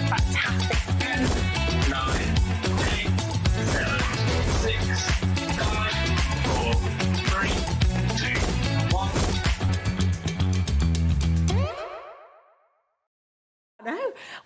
Fantastic. 10, 9, 8, 7, 6, 5, 4, 3, 2, 1. No,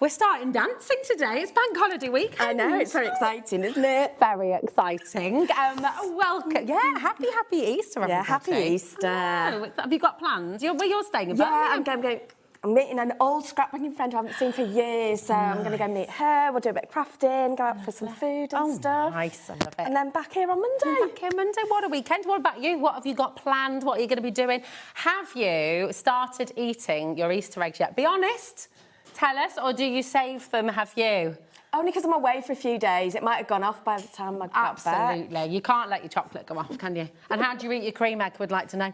we're starting dancing today. It's bank holiday week. I know, it's very exciting, isn't it? Very exciting. Welcome. Yeah, happy Easter, everybody. Yeah, happy Easter. Oh, have you got plans? You're staying in Yeah, Birmingham? I'm meeting an old scrapbooking friend who I haven't seen for years, so I'm going to go meet her. We'll do a bit of crafting, go out for some food and stuff. Nice, I love it. And then back here on Monday. Back here Monday. What a weekend. What about you? What have you got planned? What are you going to be doing? Have you started eating your Easter eggs yet? Be honest. Tell us, or do you save them? Have you? Only because I'm away for a few days. It might have gone off by the time I got back. Absolutely. You can't let your chocolate go off, can you? And how do you eat your cream egg? Would like to know.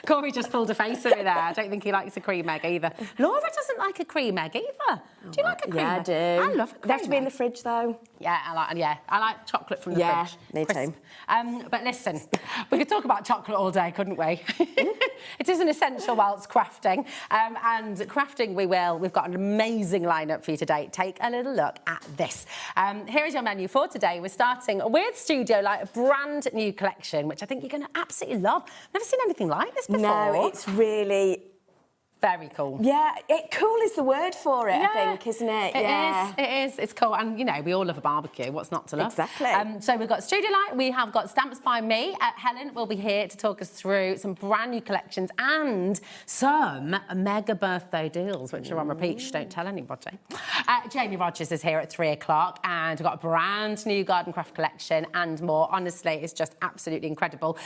Corey just pulled a face at me there. I don't think he likes a cream egg either. Laura doesn't like a cream egg either. Do you like a cream egg? Yeah, I do. I love a cream egg. They have to be in the fridge, though. Yeah, I like chocolate from the fridge. Me too. But listen, we could talk about chocolate all day, couldn't we? It is an essential whilst crafting. And crafting we will. We've got an amazing lineup for you today. Take a little look at this. Here is your menu for today. We're starting with Studio Light, a brand new collection, which I think you're going to absolutely love. Never seen anything like this before. No, it's really... Very cool. Yeah, cool is the word for it, I think, isn't it? It is. It's cool. And, you know, we all love a barbecue. What's not to love? Exactly. So we've got Studio Light. We have got Stamps by Me. Helen will be here to talk us through some brand new collections and some mega birthday deals, which are on repeat. Shh, don't tell anybody. Jamie Rodgers is here at 3 o'clock, and we've got a brand new garden craft collection and more. Honestly, it's just absolutely incredible.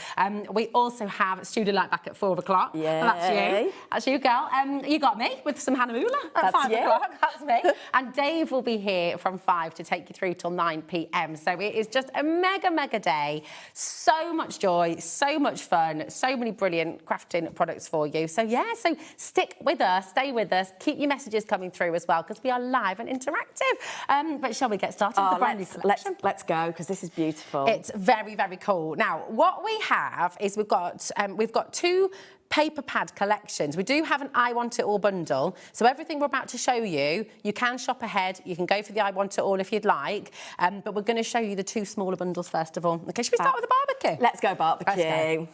We also have Studio Light back at 4 o'clock. Yeah. That's you. That's you, girl. You got me with some Hahnemühle at 5 o'clock. That's me. And Dave will be here from 5 to take you through till 9 p.m. So it is just a mega day. So much joy, so much fun, so many brilliant crafting products for you. So yeah, so stick with us, stay with us, keep your messages coming through as well, because we are live and interactive. But shall we get started with the brand new collection? Let's go, because this is beautiful. It's very cool. Now, what we have is we've got two paper pad collections. We do have an I Want It All bundle. So everything we're about to show you, you can shop ahead. You can go for the I Want It All if you'd like. But we're going to show you the two smaller bundles first of all. Okay, should we start with the barbecue? Let's go barbecue. Let's go.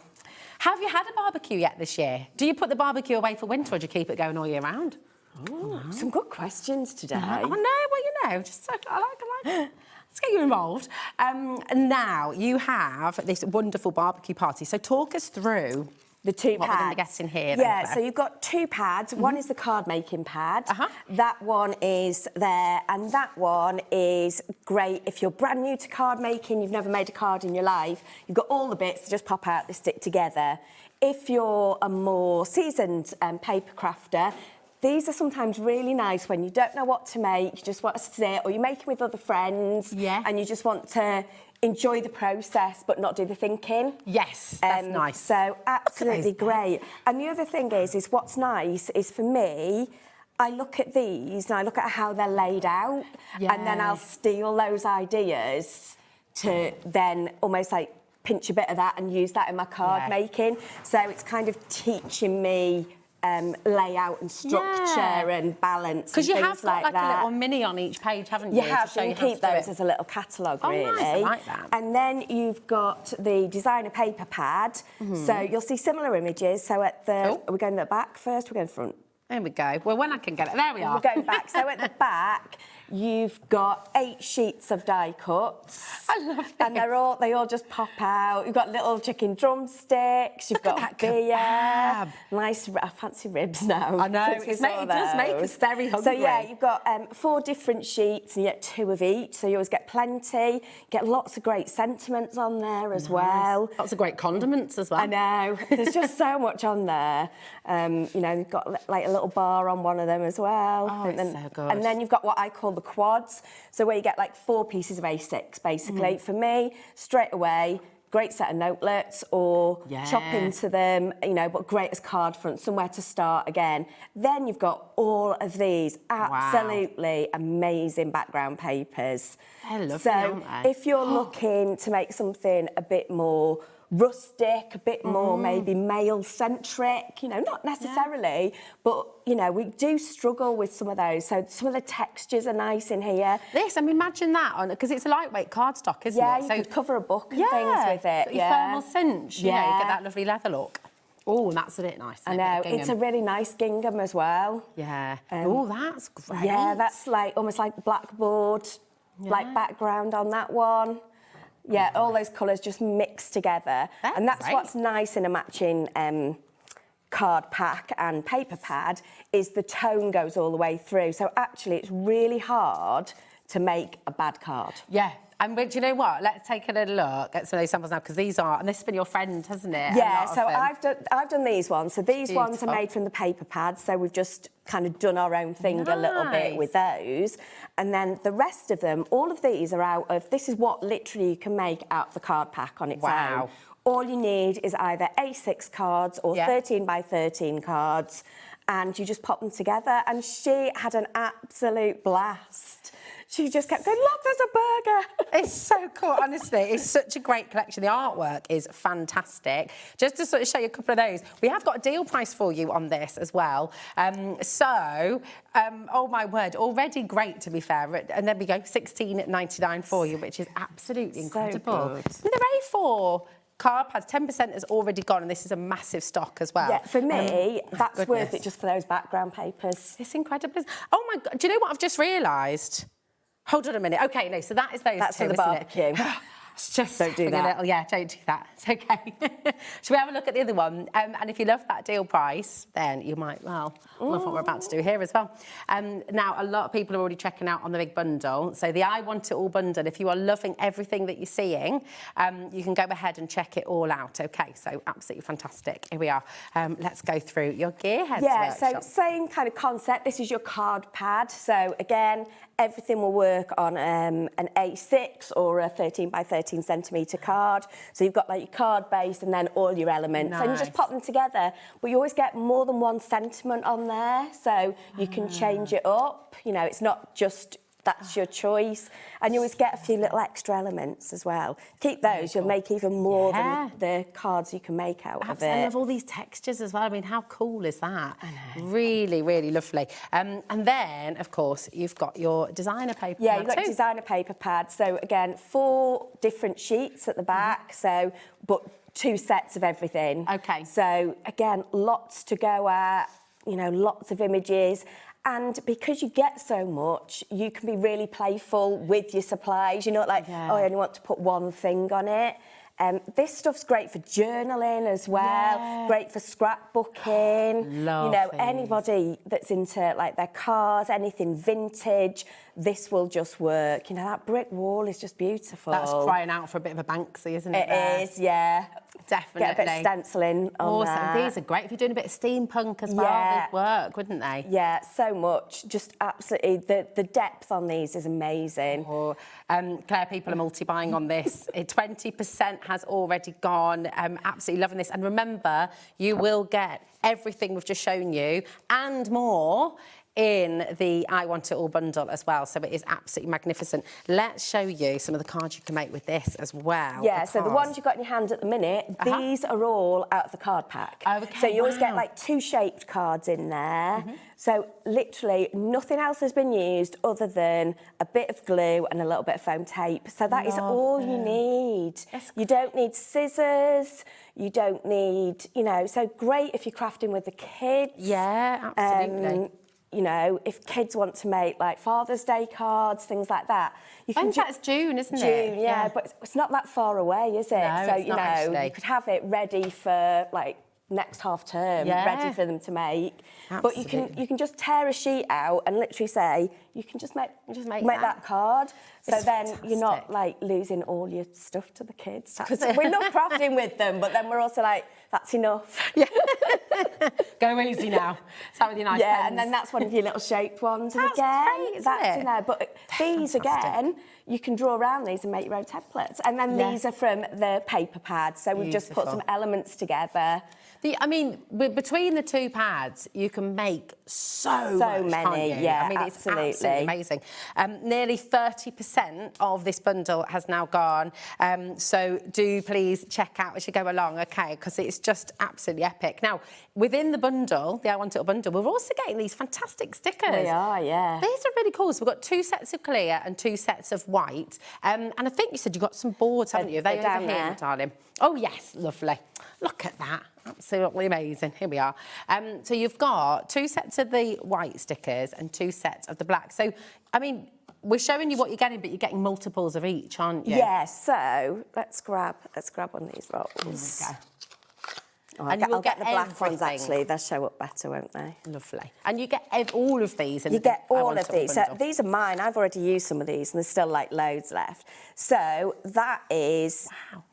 Have you had a barbecue yet this year? Do you put the barbecue away for winter, or do you keep it going all year round? Ooh, some good questions today. Oh, no, well, you know, just I like it. Let's get you involved. Now, you have this wonderful barbecue party. So talk us through the two what pads. we're going to get in here. Yeah, so you've got two pads. One is the card making pad. That one is there, and that one is great if you're brand new to card making, you've never made a card in your life. You've got all the bits that just pop out, they stick together. If you're a more seasoned paper crafter, these are sometimes really nice when you don't know what to make, you just want to sit, or you're making with other friends, and you just want to enjoy the process but not do the thinking. Yes, that's nice. So absolutely great. And the other thing is what's nice is for me, I look at these and I look at how they're laid out, and then I'll steal those ideas to then almost like pinch a bit of that and use that in my card making. So it's kind of teaching me layout and structure and balance. Because you have got like a little mini on each page, haven't you? You have, so you can keep those as a little catalogue, really. Nice, I like that. And then you've got the designer paper pad. So you'll see similar images. So at the, are we going to the back first? We're going front. There we go. Well, when I can get it, there we are. We're going back. So at the back, you've got 8 sheets of die cuts. I love it. And they all just pop out. You've got little chicken drumsticks. You've got beer. Nice, I fancy ribs now. I know. It does make us very hungry. So yeah, you've got 4 different sheets, and you get 2 of each. So you always get plenty. You get lots of great sentiments on there as well. Lots of great condiments as well. I know. There's just so much on there. You know, you've got like a little bar on one of them as well. Oh, it's so good. And then you've got what I call the quads, so where you get like 4 pieces of A6 basically. For me, straight away, great set of notelets, or chop into them, you know, but great as card front, somewhere to start again. Then you've got all of these absolutely amazing background papers. I love so them, aren't they? if you're looking to make something a bit more rustic, a bit more maybe male-centric, you know, not necessarily, but, you know, we do struggle with some of those. So some of the textures are nice in here. This, I mean, imagine that on, because it's a lightweight cardstock, isn't Yeah, it? you could cover a book and things with it. So your thermal cinch, you know, you get that lovely leather look. Oh, and that's a bit nice. I know, it's a really nice gingham as well. Yeah. Oh, that's great. Yeah, that's like almost like blackboard, like background on that one. Yeah, all those colours just mixed together. And that's what's nice in a matching card pack and paper pad, is the tone goes all the way through. So actually it's really hard to make a bad card. Yeah. And do you know what? Let's take a little look at some of those samples now, because these are, and this has been your friend, hasn't it? Yeah, so I've done these ones. So these ones are made from the paper pads, so we've just kind of done our own thing a little bit with those. And then the rest of them, all of these are out of, this is what literally you can make out of the card pack on its own. All you need is either A6 cards or 13 by 13 cards, and you just pop them together. And she had an absolute blast. She just kept going, look, there's a burger. It's so cool, honestly. It's such a great collection. The artwork is fantastic. Just to sort of show you a couple of those, we have got a deal price for you on this as well. Oh my word, already great, to be fair. And then we go $16.99 for you, which is absolutely incredible. So good. They're A4 card pads, 10% has already gone, and this is a massive stock as well. Yeah, for me, that's worth it just for those background papers. It's incredible. Oh my God, do you know what I've just realised? Hold on a minute. OK, no, so that is those That's two, for the barbecue. It's just don't do that. Don't do that. It's OK. Shall we have a look at the other one? And if you love that deal price, then you might, well, love what we're about to do here as well. Now, a lot of people are already checking out on the big bundle. So the I Want It All bundle, if you are loving everything that you're seeing, you can go ahead and check it all out. OK, so absolutely fantastic. Here we are. Let's go through your Gearheads workshop. So same kind of concept. This is your card pad. So again, everything will work on an A6 or a 13 by 13 centimetre card. So you've got like your card base and then all your elements. And you just pop them together. But you always get more than one sentiment on there. So you can change it up. You know, it's not just that's your choice. And you always get a few little extra elements as well. Keep those, you'll make even more than the cards you can make out of it. I love all these textures as well. I mean, how cool is that? I know. Really, really lovely. And then, of course, you've got your designer paper pad. Yeah, you've got your designer paper pad. So, again, 4 different sheets at the back, so, but 2 sets of everything. OK. So, again, lots to go at, you know, lots of images. And because you get so much, you can be really playful with your supplies. You're not like, oh, I only want to put one thing on it. This stuff's great for journaling as well, great for scrapbooking. Anybody that's into like their cars, anything vintage, this will just work. You know, that brick wall is just beautiful. That's crying out for a bit of a Banksy, isn't it? It is, yeah. Definitely. Get a bit of stenciling on that. These are great. If you're doing a bit of steampunk as well, they'd work, wouldn't they? Yeah, so much. Just absolutely, the depth on these is amazing. Claire, people are multi-buying on this. 20% has already gone. Absolutely loving this. And remember, you will get everything we've just shown you and more in the I Want It All bundle as well. So it is absolutely magnificent. Let's show you some of the cards you can make with this as well. Yeah, so the ones you've got in your hand at the minute, these are all out of the card pack. Okay, so you always get like 2 shaped cards in there. So literally nothing else has been used other than a bit of glue and a little bit of foam tape. So that is all you need. You don't need scissors. You don't need, you know, so great if you're crafting with the kids. Yeah, absolutely. You know, if kids want to make like Father's Day cards, things like that. When's that? It's June, isn't it? June, yeah, but it's not that far away, is it? No, so, it's not actually. You could have it ready for like next half term, ready for them to make. Absolutely. But you can just tear a sheet out and literally say, you can just make that card. So it's then fantastic. you're not like losing all your stuff to the kids. Because we love crafting with them, but then we're also like, that's enough. Go easy now. Start with your nice Yeah, pens. and then that's one of your little shaped ones. And That's again, great, isn't that's it? in there. But these, again, you can draw around these and make your own templates. And then these are from the paper pad. So we've just put some elements together. I mean, between the two pads, you can make so much, many, can't you? yeah, I mean, absolutely. it's absolutely amazing. Nearly 30% of this bundle has now gone. So do please check out as you go along, okay? Because it's just absolutely epic. Now, within the bundle, the I Want It bundle, we're also getting these fantastic stickers. We are, yeah. These are really cool. So we've got 2 sets of clear and 2 sets of white. And I think you said you've got some boards, haven't you? Are they over down here, there. darling? Oh, yes, lovely. Look at that. Absolutely amazing. Here we are. So you've got 2 sets of the white stickers and 2 sets of the black. So, I mean, we're showing you what you're getting, but you're getting multiples of each, aren't you? Yeah, so let's grab one of these rolls. There we go. Oh, And you will I'll get the black everything. ones, actually. They'll show up better, won't they? Lovely. And you get all of these. In You get the I all Want of It these. So bundle. these are mine. I've already used some of these, and there's still, like, loads left. So that is... Wow.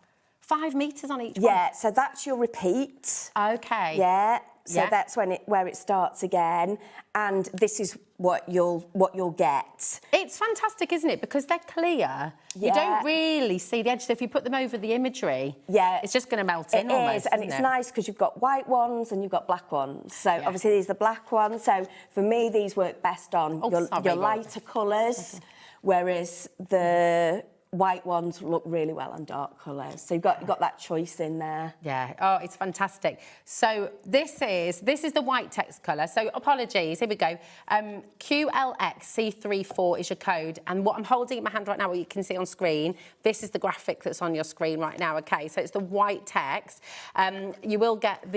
5 metres on each one. Yeah, so that's your repeat. Okay. Yeah. So Yeah. that's where it starts again, and this is what you'll get. It's fantastic, isn't it? Because they're clear. You Yeah. don't really see the edge. So if you put them over the imagery, Yeah, it's just going to melt in almost. It is, and isn't it's it? nice because you've got white ones and you've got black ones. So obviously these are the black ones. So for me, these work best on your lighter colours, whereas the white ones look really well on dark colours. So you've got that choice in there. Yeah, oh, it's fantastic. So this is the white text colour. So apologies, here we go. QLXC34 is your code. And what I'm holding in my hand right now, what you can see on screen, this is the graphic that's on your screen right now, okay? So it's the white text. You will get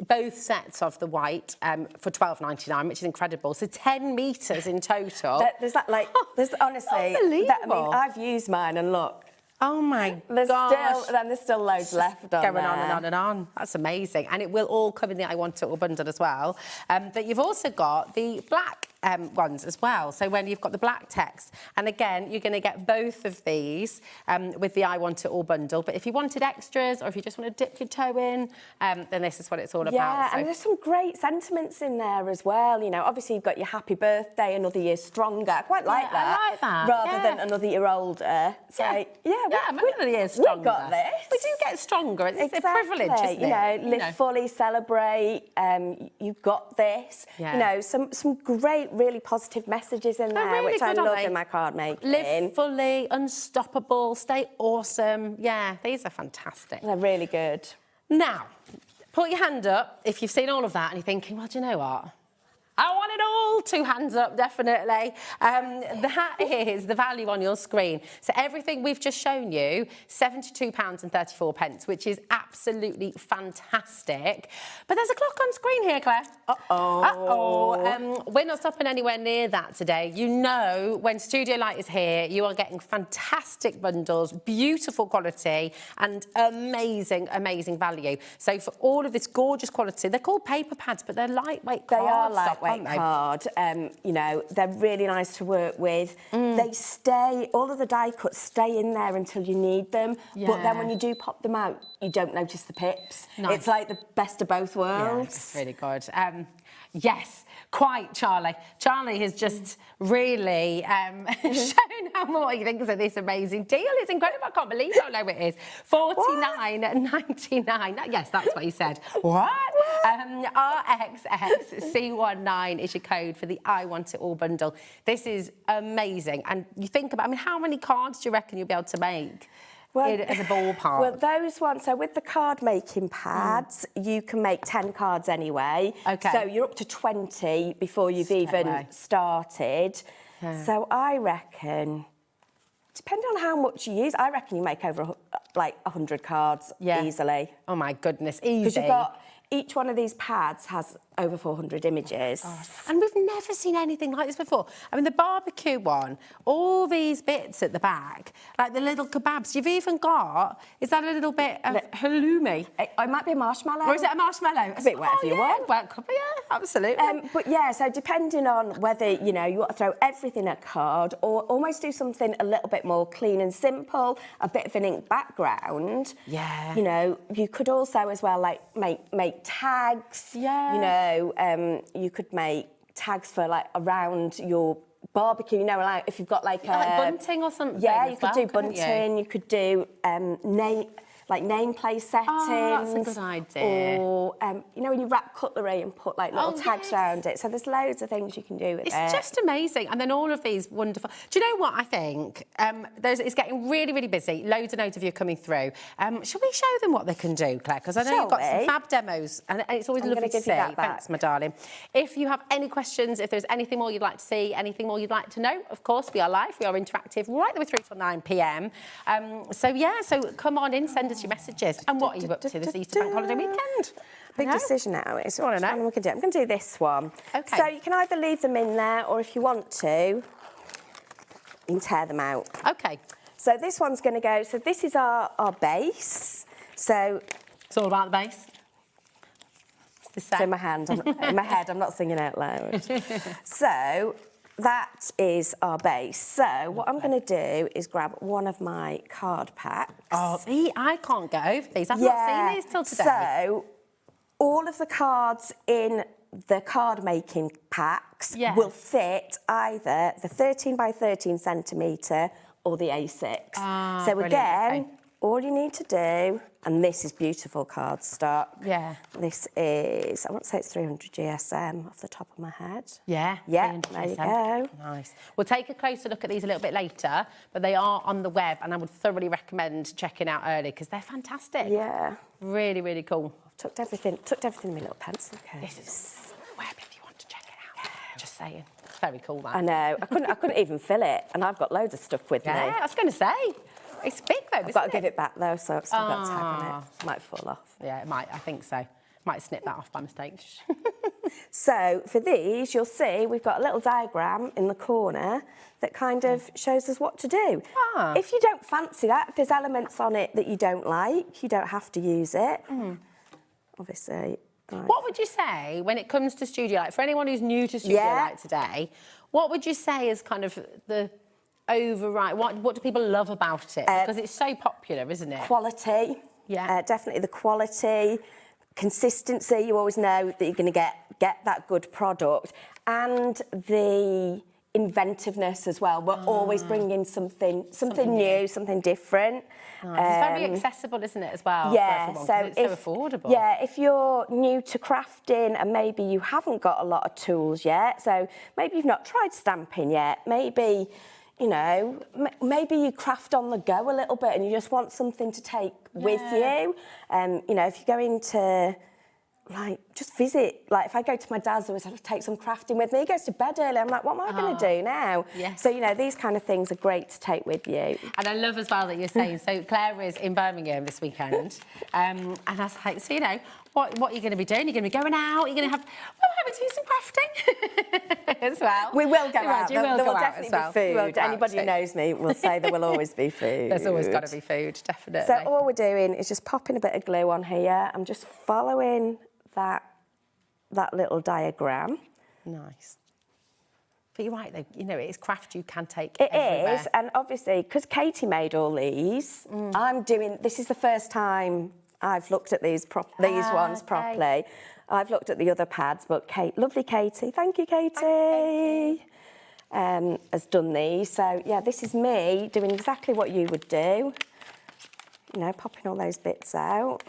both sets of the white for $12.99, which is incredible. So 10 metres in total. There's that, like, there's honestly... Unbelievable. I've used mine and look. Oh my There's gosh. still loads left on Going there. on and on and on. That's amazing. And it will all come in the I Want It bundle as well. But you've also got the black ones as well. So when you've got the black text, and again, you're going to get both of these with the I Want It bundle. But if you wanted extras or if you just want to dip your toe in, then this is what it's all about. Yeah, So. and there's some great sentiments in there as well. You know, obviously you've got your happy birthday, another year stronger. I quite like that. I like that. Rather than another year older. So, another year stronger. We got this. We do get stronger. It's a privilege, isn't you know, it? live fully, celebrate. You've got this. Yeah. You know, some great, really positive messages in there, really which I good, aren't love they? in my card making. Live fully, unstoppable, stay awesome. Yeah, these are fantastic. They're really good. Now, put your hand up if you've seen all of that and you're thinking, well, do you know what? I want it all. 2 hands up, definitely. That is the value on your screen. So everything we've just shown you, £72.34, which is absolutely fantastic. But there's a clock on screen here, Claire. Uh-oh. Uh-oh. We're not stopping anywhere near that today. You know, when Studio Light is here, you are getting fantastic bundles, beautiful quality, and amazing, amazing value. So for all of this gorgeous quality, they're called paper pads, but they're lightweight They are cardstock, lightweight aren't they? card. You know, they're really nice to work with. They stay, all of the die cuts stay in there until you need them. But then when you do pop them out, you don't notice the pips. Nice. It's like the best of both worlds. Yeah, it's really good. Yes, quite, Charlie. Charlie has just really shown how much he thinks of this amazing deal. It's incredible. I can't believe how low it is. $49.99. Yes, that's what he said. What? RXXC19 is your code for the I Want It bundle. This is amazing. And you think about, I mean, how many cards do you reckon you'll be able to make? As a ballpark. Well, those ones, so with the card making pads, you can make 10 cards anyway. Okay. So you're up to 20 before you've even started. Yeah. So I reckon, depending on how much you use, I reckon you make over like 100 cards easily. Oh my goodness, easy. Because you've got, each one of these pads has over 400 images. And we've never seen anything like this before. I mean, the barbecue one, all these bits at the back, like the little kebabs. You've even got, is that a little bit of halloumi? It might be a marshmallow. Or is it a marshmallow? A bit whatever you want. Well, yeah, absolutely. But yeah, so depending on whether, you know, you want to throw everything at card or almost do something a little bit more clean and simple, a bit of an ink background. Yeah. You know, you could also as well, like, make tags. Yeah. You know, you could make tags for, like, around your barbecue, you know, like if you've got like a... like bunting or something. Yeah, you could do bunting, you could do nameplate settings. Oh, that's a good idea. Or, you know, when you wrap cutlery and put like little tags around it. So there's loads of things you can do with it. It's just amazing. And then all of these wonderful... Do you know what I think? It's getting really, really busy. Loads and loads of you coming through. Shall we show them what they can do, Claire? Because I know you've got some fab demos and it's always lovely to see. Thanks, my darling. If you have any questions, if there's anything more you'd like to see, anything more you'd like to know, of course, we are live, we are interactive right the way through till 9 p.m. So come on in, send us your messages. And what are you up to this Easter bank holiday weekend? Big decision now. It's what I'm going to do. I'm going to do this one. Okay. So you can either leave them in there, or if you want to, you can tear them out. Okay. So this one's going to go. So this is our base. So it's all about the base. It's in my hand. In my head. I'm not singing out loud. So that is our base. So what I'm going to do is grab one of my card packs. Oh, see, I can't get over these. I've not seen these till today. So all of the cards in the card making packs will fit either the 13 by 13 centimetre or the A6. So again, all you need to do, and this is beautiful cardstock. Yeah. This is, I want to say it's 300 GSM off the top of my head. Yeah. Yeah, there you go. Nice. We'll take a closer look at these a little bit later, but they are on the web and I would thoroughly recommend checking out early because they're fantastic. Yeah. Really, really cool. I've tucked everything in my little pencil case. This is web if you want to check it out. Yeah. Just saying. It's very cool, that. I know. I couldn't even fill it, and I've got loads of stuff with me. Yeah, I was going to say. It's big though, I've got to give it back though, so I've still got a tag on it. It might fall off. Yeah, it might. I think so. Might snip that off by mistake. So for these, you'll see we've got a little diagram in the corner that kind of shows us what to do. If you don't fancy that, if there's elements on it that you don't like, you don't have to use it. Obviously. Right. What would you say when it comes to Studio Light? For anyone who's new to Studio Light today, what would you say is kind of the override? What do people love about it? Because it's so popular, isn't it? Quality. Yeah. Definitely the quality. Consistency. You always know that you're going to get that good product. And the inventiveness as well. We're always bringing something new, something different. It's very accessible, isn't it, as well? Yeah, for everyone, so it's so affordable. Yeah, if you're new to crafting and maybe you haven't got a lot of tools yet, so maybe you've not tried stamping yet, maybe, you know, maybe you craft on the go a little bit and you just want something to take with you. You know, if you're going to, like, just visit, like, if I go to my dad's, I always have to take some crafting with me. He goes to bed early. I'm like, what am I going to do now? Yes. So, you know, these kind of things are great to take with you. And I love as well that you're saying, so Claire is in Birmingham this weekend. And I was like, so, you know, what are you going to be doing? You're going to be going out? You're going to have, well, we're having to do some crafting as well. We will go out. There will definitely well. be food. Anybody who knows me will say there will always be food. There's always got to be food, definitely. So all we're doing is just popping a bit of glue on here. I'm just following that little diagram. Nice. But you're right, though, you know, it's craft you can take everywhere. It is, and obviously, because Katie made all these, this is the first time I've looked at these ones properly. I've looked at the other pads, but lovely Katie, thank you, Katie, has done these. So, yeah, this is me doing exactly what you would do. You know, popping all those bits out.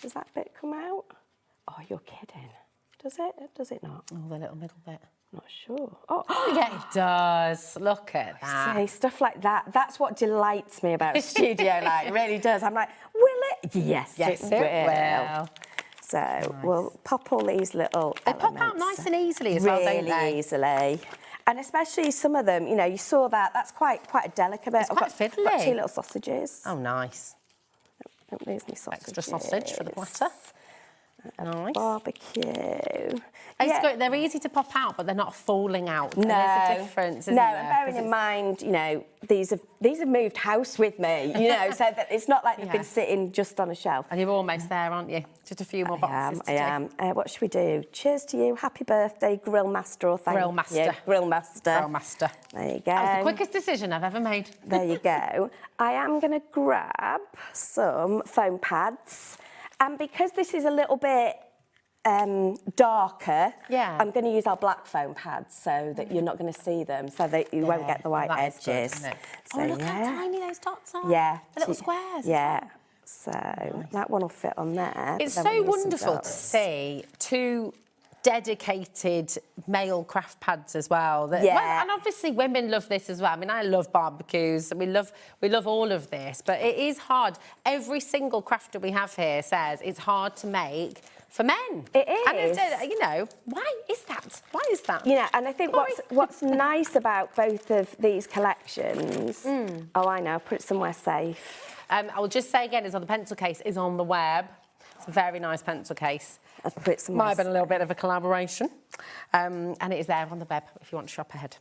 Does that bit come out? Oh, you're kidding. Does it? Does it not? Oh, the little middle bit. Not sure. Oh, yeah, it does. Look at that. See, stuff like that. That's what delights me about Studio Light. It really does. I'm like, will it? Yes, it will. So we'll pop all these little elements. They pop out nice and easily as well, don't they? Really easily. And especially some of them, you know, you saw that. That's quite a delicate bit. It's quite fiddly. I've got 2 little sausages. Oh, nice. Don't lose any sausages. Extra sausage for the platter. Nice. Barbecue. It's good. They're easy to pop out, but they're not falling out. No, there's a difference, isn't there? and bearing in mind, you know, these have moved house with me, you know, so that it's not like they've been sitting just on a shelf. And you're almost there, aren't you? Just a few more boxes I am. What should we do? Cheers to you. Happy birthday, Grill Master, or thank Grill Master. you. Grill Master. Grill Master. There you go. That was the quickest decision I've ever made. There you go. I am going to grab some foam pads. And because this is a little bit darker, I'm going to use our black foam pads so that you're not going to see them, so that you won't get the white edges. Good, isn't it? So, look how tiny those dots are. Yeah. The little squares. Yeah. So that one will fit on there. It's so wonderful to see two dedicated male craft pads as well. And obviously women love this as well. I mean, I love barbecues. We love all of this, but it is hard. Every single crafter we have here says it's hard to make for men. It is. And you know, why is that? Why is that? You know, and I think what's nice about both of these collections. Oh, I know. Put it somewhere safe. I'll just say again, it's on the pencil case. Is on the web. It's a very nice pencil case. I'll put it somewhere. Might have been a little bit of a collaboration. And it is there on the web if you want to shop ahead.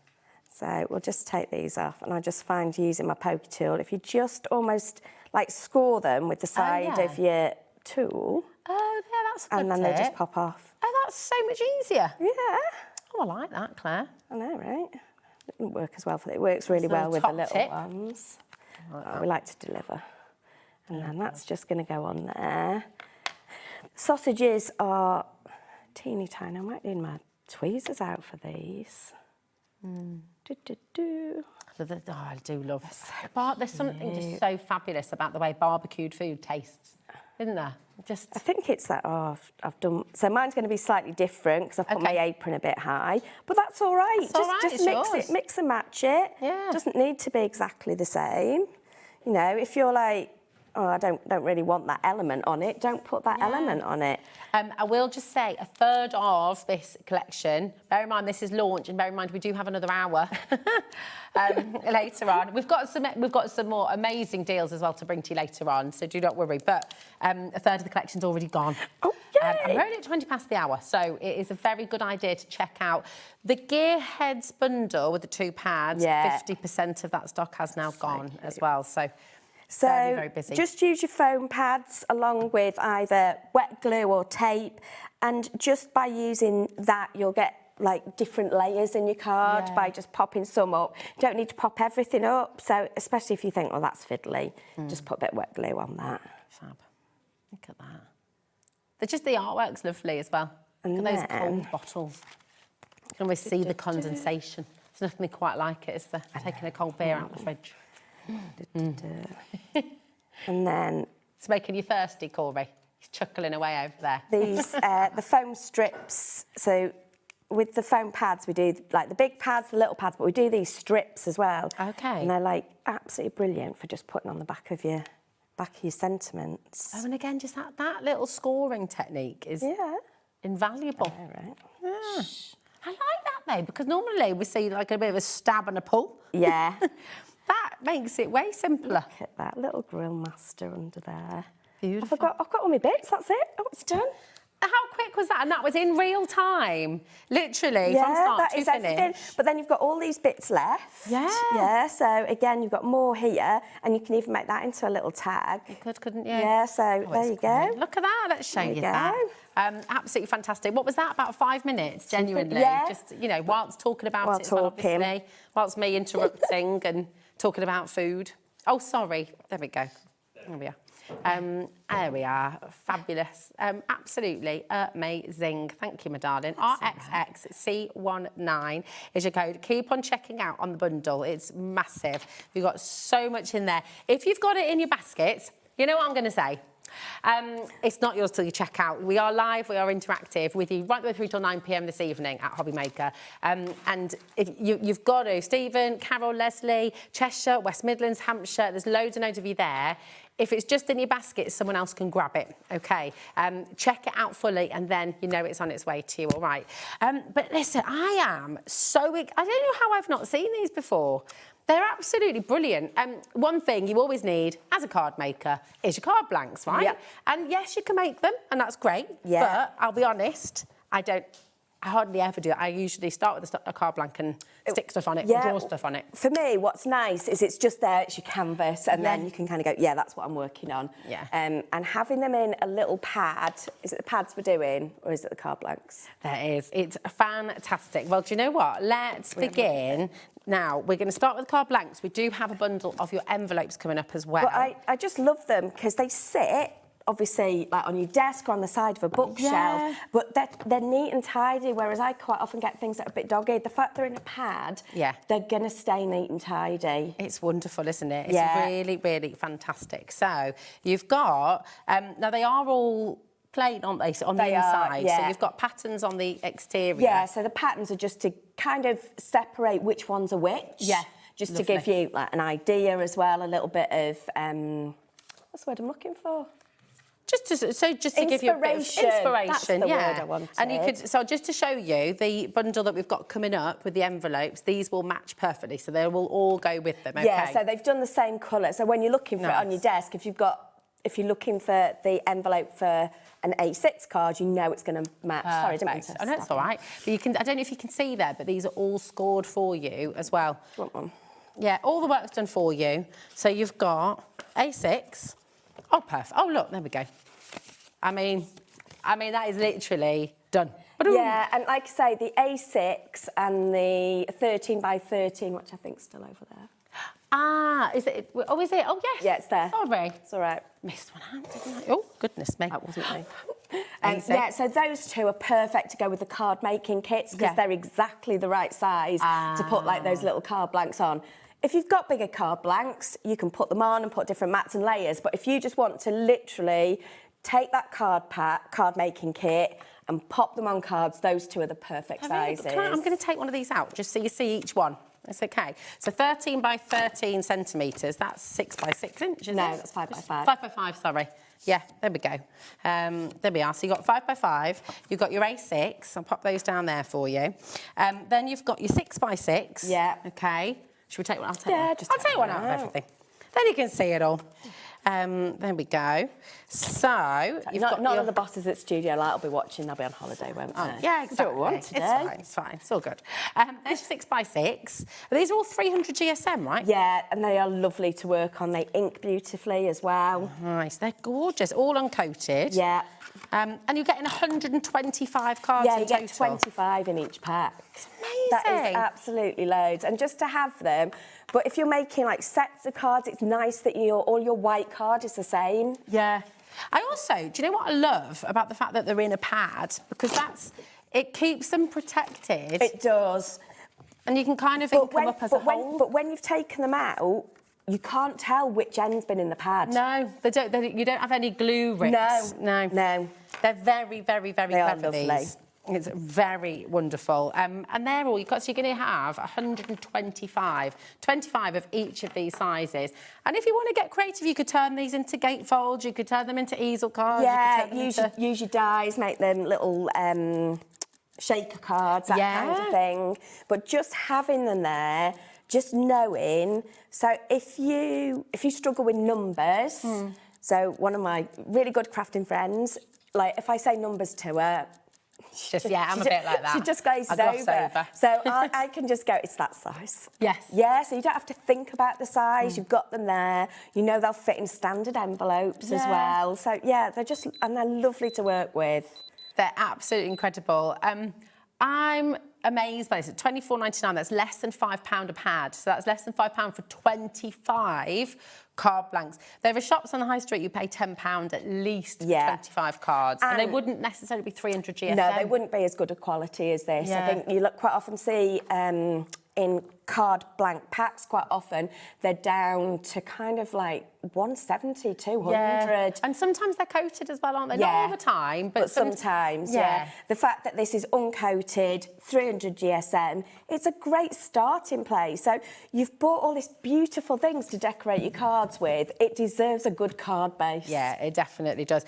So we'll just take these off, and I just find using my pokey tool, if you just almost like score them with the side of your tool. Oh, yeah, that's a good And then they just pop off. Oh, that's so much easier. Yeah. Oh, I like that, Claire. I know, right? It doesn't work as well for it. It works really well with the little ones. We like to deliver. And then that's just going to go on there. Sausages are teeny tiny. I might need my tweezers out for these. I do love it. There's something just so fabulous about the way barbecued food tastes, isn't there? I think it's that, I've done... So mine's going to be slightly different because I've put my apron a bit high. But that's all right. Just mix and match it. Yeah. Doesn't need to be exactly the same. You know, if you're like, oh, I don't really want that element on it, don't put that element on it. I will just say a third of this collection, bear in mind this is launch, and bear in mind we do have another hour later on. We've got some more amazing deals as well to bring to you later on, so do not worry. But a third of the collection's already gone. Oh, I'm only at 20 past the hour, so it is a very good idea to check out the Gearheads bundle with the two pads. 50% of that stock has now gone as well, so very, very busy. Just use your foam pads along with either wet glue or tape, and just by using that you'll get like different layers in your card by just popping some up. You don't need to pop everything up, so especially if you think, oh, that's fiddly, just put a bit of wet glue on that. Fab. Look at that. The artwork's lovely as well. And look at those cold bottles. You can always see the condensation. There's nothing quite like it, is there? Taking a cold beer out of the fridge. And then... It's making you thirsty, Corey. He's chuckling away over there. These, the foam strips, so with the foam pads, we do like the big pads, the little pads, but we do these strips as well. Okay. And they're like absolutely brilliant for just putting on the back of your sentiments. Oh, and again, just that little scoring technique is invaluable. Yeah, right. Yeah. I like that though, because normally we see like a bit of a stab and a pull. Yeah. That makes it way simpler. Look at that little Grill Master under there. Beautiful. I've got all my bits, that's it. Oh, it's done. How quick was that? And that was in real time, literally, from start to finish. Everything. But then you've got all these bits left. Yeah. Yeah, so again, you've got more here, and you can even make that into a little tag. You could, couldn't you? Yeah, so there you go. Look at that, let's show you that. Absolutely fantastic. What was that, about 5 minutes, genuinely? Yeah. Just, you know, whilst talking about it, obviously, whilst me interrupting and talking about food. Oh, sorry, there we go. There we are. There we are, fabulous, absolutely amazing. Thank you, my darling. RXXC19 is your code. Keep on checking out on the bundle. It's massive. We've got so much in there. If you've got it in your baskets, you know what I'm going to say. It's not yours till you check out. We are live, we are interactive with you right the way through till 9 p.m. this evening at HobbyMaker. And if you've got to, Stephen, Carol, Leslie, Cheshire, West Midlands, Hampshire, there's loads and loads of you there. If it's just in your basket, someone else can grab it, okay? Check it out fully and then you know it's on its way to you, all right? But listen, I am so... I don't know how I've not seen these before. They're absolutely brilliant. One thing you always need as a card maker is your card blanks, right? Yep. And yes, you can make them, and that's great. Yeah. But I'll be honest, I hardly ever do it. I usually start with a card blank and stick stuff on it, or draw stuff on it. For me, what's nice is it's just there, it's your canvas, and then you can kind of go, yeah, that's what I'm working on. Yeah. And having them in a little pad, is it the pads we're doing, or is it the card blanks? There is. It's fantastic. Well, do you know what? Let's begin. Now, we're going to start with card blanks. We do have a bundle of your envelopes coming up as well. But I just love them because they sit, obviously, like on your desk or on the side of a bookshelf, but they're neat and tidy, whereas I quite often get things that are a bit dog-eared. The fact they're in a pad, they're going to stay neat and tidy. It's wonderful, isn't it? It's really, really fantastic. So you've got, now they are all plain, aren't they? So on the inside. So you've got patterns on the exterior. Yeah, so the patterns are just to kind of separate which ones are which. Yeah. Just to give you like an idea as well, a little bit of, what's the word I'm looking for? Just to give you a bit of inspiration. That's the word I wanted. And you could, so just to show you the bundle that we've got coming up with the envelopes, these will match perfectly, so they will all go with them. Okay? Yeah, so they've done the same colour. So when you're looking for it on your desk, if you're looking for the envelope for an A6 card, you know it's going to match. Sorry, I didn't mean to. Oh, no, it's all right. But you can, I don't know if you can see there, but these are all scored for you as well. Do you want one? Yeah, all the work's done for you. So you've got A6. Oh, perfect. Oh, look, there we go. I mean, that is literally done. Yeah, and like I say, the A6 and the 13 by 13, which I think's still over there. Ah, is it? Oh, is it? Oh, yes. Yeah, it's there. Sorry. It's all right. Missed one out, didn't I? Oh, goodness me. That wasn't me. Yeah, so those two are perfect to go with the card making kits because they're exactly the right size to put like those little card blanks on. If you've got bigger card blanks, you can put them on and put different mats and layers. But if you just want to literally take that card making kit and pop them on cards, those two are the perfect sizes. I'm going to take one of these out just so you see each one. That's okay. So 13 by 13 centimetres, that's 6 by 6 inches. No, that's 5 by 5. 5 by 5, sorry. Yeah, there we go. There we are. So you've got 5 by 5, you've got your A6, I'll pop those down there for you. Then you've got your 6 by 6. Yeah. Okay. Should we take one? I'll take one. I'll take one out of everything. Then you can see it all. There we go. So you've got none of the bosses at Studio Light will be watching. They'll be on holiday, won't they? Yeah, exactly. Do what we want today. It's fine. It's fine. It's all good. There's 6 by 6. These are all 300 GSM, right? Yeah, and they are lovely to work on. They ink beautifully as well. Nice. They're gorgeous. All uncoated. Yeah. And you're getting 125 cards in total. Yeah, you get 25 in each pack. It's amazing. That is absolutely loads. And just to have them, but if you're making like sets of cards, it's nice that all your white card is the same. Yeah. I also, do you know what I love about the fact that they're in a pad? Because it keeps them protected. It does. And you can kind of ink them up as a whole. But when you've taken them out, you can't tell which end's been in the pad. No, you don't have any glue rips. No. They're very, very, very clever, lovely. these. It's very wonderful. And they're all, so you're going to have 125, 25 of each of these sizes. And if you want to get creative, you could turn these into gatefolds, you could turn them into easel cards. Yeah, use your dies, make them little shaker cards, that kind of thing. But just having them there, just knowing, so if you struggle with numbers, so one of my really good crafting friends, like if I say numbers to her, I'm a bit like that. She just glazes over. So I can just go, it's that size. Yes. Yeah, so you don't have to think about the size. You've got them there. You know they'll fit in standard envelopes as well. So, yeah, they're lovely to work with. They're absolutely incredible. I'm amazed by this. At £24.99, that's less than £5 a pad. So that's less than £5 for 25 card blanks. There are shops on the high street you pay £10 at least for 25 cards. And they wouldn't necessarily be 300 GSM. No, they wouldn't be as good a quality as this. I think you quite often see in card blank packs, quite often they're down to kind of like 170, 200. Yeah. And sometimes they're coated as well, aren't they? Not all the time, but sometimes, yeah. The fact that this is uncoated, 300 GSM, it's a great starting place. So you've bought all these beautiful things to decorate your cards with. It deserves a good card base. Yeah, it definitely does.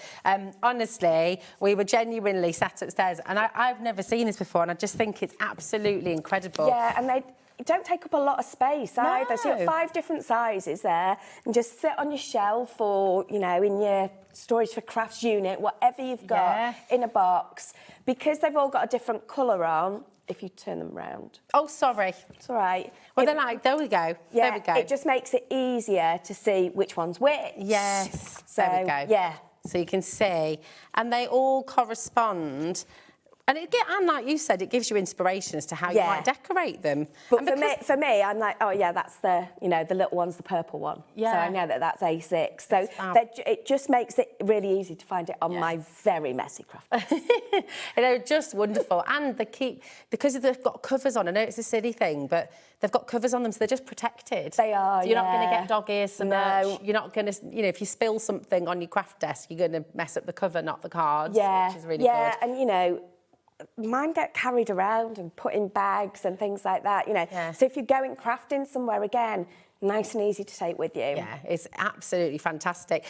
Honestly, we were genuinely sat upstairs, and I've never seen this before, and I just think it's absolutely incredible. Yeah, and they don't take up a lot of space either. So you've got 5 different sizes there, and just sit on your shelf or, you know, in your storage for crafts unit, whatever you've got in a box. Because they've all got a different colour on, if you turn them round. Oh, sorry. It's all right. Well, then, there we go. Yeah, there we go. It just makes it easier to see which one's which. Yes. So, there we go. Yeah. So you can see, and they all correspond. And and like you said, it gives you inspiration as to how you might decorate them. But for me, I'm like, oh yeah, that's the, you know, the little one's the purple one. Yeah. So I know that that's A6. So it just makes it really easy to find it on my very messy craft. You know, just wonderful. And because they've got covers on. I know it's a silly thing, but they've got covers on them, so they're just protected. They are. So you're not going to get dog ears so No. much. You're not going to, you know, if you spill something on your craft desk, you're going to mess up the cover, not the cards. Yeah. Which is really good. Yeah, and you know, mine get carried around and put in bags and things like that, you know. Yeah. So if you're going crafting somewhere, again, nice and easy to take with you. Yeah, it's absolutely fantastic.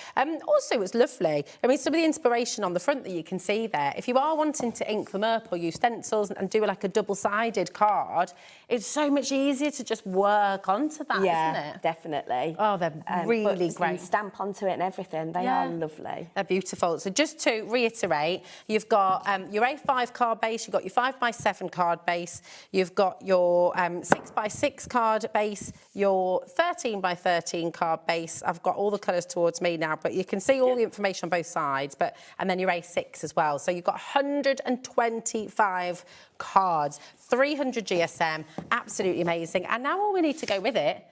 Also, it's lovely. I mean, some of the inspiration on the front that you can see there, if you are wanting to ink them up or use stencils and do like a double-sided card, it's so much easier to just work onto that, isn't it? Definitely. Oh, they're really great. And stamp onto it and everything. They are lovely. They're beautiful. So just to reiterate, you've got your A5 card base, you've got your 5x7 card base, you've got your 6x6 card base, your 13x13 card base. I've got all the colours towards me now, but you can see all the information on both sides, and then your A6 as well. So you've got 125 cards, 300 GSM, absolutely amazing. And now all we need to go with it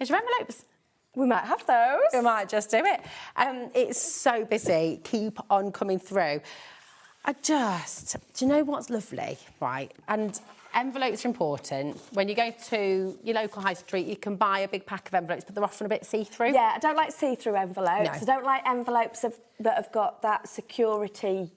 is your envelopes. We might have those. We might just do it. It's so busy. Keep on coming through. Do you know what's lovely, right? And envelopes are important. When you go to your local high street, you can buy a big pack of envelopes, but they're often a bit see-through. Yeah, I don't like see-through envelopes. No. I don't like envelopes that have got that security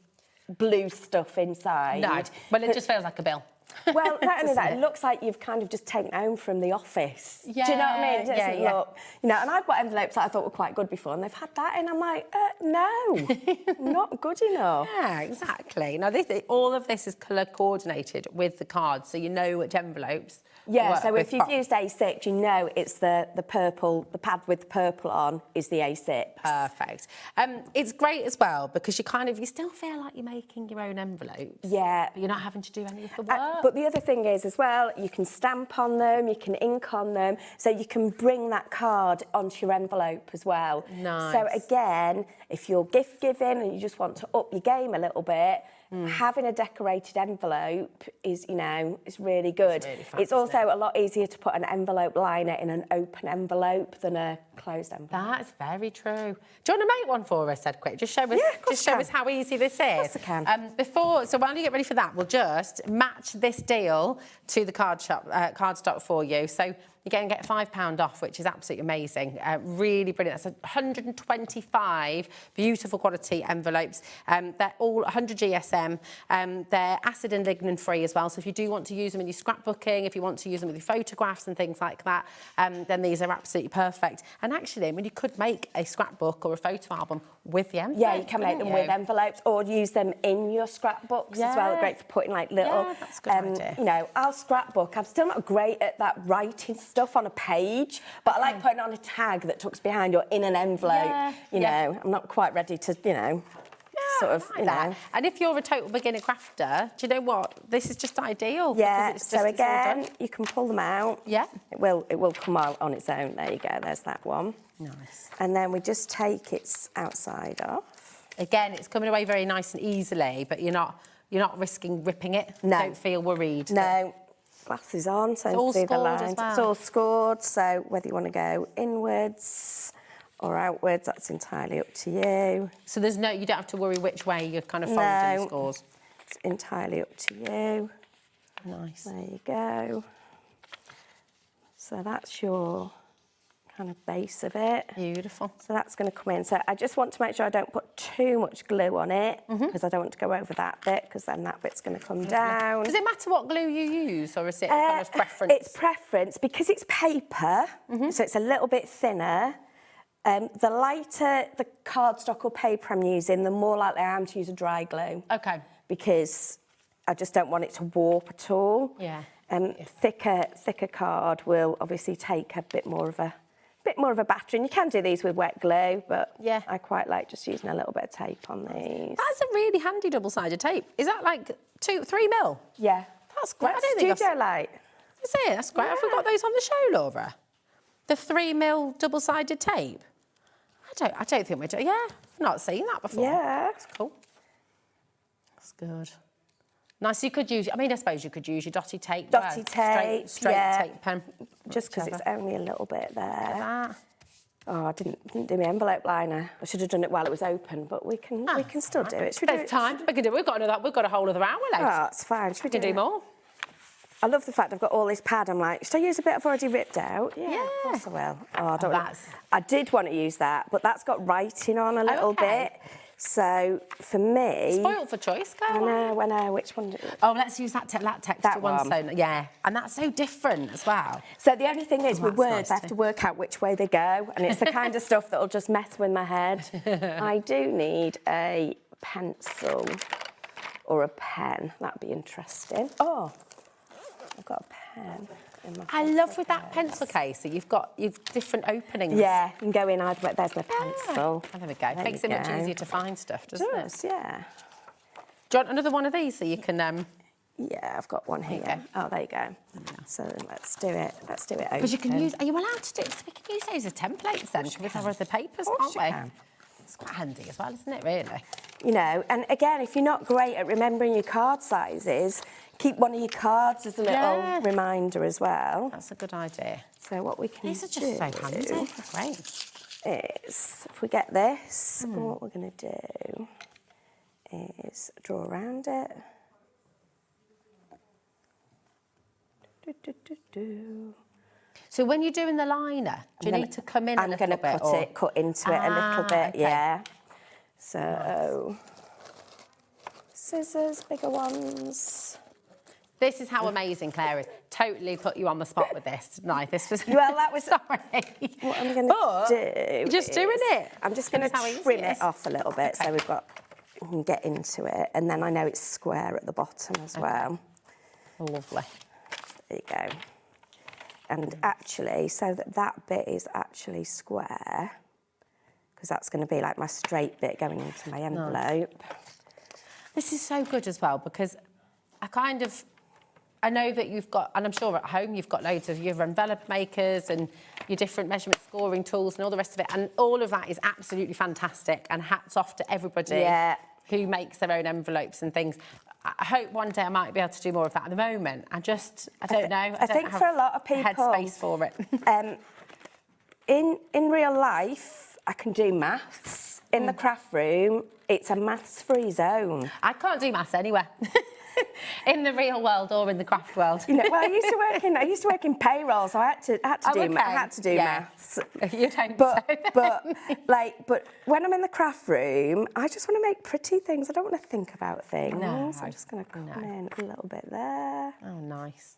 blue stuff inside. No, well, it just feels like a bill. Well, not only that, it looks like you've kind of just taken home from the office. Yeah, do you know what I mean? It doesn't yeah. look, you know, and I've got envelopes that I thought were quite good before, and they've had that in. I'm like, no, not good enough. Yeah, exactly. Now, all of this is colour coordinated with the cards, so you know which envelopes. Yeah, so if you've used A6, you know it's the purple, the pad with the purple on is the A6. Perfect. It's great as well because you still feel like you're making your own envelopes. Yeah. But you're not having to do any of the work. But the other thing is as well, you can stamp on them, you can ink on them, so you can bring that card onto your envelope as well. Nice. So again, if you're gift giving and you just want to up your game a little bit, having a decorated envelope is, you know, is really good. It's also a lot easier to put an envelope liner in an open envelope than a closed envelope. That's very true. Do you want to make one for us, Ed, quick? Just show us how easy this is. Of course I can. So while you get ready for that, we'll just match this deal to the card stock for you. So you're going to get £5 off, which is absolutely amazing. Really brilliant. That's 125 beautiful quality envelopes. They're all 100 GSM. They're acid and lignin free as well. So if you do want to use them in your scrapbooking, if you want to use them with your photographs and things like that, then these are absolutely perfect. And actually, I mean, you could make a scrapbook or a photo album with the envelopes. Yeah, you can make them with envelopes or use them in your scrapbooks as well. They're great for putting like little, that's a good idea. You know, I'll scrapbook. I'm still not great at that writing stuff on a page, but I like putting on a tag that tucks behind or in an envelope. You know, I'm not quite ready to, you know, sort of, you know. And if you're a total beginner crafter, do you know what? This is just ideal. Yeah, it's so again, you can pull them out. Yeah. It will come out on its own. There you go, there's that one. Nice. And then we just take its outside off. Again, it's coming away very nice and easily, but you're not risking ripping it. No. Don't feel worried. No. Glasses on, so all see the scored as lines. well. It's all scored, so whether you want to go inwards or outwards, that's entirely up to you. So you don't have to worry which way you're kind of folding the scores. It's entirely up to you. Nice. There you go. So that's your kind of base of it. Beautiful. So that's going to come in. So I just want to make sure I don't put too much glue on it because I don't want to go over that bit because then that bit's going to come down. Does it matter what glue you use, or is it kind of preference? It's preference because it's paper, so it's a little bit thinner. The lighter the cardstock or paper I'm using, the more likely I am to use a dry glue. Okay. Because I just don't want it to warp at all. Yeah. Thicker card will obviously take a bit more of a batter, and you can do these with wet glue, but yeah, I quite like just using a little bit of tape on these. That's a really handy double-sided tape. Is that like 2-3 mil? Yeah. That's great. That's Studio Light. Is it? That's great. Yeah. Have we got those on the show, Laura? The 3 mil double-sided tape? I don't think we do. Yeah, I've not seen that before. Yeah. That's cool. That's good. Nice. You could use, I mean, I suppose you could use your dotty tape. Dotty tape, straight yeah. tape pen. Just because it's only a little bit there. That. Oh, I didn't do my envelope liner. I should have done it while it was open, but we can still do it. Should we do There's it? time. We can do. We've got a whole other hour left. Oh, it's fine. Should we do more? I love the fact I've got all this pad. I'm like, should I use a bit I've already ripped out? Yeah. Of course I will. Oh, I don't know. I did want to use that, but that's got writing on a little bit. So for me... Spoiled for choice, girl. I know. Which one? Oh, let's use that texture one. So, yeah, and that's so different as well. So the only thing is, with words, nice I have to work out which way they go, and it's the kind of stuff that'll just mess with my head. I do need a pencil or a pen. That'd be interesting. Oh, I've got a pen. I love with that pencil case that you've different openings. Yeah, you can go in either way. There's my pencil. Oh, there we go. Makes it much easier to find stuff, doesn't it? Yeah. Do you want another one of these so you can... Yeah, I've got one here. Oh, there you go. Yeah. So let's do it. Let's do it open. Because you can use... Are you allowed to do it? We can use those as templates then with our other papers, can't we? Can. It's quite handy as well, isn't it, really? You know, and again, if you're not great at remembering your card sizes, keep one of your cards as a little reminder as well. That's a good idea. So what we can These are just so handy. Great. Is, if we get this, what we're going to do is draw around it. So when you're doing the liner, do you need to come in a little bit? I'm going to cut into it a little bit, yeah. So, scissors, bigger ones. This is how amazing Claire is. Totally put you on the spot with this tonight. This was... Well, that was... Sorry. What I'm going to do You're just doing it. I'm just going to trim it off a little bit so we can get into it. And then I know it's square at the bottom as well. Lovely. There you go. And actually, so that bit is actually square, because that's going to be like my straight bit going into my envelope. Nice. This is so good as well, because I know that you've got, and I'm sure at home you've got loads of your envelope makers and your different measurement scoring tools and all the rest of it, and all of that is absolutely fantastic, and hats off to everybody who makes their own envelopes and things. I hope one day I might be able to do more of that. At the moment, I don't know. I think for a lot of people, headspace for it. in real life, I can do maths. In the craft room, it's a maths-free zone. I can't do maths anywhere. In the real world or in the craft world. You know, well, I used to work in payroll, so I had to do maths. You don't. But when I'm in the craft room, I just want to make pretty things. I don't want to think about things. No, I'm just going to come in a little bit there. Oh, nice.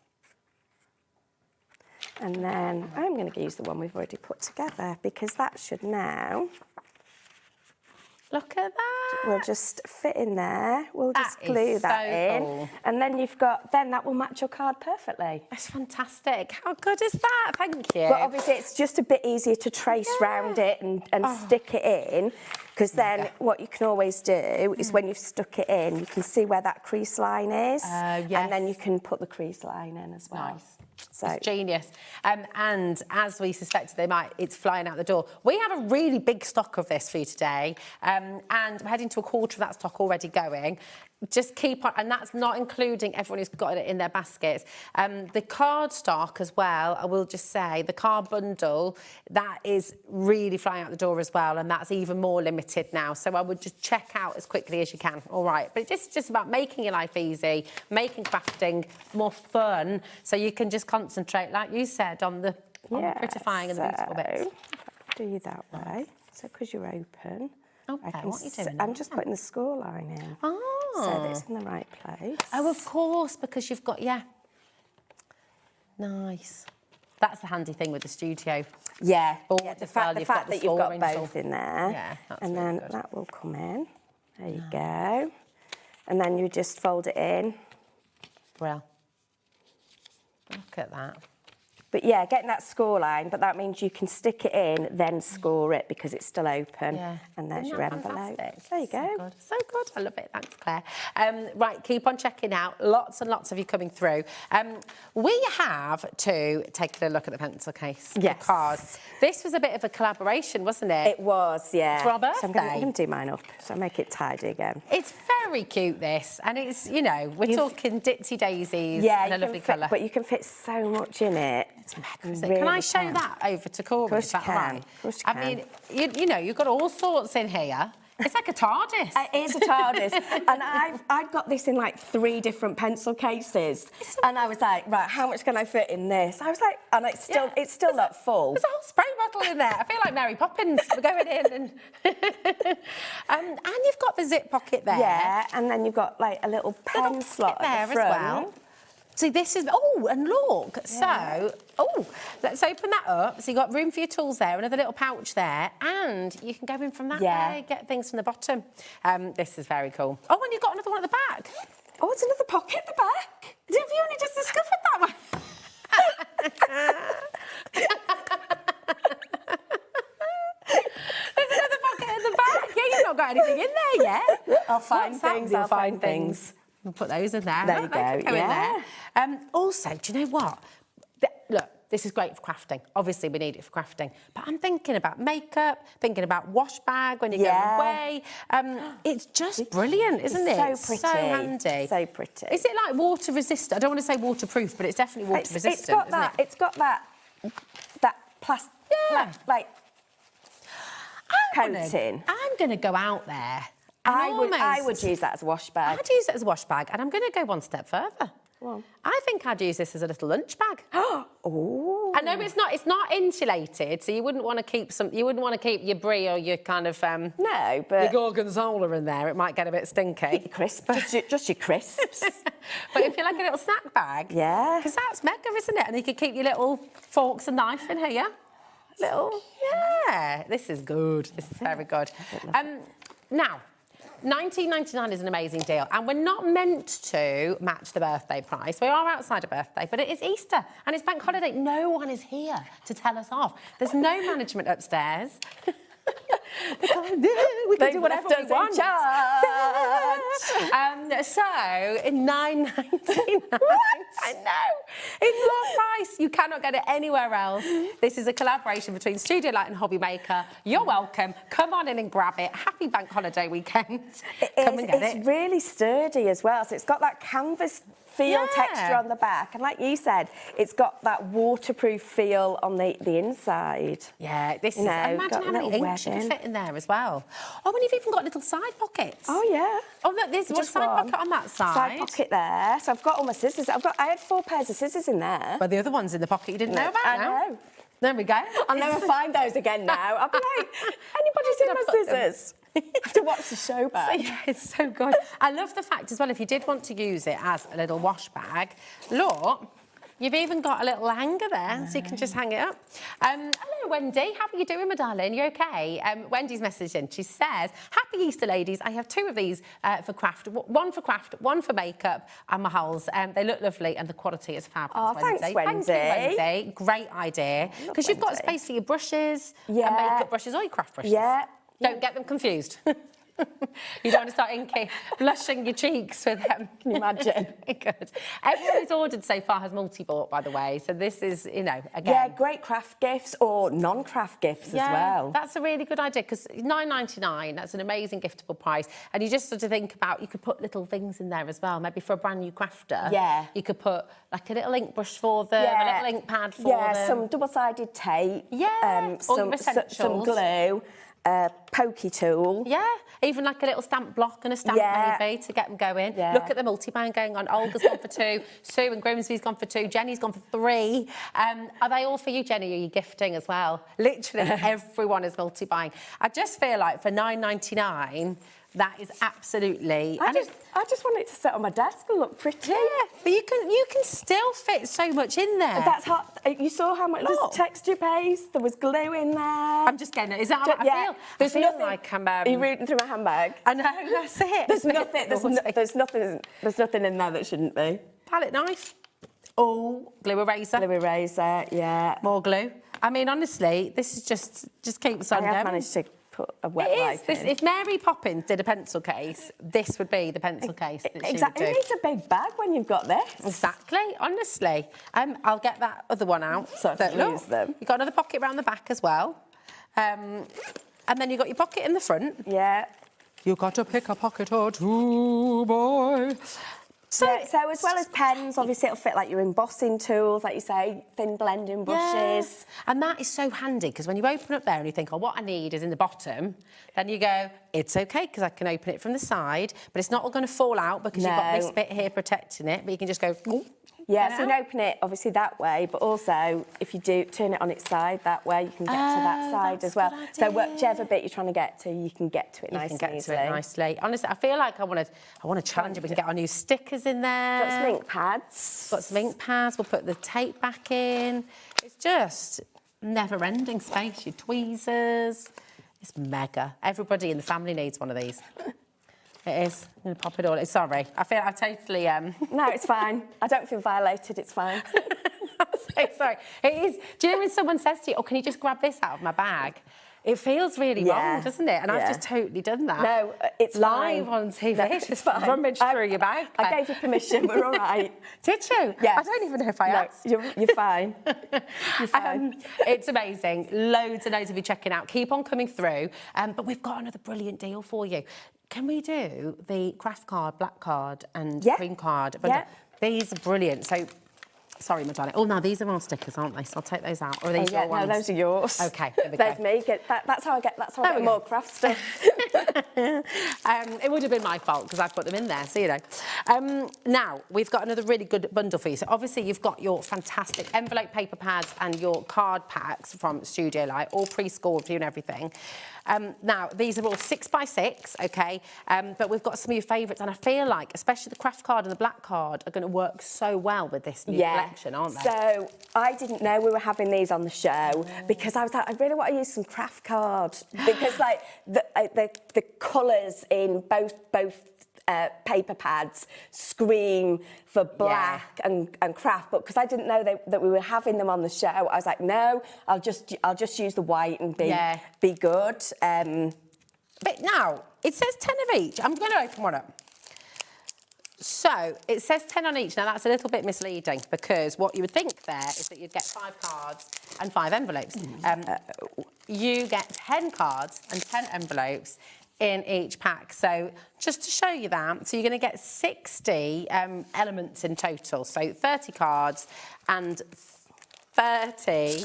And then I'm going to use the one we've already put together, because that should now... Look at that. We'll just fit in there. We'll just glue that in. Cool. And then then that will match your card perfectly. That's fantastic. How good is that? Thank you. But obviously it's just a bit easier to trace round it and stick it in, because then what you can always do is when you've stuck it in, you can see where that crease line is. And then you can put the crease line in as well. Nice. So it's genius. And as we suspected it's flying out the door. We have a really big stock of this for you today, and we're heading to a quarter of that stock already going. just keep on, and that's not including everyone who's got it in their baskets. The card stock as well, I will just say, the card bundle, that is really flying out the door as well, and that's even more limited now. So I would just check out as quickly as you can, all right? But it's just about making your life easy, making crafting more fun, so you can just concentrate, like you said, on the prettifying and the beautiful bits. Do you that way, so because you're open. Okay, what are you doing? I'm just putting the score line in. So that it's in the right place. Oh, of course, because you've got, Nice. That's the handy thing with the studio. Yeah, The fact that you've got both in there. Yeah, that's and really then good. that will come in. There you go. And then you just fold it in. Well, look at that. But yeah, getting that score line, but that means you can stick it in, then score it because it's still open. Yeah. And there's Isn't your that envelope. fantastic? There you go. So good. So good. I love it. Thanks, Claire. Right, keep on checking out. Lots and lots of you coming through. We have to take a look at the pencil case. Yes. Because this was a bit of a collaboration, wasn't it? It was, yeah. For our So I'm birthday. going to do mine up, so I make it tidy again. It's very cute, this. And it's, you know, we're talking ditzy daisies Yeah, and a lovely colour. but you can fit so much in it. It's mega, isn't it? Can I show that over to Corey? Of course Is that you can. right? Of course you I can. mean, you know, you've got all sorts in here. It's like a TARDIS. It is a TARDIS. And I'd got this in like 3 different pencil cases. And I was like, right, how much can I fit in this? I was like, and it's still not full. There's a whole spray bottle in there. I feel like Mary Poppins. We're going in and you've got the zip pocket there. Yeah, and then you've got like a little pen slot there at the front. as well. See, this is, and look, so, let's open that up. So you've got room for your tools there, another little pouch there, and you can go in from that way, get things from the bottom. This is very cool. Oh, and you've got another one at the back. Oh, it's another pocket at the back. Have you only just discovered that one? There's another pocket at the back. Yeah, you've not got anything in there yet. I'll find things. We'll put those in there. There you go, In there. Also, do you know what? Look, this is great for crafting. Obviously, we need it for crafting. But I'm thinking about makeup, thinking about wash bag when you're going away. It's just brilliant, isn't it? So pretty. So handy. So pretty. Is it like water resistant? I don't want to say waterproof, but it's definitely water resistant, It's got isn't that. it? It's got that plastic, like coating. I'm going to go out there. I would use that as a wash bag. I'd use it as a wash bag, and I'm going to go one step further. Well. I think I'd use this as a little lunch bag. Oh. I know it's not insulated, so you wouldn't want to keep your brie or your kind of No, but your gorgonzola in there. It might get a bit stinky. your crisps, just your crisps. But if you like a little snack bag, Yeah. because that's mega, isn't it? And you could keep your little forks and knife in here. This is good. This is very good. Now, $19.99 is an amazing deal, and we're not meant to match the birthday price. We are outside a birthday, but it is Easter and it's bank holiday. No one is here to tell us off. There's no management upstairs. We can do whatever we want. So in $9.99, I know it's low price. You cannot get it anywhere else. This is a collaboration between Studio Light and HobbyMaker. You're welcome. Come on in and grab it. Happy bank holiday weekend. Come and get it. It's really sturdy as well, so it's got that canvas feel texture on the back, and like you said, it's got that waterproof feel on the inside. Yeah, this is, imagine how many inks you could fit in there as well. Oh, and you've even got little side pockets. Oh yeah. Oh look, there's a side pocket on that side. Side pocket there. So I've got all my scissors. I had 4 pairs of scissors in there. But the other one's in the pocket you didn't know about. I know. There we go. I'll never find those again now. I'll be like, anybody's seen my scissors? I have to watch the show back. Yeah, it's so good. I love the fact as well, if you did want to use it as a little wash bag, look, you've even got a little hanger there, so you can just hang it up. Hello, Wendy. How are you doing, my darling? You okay? Wendy's messaged in. She says, happy Easter, ladies. I have 2 of these for craft. One for craft, one for makeup and my hulls. They look lovely and the quality is fab. Oh, thanks, Wendy. Thank you, Wendy. Great idea. Because you've got space for your brushes, and makeup brushes or your craft brushes. Yeah. Don't get them confused. You don't want to start inking, blushing your cheeks with them. Can you imagine? Good. Everyone who's ordered so far has multi-bought, by the way. So this is, you know, again. Yeah, great craft gifts or non-craft gifts as well. That's a really good idea because £9.99, that's an amazing giftable price. And you just sort of think about, you could put little things in there as well. Maybe for a brand new crafter. Yeah. You could put like a little ink brush for them, a little ink pad for them. Yeah, some double-sided tape. Yeah, all your essentials. Some glue. Pokey tool. Yeah, even like a little stamp block and a stamp maybe to get them going. Yeah. Look at the multi-buying going on. Olga's gone for 2, Sue and Grimsby's gone for 2, Jenny's gone for 3. Are they all for you, Jenny? Are you gifting as well? Literally everyone is multi-buying. I just feel like for £9.99, that is absolutely... I just want it to sit on my desk and look pretty. Yeah, but you can still fit so much in there. That's hot. You saw how much there's texture paste. There was glue in there. I'm just getting it. Is that how I feel? There's nothing like I'm... Are you rooting through my handbag? I know, that's it. There's nothing in there that shouldn't be. Palette knife. Oh, glue eraser. Glue eraser, yeah. More glue. I mean, honestly, this is just keeps on going. I have managed to put a wet wipe in. If Mary Poppins did a pencil case, this would be the pencil case that she would do. It needs a big bag when you've got this. Exactly, honestly. I'll get that other one out. So I can use them. You've got another pocket around the back as well. And then you've got your pocket in the front. Yeah. You've got to pick a pocket or two, boy. So as well as pens, obviously it'll fit like your embossing tools, like you say, thin blending brushes. Yes. And that is so handy because when you open up there and you think, oh, what I need is in the bottom, then you go, it's okay because I can open it from the side, but it's not all going to fall out because you've got this bit here protecting it, but you can just go... Yeah, so you can open it obviously that way, but also if you do turn it on its side that way, you can get to that side as well. So whichever bit you're trying to get to, you can get to it nice and easily. You can get to it nicely. Honestly, I feel like I want to challenge it. We can get our new stickers in there. Got some ink pads. Got some ink pads. We'll put the tape back in. It's just never-ending space. Your tweezers. It's mega. Everybody in the family needs one of these. It is. I'm going to pop it all. Sorry. I feel I've totally... No, it's fine. I don't feel violated. It's fine. I'm so sorry. It is. Do you know when someone says to you, oh, can you just grab this out of my bag? It feels really wrong, doesn't it? And I've just totally done that. No, it's live fine. on TV. No, it's fine. Rummage through your bag. I gave you permission. We're all right. Did you? Yes. I don't even know if I asked. You're fine. You're fine. It's amazing. Loads and loads of you checking out. Keep on coming through. But we've got another brilliant deal for you. Can we do the craft card, black card and green card? But these are brilliant. So, sorry, Madonna. Oh, no, these are our stickers, aren't they? So I'll take those out. Or are these your ones? No, those are yours. OK, there we go. There's me. That's how I get more craft stuff. It would have been my fault because I put them in there, so you know. Now, we've got another really good bundle for you. So obviously you've got your fantastic envelope paper pads and your card packs from Studio Light, all pre-scored for you and everything. Now, these are all 6x6, OK? But we've got some of your favourites, and I feel like, especially the craft card and the black card, are going to work so well with this new collection, aren't they? So I didn't know we were having these on the show because I was like, I really want to use some craft card because, like, the colours in both paper pads scream for black and craft, but because I didn't know that we were having them on the show, I was like, no, I'll just use the white and be good. But now it says 10 of each. I'm going to open one up. So it says 10 on each. Now that's a little bit misleading because what you would think there is that you'd get 5 cards and 5 envelopes. You get 10 cards and 10 envelopes in each pack. So just to show you that, so you're going to get 60 elements in total. So 30 cards and 30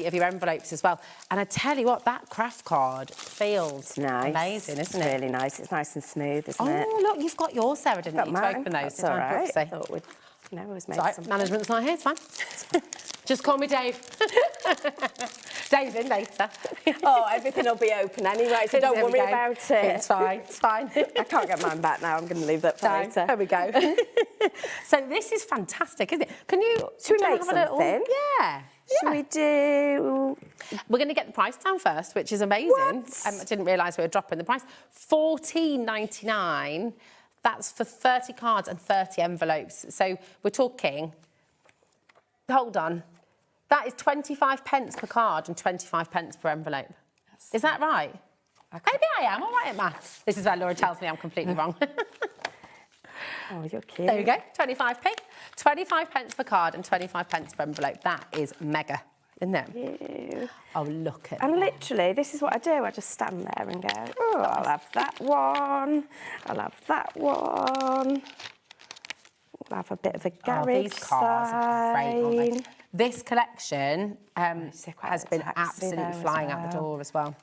of your envelopes as well. And I tell you what, that craft card feels amazing, isn't it? Really nice. It's nice and smooth, isn't it? Oh, look, you've got yours, Sarah, didn't you? To open those. That's all right. I thought we'd... No, it was management's not here, it's fine. Just call me Dave. Dave's in later. Oh, everything will be open anyway, so don't worry about it. It's fine, it's fine. I can't get mine back now, I'm going to leave that for later. There we go. So this is fantastic, isn't it? Should we make something? Yeah. Should we do... We're going to get the price down first, which is amazing. I didn't realise we were dropping the price. $14.99. That's for 30 cards and 30 envelopes. So we're talking... Hold on. That is 25 pence per card and 25 pence per envelope. Is that right? Maybe I am all right at maths. This is where Laura tells me I'm completely wrong. Oh, you're cute. There we go, 25p. 25 pence per card and 25 pence per envelope. That is mega, isn't it? Ew. Oh, look at And that. literally, this is what I do. I just stand there and go, oh, I'll have that one. I'll have that one. We'll have a bit of a garage These cards are great, aren't they? sign. This collection quite has a been taxi absolutely there as flying out the well. door as well.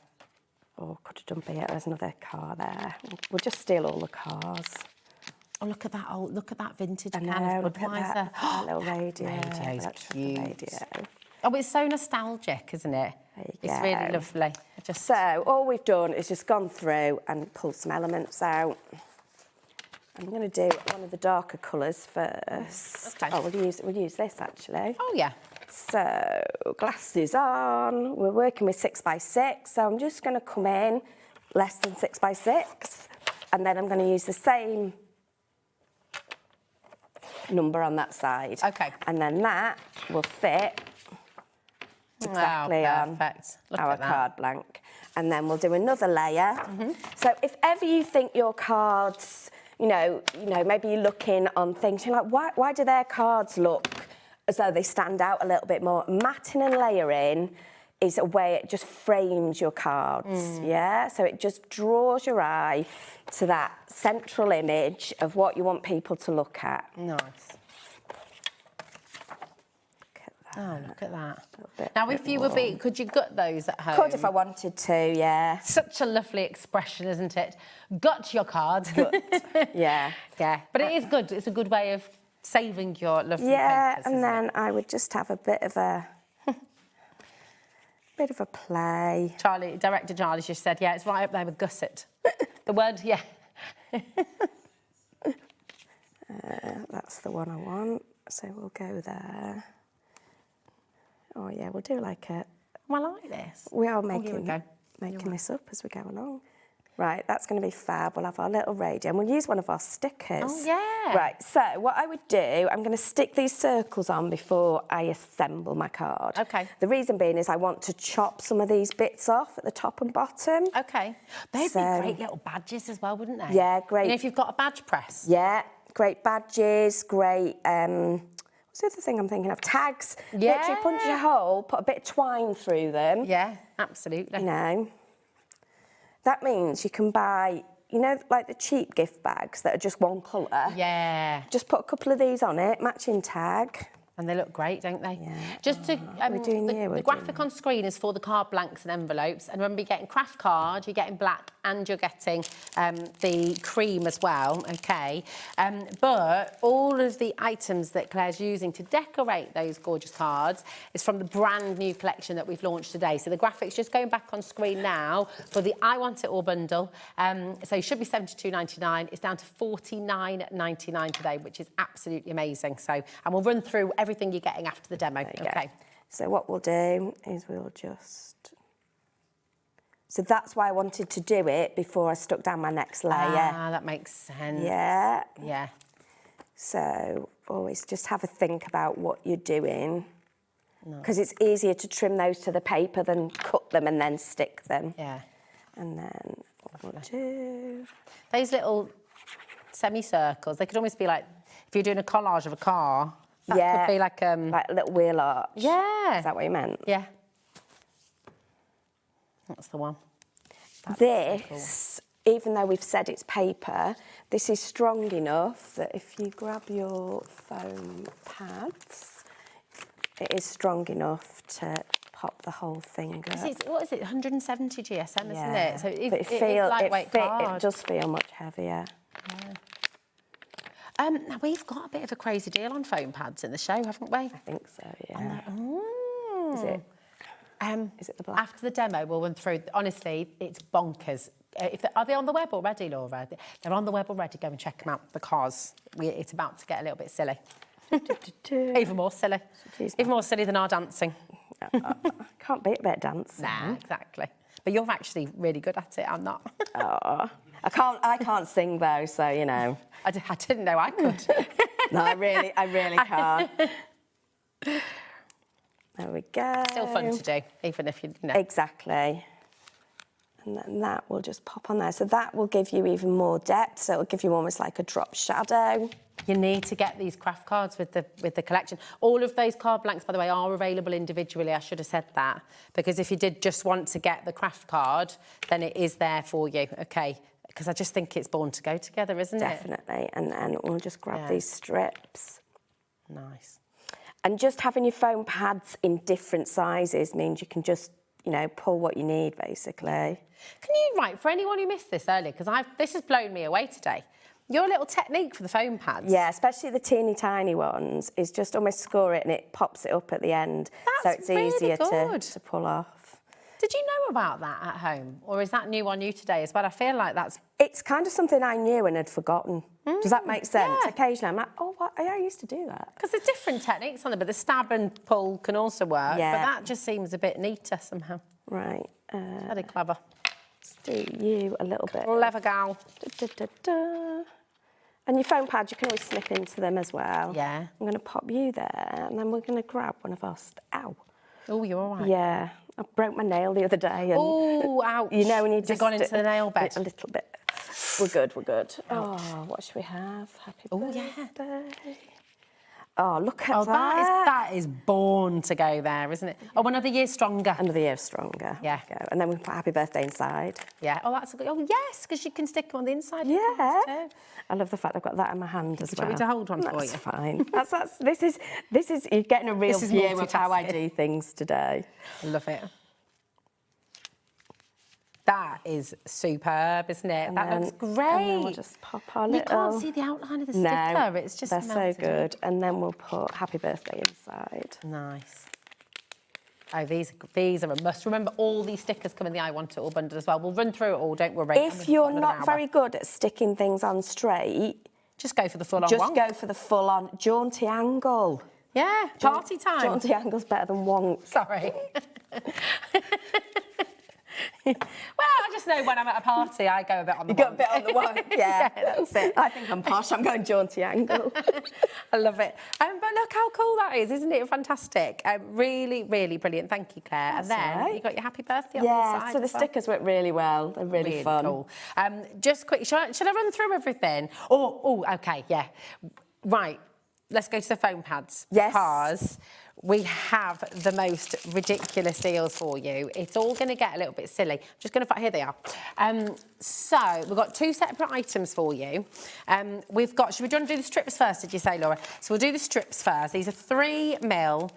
Oh, could have done better. There's another car there. We'll just steal all the cars. Oh, look at that! Oh, look at that vintage I can know, of look at Budweiser. that little radio. Radio's That's the cute. radio. Oh, it's so nostalgic, isn't it? There you It's go. really lovely. So all we've done is just gone through and pulled some elements out. I'm going to do one of the darker colours first. Okay. Oh, we'll use this actually. Oh yeah. So glasses on. We're working with 6x6, so I'm just going to come in less than 6x6, and then I'm going to use the same number on that side. Okay. And then that will fit exactly on perfect. Look our at that. card blank. And then we'll do another layer. So if ever you think your cards, you know, maybe you're looking on things, you're like, why do their cards look as though they stand out a little bit more? Matting and layering is a way it just frames your cards, yeah? So it just draws your eye to that central image of what you want people to look at. Nice. Look at that. Oh, look at that. bit- Now, bit if you were more. being, could you gut those at home? Could if I wanted to, yeah. Such a lovely expression, isn't it? Gut your card. Yeah. Yeah, but it is good. It's a good way of saving your lovely Yeah, papers, and isn't then it? I would just have a bit of a play. Director Charlie just said, yeah, it's right up there with gusset. The word, yeah. That's the one I want, so we'll go there. Oh yeah, we'll do like a. Well, I like this. We are here we making go. this up as we go along. Right, that's going to be fab. We'll have our little radio and we'll use one of our stickers. Oh, yeah. Right, so what I would do, I'm going to stick these circles on before I assemble my card. Okay. The reason being is I want to chop some of these bits off at the top and bottom. Okay. They'd So- be great little badges as well, wouldn't they? Yeah, great. You know, if you've got a badge press. Yeah, great badges, great, what's the other thing I'm thinking of? Tags. Yeah. Literally punch a hole, put a bit of twine through them. Yeah, absolutely. You know. That means you can buy, you know, like the cheap gift bags that are just one colour. Yeah. Just put a couple of these on it, matching tag. And they look great, don't they? Yeah. Just to, we're doing you, the we're graphic on screen is for the card blanks and envelopes. And remember, you're getting craft card, you're getting black, and you're getting the cream as well, okay? But all of the items that Claire's using to decorate those gorgeous cards is from the brand new collection that we've launched today. So the graphic's just going back on screen now for the I Want It All bundle. So it should be $72.99. It's down to $49.99 today, which is absolutely amazing. So, and we'll run through everything you're getting after the demo. There you Okay. go. So what we'll do is we'll just... So that's why I wanted to do it before I stuck down my next layer. Ah, that makes sense. Yeah. Yeah. So always just have a think about what you're doing. Because it's easier to trim those to the paper than cut them and then stick them. Yeah. And then what we'll do... Those little semicircles, they could almost be like, if you're doing a collage of a car, that could be like... like a little wheel arch. Yeah. Is that what you meant? Yeah. That's the one. This, even though we've said it's paper, this is strong enough that if you grab your foam pads, it is strong enough to pop the whole thing up. What is it, 170 GSM, isn't it? So But it is lightweight card. It does feel much heavier. Now we've got a bit of a crazy deal on foam pads in the show, haven't we? I think so, yeah. Ooh. Is it the black? After the demo, we'll run through. Honestly, it's bonkers. Are they on the web already, Laura? They're on the web already. Go and check them out because it's about to get a little bit silly. Even more silly. Even more silly than our dancing. Can't beat a bit of dancing. Nah, exactly. But you're actually really good at it. I'm not. Oh, I can't sing though, so you know. I didn't know I could. No, I really can't. There we go. Still fun to do, even if you know. Exactly. And then that will just pop on there. So that will give you even more depth. So it'll give you almost like a drop shadow. You need to get these craft cards with the collection. All of those card blanks, by the way, are available individually. I should have said that. Because if you did just want to get the craft card, then it is there for you, okay? Because I just think it's born to go together, isn't it? Definitely. And then we'll just grab these strips. Nice. And just having your foam pads in different sizes means you can just, you know, pull what you need, basically. Can you, right, for anyone who missed this earlier, because this has blown me away today, your little technique for the foam pads. Yeah, especially the teeny tiny ones, is just almost score it and it pops it up at the end. That's so it's easier good. to pull off. Did you know about that at home? Or is that new on you today as well? I feel like that's... It's kind of something I knew and had forgotten. Does that make sense? Yeah. Occasionally I'm like, oh, what? I used to do that. Because there's different techniques on it, but the stab and pull can also work. Yeah. But that just seems a bit neater somehow. Right. Very clever. Let's do you a little bit. Clever gal. Da, da, da, da. And your foam pads, you can always snip into them as well. Yeah. I'm going to pop you there, and then we're going to grab one of our... Ow. Oh, you're all right. Yeah. I broke my nail the other day. And Oh, ouch. you know when you Has just... it gone into the nail bed? A little bit. We're good, we're good. Oh, what should we have? Happy birthday. Yeah. Oh, look at Oh, that. that is born to go there, isn't it? Oh, another year stronger. Another year stronger. Yeah. There we go. And then we put happy birthday inside. Yeah. Oh, that's a good... Oh, yes, because you can stick them on the inside. Yeah. Too. I love the fact I've got that in my hand as well. Do you want me to hold one for That's you? fine. This is you're getting a real This is view of how I multitasking. do things today. Love it. That is superb, isn't it? And that then- looks great. And then we'll just pop our You little... can't see the outline of the sticker. No, It's just they're so melted in. good. And then we'll put happy birthday inside. Nice. Oh, these are a must. Remember, all these stickers come in the I Want It All bundle as well. We'll run through it all, don't worry. If you're not very good at sticking things on straight, just go for the full-on just wonk. go for the full-on jaunty angle. Yeah, party time. Jaunty angle's better than wonk. Sorry. Well, I just know when I'm at a party, I go a bit on the You got a bit on the wonk, yeah. That's it. I think I'm posh, I'm going jaunty angle. I love it. But look how cool that is, isn't it? Fantastic. Really, really brilliant. Thank you, Claire. That's and then all right. you got your happy birthday on the Yeah, side. so the as well. stickers work really well. They're really fun. Cool. Just quick, should I run through everything? Oh, okay, yeah. Right, let's go to the foam pads. Yes. Because we have the most ridiculous deals for you. It's all going to get a little bit silly. I'm just going to... Here they are. So we've got two separate items for you. We've got... Should we do the strips first, did you say, Laura? So we'll do the strips first. These are 3mm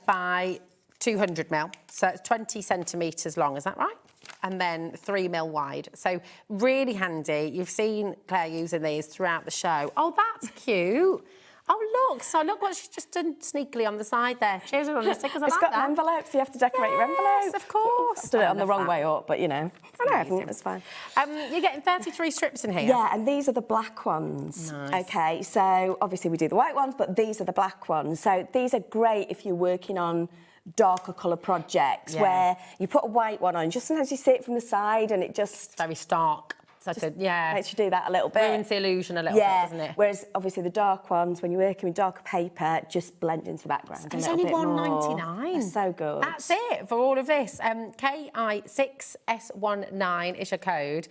by 200mm. So it's 20 centimetres long, is that right? And then 3mm wide. So really handy. You've seen Claire using these throughout the show. Oh, that's cute. Oh, look. So look what she's just done sneakily on the side there. Cheers on the stickers. It's got envelopes, you have to decorate your envelope. Yes, of course. I did it on the wrong way up, but you know. I know, it's fine. You're getting 33 strips in here. Yeah, and these are the black ones. Nice. Okay, so obviously we do the white ones, but these are the black ones. So these are great if you're working on darker colour projects where you put a white one on, just sometimes you see it from the side and it just... It's very stark. It's like makes you do that a little bit. Ruins the illusion a little bit, doesn't it? Whereas obviously the dark ones, when you're working with darker paper, just blend into the background. It's only $1.99. They're so good. That's it for all of this. KI6S19 is your code.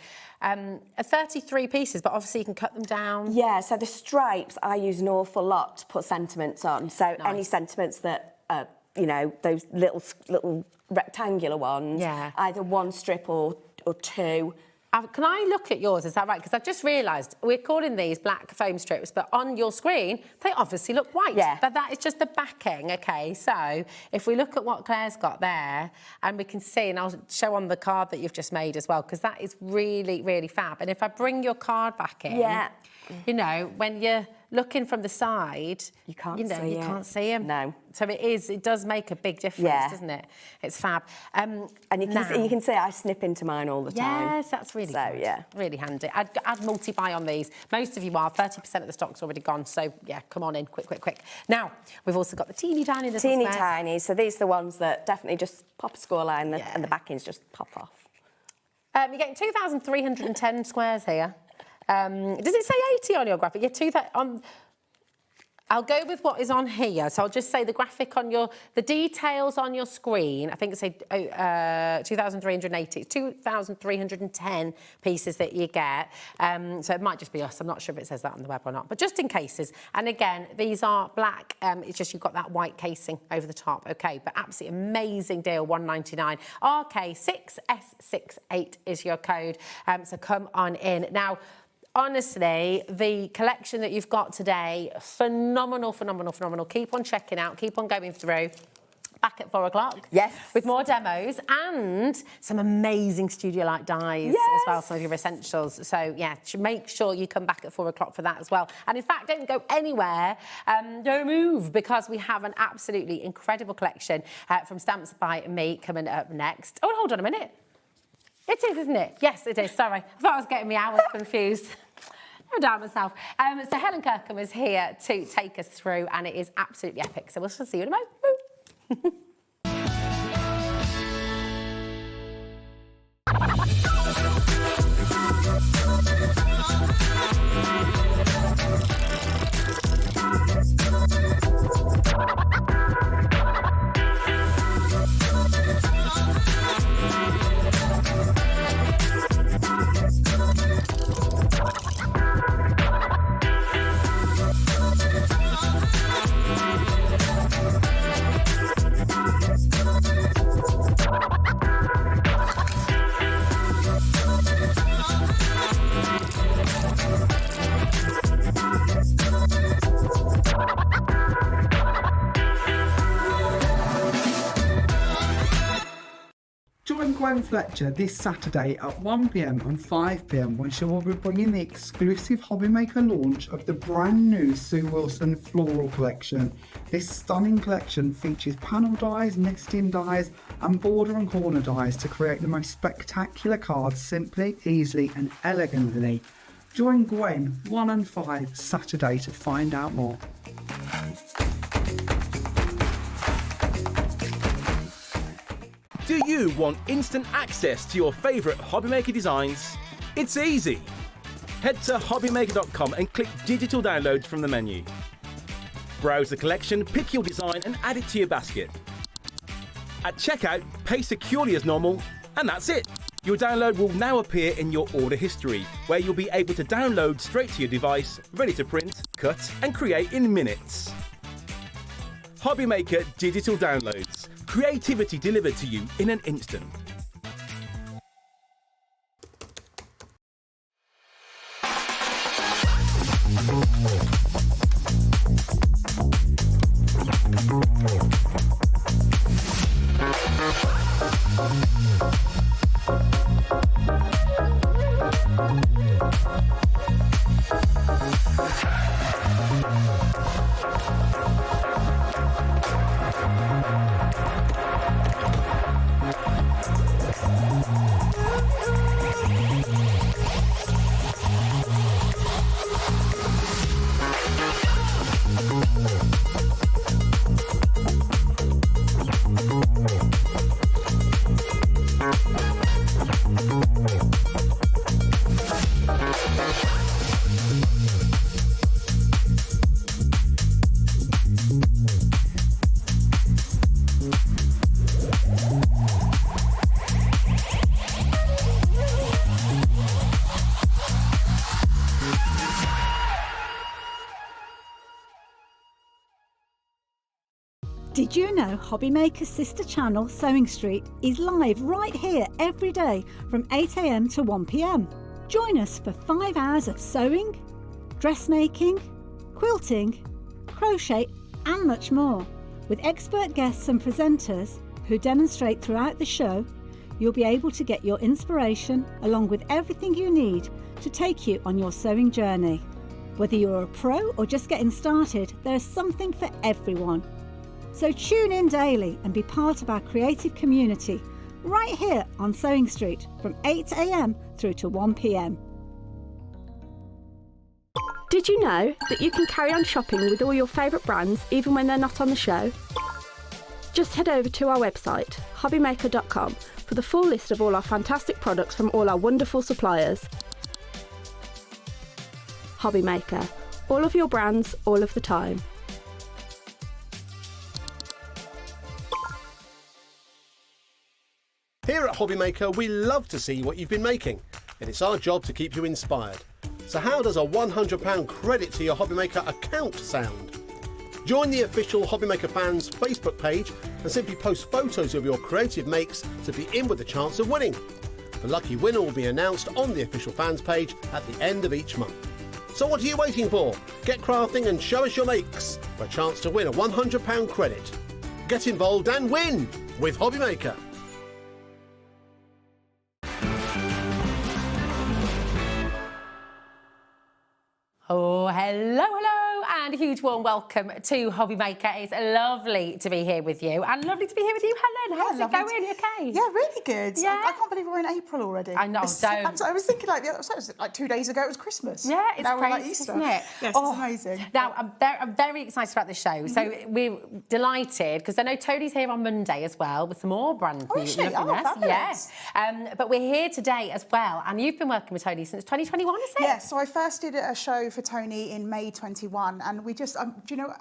33 pieces, but obviously you can cut them down. Yeah, so the stripes, I use an awful lot to put sentiments on. So any sentiments that, you know, those little rectangular ones, either one strip or two. Can I look at yours? Is that right? Because I've just realised we're calling these black foam strips, but on your screen, they obviously look white. Yeah. But that is just the backing, OK? So if we look at what Claire's got there, and we can see, and I'll show on the card that you've just made as well, because that is really, really fab. And if I bring your card back in, you know, when you're looking from the side, you can't see them. No. So it does make a big difference, doesn't it? It's fab. And you can see I snip into mine all the time. Yes, that's really good. Yeah. Really handy. I'd multi-buy on these. Most of you are. 30% of the stock's already gone. So, yeah, come on in. Quick. Now, we've also got the teeny tiny little Teeny squares. tiny. So these are the ones that definitely just pop a score line and the backings just pop off. You're getting 2,310 squares here. Does it say 80 on your graphic? Yeah, I'll go with what is on here. So I'll just say the graphic on the details on your screen. I think it's 2,380. It's 2,310 pieces that you get. So it might just be us. I'm not sure if it says that on the web or not. But just in cases. And again, these are black. It's just you've got that white casing over the top. Okay, but absolutely amazing deal, $1.99. RK6S68 is your code. So come on in. Now, honestly, the collection that you've got today, phenomenal, phenomenal, phenomenal. Keep on checking out, keep on going through. Back at 4 o'clock. Yes. With more demos and some amazing studio light dies as well, some of your essentials. So, yeah, make sure you come back at 4 o'clock for that as well. And in fact, don't go anywhere, don't move, because we have an absolutely incredible collection from Stamps by Me coming up next. Oh, hold on a minute. It is, isn't it? Yes, it is. Sorry. I thought I was getting my hours confused. I doubt myself. So Helen Kirkham is here to take us through, and it is absolutely epic. So we'll see you in a moment. Join Gwen Fletcher this Saturday at 1 p.m. and 5 p.m. when she will be bringing the exclusive HobbyMaker launch of the brand new Sue Wilson floral collection. This stunning collection features panel dies, nesting dies and border and corner dies to create the most spectacular cards simply, easily and elegantly. Join Gwen 1 and 5 Saturday to find out more. Do you want instant access to your favourite HobbyMaker designs? It's easy. Head to hobbymaker.com and click digital downloads from the menu. Browse the collection, pick your design and add it to your basket. At checkout, pay securely as normal, and that's it. Your download will now appear in your order history, where you'll be able to download straight to your device, ready to print, cut and create in minutes. HobbyMaker Digital Downloads. Creativity delivered to you in an instant. Did you know HobbyMaker's sister channel, Sewing Street, is live right here every day from 8 a.m. to 1 p.m. Join us for 5 hours of sewing, dressmaking, quilting, crochet and much more. With expert guests and presenters who demonstrate throughout the show, you'll be able to get your inspiration along with everything you need to take you on your sewing journey. Whether you're a pro or just getting started, there is something for everyone. So tune in daily and be part of our creative community right here on Sewing Street from 8 a.m. through to 1 p.m. Did you know that you can carry on shopping with all your favourite brands even when they're not on the show? Just head over to our website, hobbymaker.com, for the full list of all our fantastic products from all our wonderful suppliers. HobbyMaker, all of your brands, all of the time. Here at HobbyMaker, we love to see what you've been making, and it's our job to keep you inspired. So how does a £100 credit to your HobbyMaker account sound? Join the official HobbyMaker fans Facebook page and simply post photos of your creative makes to be in with a chance of winning. The lucky winner will be announced on the official fans page at the end of each month. So what are you waiting for? Get crafting and show us your makes for a chance to win a £100 credit. Get involved and win with HobbyMaker. Oh, hello, and a huge warm welcome to HobbyMaker. It's lovely to be here with you, and lovely to be here with you, Helen. How's it going? You okay? Yeah, really good. Yeah. I can't believe we're in April already. I know, don't. I was thinking like 2 days ago it was Christmas. Yeah, it's now crazy, we're like Easter. isn't it? Yes, it's amazing. Now, I'm very excited about the show. So we're delighted, because I know Tony's here on Monday as well with some more brand new is she? Oh, loveliness. fabulous. Yes. But we're here today as well, and you've been working with Tony since 2021, is it? Yeah, so I first did a show for Tony in May 21, and we just, do you know,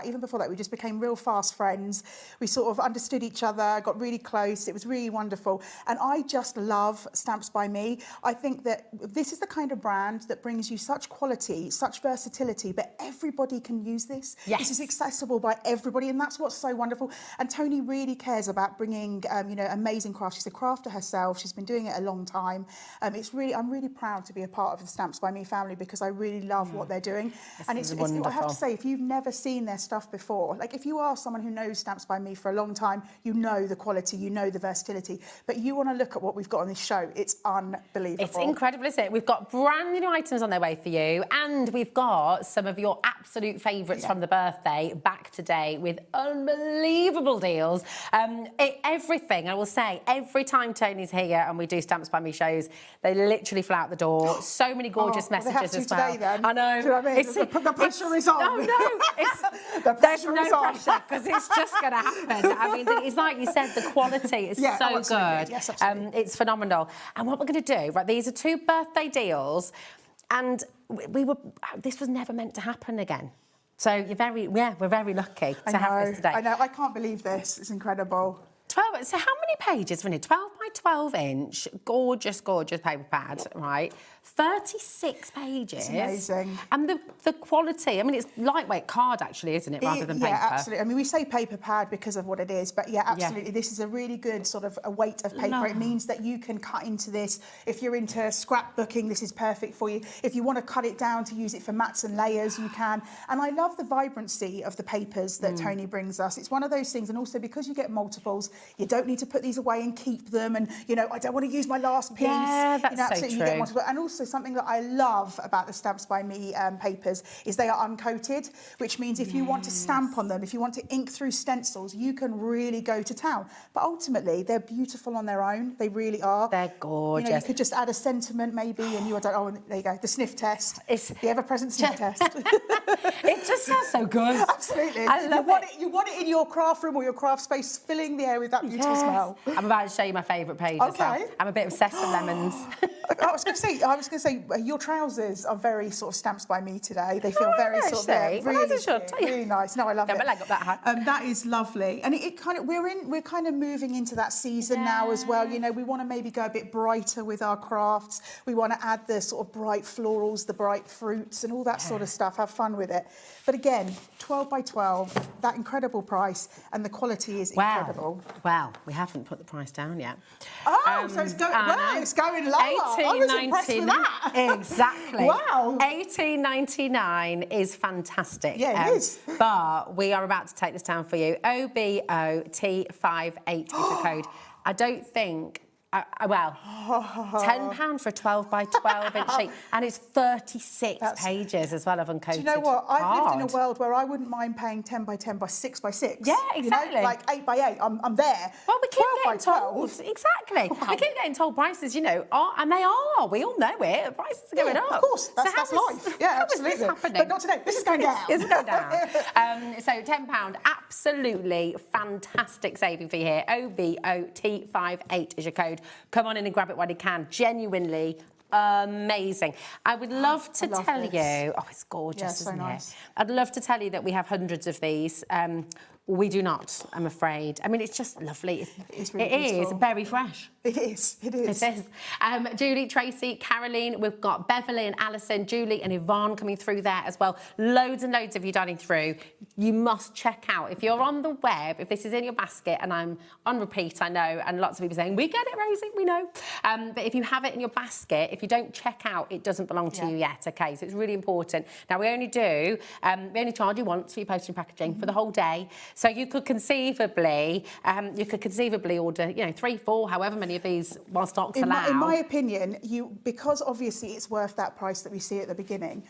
even before that, we just became real fast friends. We sort of understood each other, got really close. It was really wonderful. And I just love Stamps by Me. I think that this is the kind of brand that brings you such quality, such versatility, but everybody can use this. Yes. This is accessible by everybody, and that's what's so wonderful. And Tony really cares about bringing, you know, amazing crafts. She's a crafter herself. She's been doing it a long time. I'm really proud to be a part of the Stamps by Me family, because I really love what they're doing. And it's I have to say, if you've never seen their stuff before, like if you are someone who knows Stamps by Me for a long time, you know the quality, you know the versatility, but you want to look at what we've got on this show, it's unbelievable. It's incredible, isn't it? We've got brand new items on their way for you, and we've got some of your absolute favourites from the birthday back today with unbelievable deals. Everything, I will say, every time Tony's here and we do Stamps by Me shows, they literally fly out the door. So many gorgeous messages as well. Today, then. I know. Do you know what I mean? The pressure is on. No, there's no pressure, because it's just going to happen. I mean, it's like you said, the quality is so good. Yes, absolutely. It's phenomenal. And what we're going to do, right, these are 2 birthday deals, and this was never meant to happen again. So we're very lucky to have this today. I know, I can't believe this. It's incredible. 12, so how many pages we need? 12 by 12 inch, gorgeous paper pad, right? 36 pages. It's amazing. And the quality, I mean, it's lightweight card actually, isn't it, rather than paper? Yeah, absolutely. I mean, we say paper pad because of what it is, but yeah, absolutely. Yeah. This is a really good sort of a weight of paper. It means that you can cut into this. If you're into scrapbooking, this is perfect for you. If you want to cut it down to use it for mats and layers, you can. And I love the vibrancy of the papers that Tony brings us. It's one of those things, and also because you get multiples, you don't need to put these away and keep them, and, you know, I don't want to use my last piece. Yeah, that's so true. You get multiple. And also something that I love about the Stamps by Me papers is they are uncoated, which means if you want to stamp on them, if you want to ink through stencils, you can really go to town. But ultimately, they're beautiful on their own. They really are. They're gorgeous. You know, you could just add a sentiment maybe, and you don't. Oh, there you go. The sniff test. It's the ever-present sniff test. It just sounds so good. Absolutely. I love You want it in your craft room or your craft space, filling the air with that beautiful smell. I'm about to show you my favourite page as well. I'm a bit obsessed with lemons. I was going to say, your trousers are very sort of Stamps by Me today. They feel very sort of really nice. No, I love it. My leg up that high. That is lovely, and it kind of we're kind of moving into that season now as well. You know, we want to maybe go a bit brighter with our crafts. We want to add the sort of bright florals, the bright fruits, and all that sort of stuff. Have fun with it. But again, 12 by 12, that incredible price, and the quality is incredible. Well, we haven't put the price down yet. Oh, so it's going it's going lower. I was impressed with that. Exactly. Wow. $18.99 is fantastic. Yeah, it is. But we are about to take this down for you. OBOT58 is the code. I don't think... £10 for a 12 by 12 inch sheet, and it's 36 pages as well of uncoated. Do you know what? I've lived in a world where I wouldn't mind paying 10 by 10 by 6 by 6. Yeah, exactly. You know, like 8 by 8. I'm there. Well, we keep 12 getting told. Exactly. Wow. We keep getting told prices, you know, and they are. We all know it. The prices are going up. Of course. That's life. Yeah, absolutely. This happening? But not today. This is going down. It's going down. So £10, absolutely fantastic saving for you here. OBOT58 is your code. Come on in and grab it while you can. Genuinely amazing. I would love to tell you... Oh, it's gorgeous, isn't it? I'd love to tell you that we have hundreds of these. We do not, I'm afraid. I mean, it's just lovely. It's really it is beautiful. very fresh. It is. It is. It is. Julie, Tracy, Caroline, we've got Beverly and Alison, Julie and Yvonne coming through there as well. Loads and loads of you dining through. You must check out. If you're on the web, if this is in your basket, and I'm on repeat, I know, and lots of people saying, we get it, Rosie, we know. But if you have it in your basket, if you don't check out, it doesn't belong to you yet, okay? So it's really important. Now, we only charge you once for your postage and packaging for the whole day. So you could conceivably order, 3, 4, however many of these while stocks allow. In my opinion, because obviously it's worth that price that we see at the beginning,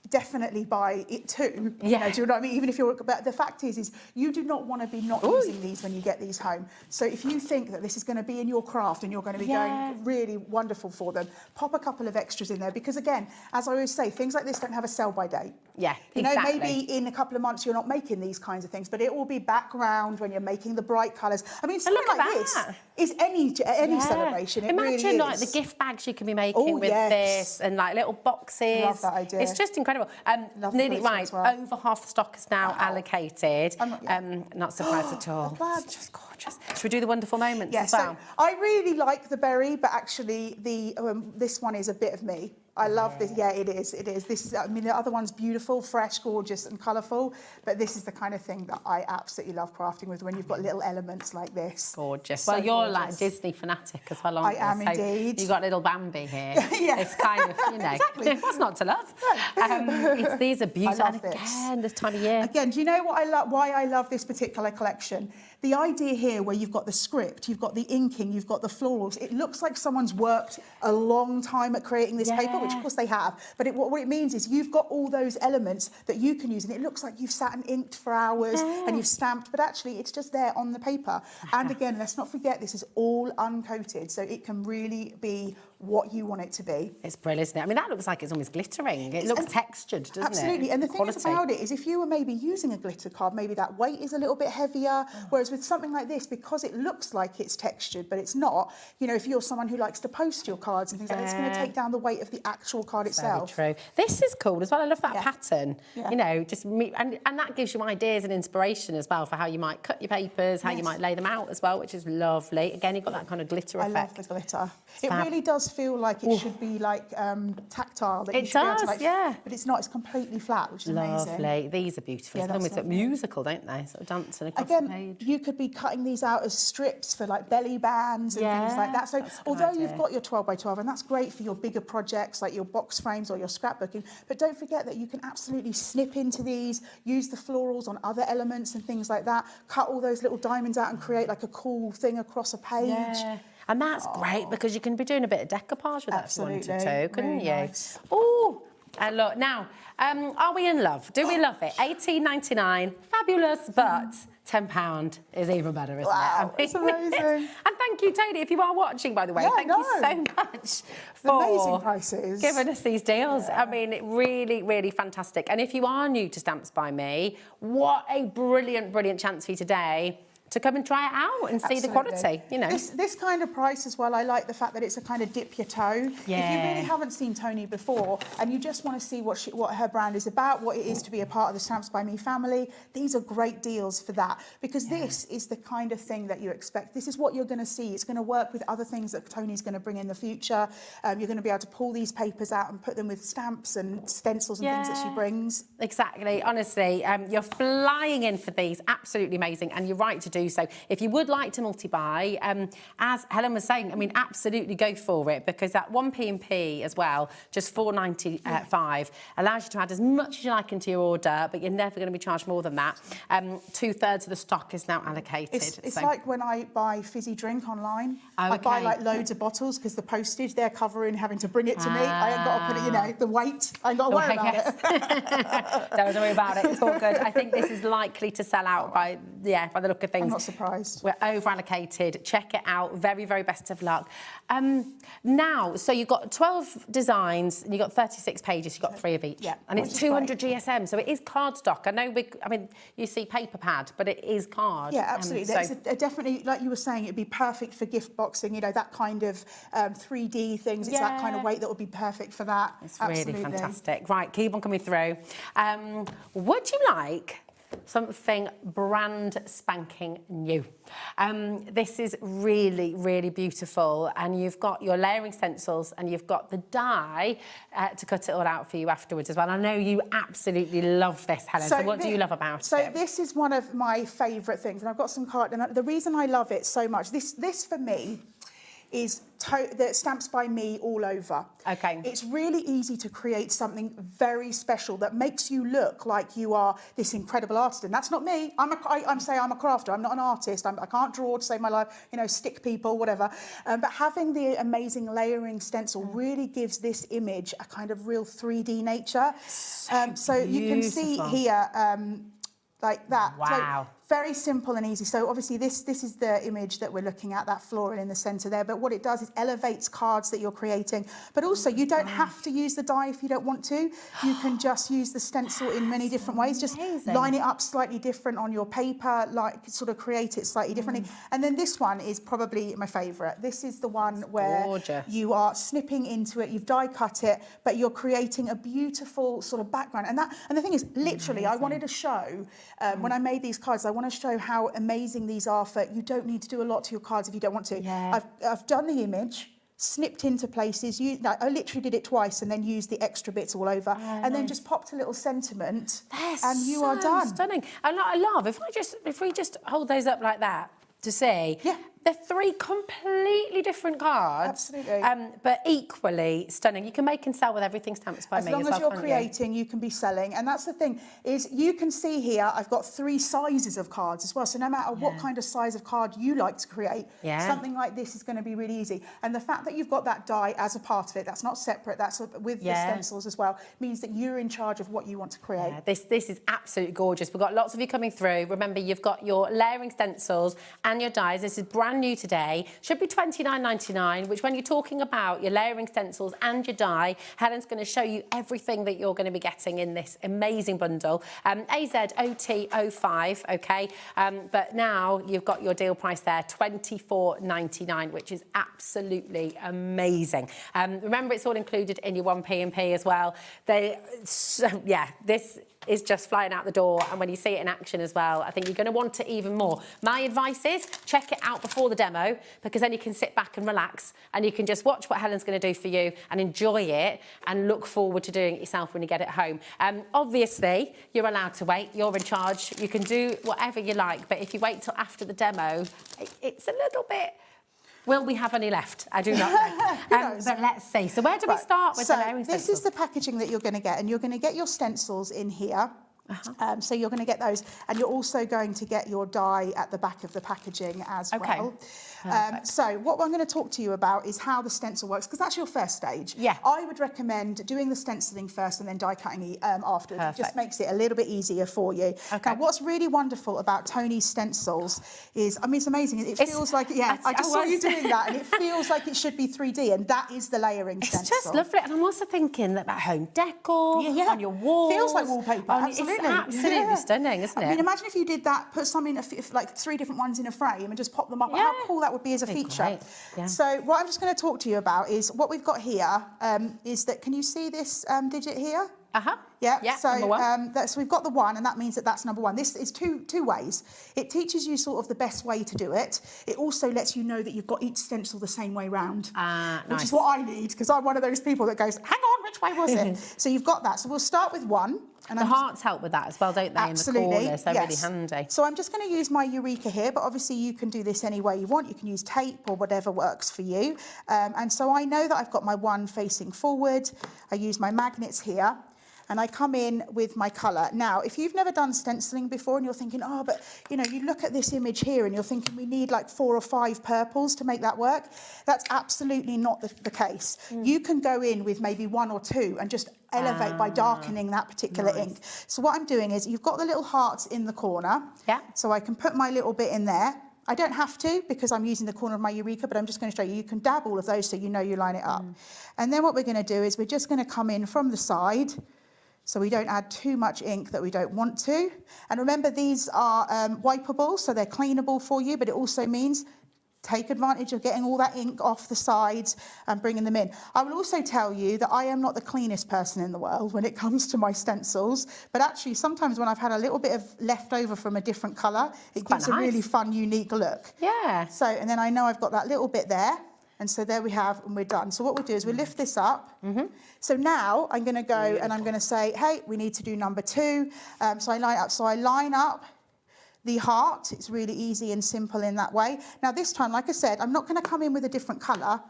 definitely buy it too. Yeah. Do you know what I mean? Even if you're, but the fact is you do not want to be not using these when you get these home. So if you think that this is going to be in your craft and you're going to be going really wonderful for them, pop a couple of extras in there because again, as I always say, things like this don't have a sell by date. Yeah, exactly. Maybe in a couple of months you're not making these kinds of things, but it will be background when you're making the bright colours. I mean, something like this is any celebration. It really Imagine like is. the gift bags you can be making with this and like little boxes. Love that idea. It's just incredible. Nearly right. Well. Over half the stock is now allocated. Not surprised at all. It's just gorgeous. Should we do the wonderful moments as well? So I really like the berry, but actually this one is a bit of me. I love this. Yeah, it is. It is. This is. I mean, the other one's beautiful, fresh, gorgeous, and colourful. But this is the kind of thing that I absolutely love crafting with. When you've got little elements like this. Gorgeous. So well, you're gorgeous. like a Disney fanatic as well. I am indeed. You got little Bambi here. Yeah. It's kind of Exactly. what's not to love? These are beautiful. I love this. Again, this time of year. Again, do you know what I love? Why I love this particular collection? The idea here, where you've got the script, you've got the inking, you've got the florals. It looks like someone's worked a long time at creating this paper, which of course they have. But what it means is you've got all those elements that you can use, and it looks like you've sat and inked for hours and you've stamped, but actually it's just there on the paper. And again, let's not forget this is all uncoated, so it can really be what you want it to be. It's brilliant, isn't it? I mean, that looks like it's almost glittering. It looks textured, doesn't it? Absolutely. And the thing is about it is if you were maybe using a glitter card, maybe that weight is a little bit heavier, whereas with something like this, because it looks like it's textured, but it's not, if you're someone who likes to post your cards and things like that, it's going to take down the weight of the actual card itself. Very true. This is cool as well. I love that pattern. Yeah. And that gives you ideas and inspiration as well for how you might cut your papers, how you might lay them out as well, which is lovely. Again, you've got that kind of glitter effect. I love the glitter. It really does feel like it should be like tactile. That you should be able to, but it's not. It's completely flat, which is amazing. Lovely. These are beautiful. Yeah, Some of them musical, don't they? Sort of dancing across the page. You could be cutting these out as strips for like belly bands and things like that. So although you've got your 12 by 12, and that's great for your bigger projects like your box frames or your scrapbooking, but don't forget that you can absolutely snip into these, use the florals on other elements and things like that, cut all those little diamonds out and create like a cool thing across a page. Yeah. And that's great because you can be doing a bit of decoupage with that if you wanted to, couldn't you? Nice. Oh, and look, now, are we in love? Do we love it? $18.99, fabulous, but £10 is even better, isn't it? Wow, it's amazing. And thank you, Tony, if you are watching, by the way. Thank you so much for amazing prices. giving us these deals. I mean, really, really fantastic. And if you are new to Stamps by Me, what a brilliant, brilliant chance for you today to come and try it out and see the quality, This kind of price as well, I like the fact that it's a kind of dip your toe. Yeah. If you really haven't seen Tony before and you just want to see what her brand is about, what it is to be a part of the Stamps by Me family, these are great deals for that because this is the kind of thing that you expect. This is what you're going to see. It's going to work with other things that Tony's going to bring in the future. You're going to be able to pull these papers out and put them with stamps and stencils and things that she brings. Exactly. Honestly, you're flying in for these. Absolutely amazing. And you're right to do so. If you would like to multi-buy, as Helen was saying, I mean, absolutely go for it because that 1p&p as well, just $4.95, allows you to add as much as you like into your order, but you're never going to be charged more than that. 2/3 of the stock is now allocated. It's like when I buy fizzy drink online. I buy like loads of bottles because the postage they're covering having to bring it to me. I ain't got to put it, the weight. I ain't got to worry about it. Don't worry about it. It's all good. I think this is likely to sell out by the look of things. I'm not surprised. We're over allocated. Check it out. Very, very best of luck. Now, so you've got 12 designs and you've got 36 pages. You've got 3 of each. Yeah, and it's 200 GSM, so it is cardstock. I know, you see paper pad, but it is card. Yeah, absolutely. Definitely, like you were saying, it'd be perfect for gift boxing, that kind of 3D things. It's that kind of weight that would be perfect for that. It's really fantastic. Right, keep on coming through. Would you like something brand spanking new. This is really, really beautiful, and you've got your layering stencils and you've got the die to cut it all out for you afterwards as well. I know you absolutely love this, Helen, so what do you love about it? So this is one of my favourite things, and I've got some card, and the reason I love it so much, this for me is the Stamps by Me all over. Okay. It's really easy to create something very special that makes you look like you are this incredible artist. And that's not me. I'm a crafter. I'm not an artist. I can't draw to save my life, you know, stick people, whatever. But having the amazing layering stencil really gives this image a kind of real 3D nature. So you can see here, like that. Wow. So, very simple and easy. So obviously this is the image that we're looking at, that floral in the centre there. But what it does is elevates cards that you're creating. But also you don't have to use the die if you don't want to. You can just use the stencil in many different ways. Just line it up slightly different on your paper, like sort of create it slightly differently. And then this one is probably my favourite. This is the one where you are snipping into it, you've die cut it, but you're creating a beautiful sort of background. And the thing is, literally, I wanted to show, when I made these cards, I want to show how amazing these are for, you don't need to do a lot to your cards if you don't want to. Yeah. I've done the image, snipped into places, I literally did it twice and then used the extra bits all over, and then just popped a little sentiment, and you are done. Stunning. And I love, if we just hold those up like that to see. Yeah. They're three completely different cards. Absolutely. But equally stunning. You can make and sell with everything Stamps by Me. As long as you're creating, you can be selling. And that's the thing, is you can see here, I've got 3 sizes of cards as well. So no matter what kind of size of card you like to create, something like this is going to be really easy. And the fact that you've got that die as a part of it, that's not separate, that's with the stencils as well, means that you're in charge of what you want to create. Yeah, this is absolutely gorgeous. We've got lots of you coming through. Remember, you've got your layering stencils and your dies. This is brand new today. Should be $29.99, which when you're talking about your layering stencils and your die, Helen's going to show you everything that you're going to be getting in this amazing bundle. AZOT05, okay? But now you've got your deal price there, $24.99, which is absolutely amazing. Remember, it's all included in your 1P&P as well. This is just flying out the door, and when you see it in action as well, I think you're going to want it even more. My advice is check it out before the demo, because then you can sit back and relax and you can just watch what Helen's going to do for you and enjoy it and look forward to doing it yourself when you get it home. Obviously, you're allowed to wait. You're in charge. You can do whatever you like, but if you wait till after the demo, it's a little bit... Will we have any left? I do not know. But let's see. So where do we start with the layering stencils? This is the packaging that you're going to get, and you're going to get your stencils in here. So you're going to get those, and you're also going to get your die at the back of the packaging as well. So what I'm going to talk to you about is how the stencil works, because that's your first stage. Yeah. I would recommend doing the stenciling first and then die cutting afterwards. It just makes it a little bit easier for you. Now, what's really wonderful about Tony's stencils is, I mean, it's amazing. It feels like, I just saw you doing that, and it feels like it should be 3D, and that is the layering stencil. It's just lovely, and I'm also thinking that home decor, on your walls. Feels like wallpaper, absolutely. It's absolutely stunning, isn't it? I mean, imagine if you did that, put some in, like 3 different ones in a frame and just pop them up. How cool that would be as a feature. Great. Yeah. So what I'm just going to talk to you about is what we've got here, is that, can you see this digit here? Yeah. So we've got the 1, and that means that that's number 1. This is two ways. It teaches you sort of the best way to do it. It also lets you know that you've got each stencil the same way round, which is what I need, because I'm one of those people that goes, hang on, which way was it? So you've got that. So we'll start with 1. And the hearts help with that as well, don't they? Absolutely. In the corners, they're really handy. So I'm just going to use my Eureka here, but obviously you can do this any way you want. You can use tape or whatever works for you. And so I know that I've got my 1 facing forward. I use my magnets here, and I come in with my colour. Now, if you've never done stenciling before and you're thinking, oh, but, you know, you look at this image here and you're thinking we need like 4 or 5 purples to make that work, that's absolutely not the case. You can go in with maybe 1 or 2 and just elevate by darkening that particular ink. So what I'm doing is, you've got the little hearts in the corner. Yeah. So I can put my little bit in there. I don't have to, because I'm using the corner of my Eureka, but I'm just going to show you. You can dab all of those so you know you line it up. And then what we're going to do is we're just going to come in from the side, so we don't add too much ink that we don't want to. And remember, these are wipeable, so they're cleanable for you, but it also means take advantage of getting all that ink off the sides and bringing them in. I will also tell you that I am not the cleanest person in the world when it comes to my stencils, but actually sometimes when I've had a little bit of leftover from a different colour, it gives a really fun, unique look. Yeah. So, and then I know I've got that little bit there, and so there we have, and we're done. So what we'll do is we'll lift this up. So now I'm going to go and I'm going to say, hey, we need to do number 2. So I line up the heart. It's really easy and simple in that way. Now this time, like I said, I'm not going to come in with a different colour.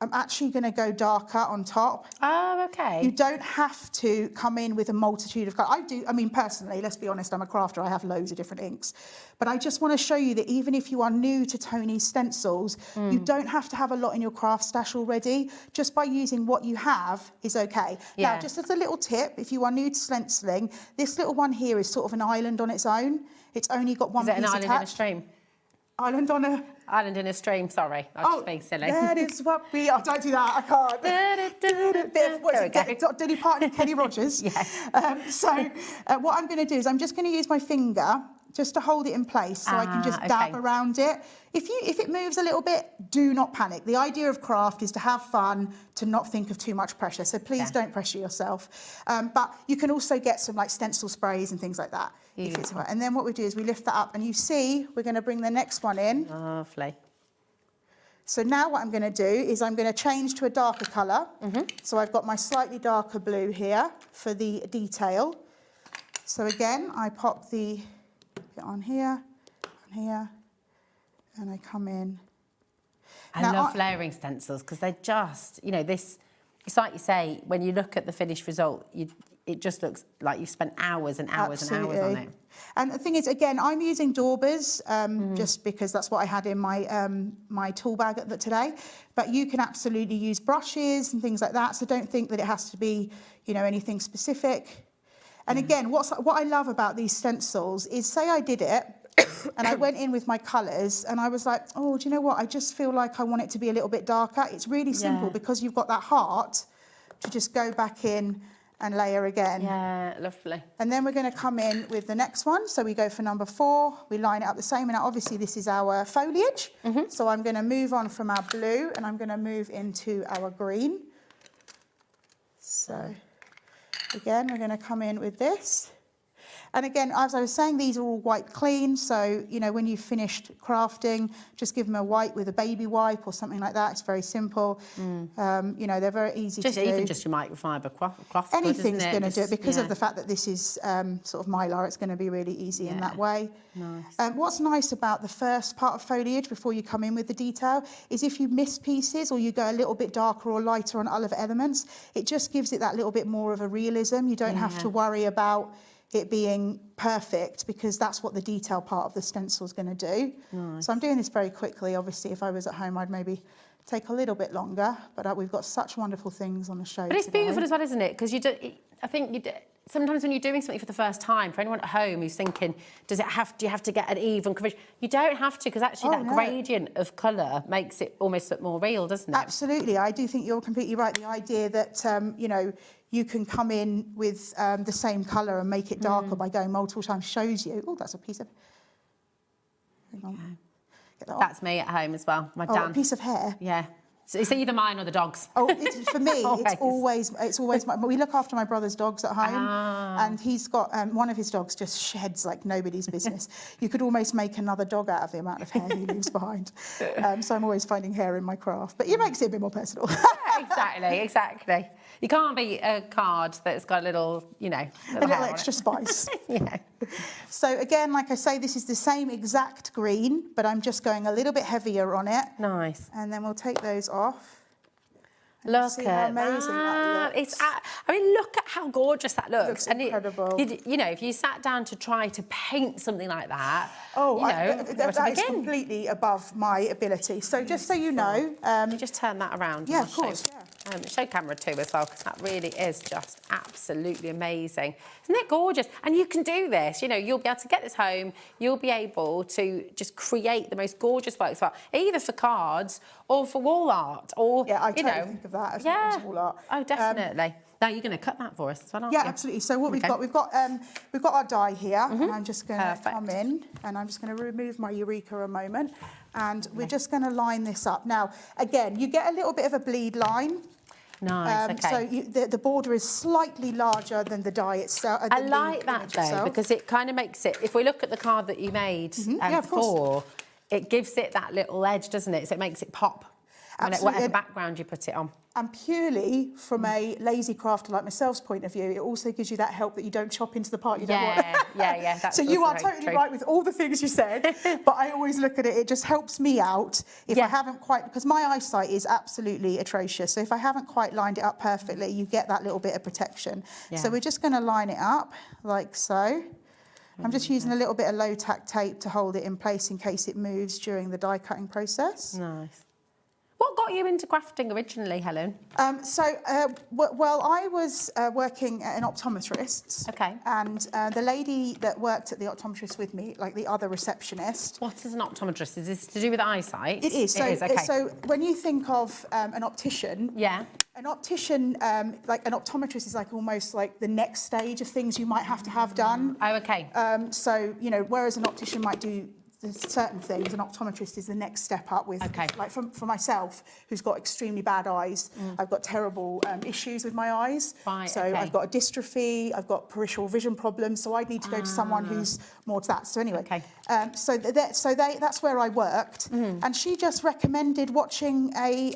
I'm actually going to go darker on top. Oh, okay. You don't have to come in with a multitude of colours. I mean, personally, let's be honest, I'm a crafter. I have loads of different inks. But I just want to show you that even if you are new to Tony's stencils, you don't have to have a lot in your craft stash already. Just by using what you have is okay. Yeah. Now, just as a little tip, if you are new to stenciling, this little one here is sort of an island on its own. It's only got one piece attached. Is it an island in a stream? Island on a... Island in a stream, sorry. I was just being silly. That is what we are. Don't do that, I can't. Bit of, what is it, Dilly Parton and Kenny Rodgers. Yes. What I'm going to do is I'm just going to use my finger just to hold it in place so I can just dab around it. If it moves a little bit, do not panic. The idea of craft is to have fun, to not think of too much pressure. So please don't pressure yourself. But you can also get some like stencil sprays and things like that. If it's, and then what we do is we lift that up, and you see we're going to bring the next one in. Lovely. So now what I'm going to do is I'm going to change to a darker colour. So I've got my slightly darker blue here for the detail. So again, I pop the bit on here, and I come in. I love layering stencils because they're just, you know, this, it's like you say, when you look at the finished result, it just looks like you've spent hours and hours and hours on it. And the thing is, again, I'm using Daubers just because that's what I had in my my tool bag today. But you can absolutely use brushes and things like that. So don't think that it has to be, you know, anything specific. And again, what I love about these stencils is, say I did it and I went in with my colours and I was like, oh, do you know what? I just feel like I want it to be a little bit darker. It's really simple because you've got that heart to just go back in and layer again. Yeah, lovely. And then we're going to come in with the next one. So we go for number 4. We line it up the same. And obviously this is our foliage. So I'm going to move on from our blue and I'm going to move into our green. So again, we're going to come in with this. And again, as I was saying, these are all wipe clean. So, you know, when you've finished crafting, just give them a wipe with a baby wipe or something like that. It's very simple. You know, they're very easy to do. Even just your microfiber cloth. Anything's going to do it because of the fact that this is sort of mylar. It's going to be really easy in that way. Nice. What's nice about the first part of foliage before you come in with the detail is if you miss pieces or you go a little bit darker or lighter on other elements, it just gives it that little bit more of a realism. You don't have to worry about it being perfect because that's what the detail part of the stencil is going to do. So I'm doing this very quickly. Obviously, if I was at home, I'd maybe take a little bit longer, but we've got such wonderful things on the show But it's today. beautiful as well, isn't it? Because you do, I think you do, sometimes when you're doing something for the first time, for anyone at home who's thinking, do you have to get an even coverage? You don't have to, because actually that gradient of colour makes it almost look more real, doesn't it? Absolutely. I do think you're completely right. The idea that, you know, you can come in with the same colour and make it darker by going multiple times shows you. Oh, that's a piece of... Hang on. Get that off. That's me at home as well. My Dan. A piece of hair? Yeah. So it's either mine or the dog's. Oh, for me, it's always my... We look after my brother's dogs at home, and he's got... one of his dogs just sheds like nobody's business. You could almost make another dog out of the amount of hair he leaves behind. So I'm always finding hair in my craft. But it makes it a bit more personal. Exactly. You can't beat a card that's got a little, you know... A little extra spice. Yeah. So again, like I say, this is the same exact green, but I'm just going a little bit heavier on it. Nice. And then we'll take those off. Look at how amazing that looks. I mean, look at how gorgeous that looks. Looks incredible. You know, if you sat down to try to paint something like that, that is completely above my ability. So just so you know... you just turn that around. Yeah, of course, show camera 2 as well, because that really is just absolutely amazing. Isn't it gorgeous? And you can do this, you know, you'll be able to get this home, you'll be able to just create the most gorgeous works of art, either for cards or for wall art, or, I totally think of that as wall art. Oh, definitely. Now you're going to cut that for us as well, aren't you? Yeah, absolutely. So what we've got our die here, and I'm just going to come in, and I'm just going to remove my Eureka a moment, and we're just going to line this up. Now, again, you get a little bit of a bleed line. Nice, okay. So the border is slightly larger than the die itself. I like that though, because it kind of makes it, if we look at the card that you made before, it gives it that little edge, doesn't it? So it makes it pop. Whatever background you put it on. And purely from a lazy crafter like myself's point of view, it also gives you that help that you don't chop into the part you don't want. Yeah. That's so you are totally true. right with all the things you said, but I always look at it, it just helps me out if I haven't quite, because my eyesight is absolutely atrocious. So if I haven't quite lined it up perfectly, you get that little bit of protection. Yeah. So we're just going to line it up like so. I'm just using a little bit of low-tack tape to hold it in place in case it moves during the die cutting process. Nice. What got you into crafting originally, Helen? Well, I was working at an optometrist's. Okay. And the lady that worked at the optometrist with me, like the other receptionist. What is an optometrist? Is this to do with eyesight? It is. So, okay. So when you think of an optician, an optician, like an optometrist is like almost like the next stage of things you might have to have done. Oh, okay. So, you know, whereas an optician might do certain things, an optometrist is the next step up with, like for myself, who's got extremely bad eyes, I've got terrible issues with my eyes. Right, so I've got a dystrophy, I've got peripheral vision problems, so I need to go to someone who's more to that. So anyway, that's where I worked, and she just recommended watching a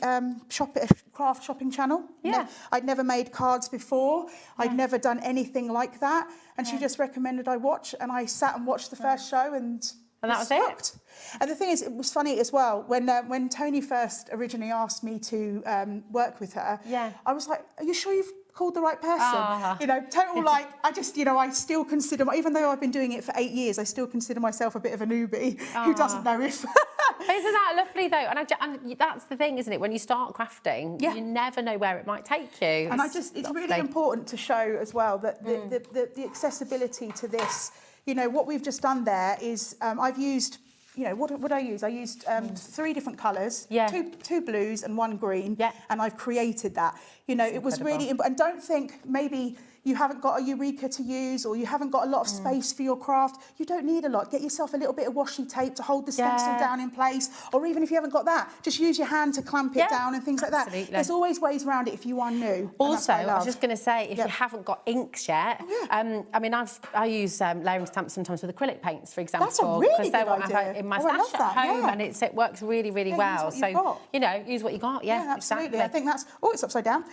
craft shopping channel. Yeah. I'd never made cards before, I'd never done anything like that, and she just recommended I watch, and I sat and watched the first show, and that was it. And the thing is, it was funny as well, when Tony first originally asked me to work with her, I was like, are you sure you've called the right person? You know, total like, I just, you know, I still consider, even though I've been doing it for 8 years, I still consider myself a bit of a newbie who doesn't know if... Isn't that lovely though? And that's the thing, isn't it? When you start crafting, you never know where it might take you. And it's really important to show as well that the accessibility to this, you know, what we've just done there is I've used, you know, what would I use? I used 3 different colours, two blues and 1 green, and I've created that. You know, it was really, and don't think maybe you haven't got a Eureka to use or you haven't got a lot of space for your craft. You don't need a lot. Get yourself a little bit of washi tape to hold the stencil down in place, or even if you haven't got that, just use your hand to clamp it down and things like that. There's always ways around it if you are new. Also, I was just going to say, if you haven't got inks yet, I mean, I use layering stamps sometimes with acrylic paints, for example. That's a really good idea. In my stash at home, and it works really, really well. So, you know, use what you got. Yeah, absolutely. Exactly. I think that's, it's upside down.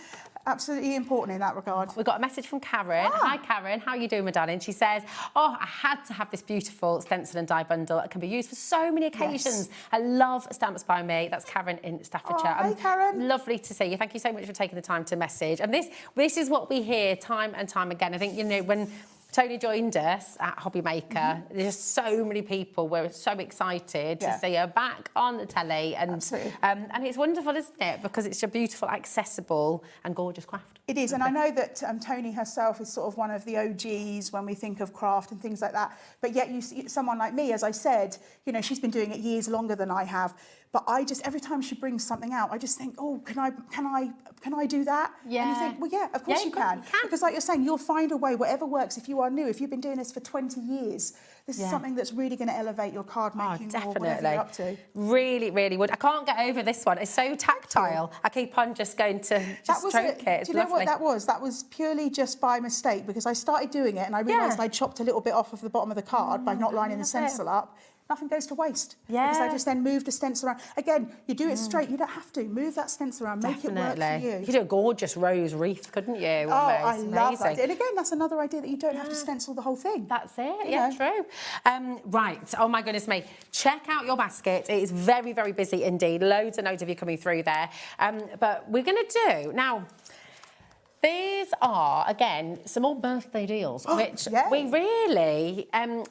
Absolutely important in that regard. We've got a message from Karen. Hi, Karen. How are you doing, my darling? She says, I had to have this beautiful stencil and die bundle. It can be used for so many occasions. I love Stamps by Me. That's Karen in Staffordshire. Hey, Karen. Lovely to see you. Thank you so much for taking the time to message. And this is what we hear time and time again. I think, you know, when Tony joined us at HobbyMaker, there's so many people were so excited to see her back on the telly, and it's wonderful, isn't it? Because it's a beautiful, accessible and gorgeous craft. It is, and I know that Tony herself is sort of one of the OGs when we think of craft and things like that, but yet you see someone like me, as I said, you know, she's been doing it years longer than I have, but I just, every time she brings something out, I just think, can I do that? Yeah. And you think, well, yeah, of course you can. Because like you're saying, you'll find a way, whatever works. If you are new, if you've been doing this for 20 years, this is something that's really going to elevate your card making or whatever you're up to. Really, really would. I can't get over this one. It's so tactile. I keep on just going to stroke it. Do you know what that was? That was purely just by mistake, because I started doing it and I realised I'd chopped a little bit off of the bottom of the card by not lining the stencil up. Nothing goes to waste. Because I just then moved a stencil around. Again, you do it straight. You don't have to. Move that stencil around. Make it work for you. You could do a gorgeous rose wreath, couldn't you? I love that. And again, that's another idea that you don't have to stencil the whole thing. That's it. True. Right. Oh, my goodness me. Check out your basket. It is very, very busy indeed. Loads and loads of you coming through there. But we're going to do... Now, these are, again, some more birthday deals, which we really, I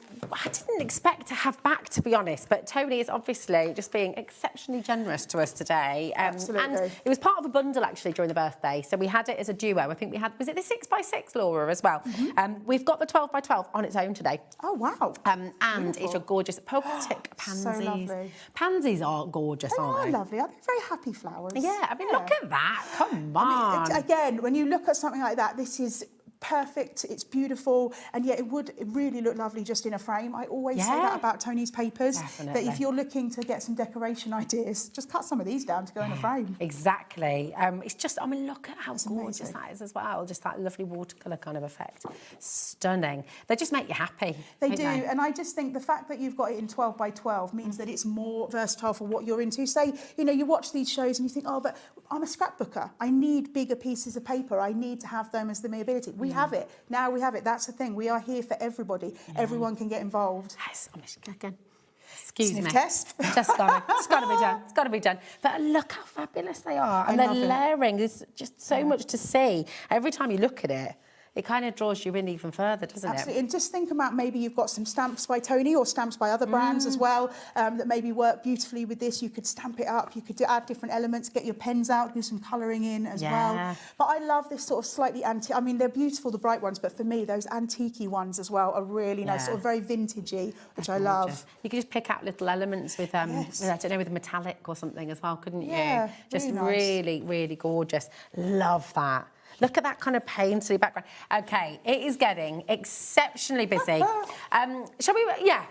didn't expect to have back, to be honest, but Tony is obviously just being exceptionally generous to us today. Absolutely. And it was part of a bundle, actually, during the birthday, so we had it as a duo. I think we had, was it the 6x6, Laura, as well? We've got the 12x12 on its own today. Oh, wow. And it's your gorgeous papercraft pansies. So lovely. Pansies are gorgeous, aren't they? They are lovely. Are they very happy flowers? Yeah, I mean, look at that. Come on. I mean, again, when you look look at something like that, this is perfect, it's beautiful, and yet it would really look lovely just in a frame. I always say that about Tony's papers, that if you're looking to get some decoration ideas, just cut some of these down to go in a frame. Exactly. It's just, I mean, look at how gorgeous that is as well. Just that lovely watercolour kind of effect. Stunning. They just make you happy. They do, and I just think the fact that you've got it in 12 by 12 means that it's more versatile for what you're into. Say, you know, you watch these shows and you think, oh, but I'm a scrapbooker. I need bigger pieces of paper. I need to have them as the ability. We have it. Now we have it. That's the thing. We are here for everybody. Everyone can get involved. Yes, I'm just again. Excuse me. Test. It's got to be done. It's got to be done. But look how fabulous they are. And the layering, there's just so much to see. Every time you look at it, it kind of draws you in even further, doesn't it? Absolutely. And just think about maybe you've got some stamps by Tony or stamps by other brands as well that maybe work beautifully with this. You could stamp it up. You could add different elements, get your pens out, do some colouring in as well. But I love this sort of slightly antique. I mean, they're beautiful, the bright ones, but for me, those antique-y ones as well are really nice, sort of very vintagey, which I love. You could just pick out little elements with, I don't know, with metallic or something as well, couldn't you? Yeah, just really nice. really, really gorgeous. Love that. Look at that kind of painterly background. Okay, it is getting exceptionally busy. Shall we? Yeah.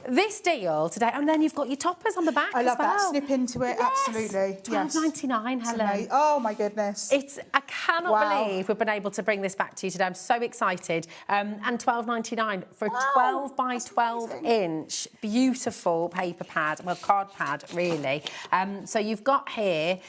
This deal today, and then you've got your toppers on the back I love as well. that. Snip into it, absolutely. £12.99, Helen. Oh, my goodness. I cannot believe we've been able to bring this back to you today. I'm so excited. And £12.99 for a 12 by 12 inch beautiful paper pad, well, card pad, really. So you've got here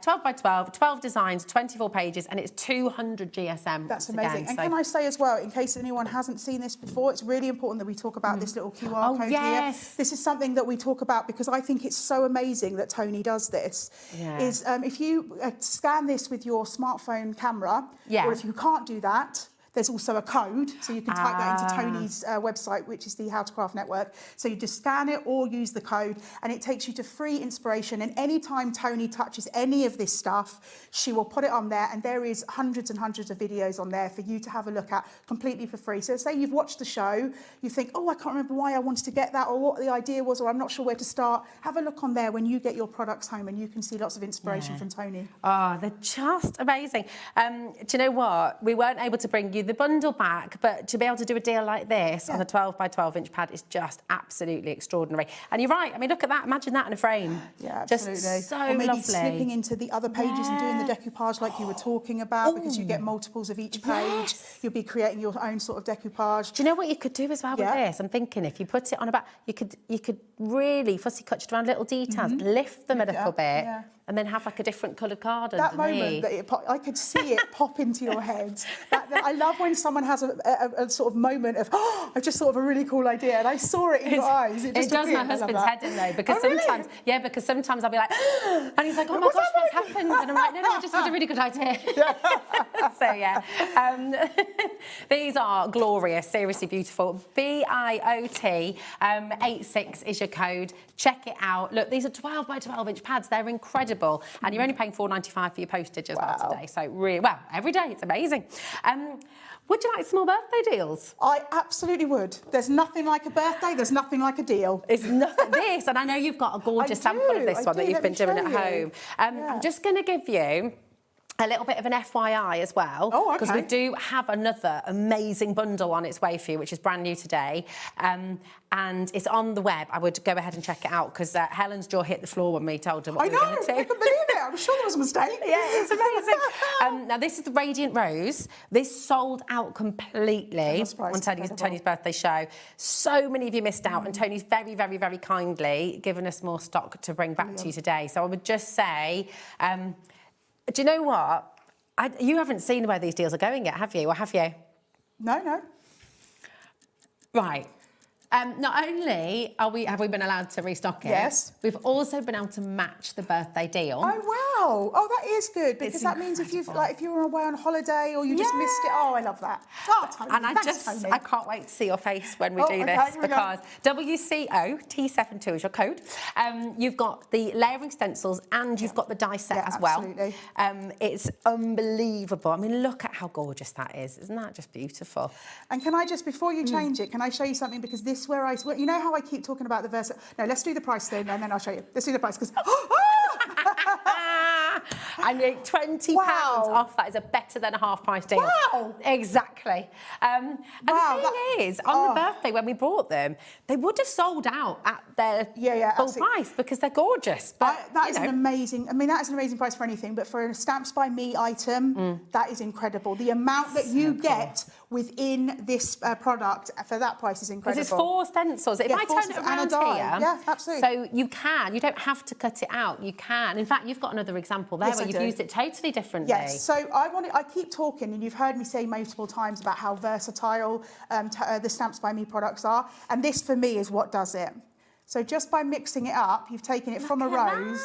12 by 12, 12 designs, 24 pages, and it's 200 GSM. That's amazing. And can I say as well, in case anyone hasn't seen this before, it's really important that we talk about this little QR code here. This is something that we talk about because I think it's so amazing that Tony does this. Is if you scan this with your smartphone camera, or if you can't do that, there's also a code, so you can type that into Tony's website, which is the How to Craft Network. So you just scan it or use the code, and it takes you to free inspiration. And anytime Tony touches any of this stuff, she will put it on there, and there is hundreds and hundreds of videos on there for you to have a look at completely for free. So say you've watched the show, you think, oh, I can't remember why I wanted to get that, or what the idea was, or I'm not sure where to start. Have a look on there when you get your products home, and you can see lots of inspiration from Tony. Oh, they're just amazing. Do you know what? We weren't able to bring you the bundle back, but to be able to do a deal like this on a 12 by 12 inch pad is just absolutely extraordinary. And you're right, I mean, look at that, imagine that in a frame. Yeah, absolutely. Just so or maybe lovely. slipping into the other pages and doing the decoupage like you were talking about, because you get multiples of each page. You'll be creating your own sort of decoupage. Do you know what you could do as well with this? I'm thinking if you put it on a back, you could really fussy cut around little details, lift them a little bit, and then have like a different coloured card that underneath. Moment that I could see it pop into your head. I love when someone has a sort of moment of, oh, I've just thought of a really cool idea, and I saw it in your eyes. It does my husband's head in though, because sometimes, because sometimes I'll be like, and he's like, oh my gosh, what's happened? And I'm like, no, I just had a really good idea. So these are glorious, seriously beautiful. BIOT 86 is your code. Check it out. Look, these are 12 by 12 inch pads. They're incredible, and you're only paying £4.95 for your postage as well today. So really, well, every day it's amazing. Would you like small birthday deals? I absolutely would. There's nothing like a birthday. There's nothing like a deal. It's nothing. This, and I know you've got a gorgeous sample of this one that you've been doing at home. I'm just going to give you a little bit of an FYI as well, because we do have another amazing bundle on its way for you, which is brand new today, and it's on the web. I would go ahead and check it out, because Helen's jaw hit the floor when we told her what we were going to do. I couldn't believe it. I'm sure there was a mistake. Yeah, it's amazing. Now, this is the Radiant Rose. This sold out completely on Tony's birthday show. So many of you missed out, and Tony's very, very, very kindly given us more stock to bring back to you today. So I would just say, do you know what? You haven't seen where these deals are going yet, have you? Or have you? No. Right. Not only have we been allowed to restock it, we've also been able to match the birthday deal. Oh wow! Oh, that is good, because that means if you were away on holiday or you just missed it. Oh, I love that. Oh, Tony, and I can't wait to see your face when we do this, because WCO T72 is your code. You've got the layering stencils and you've got the die set as well. Absolutely. It's unbelievable. I mean, look at how gorgeous that is. Isn't that just beautiful? And can I just, before you change it, can I show you something? Because this you know how I keep talking about the versa. No, let's do the price then, and then I'll show you. Let's do the price, because And £20 off that is a better than a half price deal. Wow. Exactly. And the thing is, on the birthday when we brought them, they would have sold out at their full price because they're gorgeous. But that is an amazing, I mean, that is an amazing price for anything, but for a Stamps by Me item, that is incredible. The amount that you get within this product for that price is incredible. Because it's 4 stencils. If I turn it around here, yeah, absolutely. So you don't have to cut it out. You can. In fact, you've got another example there where you've used it totally differently. Yes. So I keep talking, and you've heard me say multiple times about how versatile the Stamps by Me products are, and this for me is what does it. So just by mixing it up, you've taken it from a rose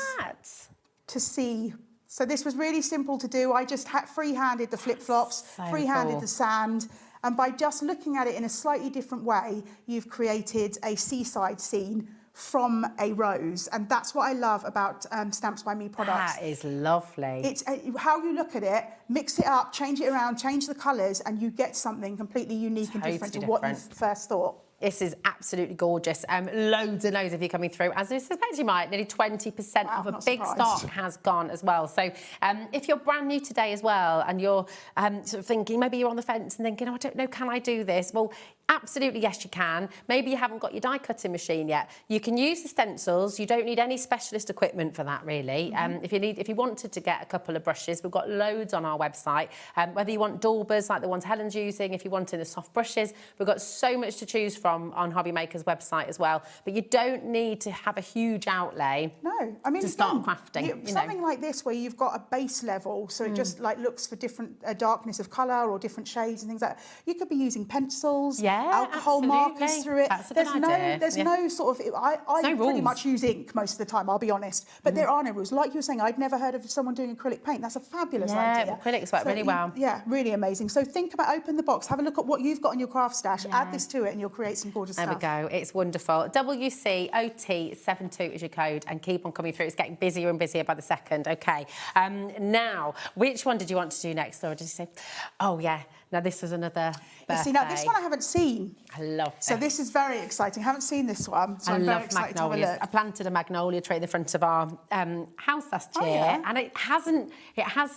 to see. So this was really simple to do. I just free-handed the flip-flops, free-handed the sand, and by just looking at it in a slightly different way, you've created a seaside scene from a rose, and that's what I love about Stamps by Me products. That is lovely. It's how you look at it, mix it up, change it around, change the colours, and you get something completely unique and different to what you first thought. This is absolutely gorgeous. Loads and loads of you coming through. As I suspect you might, nearly 20% of a big stock has gone as well. So if you're brand new today as well and you're sort of thinking, maybe you're on the fence and thinking, oh, I don't know, can I do this? Well, absolutely, yes, you can. Maybe you haven't got your die cutting machine yet. You can use the stencils. You don't need any specialist equipment for that, really. If you wanted to get a couple of brushes, we've got loads on our website. Whether you want daubers like the ones Helen's using, if you wanted the soft brushes, we've got so much to choose from on HobbyMaker's website as well. But you don't need to have a huge outlay. No, I mean, to start crafting. Something like this where you've got a base level, so it just like looks for different darkness of colour or different shades and things like that. You could be using pencils, alcohol markers through it. That's a good idea. There's no sort of. I pretty much use ink most of the time. I'll be honest, but there are no rules. Like you were saying, I'd never heard of someone doing acrylic paint. That's a fabulous idea. Yeah, acrylics work really well. Yeah, really amazing. So think about open the box, have a look at what you've got in your craft stash, add this to it, and you'll create some gorgeous stuff. There we go. It's wonderful. WCOT72 is your code, and keep on coming through. It's getting busier and busier by the second. Okay. Now, which one did you want to do next, Laura? Did you say? Oh yeah. Now this was another birthday. See, now this one I haven't seen. I love this. So this is very exciting. I haven't seen this one, so I'm very excited to have a look. I planted a magnolia tree in the front of our house last year, and it hasn't.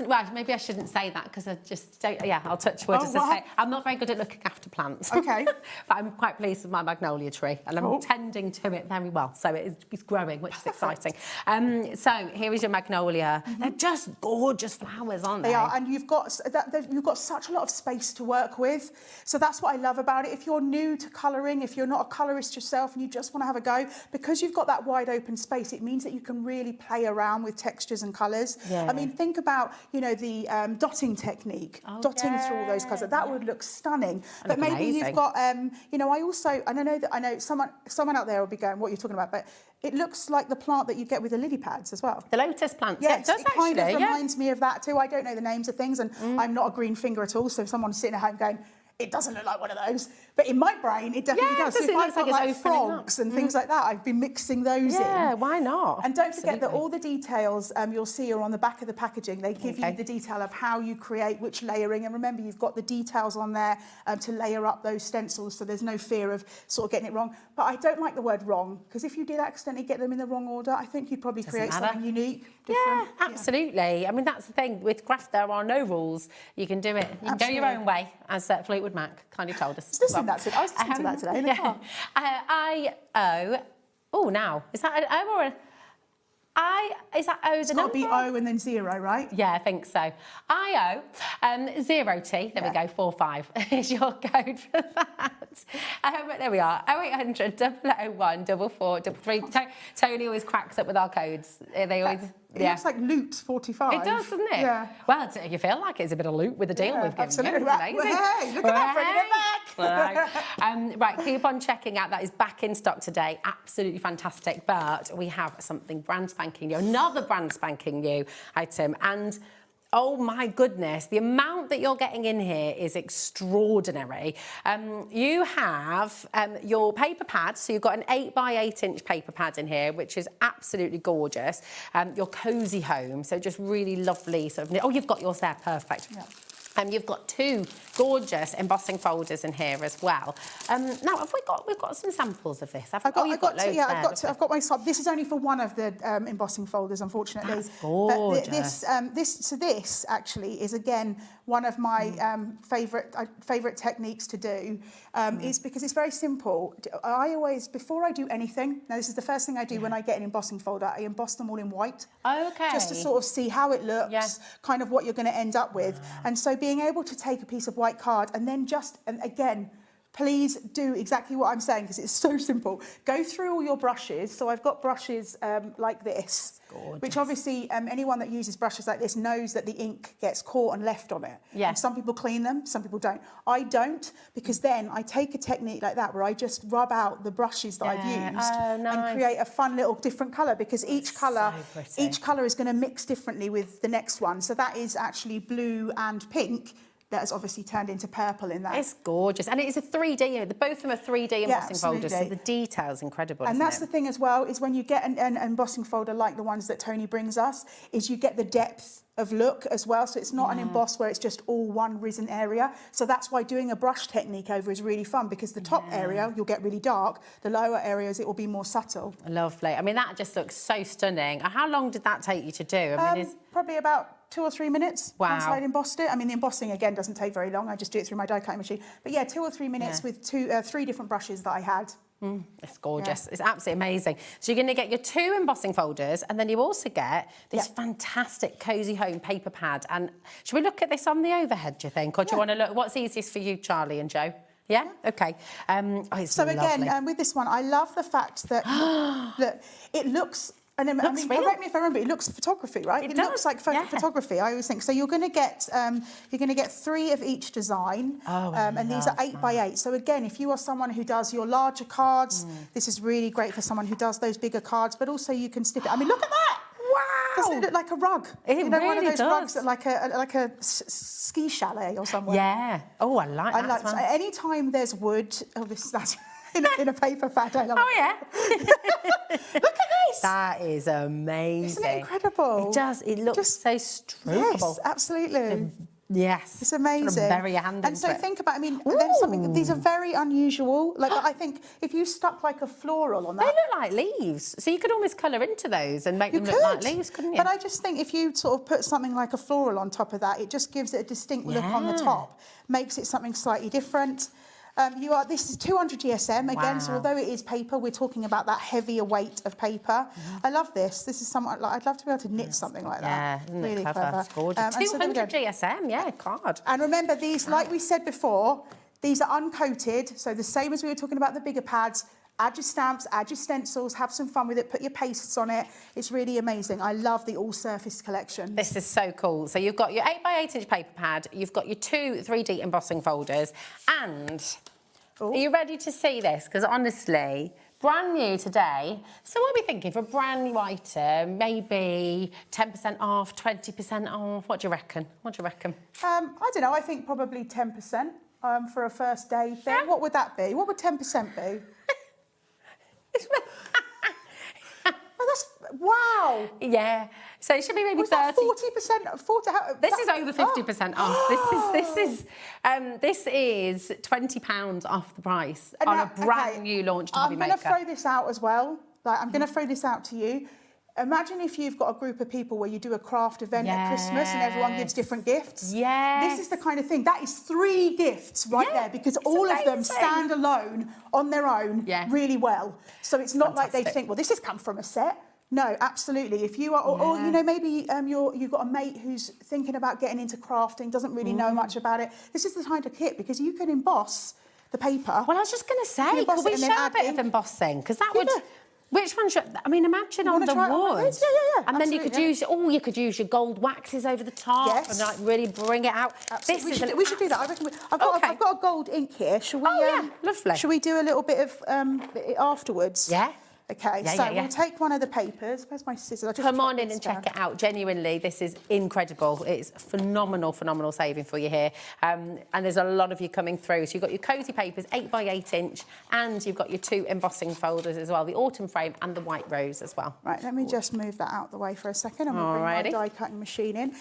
Well, maybe I shouldn't say that because I just don't. Yeah, I'll touch wood as I say. I'm not very good at looking after plants. Okay. But I'm quite pleased with my magnolia tree, and I'm tending to it very well. So it's growing, which is exciting. So here is your magnolia. They're just gorgeous flowers, aren't they? They are, and you've got such a lot of space to work with. So that's what I love about it. If you're new to colouring, if you're not a colourist yourself and you just want to have a go, because you've got that wide open space, it means that you can really play around with textures and colours. I mean, think about, the dotting technique, dotting through all those colours. That would look stunning. But maybe amazing. You've got, I know someone out there will be going, what are you talking about? But it looks like the plant that you get with the lily pads as well. The lotus plants. Yes, it does it kind of reminds me of that too. I don't know the names of things, and I'm not a green finger at all. So if someone's sitting at home going, it doesn't look like one of those, but in my brain it definitely does. So if I've got like frogs and things like that, I'd be mixing those in. Yeah, why not? And don't forget that all the details you'll see are on the back of the packaging. They give you the detail of how you create which layering, and remember you've got the details on there to layer up those stencils, so there's no fear of sort of getting it wrong. But I don't like the word wrong, because if you did accidentally get them in the wrong order, I think you'd probably create something unique, different. Yeah, absolutely. Yeah. I mean, that's the thing with craft. There are no rules. You can do it. You can go your own way, as Fleetwood Mac kind of told us. I was listening to that today in the car. Now is that an O or an I? Is that O the number? It's got to be O and then 0, right? Yeah, I think so. IO 0T. There we go. 45 is your code for that. There we are. 0800 001 4433. Tony always cracks up with our codes. They always. It looks like loot 45. It does, doesn't it? Yeah. Well, you feel like it's a bit of loot with the deal we've given absolutely. you. It's amazing. Hey, look at that, bringing it back. Right, keep on checking out. That is back in stock today. Absolutely fantastic. But we have something brand spanking new, another brand spanking new item. And oh my goodness, the amount that you're getting in here is extraordinary. You have your paper pads, so you've got an 8x8 paper pad in here, which is absolutely gorgeous. Your cosy home, so just really lovely sort of. Oh, you've got yours there, perfect. Yeah. You've got 2 gorgeous embossing folders in here as well. Now, we've got some samples of this? I've got my. This is only for one of the embossing folders, unfortunately. That's gorgeous. But this actually is again one of my favourite techniques to do. Is because it's very simple. I always, before I do anything, now this is the first thing I do when I get an embossing folder, I emboss them all in white. Okay. Just to sort of see how it looks, kind of what you're going to end up with. And so being able to take a piece of white card and then and again, please do exactly what I'm saying because it's so simple. Go through all your brushes. So I've got brushes like this, which obviously anyone that uses brushes like this knows that the ink gets caught and left on it. Yeah. And some people clean them, some people don't. I don't, because then I take a technique like that where I just rub out the brushes that I've used and create a fun little different colour because each colour is going to mix differently with the next one. So that is actually blue and pink. That has obviously turned into purple in that. It's gorgeous. And it is a 3D, both of them are 3D embossing folders, so the detail's incredible, and that's the thing as well, is when you get an embossing folder like the ones that Tony brings us, is you get the depth of look as well. So it's not an emboss where it's just all one risen area. So that's why doing a brush technique over is really fun because the top area, you'll get really dark. The lower areas, it will be more subtle. Lovely. I mean, that just looks so stunning. How long did that take you to do? I mean, probably about 2 or 3 minutes. Wow. Once I'd embossed it. I mean, the embossing, again, doesn't take very long. I just do it through my die cutting machine. But yeah, 2 or 3 minutes with 3 different brushes that I had. It's gorgeous. It's absolutely amazing. So you're going to get your 2 embossing folders and then you also get this fantastic Cozy Home paper pad. And should we look at this on the overhead, do you think? Or do you want to look? What's easiest for you, Charlie and Joe? Yeah? OK. So again, with this one, I love the fact that look, it looks... And then, correct me if I remember, it looks photography, right? It looks like photography, I always think. So you're going to get 3 of each design, and these are 8 by 8. So again, if you are someone who does your larger cards, this is really great for someone who does those bigger cards, but also you can snip it. I mean, look at that! Wow! Doesn't it look like a rug? It really one of those does. rugs that like a ski chalet or somewhere. Yeah. Oh, I like that. So anytime there's wood, that's in a paper pad, I love it. Oh, yeah. Look at this. That is amazing. Isn't it incredible? It does. It looks so strokeable. Yes, absolutely. Yes. It's amazing. Sort of bury your hand and so into it. think about, I mean, and then something, these are very unusual. Like, I think if you stuck like a floral on that. They look like leaves. So you could almost colour into those and make them look like leaves, couldn't you? But I just think if you sort of put something like a floral on top of that, it just gives it a distinct look on the top, makes it something slightly different. This is 200 GSM again, so although it is paper, we're talking about that heavier weight of paper. I love this. This is something like I'd love to be able to knit something like that. Yeah, isn't really it clever? It's gorgeous. 200 GSM, yeah, card. And remember, these, like we said before, these are uncoated, so the same as we were talking about the bigger pads. Add your stamps, add your stencils, have some fun with it, put your pastes on it. It's really amazing. I love the all-surface collection. This is so cool. So you've got your 8 by 8 inch paper pad, you've got your 2 3D embossing folders, and are you ready to see this? Because honestly, brand new today. So what are we thinking for a brand new item? Maybe 10% off, 20% off? What do you reckon? What do you reckon? I don't know. I think probably 10% for a first day thing. Yeah. What would that be? What would 10% be? Wow. Yeah. So it should be maybe 30. 40%. 40. This is over 50% off. This is £20 off the price on a brand new launched HobbyMaker. I'm going to throw this out as well. Like, I'm going to throw this out to you. Imagine if you've got a group of people where you do a craft event at Christmas and everyone gives different gifts. Yes. This is the kind of thing. That is 3 gifts right there because all of them stand alone on their own really well. So it's not like they think, well, this has come from a set. No, absolutely. If you are, or you know, maybe you've got a mate who's thinking about getting into crafting, doesn't really know much about it. This is the kind of kit because you can emboss the paper. Well, I was just going to say, could we show a bit of embossing? Because that would... Which one should... I mean, imagine on the wood. Yeah. And then you could use... Oh, you could use your gold waxes over the top and like really bring it out. Absolutely. We should do that. I reckon I've got a gold ink here. Shall we... Oh, yeah. Lovely. Shall we do a little bit of afterwards? Yeah. Okay, Yeah, so yeah, yeah. we'll take one of the papers. Where's my scissors? I'll just Come chop on in this and down. check it out. Genuinely, this is incredible. It's phenomenal, phenomenal saving for you here. And there's a lot of you coming through. So you've got your cosy papers, 8 by 8 inch, and you've got your 2 embossing folders as well, the autumn frame and the white rose as well. Right, let me just move that out the way for a second. I'm going to bring Alrighty. my die cutting machine in.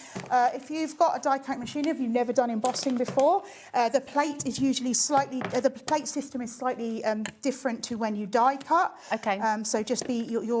If you've got a die cutting machine, if you've never done embossing before, the plate is usually slightly, the plate system is slightly different to when you die cut. Okay. So just be what's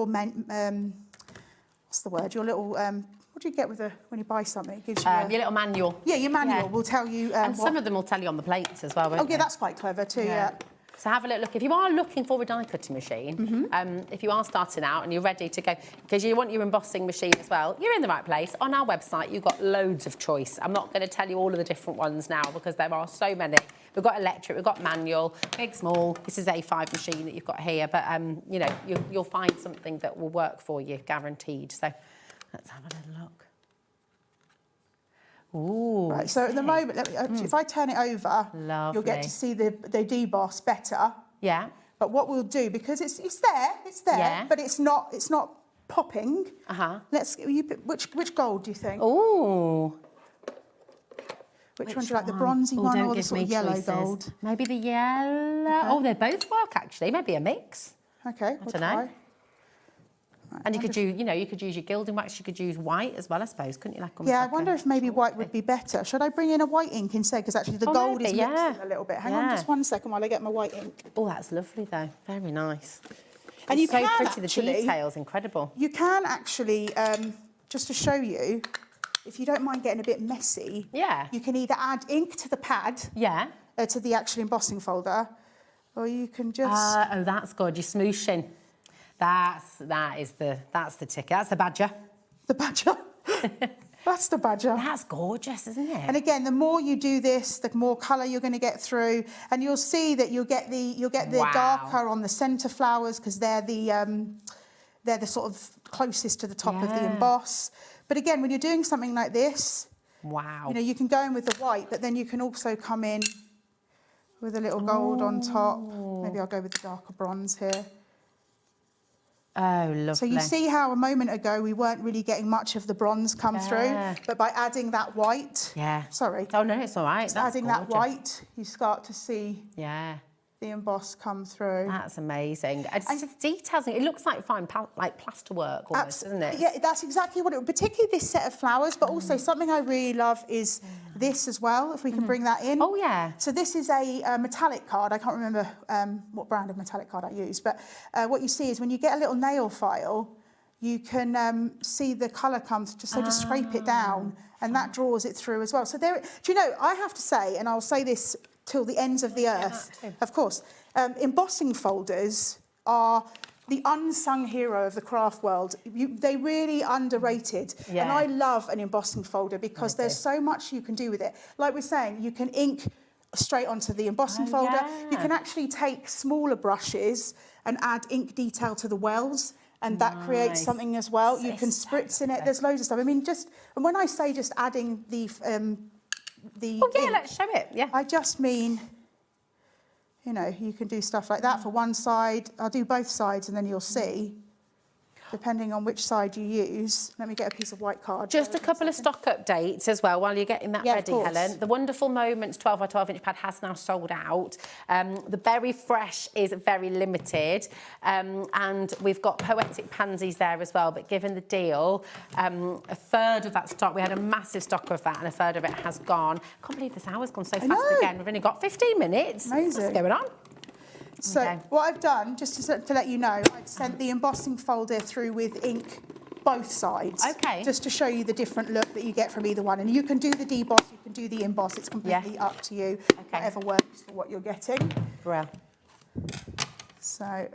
the word? Your little, what do you get with when you buy something? It gives you Your little manual. yeah, your manual will tell you. And some of them will tell you on the plates as well, won't Oh, yeah, they? that's quite clever too. Yeah. So have a little look. If you are looking for a die cutting machine, if you are starting out and you're ready to go, because you want your embossing machine as well, you're in the right place. On our website, you've got loads of choice. I'm not going to tell you all of the different ones now because there are so many. We've got electric, we've got manual, big, small. This is A5 machine that you've got here, but you know, you'll find something that will work for you, guaranteed. So let's have a little look. Ooh. Right, so at the moment, if I turn it over, you'll get to see the deboss better. Yeah. But what we'll do, because it's there, Yeah. but it's not popping. Let's which gold do you think? Ooh. Which one do you like, the bronzy one or the sort of yellow gold? Maybe the yellow. Okay. Oh, they both work actually. Maybe a mix. Okay, I don't know. try. And you could use, you could use your gilding wax. You could use white as well, I suppose, couldn't you? Yeah, I wonder if maybe white would be better. Should I bring in a white ink instead? Because actually the gold is maybe, mixing a little bit. Hang on just 1 second while I get my white ink. Oh, that's lovely though. Very nice. And It's you so can pretty. actually, The details, incredible. You can actually, just to show you, if you don't mind getting a bit messy, Yeah. you can either add ink to the pad, Yeah. to the actual embossing folder, or you can just... Oh, that's good. You're smooshing. That's the ticket. That's the badger. The badger. That's the badger. That's gorgeous, isn't it? And again, the more you do this, the more colour you're going to get through, and you'll see that you'll get the Wow. darker on the centre flowers because they're the sort of closest to the top of the Yeah. emboss. But again, when you're doing something like this, Wow. you can go in with the white, but then you can also come in with a little gold on top. Maybe I'll go with the darker bronze here. Oh, lovely. So you see how a moment ago we weren't really getting much of the bronze come through, but by adding that white... Yeah. Sorry. Oh, no, it's all right. Just That's adding gorgeous. that white, you start to see Yeah. the emboss come through. That's amazing. And just the details. It looks like fine, like plasterwork almost, doesn't it? Yeah, that's exactly what it... Particularly this set of flowers, but also something I really love is this as well, if we can bring that in. Oh, yeah. So this is a metallic card. I can't remember what brand of metallic card I use, but what you see is when you get a little nail file, you can see the colour come through, so just scrape it down, and that draws it through as well. So there... Do you know, I have to say, and I'll say this till the ends of the earth, of course, embossing folders are the unsung hero of the craft world. They really underrated. Yeah. And I love an embossing folder because there's so much you can do with it. Like we're saying, you can ink straight onto the embossing folder. yeah. You can actually take smaller brushes and add ink detail to the wells, and that creates something as well. You can spritz in it. There's loads of stuff. I mean, and when I say just adding the Oh, yeah, ink, let's show it. Yeah. I just mean, you can do stuff like that for one side. I'll do both sides and then you'll see, depending on which side you use. Let me get a piece of white card. Just a couple of stock updates as well while you're getting that Yeah, of ready, course. Helen. The Wonderful Moments 12 by 12 inch pad has now sold out. The Berry Fresh is very limited. And we've got Poetic Pansies there as well. But given the deal, a third of that stock, we had a massive stock of that and a third of it has gone. I can't believe this hour's gone so fast know. again. We've only got 15 minutes. Amazing. What's going on? So Okay. what I've done, just to let you know, I've sent the embossing folder through with ink both sides. Okay. Just to show you the different look that you get from either one. And you can do the deboss, you can do the emboss. It's completely up to you. Okay. Whatever works for what you're getting. Brill. So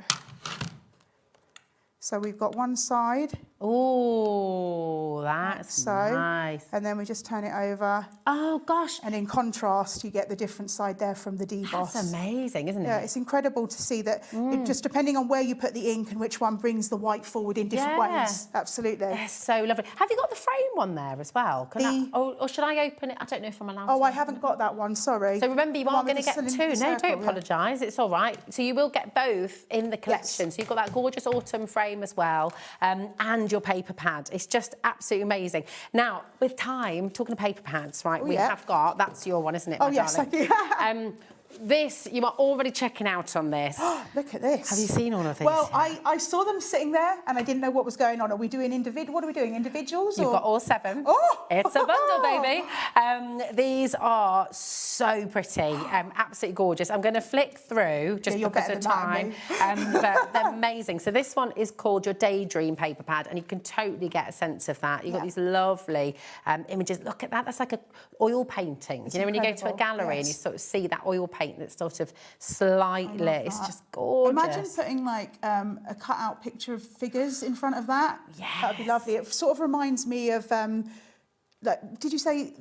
we've got one side. Oh, that's nice. And then we just turn it over. Oh, gosh. And in contrast, you get the different side there from the deboss. That's amazing, isn't it? Yeah, it's incredible to see that it just depending on where you put the ink and which one brings the white forward in different ways. Absolutely. It's so lovely. Have you got the frame one there as well? Or should I open it? I don't know if I'm allowed to. Oh, I haven't got that one, sorry. So remember, you are going to get two. No, don't apologise. It's all right. So you will get both in the collection. Yes. So you've got that gorgeous autumn frame as well, and your paper pad. It's just absolutely amazing. Now, with time, talking of paper pads, right, we have got, that's your one, isn't it, my darling? This, you are already checking out on this. Look at this. Have you seen all of these? Well, I saw them sitting there and I didn't know what was going on. Are we doing what are we doing, individuals? You've got all 7. Oh! It's a bundle, baby. These are so pretty, absolutely gorgeous. I'm going to flick through just because of time, but they're amazing. So this one is called your Daydream paper pad, and you can totally get a sense of that. You've got these lovely images. Look at that. That's like an oil painting. You know, when you go to a gallery and you sort of see that oil paint that's sort of slightly, it's just gorgeous. Imagine putting like a cut-out picture of figures in front of that. Yeah, that'd be lovely. It sort of reminds me of. Like, did you say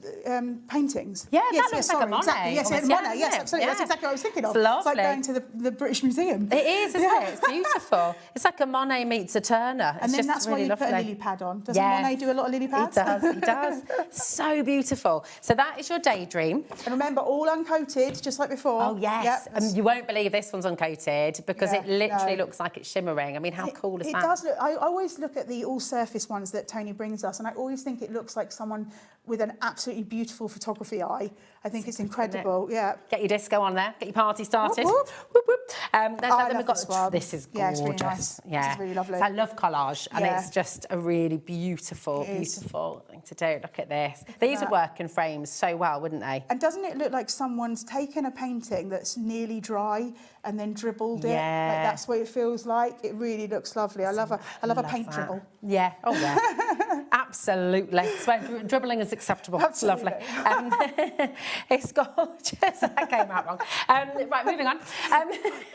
paintings? Yeah, that looks like a Monet. Exactly. Yes, Monet. Yes, absolutely. That's exactly what I was thinking of. It's lovely. It's like going to the British Museum. It is, isn't it? It's beautiful. It's like a Monet meets a Turner. It's and then just that's really why you lovely. put a lily pad on. Doesn't Monet do a lot of lily pads? He does, he does. So beautiful. So that is your Daydream. And remember, all uncoated, just like before. Oh, yes. Yep. And you won't believe this one's uncoated because it literally looks like it's shimmering. I mean, how cool is that? It does look. I always look at the all-surface ones that Tony brings us, and I always think it looks like someone with an absolutely beautiful photography eye. I think it's incredible. Yeah. Get your disco on there. Get your party started. Whoop, whoop. Whoop, whoop. We've got this one. This is gorgeous. Yeah, it's really nice. Yeah. This is really lovely. So I love collage, and it's just a really beautiful thing to do. Look at this. These would work in frames so well, wouldn't they? And doesn't it look like someone's taken a painting that's nearly dry and then dribbled it? Yeah. Like that's what it feels like. It really looks lovely. I love a paint dribble. Yeah. Oh yeah. Absolutely. So dribbling is acceptable. Absolutely. It's lovely. It's gorgeous. That came out wrong. Right, moving on.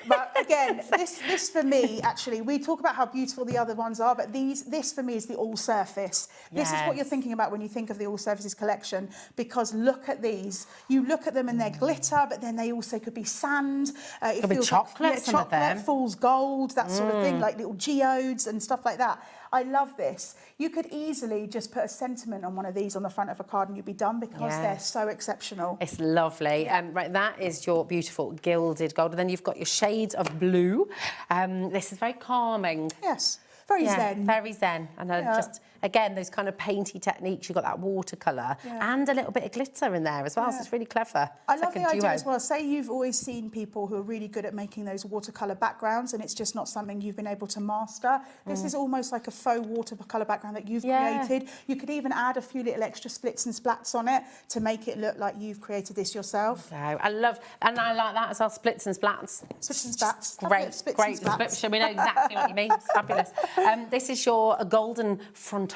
But again, this for me, actually, we talk about how beautiful the other ones are, but this for me is the all surface. This is what you're thinking about when you think of the all surfaces collection, because look at these. You look at them and they're glitter, but then they also could be sand. It could be chocolate, some of them. Fool's gold, that sort of thing, like little geodes and stuff like that. I love this. You could easily just put a sentiment on one of these on the front of a card and you'd be done because they're so exceptional. It's lovely. Right, that is your beautiful gilded gold. And then you've got your shades of blue. This is very calming. Yes, very zen. Very zen. And just, again, those kind of painty techniques. You've got that watercolour and a little bit of glitter in there as well. So it's really clever. I love the idea as well. Say you've always seen people who are really good at making those watercolour backgrounds and it's just not something you've been able to master. This is almost like a faux watercolour background that you've created. You could even add a few little extra splits and splats on it to make it look like you've created this yourself. I like that as well, splits and splats. Splits and splats. Great description. We know exactly what you mean. It's fabulous. This is your golden frontage.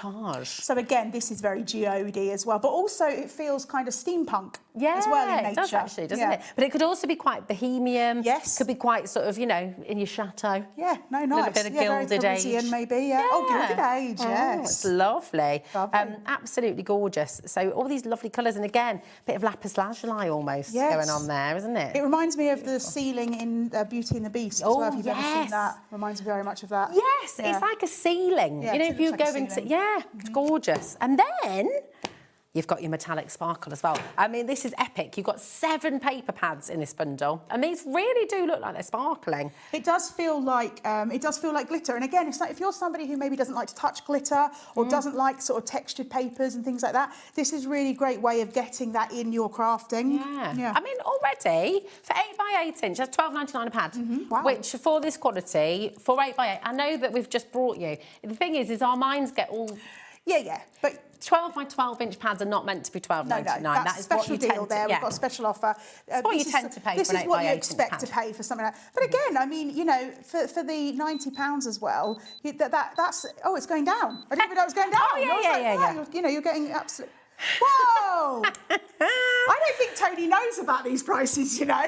So again, this is very geode-y as well, but also it feels kind of steampunk as well in nature. It does actually, doesn't it? But it could also be quite bohemian. Yes. Could be quite sort of, you know, in your chateau. Yeah, no, nice. A little bit of gilded very age. Parisian maybe, Oh, gilded age, yes. It's lovely. Absolutely gorgeous. So all these lovely colours, and again, a bit of lapis lazuli almost going on there, isn't it? It reminds me of the ceiling in Beauty and the Beast as well, if you've ever seen that. Reminds me very much of that. Yes, it's like a ceiling. Yeah, you know, if you like go into, it's gorgeous. And then you've got your metallic sparkle as well. I mean, this is epic. You've got 7 paper pads in this bundle, and these really do look like they're sparkling. It does feel like glitter. And again, it's like if you're somebody who maybe doesn't like to touch glitter or doesn't like sort of textured papers and things like that, this is a really great way of getting that in your crafting. Yeah. I mean, already for 8x8 inch, that's £12.99 a pad. Wow. Which for this quality, for 8x8, I know that we've just brought you. The thing is our minds get all. Yeah, but 12 by 12 inch pads are not meant to be £12.99. No, that's a special deal there. We've got a special offer. That's what you tend to pay for an 8x8 inch pad. This is what you expect to pay for something like that. But again, I mean, you know, for the £90 as well, that's it's going down. I didn't even know it was going down. Yeah. You know, you're getting absolute. Whoa! I don't think Tony knows about these prices, you know.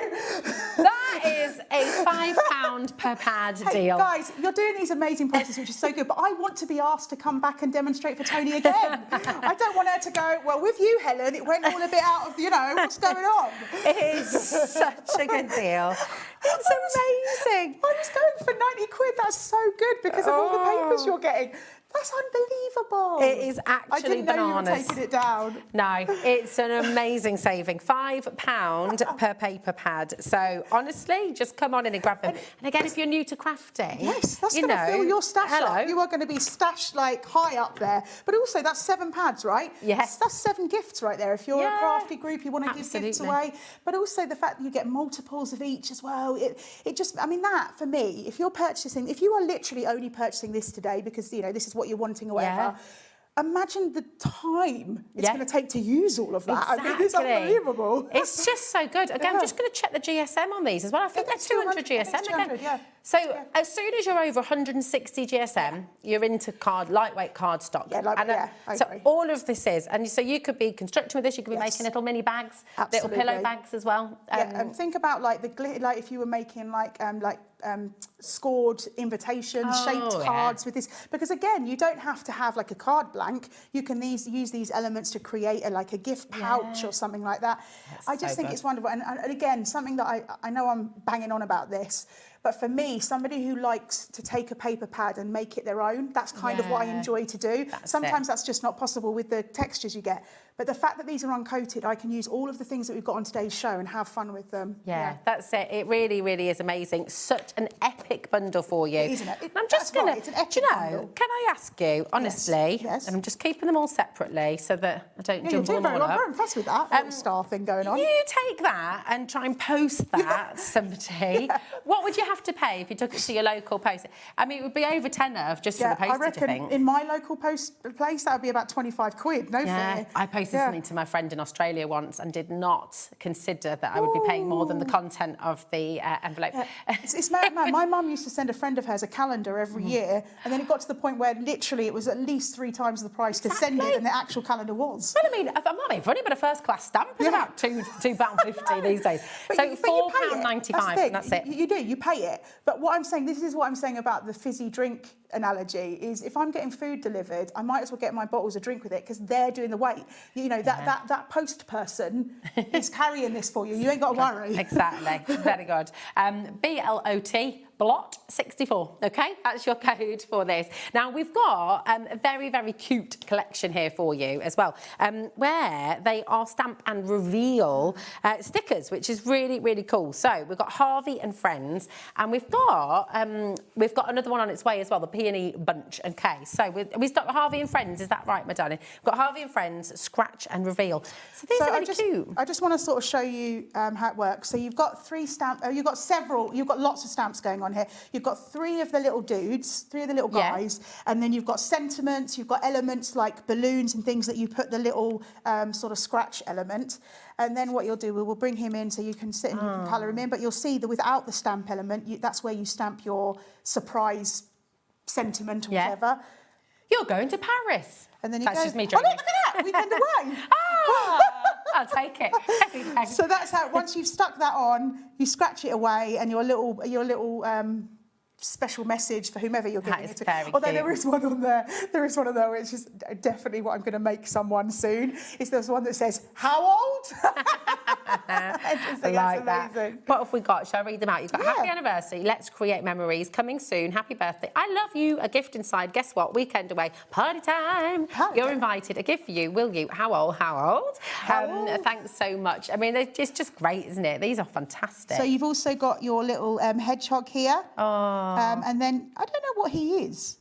That is a £5 per pad deal. Guys, you're doing these amazing prices, which is so good, but I want to be asked to come back and demonstrate for Tony again. I don't want her to go, well, with you, Helen, it went all a bit out of, you know, what's going on? It is such a good deal. It's amazing. I was going for 90 quid. That's so good because of all the papers you're getting. That's unbelievable. It is actually I didn't know bananas. you were taking it down. No, it's an amazing saving. £5 per paper pad. So honestly, just come on in and grab them. And again, if you're new to crafting, yes, that's going to fill your stash up. You are going to be stashed like high up there. But also, that's 7 pads, right? Yes. That's 7 gifts right there. If you're a crafty group, you want to give gifts away. But also the fact that you get multiples of each as well. It just, I mean, that for me, if you're purchasing, if you are literally only purchasing this today because, you know, this is what you're wanting or whatever, imagine the time it's going to take to use all of that. Exactly. I mean, it's unbelievable. It's just so good. Again, I'm just going to check the GSM on these as well. I think they're 200 GSM 200, again. So as soon as you're over 160 GSM, you're into lightweight card stock. So all of this is, and so you could be constructing with this, you could be making little mini bags, little pillow bags as well. And think about like the glitter, like if you were making scored invitations, shaped cards with this, because again, you don't have to have like a card blank. You can use these elements to create a gift pouch or something like that. I just think it's wonderful. And again, something that I know I'm banging on about this, but for me, somebody who likes to take a paper pad and make it their own, that's kind of what I enjoy to do. Sometimes that's just not possible with the textures you get. But the fact that these are uncoated, I can use all of the things that we've got on today's show and have fun with them. Yeah, that's it. It really, really is amazing. Such an epic bundle for you. Isn't it? I'm just going to, it's an epic bundle. can I ask you, honestly, and I'm just keeping them all separately so that I don't jumble them all up. I'm very impressed with that little star thing going on. You take that and try and post that to somebody. What would you have to pay if you took it to your local post? I mean, it would be over tenner just for the postage, I reckon in my local post place, that would be about 25 quid, no fear. I posted something to my friend in Australia once and did not consider that I would be paying more than the content of the envelope. It's mad. My mum used to send a friend of hers a calendar every year, and then it got to the point where literally it was at least 3 times the price to send it than the actual calendar was. Well, I mean, I'm not being funny, but a first-class stamp is about £2.50 these days. So £4.95, and that's it. You do, you pay it. But what I'm saying, this is what I'm saying about the fizzy drink analogy, is if I'm getting food delivered, I might as well get my bottles of drink with it because they're doing the weight. You know, that post person is carrying this for you. You ain't got to worry. Exactly. Very good. BLOT. Blot 64, okay? That's your code for this. Now, we've got a very, very cute collection here for you as well, where they are stamp and reveal stickers, which is really, really cool. So we've got Harvey and Friends, and we've got another one on its way as well, the Peony Bunch. Okay, so we start Harvey and Friends, is that right, my darling? We've got Harvey and Friends, Scratch and Reveal. So these are really cute. I just want to sort of show you how it works. So you've got 3 stamps, you've got lots of stamps going on here. You've got 3 of the little dudes, 3 of the little guys, and then you've got sentiments, you've got elements like balloons and things that you put the little sort of scratch element. And then what you'll do, we'll bring him in so you can sit and you can colour him in, but you'll see that without the stamp element, that's where you stamp your surprise sentiment or whatever. You're going to Paris. And then That's just me joking. Oh, look at that, weekend away. I'll take it. So that's how, once you've stuck that on, you scratch it away and your little special message for whomever you're giving it to. Although there is one on there which is definitely what I'm going to make someone soon. There's one that says, how old? I like that. What have we got? Shall I read them out? You've got happy anniversary, let's create memories, coming soon, happy birthday, I love you, a gift inside, guess what, weekend away, party time, you're invited, a gift for you, will you, how old? Thanks so much. I mean, it's just great, isn't it? These are fantastic. So you've also got your little hedgehog here. And then, I don't know what he is.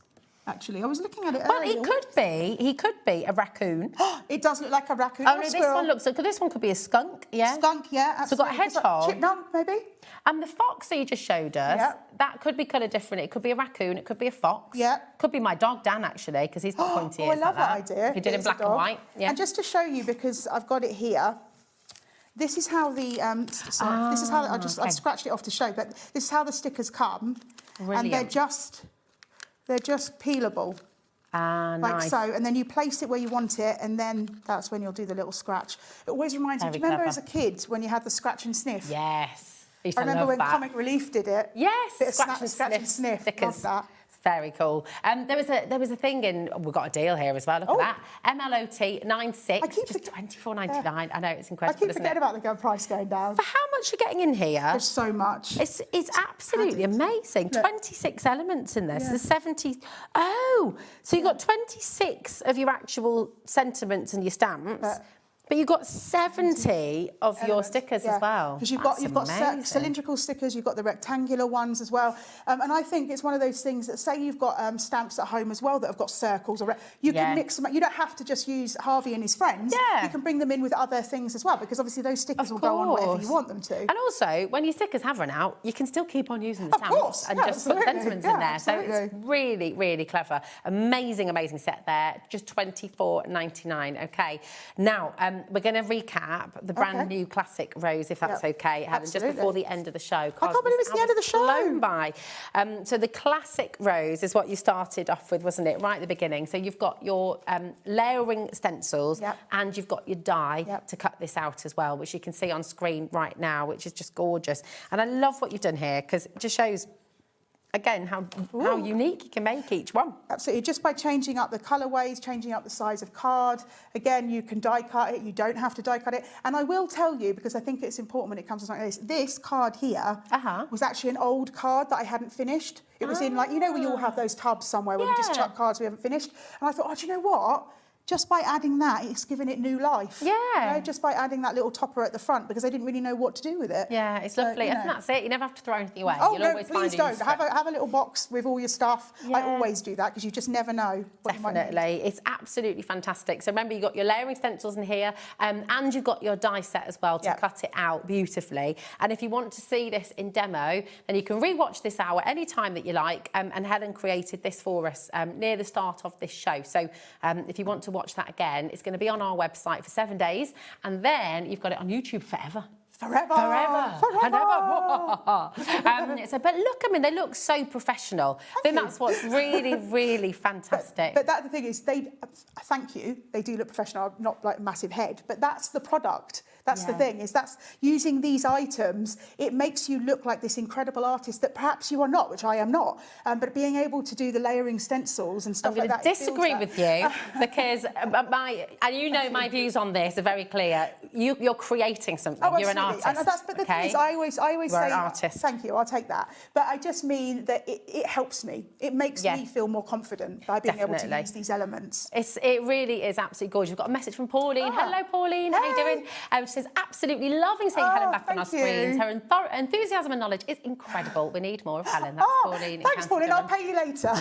Actually, I was looking at it earlier. Well, he could be a raccoon. It does look like a raccoon. Oh, no, this one could be a skunk, yeah? Skunk, yeah, absolutely. So we've got a hedgehog. Chipmunk, maybe? And the fox that you just showed us, that could be coloured differently. It could be a raccoon, it could be a fox. Yeah. Could be my dog, Dan, actually, because he's got pointy ears. I love that idea. If you did it in black and white. Yeah. And just to show you, because I've got it here, this is how the, I've scratched it off to show, but this is how the stickers come. Brilliant. And they're just peelable. Nice. Like so, and then you place it where you want it, and then that's when you'll do the little scratch. It always reminds me, do you remember as a kid when you had the scratch and sniff? Yes. I remember when Comic Relief did it. Yes, Bit of scratch and sniff. Stickers. Love that. Very cool. There was a thing in. We've got a deal here as well. Look at that. MLOT 96. Just $24.99. Yeah. I know it's incredible. I keep forgetting about the price going down. For how much you're getting in here? There's so much. It's absolutely amazing. Look. 26 elements in this. There's 70. Oh, so you've got 26 of your actual sentiments and your stamps. But you've got 70 of your stickers as well. Because you've got cylindrical stickers, you've got the rectangular ones as well. And I think it's one of those things that, say you've got stamps at home as well that have got circles, or you can mix them. You don't have to just use Harvey and his friends. You can bring them in with other things as well, because obviously those stickers will go on whatever you want them to. And also, when your stickers have run out, you can still keep on using the stamps and just put sentiments in there. So it's really, really clever. Amazing, amazing set there. Just $24.99. Okay. Now, we're going to recap the brand new classic rose, if that's okay, Helen, just before the end of the show. I can't believe it's the end of the show. Flown by. So the classic rose is what you started off with, wasn't it? Right at the beginning. So you've got your layering stencils and you've got your die to cut this out as well, which you can see on screen right now, which is just gorgeous. And I love what you've done here, because it just shows, again, how unique you can make each one. Absolutely, just by changing up the colourways, changing up the size of card. Again, you can die cut it, you don't have to die cut it. And I will tell you, because I think it's important when it comes to something like this card here was actually an old card that I hadn't finished. It was in, like, you know, when you all have those tubs somewhere where we just chuck cards we haven't finished. And I thought, oh, do you know what? Just by adding that, it's given it new life. Yeah. You know, just by adding that little topper at the front, because I didn't really know what to do with it. Yeah, it's lovely. I think that's it. You never have to throw anything away. Oh, You'll no, always please don't. Have a little box with all your stuff. I always do that, because you just never know what you might need. Definitely. It's absolutely fantastic. So remember, you've got your layering stencils in here, and you've got your die set as well to cut it out beautifully. And if you want to see this in demo, then you can re-watch this hour any time that you like. And Helen created this for us near the start of this show. So if you want to watch that again, it's going to be on our website for 7 days, and then you've got it on YouTube forever. Forever. But look, I mean, they look so professional. I think that's what's really, really fantastic. But the thing is, thank you. They do look professional, not like massive head, but that's the product. That's the thing, is that's using these items, it makes you look like this incredible artist that perhaps you are not, which I am not. But being able to do the layering stencils and stuff like that. I'm going to disagree with you, because and you know my views on this are very clear. You're creating something. Oh, you're an artist. But the thing is, I always say, an artist. Thank you, I'll take that. But I just mean that it helps me. It makes me feel more confident by being able to use these elements. It really is absolutely gorgeous. We've got a message from Pauline. Hello, Pauline. How are you doing? She says, absolutely loving seeing Helen back on our screens. Her enthusiasm and knowledge is incredible. We need more of Helen. That's Pauline. Thanks, Pauline. I'll pay you later.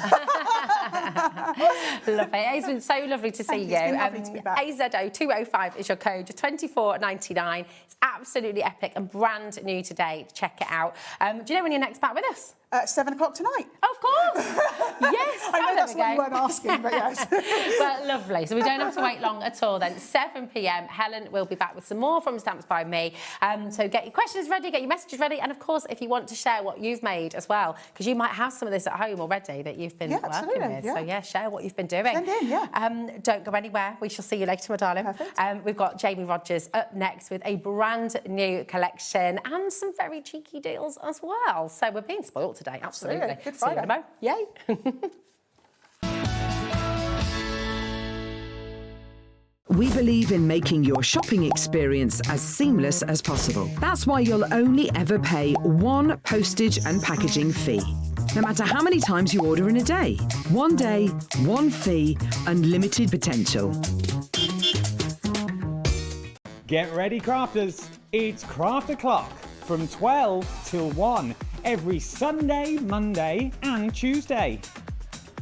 Lovely. It's been so lovely to see you. It's been lovely to be back. AZO205 is your code, just $24.99. It's absolutely epic and brand new today. Check it out. Do you know when you're next back with us? 7 o'clock tonight. Of course. Yes. I know that's what you weren't asking, but yes. But lovely. So we don't have to wait long at all then. 7 p.m. Helen will be back with some more from Stamps by Me. So get your questions ready, get your messages ready. And of course, if you want to share what you've made as well, because you might have some of this at home already that you've been working with. Yeah. So share what you've been doing. Send in, don't go anywhere. We shall see you later, my darling. Perfect. We've got Jamie Rodgers up next with a brand new collection and some very cheeky deals as well. So we're being spoilt today, absolutely. Good See you in a mo. Yay. We believe in making your shopping experience as seamless as possible. That's why you'll only ever pay one postage and packaging fee, no matter how many times you order in a day. 1 day, one fee, unlimited potential. Get ready, crafters. It's Craft O'Clock from 12 till 1 every Sunday, Monday and Tuesday.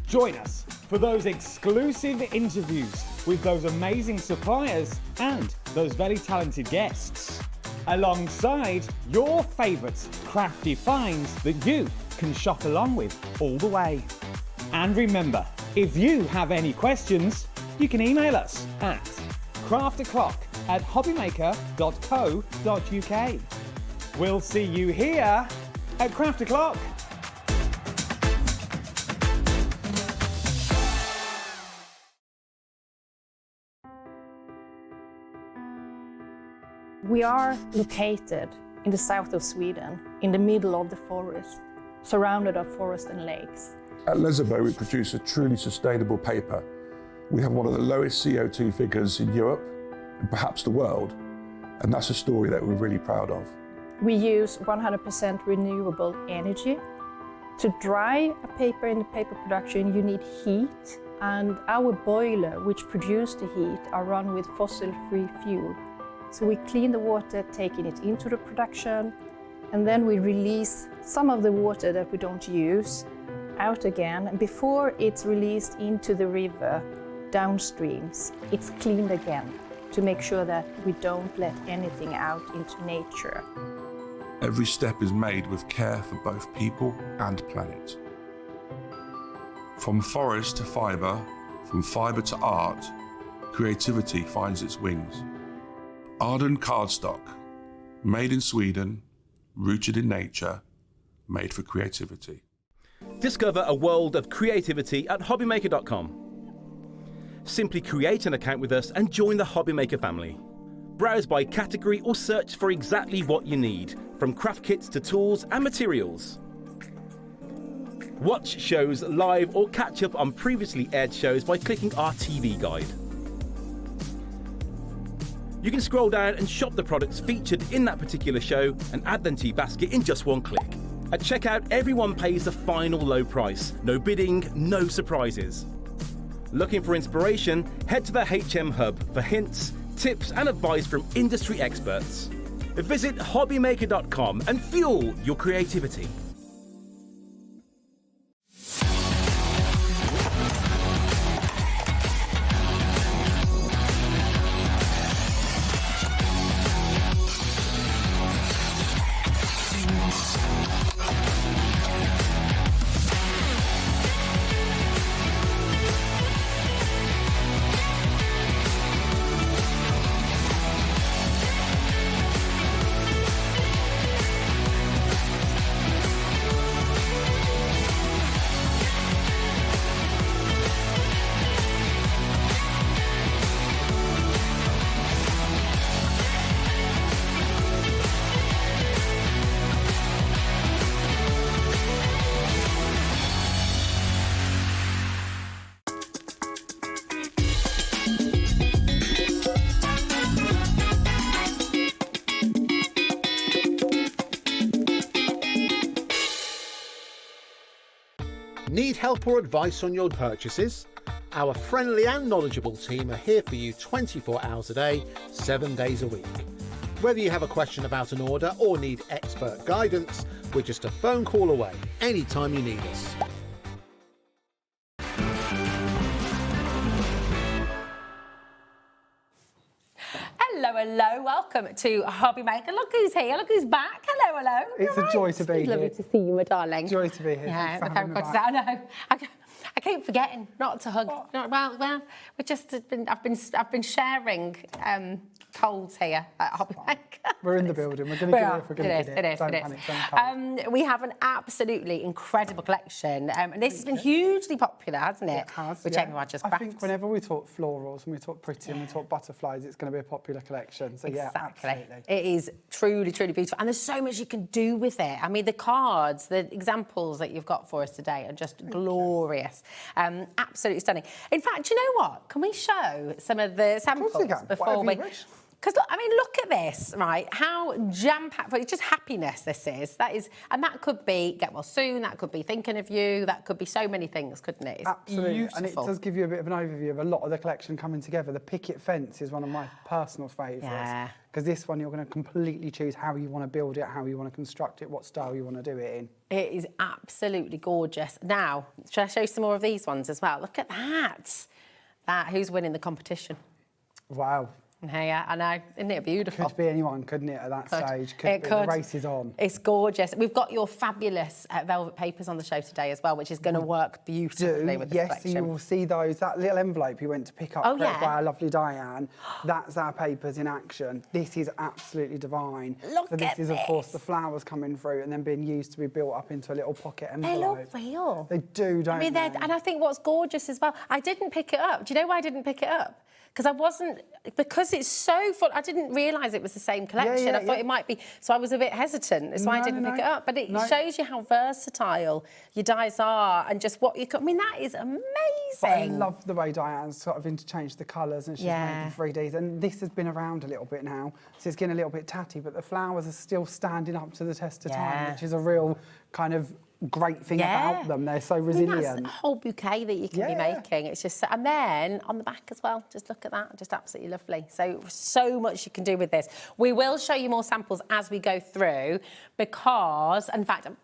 Join us for those exclusive interviews with those amazing suppliers and those very talented guests, alongside your favourite crafty finds that you can shop along with all the way. And remember, if you have any questions, you can email us at crafto'clock@hobbymaker.co.uk. We'll see you here at Craft O'Clock. We are located in the south of Sweden, in the middle of the forest, surrounded by forest and lakes. At Lezebo, we produce a truly sustainable paper. We have one of the lowest CO2 figures in Europe, and perhaps the world, and that's a story that we're really proud of. We use 100% renewable energy. To dry a paper in the paper production, you need heat, and our boiler, which produces the heat, are run with fossil-free fuel. So we clean the water, taking it into the production, and then we release some of the water that we don't use out again. And before it's released into the river, downstreams, it's cleaned again to make sure that we don't let anything out into nature. Every step is made with care for both people and planet. From forest to fibre, from fibre to art, creativity finds its wings. Arden cardstock, made in Sweden, rooted in nature, made for creativity. Discover a world of creativity at HobbyMaker.com. Simply create an account with us and join the HobbyMaker family. Browse by category or search for exactly what you need, from craft kits to tools and materials. Watch shows live or catch up on previously aired shows by clicking our TV guide. You can scroll down and shop the products featured in that particular show and add them to your basket in just one click. At checkout, everyone pays the final low price. No bidding, no surprises. Looking for inspiration? Head to the HM Hub for hints, tips and advice from industry experts. Visit HobbyMaker.com and fuel your creativity. Need help or advice on your purchases? Our friendly and knowledgeable team are here for you 24 hours a day, 7 days a week. Whether you have a question about an order or need expert guidance, we're just a phone call away anytime you need us. Hello, hello, welcome to HobbyMaker. Look who's here, look who's back. Hello, hello. It's a joy to be here. Lovely to see you, my darling. Joy to be here. Yeah, Thanks the for having me favorite back. I know. I keep forgetting not to hug. Well, we just I've been sharing colds here at HobbyMaker. We're in the building. We're going to get it if we're going to get it. It is. Don't panic, don't panic. We have an absolutely incredible collection, and this has been hugely popular, hasn't it? It has, with yeah. Jamie Rodgers I Crafts. think whenever we talk florals and we talk pretty and we talk butterflies, it's going to be a popular collection. So yeah, absolutely. It is truly, truly beautiful. And there's so much you can do with it. I mean, the cards, the examples that you've got for us today are just glorious. Absolutely stunning. In fact, you know what? Can we show some of the samples before we... Because look at this, right? How jam-packed, it's just happiness this is. That is, and that could be get well soon, that could be thinking of you, that could be so many things, couldn't it? It's absolutely, beautiful. and it does give you a bit of an overview of a lot of the collection coming together. The picket fence is one of my personal favourites. Yeah. Because this one, you're going to completely choose how you want to build it, how you want to construct it, what style you want to do it in. It is absolutely gorgeous. Now, should I show you some more of these ones as well? Look at that. Who's winning the competition? Wow. Yeah, I know. Isn't it beautiful? Could be anyone, couldn't it, at that stage? The race is on. It's gorgeous. We've got your fabulous velvet papers on the show today as well, which is going to work beautifully with this collection. Yes, you will see those. That little envelope you went to pick up by our lovely Diane, that's our papers in action. This is absolutely divine. Look this at is, of course, the flowers coming through and then being used to be built up into a little pocket envelope. They look real. They do, don't they? And I think what's gorgeous as well, I didn't pick it up. Do you know why I didn't pick it up? because I wasn't, because it's so fun. I didn't realise it was the same collection. I thought it might be, so I was a bit hesitant. That's why I didn't pick it up. But it shows you how versatile your dies are and just what you could. I mean, that is amazing. But I love the way Diane's sort of interchanged the colours and she's made the 3Ds. And this has been around a little bit now, so it's getting a little bit tatty, but the flowers are still standing up to the test of time, which is a real kind of great thing about them. They're so resilient. I mean, that's a whole bouquet that you can be making. It's just, and then on the back as well, just look at that, just absolutely lovely. So much you can do with this. We will show you more samples as we go through because, in fact, I'm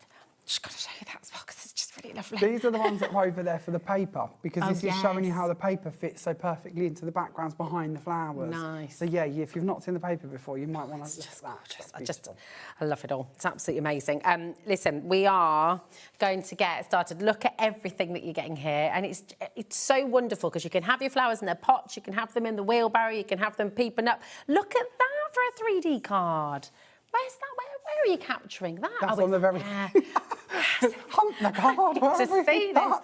just going to show you that as well because it's just really lovely. These are the ones that are over there for the paper because this is showing you how the paper fits so perfectly into the backgrounds behind the flowers. Nice. So yeah, if you've not seen the paper before, you might want to look at that. I love it all. It's absolutely amazing. Listen, we are going to get started. Look at everything that you're getting here, and it's so wonderful because you can have your flowers in their pots, you can have them in the wheelbarrow, you can have them peeping up. Look at that for a 3D card. Where's that? Where are you capturing that? That's on the very... Hunt the card. To see this.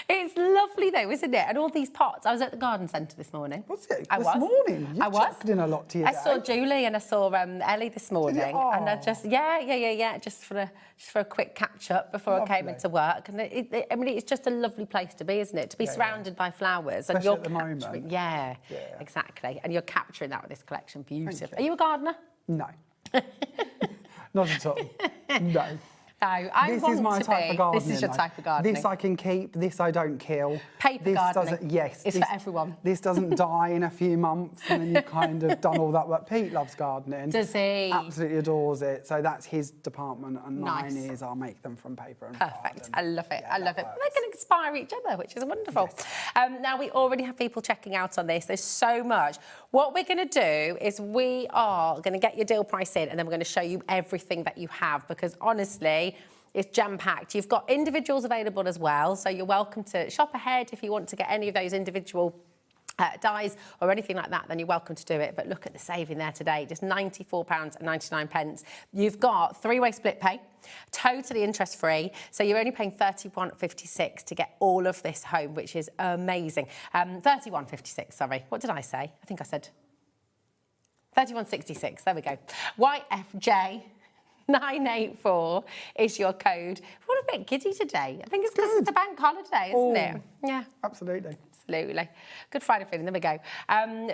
It's lovely though, isn't it? And all these pots. I was at the garden centre this morning. Was it? This morning? You've chucked in a lot to your day. I saw Julie and I saw Ellie this morning. And I just, just for a quick catch up before I came into work. And I mean, it's just a lovely place to be, isn't it? To be surrounded by flowers. Especially and you're at the moment. Yeah, exactly. And you're capturing that with this collection beautifully. Are you a gardener? No. Not at all. No. No, This is my type of gardening. This is your type of gardening. This I can keep, this I don't kill. Paper gardening. It's for everyone. This doesn't die in a few months and then you've kind of done all that work. Pete loves gardening. Does he? Absolutely adores it. So that's his department and mine is I'll make them from paper and Perfect. I love it. I love it. They can inspire each other, which is wonderful. Yes. Now, we already have people checking out on this. There's so much. What we're going to do is we are going to get your deal price in and then we're going to show you everything that you have because honestly, it's jam-packed. You've got individuals available as well, so you're welcome to shop ahead if you want to get any of those individual dies or anything like that, then you're welcome to do it. But look at the saving there today, just £94.99. You've got three-way split pay, totally interest-free, so you're only paying £31.56 to get all of this home, which is amazing. £31.56, sorry. What did I say? I think I said £31.66. There we go. YFJ. 984 is your code. We're a bit giddy today. I think it's because it's the bank holiday, isn't it? Yeah. Absolutely. Absolutely. Good Friday feeling. There we go.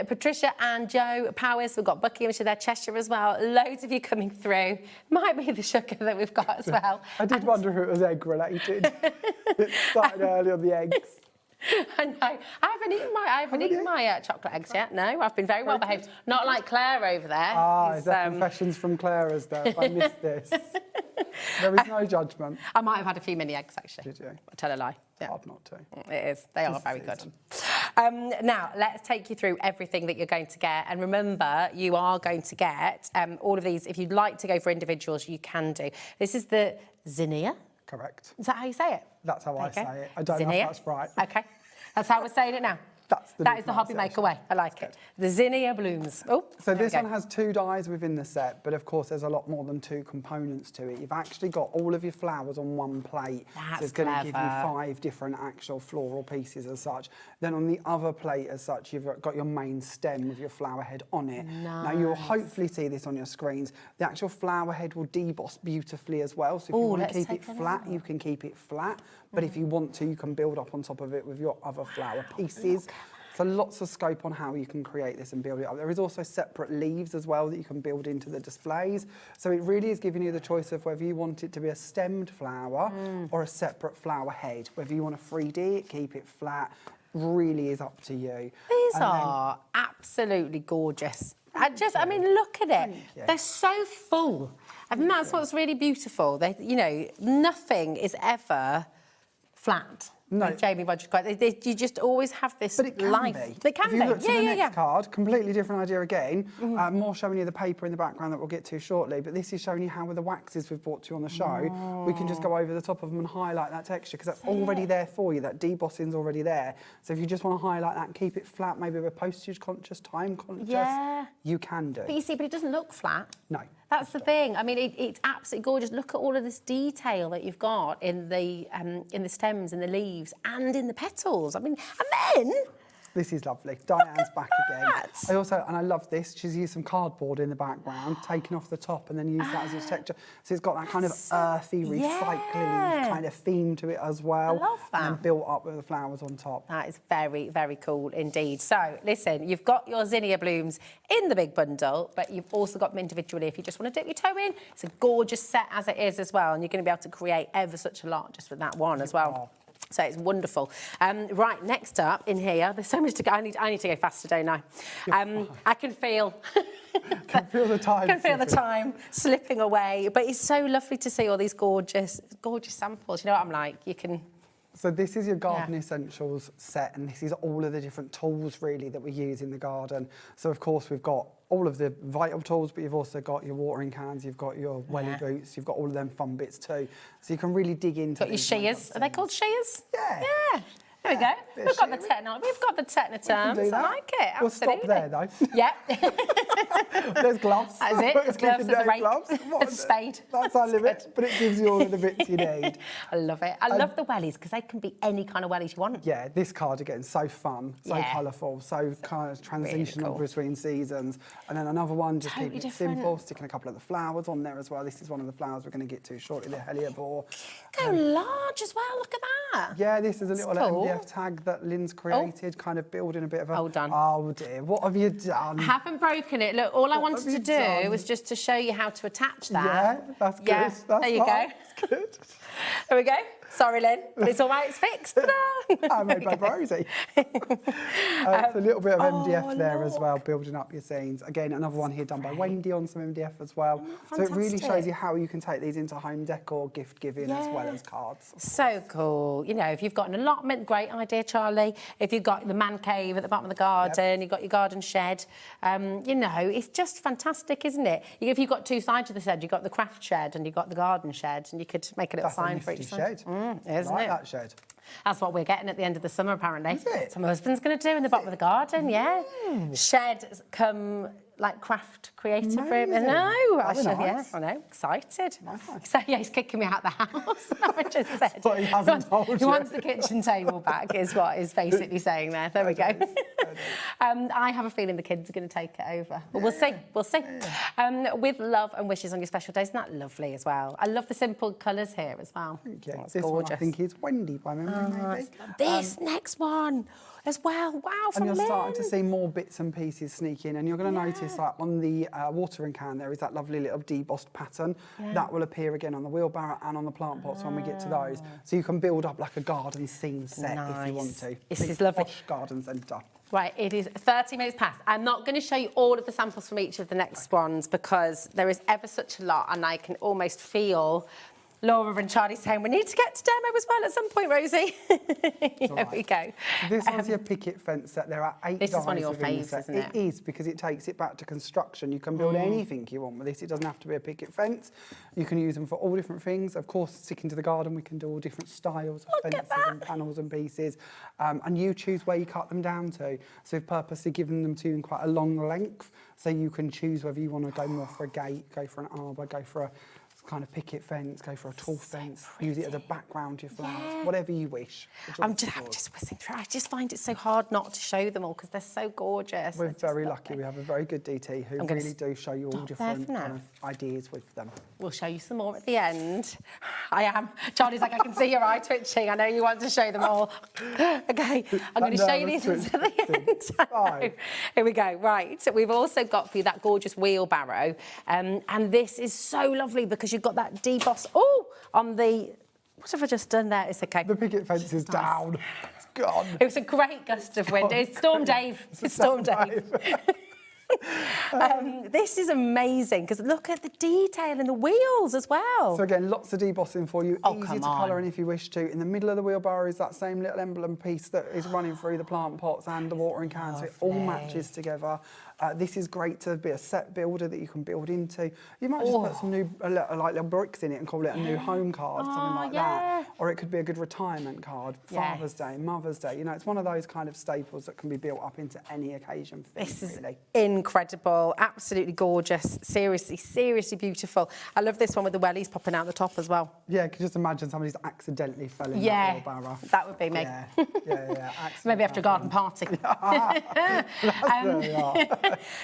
Patricia and Joe Powers. We've got Bucky and there, Cheshire as well. Loads of you coming through. Might be the sugar that we've got as well. I did wonder if it was egg related. It started early on the eggs. I know. I haven't eaten my chocolate eggs yet. No, I've been very well behaved. Not like Claire over there. Is that confessions from Claire as there? I missed this. There is no judgment. I might have had a few mini eggs actually. Did you? I tell a lie. Yeah. Hard not to. It is. They are very good. Now, let's take you through everything that you're going to get. And remember, you are going to get all of these. If you'd like to go for individuals, you can do. This is the zinnia. Correct. Is that how you say it? That's how I say it. I don't know if that's right. OK. That's how we're saying it now. That is the HobbyMaker way. I like it. The zinnia blooms. Oh, so this one has 2 dies within the set, but of course there's a lot more than 2 components to it. You've actually got all of your flowers on one plate. That's so it's going to give you 5 different actual floral pieces as such. Then on the other plate as such, you've got your main stem with your flower head on it. Nice. Now you'll hopefully see this on your screens. The actual flower head will deboss beautifully as well. So if you want to keep it flat, you can keep it flat. But if you want to, you can build up on top of it with your other flower pieces. So lots of scope on how you can create this and build it up. There is also separate leaves as well that you can build into the displays. So it really is giving you the choice of whether you want it to be a stemmed flower or a separate flower head. Whether you want to 3D it, keep it flat, really is up to you. These are absolutely gorgeous. I mean, look at it. They're so full. I mean, that's what's really beautiful. They, you know, nothing is ever flat. No. Jamie Rodgers Crafts. You just always have this but it can life. Be. It can if you look to the next yeah. card, completely different idea again. More showing you the paper in the background that we'll get to shortly. But this is showing you how with the waxes we've brought to you on the show, we can just go over the top of them and highlight that texture because that's already there for you. That debossing's already there. So if you just want to highlight that and keep it flat, maybe we're postage conscious, time conscious, you can do. But you see, but it doesn't look flat. No. That's the thing. I mean, it's absolutely gorgeous. Look at all of this detail that you've got in the stems, in the leaves, and in the petals. I mean, and then. This is lovely. Diane's back again. I love this. She's used some cardboard in the background, taken off the top, and then used that as its texture. So it's got that kind of earthy, recycling kind of theme to it as well. I love that. And then built up with the flowers on top. That is very, very cool indeed. So, listen, you've got your zinnia blooms in the big bundle, but you've also got them individually if you just want to dip your toe in. It's a gorgeous set as it is as well, and you're going to be able to create ever such a lot just with that one as well. So it's wonderful. Right, next up in here, there's so much to go. I need to go faster, don't I? I can feel... Can feel the time. Can feel the time slipping away. But it's so lovely to see all these gorgeous samples. You know what I'm like? You can... So this is your garden essentials set, and this is all of the different tools really that we use in the garden. So of course we've got all of the vital tools, but you've also got your watering cans, you've got your welly boots, you've got all of them fun bits too. So you can really dig into. Got your shears? Are they called shears? Yeah. Yeah. There we go. We've got the techno terms. I like it. We'll Absolutely. stop there though. Yeah. There's gloves. That's it. There's gloves. There's a rake. There's a spade. That's our limit, but it gives you all of the bits you need. I love it. I love the wellies because they can be any kind of wellies you want. Yeah, this cardigan, so fun, so colourful, so kind of transitional really between seasons. And then another one, just Totally keeping it different. simple, sticking a couple of the flowers on there as well. This is one of the flowers we're going to get to shortly, the hellebore. Go large as well. Look at that. Yeah, this is a little cool. MDF tag that Lynn's created, kind of building a bit of a... Hold on. Oh dear, what have you done? I haven't broken it. Look, all I wanted to do was just to show you how to attach that. Yeah, that's good. Yeah, That's there you go. That's good. There we go. Sorry, Lynn, but it's all right. It's fixed. I made by Rosie. It's a little bit of MDF there as well, building up your scenes. Again, another one here done by Wendy on some MDF as well. So it really shows you how you can take these into home decor, gift giving, as well as cards. So cool. You know, if you've got an allotment, great idea, Charlie. If you've got the man cave at the bottom of the garden, you've got your garden shed. You know, it's just fantastic, isn't it? If you've got two sides of the shed, you've got the craft shed and you've got the garden shed, and you could make a little sign for each side. Isn't it? That shed. That's what we're getting at the end of the summer, apparently. Is it? So my husband's going to do in the bottom of the garden, Shed come like craft creative room. Amazing. I know, excited. Nice. So yeah, he's kicking me out the house. I just said. What he hasn't told you. He wants the kitchen table back, is what he's basically saying there. There we go. I have a feeling the kids are going to take it over. But we'll see. We'll see. With love and wishes on your special days. Isn't that lovely as well? I love the simple colours here as well. Thank you. That's This gorgeous. one I think is Wendy by memory, maybe. This next one as well. Wow, from And you're starting Lynn. to see more bits and pieces sneak in, and you're going to notice that on the watering can there is that lovely little debossed pattern. That will appear again on the wheelbarrow and on the plant pots when we get to those. So you can build up like a garden scene set if you want to. This Big is lovely. posh garden centre. Right, it is 30 minutes past. I'm not going to show you all of the samples from each of the next ones because there is ever such a lot, and I can almost feel Laura and Charlie saying, we need to get to demo as well at some point, Rosie. There we go. This one's your picket fence set. There are 8 This is dies one of your within the faves, set. isn't it? It is, because it takes it back to construction. You can build anything you want with this. It doesn't have to be a picket fence. You can use them for all different things. Of course, sticking to the garden, we can do all different styles of fences and panels and pieces. And you choose where you cut them down to. So we've purposely given them to you in quite a long length, so you can choose whether you want to go more for a gate, go for an arbour, go for a kind of picket fence, go for a tall fence, use it as a background to your flowers, whatever you wish. I'm just whizzing through. I just find it so hard not to show them all because they're so gorgeous. We're very lucky. We have a very good DT who really do show you all different kind of ideas with them. We'll show you some more at the end. I am. Charlie's like, I can see your eye twitching. I know you want to show them all. Okay, I'm going to show you these ones at the end. Here we go. Right, so we've also got for you that gorgeous wheelbarrow. And this is so lovely because you've got that deboss. Oh, on the... What have I just done there? It's okay. The picket fence is down. It's gone. It was a great gust of wind. It's Storm Dave. It's Storm Dave. This is amazing because look at the detail in the wheels as well. So again, lots of debossing for you, easy come to on. colour in if you wish to. In the middle of the wheelbarrow is that same little emblem piece that is running through the plant pots and the watering cans, so it all matches together. This is great to be a set builder that you can build into. You might just put some new like little bricks in it and call it a new home card, something like that. Or it could be a good retirement card, Father's Day, Mother's Day. You know, it's one of those kind of staples that can be built up into any occasion. This is really incredible. incredible, absolutely gorgeous, seriously beautiful. I love this one with the wellies popping out the top as well. Yeah, you can just imagine somebody's accidentally fell in Yeah, that wheelbarrow. that would be me. Yeah. Maybe after a garden party. There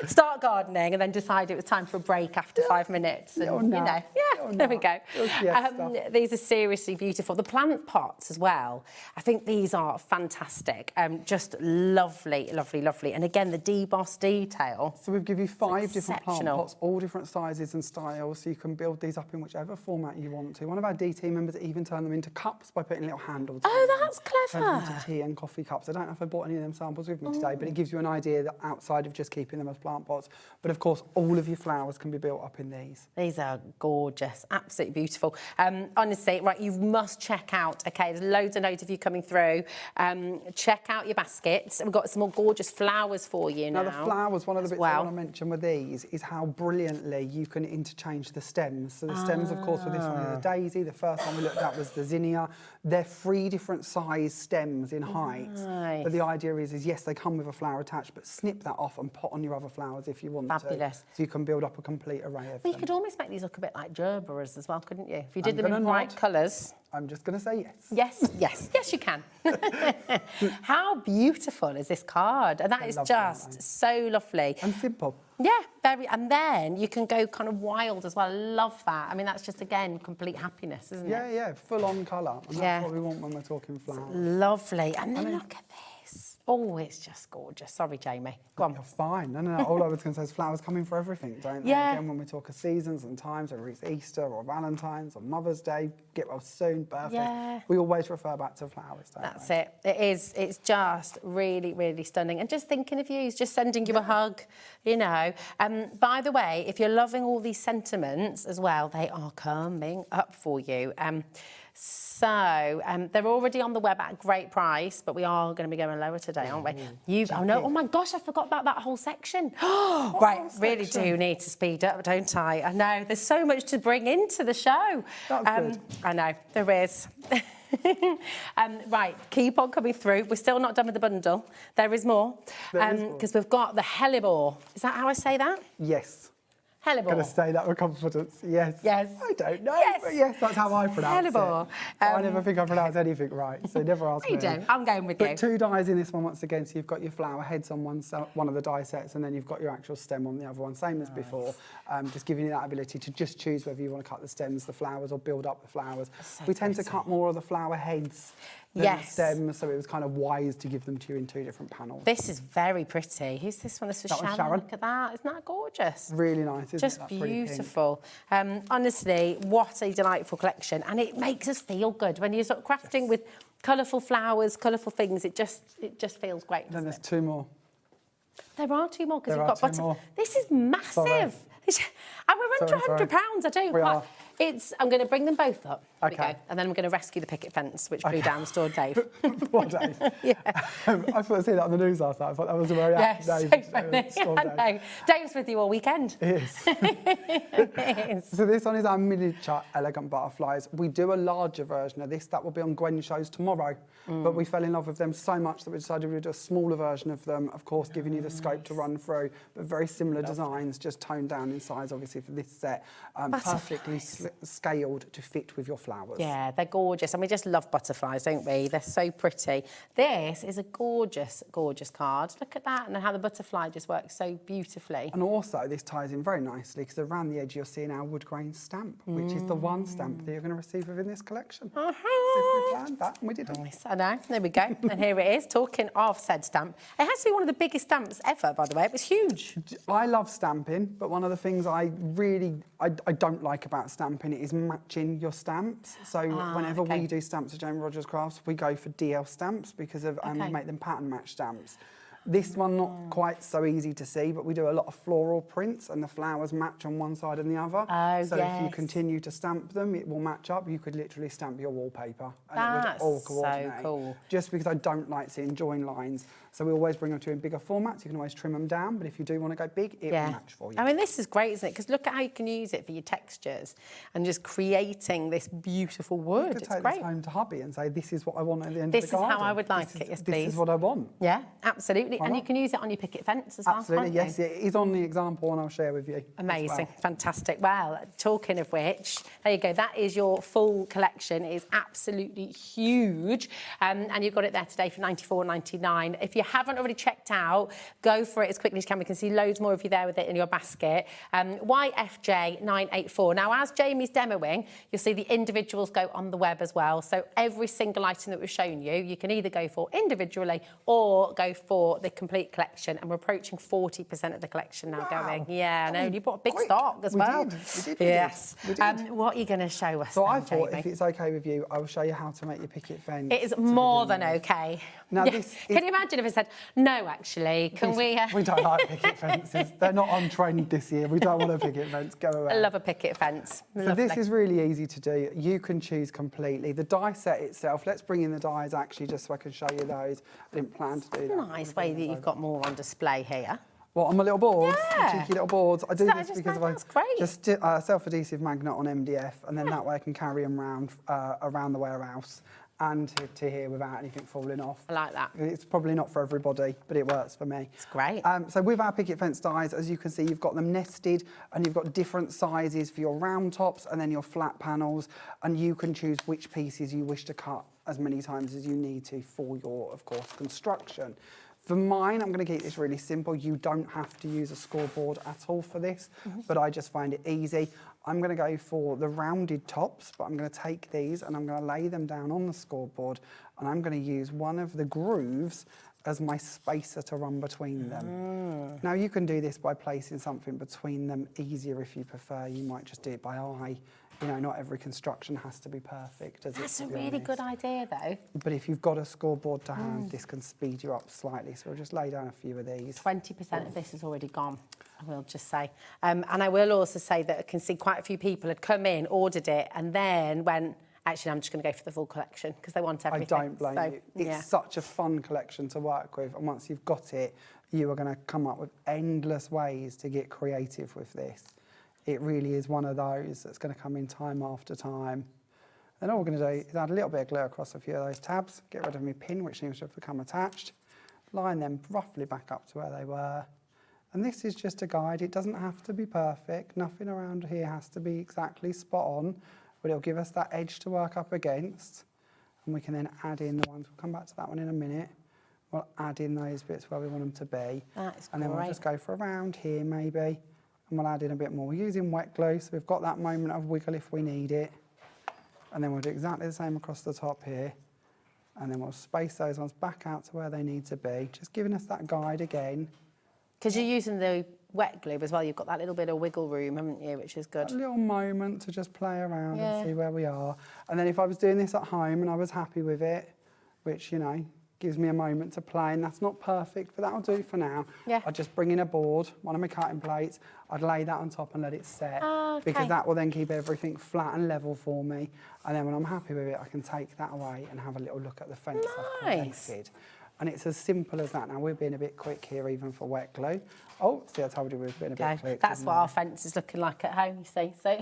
Start gardening and then decide it was time for a break after 5 minutes. And, there we go. These are seriously beautiful. The plant pots as well. I think these are fantastic. Just lovely. And again, the debossed detail. So we've given you 5 different plant pots, all different sizes and styles, so you can build these up in whichever format you want to. One of our D team members even turned them into cups by putting little handles. Oh, that's clever. Turn them into tea and coffee cups. I don't know if I bought any of them samples with me today, but it gives you an idea that outside of just keeping them as plant pots. But of course, all of your flowers can be built up in these. These are gorgeous, absolutely beautiful. Honestly, right, you must check out, okay, there's loads of you coming through. Check out your baskets. We've got some more gorgeous flowers for you now. Now, the flowers, one of the bits I want to mention with these is how brilliantly you can interchange the stems. So the stems, of course, with this one is the daisy. The first one we looked at was the zinnia. They're 3 different size stems in height. Nice. But the idea is yes, they come with a flower attached, but snip that off and put on your other flowers if you want to. Fabulous. So you can build up a complete array of Well, you them. could almost make these look a bit like gerberas as well, couldn't you? If you did them in bright colours. I'm just going to say yes. Yes, you can. How beautiful is this card? And that is just so lovely. And simple. Yeah, very. And then you can go kind of wild as well. I love that. I mean, that's just, again, complete happiness, isn't it? Yeah, full on colour. And that's what we want when we're talking flowers. Lovely. And then look at this. Oh, it's just gorgeous. Sorry, Jamie. Go on. You're fine. No. All I was going to say is flowers come in for everything, don't they? Yeah. Again, when we talk of seasons and times, whether it's Easter or Valentine's or Mother's Day, get well soon, birthday. Yeah. We always refer back to flowers, don't That's it. It is. It's just really stunning. And just thinking of you, just sending you a hug, you know. By the way, if you're loving all these sentiments as well, they are coming up for you. So they're already on the web at a great price, but we are going to be going lower today, aren't we? Oh my gosh, I forgot about that whole section. Right, really do need to speed up, don't I? I know, there's so much to bring into the show. That's good. I know, there is. Right, keep on coming through. We're still not done with the bundle. There is more. Because we've got the Hahnemühle. Is that how I say that? Yes. Hahnemühle. I'm going to say that with confidence. Yes. Yes. I don't know. Yes. But yes, that's how I pronounce Hahnemühle. it. I never think I pronounce anything right, so never ask me. You do. I'm going with you. But 2 dies in this one once again. So you've got your flower heads on one of the die sets, and then you've got your actual stem on the other one, same as before. Just giving you that ability to just choose whether you want to cut the stems, the flowers, or build up the flowers. So we tend to cut more of the flower heads than the stems, so it was kind of wise to give them to you in 2 different panels. This is very pretty. Who's this one? This was Sharon. Look at that. Isn't that gorgeous? Really nice, isn't it? Just beautiful. Honestly, what a delightful collection. And it makes us feel good. When you're sort of crafting with colourful flowers, colourful things, it just feels great. Then there's 2 more. There are 2 more, because There we've are got 2 more. This is massive. Sorry. And we're under £100. I don't We quite... are. I'm going to bring them both up. There we Okay. go. And then I'm going to rescue the picket fence, which blew down the store, Dave. What, Dave? Yeah. I thought I seen that on the news last night. I thought that was a very Yes, so Dave. funny. Storm I Dave. know. Dave's with you all weekend. It is. It is. So this one is our miniature elegant butterflies. We do a larger version of this. That will be on Gwen's shows tomorrow. But we fell in love with them so much that we decided we'd do a smaller version of them, of course, giving you the scope to run through, but very similar designs, just toned down in size, obviously, for this set. Perfectly scaled to fit with your flowers. Yeah, they're gorgeous. And we just love butterflies, don't we? They're so pretty. This is a gorgeous, gorgeous card. Look at that, and how the butterfly just works so beautifully. And also, this ties in very nicely, because around the edge you're seeing our wood grain stamp, which is the one stamp that you're going to receive within this collection. So if we planned that, and we didn't. I know, there we go. And here it is, talking of said stamp. It has to be one of the biggest stamps ever, by the way. It was huge. I love stamping, but one of the things I don't like about stamping is matching your stamps. So whenever we do stamps at Rodgers Crafts, we go for DL stamps because of we make them pattern match stamps. This one not quite so easy to see, but we do a lot of floral prints and the flowers match on one side and the other. So if you continue to stamp them, it will match up. You could literally stamp your wallpaper and it would all coordinate. So cool. Just because I don't like seeing join lines. So we always bring them to you in bigger formats. You can always trim them down, but if you do want to go big, it will match for you. I mean, this is great, isn't it? Because look at how you can use it for your textures and just creating this beautiful wood. You could take this home to hubby and say, this is what I want at the end of the garden. This is how I would like it, yes, please. This is what I want. Yeah, absolutely. And you can use it on your picket fence as well, Absolutely, can't you? yes, it is on the example and I'll share with you. Amazing, as well. fantastic. Well, talking of which, there you go. That is your full collection. It is absolutely huge. And you've got it there today for $94.99. If you haven't already checked out, go for it as quickly as you can. We can see loads more of you there with it in your basket. YFJ984. Now, as Jamie's demoing, you'll see the individuals go on the web as well. So every single item that we've shown you, you can either go for individually or go for the complete collection. And we're approaching 40% of the collection now going. Yeah, no, you bought a big stock as well. We did. Yes. We did. What are you going to show us So then, I thought, Jamie? if it's okay with you, I will show you how to make your picket fence. It is more than okay. Now, Yeah. this Can you imagine if it said, no, actually, can we... We don't like picket fences. They're not on trend this year. We don't want a picket fence. Go away. I love a picket fence. So this is really easy to do. You can choose completely. The die set itself, let's bring in the dies actually just so I can show you those. I didn't plan to do that. Nice way that you've got more on display here. What, on my little boards? Yeah. Cheeky little boards. I do that this just because that's great. just self-adhesive magnet on MDF, and then that way I can carry them around the warehouse and to here without anything falling off. I like that. It's probably not for everybody, but it works for me. It's great. So with our picket fence dies, as you can see, you've got them nested and you've got different sizes for your round tops and then your flat panels, and you can choose which pieces you wish to cut as many times as you need to for your, of course, construction. For mine, I'm going to keep this really simple. You don't have to use a scoreboard at all for this, but I just find it easy. I'm going to go for the rounded tops, but I'm going to take these and I'm going to lay them down on the scoreboard, and I'm going to use one of the grooves as my spacer to run between them. Now, you can do this by placing something between them easier if you prefer. You might just do it by eye. You know, not every construction has to be perfect, does it? That's a really good idea, though. But if you've got a scoreboard to hand, this can speed you up slightly. So we'll just lay down a few of these. 20% of this is already gone, I will just say. And I will also say that I can see quite a few people had come in, ordered it, and then went, actually, I'm just going to go for the full collection because they want everything. I don't blame you. It's such a fun collection to work with. And once you've got it, you are going to come up with endless ways to get creative with this. It really is one of those that's going to come in time after time. Then all we're going to do is add a little bit of glue across a few of those tabs, get rid of my pin, which needs to have become attached, line them roughly back up to where they were. And this is just a guide. It doesn't have to be perfect. Nothing around here has to be exactly spot on, but it'll give us that edge to work up against. And we can then add in the ones. We'll come back to that one in a minute. We'll add in those bits where we want them to be. And then we'll just go for around here maybe. And we'll add in a bit more. We're using wet glue, so we've got that moment of wiggle if we need it. And then we'll do exactly the same across the top here. And then we'll space those ones back out to where they need to be, just giving us that guide again. Because you're using the wet glue as well, you've got that little bit of wiggle room, haven't you, which is good. A little moment to just play around and see where we are. And then if I was doing this at home and I was happy with it, which, you know, gives me a moment to play, and that's not perfect, but that'll do for now. I'd just bring in a board, one of my cutting plates, I'd lay that on top and let it set, because that will then keep everything flat and level for me. And then when I'm happy with it, I can take that away and have a little look at the fence I've created. And it's as simple as that. Now, we're being a bit quick here, even for wet glue. Oh, see, I told you we were being a bit quick. That's what our fence is looking like at home, you see, so...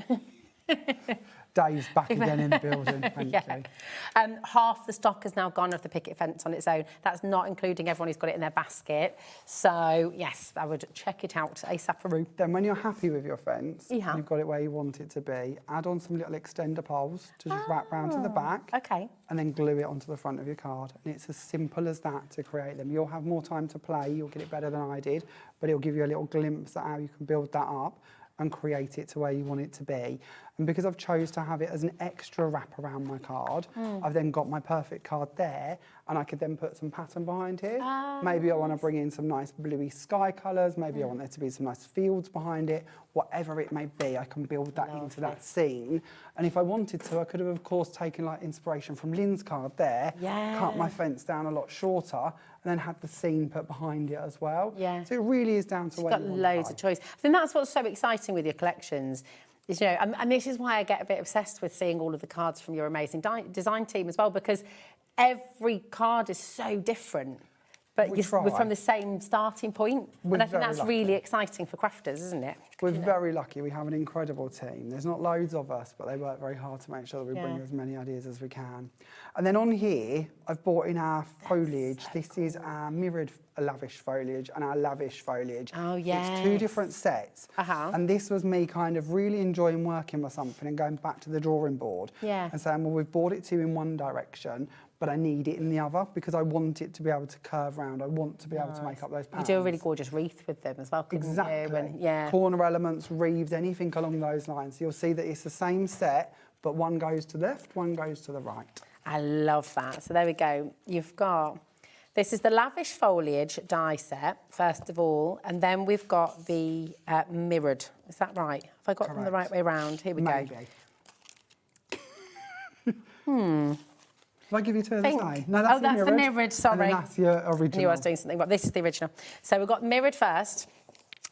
Dave's back again in the building, thank you. Half the stock has now gone of the picket fence on its own. That's not including everyone who's got it in their basket. So, yes, I would check it out ASAP-a-roo. Then when you're happy with your fence, and you've got it where you want it to be, add on some little extender poles to just wrap round to the back. And then glue it onto the front of your card. And it's as simple as that to create them. You'll have more time to play, you'll get it better than I did, but it'll give you a little glimpse at how you can build that up and create it to where you want it to be. And because I've chose to have it as an extra wrap around my card, I've then got my perfect card there, and I could then put some pattern behind here. Maybe I want to bring in some nice bluey sky colours, maybe I want there to be some nice fields behind it, whatever it may be, I can build that into that scene. And if I wanted to, I could have, of course, taken like inspiration from Lynn's card there, cut my fence down a lot shorter, and then had the scene put behind it as well. So it really is down to where you want to got loads of choice. I think that's what's so exciting with your collections. Is, you know, and this is why I get a bit obsessed with seeing all of the cards from your amazing design team as well, because every card is so different. But We we're try. from the same starting point. We're And I think very that's lucky. really exciting for crafters, isn't it? We're very lucky. We have an incredible team. There's not loads of us, but they work very hard to make sure that we bring Yeah. as many ideas as we can. And then on here, I've brought in our foliage. This is our mirrored lavish foliage and our lavish foliage. Oh, It's two yes. different sets. And this was me kind of really enjoying working with something and going back to the drawing board Yeah. and saying, well, we've brought it to you in one direction, but I need it in the other because I want it to be able to curve round. I want to be able to make up those You patterns. do a really gorgeous wreath with them as well, couldn't you? Exactly. And, yeah. Corner elements, wreaths, anything along those lines. You'll see that it's the same set, but one goes to the left, one goes to the right. I love that. So there we go. You've got, this is the lavish foliage die set, first of all, and then we've got the mirrored. Is that right? Have I got them the right way around? Here we Maybe. go. If I give you two of the Think. same? No, Oh, that's the mirrored, sorry. And then that's your I original. knew I was doing something wrong. This is the original. So we've got mirrored first.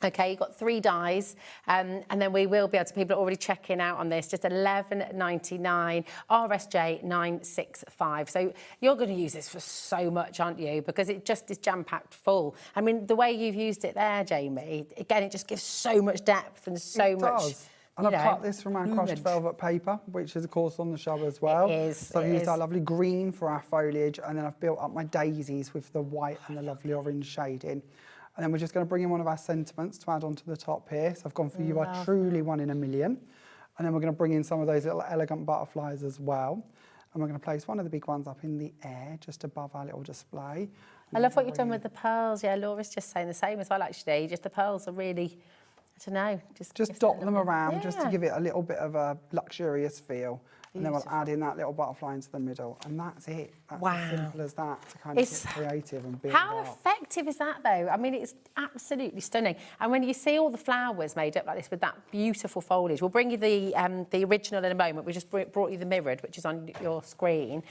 Okay, you've got 3 dies, and then we will be able to, people are already checking out on this, just $11.99, RSJ 965. So you're going to use this for so much, aren't you? Because it just is jam-packed full. I mean, the way you've used it there, Jamie, again, it just gives so much depth and so It much. does. And I've cut this from our crushed velvet paper, which is, of course, on the show as well. It is, So I've it used is. our lovely green for our foliage, and then I've built up my daisies with the white and the lovely orange shading. And then we're just going to bring in one of our sentiments to add onto the top here. So I've gone for You Are Truly One in a Million. And then we're going to bring in some of those little elegant butterflies as well. And we're going to place one of the big ones up in the air, just above our little display. I love what you've done with the pearls. Yeah, Laura's just saying the same as well, actually. Just the pearls are really, I don't know. Just dot them around, just to give it a little bit of a luxurious feel. And then we'll add in that little butterfly into the middle. And that's it. That's as simple as that, to kind of get creative and build How up. effective is that, though? I mean, it's absolutely stunning. And when you see all the flowers made up like this with that beautiful foliage, we'll bring you the original in a moment. We just brought you the mirrored, which is on your screen.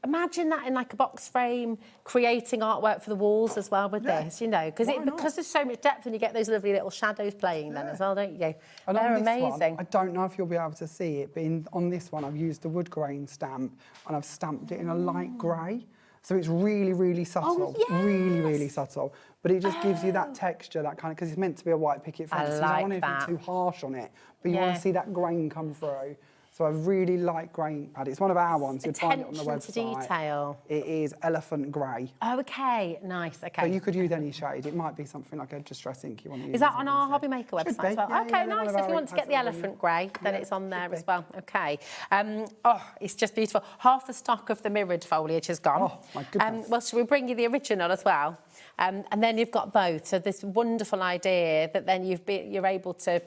Imagine that in like a box frame, creating artwork for the walls as well with this, you know, because there's so much depth and you get those lovely little shadows playing then as well, don't you? And They're on this amazing. one, I don't know if you'll be able to see it, but on this one I've used the wood grain stamp and I've stamped it in a light grey. So it's really, really subtle, really, really subtle. But it just gives you that texture, that kind of, because it's meant to be a white picket fence. So you don't want anything too harsh on it, but you want to see that grain come through. So I really like grain pad. It's one of our ones. You'd find it on the website. Attention to detail. It is elephant grey. Oh, okay, nice, okay. But you could use any shade. It might be something like a distress ink you want to use. Is that on our HobbyMaker website as well? Yeah, okay, yeah, nice. one of If you our want to get the has it elephant grey, then it's on there as well. Okay. It's just beautiful. Half the stock of the mirrored foliage has gone. Oh, my goodness. Well, shall we bring you the original as well? And then you've got both. So this wonderful idea that then you're able to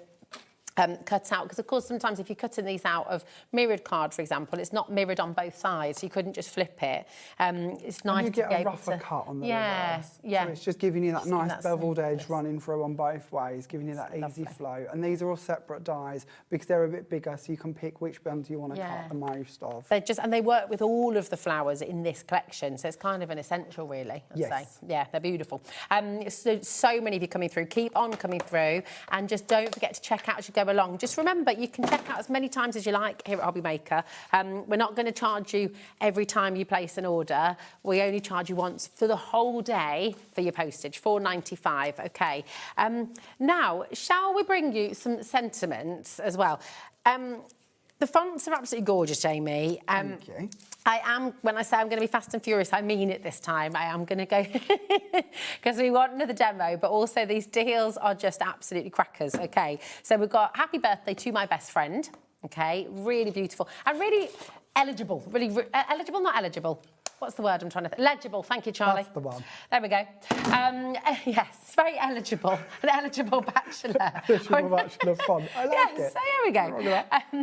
cut out, because of course sometimes if you're cutting these out of mirrored card, for example, it's not mirrored on both sides, so you couldn't just flip it. It's nice you to get be a able rougher to cut on the reverse. So it's just giving you that nice that beveled edge running through on both ways, giving you that easy flow. And these are all separate dies because they're a bit bigger, so you can pick which ones you want to cut the most of. And they work with all of the flowers in this collection, so it's kind of an essential, really. I'd say. Yeah, they're beautiful. So many of you coming through. Keep on coming through, and just don't forget to check out as you go along. Just remember, you can check out as many times as you like here at HobbyMaker. We're not going to charge you every time you place an order. We only charge you once for the whole day for your postage, $4.95. Okay. Now, shall we bring you some sentiments as well? The fonts are absolutely gorgeous, Jamie. Thank you. When I say I'm going to be fast and furious, I mean it this time. I am going to go, because we want another demo, but also these deals are just absolutely crackers, okay? So we've got Happy Birthday to My Best Friend, okay? Really beautiful. And really eligible, eligible, not eligible. What's the word I'm trying to think? Legible, thank you, Charlie. That's the one. There we go. Yes, very eligible. An eligible bachelor. Eligible bachelor font. I like it. So here we go.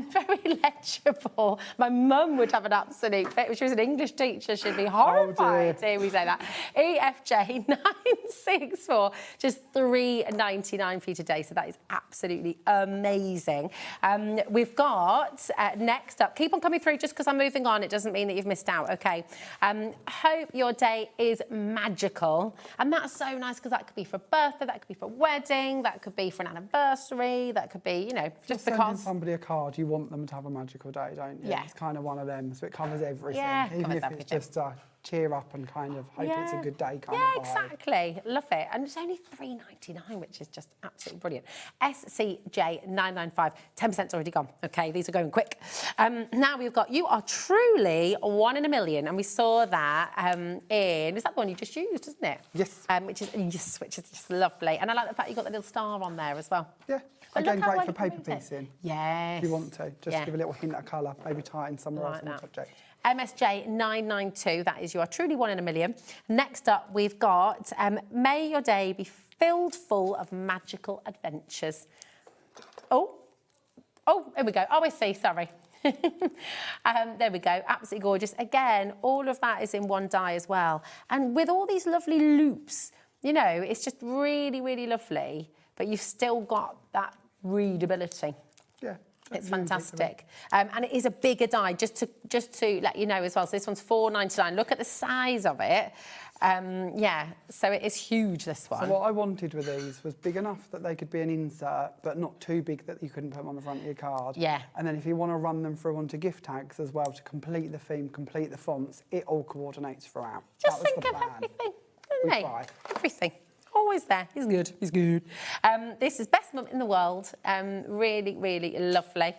Very legible. My mum would have an absolute fit. If she was an English teacher, she'd be horrified to hear me say that. EFJ 964, just $3.99 for you today. So that is absolutely amazing. We've got, next up, keep on coming through. Just because I'm moving on, it doesn't mean that you've missed out, okay? Hope your day is magical. And that's so nice, because that could be for a birthday, that could be for a wedding, that could be for an anniversary, that could be, you know, just sending because. somebody a card, you want them to have a magical day, don't you? Yeah. It's kind of one of them, so it covers everything. Yeah, Even covers if everything. it's just a cheer up and kind of hope it's a good day kind of vibe. Exactly. Love it. And it's only $3.99, which is just absolutely brilliant. SCJ995, 10%'s already gone. Okay, these are going quick. Now we've got, you are truly 1 in a million. And we saw that is that the one you just used, isn't it? Yes. Which is just lovely. And I like the fact you got the little star on there as well. Yeah. Again, great for paper piecing. Yes. If you want to, just give a little hint of colour, maybe tie it in somewhere else on the project. MSJ992, that is, you are truly 1 in a million. Next up, we've got may your day be filled full of magical adventures. Oh, here we go. Oh, I see, sorry. There we go, absolutely gorgeous. Again, all of that is in one die as well. And with all these lovely loops, you know, it's just really, really lovely, but you've still got that readability. Yeah. It's fantastic. And it is a bigger die, just to let you know as well. So this one's $4.99. Look at the size of it. Yeah, so it is huge, this one. So what I wanted with these was big enough that they could be an insert, but not too big that you couldn't put them on the front of your card. Yeah. And then if you want to run them through onto gift tags as well to complete the theme, complete the fonts, it all coordinates throughout. Just think of everything, didn't they? Everything. Always there. He's good. He's good. This is best mum in the world. Really, really lovely.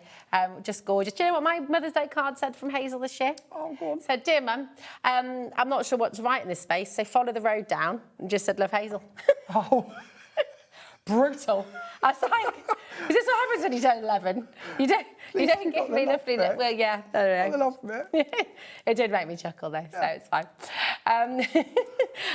Just gorgeous. Do you know what my Mother's Day card said from Hazel this year? Oh, go on. Said, dear Mum, I'm not sure what to write in this space, so follow the road down. And just said, love, Hazel. Oh. Brutal. I was like, is this what happens when you turn 11? You don't get me lovely. Well, yeah. I don't know. It did make me chuckle though, so it's fine.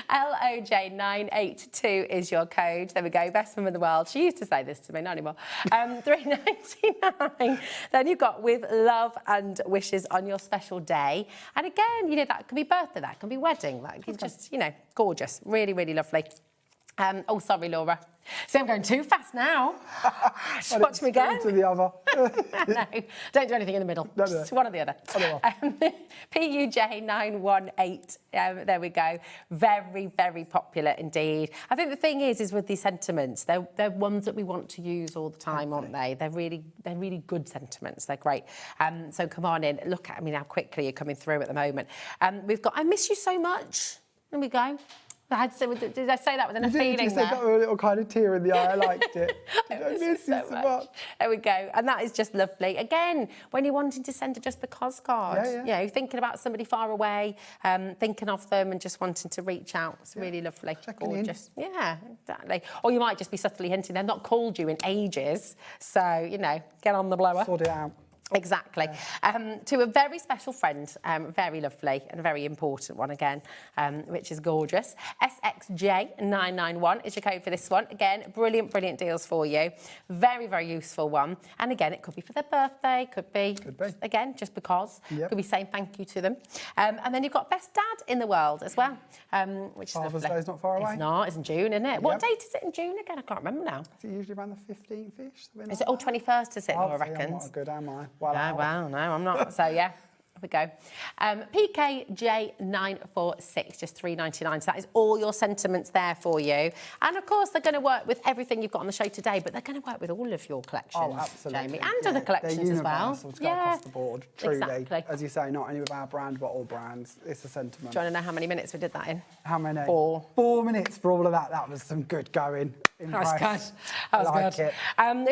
LOJ982 is your code. There we go. Best mum in the world. She used to say this to me, not anymore. $3.99. Then you've got with love and wishes on your special day. And again, you know, that can be birthday, that can be wedding, that can just, you know, gorgeous. Really, really lovely. Oh, sorry, Laura. See, I'm going too fast now. Just watch me go. To the other. No, don't do anything in the middle. No. Just one or the other. PUJ918. There we go. Very, very popular indeed. I think the thing is with these sentiments, they're ones that we want to use all the time, aren't they? They're really good sentiments. They're great. So come on in. Look at me how quickly you're coming through at the moment. We've got I miss you so much. There we go. Did I say that with a feeling there? You said that with a little kind of tear in the eye. I liked it. I miss you so much. There we go. And that is just lovely. Again, when you're wanting to send a just because card, you know, thinking about somebody far away, thinking of them and just wanting to reach out. It's really lovely. Gorgeous. Yeah, exactly. Or you might just be subtly hinting they've not called you in ages. So, you know, get on the blower. Sort it out. Exactly. To a very special friend, very lovely and a very important one again, which is gorgeous. SXJ991 is your code for this one. Again, brilliant, brilliant deals for you. Very, very useful one. And again, it could be for their birthday, could be. Again, just because. Yep. Could be saying thank you to them. And then you've got best dad in the world as well, which is Father's lovely. Day's not far away. It's not. It's in June, isn't it? Yep. What date is it in June again? I can't remember now. Is it usually around the 15th-ish? Is it 21st, is it, Laura reckons? I'm not good, am I? Well, no, I'm not. So, yeah, here we go. PKJ946, just $3.99. So that is all your sentiments there for you. And, of course, they're going to work with everything you've got on the show today, but they're going to work with all of your collections, oh, absolutely. Jamie, and other collections as well. To go across the board, truly. Exactly. As you say, not only with our brand, but all brands. It's a sentiment. Do you want to know how many minutes we did that in? How many? 4. 4 minutes for all of that. That was some good going. That was good. That was good.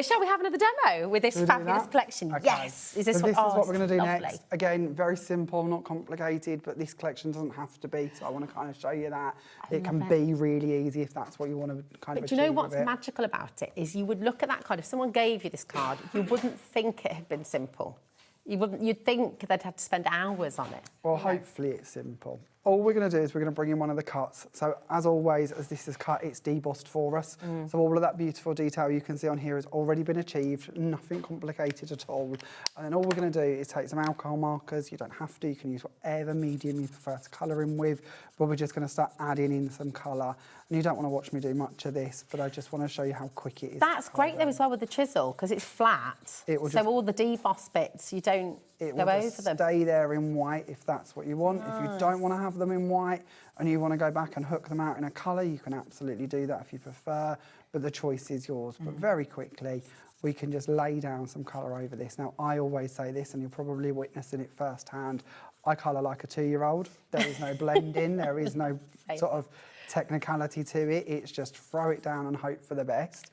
Shall we have another demo with this fabulous collection? Okay. Yes. This is what we're going to do next. Again, very simple, not complicated, but this collection doesn't have to be. So I want to kind of show you that. It can be really easy if that's what you want to kind of achieve. But do you know what's magical about it is you would look at that card. If someone gave you this card, you wouldn't think it had been simple. You'd think they'd have to spend hours on it. Well, hopefully it's simple. All we're going to do is we're going to bring in one of the cuts. So as always, as this is cut, it's debossed for us. So all of that beautiful detail you can see on here has already been achieved, nothing complicated at all. And then all we're going to do is take some alcohol markers. You don't have to, you can use whatever medium you prefer to colour in with, but we're just going to start adding in some colour. And you don't want to watch me do much of this, but I just want to show you how quick it is. That's great though as well with the chisel, because it's flat. So all the deboss bits, you don't go over them. Stay there in white if that's what you want. Nice. If you don't want to have them in white and you want to go back and hook them out in a colour, you can absolutely do that if you prefer, but the choice is yours. But very quickly, we can just lay down some colour over this. Now, I always say this, and you're probably witnessing it firsthand, I colour like a 2-year-old. There is no blending, there is no sort of technicality to it. It's just throw it down and hope for the best.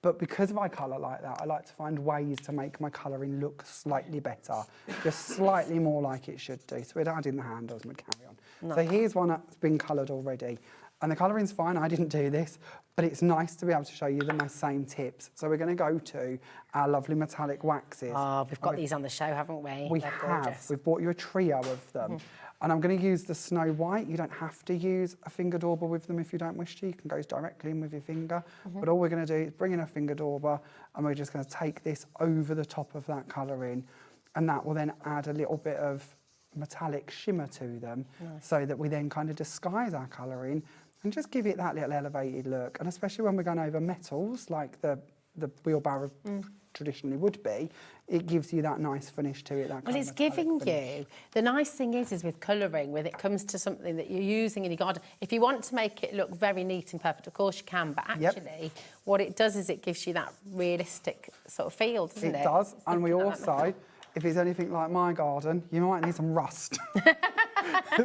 But because I colour like that, I like to find ways to make my colouring look slightly better, just slightly more like it should do. So we'd add in the handles and we'd carry on. Nice. So here's one that's been coloured already. And the colouring's fine, I didn't do this, but it's nice to be able to show you my same tips. So we're going to go to our lovely metallic waxes. Oh, we've got these on the show, haven't we? We They're have. gorgeous. We've bought you a trio of them. And I'm going to use the Snow White. You don't have to use a finger dauber with them if you don't wish to. You can go directly in with your finger. But all we're going to do is bring in a finger dauber and we're just going to take this over the top of that colouring, and that will then add a little bit of metallic shimmer to them, so that we then kind of disguise our colouring and just give it that little elevated look. And especially when we're going over metals, like the wheelbarrow traditionally would be, it gives you that nice finish to it. That Well, it's giving you, the nice thing is with colouring, when it comes to something that you're using in your garden, if you want to make it look very neat and perfect, of course you can, but actually what it does is it gives you that realistic sort of feel, doesn't it? It does, and we also, if it's anything like my garden, you might need some rust.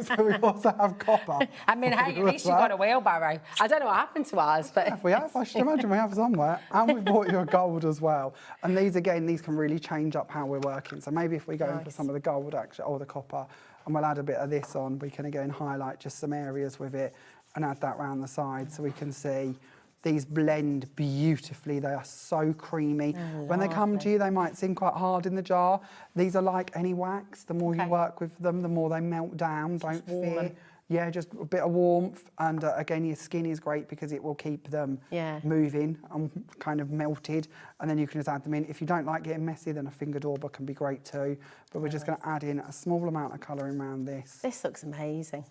So we also have copper. I mean, hey, at least you've got a wheelbarrow. I don't know what happened to ours, but... If we have, I should imagine we have somewhere. And we bought you a gold as well. And these, again, these can really change up how we're working. So maybe if we go in for some of the gold, actually, or the copper, and we'll add a bit of this on, we can, again, highlight just some areas with it and add that round the side so we can see these blend beautifully. They are so creamy. When they come to you, they might seem quite hard in the jar. These are like any wax. The more you work with them, the more they melt down. Don't fear. Yeah, just a bit of warmth. And again, your skin is great because it will keep them moving and kind of melted. And then you can just add them in. If you don't like getting messy, then a finger dauber can be great too. But we're just going to add in a small amount of colouring around this. This looks amazing.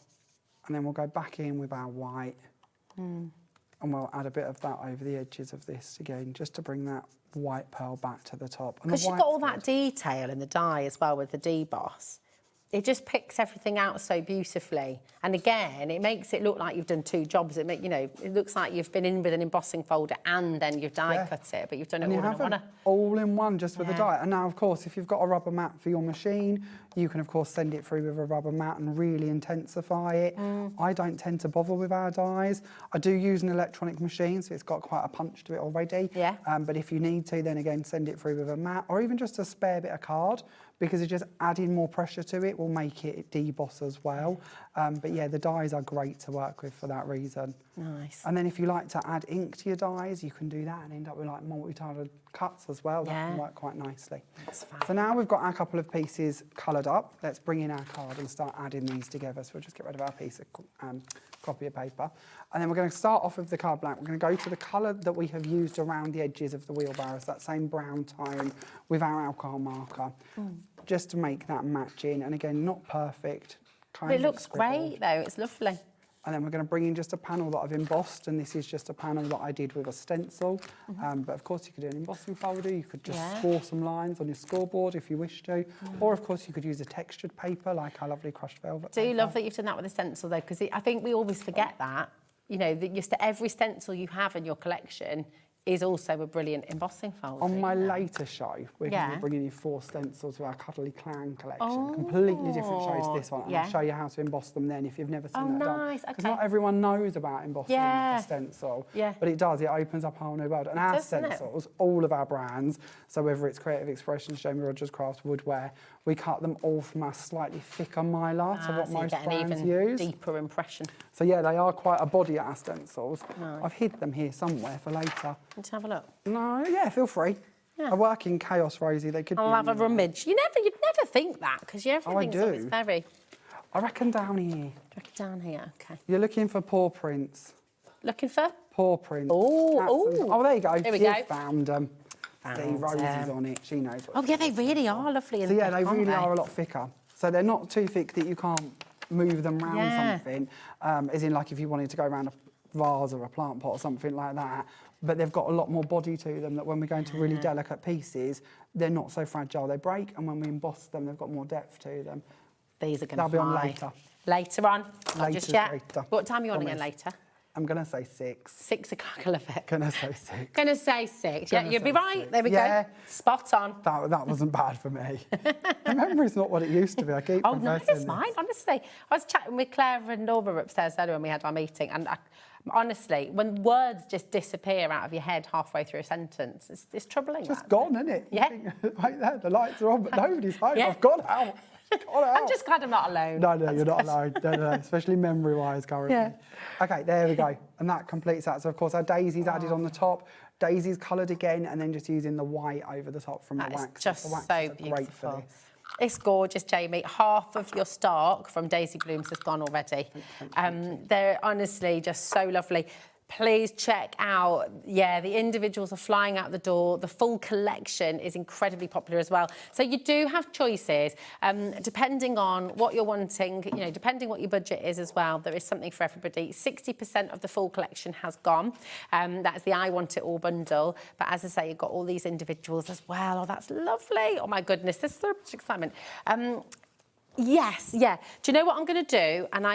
And then we'll go back in with our white. And we'll add a bit of that over the edges of this again, just to bring that white pearl back to the top. Because you've got all that detail in the dye as well with the deboss. It just picks everything out so beautifully. And again, it makes it look like you've done 2 jobs. It it looks like you've been in with an embossing folder and then you've die cut it, but you've done it all in one. All in one, just with the dye. And now, of course, if you've got a rubber mat for your machine, you can, of course, send it through with a rubber mat and really intensify it. I don't tend to bother with our dyes. I do use an electronic machine, so it's got quite a punch to it already. But if you need to, then again, send it through with a mat or even just a spare bit of card, because it just adding more pressure to it will make it deboss as well. But yeah, the dyes are great to work with for that reason. Nice. And then if you like to add ink to your dyes, you can do that and end up with like multi-coloured cuts as well. That can work quite nicely. That's fine. So now we've got our couple of pieces coloured up. Let's bring in our card and start adding these together. So we'll just get rid of our piece of copy of paper. And then we're going to start off with the card blank. We're going to go to the colour that we have used around the edges of the wheelbarrows, that same brown tone with our alcohol marker, just to make that matching. And again, not perfect. But it looks great though, it's lovely. And then we're going to bring in just a panel that I've embossed, and this is just a panel that I did with a stencil. But of course you could do an embossing folder, you could just score some lines on your scoreboard if you wish to, or of course you could use a textured paper like our lovely crushed velvet Do you paper. love that you've done that with a stencil though? Because I think we always forget that, that just every stencil you have in your collection is also a brilliant embossing folder. On my later show, we're going to be bringing you 4 stencils to our Cuddly Clan collection. Completely different show to this one. And I'll show you how to emboss them then if you've never seen that done. Because not everyone knows about embossing a stencil. But it does, it opens up a whole new world. And our stencils, all of our brands, so whether it's Creative Expressions, Rodgers Crafts, Woodware, we cut them all from our slightly thicker mylar to what most brands use. Deeper impression. So yeah, they are quite a body, our stencils. I've hid them here somewhere for later. Let's have a look. No, yeah, feel free. I work in chaos, Rosie. They could. I'll have a rummage. You'd never think that because everything's always very. I reckon down here. Down here, okay. You're looking for paw prints. Looking for paw prints. Oh, there you go. Here we go. Found them. See, Rosie's on it. She knows. Oh yeah, they really are lovely. So yeah, they really are a lot thicker. So they're not too thick that you can't move them around something. As in, like if you wanted to go around a vase or a plant pot or something like that. But they've got a lot more body to them that when we go into really delicate pieces, they're not so fragile. They break, and when we emboss them, they've got more depth to them. These are going to They'll be on later. Later on? Not just yet. Later. What time are you on again later? I'm going to say 6. 6 o'clock, I love it. Going to say 6. Going to say 6. Yeah, Gonna you'll be say right. 6. There we Yeah. go. Spot on. That wasn't bad for me. My memory's not what it used to be. I keep Oh, no, confessing it's this. mine, honestly. I was chatting with Claire and Laura upstairs earlier when we had our meeting, and honestly, when words just disappear out of your head halfway through a sentence, it's troubling. Just gone, isn't it? Yeah. Right there, the lights are on, but nobody's home. Yeah. I've gone out. I'm just glad I'm not alone. No, That's you're not good. alone. No, especially memory-wise currently. Yeah. Okay, there we go. And that completes that. So, of course, our daisy's added on the top. Daisy's coloured again, and then just using the white over the top from the wax. It's just The waxes so are great for beautiful. this. It's gorgeous, Jamie. Half of your stock from Daisy Blooms has gone already. They're honestly just so lovely. Please check out, the individuals are flying out the door. The full collection is incredibly popular as well. So you do have choices, depending on what you're wanting, depending what your budget is as well. There is something for everybody. 60% of the full collection has gone. That's the I Want It All bundle. But as I say, you've got all these individuals as well. Oh, that's lovely. Oh, my goodness, there's so much excitement. Yes, yeah. Do you know what I'm going to do? And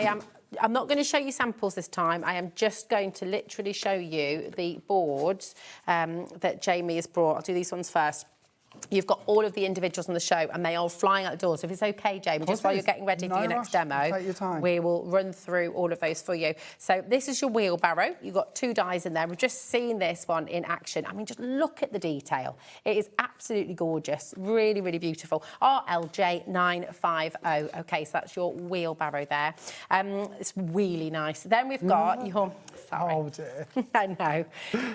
I'm not going to show you samples this time. I am just going to literally show you the boards that Jamie has brought. I'll do these ones first. You've got all of the individuals on the show, and they are flying out the door. So if it's OK, Jamie, just while you're getting ready for your next demo, take your time. we will run through all of those for you. So this is your wheelbarrow. You've got 2 dies in there. We've just seen this one in action. I mean, just look at the detail. It is absolutely gorgeous. Really, really beautiful. RLJ950. OK, so that's your wheelbarrow there. It's really nice. Then we've got your... Sorry. Oh, dear. I know.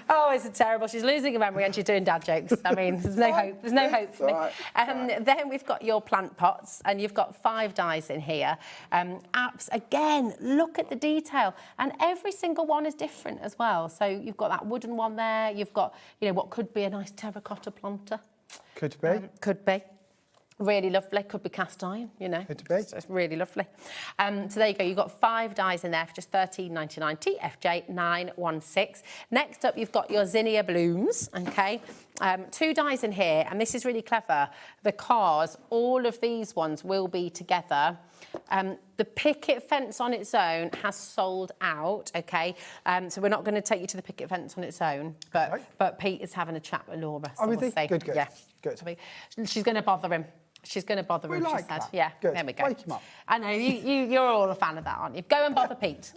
Oh, it's terrible. She's losing her memory and she's doing dad jokes. I mean, there's no hope. There's no hope for me. Then we've got your plant pots, and you've got 5 dies in here. Apps, again, look at the detail. And every single one is different as well. So you've got that wooden one there. You've got, what could be a nice terracotta planter. Could be. Could be. Really lovely. Could be cast iron, Could be. So it's really lovely. So there you go. You've got 5 dies in there for just $13.99. TFJ916. Next up, you've got your zinnia blooms. OK, 2 dies in here, and this is really clever because all of these ones will be together. The picket fence on its own has sold out, OK? So we're not going to take you to the picket fence on its own, but Pete is having a chat with Laura. So we'll see. Good. Yeah. Good. She's going to bother him. She's going to bother him, like she said. that. Yeah, Good. there we go. Wake him up. I know, you're all a fan of that, aren't you? Go and bother Pete.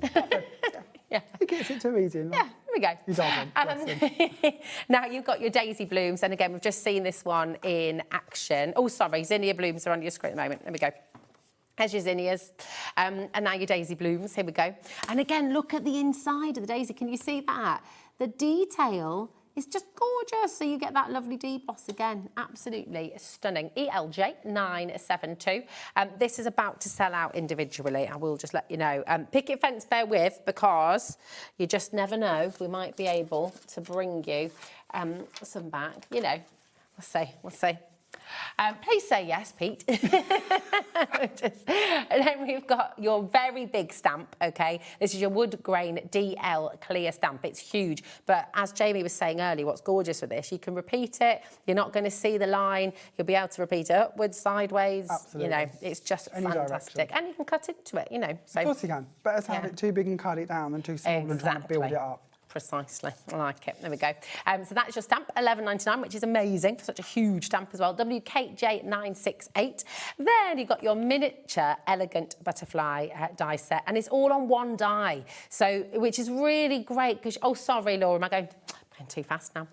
Yeah. He gets it too easy. Yeah, here we go. He doesn't. Bless him. Now you've got your daisy blooms, and again, we've just seen this one in action. Oh, sorry, zinnia blooms are on your screen at the moment. There we go. There's your zinnias. And now your daisy blooms. Here we go. And again, look at the inside of the daisy. Can you see that? The detail is just gorgeous. So you get that lovely deboss again. Absolutely stunning. ELJ972. This is about to sell out individually. I will just let you know. Picket fence, bear with, because you just never know. We might be able to bring you some back. We'll see. Please say yes, Pete. And then we've got your very big stamp, OK? This is your wood grain DL clear stamp. It's huge. But as Jamie was saying earlier, what's gorgeous with this, you can repeat it. You're not going to see the line. You'll be able to repeat it upwards, sideways. Absolutely. It's just Any fantastic. direction. And you can cut into it, So, Of course you can. Better to have it too big and cut it down than too small and try and build it up. Precisely. I like it. There we go. So that's your stamp, $11.99, which is amazing for such a huge stamp as well. WKJ968. Then you've got your miniature elegant butterfly die set, and it's all on 1 die. So, which is really great because, oh, sorry, Laura, am I going too fast now?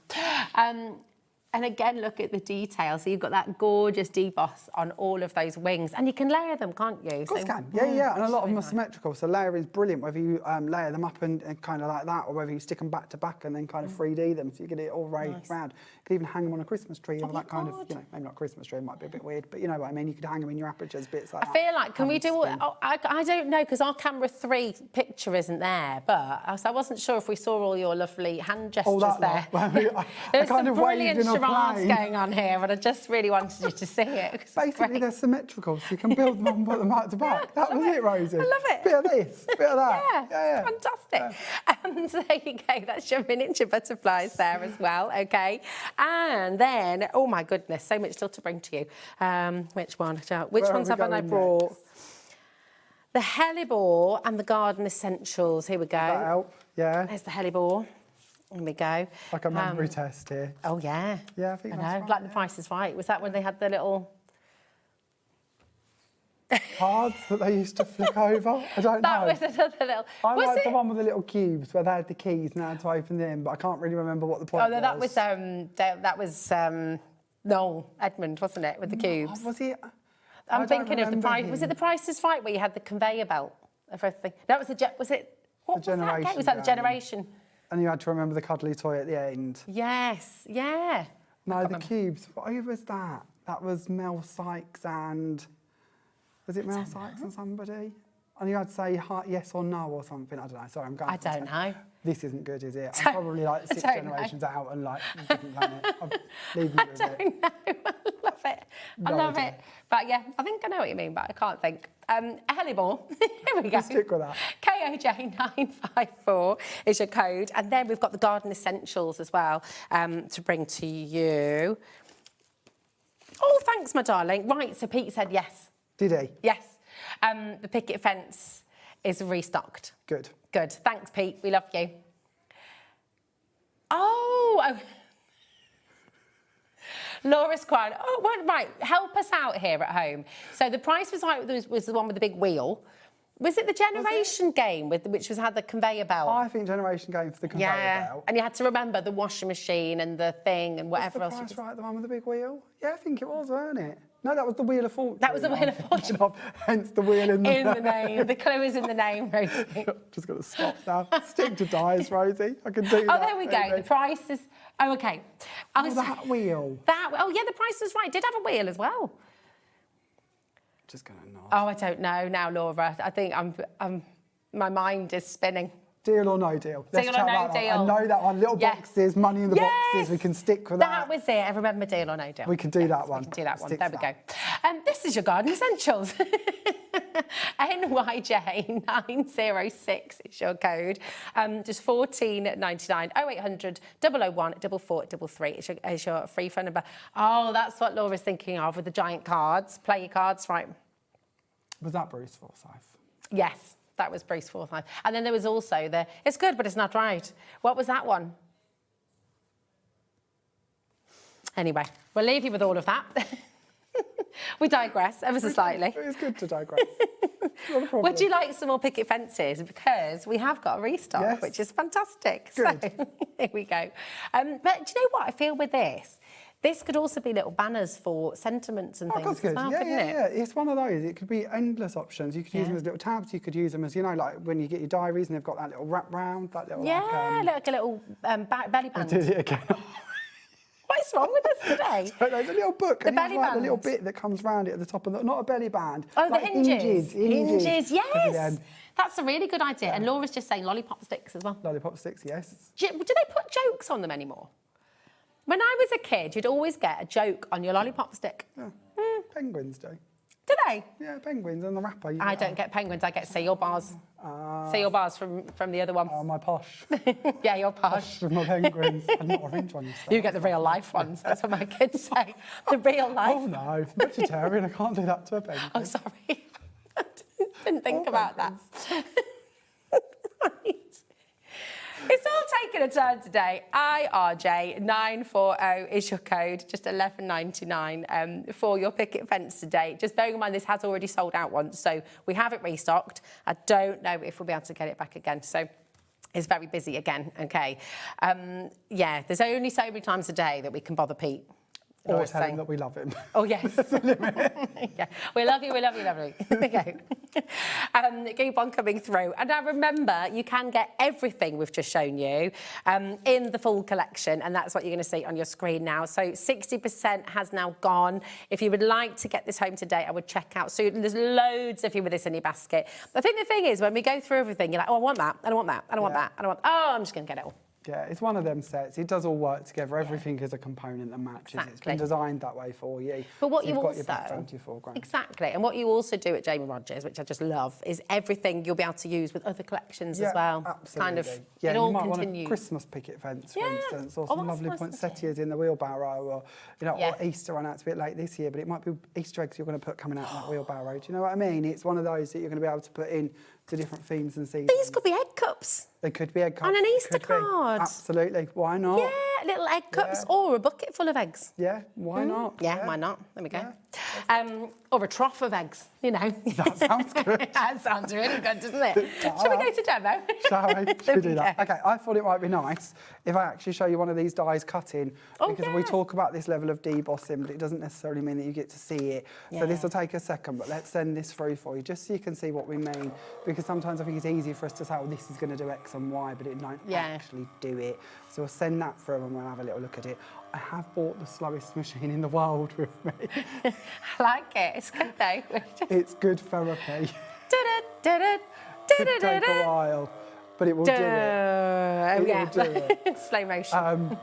And again, look at the detail. So you've got that gorgeous deboss on all of those wings. And you can layer them, can't you? Of course you can. Yeah. And a lot of them are symmetrical. So layer is brilliant, whether you layer them up and kind of like that, or whether you stick them back to back and then kind of 3D them. So you get it all raised round. You could even hang them on a Christmas tree or that kind of, maybe not Christmas tree, it might be a bit weird, but you know what I mean? You could hang them in your apertures, bits like that. I feel like, can we do, I don't know, because our camera 3 picture isn't there, but I wasn't sure if we saw all your lovely hand gestures there. There's some brilliant charades going on here, but I just really wanted you to see it. Basically, they're symmetrical, so you can build them and put them back to back. That was it, Rosie. I love it. Bit of this, bit of that. Yeah. Fantastic. So there you go. That's your miniature butterflies there as well, OK? And then, oh, my goodness, so much still to bring to you. Which ones haven't I brought? The hellebore and the garden essentials. Here we go. That help? Yeah. There's the hellebore. Here we go. Like a memory test here. Oh, yeah. Yeah, I think I that's know. right, Like The Price is Right. Was that when they had the little... cards that they used to flick over? I don't know. That was another little... I was like it? the one with the little cubes where they had the keys and they had to open them, but I can't really remember what the point Oh, no, that was Noel Edmund, wasn't it, with the cubes? Was it? I'm thinking of The Price. Was it The Price is Right where you had the conveyor belt of everything? That was was it? What was that game? Was that The Generation? And you had to remember the cuddly toy at the end. Yes, yeah. No, the cubes. Who was that? That was Mel Sykes and... Was it Mel Sykes and somebody? And you had to say yes or no or something. I don't know. Sorry, I'm going. I don't know. This isn't good, is it? I'm probably like 6 generations out and like different planet. Leave me with it. I don't know. I love it. I love it. But yeah, I think I know what you mean, but I can't think. A hellebore. Here we go. Stick with that. KOJ954 is your code. And then we've got the garden essentials as well to bring to you. Oh, thanks, my darling. Right, so Pete said yes. Did he? Yes. The picket fence is restocked. Good. Good. Thanks, Pete. We love you. Oh. Laura's crying. Oh, well, right. Help us out here at home. So The Price was Right was the one with the big wheel. Was it the Generation game which had the conveyor belt? I think Generation game for the conveyor belt. And you had to remember the washing machine and the thing and whatever else. Was The Price Right the one with the big wheel? Yeah, I think it was, weren't it? No, that was the Wheel of Fortune. That was the Wheel of Fortune. Hence the wheel in the name. In the name. The clue is in the name, Rosie. Just got to stop now. Stick to dice, Rosie. I can do that. Oh, there we go. The Price is... Oh, OK. That wheel. Oh, yeah, The Price is Right. Did have a wheel as well. Just going to nod. Oh, I don't know now, Laura. I think my mind is spinning. Deal or no deal? Let's Deal or no deal. I know that one. Little boxes, money in the boxes. We can stick with that. That was it. I remember Deal or No Deal. We can do that one. We can do that one. Stick There we go. This is your garden essentials. NYJ906 is your code. Just $14.99. 0800 001 4433 is your free phone number. Oh, that's what Laura's thinking of with the giant cards. Play your cards, right? Was that Bruce Forsyth? Yes. That was Bruce Forsyth. And then there was also it's good, but it's not right. What was that one? Anyway, we'll leave you with all of that. We digress ever so slightly. It's good to digress. Not a problem. Would you like some more picket fences? Because we have got a restock, which is fantastic. Good. So here we go. But do you know what I feel with this? This could also be little banners for sentiments and things as well, couldn't it? Yeah. It's one of those. It could be endless options. You could use them as little tabs. You could use them as, like when you get your diaries and they've got that little wrap round, that little like a little belly band. I did it again. What is wrong with us today? So there's a little book. The and belly like band. the little bit that comes round it at the top of not a belly band. Oh, like the hinges. Hinges, yes. That's a really good idea. And Laura's just saying lollipop sticks as well. Lollipop sticks, yes. Do they put jokes on them anymore? When I was a kid, you'd always get a joke on your lollipop stick. Yeah. Penguins do. Do they? Yeah, penguins and the wrapper. I don't get penguins, I get seal bars. Seal bars from the other one. Oh, my posh. Yeah, you're posh. With my penguins and not orange ones. You get the real life ones, that's what my kids say. The real life. Oh, no, I'm vegetarian, I can't do that to a penguin. Oh, sorry. I didn't think about that. Right. It's all taking a turn today. IRJ940 is your code, just $11.99 for your picket fence today. Just bearing in mind this has already sold out once, so we have it restocked. I don't know if we'll be able to get it back again, so it's very busy again, okay. Yeah, there's only so many times a day that we can bother Pete. Always tell him that we love him. Oh, yes. Yeah. We love you, we love you, love you. Okay. Keep on coming through. And now remember, you can get everything we've just shown you in the full collection, and that's what you're going to see on your screen now. So 60% has now gone. If you would like to get this home today, I would check out soon. There's loads of you with this in your basket. But I think the thing is, when we go through everything, you're like, oh, I want that, I don't want that, I don't want that, I don't want... Oh, I'm just going to get it all. Yeah, it's one of them sets. It does all work together. Everything is a component that matches. Exactly. It's been designed that way for you. But what so you you've got also your background to your foreground. exactly, and what you also do at Jamie Rodgers, which I just love, is everything you'll be able to use with other collections as well. Absolutely. Kind of, yeah, it you all might continues. want a Christmas picket fence, for Yeah. instance, or Oh, some that's lovely nice, isn't it? poinsettias in the wheelbarrow, or Yeah. or Easter. I know it's a bit late this year, but it might be Easter eggs you're going to put coming out of that wheelbarrow. Do you know what I mean? It's one of those that you're going to be able to put in to different themes and seasons. These could be egg cups. They could be egg cups. On an they Easter could be. card. Absolutely. Why not? Yeah, little egg cups or a bucket full of eggs. Yeah, why not? Yeah, why not? There we go. Or a trough of eggs, you know. That sounds good. That sounds really good, doesn't it? Shall we go to demo? Shall we? Should we do that? go. Okay, I thought it might be nice if I actually show you one of these dies cut in, because we talk about this level of debossing, but it doesn't necessarily mean that you get to see it. So this will take a second, but let's send this through for you, just so you can see what we mean, because sometimes I think it's easy for us to say, oh, this is going to do X and Y, but it don't actually do it. So we'll send that through and we'll have a little look at it. I have bought the slowest machine in the world with me. I like it. It's good though. It's good therapy. Da-da-da-da, Could take a while, but it will do it. Oh, It yeah. will do it. Slow motion.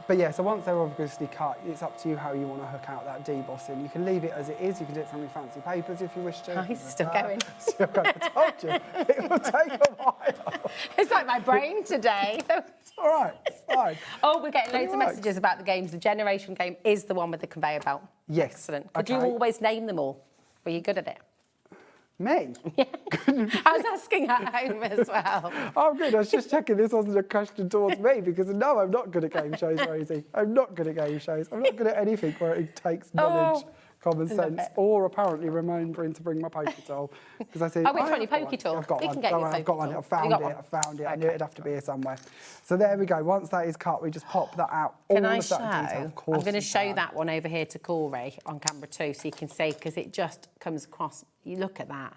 But yeah, so once they're obviously cut, it's up to you how you want to hook out that debossing. You can leave it as it is. You can do it from your fancy papers if you wish to. Oh, he's still going. Still going. I told you, it will take a while. It's like my brain today. It's all right. It's fine. Oh, we're getting loads of works. messages about the games. The Generation game is the one with the conveyor belt. Yes. Excellent. Could you Okay. always name them all? Were you good at it? Me? Yeah. I was asking at home as well. Oh, good. I was just checking this wasn't a question towards me, because no, I'm not good at game shows, Rosie. I'm not good at game shows. I'm not good at anything where it takes knowledge, common sense, or apparently remembering to bring my poker tool. Because I said, Oh, which one? Your poker tool? I've got We one. can get Don't your worry, I've got poker one. tool. I found You got it. one? I found it. I knew it'd have to be here somewhere. So there we go. Once that is cut, we just pop that out. Can all I of show? that detail. Of course I'm going to you show can. that one over here to Corey on camera 2 so you can see, because it just comes across. You look at that.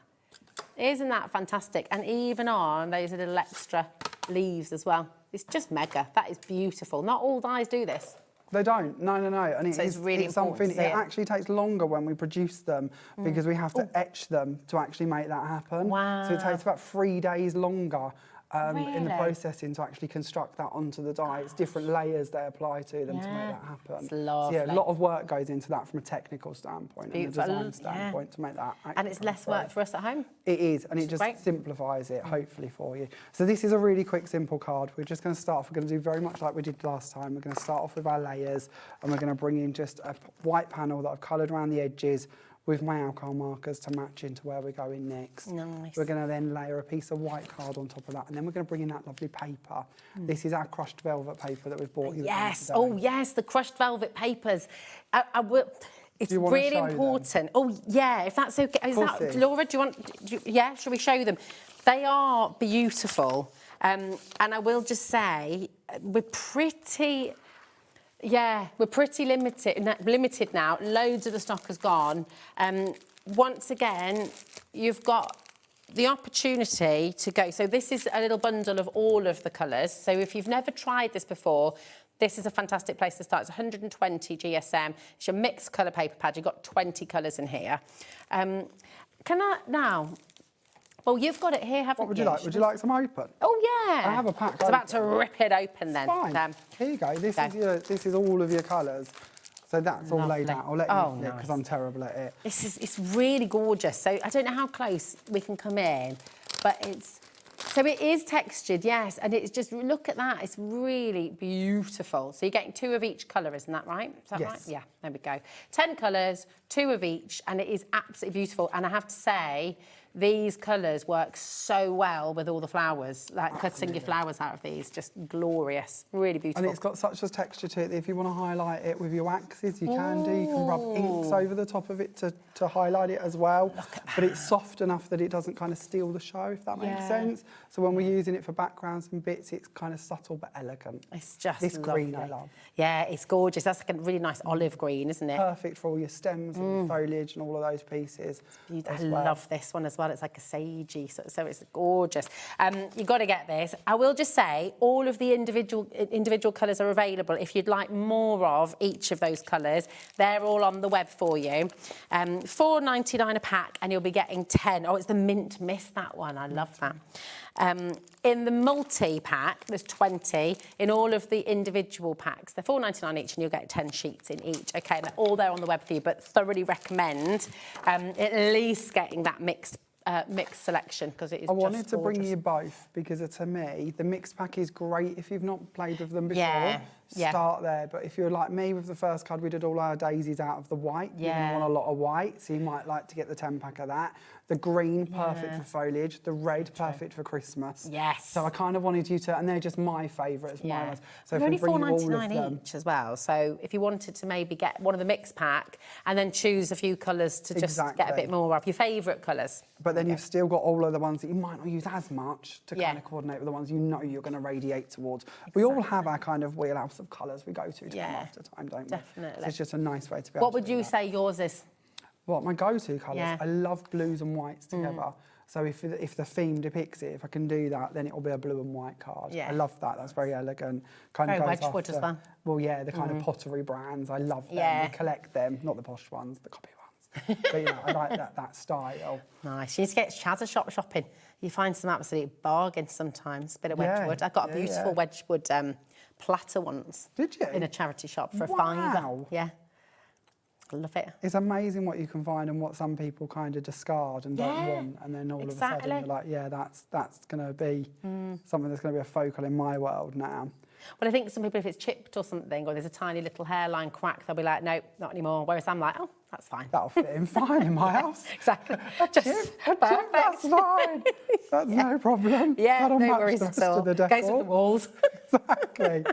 Isn't that fantastic? And even on those little extra leaves as well. It's just mega. That is beautiful. Not all dies do this. They don't. No. And So it's really it's important something. to see It it. actually takes longer when we produce them because we have to etch them to actually make that happen. Wow. So it takes about 3 days longer in the Really? processing to actually construct that onto the die. It's different layers they apply to them to make that happen. It's So yeah, lovely. a lot of work goes into that from a technical standpoint Beautiful. and a design Yeah. standpoint to make that. And actually it's come less through. work for us at home. It is, and it just great. simplifies it, hopefully, for you. So this is a really quick, simple card. We're just going to start off, we're going to do very much like we did last time. We're going to start off with our layers, and we're going to bring in just a white panel that I've coloured around the edges with my alcohol markers to match into where we're going next. Nice. We're going to then layer a piece of white card on top of that, and then we're going to bring in that lovely paper. This is our crushed velvet paper that we've bought you. Yes. today. Oh, yes, the crushed velvet papers. It's Do you wanna really show them? important. Oh, yeah, if that's okay. Is course that, it is. Laura, yeah, shall we show them? They are beautiful. And I will just say, we're pretty limited now. Loads of the stock has gone. Once again, you've got the opportunity to go. So this is a little bundle of all of the colours. So if you've never tried this before, this is a fantastic place to start. It's 120 GSM. It's your mixed colour paper pad. You've got 20 colours in here. Can I now? Well, you've got it here, haven't you? What would you like? Would you like some open? Oh, yeah. I have a pack I was about to open. rip it open then. Fine. Here you go. This is all of your colours. So that's all laid Lovely. out. I'll let Oh, you flick because nice. I'm terrible at it. It's really gorgeous. So I don't know how close we can come in, but it is textured, yes, and it's just, look at that, it's really beautiful. So you're getting 2 of each colour, isn't that right? Is that Yes. right? Yeah, there we go. 10 colours, 2 of each, and it is absolutely beautiful. And I have to say, these colours work so well with all the flowers, like cutting your flowers out of these, just glorious, really beautiful. And it's got such a texture to it that if you want to highlight it with your waxes, you can do. You can rub inks over the top of it to highlight it as well. But it's soft enough that it doesn't kind of steal the show, if that makes sense. So when we're using it for backgrounds and bits, it's kind of subtle but elegant. It's just this green I lovely. love. Yeah, it's gorgeous. That's like a really nice olive green, isn't it? Perfect for all your stems and foliage and all of those pieces. I love this one as well. It's like a sagey, so it's gorgeous. You've got to get this. I will just say all of the individual colours are available. If you'd like more of each of those colours, they're all on the web for you. $4.99 a pack, and you'll be getting 10. Oh, it's the mint mist, that one. I love that. In the multi-pack, there's 20. In all of the individual packs, they're £4.99 each, and you'll get 10 sheets in each. Okay, and they're all there on the web for you, but thoroughly recommend at least getting that mixed selection, because it is I wanted just to bring gorgeous. you both because to me, the mixed pack is great if you've not played with them before. Yeah. Start there. But if you're like me with the first card, we did all our daisies out of the white. You're going to want a lot of white, so you might like to get the 10 pack of that. The green, perfect for foliage. The red, perfect for Christmas. Yes. So I kind of wanted you to, and they're just my favourites. Yeah. So They're if only we bring you all of £4.99 them. each as well. So if you wanted to maybe get one of the mixed pack and then choose a few colours to just get a bit more of your favourite colours. But then you've still got all of the ones that you might not use as much to kind of coordinate with the ones you know you're going to radiate towards. We all have our kind of wheelhouse of colours we go to time after time, don't we? Definitely. So it's just a nice way to be able What would you say yours is? What, my go-to colours? Yeah. I love blues and whites together. So if the theme depicts it, if I can do that, then it'll be a blue and white card. Yeah. I love that. That's very elegant. Kind Very of goes Wedgwood after, as well. Well, yeah, the kind of pottery brands. I love them. Yeah. We collect them, not the posh ones, the copy ones. But, you know, I like that style. Nice. You need to get Chazza shop shopping. You find some absolute bargains sometimes. Bit of Yeah. Wedgwood. I got a Yeah, beautiful Wedgwood platter once. Did you? In a charity shop for Wow. £5. Yeah. I love it. It's amazing what you can find and what some people kind of discard and don't want, and then all of a sudden you're like, yeah, that's going to be something that's going to be a focal in my world now. Well, I think some people, if it's chipped or something, or there's a tiny little hairline crack, they'll be like, nope, not anymore. Whereas I'm like, oh, that's fine. That'll fit in fine in my house. Exactly. That's fine. That's no problem. Yeah, That'll no match worries the at rest all. of the Goes with decor. the walls. Exactly.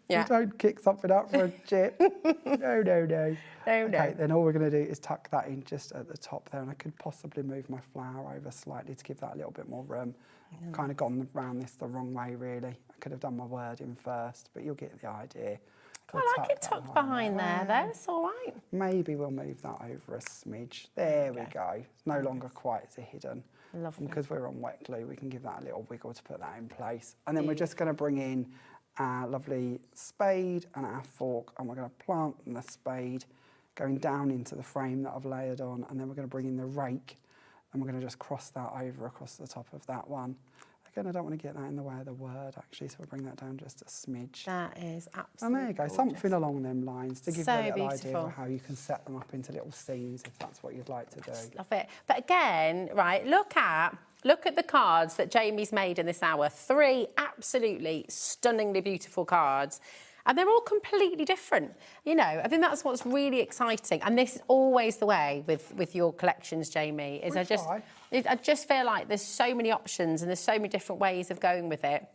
Yeah. You don't kick something up for a chip. No. No. Okay, then all we're going to do is tuck that in just at the top there, and I could possibly move my flower over slightly to give that a little bit more room. Kind of gone around this the wrong way, really. I could have done my wording first, but you'll get the idea. I like it tucked behind there, though. It's all right. Maybe we'll move that over a smidge. There we go. It's no longer quite so hidden. Lovely. Because we're on wet glue, we can give that a little wiggle to put that in place. And then we're just going to bring in our lovely spade and our fork, and we're going to plant the spade going down into the frame that I've layered on, and then we're going to bring in the rake, and we're going to just cross that over across the top of that one. Again, I don't want to get that in the way of the word, actually, so we'll bring that down just a smidge. That is absolutely And there you go, gorgeous. something along them lines to give So you a little idea beautiful. of how you can set them up into little scenes if that's what you'd like to do. Love it. But again, right, look at the cards that Jamie's made in this hour. 3 absolutely stunningly beautiful cards. And they're all completely different. You know, I think that's what's really exciting. And this is always the way with your collections, Jamie, is I just feel like there's so many options and there's so many different ways of going with it.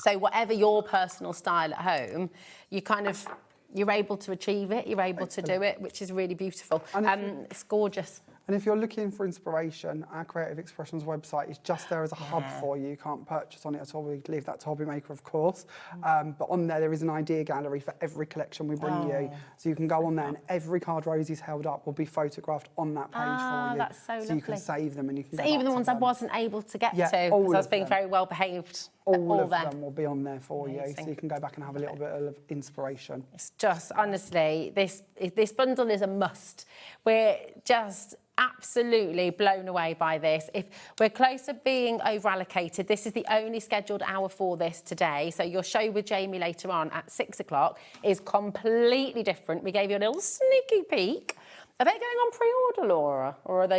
So whatever your personal style at home, you're able to achieve it, you're able to do it, which is really beautiful. It's gorgeous. And if you're looking for inspiration, our Creative Expressions website is just there as a hub for you. You can't purchase on it at all. We leave that to HobbyMaker, of course. But on there is an idea gallery for every collection we bring you. So you can go on there, and every card Rosie's held up will be photographed on that page for you. That's so lovely. You can save them and you can So go even back the to ones I them. wasn't able to get to, all because I was of being them. very well behaved. All of there. them will be on there for you, so Amazing. you can go back and have a little bit of inspiration. It's just, honestly, this bundle is a must. We're just absolutely blown away by this. If we're close to being over-allocated, this is the only scheduled hour for this today. So your show with Jamie later on at 6 o'clock is completely different. We gave you a little sneaky peek. Are they going on pre-order, Laura? Or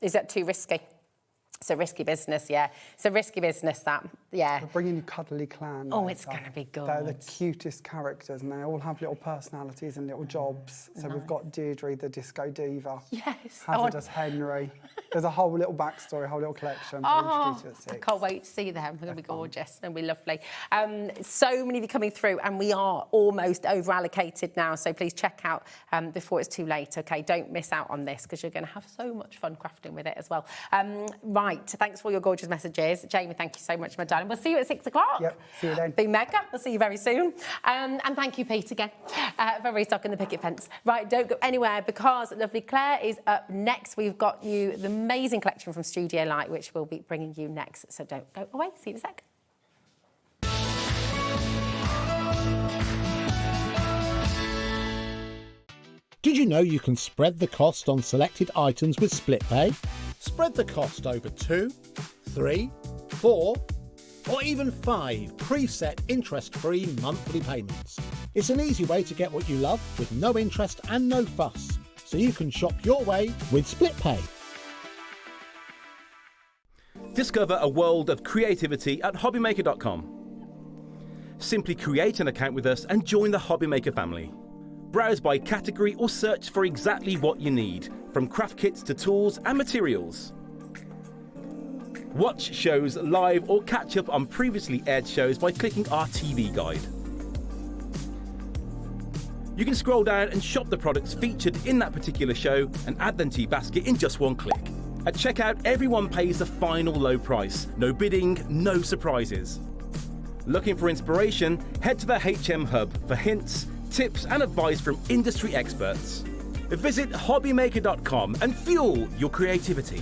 is that too risky? It's a risky business, yeah. It's a risky business, that, yeah. We're bringing you Cuddly Clan. Oh, it's going to be good. They're the cutest characters, and they all have little personalities and little jobs. So we've got Deirdre, the disco diva. Yes. Hazardous Henry. There's a whole little backstory, a whole little collection. We'll introduce you at 6. I can't wait to see them. They're going to be gorgeous. They'll be lovely. So many of you coming through, and we are almost over-allocated now, so please check out before it's too late, OK? Don't miss out on this, because you're going to have so much fun crafting with it as well. Right, thanks for all your gorgeous messages. Jamie, thank you so much, my darling. We'll see you at 6 o'clock. Yep, see you then. Be mega. We'll see you very soon. And thank you, Pete, again, for restocking the picket fence. Right, don't go anywhere, because lovely Claire is up next. We've got you the amazing collection from Studio Light, which we'll be bringing you next. So don't go away. See you in a sec. Did you know you can spread the cost on selected items with split pay? Spread the cost over 2, 3, 4 or even 5 preset interest-free monthly payments. It's an easy way to get what you love with no interest and no fuss, so you can shop your way with Split Pay. Discover a world of creativity at HobbyMaker.com. Simply create an account with us and join the HobbyMaker family. Browse by category or search for exactly what you need, from craft kits to tools and materials. Watch shows live or catch up on previously aired shows by clicking our TV guide. You can scroll down and shop the products featured in that particular show and add them to your basket in just one click. At checkout, everyone pays the final low price. No bidding, no surprises. Looking for inspiration? Head to the HM Hub for hints, tips and advice from industry experts. Visit HobbyMaker.com and fuel your creativity.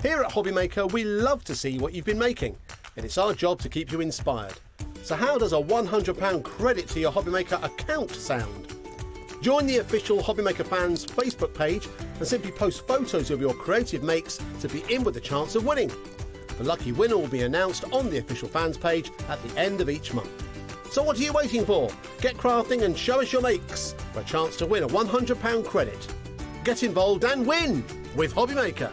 Here at HobbyMaker, we love to see what you've been making, and it's our job to keep you inspired. So how does a £100 credit to your HobbyMaker account sound? Join the official HobbyMaker fans Facebook page and simply post photos of your creative makes to be in with a chance of winning. The lucky winner will be announced on the official fans page at the end of each month. So what are you waiting for? Get crafting and show us your makes for a chance to win a £100 credit. Get involved and win with HobbyMaker.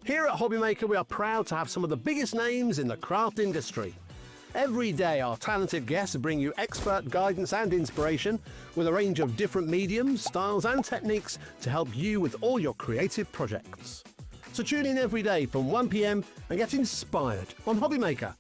Here at HobbyMaker, we are proud to have some of the biggest names in the craft industry. Every day, our talented guests bring you expert guidance and inspiration with a range of different mediums, styles and techniques to help you with all your creative projects. So tune in every day from 1 p.m. and get inspired on HobbyMaker.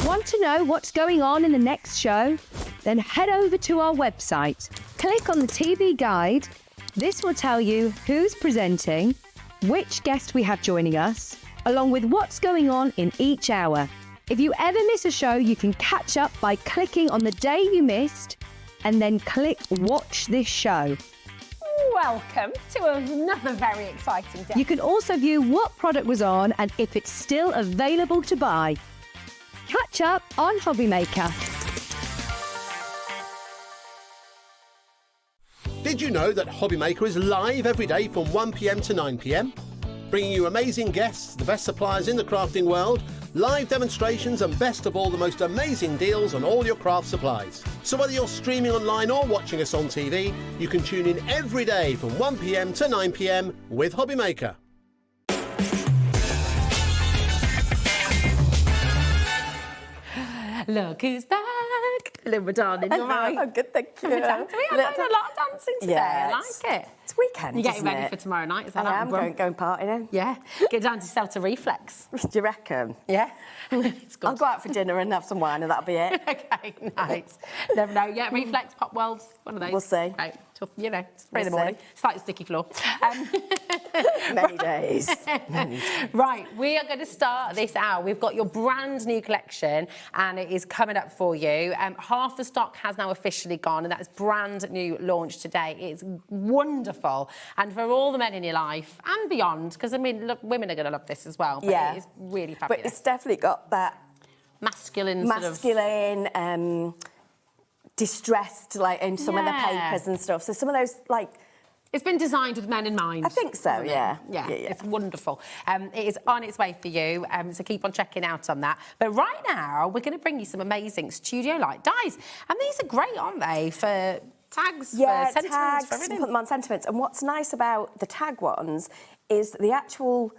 Want to know what's going on in the next show? Then head over to our website. Click on the TV guide. This will tell you who's presenting, which guest we have joining us, along with what's going on in each hour. If you ever miss a show, you can catch up by clicking on the day you missed and then click Watch This Show. Welcome to another very exciting day. You can also view what product was on and if it's still available to buy. Catch up on HobbyMaker. Did you know that HobbyMaker is live every day from 1 p.m. to 9 p.m? Bringing you amazing guests, the best suppliers in the crafting world, live demonstrations and best of all, the most amazing deals on all your craft supplies. So whether you're streaming online or watching us on TV, you can tune in every day from 1 p.m. to 9 p.m. with HobbyMaker. Look who's back. Little darling, you're right. I'm good, thank you. We've done a lot of dancing today. I like it. It's weekend. You're getting isn't ready it? for tomorrow night, is that I am going partying. Yeah. Get down to Celta Reflex. Do you reckon? Yeah. It's good. I'll go out for dinner and have some wine and that'll be it. Okay, nice. Never know. Yeah, Reflex, Pop World, one of those. We'll see. Right. Tough, you know, it's 3 in the We'll morning. see. It's like a sticky floor. Many days. Right, we are going to start this hour. We've got your brand new collection and it is coming up for you. Half the stock has now officially gone and that is brand new launch today. It's wonderful. And for all the men in your life and beyond, because I mean, look, women are going to love this as well. But yeah. It is really fabulous. But it's definitely got that masculine distressed, like in some of the papers and stuff. So some of those, like, it's been designed with men in mind. I think so, yeah. Yeah, it's wonderful. It is on its way for you, so keep on checking out on that. But right now, we're going to bring you some amazing studio light dies. And these are great, aren't they, for tags, for sentiments, tags, for everything? put them on sentiments. And what's nice about the tag ones is the actual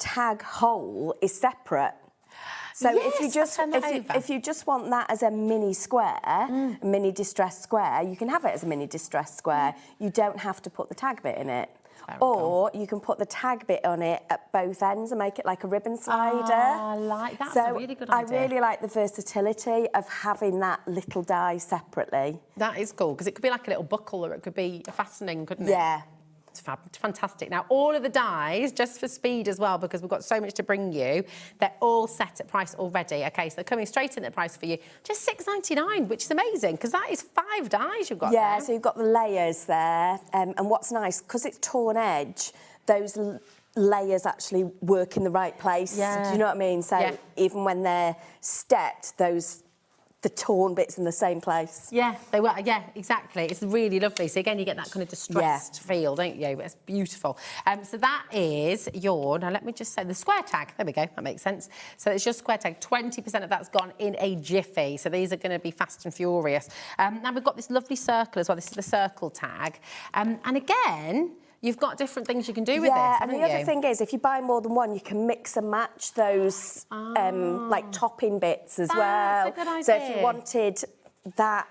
tag hole is separate. So Yes, if you just want that as a mini square, a mini distressed square, you can have it as a mini distressed square. You don't have to put the tag bit in it. Or you can put the tag bit on it at both ends and make it like a ribbon slider. I like that. That's a really good idea. I really like the versatility of having that little die separately. That is cool, because it could be like a little buckle or it could be a fastening, couldn't it? Yeah. It's fantastic. Now, all of the dies, just for speed as well, because we've got so much to bring you, they're all set at price already. OK, so they're coming straight in at price for you. Just $6.99, which is amazing, because that is 5 dies you've got there. Yeah, so you've got the layers there. And what's nice, because it's torn edge, those layers actually work in the right place. Yeah. Do you know what I mean? So even when they're stepped, the torn bits in the same place. Yeah, they were. Yeah, exactly. It's really lovely. So again, you get that kind of distressed feel, don't you? It's beautiful. So that is your. Now let me just say the square tag. There we go. That makes sense. So it's your square tag. 20% of that's gone in a jiffy. So these are going to be fast and furious. Now we've got this lovely circle as well. This is the circle tag. And again, you've got different things you can do with this, and haven't the other thing is, if you buy more than one, you can mix and match those like topping bits as well. That's a good idea. So if you wanted that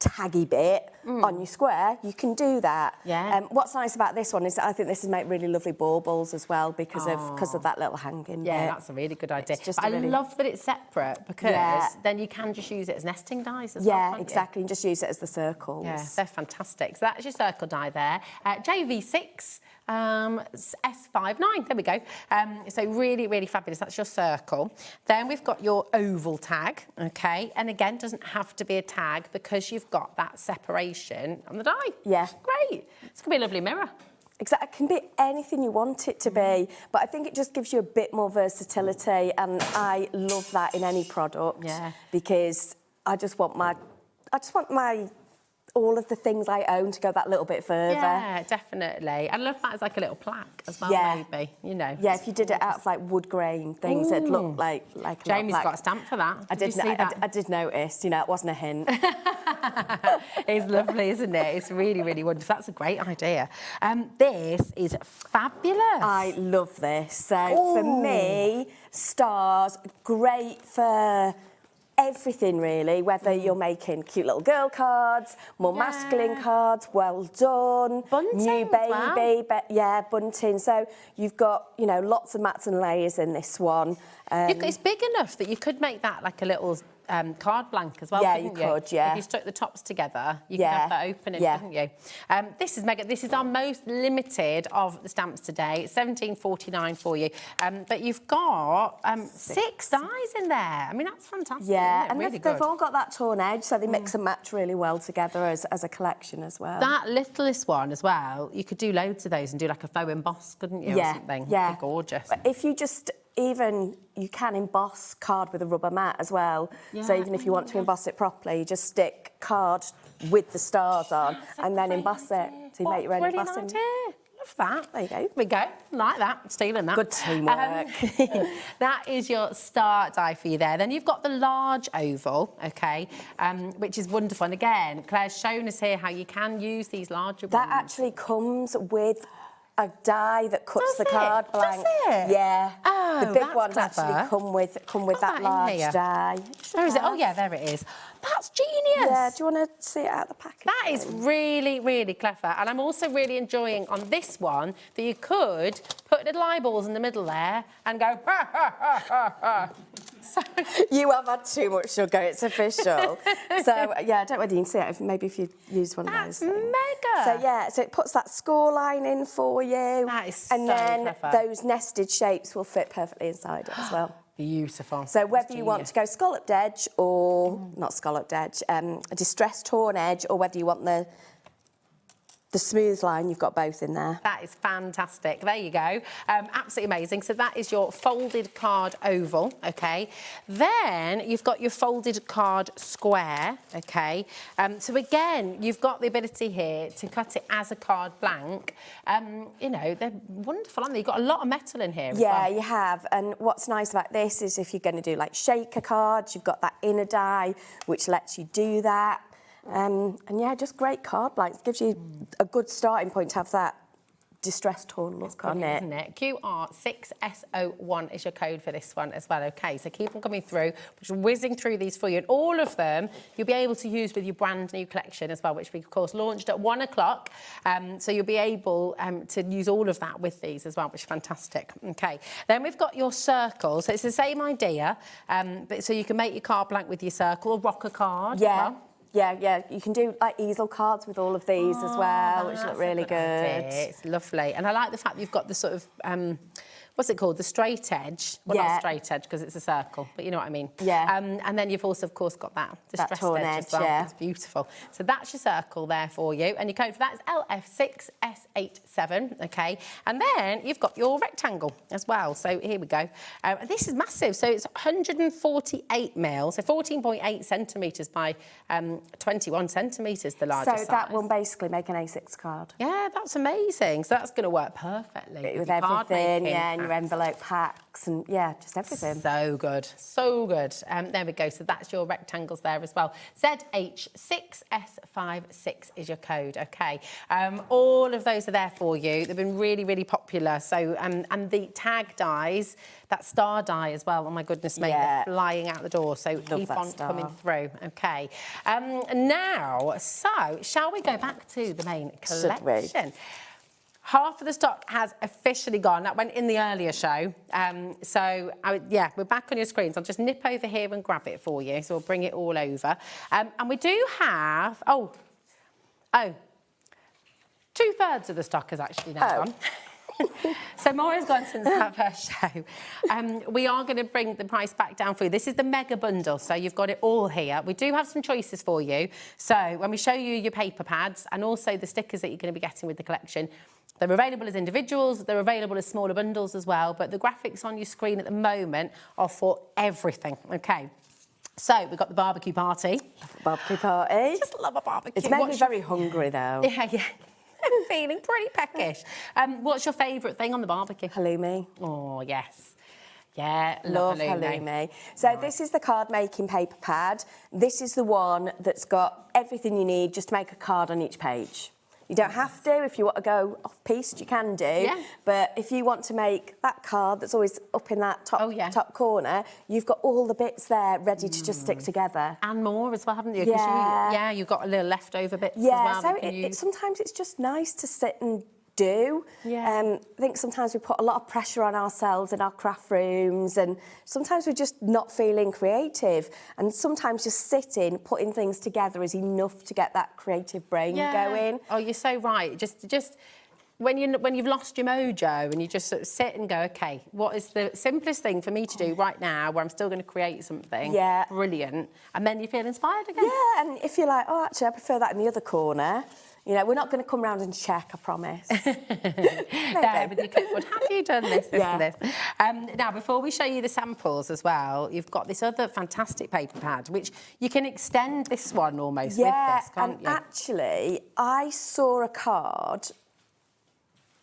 taggy bit on your square, you can do that. Yeah. What's nice about this one is that I think this is make really lovely baubles as well because of that little hanging bit. Yeah, that's a really good idea. Just I love that it's separate because then you can just use it as nesting dies as well. Yeah, can't exactly. And just use it as the circles. Yeah, they're fantastic. So that's your circle die there. JV6. S59, there we go. So really, really fabulous. That's your circle. Then we've got your oval tag, okay? And again, doesn't have to be a tag because you've got that separation on the die. Yeah. Great. It's going to be a lovely mirror. Exactly. It can be anything you want it to be, but I think it just gives you a bit more versatility, and I love that in any product. Yeah. Because I just want my all of the things I own to go that little bit further. Yeah, definitely. I love that as like a little plaque as well, maybe, you know. Yeah, if you did it out of like wood grain things, it'd look like a Jamie's plaque. got a stamp for that. I did notice, you know, it wasn't a hint. It's lovely, isn't it? It's really, really wonderful. That's a great idea. This is fabulous. I love this. So for me, stars, great for everything really, whether you're making cute little girl cards, more masculine cards, well done, bunting new baby, bunting. So you've got, you know, lots of mats and layers in this one. It's big enough that you could make that like a little card blank as well. Yeah, couldn't you could. Yeah. If you stuck the tops together, you could have that opening, couldn't you? This is mega. This is our most limited of the stamps today. It's $17.49 for you. But you've got 6 dies in there. I mean, that's fantastic. Yeah, isn't it? and Really they've good. all got that torn edge, so they mix and match really well together as a collection as well. That littlest one as well, you could do loads of those and do like a faux emboss, couldn't you, or something? Yeah, they're gorgeous. If you just you can emboss card with a rubber mat as well. So even if you want to emboss it properly, you just stick card with the stars on and then emboss it. So you make your own embossing. Love that. There you go. There we go. Like that. Stealing that. Good teamwork. That is your star die for you there. Then you've got the large oval, okay, which is wonderful. And again, Claire's shown us here how you can use these larger ones. That actually comes with a die that cuts the card blank. Does it? Yeah. Oh, the big that's ones clever. actually come with that in large here. die. Where is it? Oh, yeah, there it is. That's genius. Yeah, do you want to see it out of the package? That is really, really clever. And I'm also really enjoying on this one that you could put little eyeballs in the middle there and go, ha, ha, ha, ha, ha. So... You have had too much sugar, it's official. So, yeah, I don't know whether you can see it, maybe if you use one of those. That's mega. So, yeah, so it puts that score line in for you. That is and so then clever. those nested shapes will fit perfectly inside it as well. Beautiful. So whether you want to go scalloped edge or, not scalloped edge, a distressed torn edge, or whether you want the smooth line, you've got both in there. That is fantastic. There you go. Absolutely amazing. So that is your folded card oval, okay? Then you've got your folded card square, okay? So again, you've got the ability here to cut it as a card blank. You know, they're wonderful, aren't they? You've got a lot of metal in here as well. You have. And what's nice about this is if you're going to do like shaker cards, you've got that inner die, which lets you do that. And yeah, just great card blanks. Gives you a good starting point to have that distressed torn look on it. Isn't it? QR6SO1 is your code for this one as well. Okay, so keep on coming through. We're whizzing through these for you, and all of them you'll be able to use with your brand new collection as well, which we of course launched at 1 o'clock. So you'll be able to use all of that with these as well, which is fantastic. Okay, then we've got your circle. So it's the same idea, but so you can make your card blank with your circle, or rock a card. Yeah. As well. Yeah. You can do like easel cards with all of these as well, which look really good. It's lovely. And I like the fact that you've got the sort of, what's it called? The straight edge. Well, not straight edge because it's a circle, but you know what I mean. Yeah. And then you've also, of course, got that distressed torn edge as well. yeah. It's beautiful. So that's your circle there for you. And your code for that is LF6S87, okay? And then you've got your rectangle as well. So here we go. This is massive. So it's 148 mil, so 14.8 centimetres by 21 centimetres, the largest So that size. will basically make an A6 card. Yeah, that's amazing. So that's going to work perfectly. With your card everything, making. yeah, and your envelope packs and, yeah, just everything. So good, so good. There we go. So that's your rectangles there as well. ZH6S56 is your code, okay. All of those are there for you. They've been really, really popular. So, and the tag dies, that star die as well. Oh, my goodness me, they're flying out the door. So keep on coming through, okay. Now, so shall we go back to the main collection? Half of the stock has officially gone. That went in the earlier show. Yeah, we're back on your screens. I'll just nip over here and grab it for you. So we'll bring it all over. And we do have, 2/3 of the stock has actually now gone. So more has gone since that first show. We are going to bring the price back down for you. This is the mega bundle, so you've got it all here. We do have some choices for you. So when we show you your paper pads and also the stickers that you're going to be getting with the collection, they're available as individuals, they're available as smaller bundles as well, but the graphics on your screen at the moment are for everything, okay? So we've got the barbecue party. Love a barbecue party. Just love a barbecue. It's made me very hungry, though. Yeah. I'm feeling pretty peckish. What's your favourite thing on the barbecue? Halloumi. Oh, yes. Yeah, love halloumi. So this is the card making paper pad. This is the one that's got everything you need just to make a card on each page. You don't have to. If you want to go off-piste, you can do. Yeah. But if you want to make that card that's always up in that top corner, you've got all the bits there ready to just stick together. And more as well, haven't you? Yeah. You've got a little leftover bits as Yeah, well. so sometimes it's just nice to sit and do. Yeah. I think sometimes we put a lot of pressure on ourselves in our craft rooms, and sometimes we're just not feeling creative, and sometimes just sitting, putting things together is enough to get that creative brain going. Oh, you're so right. Just when you've lost your mojo and you just sort of sit and go, okay, what is the simplest thing for me to do right now where I'm still going to create something brilliant, and then you feel inspired again. Yeah, and if you're like, oh, actually, I prefer that in the other corner, you know, we're not going to come round and check, I promise. There with your clipboard. Have you done this, and this? Now, before we show you the samples as well, you've got this other fantastic paper pad, which you can extend this one almost with this, can't you? Actually, I saw a card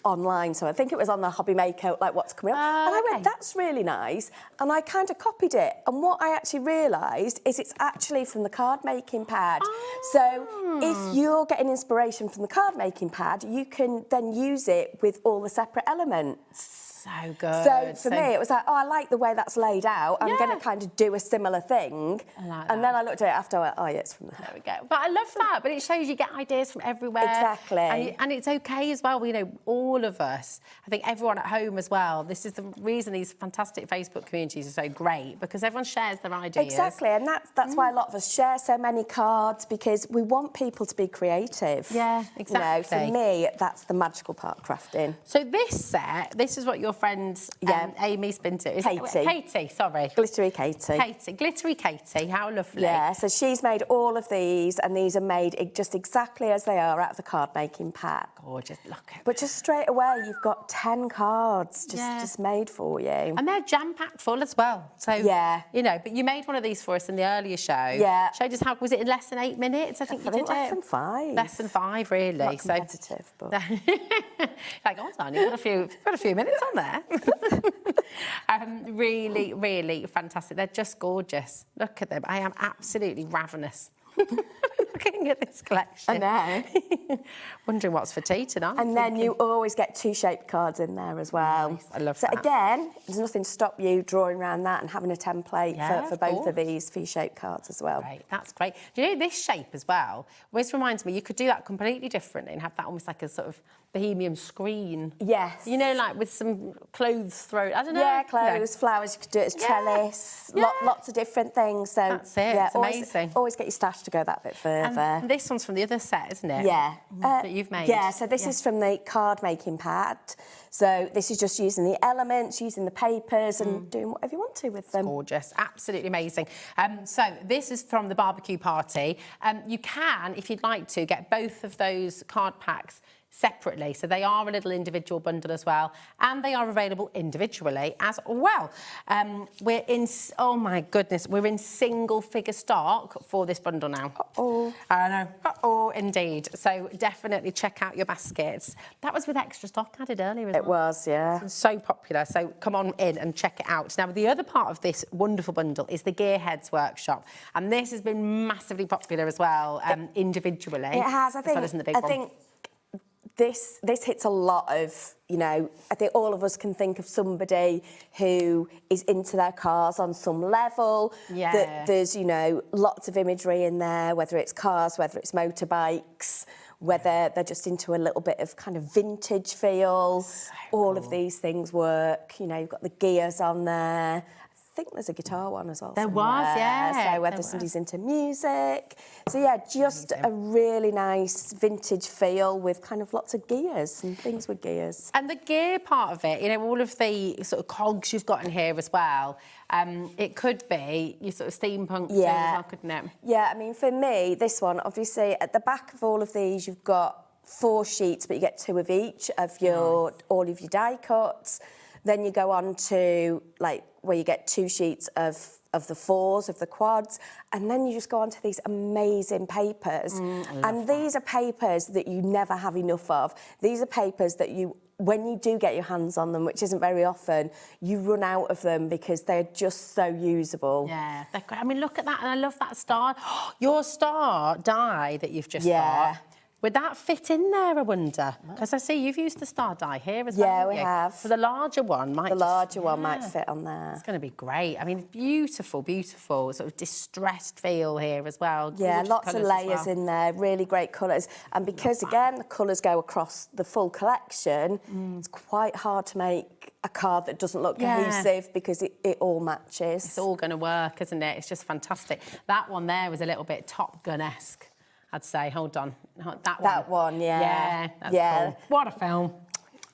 online, so I think it was on the HobbyMaker, like what's coming up, and I went, that's really nice, and I kind of copied it, and what I actually realised is it's actually from the card making pad. So if you're getting inspiration from the card making pad, you can then use it with all the separate elements. So good. So for me, it was like, oh, I like the way that's laid out. I'm going to kind of do a similar thing. And then I looked at it after, I went, oh, yeah, it's from there. There we go. But I love that. But it shows you get ideas from everywhere. Exactly. And it's okay as well. You know, all of us, I think everyone at home as well, this is the reason these fantastic Facebook communities are so great, because everyone shares their ideas. Exactly. And that's why a lot of us share so many cards, because we want people to be creative. Yeah, exactly. You know, for me, that's the magical part of crafting. So this set, this is what your friend Amy's been to. Katie, sorry. Glittery Katie. Glittery Katie, how lovely. Yeah, so she's made all of these, and these are made just exactly as they are out of the card making pad. Gorgeous, look at But just straight away, you've got 10 cards just made for you. And they're jam-packed full as well. So, you know, but you made one of these for us in the earlier show. Yeah. Showed us how, was it in less than 8 minutes? I think you did it. Less than 5. Less than 5, really. Not competitive, but... Like, hold on, you've got a few minutes on there. Really, really fantastic. They're just gorgeous. Look at them. I am absolutely ravenous. looking at this collection. I know. Wondering what's for tea tonight. And then you always get 2 shaped cards in there as well. Nice. I love so that. again, there's nothing to stop you drawing around that and having a template for both of these V-shaped cards as well. Great, that's great. Do you know this shape as well? Always reminds me, you could do that completely differently and have that almost like a sort of bohemian screen. Yes. You know, like with some clothes thrown. I don't know. Yeah, clothes, flowers. You could do it as trellis. Lots of different things. So that's it. Yeah, it's amazing. Always get your stash to go that bit further. And this one's from the other set, isn't it? Yeah. That you've made. Yeah. So this is from the card making pad. So this is just using the elements, using the papers, and doing whatever you want to with them. Gorgeous, absolutely amazing. So this is from the barbecue party. You can, if you'd like to, get both of those card packs separately. So they are a little individual bundle as well, and they are available individually as well. We're in, oh my goodness, we're in single figure stock for this bundle now. Uh-oh. I know, uh-oh, indeed. So definitely check out your baskets. That was with extra stock added earlier as well. It was, yeah. It's so popular, so come on in and check it out. Now, the other part of this wonderful bundle is the Gearheads workshop, and this has been massively popular as well, individually. It has, I think. As well as in the big one. This hits a lot of, you know, I think all of us can think of somebody who is into their cars on some level. Yeah. That there's, you know, lots of imagery in there, whether it's cars, whether it's motorbikes, whether they're just into a little bit of kind of vintage feel. So all of these things work. You know, you've got the gears on there. I think there's a guitar one as well. There was, yeah. So whether somebody's into music. So yeah, just a really nice vintage feel with kind of lots of gears and things with gears. And the gear part of it, you know, all of the sort of cogs you've got in here as well, it could be your sort of steampunk too as well, couldn't it? Yeah, I mean, for me, this one, obviously, at the back of all of these, you've got 4 sheets, but you get 2 of each of your all of your die cuts. Then you go on to, like, where you get 2 sheets of the 4s, of the quads, and then you just go on to these amazing papers. And these are papers that you never have enough of. These are papers that you, when you do get your hands on them, which isn't very often, you run out of them because they're just so usable. Yeah, they're great. I mean, look at that, and I love that star. Your star die that you've just got. Would that fit in there, I wonder? Because I see you've used the star die here as well. Yeah, we have. So the larger one might one might fit on there. It's going to be great. I mean, beautiful, beautiful, sort of distressed feel here as well. Yeah, Gorgeous lots of colours as layers well. in there, really great colours. And because, again, the colours go across the full collection, it's quite hard to make a card that doesn't look cohesive because it all matches. It's all going to work, isn't it? It's just fantastic. That one there was a little bit Top Gun-esque, I'd say. Hold on. That one, yeah. Yeah, that's cool. What a film.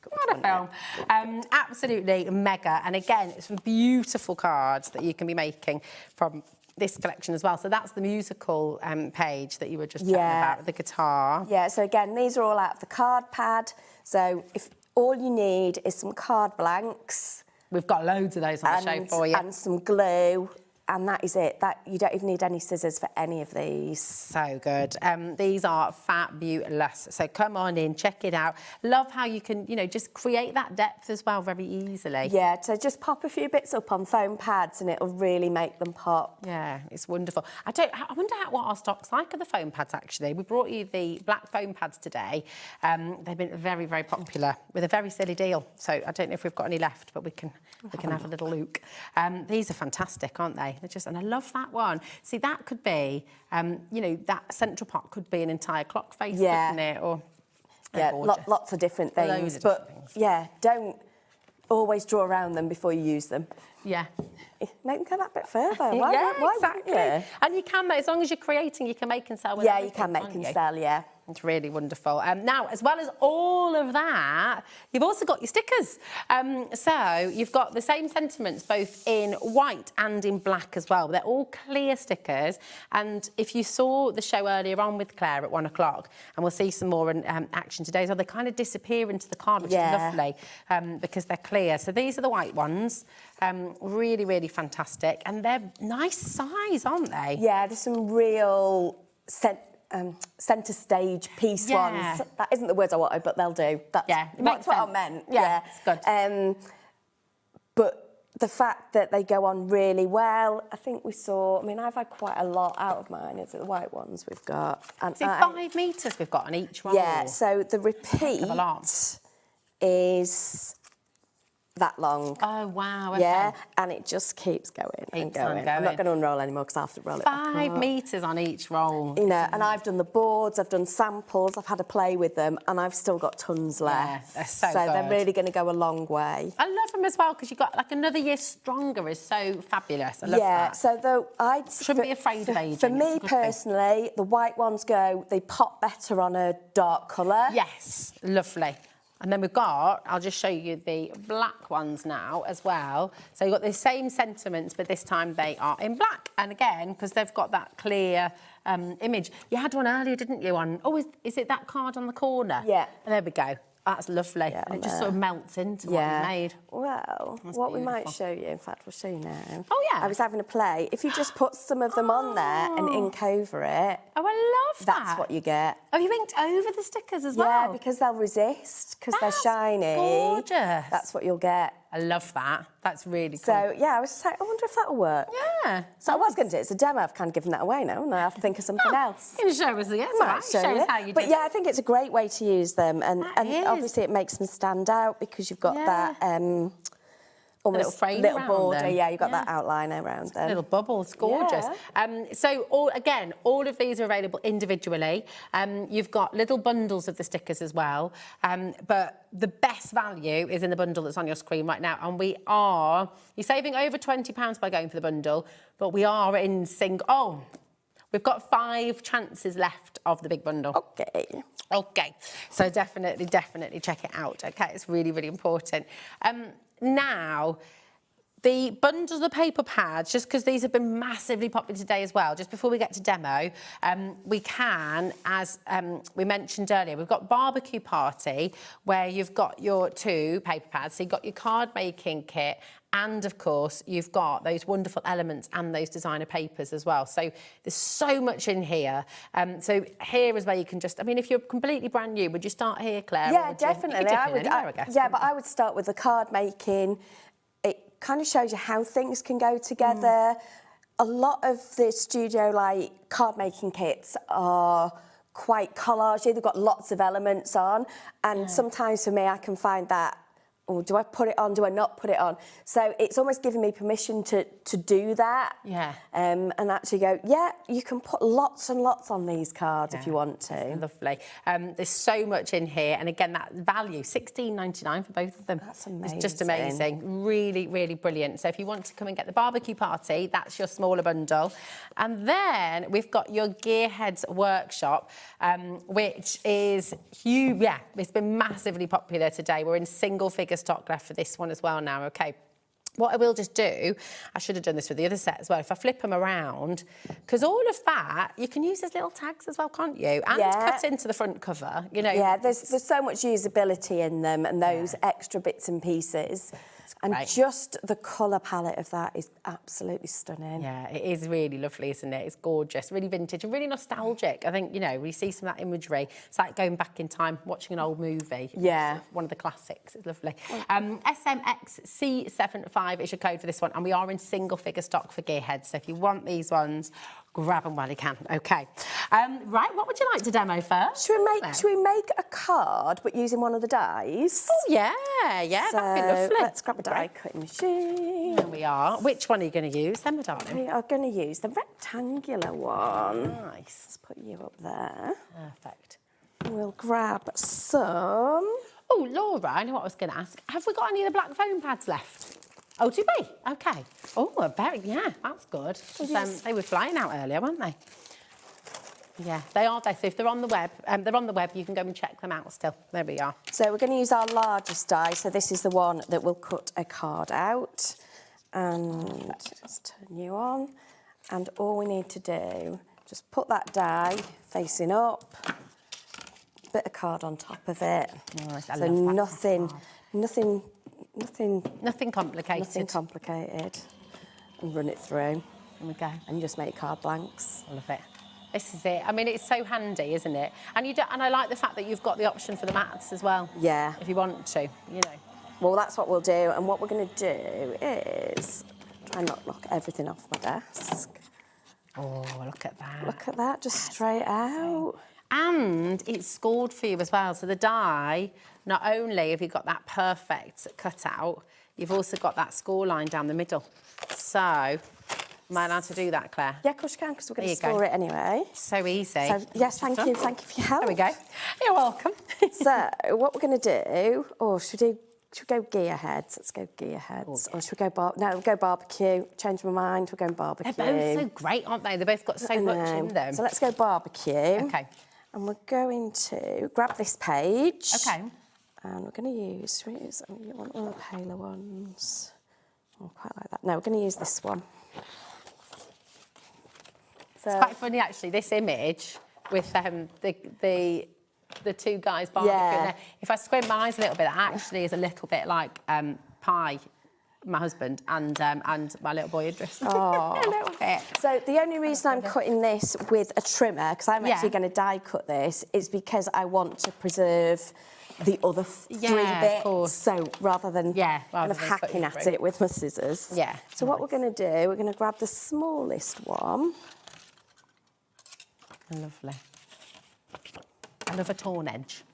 What a film. Absolutely mega. And again, it's some beautiful cards that you can be making from this collection as well. So that's the musical page that you were just chatting about with the guitar. Yeah, so again, these are all out of the card pad. So if all you need is some card blanks. We've got loads of those on the show for you. And some glue. And that is it. You don't even need any scissors for any of these. So good. These are fabulous. So come on in, check it out. Love how you can, you know, just create that depth as well very easily. Yeah, so just pop a few bits up on foam pads and it'll really make them pop. Yeah, it's wonderful. I wonder what our stock's like of the foam pads, actually. We brought you the black foam pads today. They've been very, very popular with a very silly deal. So I don't know if we've got any left, but we can have a little look. These are fantastic, aren't they? They're just, and I love that one. See, that could be, you know, that central part could be an entire clock face, couldn't it? Or lots of different things. Yeah, don't always draw around them before you use them. Yeah. Make them go that bit further. Why exactly. You? And you can make, as long as you're creating, you can make and sell with you can make and sell, yeah. It's really wonderful. Now, as well as all of that, you've also got your stickers. So you've got the same sentiments, both in white and in black as well. They're all clear stickers. And if you saw the show earlier on with Claire at 1 o'clock, and we'll see some more in action today, so they kind of disappear into the card, which is lovely, because they're clear. So these are the white ones. Really, really fantastic. And they're nice size, aren't they? Yeah, there's some real centre stage piece ones. That isn't the words I wanted, but they'll do. That's what I meant. Yeah, it's good. But the fact that they go on really well. I think we saw, I mean, I've had quite a lot out of mine. Is it the white ones we've got? And So 5 metres we've got on each roll. Yeah, so the repeat is that long. Oh, wow, okay. Yeah, and it just keeps going and going. I'm not going to unroll anymore because I have to roll it back 5 up. metres on each roll. You know, and I've done the boards, I've done samples, I've had a play with them, and I've still got tons left. They're so they're good. really going to go a long way. I love them as well because you've got like another year stronger is so fabulous. I love that. So though Shouldn't be afraid of aging. For me personally, the white ones they pop better on a dark colour. Yes, lovely. And then we've got, I'll just show you the black ones now as well. So you've got the same sentiments, but this time they are in black. And again, because they've got that clear image. You had one earlier, didn't you? Is it that card on the corner? Yeah. And there we go. That's lovely. Yeah, and it just sort of melts into what you've made. Well, That's what beautiful. we might show you, in fact, we'll show you now. Oh, yeah. I was having a play. If you just put some of them on there and ink over it. Oh, I love that. That's what you get. Oh, you inked over the stickers as well? Yeah, because they'll resist, because they're shiny. Gorgeous. That's what you'll get. I love that. That's really cool. So, yeah, I was just like, I wonder if that'll work. Yeah. So I was going to do it. It's a demo. I've kind of given that away now, and I have to think of something else. You can show us again. I might show us how you But do yeah, I think it's a great way to use them, and obviously it makes them stand out because you've got that almost little frame little around border. them. Yeah, you've got that outline around them. Little bubbles, gorgeous. So all of these are available individually. You've got little bundles of the stickers as well. But the best value is in the bundle that's on your screen right now. And you're saving over £20 by going for the bundle, but we are in we've got 5 chances left of the big bundle. Okay. So definitely check it out. Okay, it's really, really important. Now, the bundles of paper pads, just because these have been massively popular today as well, just before we get to demo, we can, as we mentioned earlier, we've got Barbecue Party, where you've got your 2 paper pads. So you've got your card making kit, and of course, you've got those wonderful elements and those designer papers as well. So there's so much in here. So here is where you can if you're completely brand new, would you start here, Claire? Yeah, definitely. I guess. Yeah, but I would start with the card making. It kind of shows you how things can go together. A lot of the studio card making kits are quite collagey. They've got lots of elements on, and sometimes for me I can find that, do I put it on, do I not put it on? So it's almost giving me permission to do that. Yeah. And actually go, you can put lots and lots on these cards if you want to. Lovely. There's so much in here. And again, that value, $16.99 for both of them. That's amazing. It's just amazing. Really, really brilliant. So if you want to come and get the Barbecue Party, that's your smaller bundle. And then we've got your Gearheads Workshop, which is huge. Yeah, it's been massively popular today. We're in single figure stock left for this one as well now, okay. What I will just do, I should have done this with the other set as well, if I flip them around, because all of that, you can use as little tags as well, can't you? And cut into the front cover, Yeah, there's so much usability in them and those extra bits and pieces. And just the colour palette of that is absolutely stunning. Yeah, it is really lovely, isn't it? It's gorgeous, really vintage and really nostalgic. I think, we see some of that imagery. It's like going back in time, watching an old movie. Yeah. It's one of the classics. It's lovely. SMXC75 is your code for this one, and we are in single figure stock for Gearheads. So if you want these ones, grab them while you can. Okay. Right, what would you like to demo first? Should we make a card, but using one of the dies? Oh, yeah, so that'd be lovely. Let's grab a die cutting machine. There we are. Which one are you going to use then, darling? We are going to use the rectangular one. Nice. Let's put you up there. Perfect. We'll grab some. Oh, Laura, I know what I was going to ask. Have we got any of the black foam pads left? Oh, do we? Okay. Oh, that's good. They were flying out earlier, weren't they? Yeah, they are there. So if they're on the web, you can go and check them out still. There we are. So we're going to use our largest die. So this is the one that will cut a card out. And just turn you on. And all we need to do, just put that die facing up, bit of card on top of it. Nice. So nothing complicated. Nothing complicated. And run it through. There we go. And you just make card blanks. I love it. This is it. I mean, it's so handy, isn't it? And I like the fact that you've got the option for the mats as well. Yeah. If you want to, Well, that's what we'll do. And what we're going to do is try and not knock everything off my desk. Oh, look at that. Look at that, just straight out. And it's scored for you as well. So the die, not only have you got that perfect cutout, you've also got that score line down the middle. So, am I allowed to do that, Claire? Yeah, of course you can, because we're going to score it anyway. So easy. So, yes, thank you for your help. There we go. You're welcome. So, what we're going to do, should we go gear heads? Let's go gear heads. Or should we go we'll go barbecue. Change my mind, we're going barbecue. They're both so great, aren't they? They've both got so much in them. So let's go barbecue. Okay. And we're going to grab this page. Okay. And we're going to use, you want one of the paler ones. I quite like that. No, we're going to use this one. So, it's quite funny, actually, this image with the two guys barbecuing there. If I squint my eyes a little bit, it actually is a little bit like Pie, my husband, and my little boy Idris. Oh. A little bit. So the only reason I'm cutting this with a trimmer, because I'm actually going to die cut this, is because I want to preserve the other three bits. Of course. So rather than kind of hacking at it with my scissors. Yeah. So what we're going to do, we're going to grab the smallest one. Lovely. I love a torn edge.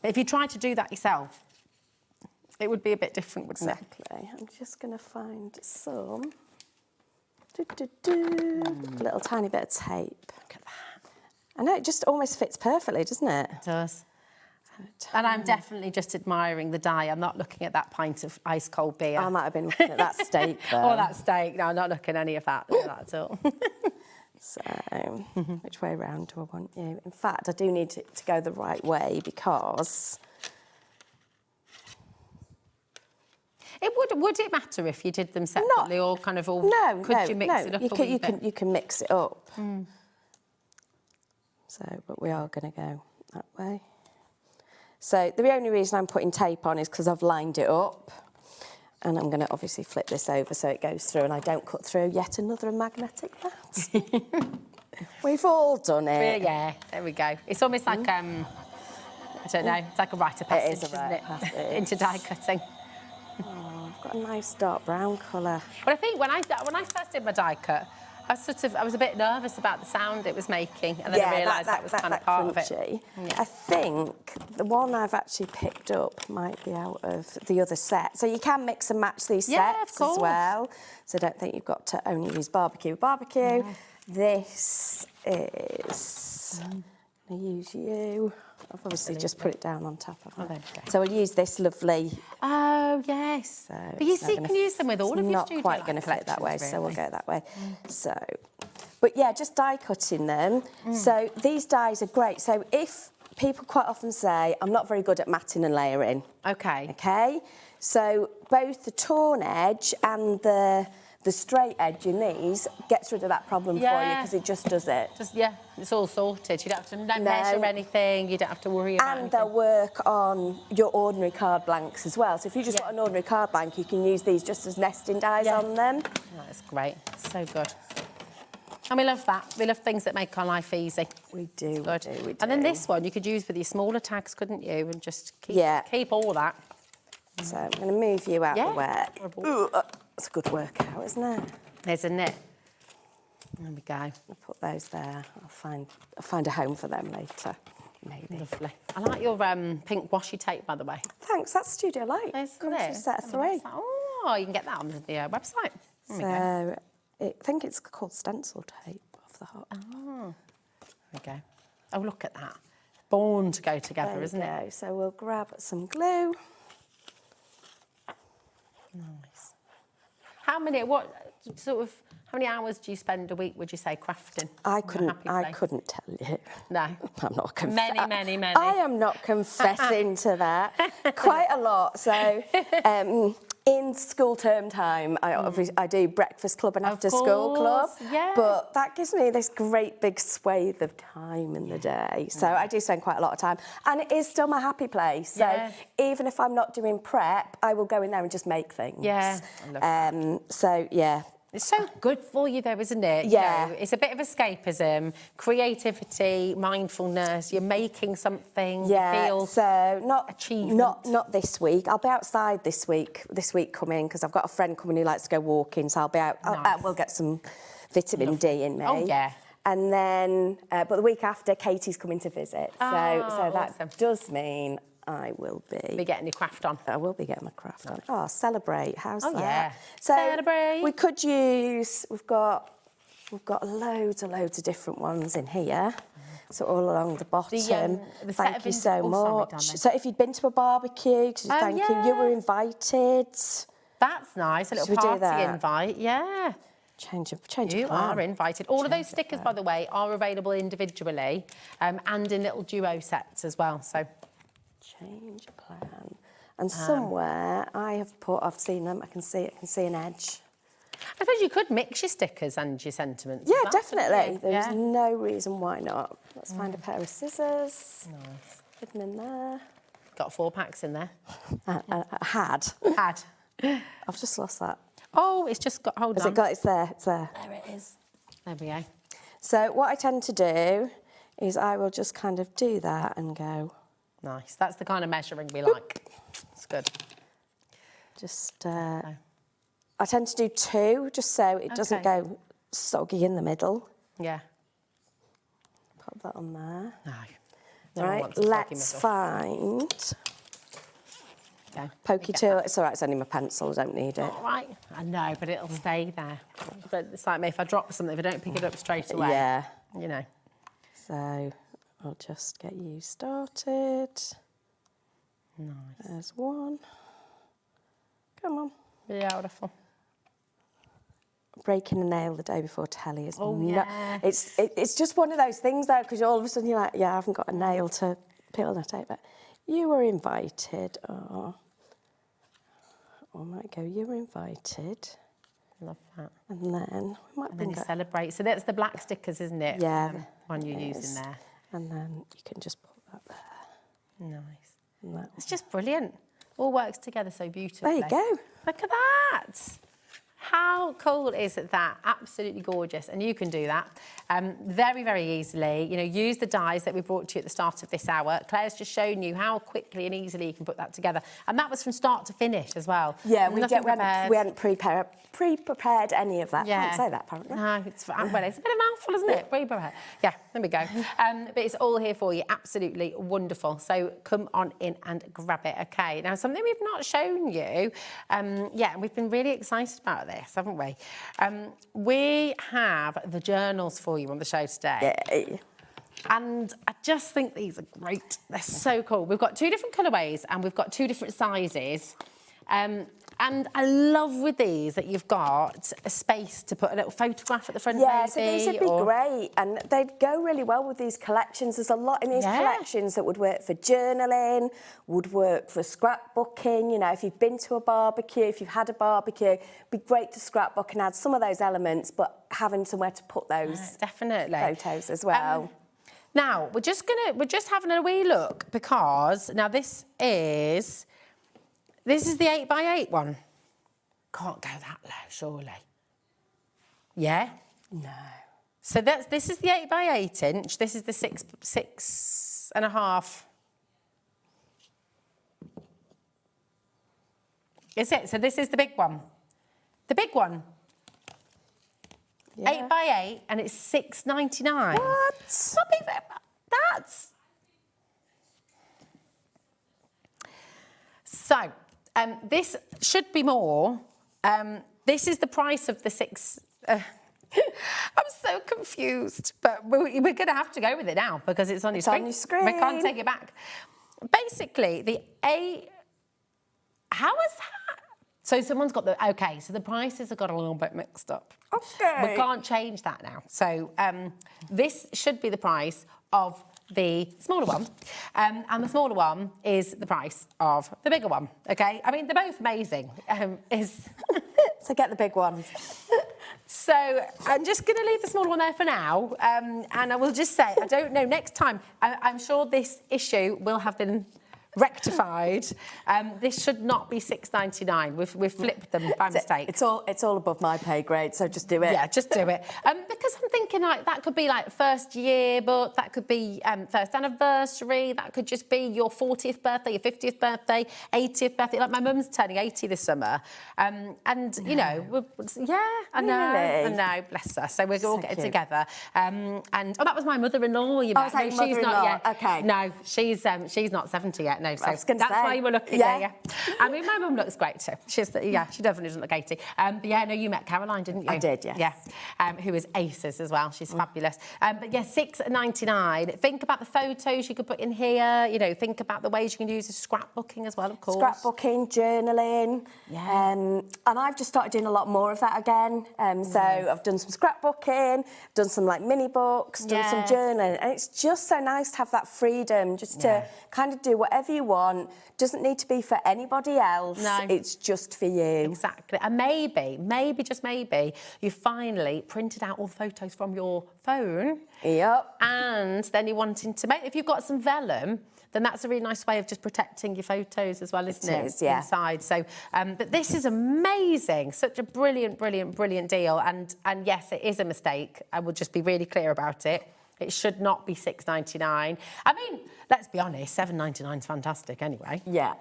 But if you tried to do that yourself, it would be a bit different, wouldn't it? Exactly. I'm just going to find some. A little tiny bit of tape. Look at that. I know, it just almost fits perfectly, doesn't it? It does. And I'm definitely just admiring the die. I'm not looking at that pint of ice cold beer. I might have been looking at that steak though. Or that steak. No, I'm not looking at any of that at all. So, which way round do I want you? In fact, I do need it to go the right way because... Would it matter if you did them separately or kind of all... Could you mix it up a wee bit? You can mix it up. So, but we are going to go that way. So the only reason I'm putting tape on is because I've lined it up. And I'm going to obviously flip this over so it goes through and I don't cut through yet another magnetic mat. We've all done it. Yeah, there we go. It's almost like, I don't know, it's like a rite of passage, isn't it? Into die cutting. Oh, I've got a nice dark brown colour. But I think when I first did my die cut, I was a bit nervous about the sound it was making, and then I realised that was kind of part of it. Yeah. I think the one I've actually picked up might be out of the other set. So you can mix and match these sets as well. So I don't think you've got to only use barbecue. This is... I'm going to use you. I've obviously just put it down on top of it. So we'll use this lovely... Oh, yes. So but you see, you can use them with all of your studio not quite going to fit that way, so we'll go that way. So, but yeah, just die cutting them. So these dies are great. So if people quite often say, I'm not very good at matting and layering. Okay. So both the torn edge and the straight edge in these gets rid of that problem for you because it just does it. It's all sorted. You don't have to measure anything. You don't have to worry about anything. And they'll work on your ordinary card blanks as well. So if you just got an ordinary card blank, you can use these just as nesting dies on them. That's great. So good. And we love that. We love things that make our life easy. We do. Good. We do. And then this one you could use with your smaller tags, couldn't you? And just keep all that. So I'm going to move you out the way. Ooh, it's a good workout, isn't it? Isn't it? There we go. I'll put those there. I'll find a home for them later, maybe. Lovely. I like your pink washi tape, by the way. Thanks, that's Studio Light. Isn't it? A set of 3. Oh, you can get that on the website. So I think it's called stencil tape off the hop. Oh, there we go. Oh, look at that. Born to go together, isn't it? So we'll grab some glue. Nice. How many hours do you spend a week, would you say, crafting? I couldn't tell you. No. I'm not confessing. Many. I am not confessing to that. Quite a lot. So in school term time, I do breakfast club and after school club. Yeah. But that gives me this great big swathe of time in the day. So I do spend quite a lot of time. And it is still my happy place. So even if I'm not doing prep, I will go in there and just make things. Yeah. I love that. So yeah. It's so good for you, though, isn't it? Yeah. You know, it's a bit of escapism, creativity, mindfulness. You're making something. Yeah. You feel so achievement. not this week. I'll be outside this week. This week coming because I've got a friend coming who likes to go walking. So I'll be out. Nice. We'll get some vitamin D in me. Oh yeah. And then, but the week after, Katie's coming to visit. So that awesome. does mean I will Be getting your craft on. I will be getting my craft on. Oh, celebrate! How's that? Yeah. So Celebrate. we could use. We've got loads of different ones in here. So all along the bottom. The set Thank of you so sorry, much. darling. So if you'd been to a barbecue, thank you were invited. That's nice. A Should little we do party that? invite. Yeah. Change You of plan. are invited. All of those stickers, by the way, are available individually and in little duo sets as well. So. Change of plan. And somewhere I've seen them. I can see an edge. I suppose you could mix your stickers and your sentiments. Yeah, as well, definitely. couldn't you? There's no reason why not. Let's find a pair of scissors. Nice. Put them in there. Got 4 packs in there. I had. I've just lost that. Oh, it's just got, hold on. Has it got, it's there. There it is. There we go. So what I tend to do is I will just kind of do that and go. Nice. That's the kind of measuring we like. It's good. Just, I tend to do 2 just so it doesn't go soggy in the middle. Yeah. Pop that on there. No. No one Right, wants a soggy let's middle. find Okay. pokey tool. It's all right, it's only my pencil, I don't need it. All right. I know, but it'll stay there. But it's like me, if I drop something, if I don't pick it up straight away, Yeah. you know. So I'll just get you started. Nice. There's one. Come on. Beautiful. Breaking a nail the day before telly is yeah. It's just one of those things though, because all of a sudden you're like, yeah, I haven't got a nail to peel on the tape, but you were invited. Oh might go, you were invited. Love that. And then we might And then you celebrate. So that's the black stickers, isn't it? Yeah. One you're using there. And then you can just put that there. Nice. And that It's just brilliant. All works together so beautifully. There you go. Look at that. How cool is that? Absolutely gorgeous. And you can do that very, very easily. You know, use the dies that we brought to you at the start of this hour. Claire's just shown you how quickly and easily you can put that together. And that was from start to finish as well. Yeah, we hadn't pre-prepared any of that. Yeah. Can't say that, apparently. No, it's a bit of a mouthful, isn't it? Pre-prepared. Yeah, there we go. But it's all here for you. Absolutely wonderful. So come on in and grab it, OK? Now, something we've not shown you, yeah, and we've been really excited about this, haven't we? We have the journals for you on the show today. Yay. And I just think these are great. They're so cool. We've got 2 different colourways and we've got 2 different sizes. And I love with these that you've got a space to put a little photograph at the front. Yeah, so these would be great, and they'd go really well with these collections. There's a lot in these collections that would work for journaling, would work for scrapbooking. You know, if you've been to a barbecue, if you've had a barbecue, it'd be great to scrapbook and add some of those elements, but having somewhere to put those definitely photos as well. Now we're just having a wee look because now this is the 8x8 one. Can't go that low, surely. Yeah? No. So this is the 8x8 inch. This is the 6.5. Is it? So this is the big one. The big one. Yeah. 8x8 and it's $6.99. What? That's... So, this should be more. This is the price of the 6... I'm so confused, but we're going to have to go with it now because it's on your screen. On your screen. We can't take it back. Basically, the 8... How is that? So someone's got the... OK, so the prices have got a little bit mixed up. OK. We can't change that now. So this should be the price of the smaller one. And the smaller one is the price of the bigger one, OK? I mean, they're both amazing. So get the big one. So I'm just going to leave the smaller one there for now. And I will just say, I don't know, next time, I'm sure this issue will have been rectified. This should not be £6.99. We've flipped them by mistake. It's all above my pay grade, so just do it. Yeah, just do it. Because I'm thinking like that could be like first year book, that could be first anniversary, that could just be your 40th birthday, your 50th birthday, 80th birthday. Like my mum's turning 80 this summer, and you know, I know, bless her. So we're all getting together. And that was my mother-in-law. You met. No, she's not yet. Okay. No, she's not 70 yet. No, so I was gonna that's say. why you were looking. Yeah. I mean, my mum looks great too. She definitely doesn't look 80. But yeah, no, you met Caroline, didn't you? I did, yes. Yeah. Who is aces as well. She's fabulous. But yeah, £6.99. Think about the photos you could put in here. You know, think about the ways you can use scrapbooking as well, of course. Scrapbooking, journaling. Yeah. And I've just started doing a lot more of that again. So I've done some scrapbooking, done some like mini books, done some journaling, and it's just so nice to have that freedom just to kind of do whatever you want. Doesn't need to be for anybody else. No. It's just for you. Exactly. And maybe, just maybe, you finally printed out all the photos from your phone. Yep. And then you're wanting to make, if you've got some vellum, then that's a really nice way of just protecting your photos as well, isn't it? It is, yeah. Inside. So, but this is amazing. Such a brilliant deal. And yes, it is a mistake. I will just be really clear about it. It should not be £6.99. I mean, let's be honest, £7.99 is fantastic anyway. Yeah.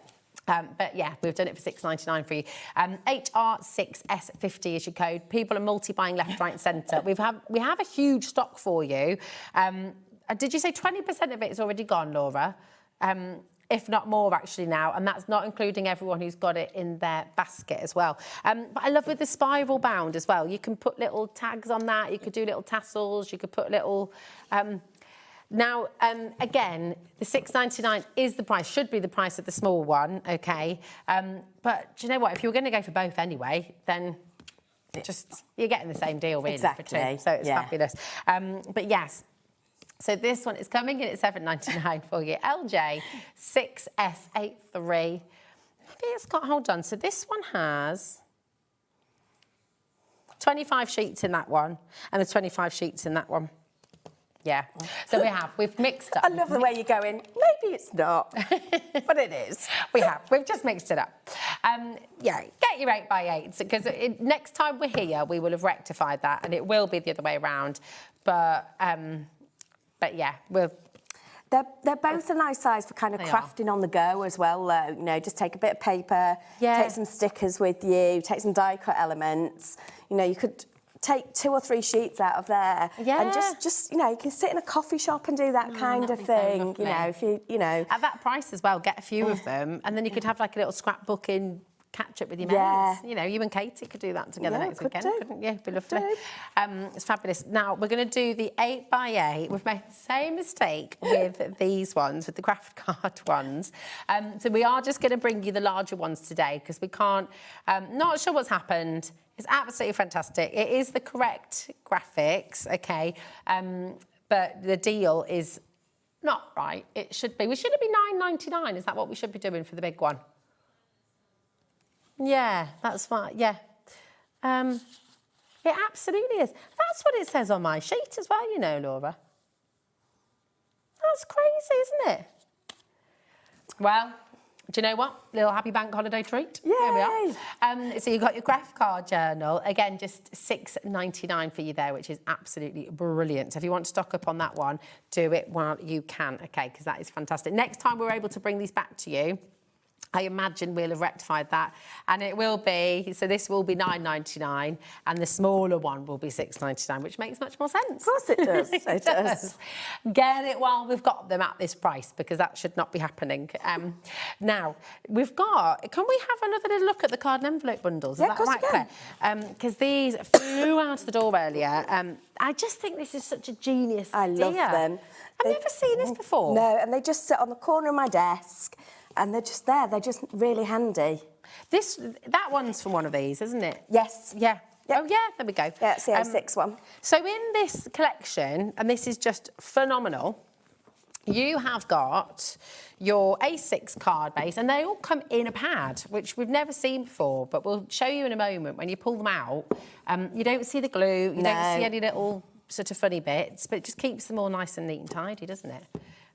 But yeah, we've done it for £6.99 for you. HR6S50 is your code. People are multi-buying left, right and centre. We have a huge stock for you. Did you say 20% of it is already gone, Laura? If not more actually now, and that's not including everyone who's got it in their basket as well. But I love with the spiral bound as well. You can put little tags on that, you could do little tassels, you could put little... Now, again, the £6.99 is the price, should be the price of the small one, OK? But do you know what? If you were going to go for both anyway, then just you're getting the same deal, really, for two. So it's fabulous. But yes, so this one is coming in at £7.99 for you. LJ 6S83. Maybe it's got, hold on. So this one has 25 sheets in that one and the 25 sheets in that one. Yeah. So we've mixed up. I love the way you're going. Maybe it's not, but it is. We've just mixed it up. Yeah, get your 8x8s because next time we're here, we will have rectified that and it will be the other way around. But yeah, They're both a nice size for kind of crafting on the go as well, though. You know, just take a bit of paper, take some stickers with you, take some die cut elements. You know, you could take 2 or 3 sheets out of there and just you know, you can sit in a coffee shop and do that kind of thing. You know, if you know at that price as well, get a few of them, and then you could have like a little scrapbooking. Catch up with your mates. You know, you and Katie could do that together next weekend, couldn't you? It'd be lovely. It's fabulous. Now, we're going to do the 8x8. We've made the same mistake with these ones, with the craft card ones. So we are just going to bring you the larger ones today because we can't... not sure what's happened. It's absolutely fantastic. It is the correct graphics, OK? But the deal is not right. It should be. We should be £9.99. Is that what we should be doing for the big one? Yeah, that's fine. Yeah. It absolutely is. That's what it says on my sheet as well, you know, Laura. That's crazy, isn't it? Well, do you know what? Little happy bank holiday treat. Yay. Here we are. So you've got your craft card journal. Again, just £6.99 for you there, which is absolutely brilliant. So if you want to stock up on that one, do it while you can, OK, because that is fantastic. Next time we're able to bring these back to you, I imagine we'll have rectified that. And it will be, so this will be £9.99 and the smaller one will be £6.99, which makes much more sense. Of course it does. It does. Get it while we've got them at this price because that should not be happening. Now, we've got, can we have another little look at the card and envelope bundles? Is that right, Claire? Because these flew out of the door earlier. I just think this is such a genius idea. I love them. I've never seen this before. No, and they just sit on the corner of my desk. And they're just there. They're just really handy. That one's from one of these, isn't it? Yes. Yeah. Yep. Oh, yeah, there we go. Yeah, it's the A6 one. So in this collection, and this is just phenomenal, you have got your A6 card base, and they all come in a pad, which we've never seen before, but we'll show you in a moment. When you pull them out, you don't see the glue, you don't see any little sort of funny bits, but it just keeps them all nice and neat and tidy, doesn't it?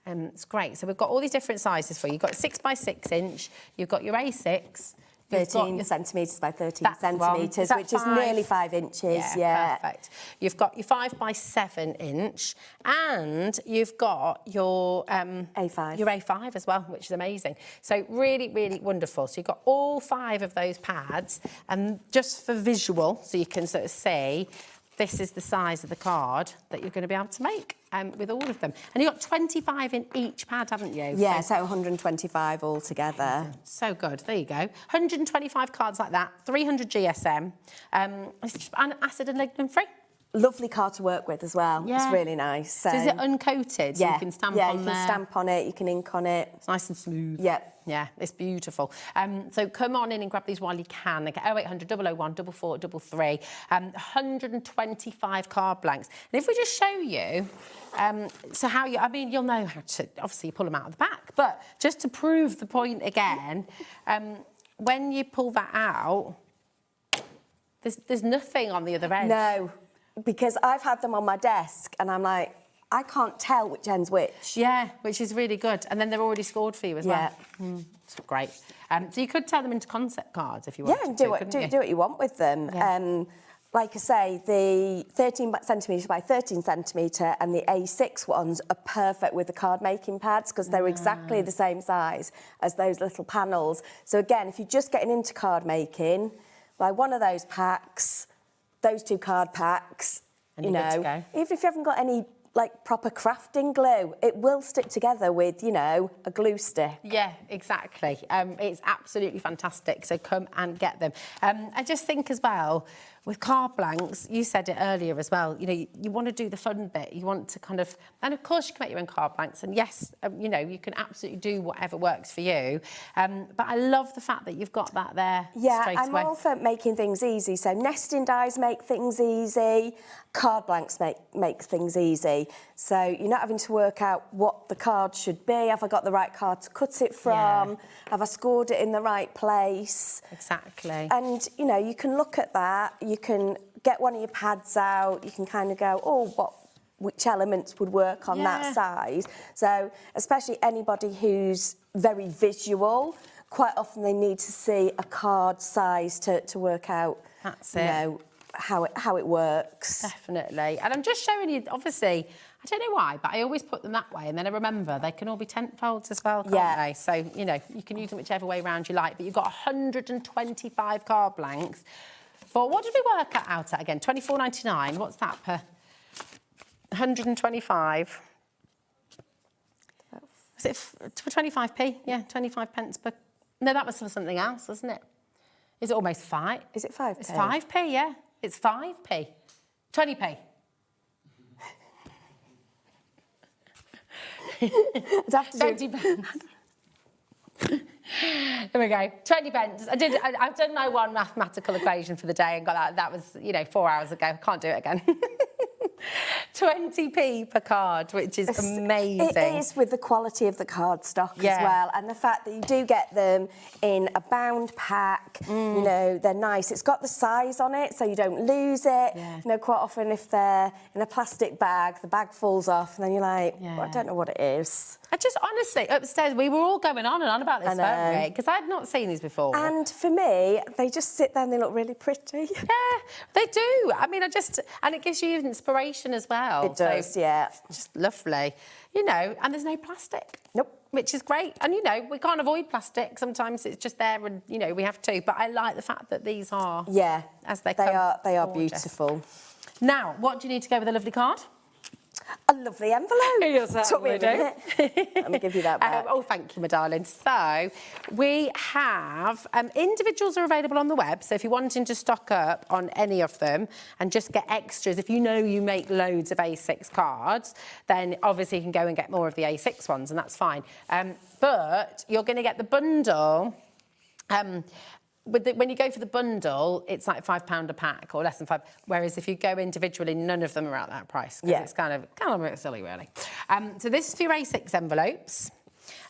It's great. So we've got all these different sizes for you. You've got 6 by 6 inch. You've got your A6. 13 centimetres by 13 centimetres, which is nearly 5 inches. Yeah, perfect. You've got your 5 by 7 inch, and you've got your A5. Your A5 as well, which is amazing. So really, really wonderful. So you've got all 5 of those pads, and just for visual, so you can sort of see, this is the size of the card that you're going to be able to make with all of them. And you've got 25 in each pad, haven't you? Yeah, so 125 altogether. So good. There you go. 125 cards like that, 300 GSM. It's just acid and lignin free. Lovely card to work with as well. Yeah. It's really nice. So is it uncoated? Yeah. So you can stamp yeah, on you there. can stamp on it, you can ink on it. It's nice and smooth. Yep. Yeah, it's beautiful. So come on in and grab these while you can. They get 0800 001 4433. 125 card blanks. And if we just show you, so how you, I mean, you'll know how to, obviously you pull them out of the back, but just to prove the point again, when you pull that out, there's nothing on the other end. No, because I've had them on my desk and I'm like, I can't tell which end's which. Yeah, which is really good. And then they're already scored for you as well. It's great. So you could turn them into concept cards if you wanted to. Yeah, do what you want with them. Yeah. Like I say, the 13 centimetre by 13 centimetre and the A6 ones are perfect with the card making pads because they're exactly the same size as those little panels. So again, if you're just getting into card making, buy one of those packs, those 2 card packs, and you know, even if you haven't got any like proper crafting glue, it will stick together with, you know, a glue stick. Yeah, exactly. It's absolutely fantastic. So come and get them. I just think as well, with card blanks, you said it earlier as well, you know, you want to do the fun bit. You want to kind of, and of course you can make your own card blanks. And yes, you know, you can absolutely do whatever works for you. But I love the fact that you've got that there straight away. I'm all for making things easy. So nesting dies make things easy. Card blanks make things easy. So you're not having to work out what the card should be. Have I got the right card to cut it from? Yeah. Have I scored it in the right place? Exactly. And, you know, you can look at that. You can get one of your pads out. You can kind of go, which elements would work on that size. So especially anybody who's very visual, quite often they need to see a card size to work out. That's you know, how it works. Definitely. And I'm just showing you, obviously, I don't know why, but I always put them that way, and then I remember they can all be tent folds as well, can't they? So, you know, you can use them whichever way around you like, but you've got 125 card blanks for, what did we work out at again? £24.99. What's that per 125? Was it for 25p? Yeah, 25 pence per... No, that was for something else, wasn't it? Is it almost 5? Is it 5p? It's 5p, yeah. It's 5p. 20p. I'd have to 20 pence. There we go. 20 pence. I've done my one mathematical equation for the day and got that. That was, you know, 4 hours ago. Can't do it again. 20p per card, which is amazing. It is, with the quality of the card stock as well, and the fact that you do get them in a bound pack. You know, they're nice. It's got the size on it, so you don't lose it. You know, quite often if they're in a plastic bag, the bag falls off, and then you're like, well, I don't know what it is. I just, honestly, upstairs, we were all going on and on about this, weren't we? Because I'd not seen these before. And for me, they just sit there and they look really pretty. Yeah, they do. I mean, and it gives you inspiration as well. It does, yeah. Just lovely. You know, and there's no plastic. Nope. Which is great. And, you know, we can't avoid plastic. Sometimes it's just there and, you know, we have to. But I like the fact that these are... Yeah, as they are beautiful. Now, what do you need to go with a lovely card? A lovely envelope. Yes, Took me a minute. Let me give you that back. Oh, thank you, my darling. So we have individuals are available on the web. So if you're wanting to stock up on any of them and just get extras, if you know you make loads of A6 cards, then obviously you can go and get more of the A6 ones, and that's fine. But you're going to get the bundle. When you go for the bundle, it's like £5 a pack or less than £5. Whereas if you go individually, none of them are at that price. Yeah. It's kind of a bit silly, really. So this is for your A6 envelopes.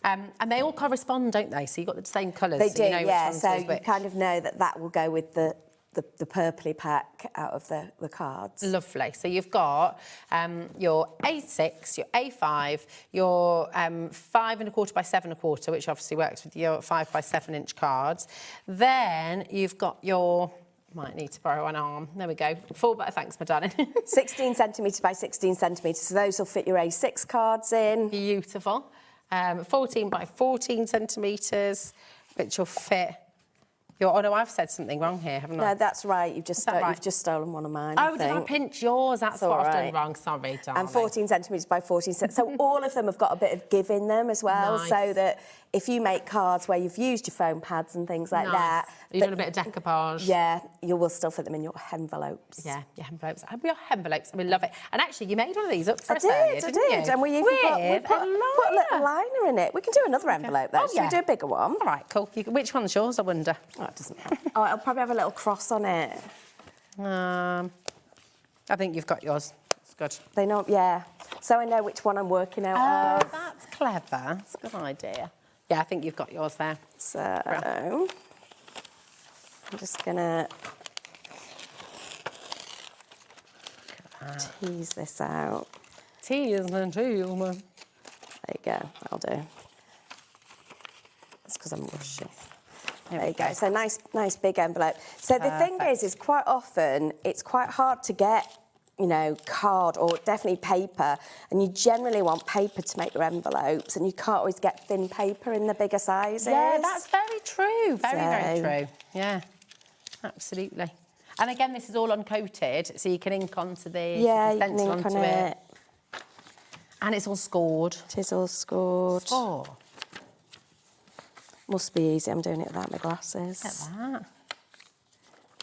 And they all correspond, don't they? So you've got the same colours. They so do, you know yeah. which So one's you which. kind of know that will go with the the purpley pack out of the cards. Lovely. So you've got your A6, your A5, your 5 1/4 by 7 1/4, which obviously works with your 5 by 7 inch cards. Then you've got your, might need to borrow an arm. There we go. Thanks, my darling. 16 centimetres by 16 centimetres. So those will fit your A6 cards in. Beautiful. 14 by 14 centimetres, which will fit. Oh no, I've said something wrong here, haven't I? No, that's right. You've just stolen one of mine. Oh, did I pinch yours? That's what I've done wrong. Sorry, darling. And 14 centimetres by 14 centimetres. So all of them have got a bit of give in them as well, Nice. so that if you make cards where you've used your foam pads and things like that, you've done a bit of decoupage. Yeah, you will still fit them in your envelopes. Yeah, your envelopes. Your envelopes. We love it. And actually, you made one of these up for us I earlier, did. didn't you? And we even put a little liner in it. We can do another envelope though. Oh, Should we do a bigger one? All right, cool. Which one's yours, I wonder? Oh, it doesn't matter. Oh, it'll probably have a little cross on it. I think you've got yours. It's good. They know, yeah. So I know which one I'm working out of. That's clever. That's a good idea. Yeah, I think you've got yours there. So I'm just gonna tease this out. Tease and tease. There you go. That'll do. That's because I'm rushing. There you go. So nice big envelope. So the thing is quite often it's quite hard to get, you know, card or definitely paper, and you generally want paper to make your envelopes, and you can't always get thin paper in the bigger sizes. Yeah, that's very true. Very true. Yeah, absolutely. And again, this is all uncoated, so you can ink onto the stencil onto it. And it's all scored. It is all scored. Oh. Must be easy. I'm doing it without my glasses. Look at that.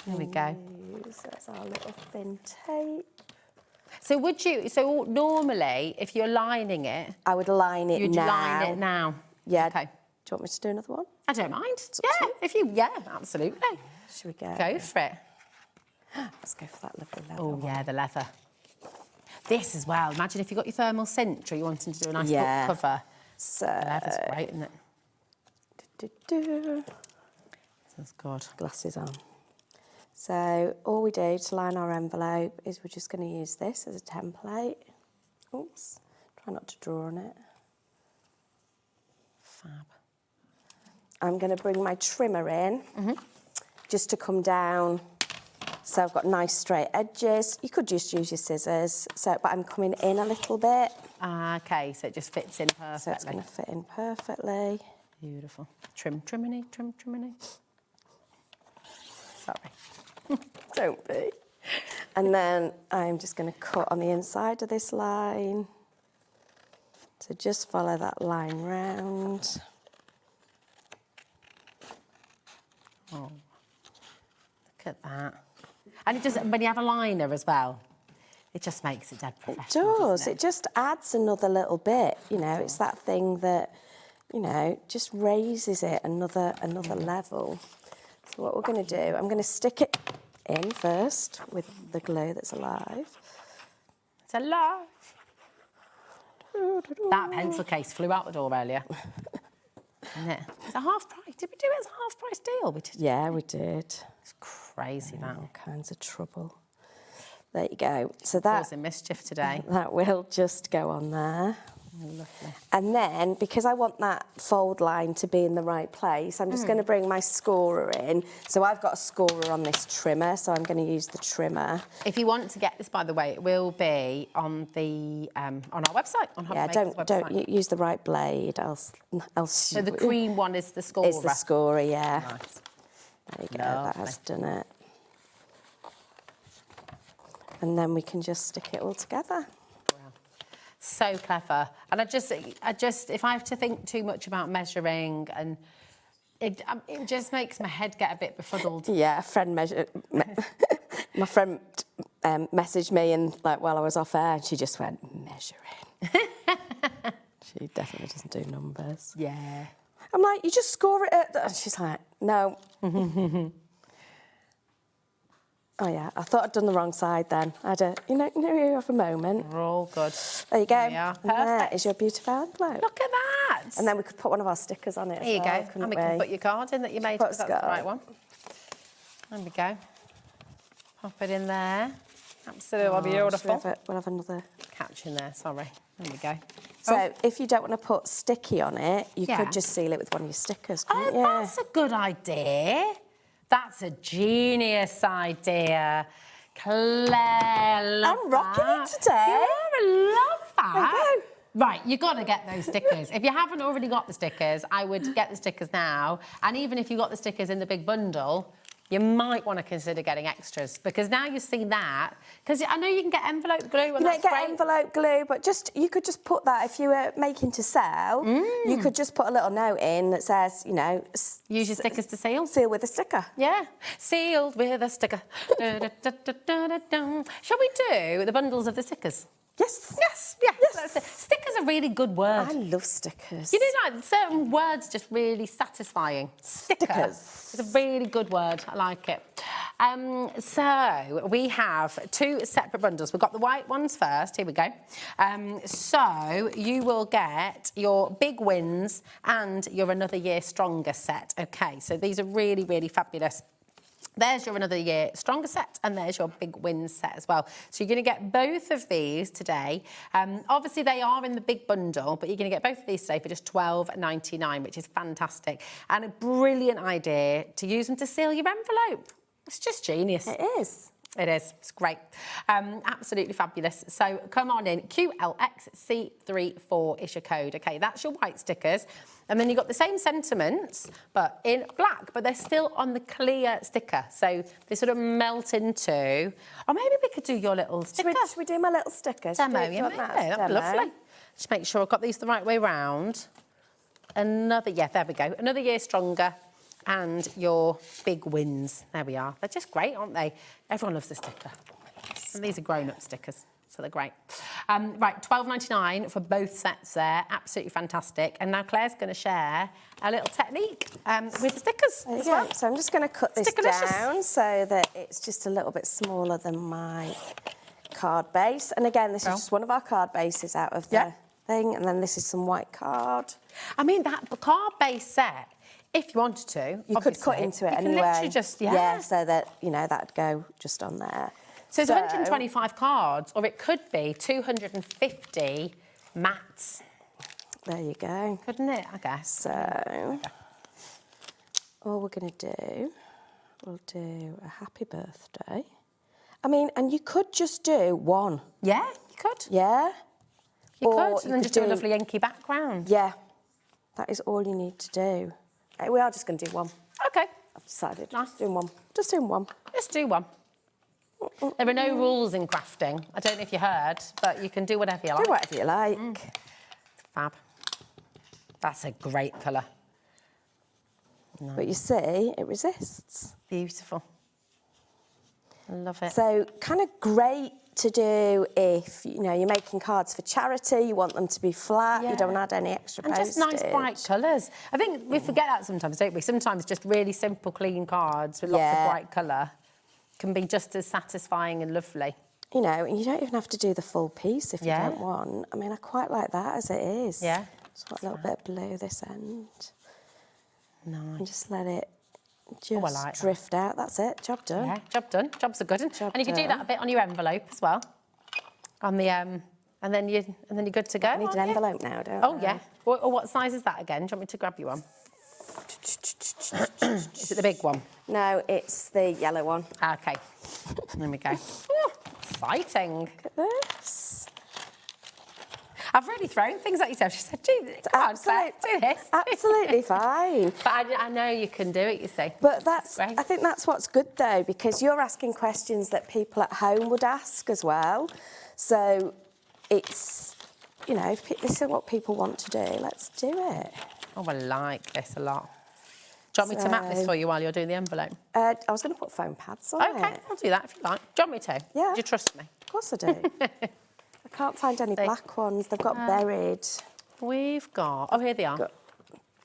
There we go. That's our little thin tape. So so normally, if you're lining it... I would line it now. You'd line it now. Yeah. Okay. Do you want me to do another one? I don't mind. Yeah, absolutely. Should we go? Go for it. Let's go for that lovely leather. Oh, yeah, the leather. This as well. Imagine if you got your thermal cinch or you wanted to do a nice book cover. So... The leather's great, isn't it? That's good. Glasses on. So all we do to line our envelope is we're just going to use this as a template. Oops. Try not to draw on it. Fab. I'm going to bring my trimmer in just to come down. So I've got nice straight edges. You could just use your scissors. But I'm coming in a little bit. Okay, so it just fits in perfectly. So it's going to fit in perfectly. Beautiful. Triminy. Sorry. Don't be. And then I'm just going to cut on the inside of this line. So just follow that line round. Oh, look at that. And it just, when you have a liner as well, it just makes it dead professional. It does. Doesn't it? It just adds another little bit. You know, it's that thing that, you know, just raises it another level. So what we're going to do, I'm going to stick it in first with the glue that's alive. It's alive. That pencil case flew out the door earlier. Isn't it? It's a half price. Did we do it as a half price deal? We did. Yeah, we did. It's crazy, that. All kinds of trouble. There you go. So that... Causing mischief today. That will just go on there. Oh, lovely. And then, because I want that fold line to be in the right place, I'm just going to bring my scorer in. So I've got a scorer on this trimmer, so I'm going to use the trimmer. If you want to get this, by the way, it will be on the on our website, on HobbyMaker's website. Don't use the right blade, else. So the cream one is the scorer. Is the scorer, yeah. Nice. There you go. That has done it. And then we can just stick it all together. So clever. And I just, if I have to think too much about measuring, and it just makes my head get a bit befuddled. Yeah, my friend messaged me and while I was off air, and she just went, measuring. She definitely doesn't do numbers. Yeah. I'm like, you just score it at... And she's like, no. Oh, yeah, I thought I'd done the wrong side then. I had a, you have a moment. We're all good. There you go. Yeah, perfect. There is your beautiful envelope. Look at that. And then we could put one of our stickers on it There you as well, go. And we can put your card in that you made, because that's the right one. There we go. Pop it in there. Absolutely Oh, beautiful. we'll have another Catch in there, sorry. There we go. So if you don't want to put sticky on it, you Yeah. could just seal it with one of your stickers, Oh, couldn't you? that's a good idea. That's a genius idea. Claire, love I'm rocking that. it today. You are, I love that. There you go. Right, you've got to get those stickers. If you haven't already got the stickers, I would get the stickers now. And even if you got the stickers in the big bundle, you might want to consider getting extras, because now you see that, because I know you can get envelope glue. And You don't get envelope glue, but you could just put that, if you were making to sell, you could just put a little note in that says, you know... Use your stickers to seal. Seal with a sticker. Yeah, sealed with a sticker. Da, da, da, da, da, da, da. Shall we do the bundles of the stickers? Yes. Yes, yes. Yes. Stickers are a really good word. I love stickers. You know, like certain words just really satisfying. Stickers. It's a really good word. I like it. So we have two separate bundles. We've got the white ones first. Here we go. So you will get your Big Wins and your Another Year Stronger set. Okay, so these are really, really fabulous. There's your Another Year Stronger set, and there's your Big Wins set as well. So you're going to get both of these today. Obviously, they are in the big bundle, but you're going to get both of these today for just $12.99, which is fantastic. And a brilliant idea to use them to seal your envelope. It's just genius. It is. It is. It's great. Absolutely fabulous. So come on in. QLXC34 is your code. Okay, that's your white stickers. And then you've got the same sentiments, but in black, but they're still on the clear sticker. So they sort of melt into... Or maybe we could do your little sticker. Should we do my little stickers? Demo, yeah, maybe. That'd be lovely. Just make sure I've got these the right way round. Yeah, there we go. Another Year Stronger. And your Big Wins. There we are. They're just great, aren't they? Everyone loves the sticker. And these are grown-up stickers, so they're great. Right, $12.99 for both sets there. Absolutely fantastic. And now Claire's going to share a little technique with the stickers as well. So I'm just going to cut this down so that it's just a little bit smaller than my card base. And again, this is just one of our card bases out of the thing. And then this is some white card. I mean, that card base set, if you wanted to, you could cut into it anyway. You can literally just, so that, you know, that'd go just on there. So it's 125 cards, or it could be 250 mats. There you go. Couldn't it, I guess? So, all we're going to do, we'll do a happy birthday. I mean, and you could just do one. Yeah, you could. Yeah. You could, and then just do a lovely inky background. Yeah. That is all you need to do. We are just going to do one. OK. I've decided. Nice. Doing one. Just doing one. Just do one. There are no rules in crafting. I don't know if you heard, but you can do whatever you like. Do whatever you like. It's fab. That's a great colour. Nice. But you see, it resists. Beautiful. I love it. So kind of great to do if, you know, you're making cards for charity, you want them to be flat, you don't add any extra postage. And just nice bright colours. I think we forget that sometimes, don't we? Sometimes just really simple, clean cards with lots of bright colour can be just as satisfying and lovely. You know, and you don't even have to do the full piece if you don't want. I mean, I quite like that as it is. Yeah. Just want a little bit of blue this end. Nice. And just let it drift out. That's it. Job done. Yeah, job done. Job's a good one. And you can do that a bit on your envelope as well. On the and then you're good to go. I need an envelope now, don't I? Oh yeah. What size is that again? Do you want me to grab you one? Is it the big one? No, it's the yellow one. Okay. There we go. Ooh, exciting. Look at this. I've really thrown things at yourself. She said, come on, Claire, do this. Absolutely fine. But I know you can do it, you see. But I think that's what's good, though, because you're asking questions that people at home would ask as well. So it's, you know, if this is what people want to do, let's do it. Oh, I like this a lot. Do you want me to map this for you while you're doing the envelope? I was going to put foam pads on it. OK, I'll do that if you like. Do you want me to? Yeah. Do you trust me? Of course I do. I can't find any black ones. They've got buried. We've got... Oh, here they are.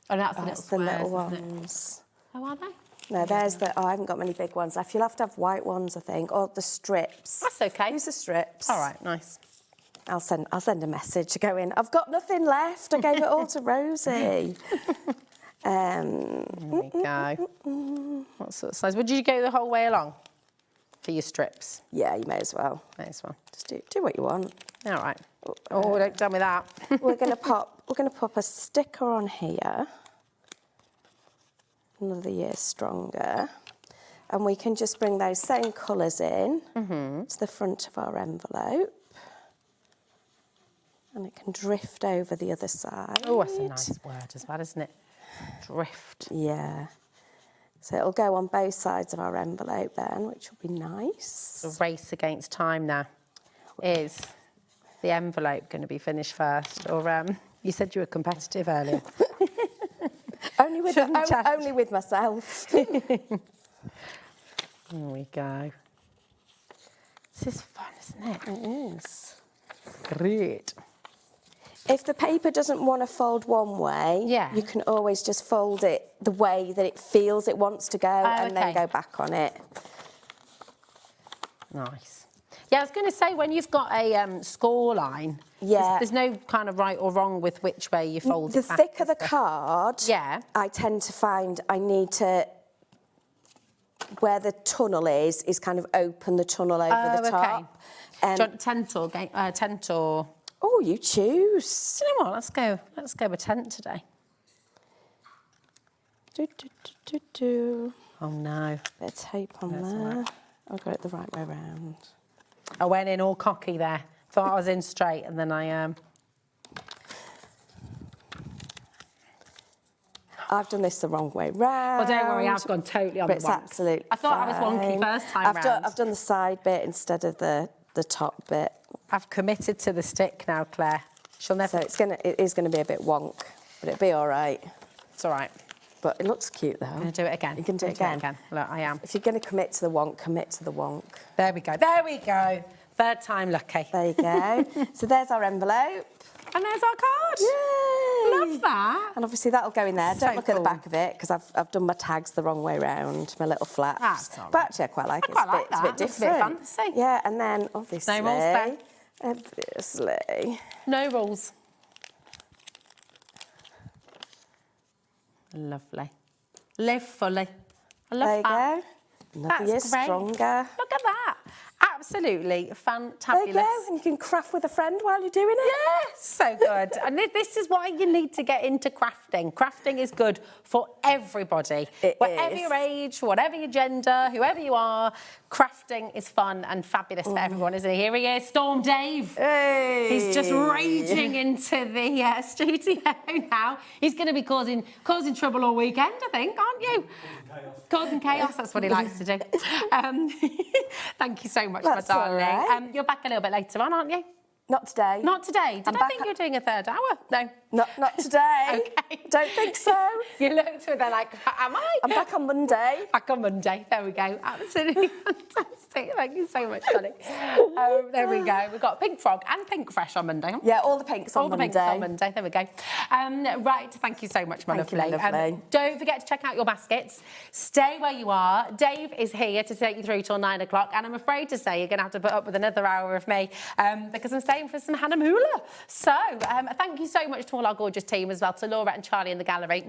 Oh, that's the little ones. Oh, are they? No, there's the... Oh, I haven't got many big ones left. You'll have to have white ones, I think, or the strips. That's OK. Use the strips. All right, nice. I'll send a message to go in. I've got nothing left. I gave it all to Rosie. There we go. What sort of size? Would you go the whole way along? for your strips? Yeah, you may as well. May as well. Just do what you want. All right. Oh, don't tell me that. we're gonna pop a sticker on here. Another year stronger. And we can just bring those same colours in to the front of our envelope. And it can drift over the other side. Oh, that's a nice word as well, isn't it? Drift. Yeah. So it'll go on both sides of our envelope then, which will be nice. The race against time now. Is the envelope going to be finished first? Or you said you were competitive earlier. only with myself. There we go. This is fun, isn't it? It is. Great. If the paper doesn't want to fold one way, you can always just fold it the way that it feels it wants to go and then go back on it. Nice. Yeah, I was going to say, when you've got a score line, there's no kind of right or wrong with which way you fold it back. The thicker the card, I tend to find I need to, where the tunnel is kind of open the tunnel over the top. Do you want tent or... Oh, you choose. You know what? Let's go with tent today. Oh no. Bit of tape on there. Right. I got it the right way round. I went in all cocky there. Thought I was in straight, and then I I've done this the wrong way round. Well, don't worry, I've gone totally on the wonk. Absolutely. I thought I was wonky first time round. I've done the side bit instead of the top bit. I've committed to the stick now, Claire. She'll never... So it is gonna be a bit wonk, but it'll be all right. It's all right. But it looks cute, though. I'm going to do it again. You can do it again. Look, I am. If you're going to commit to the wonk, commit to the wonk. There we go. There we go. Third time lucky. There you go. So there's our envelope. And there's our card. Yay! Love that. And obviously that'll go in there. So Don't look at the back of it, because I've done my tags the wrong way round, my little flaps. That's all right. But actually I quite like it. It's a bit different. It's a bit fancy. Yeah, and then obviously... No rules, Ben. Obviously. No rules. Lovely. Live fully. I love that. There you go. Another year stronger. Look at that. Absolutely fantabulous. There you go, and you can craft with a friend while you're doing it. Yes, so good. And this is why you need to get into crafting. Crafting is good for everybody. Whatever your age, whatever your gender, whoever you are, crafting is fun and fabulous for everyone, isn't it? Here he is, Storm Dave. Hey. He's just raging into the studio now. He's going to be causing trouble all weekend, I think, aren't you? Causing chaos, that's what he likes to do. Thank you so much, my darling. Right. You're back a little bit later on, aren't you? Not today. Not today. Did I think you were doing a third hour? No. Not today. Okay. Don't think so. You looked at her like, am I? I'm back on Monday. Back on Monday. There we go. Absolutely fantastic. Thank you so much, Connie. There we go. We've got Pink Frog and Pink Fresh on Monday. Huh? Yeah, all the pinks on Monday. All the pinks on Monday. There we go. Right. Thank you so much, my lovely. Thank you, lovely. Don't forget to check out your baskets. Stay where you are. Dave is here to take you through till 9 o'clock. And I'm afraid to say you're going to have to put up with another hour of me because I'm staying for some Hahnemühle. So thank you so much to all our gorgeous team as well, to Laura and Charlie in the gallery.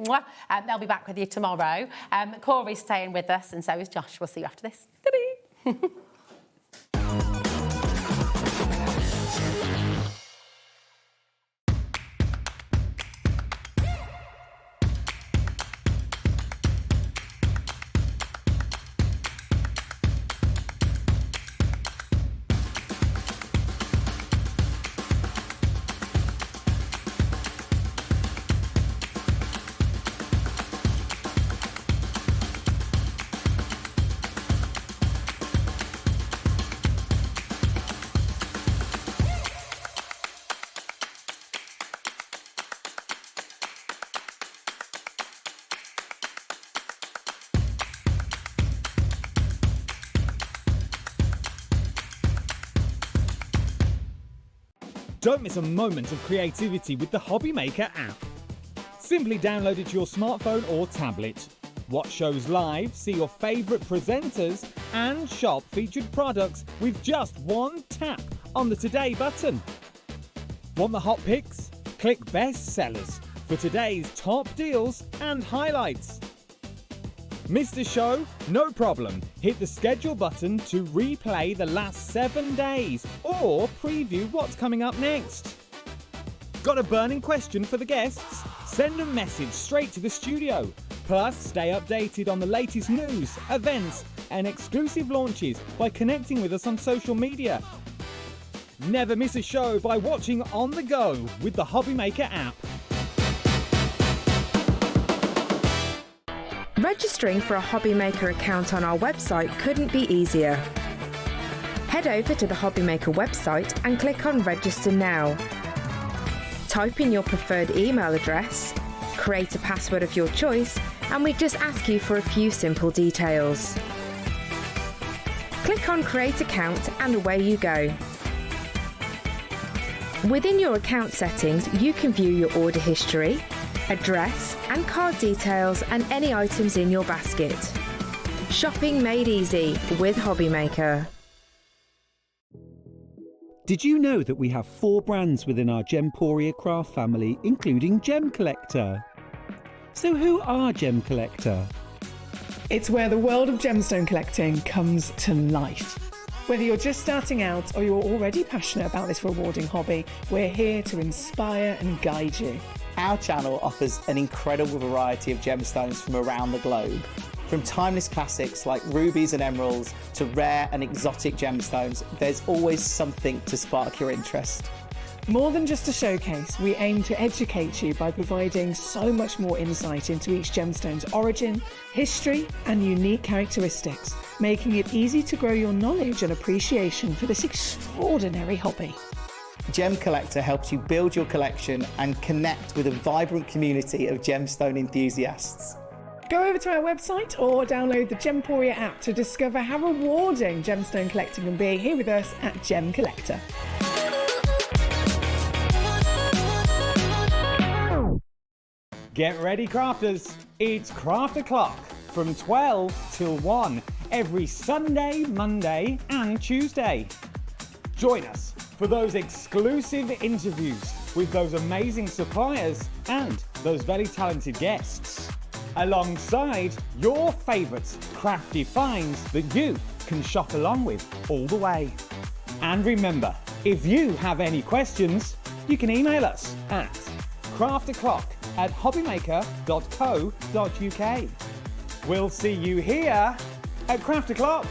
They'll be back with you tomorrow. Corey's staying with us, and so is Josh. We'll see you after this. Don't miss a moment of creativity with the HobbyMaker app. Simply download it to your smartphone or tablet. Watch shows live, see your favourite presenters, and shop featured products with just one tap on the Today button. Want the hot picks? Click Best Sellers for today's top deals and highlights. Missed a show? No problem. Hit the schedule button to replay the last 7 days or preview what's coming up next. Got a burning question for the guests? Send a message straight to the studio. Plus, stay updated on the latest news, events, and exclusive launches by connecting with us on social media. Never miss a show by watching on the go with the HobbyMaker app. Registering for a HobbyMaker account on our website couldn't be easier. Head over to the HobbyMaker website and click on Register Now. Type in your preferred email address, create a password of your choice, and we just ask you for a few simple details. Click on Create Account and away you go. Within your account settings, you can view your order history, address and card details and any items in your basket. Shopping made easy with HobbyMaker. Did you know that we have 4 brands within our Gemporia craft family, including Gem Collector? So who are Gem Collector? It's where the world of gemstone collecting comes to life. Whether you're just starting out or you're already passionate about this rewarding hobby, we're here to inspire and guide you. Our channel offers an incredible variety of gemstones from around the globe. From timeless classics like rubies and emeralds to rare and exotic gemstones, there's always something to spark your interest. More than just a showcase, we aim to educate you by providing so much more insight into each gemstone's origin, history, and unique characteristics, making it easy to grow your knowledge and appreciation for this extraordinary hobby. Gem Collector helps you build your collection and connect with a vibrant community of gemstone enthusiasts. Go over to our website or download the Gemporia app to discover how rewarding gemstone collecting can be here with us at Gem Collector. Get ready, crafters. It's Craft O'Clock from 12 till 1 every Sunday, Monday and Tuesday. Join us for those exclusive interviews with those amazing suppliers and those very talented guests, alongside your favourite crafty finds that you can shop along with all the way. And remember, if you have any questions, you can email us at craftoclock@hobbymaker.co.uk. We'll see you here at Craft O'Clock.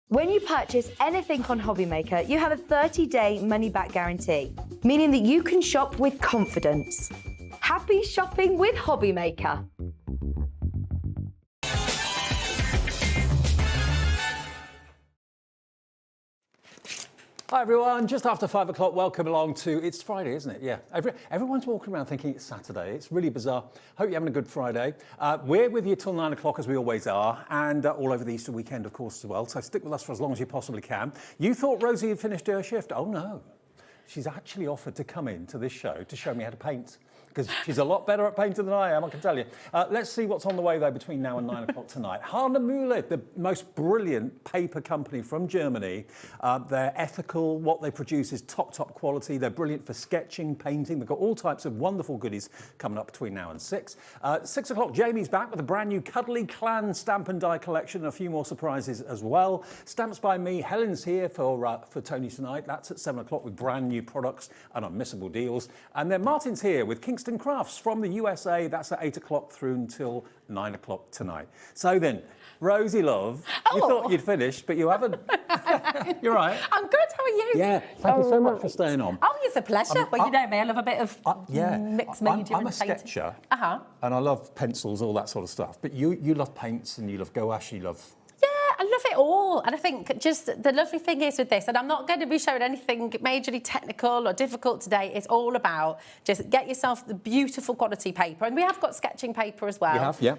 When you purchase anything on HobbyMaker, you have a 30-day money-back guarantee, meaning that you can shop with confidence. Happy shopping with HobbyMaker. Hi everyone, just after 5 o'clock, welcome along to, it's Friday, isn't it? Yeah, everyone's walking around thinking it's Saturday. It's really bizarre. Hope you're having a good Friday. We're with you till 9 o'clock as we always are, and all over the Easter weekend, of course, as well. So stick with us for as long as you possibly can. You thought Rosie had finished her shift. Oh no, she's actually offered to come in to this show to show me how to paint, because she's a lot better at painting than I am, I can tell you. Let's see what's on the way, though, between now and 9 o'clock tonight. Hahnemühle, the most brilliant paper company from Germany. They're ethical. What they produce is top quality. They're brilliant for sketching, painting. They've got all types of wonderful goodies coming up between now and 6. 6 o'clock, Jamie's back with a brand new Cuddly Clan stamp and die collection and a few more surprises as well. Stamps by me. Helen's here for Tony tonight. That's at 7 o'clock with brand new products and unmissable deals. And then Martin's here with Kingston Crafts from the USA. That's at 8 o'clock through until 9 o'clock tonight. So then, Rosie, love, you thought you'd finished, but you haven't. You're right. I'm good. How are you? Yeah, thank you so much for staying on. Oh, it's a pleasure. Well, you know me, I love a bit of mixed media. I'm a sketcher, and I love pencils, all that sort of stuff. But you love paints and you love gouache, you love... I love it all, and I think just the lovely thing is with this, and I'm not going to be showing anything majorly technical or difficult today. It's all about just get yourself the beautiful quality paper, and we have got sketching paper as well. You have, yeah.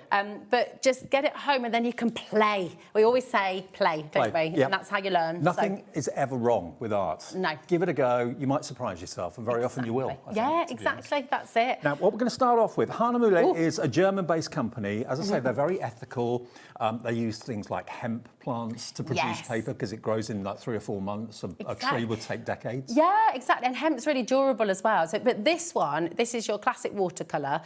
But just get it home, and then you can play. We always say play, don't we? Yeah. And that's how you learn. Nothing is ever wrong with art. No. Give it a go. You might surprise yourself, and very often you will. I think, exactly. That's it. Now, what we're going to start off with, Hahnemühle is a German-based company. As I say, they're very ethical. They use things like hemp plants to produce Yes. paper because it grows in like 3 or 4 months. A tree would take decades. Yeah, exactly. And hemp's really durable as well. So, but this one, this is your classic watercolour.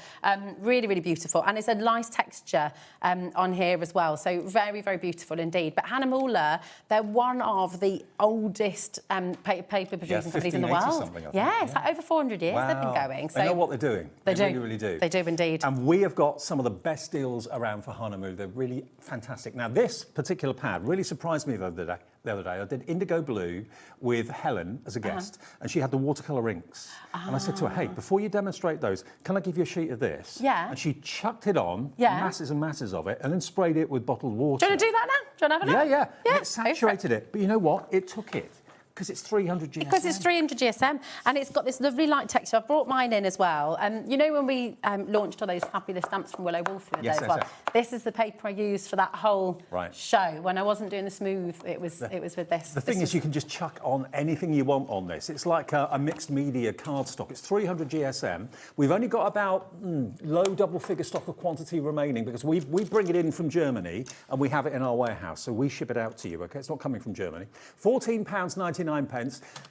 Really, really beautiful. And it's a nice texture on here as well. So very, very beautiful indeed. But Hahnemühle, they're one of the oldest paper producing companies in the world. Something, I think. Yeah, it's like over 400 years they've been going. So they know what they're doing. They do. Really, really do. They do indeed. And we have got some of the best deals around for Hahnemühle. They're really fantastic. Now, this particular pad really surprised me the other day. I did indigo blue with Helen as a guest, and she had the watercolour inks. And I said to her, hey, before you demonstrate those, can I give you a sheet of this? Yeah. And she chucked it on, Yeah. masses and masses of it, and then sprayed it with bottled water. Do you want to do that now? Do you want to have a look? Yeah. And it saturated it. But you know what? It took it. Because it's 300 GSM. Because it's 300 GSM, and it's got this lovely light texture. I've brought mine in as well. You know when we launched all those fabulous stamps from Willow Wolf the other day as well? Yes. This is the paper I used for that whole show. When I wasn't doing the smooth, it was with this. The thing is, you can just chuck on anything you want on this. It's like a mixed media cardstock. It's 300 GSM. We've only got about low double-figure stock of quantity remaining because we bring it in from Germany and we have it in our warehouse, so we ship it out to you. Okay, it's not coming from Germany. £14.99.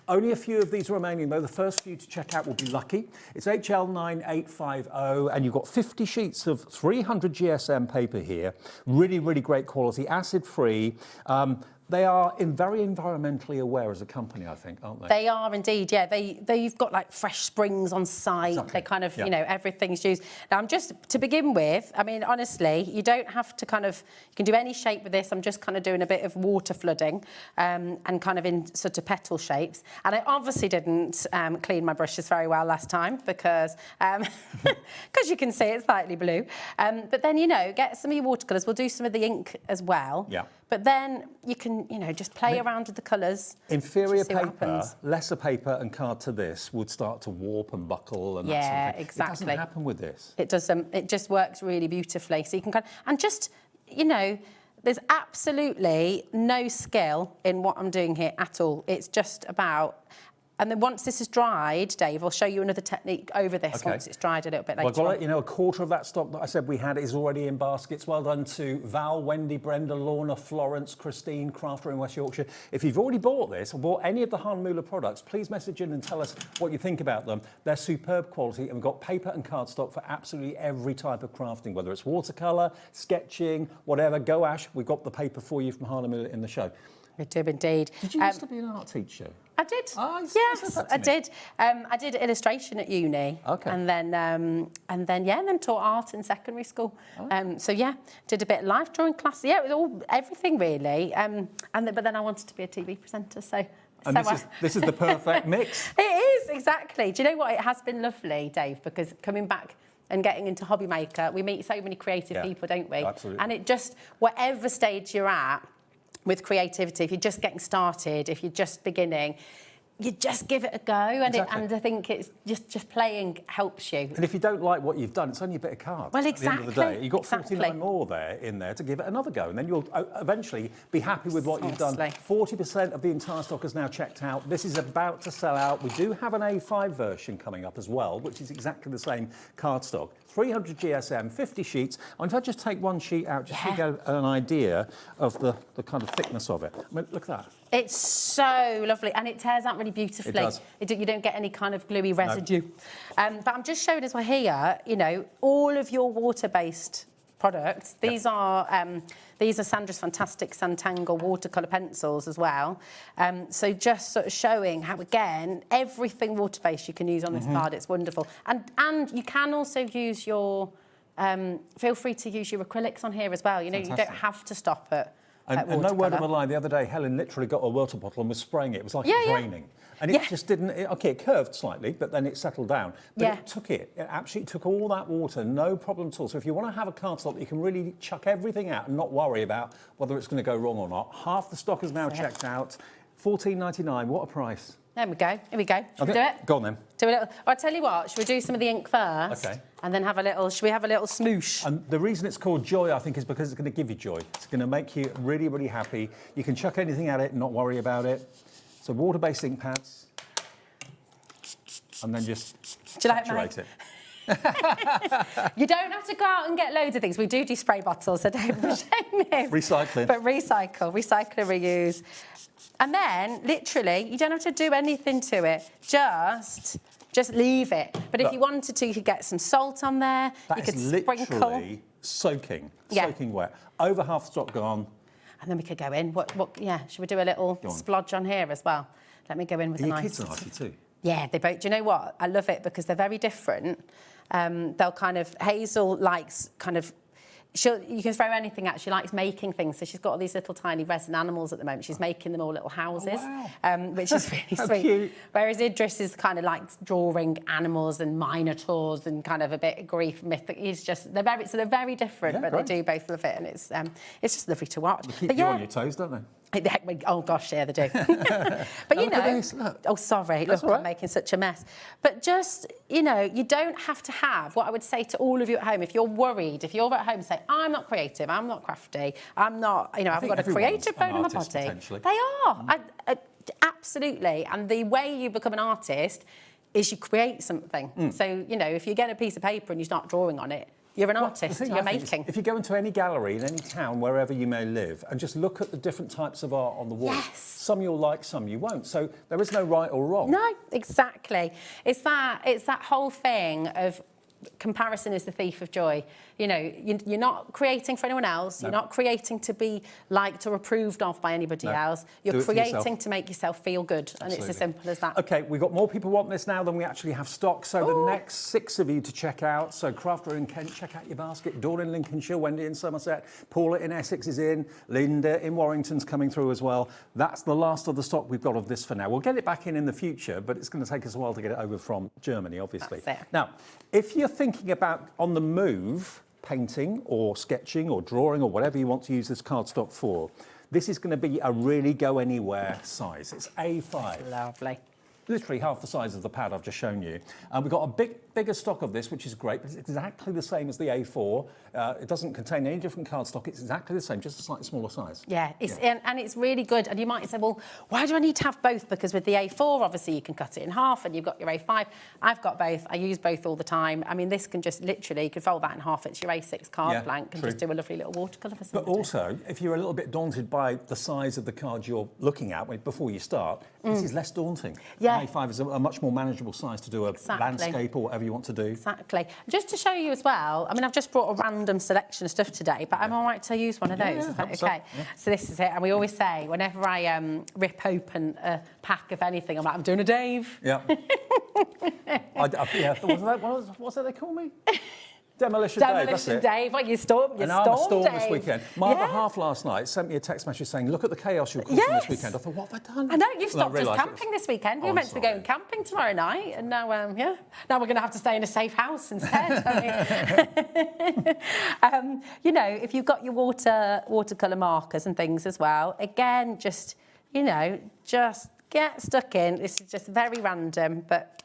Only a few of these remaining, though. The first few to check out will be lucky. It's HL9850, and you've got 50 sheets of 300 GSM paper here. Really, really great quality, acid-free. They are very environmentally aware as a company, I think, aren't they? They are indeed, yeah. They've got like fresh springs on site. Exactly. They kind of, you know, everything's used. Now, I'm just, to begin with, I mean, honestly, you don't have to kind of, you can do any shape with this. I'm just kind of doing a bit of water flooding and kind of in sort of petal shapes. And I obviously didn't clean my brushes very well last time because you can see it's slightly blue. But then, you know, get some of your watercolours. We'll do some of the ink as well. Yeah. But then you can, you know, just play around with the colours. Inferior paper, lesser paper and card to this would start to warp and buckle and that sort of thing. Exactly. It doesn't happen with this. It does. It just works really beautifully. So you can kind of, and just, you know, there's absolutely no skill in what I'm doing here at all. It's just about. And then once this is dried, Dave, I'll show you another technique over this once it's dried a little bit later. Well, I've got to let you know, a quarter of that stock that I said we had is already in baskets. Well done to Val, Wendy, Brenda, Lorna, Florence, Christine, Crafter in West Yorkshire. If you've already bought this or bought any of the Hahnemühle products, please message in and tell us what you think about them. They're superb quality, and we've got paper and cardstock for absolutely every type of crafting, whether it's watercolour, sketching, whatever, gouache. We've got the paper for you from Hahnemühle in the show. We do indeed. Did you used to be an art teacher? I did. Yes, I did. I did illustration at uni. Okay. And then taught art in secondary school. So yeah, did a bit of life drawing class. Yeah, it was everything really. But then I wanted to be a TV presenter, so. And this is the perfect mix. It is, exactly. Do you know what? It has been lovely, Dave, because coming back and getting into HobbyMaker, we meet so many creative people, don't we? Absolutely. And it just, whatever stage you're at, with creativity, if you're just getting started, if you're just beginning, you just give it a go, and and I think it's just playing helps you. And if you don't like what you've done, it's only a bit of cards. Well, At the end of the day, you've got 49 exactly. more in there to give it another go, and then you'll eventually be happy with what you've done. 40% of the entire stock is now checked out. This is about to sell out. We do have an A5 version coming up as well, which is exactly the same cardstock. 300 GSM, 50 sheets. And if I just take one sheet out, just to get an idea of the kind of thickness of it. I mean, look at that. It's so lovely, and it tears out really beautifully. It does. You don't get any kind of gluey residue. But I'm just showing as well here, you know, all of your water-based products. These are Sandra's fantastic Santangle watercolour pencils as well. So just sort of showing how, again, everything water-based you can use on this card. It's wonderful. And you can also use your, feel free to use your acrylics on here as well. You know, you don't have to stop at And no word of a lie, the other day, Helen literally got a water bottle and was spraying it. It was like it was raining. And it just didn't, it curved slightly, but then it settled down. But it took it absolutely took all that water, no problem at all. So if you want to have a cardstock that you can really chuck everything out and not worry about whether it's going to go wrong or not, half the stock is now checked out. £14.99, what a price. There we go. Here we go. Should we do it? Go on then. Do a little. I'll tell you what. Should we do some of the ink first? Okay. And then have a little. Should we have a little smoosh? And the reason it's called Joy, I think, is because it's going to give you joy. It's going to make you really, really happy. You can chuck anything at it and not worry about it. So water-based ink pads, and then just saturate it. You don't have to go out and get loads of things. We do spray bottles, so don't be ashamed. Recycling. But recycle and reuse. And then, literally, you don't have to do anything to it. Just leave it. But if you wanted to, you could get some salt on there. You could sprinkle. Literally soaking wet. Over half the stock gone. And then we could go in. Yeah, should we do a little splodge on here as well? Let me go in with a nice... Your kids are arty too. Yeah, they both... Do you know what? I love it because they're very different. They'll kind of... Hazel likes kind of... You can throw anything at. She likes making things. So she's got all these little tiny resin animals at the moment. She's making them all little houses, which is really sweet. Cute. Whereas Idris is kind of like drawing animals and minotaurs and kind of a bit of Greek myth. He's just they're very different, but they do both love it, and it's just lovely to watch. They keep you on your toes, don't they? Oh gosh, yeah, they do. But you know, oh sorry, look, I'm making such a mess. But just, you know, you don't have to have what I would say to all of you at home. If you're worried, if you're at home, say, I'm not creative, I'm not crafty, I'm not, you know, I've got a creative bone in my body. They are, absolutely. And the way you become an artist is you create something. So, you know, if you get a piece of paper and you start drawing on it, you're an artist, you're making. If you go into any gallery in any town, wherever you may live, and just look at the different types of art on the wall, some you'll like, some you won't. So there is no right or wrong. No, exactly. It's that whole thing of comparison is the thief of joy. You know, you're not creating for anyone else. You're not creating to be liked or approved of by anybody else. You're creating to make yourself feel good. And it's as simple as that. OK, we've got more people want this now than we actually have stock. So the next 6 of you to check out. So Crafter in Kent, check out your basket. Dawn in Lincolnshire, Wendy in Somerset, Paula in Essex is in, Linda in Warrington's coming through as well. That's the last of the stock we've got of this for now. We'll get it back in the future, but it's going to take us a while to get it over from Germany, obviously. That's it. Now, if you're thinking about on the move, painting or sketching or drawing or whatever you want to use this cardstock for, this is going to be a really go anywhere size. It's A5. Lovely. Literally half the size of the pad I've just shown you. We've got a bigger stock of this, which is great, but it's exactly the same as the A4. It doesn't contain any different cardstock. It's exactly the same, just a slightly smaller size. Yeah, and it's really good. And you might say, well, why do I need to have both? Because with the A4, obviously, you can cut it in half and you've got your A5. I've got both. I use both all the time. I mean, this can just literally, you could fold that in half. It's your A6 card blank and just do a lovely little watercolour for somebody. But also, if you're a little bit daunted by the size of the card you're looking at before you start, this is less daunting. Yeah. A5 is a much more manageable size to do a landscape or whatever you want to do. Exactly. Just to show you as well, I mean, I've just brought a random selection of stuff today, but I'm all right to use one of those. Is that okay? So this is it. And we always say, whenever I rip open a pack of anything, I'm like, I'm doing a Dave. Yeah. What's that they call me? Demolition Dave. Well, you stormed I'm a storm this weekend. My other half last night sent me a text message saying, look at the chaos you're causing this weekend. I thought, what have I done? I know, you've stopped us camping this weekend. We were meant to be going camping tomorrow night, and now, now we're going to have to stay in a safe house instead. You know, if you've got your watercolour markers and things as well, again, just, you know, just get stuck in. This is just very random, but...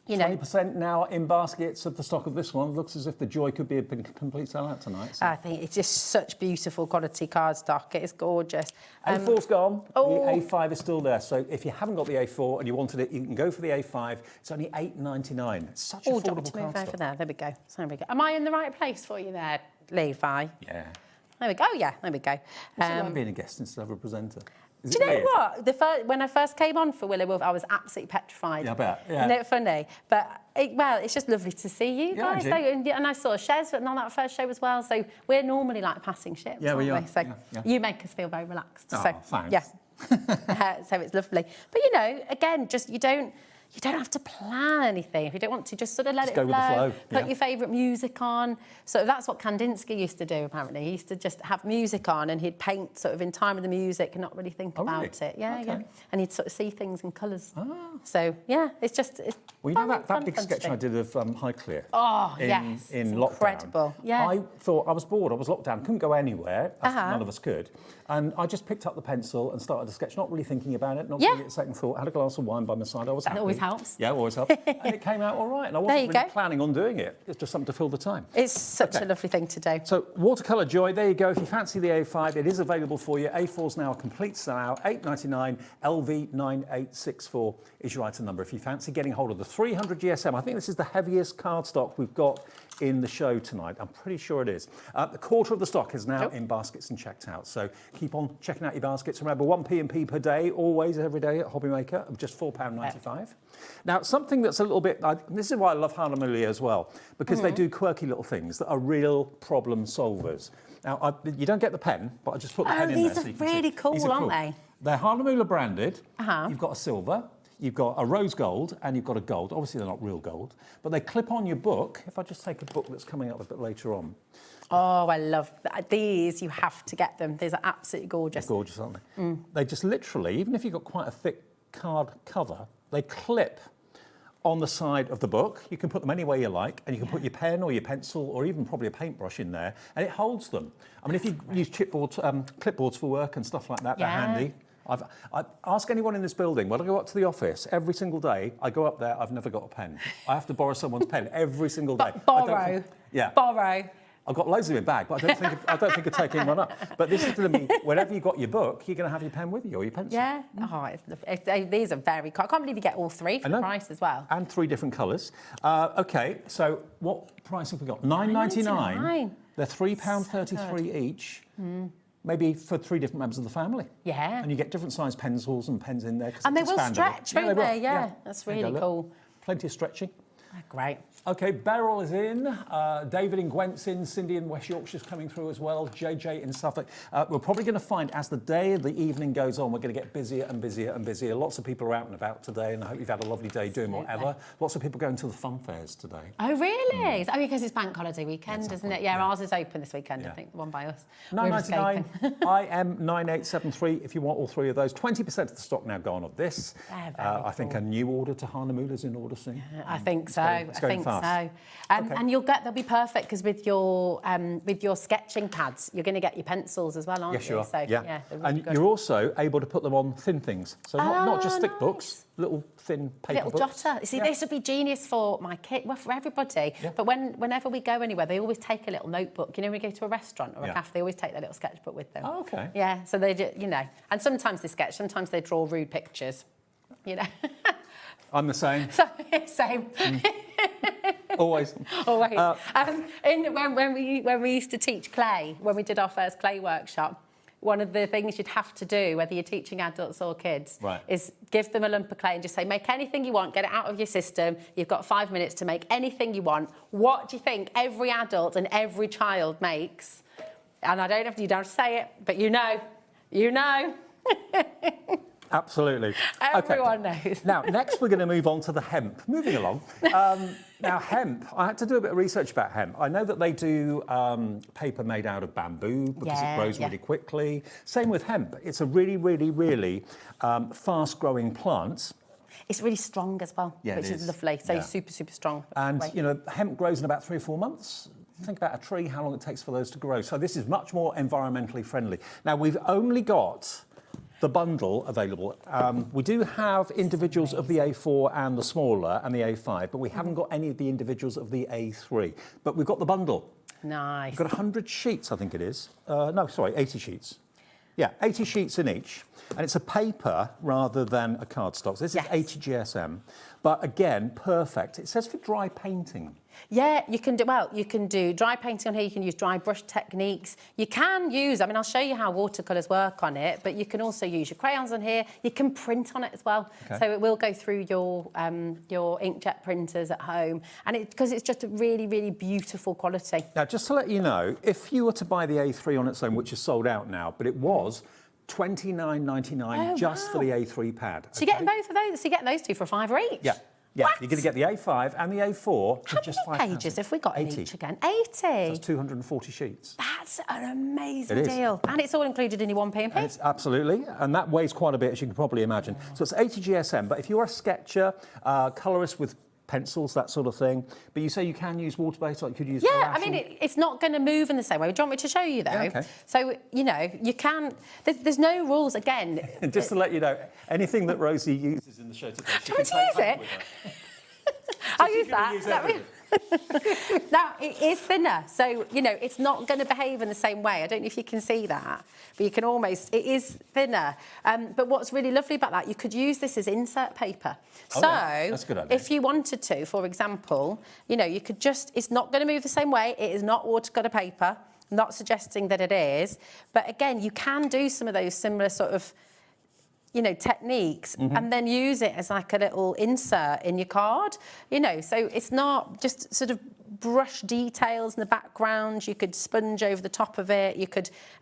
You know, 20% now in baskets of the stock of this one. Looks as if the Joy could be a complete sellout tonight. So. I think it's just such beautiful quality cardstock. It's gorgeous. A4's gone. The A5 is still there. So if you haven't got the A4 and you wanted it, you can go for the A5. It's only $8.99. It's such affordable cardstock. Move over there. There we go. So there we go. Am I in the right place for you there, Levi? Yeah. There we go. Yeah, there we go. What's it like being a guest instead of a presenter? Do you know what? When I first came on for Willow Wolf, I was absolutely petrified. Yeah, I bet. Yeah. Isn't it funny? But, it's just lovely to see you guys. So, and I saw Shez on that first show as well. So we're normally like passing ships, aren't we? So you make us feel very relaxed. Oh, so, thanks. Yeah. So it's lovely. But, you know, again, just you don't have to plan anything. If you don't want to, just sort of let it flow. Go with the flow. Put your favourite music on. So that's what Kandinsky used to do, apparently. He used to just have music on and he'd paint sort of in time with the music and not really think about it. Yeah, yeah. And he'd sort of see things in colours. So, yeah, it's just... Well, you know that big sketch I did of Highclere? Oh, yes. In lockdown. Incredible. Yeah. I thought I was bored. I was locked down. Couldn't go anywhere. None of us could. And I just picked up the pencil and started to sketch, not really thinking about it, not giving it a second thought. Had a glass of wine by my side. I was happy. Always helps. Yeah, always helps. And it came out all right. And I wasn't really planning on doing it. It's just something to fill the time. It's such a lovely thing to do. So watercolour joy, there you go. If you fancy the A5, it is available for you. A4's now a complete sellout, $8.99. LV9864 is your item number. If you fancy getting hold of the 300 GSM, I think this is the heaviest cardstock we've got in the show tonight. I'm pretty sure it is. A quarter of the stock is now in baskets and checked out. So keep on checking out your baskets. Remember, 1 P&P per day, always, every day at HobbyMaker, of just £4.95. Now, something that's a little bit, this is why I love Hahnemühle as well, because they do quirky little things that are real problem solvers. Now, you don't get the pen, but I just put the pen in there. These are really cool, aren't they? They're Hahnemühle branded. You've got a silver, you've got a rose gold, and you've got a gold. Obviously, they're not real gold, but they clip on your book. If I just take a book that's coming up a bit later on. Oh, I love these. You have to get them. These are absolutely gorgeous. They're gorgeous, aren't they? They just literally, even if you've got quite a thick card cover, they clip on the side of the book. You can put them anywhere you like, and you can put your pen or your pencil or even probably a paintbrush in there, and it holds them. I mean, if you use clipboards for work and stuff like that, they're handy. I ask anyone in this building, when I go up to the office every single day, I go up there, I've never got a pen. I have to borrow someone's pen every single day. Borrow. Borrow. I've got loads of them in bag, but I don't think of taking one up. But this is to me, whenever you've got your book, you're going to have your pen with you or your pencil. Yeah. These are very cool. I can't believe you get all three for the price as well. And 3 different colours. OK, so what price have we got? $9.99. They're £3.33 each. Maybe for 3 different members of the family. Yeah. And you get different size pencils and pens in there. And they will stretch, won't they? Yeah, that's really cool. Plenty of stretching. Great. OK, Beryl is in, David in Gwent's in, Cindy in West Yorkshire's coming through as well, JJ in Suffolk. We're probably going to find, as the day and the evening goes on, we're going to get busier and busier and busier. Lots of people are out and about today, and I hope you've had a lovely day doing whatever. Lots of people going to the fun fairs today. Oh, really? Oh, because it's bank holiday weekend, isn't it? Yeah, ours is open this weekend, I think, the one by us. $9.99, IM9873 if you want all 3 of those. 20% of the stock now gone of this. I think a new order to Hahnemühle is in order soon. Yeah, I think so. It's going fast. So, and they'll be perfect because with your sketching pads, you're going to get your pencils as well, aren't you? Yes, you are. So, yeah. really and good. you're also able to put them on thin things, so not just thick books, little thin paper little books. jotter. See, this would be genius for my kid, well, for everybody. Yeah. But whenever we go anywhere, they always take a little notebook. You know, when we go to a restaurant or a cafe, they always take their little sketchbook with them. Oh, okay. Yeah, so they just, and sometimes they sketch, sometimes they draw rude pictures. I'm the same. Same. Always. Always. When we used to teach clay, when we did our first clay workshop, one of the things you'd have to do, whether you're teaching adults or kids, is give them a lump of clay and just say, make anything you want, get it out of your system. You've got 5 minutes to make anything you want. What do you think every adult and every child makes? And I don't have to, you don't say it, but you know. Absolutely. Everyone knows. Now, next we're going to move on to the hemp. Moving along. Now, hemp, I had to do a bit of research about hemp. I know that they do paper made out of bamboo because it grows really quickly. Same with hemp. It's a really, really, really fast-growing plant. It's really strong as well, which is lovely. So super, super strong. And, hemp grows in about 3 or 4 months. Think about a tree, how long it takes for those to grow. So this is much more environmentally friendly. Now, we've only got the bundle available. We do have individuals of the A4 and the smaller and the A5, but we haven't got any of the individuals of the A3. But we've got the bundle. Nice. We've got 100 sheets, I think it is. 80 sheets. Yeah, 80 sheets in each. And it's a paper rather than a cardstock. So this is 80 GSM. But again, perfect. It says for dry painting. Yeah, you can do dry painting on here, you can use dry brush techniques. You can use, I'll show you how watercolours work on it, but you can also use your crayons on here. You can print on it as well. Okay. So it will go through your inkjet printers at home. And because it's just a really, really beautiful quality. Now, just to let you know, if you were to buy the A3 on its own, which is sold out now, but it was $29.99 just for the A3 pad. So you're getting both of those? So you're getting those 2 for $5 each? Yeah. Yeah, what? You're going to get the A5 and the A4 for just £5. How many pages have we got in each again? 80. So that's 240 sheets. That's an amazing deal. And it's all included in your 1 P&P. It's absolutely, and that weighs quite a bit, as you can probably imagine. So it's 80 GSM, but if you're a sketcher, colourist with pencils, that sort of thing. But you say you can use water-based, like you could use Yeah, I gouache mean, it's not going to move in the same way. Do you want me to show you, though? Yeah, okay. So, you know, you can... There's no rules, again. Just to let you know, anything that Rosie uses in the show today, she Do you want to use it? I'll use that. Now, it is thinner, so, you know, it's not going to behave in the same way. I don't know if you can see that, but you can almost... It is thinner. But what's really lovely about that, you could use this as insert paper. Oh, So, yeah. That's a good idea. if you wanted to, for example, you know, you could just... It's not going to move the same way. It is not watercolour paper. I'm not suggesting that it is. But, again, you can do some of those similar sort of, you know, techniques and then use it as like a little insert in your card, you know, so it's not just sort of brush details in the background. You could sponge over the top of it,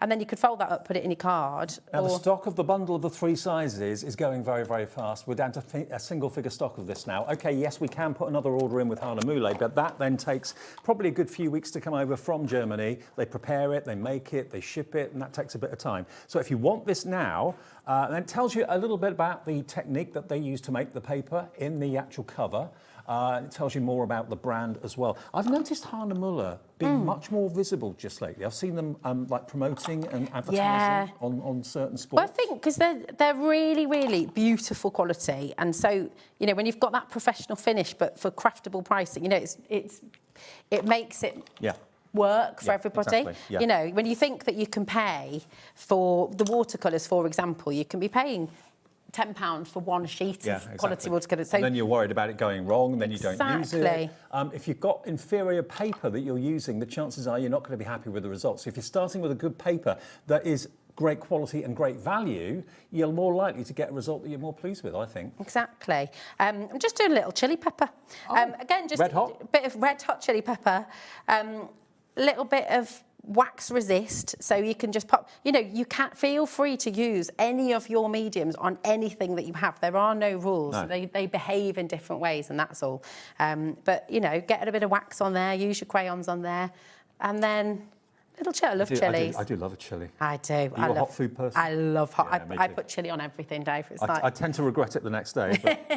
and then you could fold that up, put it in your card. Now, the stock of the bundle of the 3 sizes is going very, very fast. We're down to a single figure stock of this now. OK, yes, we can put another order in with Hahnemühle, but that then takes probably a good few weeks to come over from Germany. They prepare it, they make it, they ship it, and that takes a bit of time. So if you want this now, then it tells you a little bit about the technique that they use to make the paper in the actual cover. It tells you more about the brand as well. I've noticed Hahnemühle being much more visible just lately. I've seen them like promoting and advertising on certain sports. Well, I think because they're really, really beautiful quality, and so, you know, when you've got that professional finish, but for craftable pricing, you know, it makes it work for everybody. Exactly, yeah. You know, when you think that you can pay for the watercolours, for example, you can be paying £10 for one sheet of quality watercolours. So and then you're worried about it going wrong, and then you don't use it. If you've got inferior paper that you're using, the chances are you're not going to be happy with the results. So if you're starting with a good paper that is great quality and great value, you're more likely to get a result that you're more pleased with, I think. Exactly. I'm just doing a little chilli pepper. Again, just red hot? a bit of red hot chilli pepper. Little bit of wax resist, so you can just pop, you know, you can't feel free to use any of your mediums on anything that you have. There are no rules. No. They behave in different ways, and that's all. But, you know, get a bit of wax on there, use your crayons on there, and then little chili. I love chilies. I do love a chili. I do. Are you a hot food person? I love hot. Yeah, I put chili on everything, Dave. It's I tend to regret it the next day, but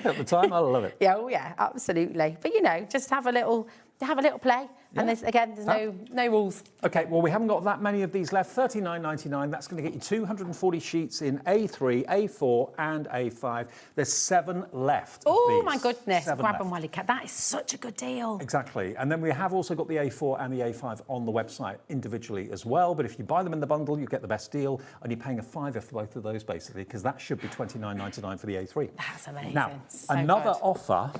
at the time I love it. Yeah, oh yeah, absolutely. But, you know, just have a little play. And there's no rules. OK, well, we haven't got that many of these left. $39.99. That's going to get you 240 sheets in A3, A4 and A5. There's 7 left. Oh, my goodness. 7 Grab left. them while you can. That is such a good deal. Exactly. And then we have also got the A4 and the A5 on the website individually as well. But if you buy them in the bundle, you get the best deal. And you're paying a £5 for both of those, basically, because that should be $29.99 for the A3. That's amazing. Now, So another good. offer.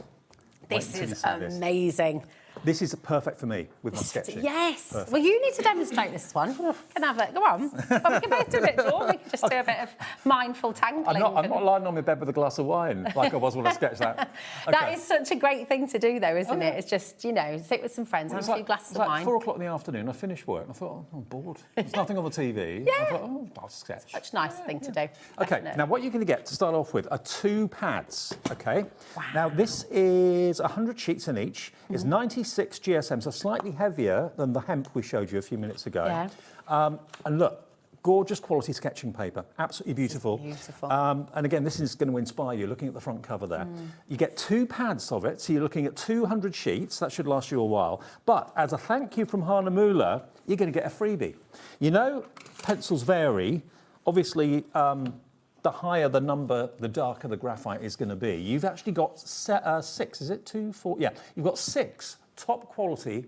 This is amazing. This is perfect for me with my sketching. Yes. Perfect. Well, you need to demonstrate this one. Can have it. Go on. Well, we can both do it, George. We can just do a bit of mindful tangling. I'm not lying on my bed with a glass of wine like I was when I sketched that. Okay. That is such a great thing to do, though, isn't it? It's just, you know, sit with some friends, have a few glasses of wine. It was like 4 o'clock in the afternoon. I finished work and I thought, oh, I'm bored. There's nothing on the TV. I thought, oh, I'll sketch. Such a nice thing to do. Okay, now what you're going to get to start off with are 2 pads, okay? Wow. Now, this is 100 sheets in each. It's 96 GSM, so slightly heavier than the hemp we showed you a few minutes ago. Yeah. And look, gorgeous quality sketching paper, absolutely beautiful. Beautiful. And again, this is going to inspire you, looking at the front cover there. You get 2 pads of it, so you're looking at 200 sheets. That should last you a while. But as a thank you from Hahnemühle, you're going to get a freebie. You know, pencils vary. Obviously, the higher the number, the darker the graphite is going to be. You've actually got 6, is it 2, 4? Yeah, you've got 6 top quality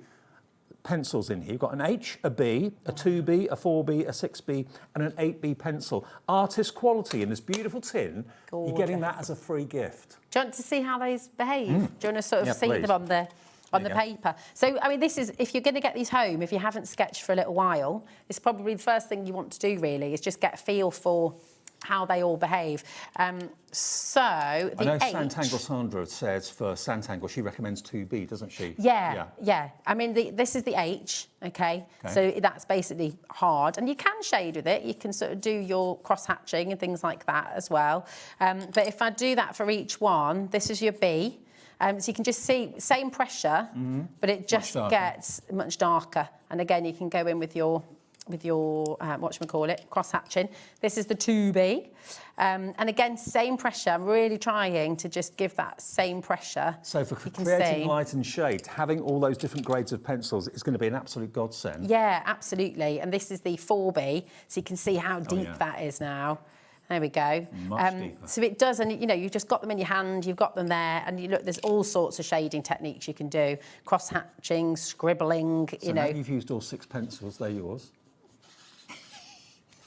pencils in here. You've got an H, a B, a 2B, a 4B, a 6B, and an 8B pencil. Artist quality in this beautiful tin. Gorgeous. You're getting that as a free gift. Do you want to see how those behave? Do you want to sort of see please. them on the paper? So, I mean, this is, if you're going to get these home, if you haven't sketched for a little while, it's probably the first thing you want to do, really, is just get a feel for how they all behave. So I know the H... Santangle Sandra says for Santangle, she recommends 2B, doesn't she? Yeah. I mean, this is the H, okay? So that's basically hard. And you can shade with it. You can sort of do your cross-hatching and things like that as well. But if I do that for each one, this is your B. So you can just see, same pressure, but it just gets much darker. And again, you can go in with your whatchamacallit, cross-hatching. This is the 2B. And again, same pressure. I'm really trying to just give that same pressure. So for creating light and shade, having all those different grades of pencils is going to be an absolute godsend. Yeah, absolutely. And this is the 4B, so you can see how deep that is now. There we go. Much deeper. So it does, and you know, you've just got them in your hand, you've got them there, and you look, there's all sorts of shading techniques you can do. Cross-hatching, scribbling, So now you've used all 6 pencils, they're yours.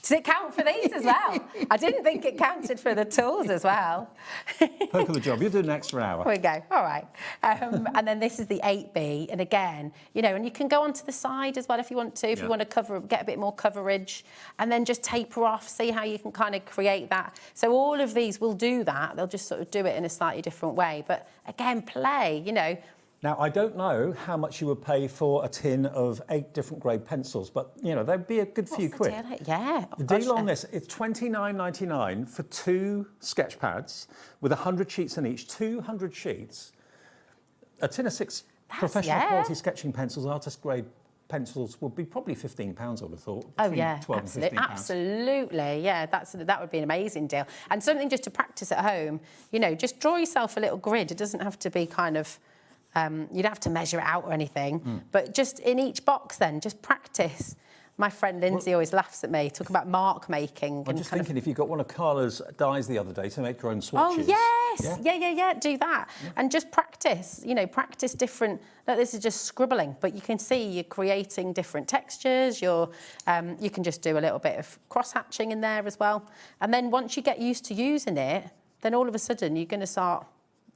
Does it count for these as well? I didn't think it counted for the tools as well. Perk of the job, you're doing an extra hour. There we go, all right. And then this is the 8B, and again, you know, and you can go onto the side as well if you want to, if you want to get a bit more coverage, and then just taper off, see how you can kind of create that. So all of these will do that, they'll just sort of do it in a slightly different way. But again, play, you know. Now, I don't know how much you would pay for a tin of 8 different grade pencils, but, you know, they'd be a good few quid. Yeah. The deal on this is $29.99 for 2 sketch pads with 100 sheets in each, 200 sheets. A tin of 6 professional quality sketching pencils, artist grade pencils, would be probably £15, I would have thought. Oh yeah, 12 absolutely, and £15. absolutely, yeah. That would be an amazing deal, and something just to practice at home. You know, just draw yourself a little grid. It doesn't have to be kind of. You don't have to measure it out or anything, but just in each box then, just practice. My friend Lindsay always laughs at me, talking about mark making. I'm just thinking if you got one of Carla's dies the other day to make your own swatches. Oh, yes. Yeah, do that. Yeah. And just practice, you know, practice different, like this is just scribbling, but you can see you're creating different textures. You can just do a little bit of cross-hatching in there as well. And then once you get used to using it, then all of a sudden you're going to start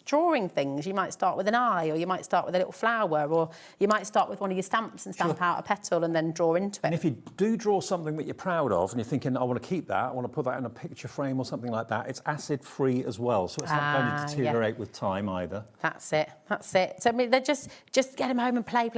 drawing things. You might start with an eye, or you might start with a little flower, or you might start with one of your stamps and stamp out a petal and then draw into it. And if you do draw something that you're proud of and you're thinking, I want to keep that, I want to put that in a picture frame or something like that, it's acid-free as well, so it's not going to deteriorate with time either. That's it. So I mean, they're just get them home and play.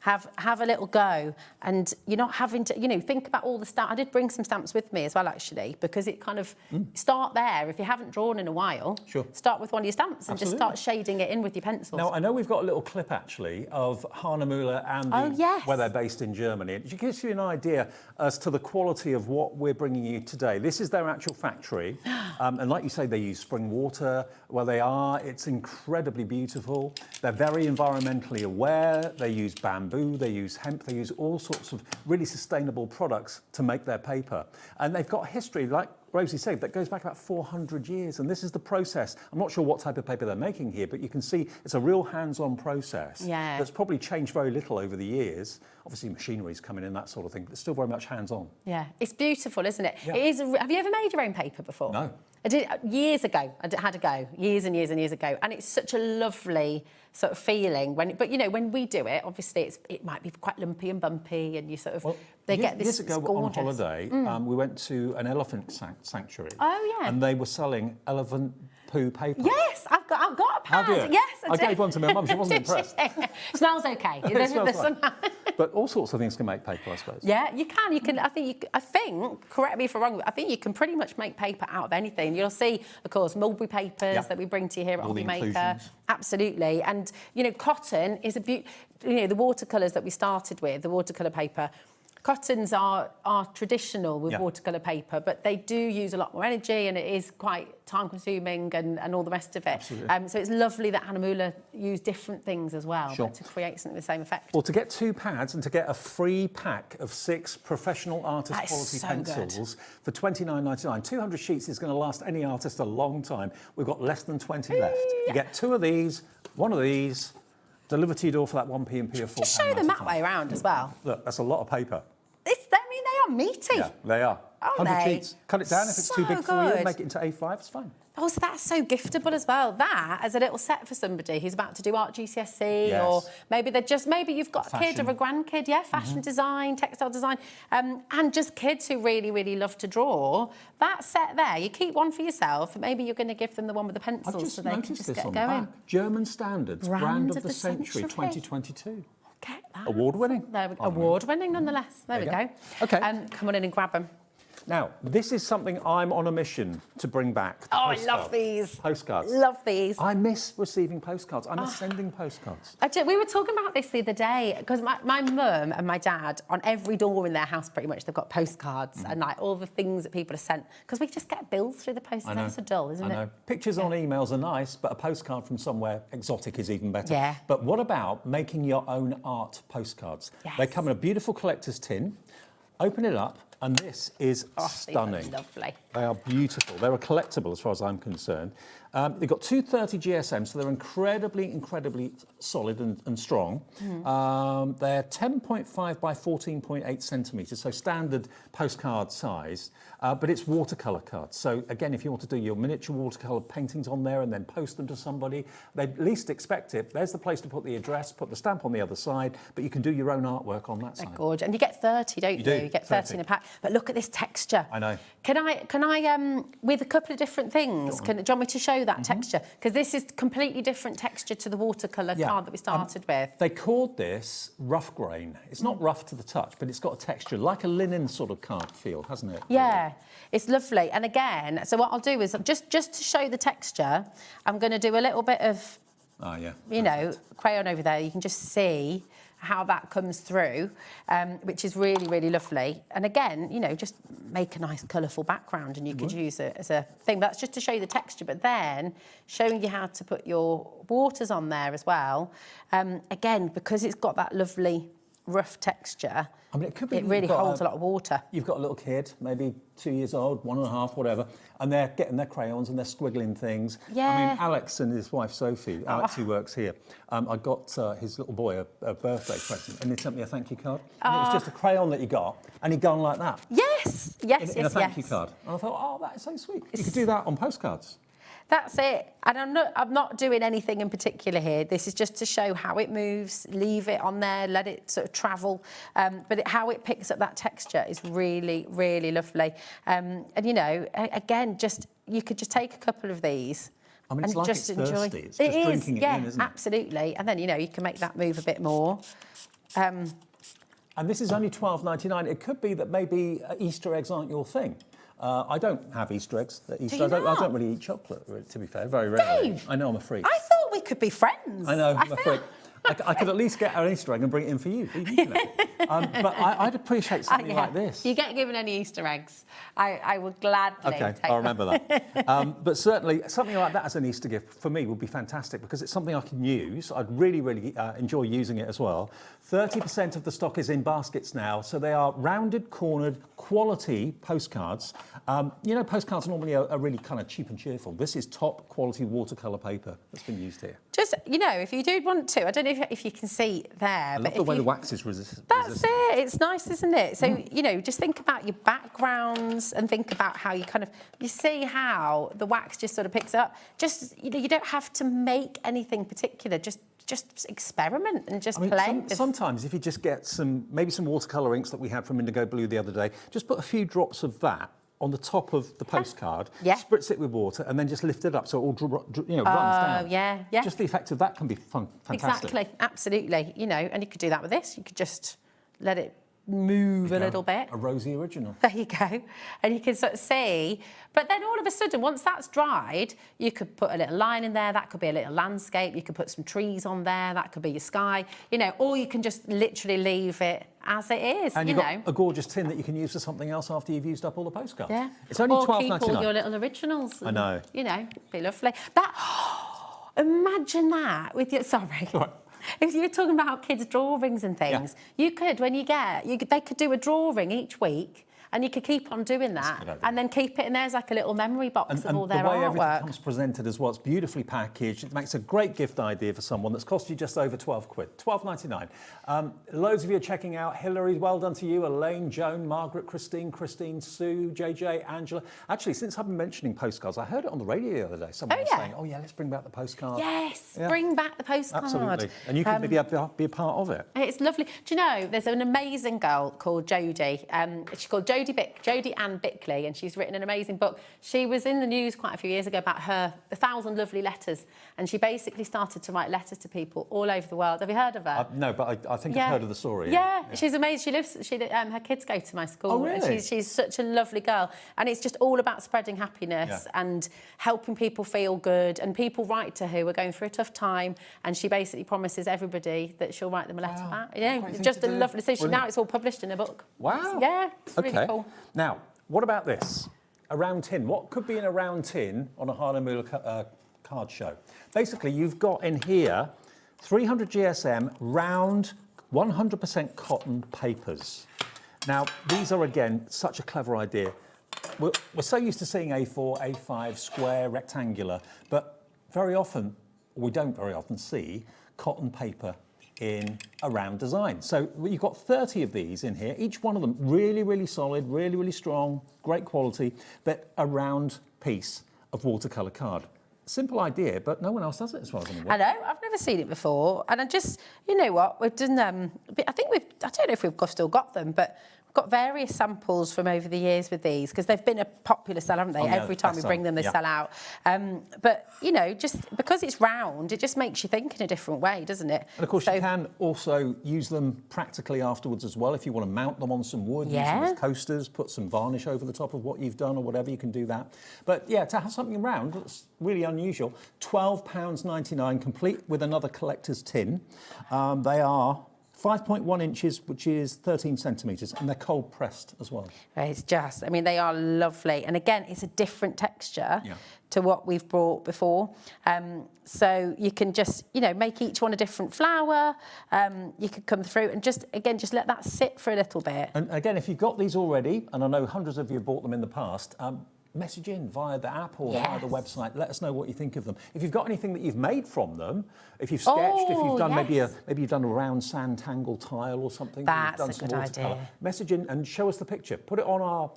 Have a little go, and you're not having to, you know, think about all the stamps. I did bring some stamps with me as well, actually, because it kind of start there. If you haven't drawn in a while, start with one of your stamps and just start shading it in with your pencils. Now, I know we've got a little clip, actually, of Hahnemühle and where they're based in Germany. It gives you an idea as to the quality of what we're bringing you today. This is their actual factory. And like you say, they use spring water where they are. It's incredibly beautiful. They're very environmentally aware. They use bamboo, they use hemp, they use all sorts of really sustainable products to make their paper. And they've got history, like Rosie said, that goes back about 400 years, and this is the process. I'm not sure what type of paper they're making here, but you can see it's a real hands-on process that's probably changed very little over the years. Obviously, machinery's coming in, that sort of thing, but it's still very much hands-on. Yeah, it's beautiful, isn't it? Yeah. It is. Have you ever made your own paper before? No. I did years ago. I had a go, years and years ago, and it's such a lovely sort of feeling. But you know, when we do it, obviously it might be quite lumpy and bumpy, and you sort of get this. Years ago on holiday, we went to an elephant sanctuary. Oh yeah. And they were selling elephant poo paper. Yes, I've got a pad. Have you? Yes, I gave one to my mum. She wasn't impressed. Smells okay. It smells fine. But all sorts of things can make paper, I suppose. Yeah, you can. You can. I think. Correct me if I'm wrong. But I think you can pretty much make paper out of anything. You'll see, of course, mulberry papers that we bring to you here at HobbyMaker. Absolutely. And you know, cotton is you know, the watercolours that we started with, the watercolour paper. Cottons are traditional with watercolour paper, but they do use a lot more energy, and it is quite time-consuming and all the rest of it. Absolutely. So it's lovely that Hahnemühle use different things as well to create something with the same effect. Well, to get 2 pads and to get a free pack of 6 professional artist quality pencils for $29.99, 200 sheets is going to last any artist a long time. We've got less than 20 left. You get 2 of these, 1 of these, delivered to your door for that 1p of £4. Just show them that way around as well. Look, that's a lot of paper. I mean, they are meaty. Yeah, they are. 100 sheets. Cut it down if it's too big for you. Make it into A5. It's fine. Oh, so that's so giftable as well. That as a little set for somebody who's about to do art GCSE, or maybe maybe you've got a kid or a grandkid, fashion design, textile design, and just kids who really, really love to draw. That set there, you keep one for yourself. Maybe you're going to give them the one with the pencils so they can just get going. Back. German Standards, Brand of the Century 2022. Award-winning. Award-winning, nonetheless. There we go. Okay. Come on in and grab them. Now, this is something I'm on a mission to bring back. Oh, I love these. Postcards. Love these. I miss receiving postcards. I miss sending postcards. We were talking about this the other day because my mum and my dad, on every door in their house pretty much, they've got postcards and like all the things that people have sent, because we just get bills through the post. It's so dull, isn't it? I know. Pictures on emails are nice, but a postcard from somewhere exotic is even better. Yeah. But what about making your own art postcards? Yes. They come in a beautiful collector's tin. Open it up, and this is stunning. These are lovely. They are beautiful. They're a collectible as far as I'm concerned. They've got 230 GSM, so they're incredibly solid and strong. They're 10.5 by 14.8 centimetres, so standard postcard size, but it's watercolour cards. So again, if you want to do your miniature watercolour paintings on there and then post them to somebody, they least expect it. There's the place to put the address, put the stamp on the other side, but you can do your own artwork on that side. Gorgeous. And you get 30, don't you? do. You get 30 in a pack. But look at this texture. I know. Can I with a couple of different things, do you want me to show that texture? Because this is completely different texture to the watercolour card that we started with. They called this rough grain. It's not rough to the touch, but it's got a texture, like a linen sort of card feel, hasn't it? Yeah, it's lovely. And again, so what I'll do is, just to show the texture, I'm going to do a little bit of, you know, crayon over there. You can just see how that comes through, which is really lovely. And again, you know, just make a nice colourful background, and you could use it as a thing. That's just to show you the texture, but then showing you how to put your waters on there as well. Again, because it's got that lovely rough texture, I mean, it really holds a lot of water. You've got a little kid, maybe 2 years old, 1.5, whatever, and they're getting their crayons and they're squiggling things. Yeah. I mean, Alex and his wife Sophie, Alex who works here, I got his little boy a birthday present, and he sent me a thank you card. And it was just a crayon that he got, and he'd gone like that. Yes. In a thank you card. And I thought, oh, that is so sweet. You could do that on postcards. That's it. And I'm not doing anything in particular here. This is just to show how it moves, leave it on there, let it sort of travel. But how it picks up that texture is really lovely. And, you know, again, you could just take a couple of these. I mean, it's and like just it's enjoy. thirsty. It's just drinking it in, isn't it? Absolutely. And then, you know, you can make that move a bit more. And this is only $12.99. It could be that maybe Easter eggs aren't your thing. I don't have Easter eggs at Easter. I don't really eat chocolate, to be fair, very rarely. Dave! I know, I'm a freak. I thought we could be friends. I know, I'm a freak. I could at least get an Easter egg and bring it in for you. But I'd appreciate something like this. If you get given any Easter eggs, I would gladly take I'll remember that. But certainly, something like that as an Easter gift for me would be fantastic, because it's something I can use. I'd really enjoy using it as well. 30% of the stock is in baskets now, so they are rounded, cornered, quality postcards. You know, postcards normally are really kind of cheap and cheerful. This is top quality watercolour paper that's been used here. Just, you know, if you do want to, I don't know if you can see there. I love the way the wax is resistant. That's it. It's nice, isn't it? So, you know, just think about your backgrounds and think about how you see how the wax just sort of picks up. Just, you know, you don't have to make anything particular. Just experiment and just play. Sometimes if you just get maybe some watercolour inks that we had from Indigo Blue the other day, just put a few drops of that on the top of the postcard, spritz it with water, and then just lift it up so it all runs down. Yeah. Just the effect of that can be fantastic. Exactly, absolutely. You know, and you could do that with this. You could just let it move a little bit. A rosy original. There you go. And you can sort of see. But then all of a sudden, once that's dried, you could put a little line in there. That could be a little landscape. You could put some trees on there. That could be your sky. You know, or you can just literally leave it as it is. And you've got a gorgeous tin that you can use for something else after you've used up all the postcards. Yeah. It's only $12.99. Or keep all your little originals. I know. You know, be lovely. Imagine that with your... Sorry. Right. If you're talking about kids' drawings and things, you could, they could do a drawing each week, and you could keep on doing that, and then keep it in there as like a little memory box of all their artwork. And the way everything comes presented as well, it's beautifully packaged. It makes a great gift idea for someone that's cost you just over £12, $12.99. Loads of you are checking out. Hilary, well done to you. Elaine, Joan, Margaret, Christine, Sue, JJ, Angela. Actually, since I've been mentioning postcards, I heard it on the radio the other day. Someone was saying, oh yeah, let's bring back the postcard. Yes, bring back the postcard. Absolutely. And you can maybe be a part of it. It's lovely. Do you know, there's an amazing girl called Jodie. She's called Jodie Jodie Ann Bickley, and she's written an amazing book. She was in the news quite a few years ago about the 1,000 lovely letters, and she basically started to write letters to people all over the world. Have you heard of her? No, but I think I've heard of the story. Yeah, she's amazing. Her kids go to my school. Oh, really? And she's such a lovely girl, and it's just all about spreading happiness and helping people feel good. And people write to her who are going through a tough time, and she basically promises everybody that she'll write them a letter back. You know, just a lovely. So now it's all published in a book. Wow. Yeah, it's really cool. Now, what about this? A round tin. What could be in a round tin on a Hahnemühle card show? Basically, you've got in here 300 GSM round 100% cotton papers. Now, these are, again, such a clever idea. We're so used to seeing A4, A5, square, rectangular, but very often, we don't very often see cotton paper in a round design. So you've got 30 of these in here, each one of them really, really solid, really, really strong, great quality, but a round piece of watercolour card. Simple idea, but no one else does it as far as I'm aware. I know, I've never seen it before. And I just, you know what, we've done, I don't know if we've still got them, but we've got various samples from over the years with these, because they've been a popular sell, haven't they? Every time we bring them, they sell out. But, you know, just because it's round, it just makes you think in a different way, doesn't it? And of course, you can also use them practically afterwards as well. If you want to mount them on some wood, use them as coasters, put some varnish over the top of what you've done or whatever, you can do that. But yeah, to have something round, that's really unusual. £12.99, complete with another collector's tin. They are 5.1 inches, which is 13 centimetres, and they're cold pressed as well. It's just, I mean, they are lovely. And again, it's a different texture to what we've brought before. So you can just, you know, make each one a different flower. You could come through and just let that sit for a little bit. And again, if you've got these already, and I know hundreds of you have bought them in the past, message in via the app or via the website. Let us know what you think of them. If you've got anything that you've made from them, if you've sketched, if you've done maybe you've done a round sand tangle tile or something, that's you've done some watercolour, message in and show us the picture. Put it on our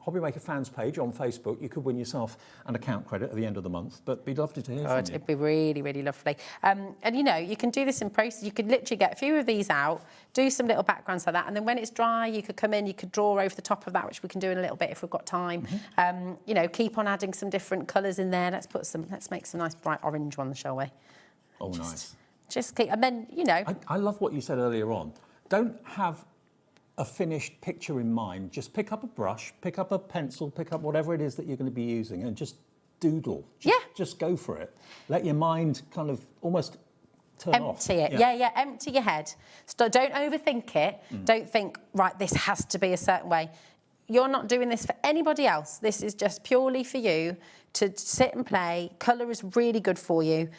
HobbyMaker fans page on Facebook. You could win yourself an account credit at the end of the month. But be lovely to hear from you. It'd be really, really lovely. And you know, you can do this in process. You could literally get a few of these out, do some little backgrounds like that, and then when it's dry, you could come in, you could draw over the top of that, which we can do in a little bit if we've got time. You know, keep on adding some different colours in there. Let's make some nice bright orange ones, shall we? Oh, nice. Just keep, and then, you know. I love what you said earlier on. Don't have a finished picture in mind. Just pick up a brush, pick up a pencil, pick up whatever it is that you're going to be using, and just doodle. Just go for it. Let your mind kind of almost turn off. Empty it. Empty your head. So don't overthink it. Don't think, right, this has to be a certain way. You're not doing this for anybody else. This is just purely for you to sit and play. Colour is really good for you.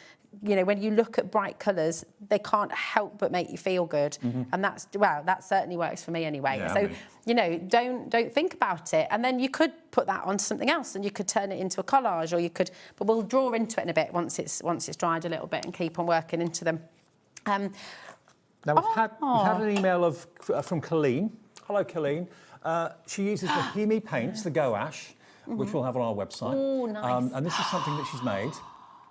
You know, when you look at bright colours, they can't help but make you feel good. And that certainly works for me anyway. So, you know, don't think about it. And then you could put that onto something else and you could turn it into a collage, or you could, but we'll draw into it in a bit once it's dried a little bit and keep on working into them. Now, we've had an email from Colleen. Hello, Colleen. She uses the Hemi paints, the gouache, which we'll have on our website. Oh, nice. And this is something that she's made.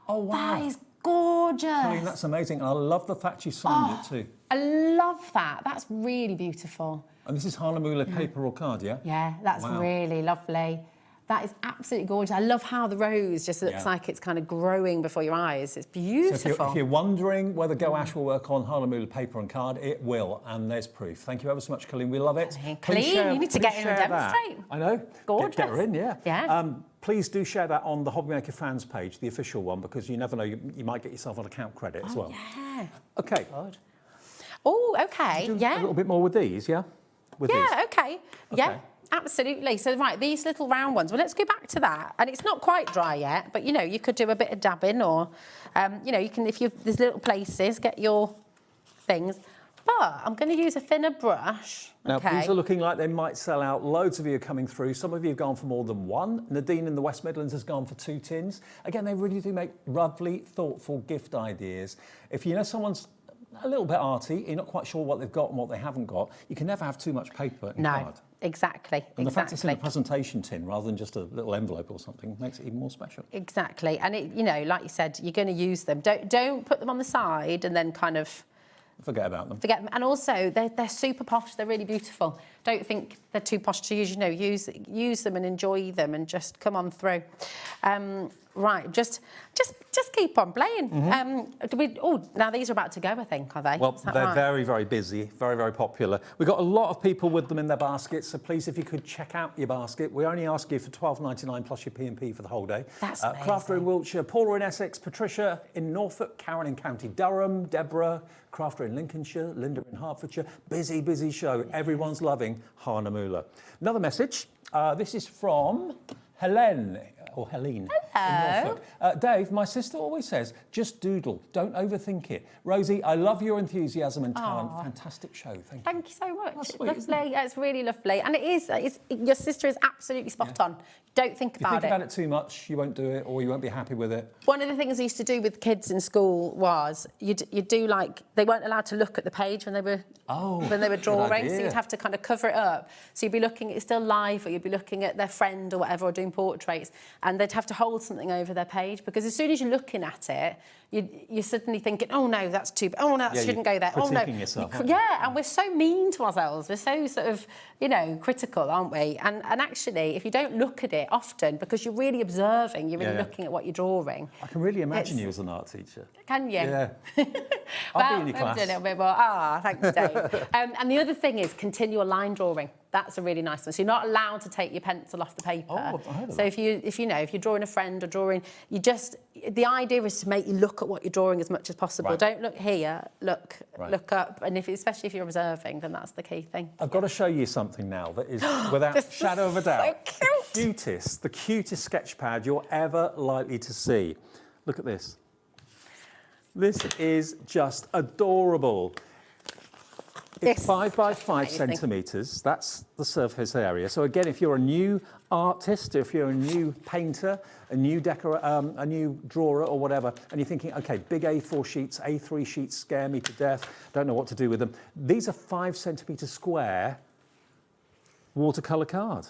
Oh, wow. That is gorgeous. Colleen, that's amazing. And I love the fact she signed it too. I love that. That's really beautiful. And this is Hahnemühle paper or card, yeah? Yeah, that's really lovely. That is absolutely gorgeous. I love how the rose just looks like it's kind of growing before your eyes. It's beautiful. So if you're wondering whether gouache will work on Hahnemühle paper and card, it will, and there's proof. Thank you ever so much, Colleen. We love it. Colleen, you need to get in and demonstrate. I know. Gorgeous. Get her in, yeah. Yeah. Please do share that on the HobbyMaker fans page, the official one, because you never know, you might get yourself an account credit as well. Yeah. Okay. Oh, okay. A little bit more with these, yeah? Okay. Yeah. Absolutely. So, right, these little round ones. Well, let's go back to that. And it's not quite dry yet, but, you know, you could do a bit of dabbing or, you know, you can, there's little places, get your things. But I'm going to use a thinner brush. Now, these are looking like they might sell out. Loads of you are coming through. Some of you have gone for more than one. Nadine in the West Midlands has gone for 2 tins. Again, they really do make lovely, thoughtful gift ideas. If you know someone's a little bit arty, you're not quite sure what they've got and what they haven't got, you can never have too much paper in card. Exactly. And the fact it's in a presentation tin rather than just a little envelope or something makes it even more special. Exactly. And, it, you know, like you said, you're going to use them. Don't put them on the side and then kind of... Forget about them. And also, they're super posh. They're really beautiful. don't think they're too posh to use. You know, use them and enjoy them, and just come on through. Right, just keep on playing. Now these are about to go, I think, are they? Well, they're right? very, very busy, very, very popular. We've got a lot of people with them in their baskets, so please, if you could check out your basket. We only ask you for £12.99 plus your P&P for the whole day. That's Crafter in Wiltshire, Paula in Essex, Patricia in Norfolk, Karen in County Durham, Deborah, Crafter in Lincolnshire, Linda in Hertfordshire. Busy, busy show. Everyone's loving Hahnemühle. Another message. This is from Helen. Or Helen. Hello. In Norfolk. Dave, my sister always says, just doodle, don't overthink it. Rosie, I love your enthusiasm and talent. Fantastic show, thank you. Thank you so much. That's sweet, Lovely, it's really lovely. And your sister is absolutely spot on. Don't think If you about think about it too much, you won't do it, or you won't be happy with it. One of the things I used to do with kids in school was you'd do like, they weren't allowed to look at the page when they were drawing, so you'd have to kind of cover it up. So you'd be looking, it's still live, or you'd be looking at their friend or whatever, or doing portraits, and they'd have to hold something over their page, because as soon as you're looking at it, you're suddenly thinking, oh no, that's too, oh no, that shouldn't go there. Oh no, yourself, yeah, and we're so mean to ourselves. We're so sort of, you know, critical, aren't we? And actually, if you don't look at it often, because you're really observing, you're really looking at what you're drawing. I can really imagine you as an art teacher. Can you? Yeah. I'll be in your class. A little bit more. Thanks, Dave. And the other thing is continual line drawing. That's a really nice one. So you're not allowed to take your pencil off the paper. Oh, I've heard of so that. if you're drawing a friend or drawing, the idea is to make you look at what you're drawing as much as possible. Right. Don't look here, look up, and especially if you're observing, then that's the key thing. I've got to show you something now that is, without a shadow of a doubt, so the cutest sketch pad you're ever likely to see. Look at this. This is just adorable. It's 5 by 5 centimetres. That's the surface area. So again, if you're a new artist, if you're a new painter, a new a new drawer or whatever, and you're thinking, okay, big A4 sheets, A3 sheets scare me to death, don't know what to do with them. These are 5 centimetre square watercolour card.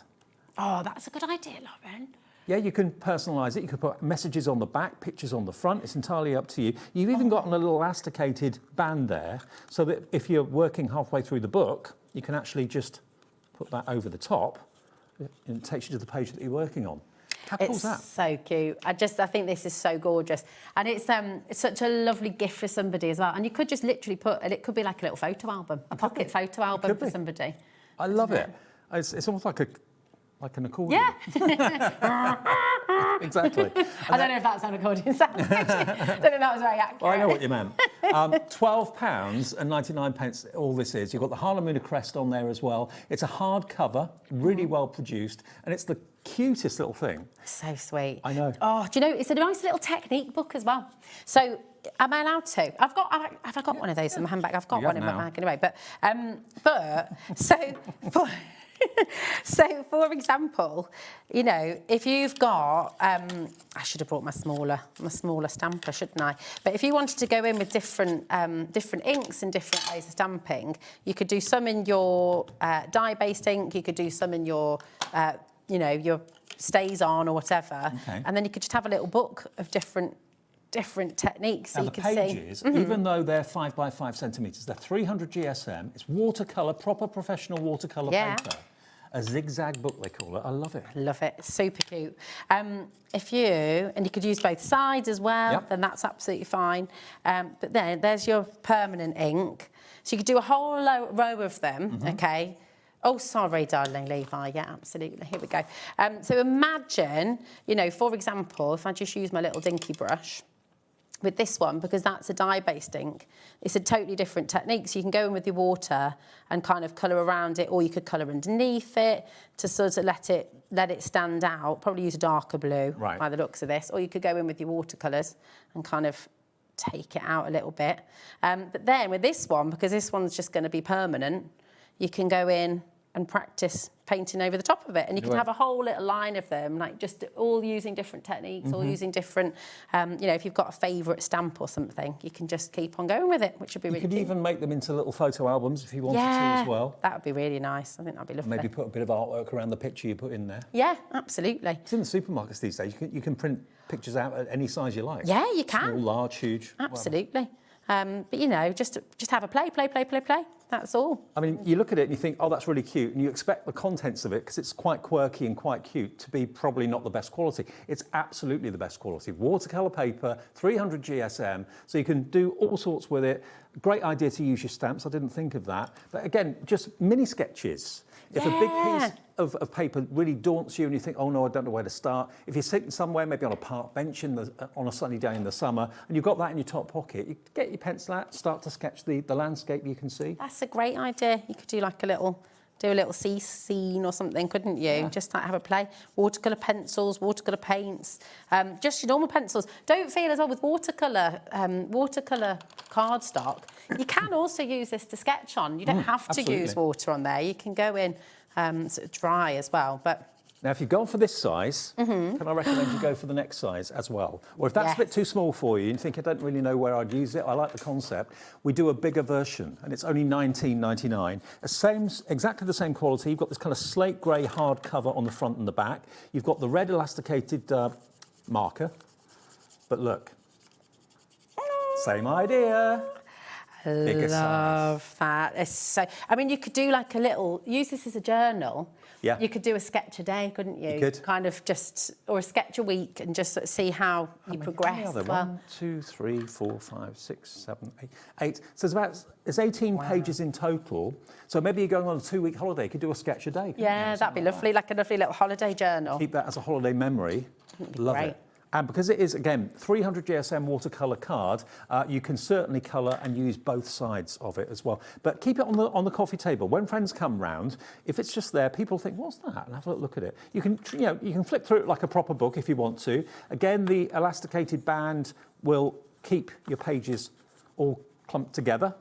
Oh, that's a good idea, Lauren. Yeah, you can personalise it. You can put messages on the back, pictures on the front. It's entirely up to you. You've even got a little elasticated band there, so that if you're working halfway through the book, you can actually just put that over the top, and it takes you to the page that you're working on. How cool is that? It's so cute. I think this is so gorgeous, and it's such a lovely gift for somebody as well. And you could just literally it could be like a little photo album, a pocket photo album for somebody. I love it. It's almost like an accordion. Yeah. Exactly. I don't know if that's an accordion sound. I don't know if that was very accurate. Well, I know what you meant. £12.99 all this is. You've got the Hahnemühle crest on there as well. It's a hardcover, really well produced, and it's the cutest little thing. So sweet. I know. Oh, do you know, it's a nice little technique book as well. So, am I allowed to? Have I got one of those in my handbag? I've got one in my bag anyway. So, for example, you know, if you've got, I should have brought my smaller stamper, shouldn't I? But if you wanted to go in with different inks and different ways of stamping, you could do some in your dye-based ink. You could do some in your, your stays on or whatever, and then you could just have a little book of different techniques, so now you the can pages, see. even though they're 5 by 5 centimetres, they're 300 GSM. It's watercolour, proper professional watercolour paper. A zigzag book, they call it. I love it. Love it. Super cute. And you could use both sides as well, then that's absolutely fine. But then there's your permanent ink. So you could do a whole row of them, okay? Oh, sorry, darling Levi. Yeah, absolutely. Here we go. So imagine, you know, for example, if I just use my little dinky brush, with this one, because that's a dye-based ink, it's a totally different technique. So you can go in with your water and kind of colour around it, or you could colour underneath it to sort of let it stand out. Probably use a darker blue by the looks of this, or you could go in with your watercolours and kind of take it out a little bit. But then with this one, because this one's just going to be permanent, you can go in and practice painting over the top of it, and you can have a whole little line of them, like just all using different techniques, all using different, if you've got a favourite stamp or something, you can just keep on going with it, which would be really cute. You could even make them into little photo albums if you wanted to as well. That would be really nice. I think that'd be lovely. Maybe put a bit of artwork around the picture you put in there. Yeah, absolutely. It's in the supermarkets these days. You can print pictures out at any size you like. Yeah, you can. Small, large, huge. Absolutely. But you know, just have a play. that's all. I mean, you look at it and you think, oh, that's really cute, and you expect the contents of it, because it's quite quirky and quite cute, to be probably not the best quality. It's absolutely the best quality. Watercolour paper, 300 GSM, so you can do all sorts with it. Great idea to use your stamps, I didn't think of that. But again, just mini sketches. If a big piece of paper really daunts you and you think, oh no, I don't know where to start, if you're sitting somewhere, maybe on a park bench on a sunny day in the summer, and you've got that in your top pocket, you get your pencil out, start to sketch the landscape you can see. That's a great idea. You could do like a little sea scene or something, couldn't you? Yeah. Just like have a play. Watercolour pencils, watercolour paints, just your normal pencils. Don't feel as well with watercolour cardstock. You can also use this to sketch on. You don't have to use water on there. You can go in sort of dry as well. But now, if you've gone for this size, can I recommend you go for the next size as well? Or if that's a bit too small for you and you think, I don't really know where I'd use it, I like the concept, we do a bigger version, and it's only $19.99. Exactly the same quality. You've got this kind of slate grey hard cover on the front and the back. You've got the red elasticated marker. But look, same idea. Bigger Love size. that. It's so. I mean, you could do like use this as a journal. Yeah. You could do a sketch a day, couldn't you? You could. Kind of or a sketch a week, and just sort of see how you progress. Well, 1, 2, 3, 4, 5, 6, 7, 8. So it's 18 pages in total. So maybe you're going on a 2-week holiday. You could do a sketch a day. Yeah, that'd be lovely. Like a lovely little holiday journal. Keep that as a holiday memory. Love it. And because it is, again, 300 GSM watercolour card, you can certainly colour and use both sides of it as well. But keep it on the coffee table. When friends come round, if it's just there, people think, what's that? And have a look at it. You can flip through it like a proper book if you want to. Again, the elasticated band will keep your pages all clumped together.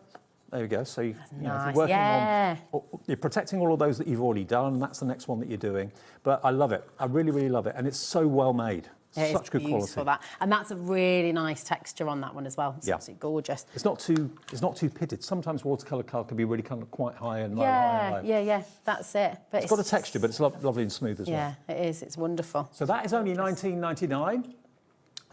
There we go. So if you're working on, you're protecting all of those that you've already done, and that's the next one that you're doing. But I love it. I really, really love it. And it's so well made. Such good quality. And that's a really nice texture on that one as well. It's absolutely gorgeous. It's not too pitted. Sometimes watercolour card can be really kind of quite high and low. Yeah, that's it. But it's got a texture, but it's lovely and smooth as well. Yeah, it is. It's wonderful. So that is only $19.99.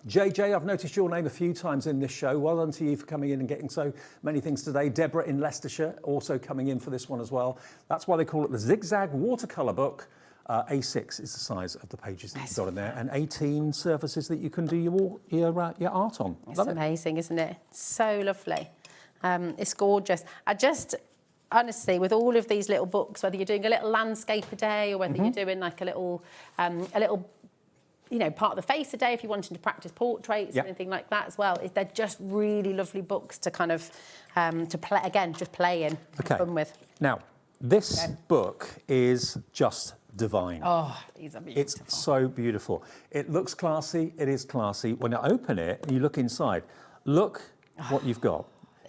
JJ, I've noticed your name a few times in this show. Well done to you for coming in and getting so many things today. Deborah in Leicestershire also coming in for this one as well. That's why they call it the Zigzag Watercolour Book. A6 is the size of the pages that you've got in there, and 18 surfaces that you can do your art on. It's amazing, isn't it? So lovely. It's gorgeous. Honestly, with all of these little books, whether you're doing a little landscape a day or whether you're doing like a little part of the face a day if you're wanting to practice portraits and anything like that as well. They're just really lovely books to kind of to play in, have fun with. Now, this book is just divine. Oh, these are beautiful. It's so beautiful. It looks classy. It is classy. When you open it and you look inside, look what you've got.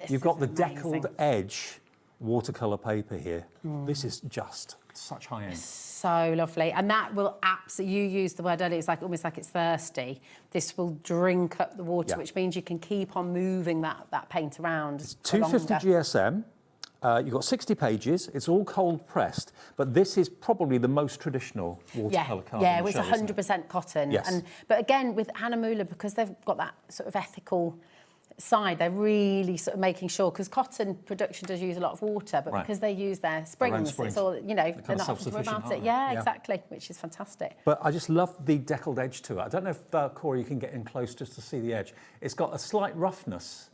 You've got the deckled edge watercolour paper here. This is just such high end. So lovely. And that will absolutely, you used the word earlier, it's like almost like it's thirsty. This will drink up the water, which means you can keep on moving that paint around. It's 250 GSM. You've got 60 pages. It's all cold pressed, but this is probably the most traditional watercolour card. Yeah, it's 100% cotton. Yes. But again, with Hahnemühle, because they've got that sort of ethical side, they're really sort of making sure, because cotton production does use a lot of water, but because they use their springs, it's all, they're not having to worry about it. Yeah, exactly, which is fantastic. But I just love the deckled edge to it. I don't know if, Corey, you can get in close just to see the edge. It's got a slight roughness.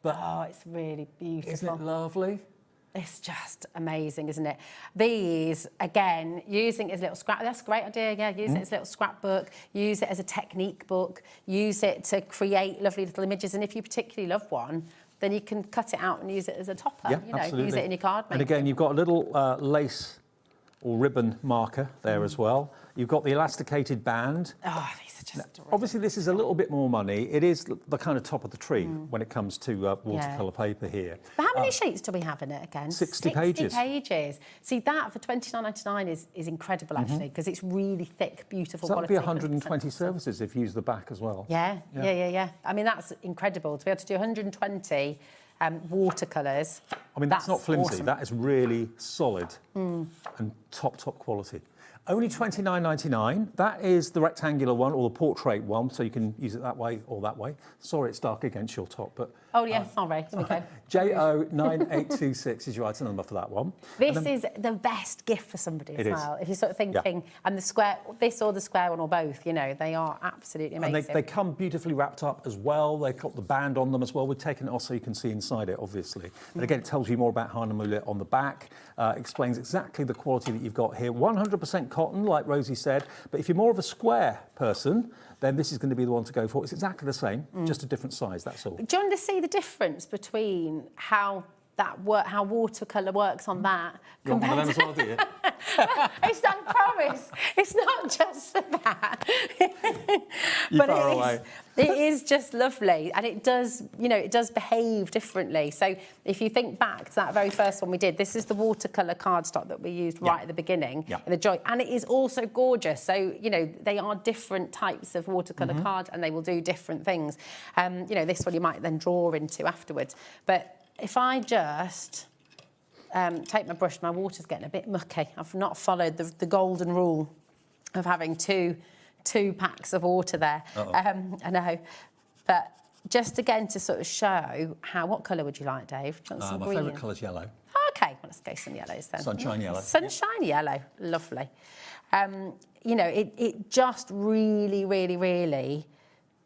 But it's really beautiful. Isn't it lovely? It's just amazing, isn't it? These, again, using it as a little scrap, that's a great idea, yeah. Use it as a little scrapbook, use it as a technique book, use it to create lovely little images. And if you particularly love one, then you can cut it out and use it as a topper, absolutely. Use it in your card making. And again, you've got a little lace or ribbon marker there as well. You've got the elasticated band. Oh, these are just obviously, this is a little bit more money. It is the kind of top of the tree when it comes to watercolour paper here. But how many sheets do we have in it again? 60 pages. 60 pages. See, that for $29.99 is incredible, actually, because it's really thick, beautiful So quality. that'd be 120 surfaces if you use the back as well. Yeah. I mean, that's incredible. To be able to do 120 watercolours. I mean, that's not flimsy. Awesome. That is really solid and top quality. Only $29.99. That is the rectangular one or the portrait one, so you can use it that way or that way. Sorry, it's dark against your top, but... Oh, yes, sorry. Okay. JO9826 is your item number for that one. This is the best gift for somebody as well. If you're sort of thinking, and the square, this or the square one or both, you know, they are absolutely amazing. And they come beautifully wrapped up as well. They've got the band on them as well. We've taken it off so you can see inside it, obviously. And again, it tells you more about Hahnemühle on the back, explains exactly the quality that you've got here. 100% cotton, like Rosie said. But if you're more of a square person, then this is going to be the one to go for. It's exactly the same, just a different size, that's all. Do you want to see the difference between how watercolour works on that? You want one of them as well, do you? It's not a promise. It's not just for that. You're far away. It is just lovely, and it does, you know, it does behave differently. So if you think back to that very first one we did, this is the watercolour cardstock that we used right at the beginning in the joy, and it is also gorgeous. So, you know, they are different types of watercolour card, and they will do different things. You know, this one you might then draw into afterwards. But if I just take my brush, my water's getting a bit mucky. I've not followed the golden rule of having two packs of water there. I know. But just again to sort of show what colour would you like, Dave? Do you want some my green? favourite colour's yellow. OK, well, let's go some yellows then. Sunshine yellow. Sunshine yellow, lovely. You know, it just really, really, really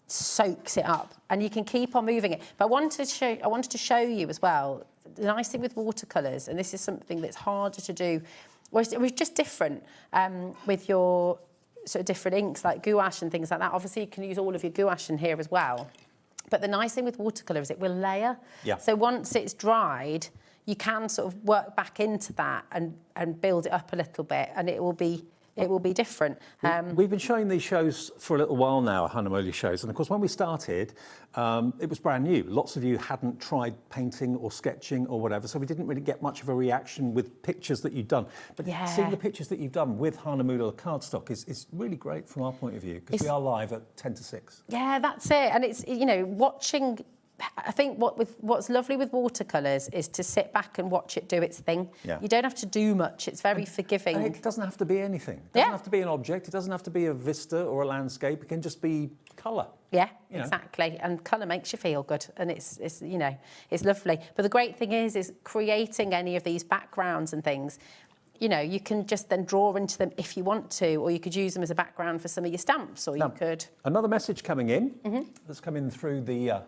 soaks it up, and you can keep on moving it. But I wanted to show you as well, the nice thing with watercolours, and this is something that's harder to do, it was just different with your sort of different inks like gouache and things like that. Obviously, you can use all of your gouache in here as well. But the nice thing with watercolour is it will layer. Yeah. So once it's dried, you can sort of work back into that and build it up a little bit, and it will be different. We've been showing these shows for a little while now, Hahnemühle shows, and of course when we started, it was brand new. Lots of you hadn't tried painting or sketching or whatever, so we didn't really get much of a reaction with pictures that you've done. But seeing the pictures that you've done with Hahnemühle cardstock is really great from our point of view, because we are live at 10 to 6. Yeah, that's it. And it's, you know, watching... I think what's lovely with watercolours is to sit back and watch it do its thing. Yeah. You don't have to do much. It's very forgiving. And it doesn't have to be anything. It doesn't have to be an object. It doesn't have to be a vista or a landscape. It can just be colour. Yeah, exactly. And colour makes you feel good, and it's you know, it's lovely. But the great thing is creating any of these backgrounds and things. You know, you can just then draw into them if you want to, or you could use them as a background for some of your stamps, or you could. Another message coming in that's coming through the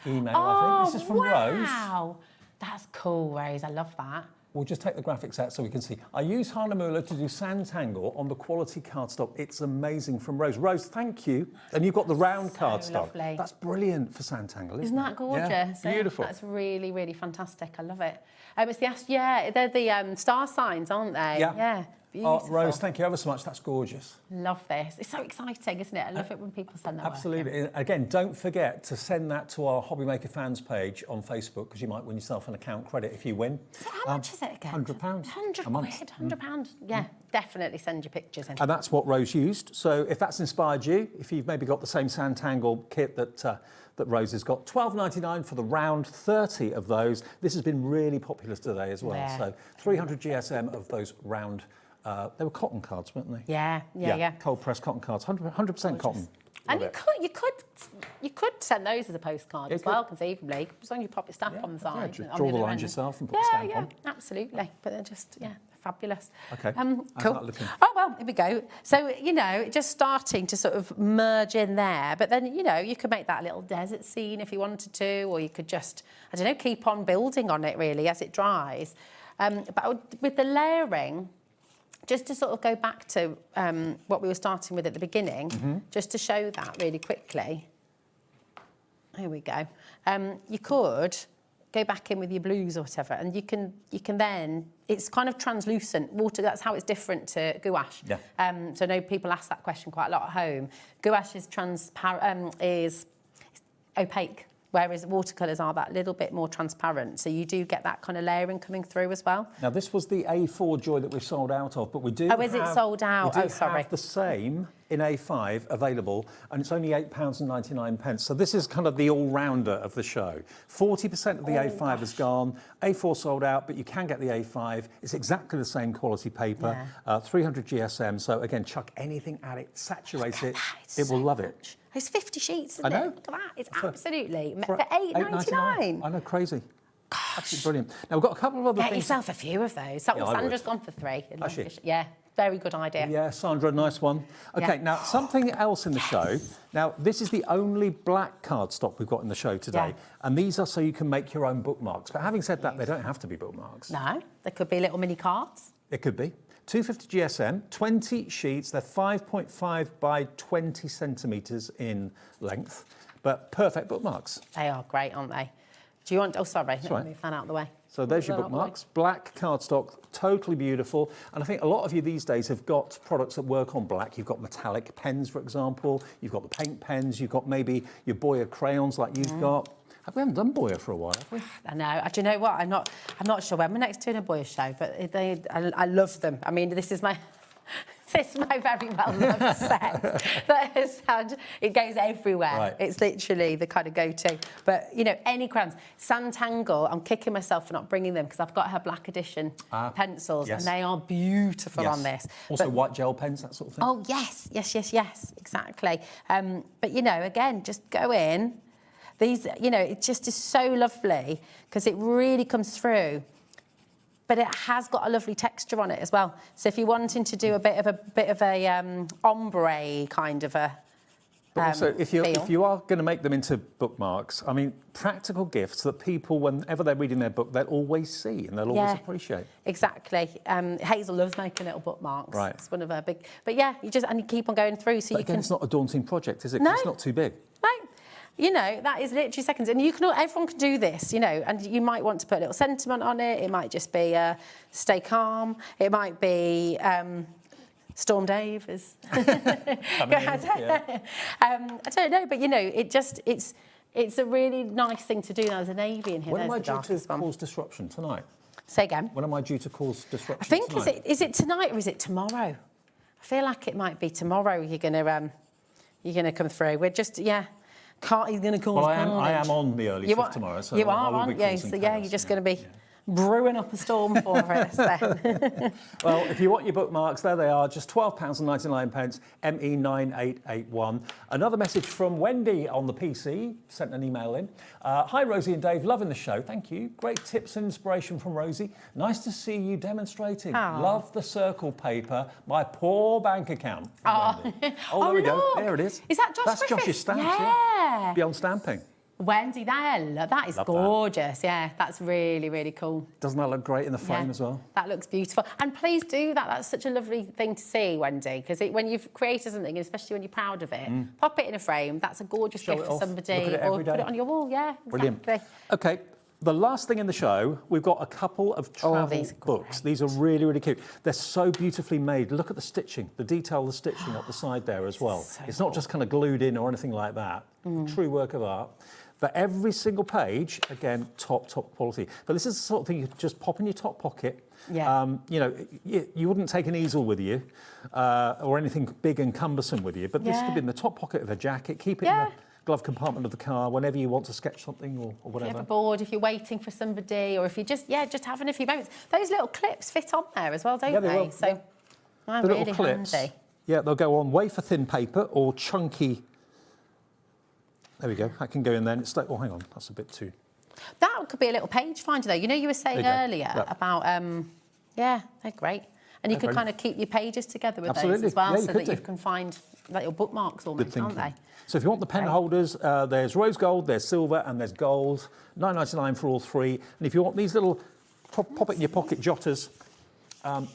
email, I think. This is from Rose. Wow, that's cool, Rose. I love that. We'll just take the graphics out so we can see. I use Hahnemühle to do sand tangle on the quality cardstock. It's amazing, from Rose. Rose, thank you. And you've got the round cardstock. Lovely. That's brilliant for sand tangle, isn't that gorgeous? Yeah, beautiful. That's really, really fantastic. I love it. It's they're the star signs, aren't they? Yeah. Beautiful. Oh, Rose, thank you ever so much. That's gorgeous. Love this. It's so exciting, isn't it? I love it when people send that. Absolutely. Again, don't forget to send that to our HobbyMaker fans page on Facebook, because you might win yourself an account credit if you win. So how much is it again? £100. £100 a month. £100. Yeah, definitely send your pictures in. And that's what Rose used. So if that's inspired you, if you've maybe got the same sand tangle kit that Rose has got, $12.99 for the round, 30 of those. This has been really popular today as well. Yeah. So 300 GSM of those round. They were cotton cards, weren't they? Yeah. Cold pressed cotton cards, 100% cotton. And you could send those as a postcard as well, conceivably, as long as you pop your stamp on the side. Yeah, draw the lines yourself and put the stamp on. Yeah, absolutely. But they're just fabulous. Okay. Cool. Oh well, here we go. So you know, just starting to sort of merge in there, but then you know, you could make that a little desert scene if you wanted to, or you could just, I don't know, keep on building on it really as it dries. But with the layering. Just to sort of go back to what we were starting with at the beginning, just to show that really quickly. Here we go. You could go back in with your blues or whatever, and you can then, it's kind of translucent water. That's how it's different to gouache. Yeah. So I know people ask that question quite a lot at home. Gouache is transparent, is opaque. Whereas watercolours are that little bit more transparent. So you do get that kind of layering coming through as well. Now, this was the A4 Joy that we've sold out of, but we do have... Oh, is it sold out? Oh, sorry. We do have the same in A5 available, and it's only £8.99. So this is kind of the all-rounder of the show. 40% of the A5 has gone, A4 sold out, but you can get the A5. It's exactly the same quality paper, 300 GSM. So again, chuck anything at it, saturate it, it will love it. It's 50 sheets, isn't I know. it? Look at that. It's absolutely for £8.99. I know, crazy. Absolutely brilliant. Now, we've got a couple of other Get things. yourself a few of those. So, Yeah, I Sandra's would. gone for 3. Has she? Yeah, very good idea. Yeah, Sandra, nice one. Okay, Yeah. now something else in the show. Now, this is the only black cardstock we've got in the show today, and these are so you can make your own bookmarks. But having said that, they don't have to be bookmarks. No, they could be little mini cards. It could be. 250 GSM, 20 sheets. They're 5.5 by 20 centimetres in length, but perfect bookmarks. They are great, aren't they? Do you want... Oh, sorry. Let me right. move that out of the way. So there's your Move that out of the way. bookmarks, black cardstock, totally beautiful. And I think a lot of you these days have got products that work on black. You've got metallic pens, for example. You've got the paint pens. You've got maybe your Boya crayons like you've got. We haven't done Boya for a while, have we? I know. Do you know what? I'm not sure when we're next doing a Boya show, but I love them. I mean, this is my very well loved set that has had, it goes everywhere. Right. It's literally the kind of go-to. But, you know, any crayons. Santangle, I'm kicking myself for not bringing them because I've got her black edition pencils and they are beautiful on this. Also but, white gel pens, that sort of thing. Oh, yes, exactly. But, you know, again, just go in. These, you know, it just is so lovely because it really comes through. But it has got a lovely texture on it as well. So if you're wanting to do a bit of a ombre kind of a But also, if feel. you are going to make them into bookmarks, I mean, practical gifts that people, whenever they're reading their book, they'll always see and they'll always appreciate. Exactly. Hazel loves making little bookmarks. Right. It's one of her big... But yeah, you keep on going through so But you again, can... it's not a daunting project, is it? 'Cause No. it's not too big. No. You know, that is literally seconds. And you can, everyone can do this, you know, and you might want to put a little sentiment on it. It might just be stay calm. It might be Storm Dave is... I don't know, but, you know, it's a really nice thing to do. There's a navy in here. When am I There's the due to darkest one. cause disruption? Tonight? Say again? When am I due to cause disruption I think, tonight? is it tonight or is it tomorrow? I feel like it might be tomorrow you're going to come through. We're just, he's going to cause Well, I carnage. am on the early shift tomorrow, so you I are, will be aren't you? causing So, chaos, you're just going to be brewing up a storm for us then. Well, if you want your bookmarks, there they are, just £12.99, ME9881. Another message from Wendy on the PC, sent an email in. Hi, Rosie and Dave, loving the show, thank you. Great tips and inspiration from Rosie. Nice to see you demonstrating. Aw. Love the circle paper, my poor bank account. Oh, there we go, there it is. Is that Josh That's Griffiths? Josh's stamps, Yeah. Beyond stamping. Wendy, that is Love that. gorgeous. Yeah, that's really, really cool. Doesn't that look great in the frame Yeah, as well? That looks beautiful. And please do that. That's such a lovely thing to see, Wendy, because when you've created something, especially when you're proud of it, pop it in a frame. That's a gorgeous Show gift it for off. somebody. Look at it or every day. put it on your wall. Yeah, exactly. Brilliant. Okay, the last thing in the show, we've got a couple of travel these are books. These are really, really cute. They're so beautifully made. Look at the stitching, the detail of the stitching up the side there as well. It's not just kind of glued in or anything like that. True work of art. But every single page, again, top quality. But this is the sort of thing you just pop in your top pocket. Yeah. You know, you wouldn't take an easel with you or anything big and cumbersome with you, but this could be in the top pocket of a jacket. Keep it in the glove compartment of the car whenever you want to sketch something or whatever. If you're ever bored, if you're waiting for somebody, or if you just having a few moments. Those little clips fit on there as well, don't they will, So I'm The really little clips, handy. yeah, they'll go on wafer thin paper or chunky. There we go. That can go in there. It's like, oh, hang on, that's a bit too. That could be a little page finder, though. You know, you were saying There you go. earlier Yeah. about, they're great. And you They're could brilliant. kind of keep your pages together with Absolutely. those as well, Yeah, you so could that do. you can find like your bookmarks Good almost, aren't thinking. they? So if you want the pen holders, there's rose gold, there's silver, and there's gold. £9.99 for all three. And if you want these little pop it in your pocket jotters,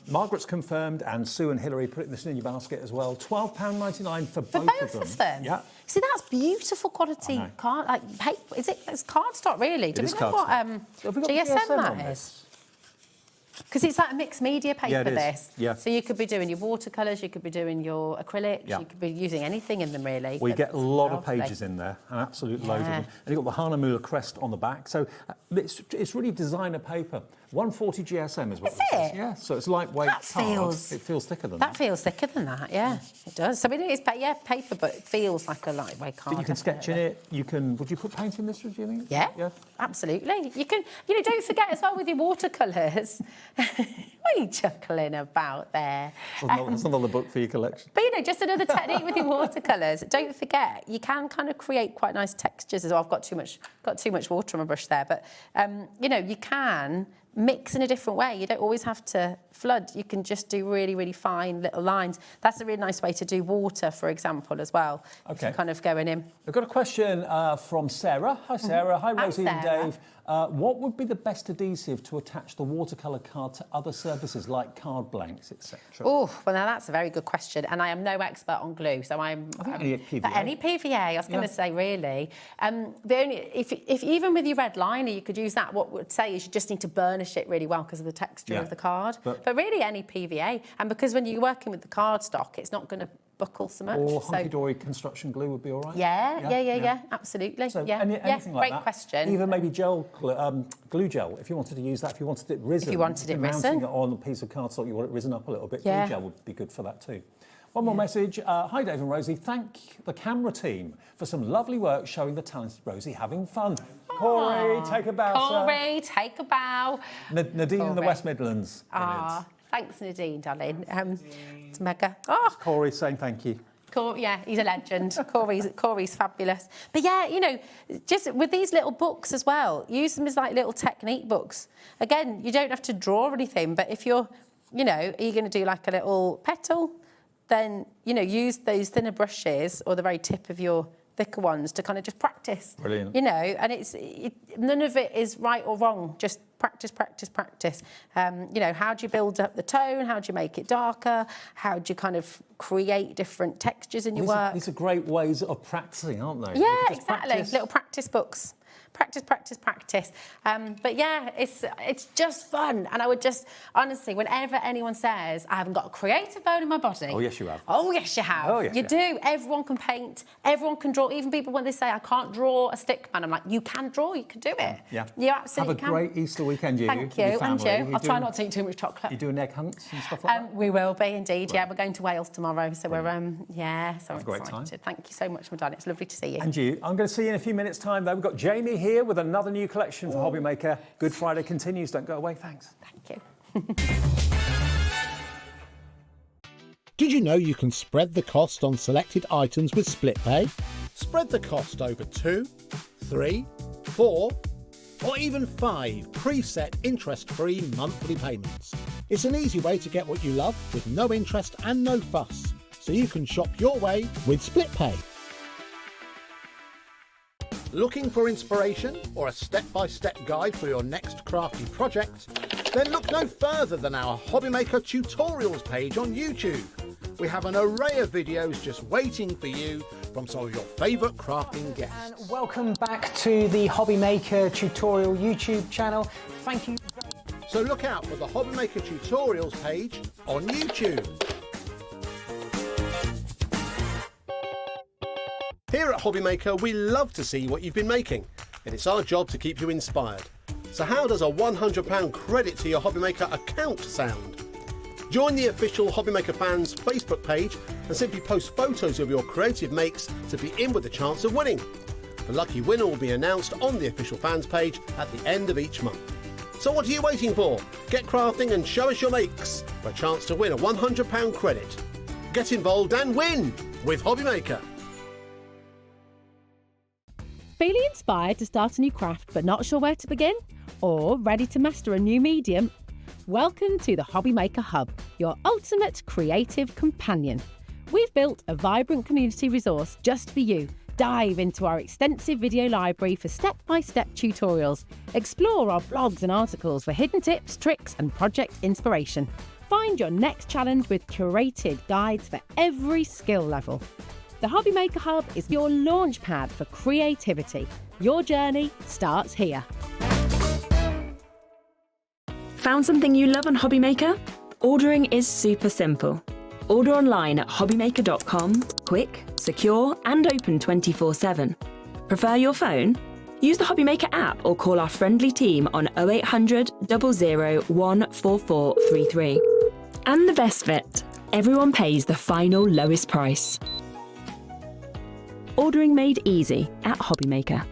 Margaret's confirmed, and Sue and Hilary put this in your basket as well. £12.99 for both of them. Yeah. See, that's beautiful quality card, like paper. It's cardstock, really. Do It we is know what cardstock. Have we got the GSM GSM that on is? this? Because it's like a mixed media paper, Yeah, it is. this. Yeah. So you could be doing your watercolours, you could be doing your acrylics, Yeah. you could be using anything in them, really. We get a lot of Lovely. pages in there, an absolute load of Yeah. them. And you've got the Hahnemühle crest on the back. So it's really designer paper. 140 GSM is what Is it says. it? Yeah, so it's lightweight That card. feels- It feels thicker than That feels thicker than that, yeah. It does. So it is, paper, but it feels like a lightweight card. But you can sketch in it. You can. Would you put paint in this? Do you think? Yeah, absolutely. You can, don't forget as well with your watercolours. What are you chuckling about there? That's another book for your collection. But, just another technique with your watercolours. Don't forget, you can kind of create quite nice textures as well. I've got too much water on my brush there. But, you can mix in a different way. You don't always have to flood. You can just do really, really fine little lines. That's a really nice way to do water, for example, as well. Okay. Kind of going in. I've got a question from Sarah. Hi, Sarah. Hi, Hi, Rosie and Sarah. Dave. What would be the best adhesive to attach the watercolour card to other surfaces like card blanks, etc.? Oh, well, now that's a very good question, and I am no expert on glue, so I'm. I think any PVA. Any PVA, I was going to say, really. The only, if even with your red liner, you could use that. What would say is you just need to burnish it really well because of the texture of the card. But really, any PVA, and because when you're working with the card stock, it's not going to buckle so much. Or hunky-dory construction glue would be all right? Yeah, absolutely. So yeah, anything like great that. question. Even maybe glue gel, if you wanted to use that, if you wanted it risen. If you wanted it risen. Mounting it on a piece of cardstock, you want it risen up a little bit, Yeah. glue gel would be good for that too. One more message. Hi, Dave and Rosie. Thank the camera team for some lovely work showing the talented Rosie having fun. Corey, take a bow, Corey, take a bow. Nadine in the Corey. West Midlands. Thanks, Nadine, darling. It's mega. Oh, Corey saying thank you. Yeah, he's a legend. Corey's fabulous. But yeah, just with these little books as well, use them as like little technique books. Again, you don't have to draw anything, but if you're, are you going to do like a little petal, then, use those thinner brushes or the very tip of your thicker ones to kind of just practice. Brilliant. And none of it is right or wrong, just practice, practice, practice. How do you build up the tone? How do you make it darker? How do you kind of create different textures in your work? These are great ways of practicing, aren't they? Yeah, exactly. Little practice books. Practice, practice, practice. But yeah, it's just fun. And I would just, honestly, whenever anyone says, I haven't got a creative bone in my body. Oh, yes, you have. Oh, yes, you have. Oh, yes, you you do. Everyone can paint. Everyone can draw. Even people, when they say, I can't draw a stick man, I'm like, you can draw. You can do it. Yeah. You absolutely Have a can. great Easter weekend, you. Thank with your you. And family. you. I'll try not to eat too much chocolate. You're doing egg hunts and stuff like that? We will be, indeed. Yeah, we're going to Wales tomorrow. So we're, so Have a great excited. time. Thank you so much, Madonna. It's lovely to see you. And you. I'm going to see you in a few minutes' time, though. We've got Jamie here with another new collection for HobbyMaker. Good Friday continues. Don't go away. Thanks. Thank you. Did you know you can spread the cost on selected items with split pay? Spread the cost over 2, 3, 4, or even 5 preset interest-free monthly payments. It's an easy way to get what you love with no interest and no fuss, so you can shop your way with split pay. Looking for inspiration or a step-by-step guide for your next crafty project? Then look no further than our HobbyMaker tutorials page on YouTube. We have an array of videos just waiting for you from some of your favourite crafting guests. And welcome back to the HobbyMaker tutorial YouTube channel. Thank you. So look out for the HobbyMaker tutorials page on YouTube. Here at HobbyMaker, we love to see what you've been making, and it's our job to keep you inspired. So how does a £100 credit to your HobbyMaker account sound? Join the official HobbyMaker fans Facebook page and simply post photos of your creative makes to be in with a chance of winning. The lucky winner will be announced on the official fans page at the end of each month. So what are you waiting for? Get crafting and show us your makes for a chance to win a £100 credit. Get involved and win with HobbyMaker. Feeling inspired to start a new craft but not sure where to begin? Or ready to master a new medium? Welcome to the HobbyMaker Hub, your ultimate creative companion. We've built a vibrant community resource just for you. Dive into our extensive video library for step-by-step tutorials. Explore our blogs and articles for hidden tips, tricks and project inspiration. Find your next challenge with curated guides for every skill level. The HobbyMaker Hub is your launch pad for creativity. Your journey starts here. Found something you love on HobbyMaker? Ordering is super simple. Order online at hobbymaker.com, quick, secure, and open 24/7. Prefer your phone? Use the HobbyMaker app or call our friendly team on 0800 00 14433. And the best bit, everyone pays the final lowest price. Ordering made easy at HobbyMaker.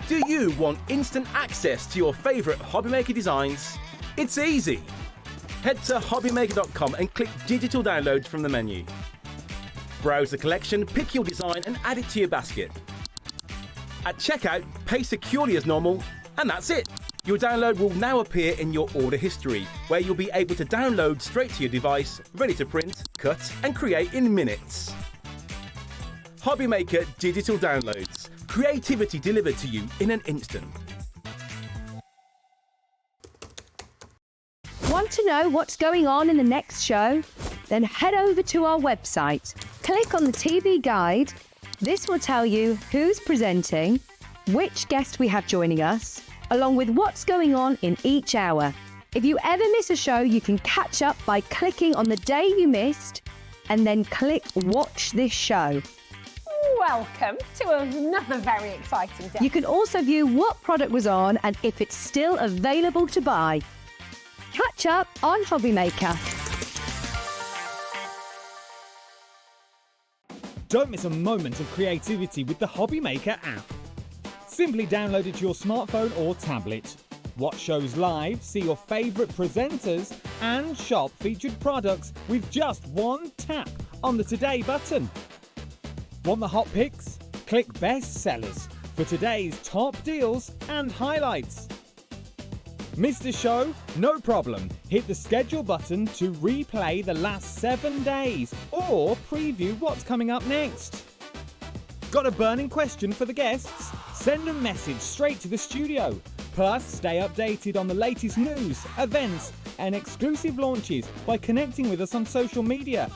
Do you want instant access to your favourite HobbyMaker designs? It's easy. Head to hobbymaker.com and click digital downloads from the menu. Browse the collection, pick your design and add it to your basket. At checkout, pay securely as normal, and that's it. Your download will now appear in your order history, where you'll be able to download straight to your device, ready to print, cut and create in minutes. HobbyMaker Digital Downloads. Creativity delivered to you in an instant. Want to know what's going on in the next show? Then head over to our website. Click on the TV guide. This will tell you who's presenting, which guest we have joining us, along with what's going on in each hour. If you ever miss a show, you can catch up by clicking on the day you missed and then click Watch This Show. Welcome to another very exciting day. You can also view what product was on and if it's still available to buy. Catch up on HobbyMaker. Don't miss a moment of creativity with the HobbyMaker app. Simply download it to your smartphone or tablet. Watch shows live, see your favourite presenters, and shop featured products with just one tap on the Today button. Want the hot picks? Click Best Sellers for today's top deals and highlights. Missed a show? No problem. Hit the schedule button to replay the last 7 days or preview what's coming up next. Got a burning question for the guests? Send a message straight to the studio. Plus, stay updated on the latest news, events, and exclusive launches by connecting with us on social media.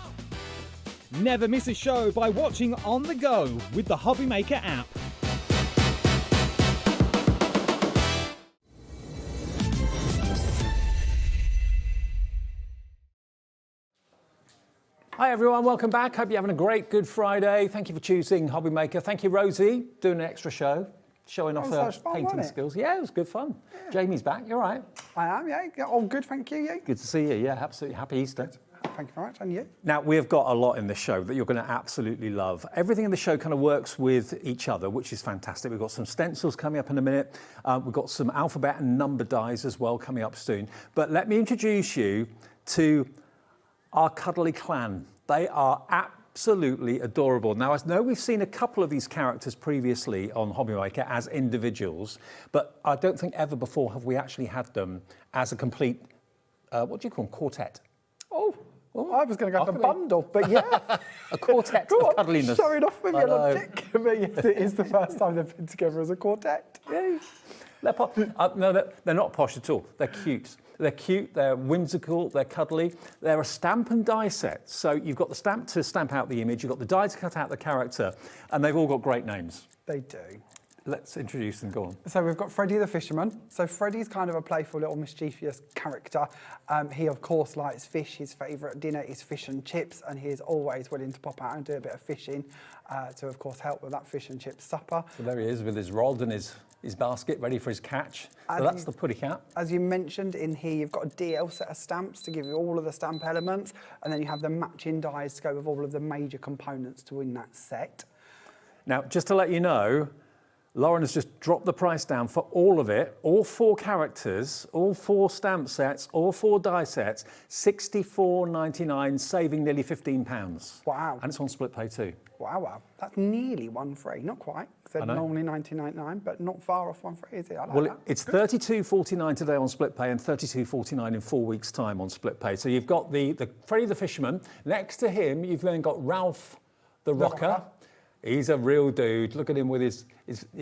Never miss a show by watching on the go with the HobbyMaker app. Hi everyone, welcome back. Hope you're having a great Good Friday. Thank you for choosing HobbyMaker. Thank you, Rosie, doing an extra show, showing off her painting skills. Yeah, it was good fun. Yeah. Jamie's back, you're right. I am, yeah. All good, thank you. Yeah. Good to see you, yeah, absolutely. Happy Easter. Thank you very much, and you? Now, we've got a lot in the show that you're going to absolutely love. Everything in the show kind of works with each other, which is fantastic. We've got some stencils coming up in a minute. We've got some alphabet and number dies as well coming up soon. But let me introduce you to our cuddly clan. They are absolutely adorable. Now, I know we've seen a couple of these characters previously on HobbyMaker as individuals, but I don't think ever before have we actually had them as a complete, what do you call them, quartet? Oh, I was going to go for bundle, but yeah. A quartet of cuddliness. Showing off with your logic. But yes, it is the first time they've been together as a quartet. Yay. No, they're not posh at all. They're cute. They're cute, they're whimsical, they're cuddly. They're a stamp and die set. So you've got the stamp to stamp out the image, you've got the die to cut out the character, and they've all got great names. They do. Let's introduce them, go on. So we've got Freddie the Fisherman. So Freddie's kind of a playful little mischievous character. He, of course, likes fish. His favourite dinner is fish and chips, and he is always willing to pop out and do a bit of fishing to, of course, help with that fish and chips supper. So there he is with his rod and his basket ready for his catch. So that's the putty cat. As you mentioned, in here you've got a DL set of stamps to give you all of the stamp elements, and then you have the matching dies to go with all of the major components to win that set. Now, just to let you know, Lauren has just dropped the price down for all of it, all 4 characters, all 4 stamp sets, all 4 die sets, $64.99, saving nearly £15. Wow. And it's on split pay too. Wow. That's nearly 1 free. Not quite. They're normally $19.99, but not far off 1 free, is it? I like that. It's $32.49 today on split pay and $32.49 in 4 weeks' time on split pay. So you've got the Freddie the Fisherman. Next to him, you've then got Ralph the Rocker. He's a real dude. Look at him with his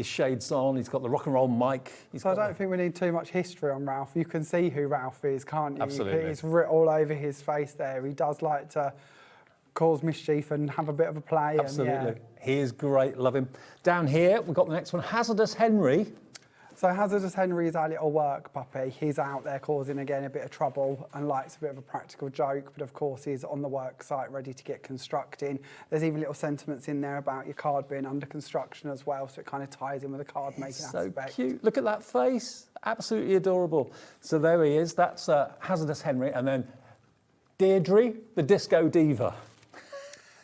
shades on. He's got the rock and roll mic. So I don't think we need too much history on Ralph. You can see who Ralph is, can't you? Absolutely. It's writ all over his face there. He does like to cause mischief and have a bit of a play. Absolutely. And, He is great. Love him. Down here, we've got the next one, Hazardous Henry. So Hazardous Henry is our little work puppy. He's out there causing, again, a bit of trouble and likes a bit of a practical joke, but of course he's on the work site ready to get constructing. There's even little sentiments in there about your card being under construction as well, so it kind of ties in with the card making aspect. So cute. Look at that face. Absolutely adorable. So there he is. That's Hazardous Henry. And then Deirdre, the disco diva.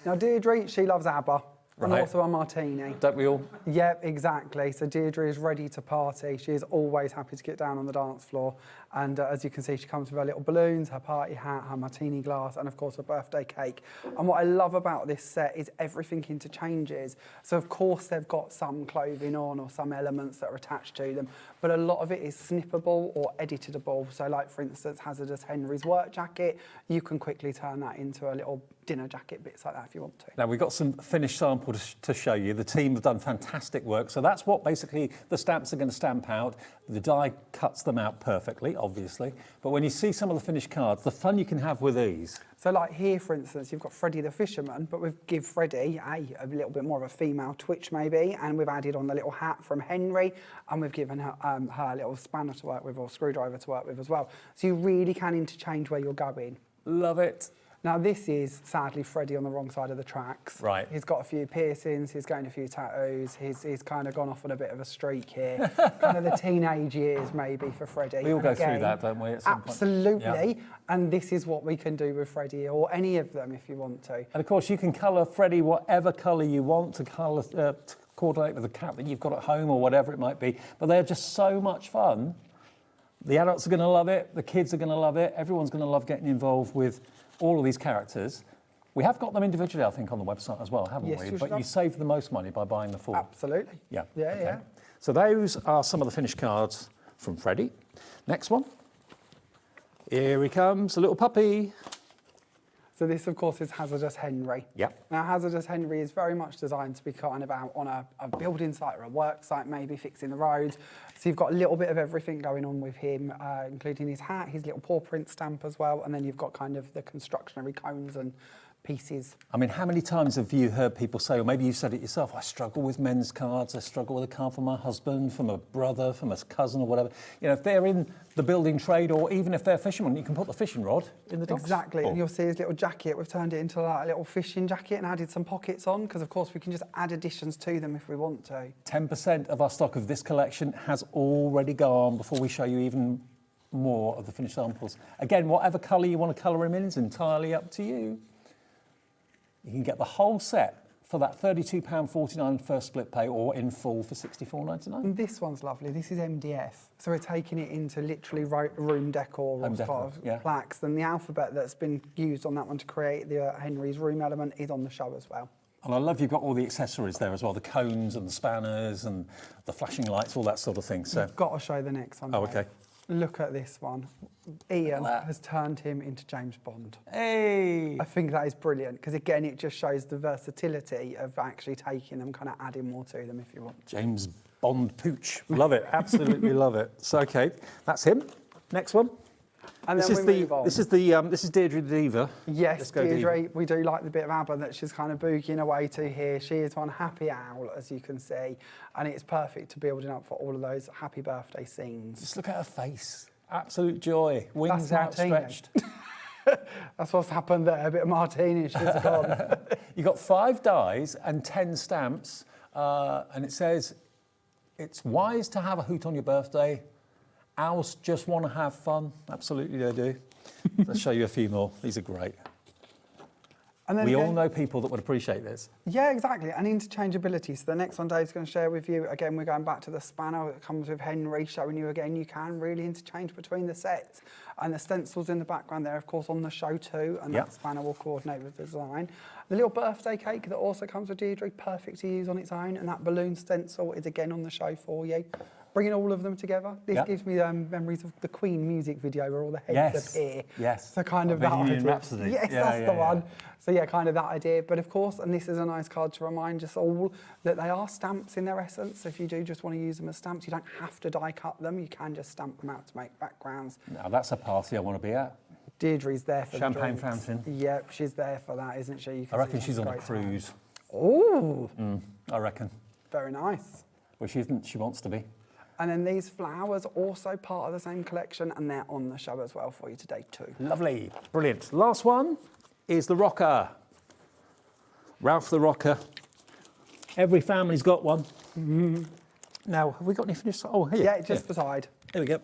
Now Deirdre, she loves ABBA. And Right. also a martini. Don't we all? Yep, exactly. So Deirdre is ready to party. She is always happy to get down on the dance floor. And as you can see, she comes with her little balloons, her party hat, her martini glass, and of course her birthday cake. And what I love about this set is everything interchanges. So of course they've got some clothing on or some elements that are attached to them, but a lot of it is snippable or editable. So like for instance, Hazardous Henry's work jacket, you can quickly turn that into a little dinner jacket, bits like that if you want to. Now we've got some finished samples to show you. The team have done fantastic work. So that's what basically the stamps are going to stamp out. The die cuts them out perfectly, obviously. But when you see some of the finished cards, the fun you can have with these. So like here, for instance, you've got Freddie the fisherman, but we've give Freddie a little bit more of a female twitch maybe, and we've added on the little hat from Henry, and we've given her, her little spanner to work with or screwdriver to work with as well. So you really can interchange where you're going. Love it. Now this is sadly Freddie on the wrong side of the tracks. Right. He's got a few piercings, he's getting a few tattoos, he's kind of gone off on a bit of a streak here. Kind of the teenage years maybe for Freddie. We all go through that, don't we, at some point? Absolutely. Yeah. And this is what we can do with Freddie or any of them if you want to. And of course you can colour Freddie whatever colour you want to colour, to coordinate with the cat that you've got at home or whatever it might be. But they're just so much fun. The adults are going to love it, the kids are going to love it, everyone's going to love getting involved with all of these characters. We have got them individually, I think, on the website as well, haven't Yes, we? you But should you save the most money by buying the full. Absolutely. Yeah. Yeah, okay. yeah. So those are some of the finished cards from Freddie. Next one. Here he comes, a little puppy. So this, of course, is Hazardous Henry. Yep. Now, Hazardous Henry is very much designed to be kind of out on a building site or a work site, maybe fixing the roads. So you've got a little bit of everything going on with him, including his hat, his little paw print stamp as well, and then you've got kind of the constructionary cones and pieces. I mean, how many times have you heard people say, or maybe you said it yourself, I struggle with men's cards, I struggle with a card from my husband, from a brother, from a cousin or whatever. You know, if they're in the building trade or even if they're fishermen, you can put the fishing rod in the docks. Exactly, and you'll see his little jacket. We've turned it into like a little fishing jacket and added some pockets on because, of course, we can just add additions to them if we want to. 10% of our stock of this collection has already gone before we show you even more of the finished samples. Again, whatever colour you want to colour him in is entirely up to you. You can get the whole set for that £32.49 first split pay or in full for £64.99. And this one's lovely. This is MDF. So we're taking it into literally room decor or sort of plaques. And the alphabet that's been used on that one to create the Henry's room element is on the show as well. And I love you've got all the accessories there as well, the cones and the spanners and the flashing lights, all that sort of thing. So You've got to show the next one. Oh, though. okay. Look at this one. Ian has turned him into James Bond. Hey! I think that is brilliant because, again, it just shows the versatility of actually taking them, kind of adding more to them if you want. James Bond pooch. Love it. Absolutely love it. So, okay, that's him. Next one. And this then is we move on. This is Deirdre the Diva. Yes, Let's go, Deirdre, we do like the bit of ABBA that she's kind of boogieing away to here. She is one happy owl, as you can see, and it's perfect to building up for all of those happy birthday scenes. Just look at her face. Absolute joy. Wings That's martini. outstretched. That's what's happened there, a bit of martini, she's gone. You've got 5 dies and 10 stamps, and it says, it's wise to have a hoot on your birthday. Owls just want to have fun. Absolutely they do. Let's show you a few more. These are great. And then we again, all know people that would appreciate this. Yeah, exactly, and interchangeability. So the next one Dave's going to share with you, again, we're going back to the spanner that comes with Henry, showing you again, you can really interchange between the sets. And the stencils in the background there, of course, on the show too, and that spanner will coordinate with the design. The little birthday cake that also comes with Deirdre, perfect to use on its own, and that balloon stencil is again on the show for you. Bringing all of them together. This gives me memories of the Queen music video where all the heads appear. Yes. So kind of that idea. Rhapsody. Yes, that's the one. So yeah, kind of that idea. But of course, and this is a nice card to remind us all that they are stamps in their essence. So if you do just want to use them as stamps, you don't have to die cut them. You can just stamp them out to make backgrounds. Now that's a party I want to be at. Deirdre's there for Champagne the drinks. fountain. Yep, she's there for that, isn't she? You can I reckon see she's on a great cruise. Oh, I reckon. very nice. Well, she isn't. She wants to be. And then these flowers also part of the same collection, and they're on the show as well for you today too. Lovely, brilliant. Last one is the rocker. Ralph the rocker. Every family's got one. Now, have we got any finished? Oh, here. Yeah, just beside. Here we go.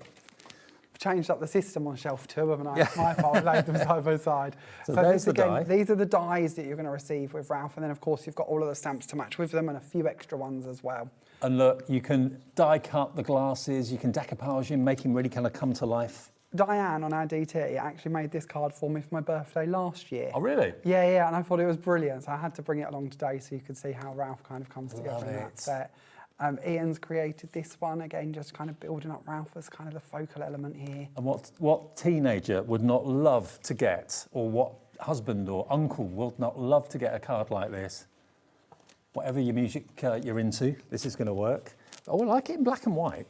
Changed up the system on shelf 2, haven't I? It's my fault, laid them side by side. So there's the die. These are the dies that you're going to receive with Ralph, and then of course you've got all of the stamps to match with them and a few extra ones as well. And look, you can die cut the glasses, you can decoupage them, make them really kind of come to life. Diane on our DT actually made this card for me for my birthday last year. Oh, really? Yeah, and I thought it was brilliant, so I had to bring it along today so you could see how Ralph kind of comes together in that set. Ian's created this one, again, just kind of building up Ralph as kind of the focal element here. And what teenager would not love to get, or what husband or uncle would not love to get a card like this? Whatever your music you're into, this is going to work. Oh, I like it in black and white.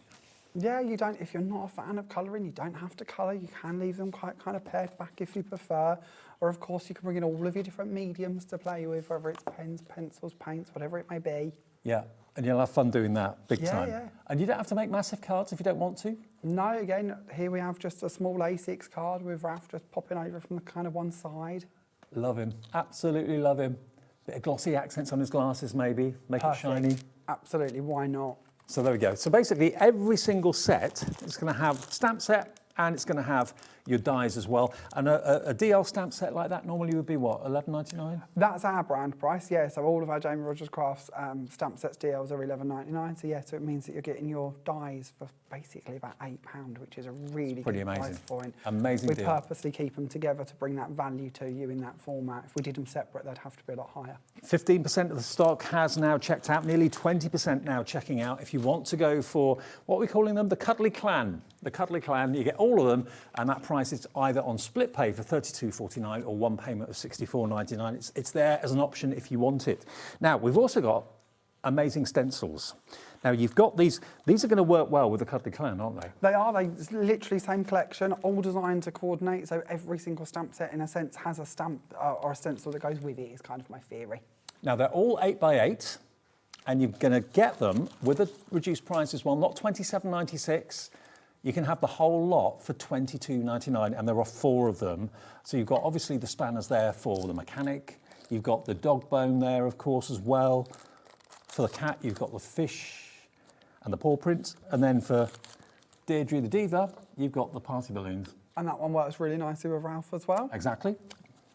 Yeah, you don't, if you're not a fan of colouring, you don't have to colour. You can leave them quite kind of pared back if you prefer. Or of course, you can bring in all of your different mediums to play with, whether it's pens, pencils, paints, whatever it may be. Yeah, and you'll have fun doing that, big time. Yeah. And you don't have to make massive cards if you don't want to? No, again, here we have just a small A6 card with Ralph just popping over from the kind of one side. Love him, absolutely love him. Bit of glossy accents on his glasses maybe, make it shiny. Absolutely, why not? So there we go. So basically every single set is going to have stamp set and it's going to have your dies as well. And a DL stamp set like that normally would be what, £11.99? That's our brand price, yeah. So all of our Jamie Rodgers Crafts stamp sets DLs are £11.99. So yeah, so it means that you're getting your dies for basically about £8, which is a really good price point. Amazing We deal. purposely keep them together to bring that value to you in that format. If we did them separate, they'd have to be a lot higher. 15% of the stock has now checked out, nearly 20% now checking out. If you want to go for what we're calling them, the Cuddly Clan. The Cuddly Clan, you get all of them, and that price is either on split pay for £32.49 or one payment of £64.99. It's there as an option if you want it. Now, we've also got amazing stencils. Now, you've got these are going to work well with the Cuddly Clan, aren't they? They are, it's literally same collection, all designed to coordinate, so every single stamp set, in a sense, has a stamp or a stencil that goes with it, is kind of my theory. Now, they're all 8x8, and you're going to get them with a reduced price as well, not £27.96. You can have the whole lot for £22.99, and there are 4 of them. So you've got, obviously, the spanners there for the mechanic. You've got the dog bone there, of course, as well. For the cat, you've got the fish and the paw print. And then for Deirdre the Diva, you've got the party balloons. And that one works really nicely with Ralph as well. Exactly.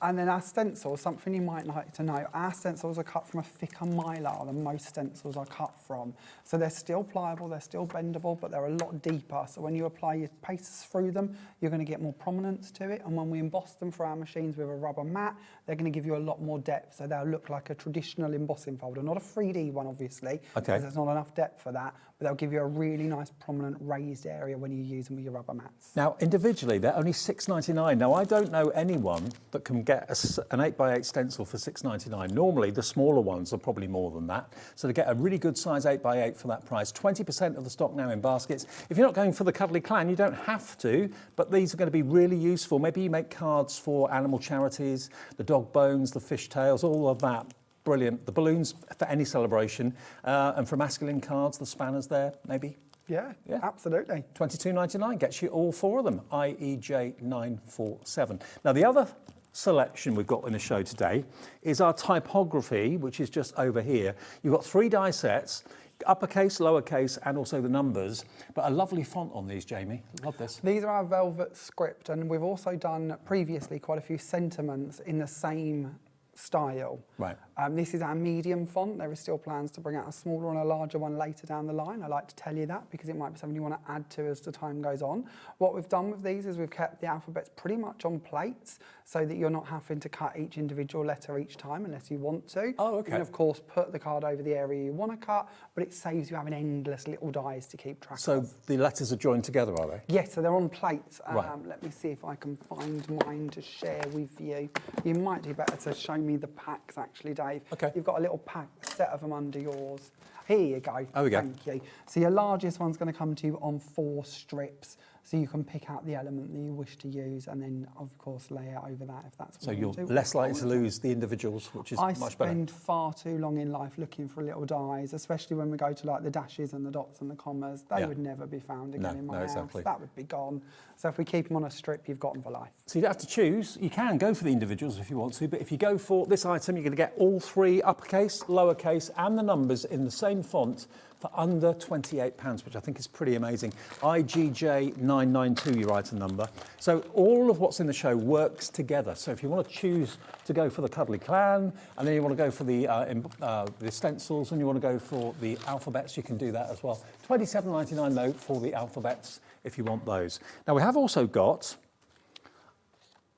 And then our stencils, something you might like to know, our stencils are cut from a thicker mylar than most stencils are cut from. So they're still pliable, they're still bendable, but they're a lot deeper. So when you apply your pastes through them, you're going to get more prominence to it. And when we emboss them for our machines with a rubber mat, they're going to give you a lot more depth. So they'll look like a traditional embossing folder, not a 3D one, obviously, because there's not enough depth for that. But they'll give you a really nice, prominent, raised area when you use them with your rubber mats. Now, individually, they're only £6.99. Now, I don't know anyone that can get an 8x8 stencil for £6.99. Normally, the smaller ones are probably more than that. So to get a really good size 8x8 for that price, 20% of the stock now in baskets. If you're not going for the Cuddly Clan, you don't have to, but these are going to be really useful. Maybe you make cards for animal charities, the dog bones, the fish tails, all of that. Brilliant. The balloons for any celebration. And for masculine cards, the spanners there, maybe. Yeah, absolutely. £22.99 gets you all 4 of them, IEJ947. Now, the other selection we've got in the show today is our typography, which is just over here. You've got 3 die sets, uppercase, lowercase, and also the numbers, but a lovely font on these, Jamie. Love this. These are our velvet script, and we've also done previously quite a few sentiments in the same style. Right. This is our medium font. There is still plans to bring out a smaller and a larger one later down the line. I like to tell you that because it might be something you want to add to as the time goes on. What we've done with these is we've kept the alphabets pretty much on plates so that you're not having to cut each individual letter each time unless you want to. Oh, okay. You can, of course, put the card over the area you want to cut, but it saves you having endless little dies to keep track of. So the letters are joined together, are they? Yes, so they're on plates. Right. Let me see if I can find mine to share with you. You might do better to show me the packs, actually, Dave. Okay. You've got a little pack, a set of them under yours. Here you go. There we go. Thank you. So your largest one's going to come to you on 4 strips. So you can pick out the element that you wish to use and then, of course, lay it over that if that's what So you you're want to. less likely to lose the individuals, which is much better. I spend far too long in life looking for little dies, especially when we go to like the dashes and the dots and the commas. They would never be found again in my house. Exactly. That would be gone. So if we keep them on a strip, you've got them for life. So you don't have to choose. You can go for the individuals if you want to, but if you go for this item, you're going to get all three uppercase, lowercase, and the numbers in the same font for under £28, which I think is pretty amazing. IGJ992, your item number. So all of what's in the show works together. So if you want to choose to go for the Cuddly Clan, and then you want to go for the stencils, and you want to go for the alphabets, you can do that as well. £27.99 though for the alphabets if you want those. Now we have also got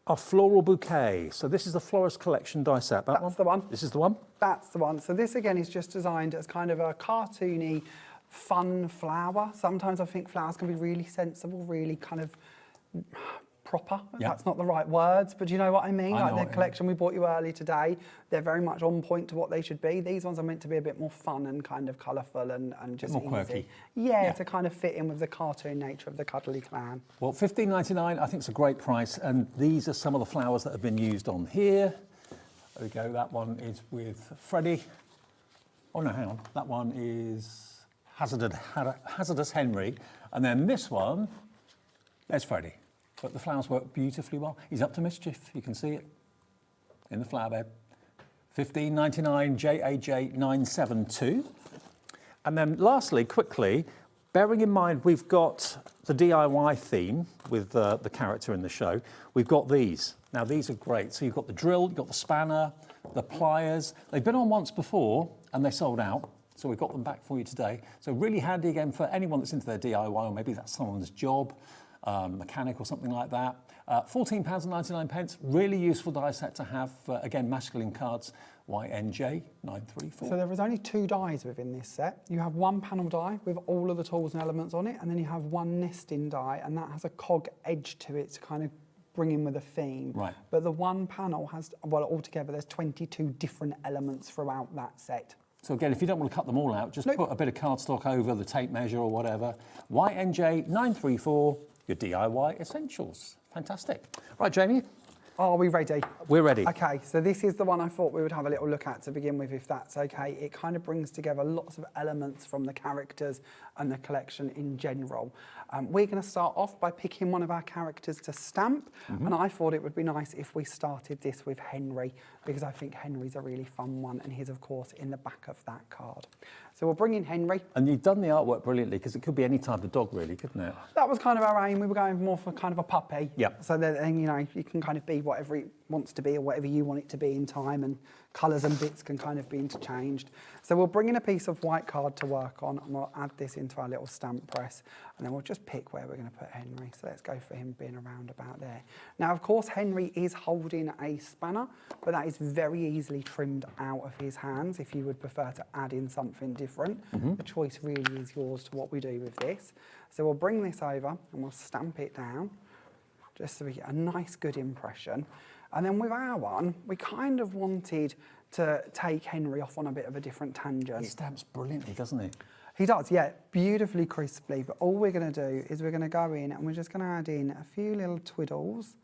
a floral bouquet. So this is the Florist Collection die set. That's the one. This is the one? That's the one. So this again is just designed as kind of a cartoony, fun flower. Sometimes I think flowers can be really sensible, really kind of proper. Yeah. That's not the right words, but do you know what I mean? I Like know the what you collection we bought you early today, they're very much on point to what they should be. These ones are meant to be a bit more fun and kind of colourful and just more quirky. easy. Yeah, to kind of fit in with the cartoon nature of the Cuddly Clan. Well, $15.99, I think it's a great price, and these are some of the flowers that have been used on here. There we go, that one is with Freddie. Oh no, hang on, that one is Hazardous Henry, and then this one, there's Freddie. But the flowers work beautifully well. He's up to mischief, you can see it in the flower bed. $15.99, JAJ972. And then lastly, quickly, bearing in mind we've got the DIY theme with the character in the show, we've got these. Now these are great. So you've got the drill, you've got the spanner, the pliers. They've been on once before and they sold out. So we've got them back for you today. So really handy again for anyone that's into their DIY, or maybe that's someone's job, mechanic or something like that. £14.99, really useful die set to have, again, masculine cards, YNJ934. So there is only 2 dies within this set. You have 1 panel die with all of the tools and elements on it, and then you have 1 nesting die, and that has a cog edge to it to kind of bring in with a theme. Right. But the 1 panel has, well, altogether there's 22 different elements throughout that set. So again, if you don't want to cut them all out, just put a bit of cardstock over the tape measure or whatever. YNJ934, your DIY essentials. Fantastic. Right, Jamie? Are we ready? We're ready. Okay, so this is the one I thought we would have a little look at to begin with, if that's okay. It kind of brings together lots of elements from the characters and the collection in general. We're going to start off by picking one of our characters to stamp, and I thought it would be nice if we started this with Henry, because I think Henry's a really fun one, and he's, of course, in the back of that card. So we'll bring in Henry. And you've done the artwork brilliantly, because it could be any type of dog, really, couldn't it? That was kind of our aim. We were going more for kind of a puppy. Yep. So that, you know, you can kind of be whatever it wants to be or whatever you want it to be in time, and colours and bits can kind of be interchanged. So we'll bring in a piece of white card to work on, and we'll add this into our little stamp press, and then we'll just pick where we're going to put Henry. So let's go for him being around about there. Now, of course, Henry is holding a spanner, but that is very easily trimmed out of his hands if you would prefer to add in something different. The choice really is yours to what we do with this. So we'll bring this over and we'll stamp it down, just so we get a nice, good impression. And then with our one, we kind of wanted to take Henry off on a bit of a different tangent. He stamps brilliantly, doesn't he? He does, yeah, beautifully crisply. But all we're going to do is we're going to go in and we're just going to add in a few little twiddles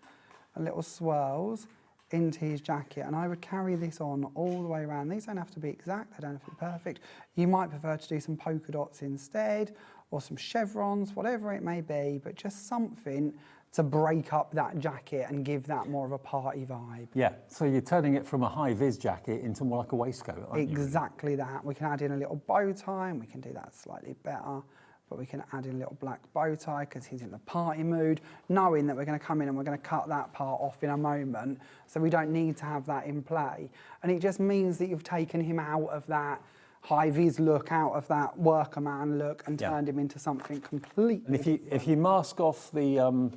and little swirls into his jacket. And I would carry this on all the way around. These don't have to be exact, they don't have to be perfect. You might prefer to do some polka dots instead, or some chevrons, whatever it may be, but just something to break up that jacket and give that more of a party vibe. Yeah, so you're turning it from a high-vis jacket into more like a waistcoat, aren't you? Exactly that. We can add in a little bow tie, and we can do that slightly better, but we can add in a little black bow tie because he's in the party mood, knowing that we're going to come in and we're going to cut that part off in a moment, so we don't need to have that in play. And it just means that you've taken him out of that high-vis look, out of that worker man look, and turned him into something completely And if you mask off the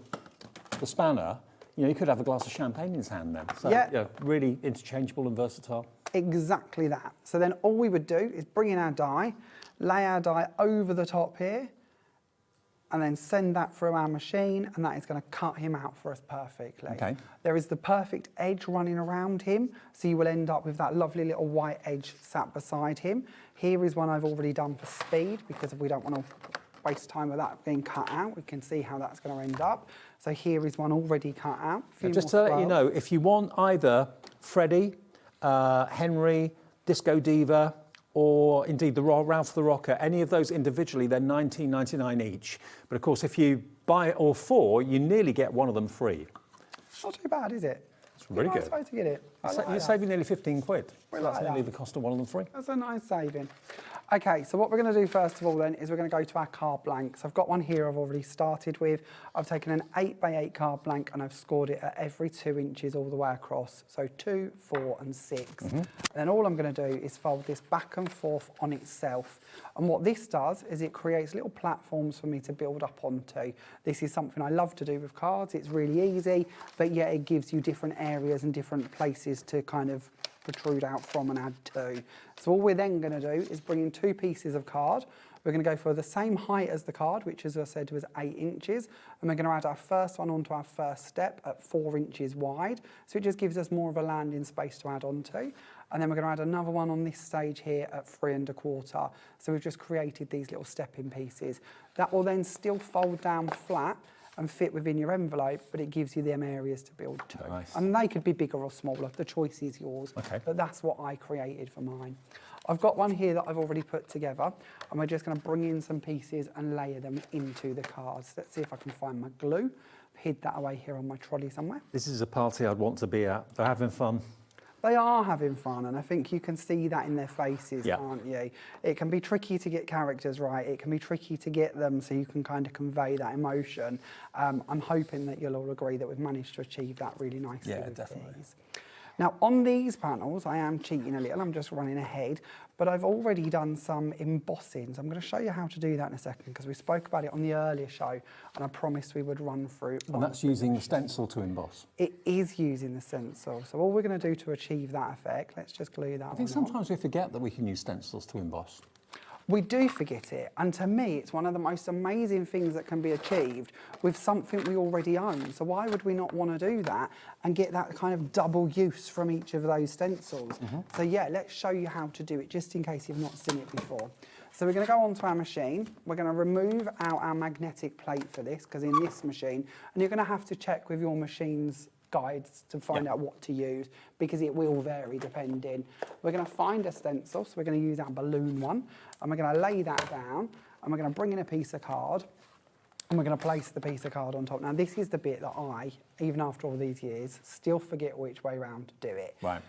spanner, you know, you could have a glass of champagne in his hand then. So, yeah, really interchangeable and versatile. Exactly that. So then all we would do is bring in our die, lay our die over the top here, and then send that through our machine, and that is going to cut him out for us perfectly. Okay. There is the perfect edge running around him, so you will end up with that lovely little white edge sat beside him. Here is one I've already done for speed, because we don't want to waste time of that being cut out. We can see how that's going to end up. So here is one already cut out. Just to let you know, if you want either Freddie, Henry, Disco Diva, or indeed the Ralph the Rocker, any of those individually, they're $19.99 each. But of course, if you buy all four, you nearly get one of them free. Not too bad, is it? It's really nice good. way to get it. You're saving nearly 15 quid. So that's like nearly that. the cost of one of them free. That's a nice saving. Okay, so what we're going to do first of all then is we're going to go to our card blanks. I've got one here I've already started with. I've taken an 8x8 card blank and I've scored it at every 2 inches all the way across. So 2, 4 and 6. And then all I'm going to do is fold this back and forth on itself. And what this does is it creates little platforms for me to build up onto. This is something I love to do with cards. It's really easy, but yet it gives you different areas and different places to kind of protrude out from and add to. So all we're then going to do is bring in 2 pieces of card. We're going to go for the same height as the card, which as I said was 8 inches. And we're going to add our first one onto our first step at 4 inches wide. So it just gives us more of a landing space to add onto. And then we're going to add another one on this stage here at 3 1/4. So we've just created these little stepping pieces. That will then still fold down flat and fit within your envelope, but it gives you them areas to build to. Nice. And they could be bigger or smaller, the choice is yours, but that's what I created for mine. I've got one here that I've already put together, and we're just going to bring in some pieces and layer them into the cards. Let's see if I can find my glue. I've hid that away here on my trolley somewhere. This is a party I'd want to be at. They're having fun. They are having fun, and I think you can see that in their faces, Yeah. can't you? It can be tricky to get characters right. It can be tricky to get them so you can kind of convey that emotion. I'm hoping that you'll all agree that we've managed to achieve that really nicely with these. Now, on these panels, I am cheating a little. I'm just running ahead, but I've already done some embossing. So I'm going to show you how to do that in a second, because we spoke about it on the earlier show, and I promised we would run through. And that's using the stencil to emboss. It is using the stencil. So all we're going to do to achieve that effect, let's just glue that on. I think sometimes we forget that we can use stencils to emboss. We do forget it, and to me it's one of the most amazing things that can be achieved with something we already own. So why would we not want to do that and get that kind of double use from each of those stencils? So yeah, let's show you how to do it, just in case you've not seen it before. So we're going to go onto our machine. We're going to remove out our magnetic plate for this, because in this machine, and you're going to have to check with your machine's guides to find out what to use, because it will vary depending. We're going to find a stencil, so we're going to use our balloon one, and we're going to lay that down, and we're going to bring in a piece of card, and we're going to place the piece of card on top. Now this is the bit that I, even after all these years, still forget which way round to do it. Right.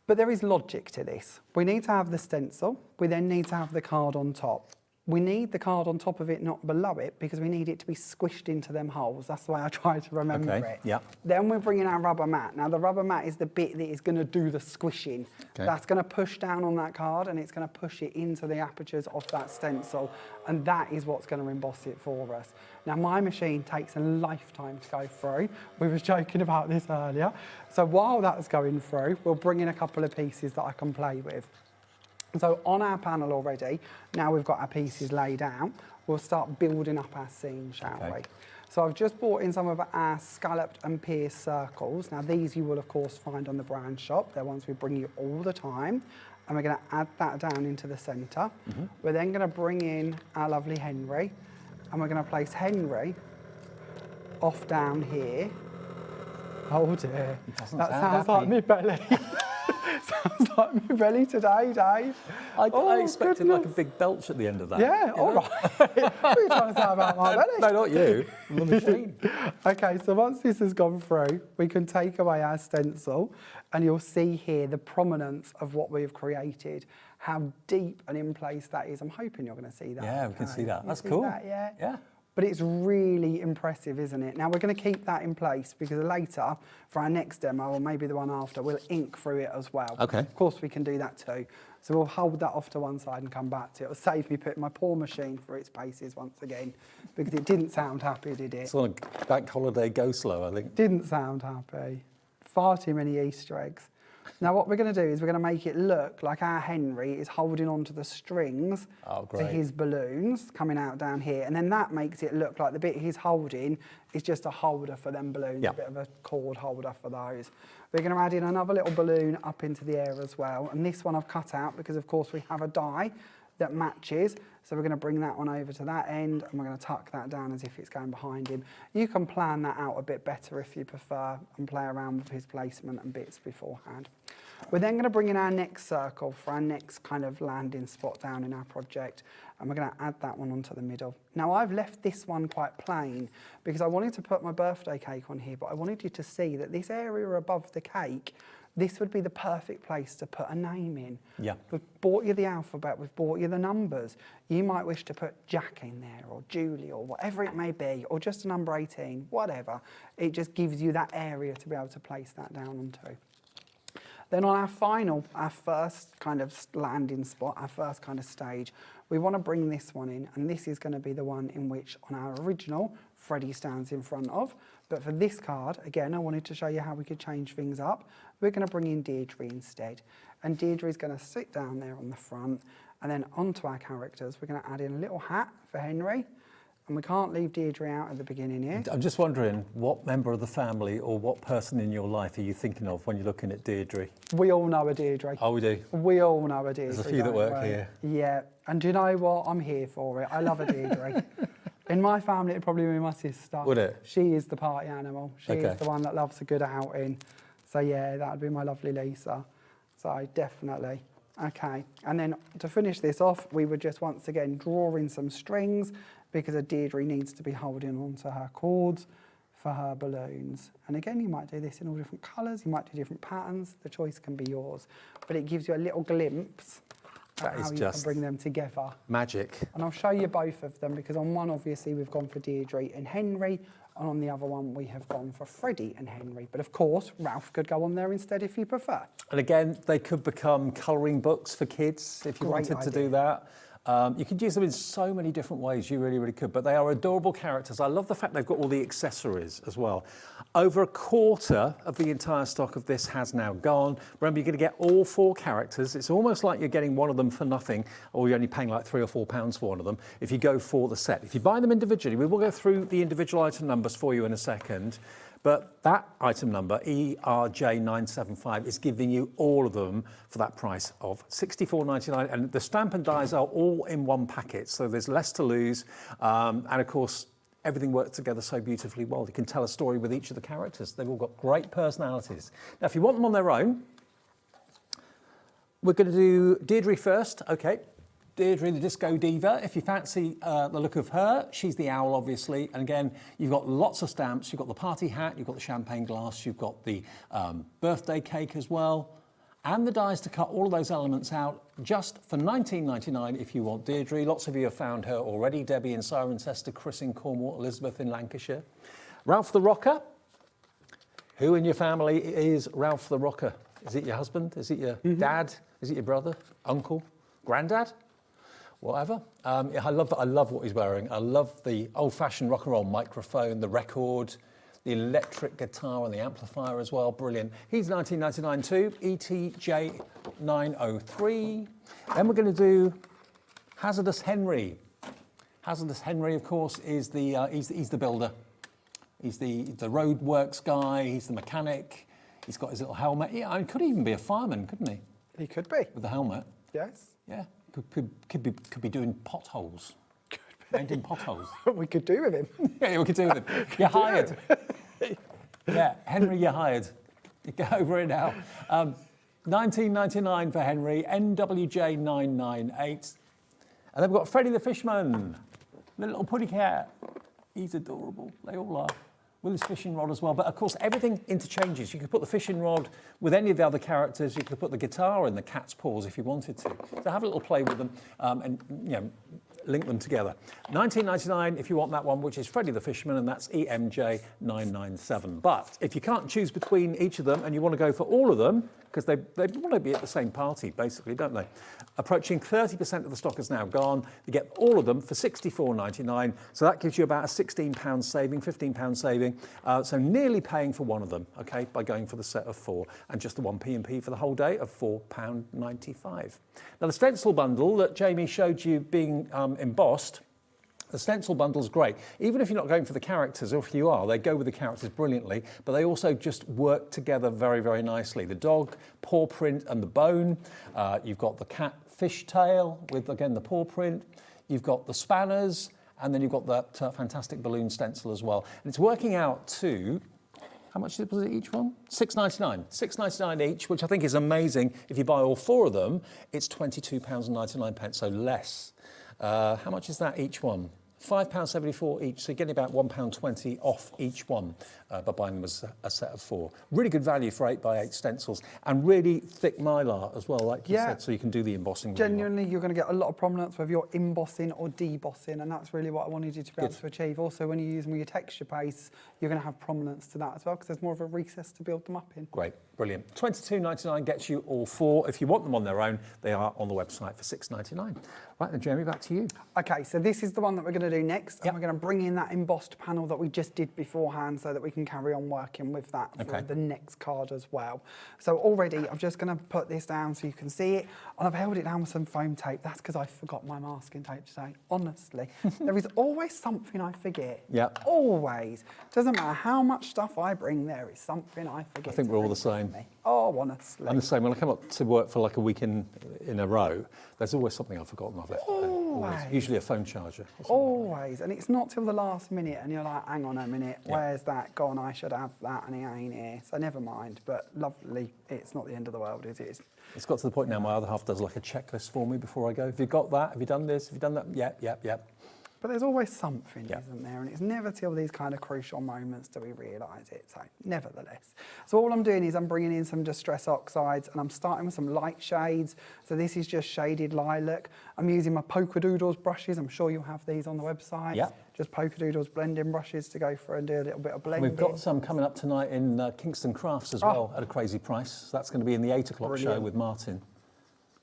But there is logic to this. We need to have the stencil, we then need to have the card on top. We need the card on top of it, not below it, because we need it to be squished into them holes. That's the way I try to remember it. Yeah. Then we're bringing our rubber mat. Now the rubber mat is the bit that is going to do the squishing. Okay. That's going to push down on that card, and it's going to push it into the apertures of that stencil, and that is what's going to emboss it for us. Now my machine takes a lifetime to go through. We were joking about this earlier. So while that's going through, we'll bring in a couple of pieces that I can play with. So on our panel already, now we've got our pieces laid out, we'll start building up our scene, shall we? So I've just brought in some of our scalloped and pierced circles. Now these you will of course find on the brand shop. They're ones we bring you all the time. And we're going to add that down into the centre. We're then going to bring in our lovely Henry, and we're going to place Henry off down here. Oh dear, that sounds like me belly. Sounds like my belly today, Dave. I expected like a big belch at the end of that. Yeah, all right. What are you trying to say about my belly? No, not you. The machine. Okay, so once this has gone through, we can take away our stencil, and you'll see here the prominence of what we've created, how deep and in place that is. I'm hoping you're going to see that. Yeah, we can see that. You That's see cool. that, yeah? Yeah. But it's really impressive, isn't it? Now, we're going to keep that in place because later, for our next demo, or maybe the one after, we'll ink through it as well. Okay. Of course, we can do that too. So we'll hold that off to one side and come back to it. It'll save me putting my poor machine through its paces once again, because it didn't sound happy, did it? It's on a bank holiday go slow, I think. Didn't sound happy. Far too many Easter eggs. Now what we're going to do is we're going to make it look like our Henry is holding onto the strings for his balloons coming out down here, and then that makes it look like the bit he's holding is just a holder for them balloons, a bit of a cord holder for those. We're going to add in another little balloon up into the air as well, and this one I've cut out because of course we have a die that matches. So we're going to bring that one over to that end and we're going to tuck that down as if it's going behind him. You can plan that out a bit better if you prefer and play around with his placement and bits beforehand. We're then going to bring in our next circle for our next kind of landing spot down in our project, and we're going to add that one onto the middle. Now I've left this one quite plain because I wanted to put my birthday cake on here, but I wanted you to see that this area above the cake, this would be the perfect place to put a name in. Yeah. We've bought you the alphabet, we've bought you the numbers. You might wish to put Jack in there, or Julie, or whatever it may be, or just a number 18, whatever. It just gives you that area to be able to place that down onto. Then on our first kind of landing spot, our first kind of stage, we want to bring this one in, and this is going to be the one in which on our original, Freddie stands in front of. But for this card, again, I wanted to show you how we could change things up. We're going to bring in Deirdre instead. And Deirdre is going to sit down there on the front, and then onto our characters, we're going to add in a little hat for Henry. And we can't leave Deirdre out at the beginning here. I'm just wondering, what member of the family or what person in your life are you thinking of when you're looking at Deirdre? We all know a Deirdre. Oh, we do? We all know a Deirdre. There's a few that work here. Yeah, and do you know what? I'm here for it. I love a Deirdre. In my family, it'd probably be my sister. Would it? She is the party animal. She Okay. is the one that loves a good outing. So yeah, that would be my lovely Lisa. So definitely. Okay, and then to finish this off, we would just once again draw in some strings because a Deirdre needs to be holding onto her cords for her balloons. And again, you might do this in all different colours, you might do different patterns, the choice can be yours. But it gives you a little glimpse of how you can bring them together. Magic. And I'll show you both of them because on one, obviously, we've gone for Deirdre and Henry, and on the other one, we have gone for Freddie and Henry. But of course, Ralph could go on there instead if you prefer. And again, they could become colouring books for kids if you wanted to do that. You could use them in so many different ways, you really, really could. But they are adorable characters. I love the fact they've got all the accessories as well. Over a quarter of the entire stock of this has now gone. Remember, you're going to get all 4 characters. It's almost like you're getting one of them for nothing, or you're only paying like £3 or £4 for one of them if you go for the set. If you buy them individually, we will go through the individual item numbers for you in a second. But that item number, ERJ975, is giving you all of them for that price of $64.99. And the stamp and dies are all in one packet, so there's less to lose. And of course, everything works together so beautifully well. You can tell a story with each of the characters. They've all got great personalities. Now, if you want them on their own, we're going to do Deirdre first. Okay. Deirdre, the Disco Diva. If you fancy the look of her, she's the owl, obviously. And again, you've got lots of stamps. You've got the party hat, you've got the champagne glass, you've got the birthday cake as well, and the dies to cut all of those elements out just for $19.99 if you want Deirdre. Lots of you have found her already. Debbie in Cirencester, Chris in Cornwall, Elizabeth in Lancashire. Ralph the Rocker. Who in your family is Ralph the Rocker? Is it your husband? Is it your dad? Is it your brother? Uncle? Granddad? Whatever. I love what he's wearing. I love the old-fashioned rock and roll microphone, the record, the electric guitar and the amplifier as well. Brilliant. He's $19.99 too. ETJ903. Then we're going to do Hazardous Henry. Hazardous Henry, of course, is the he's the builder. He's the road works guy. He's the mechanic. He's got his little helmet. Yeah, he could even be a fireman, couldn't he? He could be. With the helmet. Yes. Yeah. Could be doing potholes. Painting potholes. We could do with him. Yeah, we could do with him. You're hired. Yeah, Henry, you're hired. You go over it now. $19.99 for Henry, NWJ998. And then we've got Freddie the Fishman, the little puddy cat. He's adorable. They all are. With his fishing rod as well. But of course, everything interchanges. You could put the fishing rod with any of the other characters. You could put the guitar in the cat's paws if you wanted to. So have a little play with them and link them together. $19.99 if you want that one, which is Freddie the Fisherman, and that's EMJ997. But if you can't choose between each of them and you want to go for all of them, because they want to be at the same party, basically, don't they? Approaching 30% of the stock is now gone. You get all of them for $64.99. So that gives you about a £16 saving, £15 saving. So nearly paying for one of them, okay, by going for the set of 4. And just the one P&P for the whole day of £4.95. Now, the stencil bundle that Jamie showed you being embossed, The stencil bundle's great. Even if you're not going for the characters, or if you are, they go with the characters brilliantly, but they also just work together very, very nicely. The dog, paw print and the bone. You've got the cat fish tail with, again, the paw print. You've got the spanners, and then you've got that fantastic balloon stencil as well. And it's working out to, how much was it each one? $6.99. $6.99 each, which I think is amazing. If you buy all 4 of them, it's £22.99, so less. How much is that each one? £5.74 each, so you're getting about £1.20 off each one by buying them as a set of 4. Really good value for 8x8 stencils, and really thick mylar as well, like you said, so you can do the embossing. Genuinely, you're going to get a lot of prominence whether you're embossing or debossing, and that's really what I wanted you to be able to achieve. Also, when you're using your texture paste, you're going to have prominence to that as well, because there's more of a recess to build them up in. Great, brilliant. £22.99 gets you all 4. If you want them on their own, they are on the website for $6.99. Right then, Jeremy, back to you. Okay, so this is the one that we're going to do next, and we're going to bring in that embossed panel that we just did beforehand so that we can carry on working with that for the next card as well. So already, I'm just going to put this down so you can see it, and I've held it down with some foam tape. That's because I forgot my masking tape today, honestly. There is always something I forget. Yeah. Always. Doesn't matter how much stuff I bring, there is something I forget. I think we're all the same. Oh, honestly. I'm the same. When I come up to work for like a week in a row, there's always something I've forgotten. I've left there. Always. Usually a phone charger. Always. And it's not till the last minute and you're like, hang on a minute, where's that gone? I should have that, and he ain't here. So never mind. But lovely, it's not the end of the world, is it? It's got to the point now my other half does like a checklist for me before I go. Have you got that? Have you done this? Have you done that? Yep. But there's always something, isn't there? And it's never till these kind of crucial moments do we realise it. So, nevertheless. So all I'm doing is I'm bringing in some Distress Oxides, and I'm starting with some light shades. So this is just shaded lilac. I'm using my Polka Doodles brushes. I'm sure you'll have these on the website. Yeah. Just Polka Doodles blending brushes to go through and do a little bit of blending. We've got some coming up tonight in Kingston Crafts as well at a crazy price. So that's going to be in the 8 o'clock show with Martin.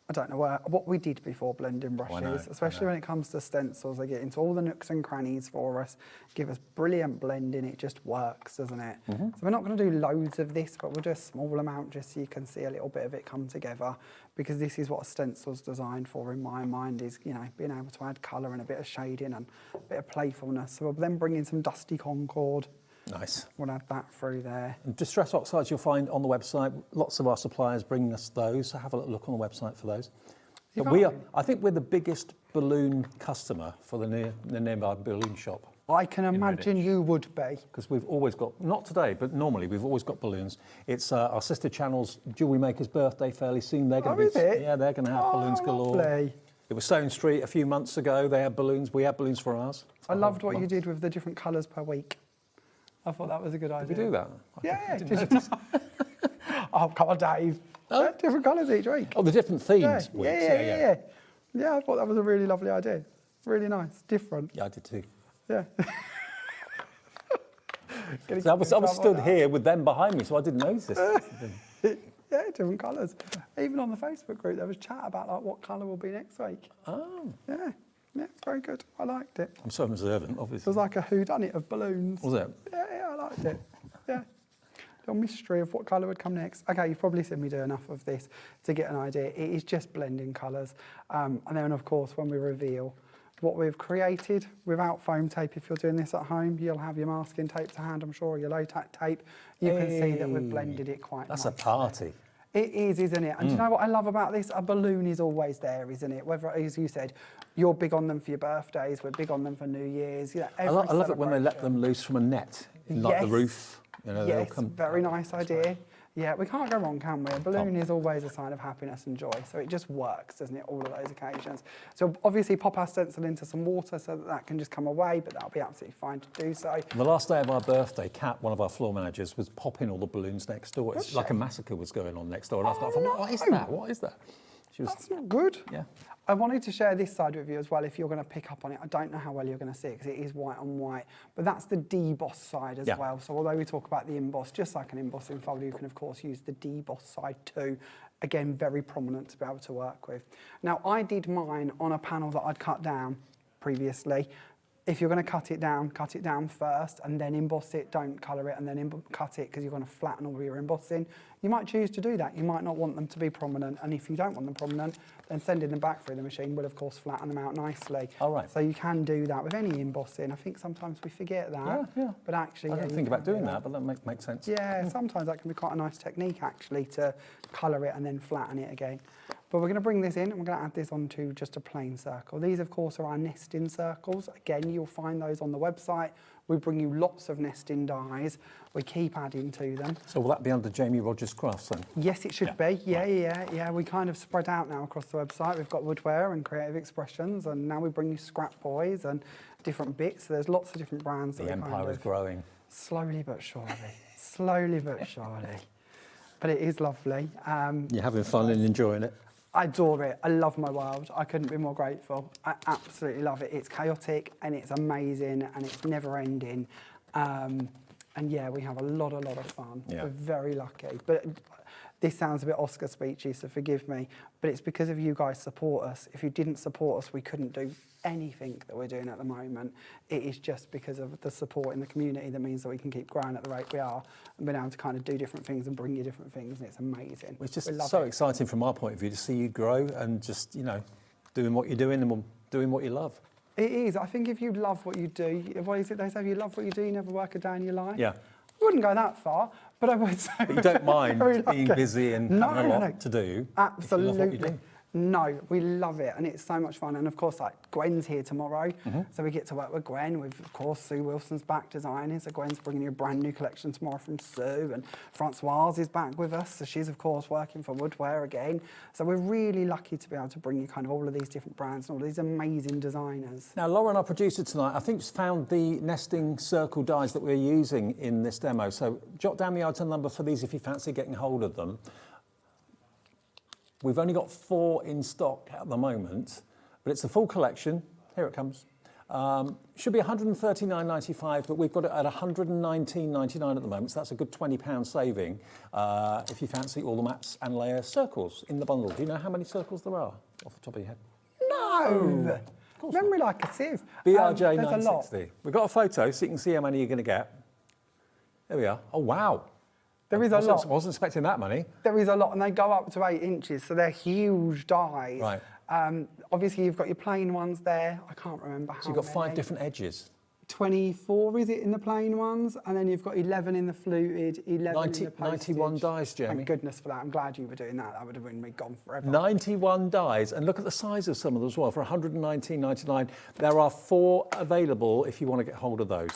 I don't know what we did before blending brushes, especially when it comes to stencils. They get into all the nooks and crannies for us, give us brilliant blending. It just works, doesn't it? So we're not going to do loads of this, but we'll do a small amount just so you can see a little bit of it come together, because this is what a stencil's designed for in my mind, is, you know, being able to add colour and a bit of shading and a bit of playfulness. So we'll then bring in some Dusty Concord. Nice. We'll add that through there. And Distress Oxides you'll find on the website. Lots of our suppliers bring us those, so have a look on the website for those. But I think we're the biggest balloon customer for the nearby balloon shop. I can imagine you would be. Because we've always got, not today, but normally we've always got balloons. It's our sister channel's Jewellery Maker's birthday fairly soon. They're going to be, yeah, they're going to have balloons galore. Lovely. It was Stone Street a few months ago. They had balloons. We had balloons for ours. I loved what you did with the different colours per week. I thought that was a good idea. Did we do that? Yeah. Oh, come on, Dave. Oh. Different colours each week. Oh, the different themes. Yeah. Yeah, I thought that was a really lovely idea. Really nice, different. Yeah, I did too. Yeah. So I was stood here with them behind me, so I didn't notice this. Yeah, different colours. Even on the Facebook group, there was chat about like what colour will be next week. Oh. Yeah, it's very good. I liked it. I'm so observant, obviously. It was like a whodunit of balloons. Was it? Yeah, I liked it. Yeah. Little mystery of what colour would come next. Okay, you've probably seen me do enough of this to get an idea. It is just blending colours. And then, of course, when we reveal what we've created without foam tape, if you're doing this at home, you'll have your masking tape to hand, I'm sure, or your low-tack tape. You can see that we've blended it quite nicely. That's a party. It is, isn't it? And do you know what I love about this? A balloon is always there, isn't it? Whether, as you said, you're big on them for your birthdays, we're big on them for New Year's. You know, I love it when they let them loose from a net, like the roof. You know, yes, very nice idea. Yeah, we can't go wrong, can we? A balloon is always a sign of happiness and joy, so it just works, doesn't it, all of those occasions. So obviously pop our stencil into some water so that can just come away, but that'll be absolutely fine to do so. The last day of our birthday, Kat, one of our floor managers, was popping all the balloons next door. It's like a massacre was going on next door, and I thought, what is that? What is that? That's not good. Yeah. I wanted to share this side with you as well if you're going to pick up on it. I don't know how well you're going to see it because it is white on white, but that's the deboss side as well. So although we talk about the emboss, just like an embossing folder, you can of course use the deboss side too. Again, very prominent to be able to work with. Now I did mine on a panel that I'd cut down previously. if you're going to cut it down first and then emboss it. Don't colour it and then cut it because you're going to flatten all your embossing. You might choose to do that. You might not want them to be prominent, and if you don't want them prominent, then sending them back through the machine will of course flatten them out nicely. All right. So you can do that with any embossing. I think sometimes we forget that. Yeah. But actually, I didn't think about doing that, but that makes sense. Yeah, sometimes that can be quite a nice technique actually to colour it and then flatten it again. But we're going to bring this in and we're going to add this onto just a plain circle. These of course are our nesting circles. Again, you'll find those on the website. We bring you lots of nesting dies. We keep adding to them. So will that be under Jamie Rodgers Crafts then? Yes, it should be. Yeah. We kind of spread out now across the website. We've got woodware and creative expressions, and now we bring you scrap boys and different bits. So there's lots of different brands. The empire is growing. Slowly but surely. Slowly but surely. But it is lovely. You're having fun and enjoying it? I adore it. I love my world. I couldn't be more grateful. I absolutely love it. It's chaotic and it's amazing and it's never ending. And yeah, we have a lot of fun. Yeah. We're very lucky. But this sounds a bit Oscar speechy, so forgive me. But it's because of you guys support us. If you didn't support us, we couldn't do anything that we're doing at the moment. It is just because of the support in the community that means that we can keep growing at the rate we are and being able to kind of do different things and bring you different things, and it's amazing. It's just so exciting from our point of view to see you grow and just, you know, doing what you're doing and doing what you love. It is. I think if you love what you do, what is it they say? If you love what you do, you never work a day in your life. Yeah. I wouldn't go that far, but I would say... But you don't mind being busy and having a lot to do. Absolutely. If you love what you do. No, we love it, and it's so much fun. And of course, like Gwen's here tomorrow, so we get to work with Gwen. With of course Sue Wilson's back designing, so Gwen's bringing you a brand new collection tomorrow from Sue, and Francoise is back with us, so she's of course working for Woodware again. So we're really lucky to be able to bring you kind of all of these different brands and all these amazing designers. Now, Lauren, our producer tonight, I think found the nesting circle dies that we're using in this demo. So jot down the item number for these if you fancy getting hold of them. We've only got 4 in stock at the moment, but it's a full collection. Here it comes. Should be $139.95, but we've got it at $119.99 at the moment, so that's a good £20 saving if you fancy all the mats and layer circles in the bundle. Do you know how many circles there are off the top of your head? No! Memory like a sieve. BRJ There's a lot. 960. We've got a photo so you can see how many you're going to get. There we are. Oh, wow. There is a lot. I wasn't expecting that many. There is a lot, and they go up to 8 inches, so they're huge dies. Right. Obviously, you've got your plain ones there. I can't remember how So you've got many. 5 different edges. 24, is it, in the plain ones? And then you've got 11 in the fluted, 11 in the postage. 91 dies, Jamie. Thank goodness for that. I'm glad you were doing that. That would have been me gone forever. 91 dies, and look at the size of some of them as well. For $119.99, there are 4 available if you want to get hold of those.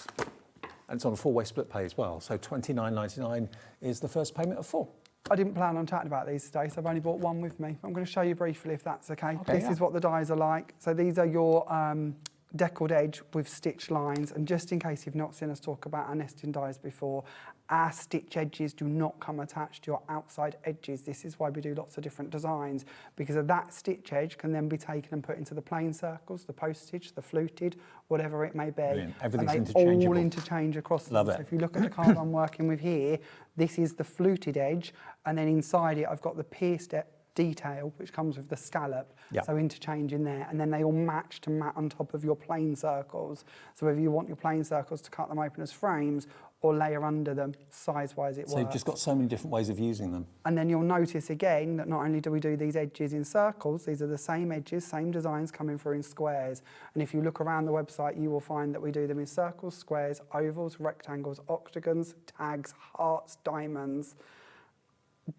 And it's on a 4-way split pay as well. So $29.99 is the first payment of 4. I didn't plan on chatting about these today, so I've only brought one with me. I'm going to show you briefly if that's okay. This is what the dies are like. So these are your deckled edge with stitch lines, and just in case you've not seen us talk about our nesting dies before, our stitch edges do not come attached to your outside edges. This is why we do lots of different designs, because of that stitch edge can then be taken and put into the plain circles, the postage, the fluted, whatever it may be. Brilliant. Everything's and they interchangeable. all interchange across them. Love it. So if you look at the card I'm working with here, this is the fluted edge, and then inside it I've got the pierced detail, which comes with the scallop, so interchange in there, and then they all match to mat on top of your plain circles. So whether you want your plain circles to cut them open as frames or layer under them, size-wise it works. So you've just got so many different ways of using them. And then you'll notice again that not only do we do these edges in circles, these are the same edges, same designs coming through in squares. And if you look around the website, you will find that we do them in circles, squares, ovals, rectangles, octagons, tags, hearts, diamonds,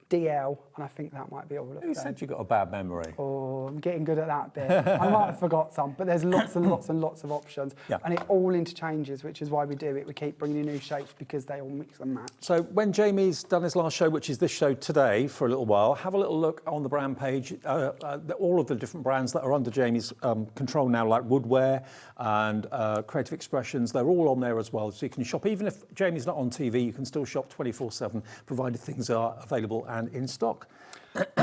DL, and I think that might be all of them. Who said you got a bad memory? Oh, I'm getting good at that bit. I might have forgot some, but there's lots and lots and lots of options. And it all interchanges, which is why we do it. We keep bringing new shapes because they all mix and match. So when Jamie's done his last show, which is this show today for a little while, have a little look on the brand page, all of the different brands that are under Jamie's control now, like Woodware and Creative Expressions, they're all on there as well. So you can shop, even if Jamie's not on TV, you can still shop 24/7, provided things are available and in stock.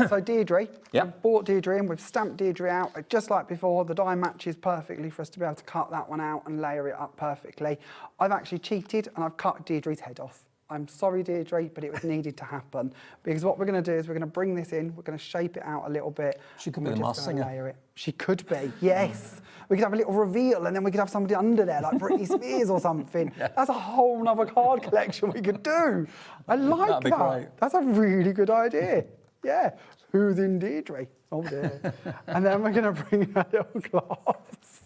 So Deirdre, we've bought Deirdre in, we've stamped Deirdre out, just like before. The die matches perfectly for us to be able to cut that one out and layer it up perfectly. I've actually cheated and I've cut Deirdre's head off. I'm sorry, Deirdre, but it was needed to happen. Because what we're going to do is we're going to bring this in, we're going to shape it out a little bit. She could be the masked singer. Layer it. She could be, yes. We could have a little reveal and then we could have somebody under there, like Britney Spears or something. Yeah. That's a whole nother card collection we could do. I like That'd be that. great. That's a really good idea. Yeah. Who's in Deirdre? Oh dear. And then we're going to bring a little glass.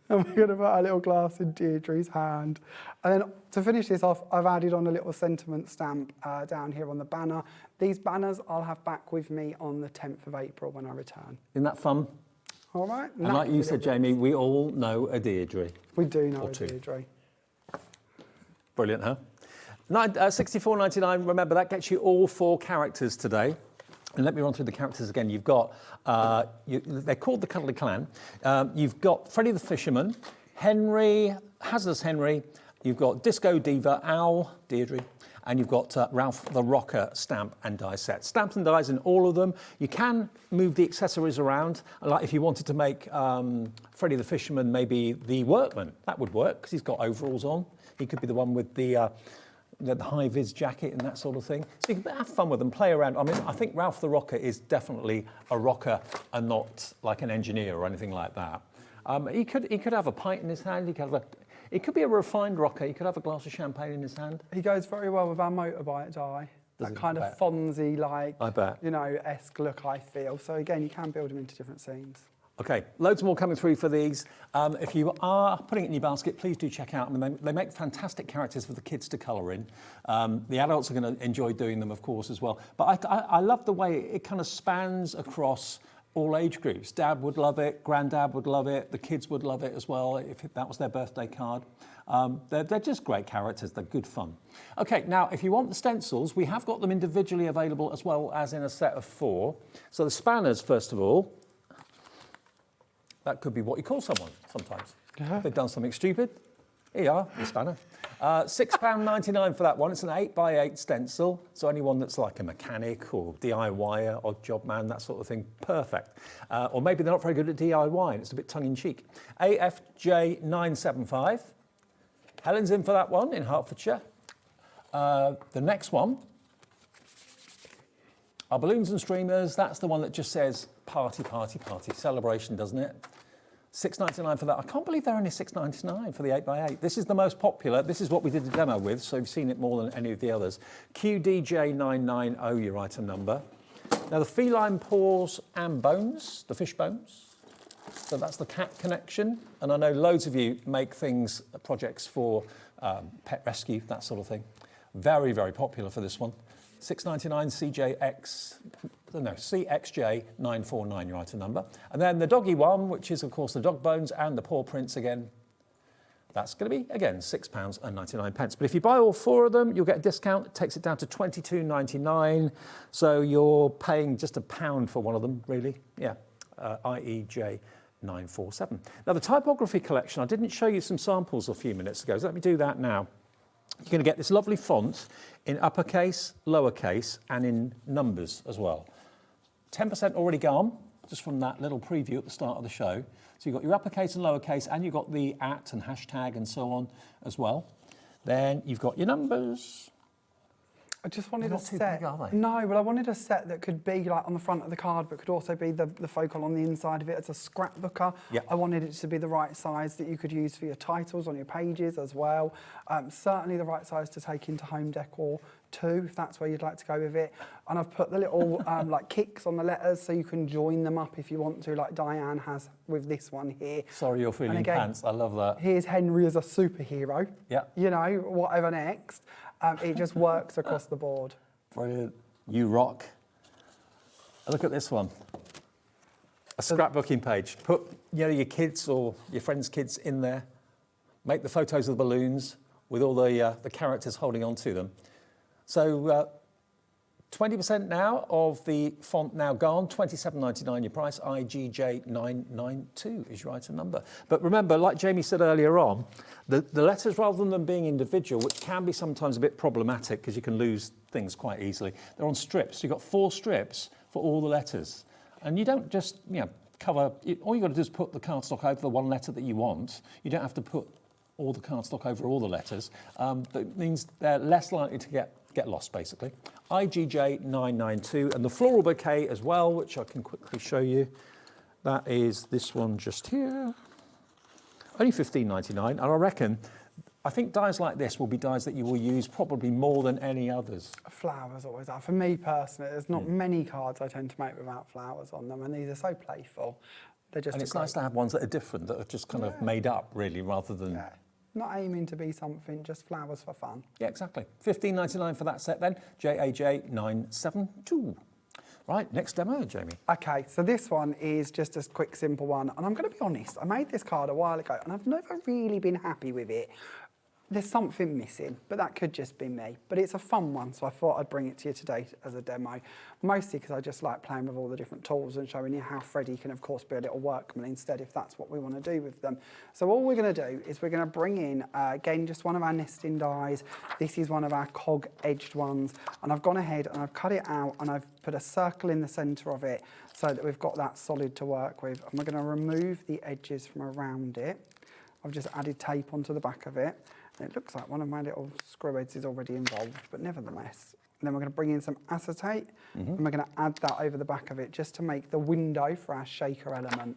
And we're going to put a little glass in Deirdre's hand. And then to finish this off, I've added on a little sentiment stamp down here on the banner. These banners I'll have back with me on the 10th of April when I return. Isn't that fun? All right. And like you said, Jamie, we all know a Deirdre. We do know a Deirdre. Brilliant, huh? $64.99, remember that gets you all 4 characters today. And let me run through the characters again. You've got, they're called the Cuddly Clan. You've got Freddie the Fisherman, Henry, Hazardous Henry, you've got Disco Diva, Owl, Deirdre, and you've got Ralph the Rocker stamp and die set. Stamps and dies in all of them. You can move the accessories around. Like if you wanted to make Freddie the Fisherman maybe the workman, that would work because he's got overalls on. He could be the one with the high-vis jacket and that sort of thing. So you can have fun with them, play around. I mean, I think Ralph the Rocker is definitely a rocker and not like an engineer or anything like that. He could have a pint in his hand. It could be a refined rocker. He could have a glass of champagne in his hand. He goes very well with our motorbike die. That kind of Fonzie, like, esque look, I feel. So again, you can build them into different scenes. Okay, loads more coming through for these. If you are putting it in your basket, please do check out. I mean, they make fantastic characters for the kids to colour in. The adults are going to enjoy doing them, of course, as well. But I love the way it kind of spans across all age groups. Dad would love it, Granddad would love it, the kids would love it as well if that was their birthday card. They're just great characters, they're good fun. Okay, now if you want the stencils, we have got them individually available as well as in a set of 4. So the spanners, first of all, that could be what you call someone sometimes. They've done something stupid. Here you are, the spanner. £6.99 for that one. It's an 8x8 stencil, so anyone that's like a mechanic or DIYer, odd job man, that sort of thing, perfect. Or maybe they're not very good at DIY and it's a bit tongue-in-cheek. AFJ975. Helen's in for that one in Hertfordshire. The next one are balloons and streamers. That's the one that just says party, party, party. Celebration, doesn't it? $6.99 for that. I can't believe they're only $6.99 for the 8x8. This is the most popular. This is what we did the demo with, so you've seen it more than any of the others. QDJ990, your item number. Now the feline paws and bones, the fish bones. So that's the cat connection. And I know loads of you make things, projects for pet rescue, that sort of thing. Very, very popular for this one. $6.99 CXJ949, your item number. And then the doggy one, which is, of course, the dog bones and the paw prints again. That's going to be, again, £6.99. But if you buy all 4 of them, you'll get a discount. It takes it down to $22.99. So you're paying just £1 for one of them, really. Yeah, IEJ947. Now, the typography collection, I didn't show you some samples a few minutes ago, so let me do that now. You're going to get this lovely font in uppercase, lowercase, and in numbers as well. 10% already gone, just from that little preview at the start of the show. So you've got your uppercase and lowercase, and you've got the @ and hashtag and so on as well. Then you've got your numbers. I just wanted They're a not too set. big, are they? No, but I wanted a set that could be like on the front of the card, but could also be the focal on the inside of it as a scrapbooker. Yep. I wanted it to be the right size that you could use for your titles on your pages as well. Certainly the right size to take into home decor too, if that's where you'd like to go with it. And I've put the little like kicks on the letters so you can join them up if you want to, like Diane has with this one here. Sorry, you're feeling again, pants. I love that. Here's Henry as a superhero. Yeah. You know, whatever next. It just works across the board. Brilliant. You rock. Look at this one. A scrapbooking page. Put your kids or your friends' kids in there. Make the photos of the balloons with all the characters holding on to them. So 20% now of the font now gone, $27.99 your price, IGJ992 is your item number. But remember, like Jamie said earlier on, the letters, rather than them being individual, which can be sometimes a bit problematic because you can lose things quite easily, they're on strips. You've got 4 strips for all the letters. And you don't just, cover, all you've got to do is put the cardstock over the one letter that you want. You don't have to put all the cardstock over all the letters, but it means they're less likely to get lost, basically. IGJ992, and the floral bouquet as well, which I can quickly show you. That is this one just here. Only $15.99, and I think dies like this will be dies that you will use probably more than any others. Flowers always are. For me personally, there's not many cards I tend to make without flowers on them, and these are so playful. They're just. And it's nice to have ones that are different, that are just kind of made up, really, rather than. Yeah. Not aiming to be something, just flowers for fun. Yeah, exactly. $15.99 for that set then. JAJ972. Right, next demo, Jamie. Okay, so this one is just a quick, simple one, and I'm going to be honest. I made this card a while ago, and I've never really been happy with it. There's something missing, but that could just be me. But it's a fun one, so I thought I'd bring it to you today as a demo. Mostly because I just like playing with all the different tools and showing you how Freddie can, of course, be a little workman instead, if that's what we want to do with them. So all we're going to do is we're going to bring in, again, just one of our nesting dies. This is one of our cog-edged ones. And I've gone ahead and I've cut it out and I've put a circle in the centre of it so that we've got that solid to work with. And we're going to remove the edges from around it. I've just added tape onto the back of it. And it looks like one of my little screw heads is already involved, but nevertheless. And then we're going to bring in some acetate, and we're going to add that over the back of it just to make the window for our shaker element.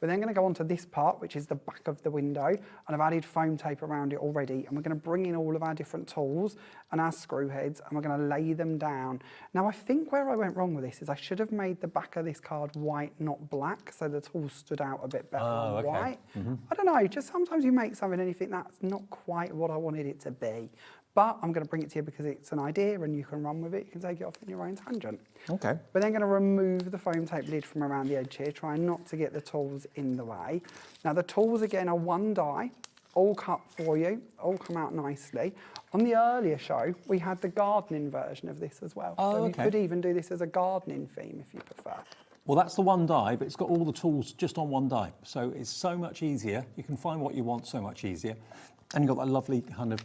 We're then going to go on to this part, which is the back of the window, and I've added foam tape around it already, and we're going to bring in all of our different tools and our screw heads, and we're going to lay them down. Now, I think where I went wrong with this is I should have made the back of this card white, not black, so the tools stood out a bit better on white. I don't know, just sometimes you make something and you think that's not quite what I wanted it to be. But I'm going to bring it to you because it's an idea and you can run with it. You can take it off in your own tangent. Okay. We're then going to remove the foam tape lid from around the edge here, trying not to get the tools in the way. Now the tools again are one die, all cut for you, all come out nicely. On the earlier show, we had the gardening version of this as well. So you could even do this as a gardening theme if you prefer. Well, that's the one die, but it's got all the tools just on one die. So it's so much easier. You can find what you want so much easier. And you've got that lovely kind of,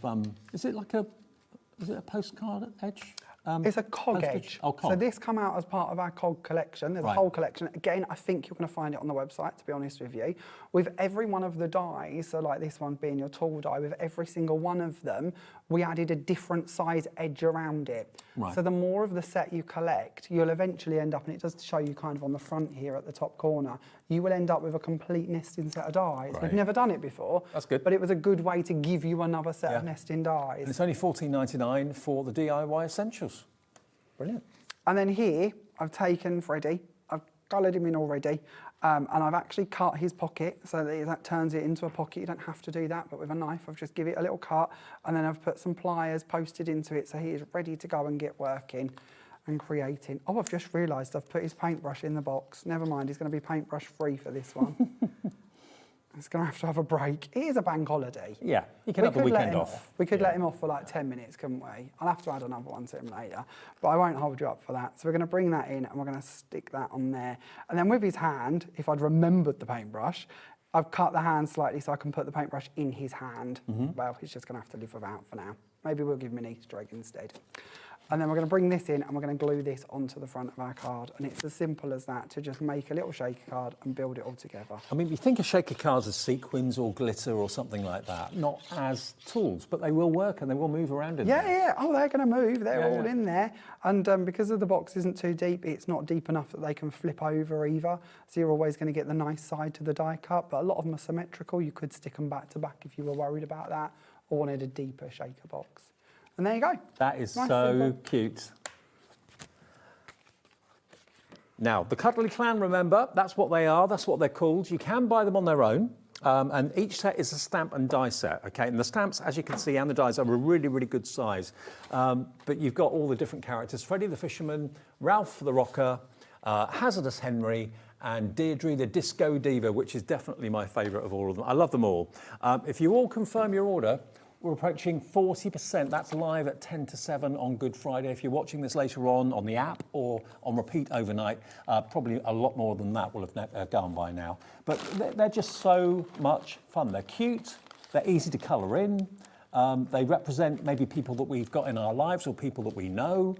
is it a postcard edge? It's a cog edge. Oh, cog. So this come out as part of our cog collection. There's a whole collection. Again, I think you're going to find it on the website, to be honest with you. With every one of the dies, so like this one being your tool die, with every single one of them, we added a different size edge around it. Right. So the more of the set you collect, you'll eventually end up, and it does show you kind of on the front here at the top corner, you will end up with a complete nesting set of dies. We've never done it before. That's good. But it was a good way to give you another set of nesting dies. And it's only $14.99 for the DIY essentials. Brilliant. And then here, I've taken Freddie, I've coloured him in already, and I've actually cut his pocket so that turns it into a pocket. You don't have to do that, but with a knife, I've just give it a little cut, and then I've put some pliers posted into it so he is ready to go and get working and creating. Oh, I've just realised I've put his paintbrush in the box. Never mind, he's going to be paintbrush free for this one. He's going to have a break. It is a bank holiday. Yeah, you can have the weekend off. We could let him off for like 10 minutes, couldn't we? I'll have to add another one to him later, but I won't hold you up for that. So we're going to bring that in and we're going to stick that on there. And then with his hand, if I'd remembered the paintbrush, I've cut the hand slightly so I can put the paintbrush in his hand. Well, he's just going to have to live without for now. Maybe we'll give him an Easter egg instead. And then we're going to bring this in and we're going to glue this onto the front of our card. And it's as simple as that, to just make a little shaker card and build it all together. I mean, we think of shaker cards as sequins or glitter or something like that, not as tools, but they will work and they will move around in there. Yeah. Oh, they're going to move. They're all in there. And because the box isn't too deep, it's not deep enough that they can flip over either. So you're always going to get the nice side to the die cut. But a lot of them are symmetrical. You could stick them back to back if you were worried about that or wanted a deeper shaker box. And there you go. That is nice, so simple. Cute. Now, the Cuddly Clan, remember, that's what they are, that's what they're called. You can buy them on their own, and each set is a stamp and die set, okay? And the stamps, as you can see, and the dies are a really, really good size. But you've got all the different characters. Freddie the Fisherman, Ralph the Rocker, Hazardous Henry, and Deirdre the Disco Diva, which is definitely my favourite of all of them. I love them all. If you all confirm your order, we're approaching 40%. That's live at 10 to 7 on Good Friday. If you're watching this later on the app or on repeat overnight, probably a lot more than that will have gone by now. But they're just so much fun. They're cute. They're easy to colour in. They represent maybe people that we've got in our lives or people that we know.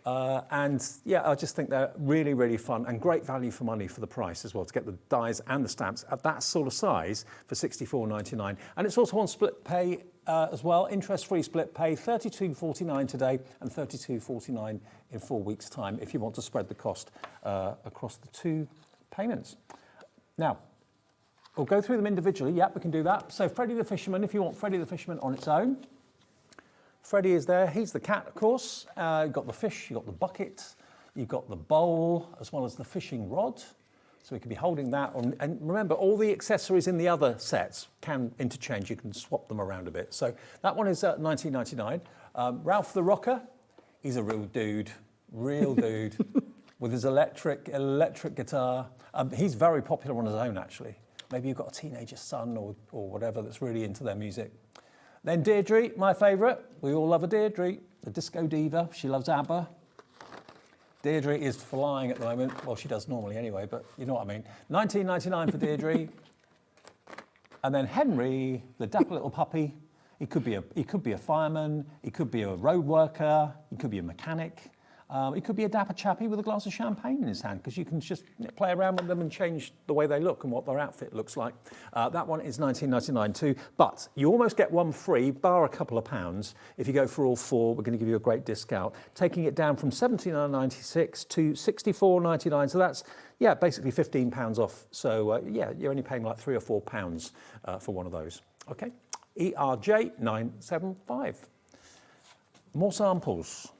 And yeah, I just think they're really, really fun and great value for money for the price as well, to get the dies and the stamps at that sort of size for $64.99. And it's also on split pay as well, interest-free split pay, $32.49 today and $32.49 in 4 weeks' time if you want to spread the cost across the 2 payments. Now, we'll go through them individually. Yep, we can do that. So Freddie the Fisherman, if you want Freddie the Fisherman on its own. Freddie is there. He's the cat, of course. You've got the fish, you've got the bucket, you've got the bowl, as well as the fishing rod. So we could be holding that on. And remember, all the accessories in the other sets can interchange. You can swap them around a bit. So that one is $19.99. Ralph the Rocker, he's a real dude, with his electric guitar. He's very popular on his own, actually. Maybe you've got a teenager son or whatever that's really into their music. Then Deirdre, my favourite. We all love a Deirdre, the disco diva. She loves ABBA. Deirdre is flying at the moment. Well, she does normally anyway, but you know what I mean. $19.99 for Deirdre. And then Henry, the dapper little puppy. He could be a fireman. He could be a road worker. He could be a mechanic. He could be a dapper chappie with a glass of champagne in his hand, because you can just play around with them and change the way they look and what their outfit looks like. That one is $19.99 too, but you almost get one free, bar a couple of pounds. If you go for all 4, we're going to give you a great discount, taking it down from $79.96 to $64.99. So that's, yeah, basically £15 off. So yeah, you're only paying like £3 or £4 for one of those. Okay, ERJ975. More samples.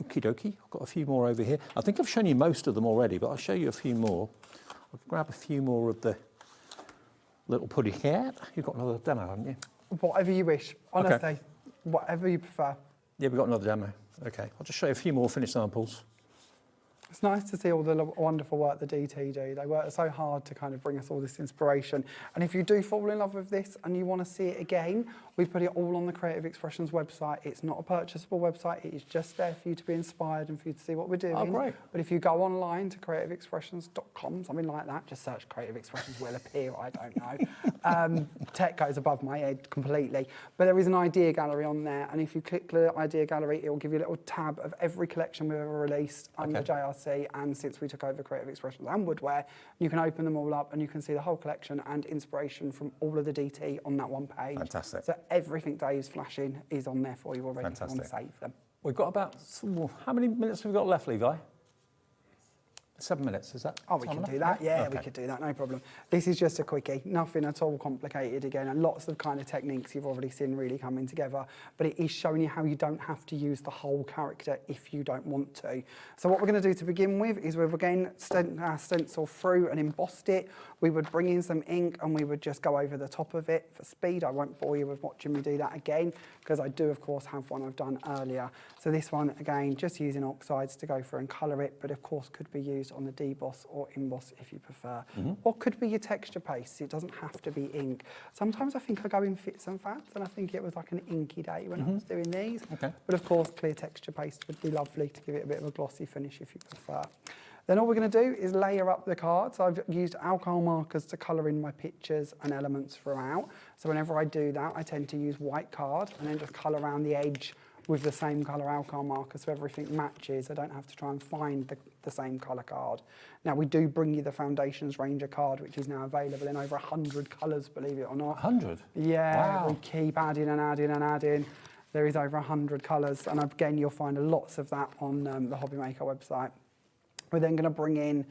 Okie dokie, I've got a few more over here. I think I've shown you most of them already, but I'll show you a few more. I'll grab a few more of the little puddy cat. You've got another demo, haven't you? Whatever you wish, honestly, okay. Whatever you prefer. Yeah, we've got another demo. Okay, I'll just show you a few more finished samples. It's nice to see all the wonderful work the DT do. They work so hard to kind of bring us all this inspiration. And if you do fall in love with this and you want to see it again, we've put it all on the Creative Expressions website. It's not a purchasable website. It is just there for you to be inspired and for you to see what we're doing. Oh, great. But if you go online to creativeexpressions.com, something like that, just search Creative Expressions, will appear, I don't know. Tech goes above my head completely. But there is an idea gallery on there. And if you click the idea gallery, it will give you a little tab of every collection we've ever released under JRC. And since we took over Creative Expressions and Woodwear, you can open them all up and you can see the whole collection and inspiration from all of the DT on that one page. Fantastic. So everything Dave's flashing is on there for you already. Fantastic. If you want to save them. We've got about, how many minutes have we got left, Levi? 7 minutes, is that? Oh, we can do that. Yeah, okay. We could do that, no problem. This is just a quickie, nothing at all complicated again, and lots of kind of techniques you've already seen really coming together, but it is showing you how you don't have to use the whole character if you don't want to. So what we're going to do to begin with is we've again stencil through and embossed it. We would bring in some ink and we would just go over the top of it for speed. I won't bore you with watching me do that again, because I do of course have one I've done earlier. So this one, again, just using oxides to go through and colour it, but of course could be used on the deboss or emboss if you prefer. Or could be your texture paste. It doesn't have to be ink. Sometimes I think I go in fits and fats, and I think it was like an inky day when I was doing these. But of course, clear texture paste would be lovely to give it a bit of a glossy finish if you prefer. Then all we're going to do is layer up the cards. I've used alcohol markers to colour in my pictures and elements throughout. So whenever I do that, I tend to use white card and then just colour around the edge with the same colour alcohol marker so everything matches. I don't have to try and find the same colour card. Now we do bring you the Foundations Ranger card, which is now available in over 100 colours, believe it or not. 100? Yeah, wow. We keep adding and adding and adding. There is over 100 colours, and again, you'll find lots of that on the HobbyMaker website. We're then going to bring in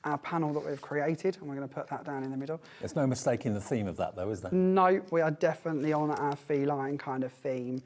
our panel that we've created, and we're going to put that down in the middle. There's no mistake in the theme of that, though, is there? No, we are definitely on our feline kind of theme.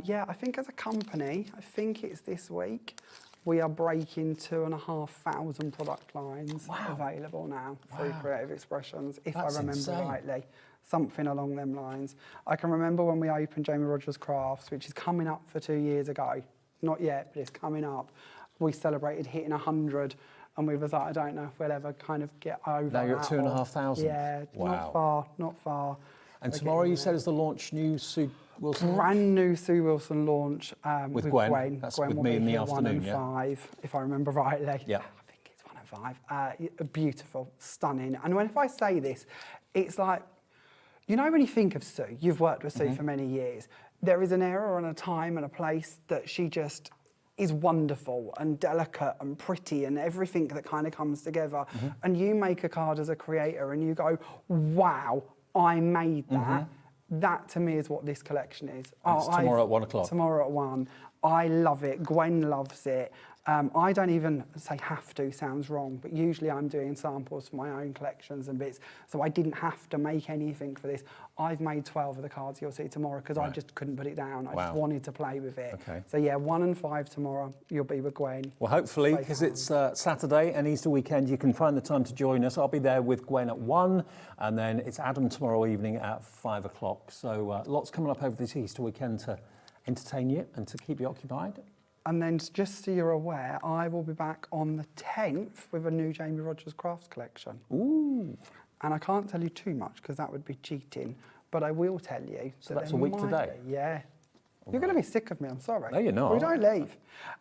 Yeah, I think as a company, I think it's this week, we are breaking 2,500 product lines available now through Creative Expressions, if That's I remember insane. rightly. Something along them lines. I can remember when we opened Rodgers Crafts, which is coming up for 2 years ago. Not yet, but it's coming up. We celebrated hitting 100, and we was like, I don't know if we'll ever kind of get over Now you're at that 2,500? Yeah, Wow. not far. And tomorrow you said is the launch new Sue Wilson? Brand new Sue Wilson launch with Gwen. That's Gwen with will me be in the here afternoon, 1 and 5, if I remember rightly. Yeah. I think it's 1 and 5. Beautiful, stunning. And if I say this, it's like, you know when you think of Sue, you've worked with Sue for many years, there is an era and a time and a place that she just is wonderful and delicate and pretty and everything that kind of comes together. And you make a card as a creator and you go, wow, I made that. That to me is what this collection is. It's tomorrow at 1 o'clock. Tomorrow at 1. I love it. Gwen loves it. I don't even say have to, sounds wrong, but usually I'm doing samples for my own collections and bits, so I didn't have to make anything for this. I've made 12 of the cards you'll see tomorrow because I just couldn't put it down. I just wanted to play with it. Okay. So yeah, 1 and 5 tomorrow, you'll be with Gwen. Well, hopefully, because it's Saturday and Easter weekend, you can find the time to join us. I'll be there with Gwen at 1, and then it's Adam tomorrow evening at 5 o'clock. So lots coming up over this Easter weekend to entertain you and to keep you occupied. And then just so you're aware, I will be back on the 10th with a new Jamie Rodgers Crafts collection. Ooh. And I can't tell you too much because that would be cheating, but I will tell you. So that's a week today? Yeah. You're going to be sick of me, I'm sorry. No, you're not. We don't leave.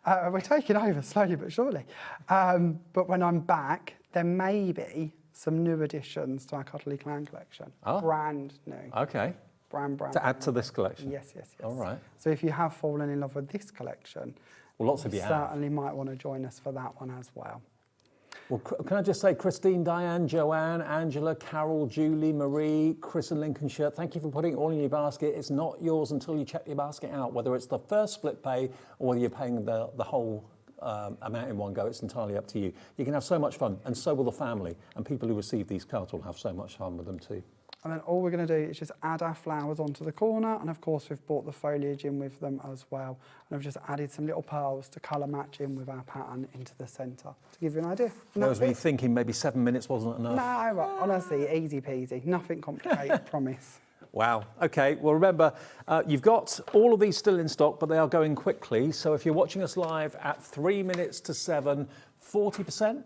We're taking over slowly but surely. But when I'm back, there may be some new additions to our Cuddly Clan collection. Oh. Brand new. Okay. Brand to add to this collection? Yes, yes, yes. All right. So if you have fallen in love with this collection, well, lots of you certainly might want to join us for that one as well. Well, can I just say, Christine, Diane, Joanne, Angela, Carol, Julie, Marie, Chris in Lincolnshire, thank you for putting it all in your basket. It's not yours until you check your basket out, whether it's the first split pay or whether you're paying the whole amount in one go. It's entirely up to you. You can have so much fun, and so will the family, and people who receive these cards will have so much fun with them too. And then all we're going to do is just add our flowers onto the corner, and of course we've brought the foliage in with them as well. And I've just added some little pearls to colour match in with our pattern into the centre, to give you an idea. That was me thinking maybe 7 minutes wasn't enough. No, honestly, easy peasy, nothing complicated, promise. Wow. Okay. Well, remember, you've got all of these still in stock, but they are going quickly. So if you're watching us live at 3 minutes to 7, 40%?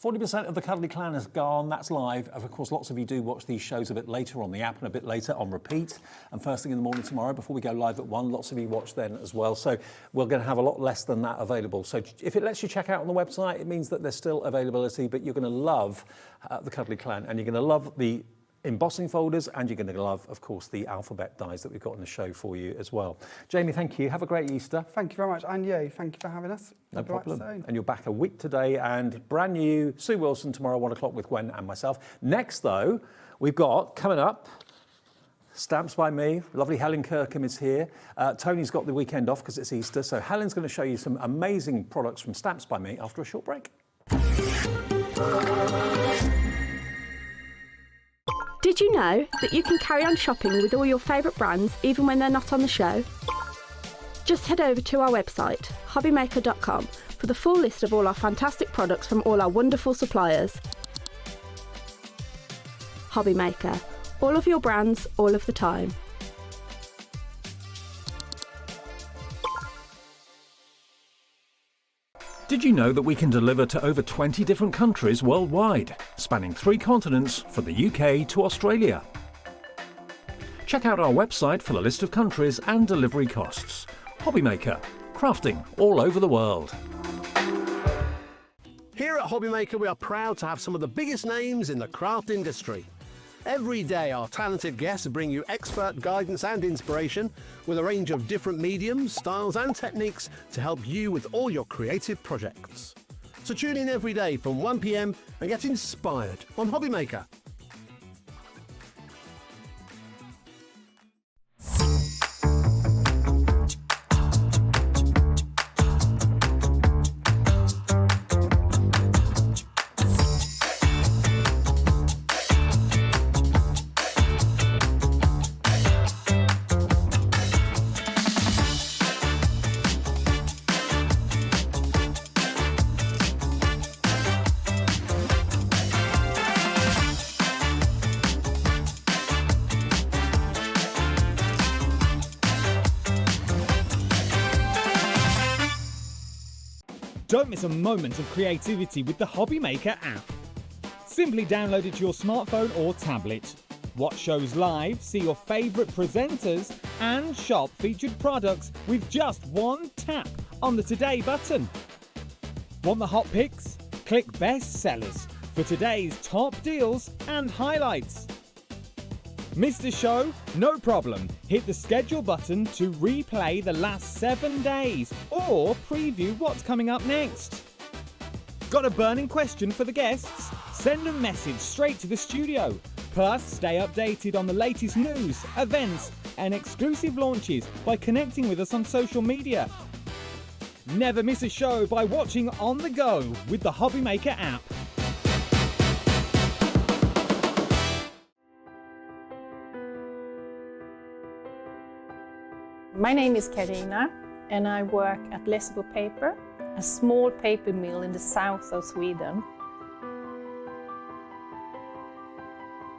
40% of the Cuddly Clan has gone. That's live. Of course, lots of you do watch these shows a bit later on the app and a bit later on repeat. And first thing in the morning tomorrow, before we go live at 1, lots of you watch then as well. So we're going to have a lot less than that available. So if it lets you check out on the website, it means that there's still availability, but you're going to love the Cuddly Clan, and you're going to love the embossing folders, and you're going to love, of course, the alphabet dies that we've got in the show for you as well. Jamie, thank you. Have a great Easter. Thank you very much, and you. Thank you for having us. No problem. And you're back a week today, and brand new Sue Wilson tomorrow, 1 o'clock with Gwen and myself. Next, though, we've got coming up Stamps by me. Lovely Helen Kirkham is here. Tony's got the weekend off because it's Easter, so Helen's going to show you some amazing products from Stamps by me after a short break. Did you know that you can carry on shopping with all your favourite brands even when they're not on the show? Just head over to our website, HobbyMaker.com, for the full list of all our fantastic products from all our wonderful suppliers. HobbyMaker, all of your brands, all of the time. Did you know that we can deliver to over 20 different countries worldwide, spanning 3 continents from the UK to Australia? Check out our website for the list of countries and delivery costs. HobbyMaker, crafting all over the world. Here at HobbyMaker, we are proud to have some of the biggest names in the craft industry. Every day, our talented guests bring you expert guidance and inspiration with a range of different mediums, styles and techniques to help you with all your creative projects. So tune in every day from 1 p.m. and get inspired on HobbyMaker. Don't miss a moment of creativity with the HobbyMaker app. Simply download it to your smartphone or tablet. Watch shows live, see your favourite presenters, and shop featured products with just one tap on the Today button. Want the hot picks? Click Best Sellers for today's top deals and highlights. Missed a show? No problem. Hit the schedule button to replay the last 7 days or preview what's coming up next. Got a burning question for the guests? Send a message straight to the studio. Plus, stay updated on the latest news, events, and exclusive launches by connecting with us on social media. Never miss a show by watching on the go with the HobbyMaker app. My name is Karina and I work at Lessebo Paper, a small paper mill in the south of Sweden.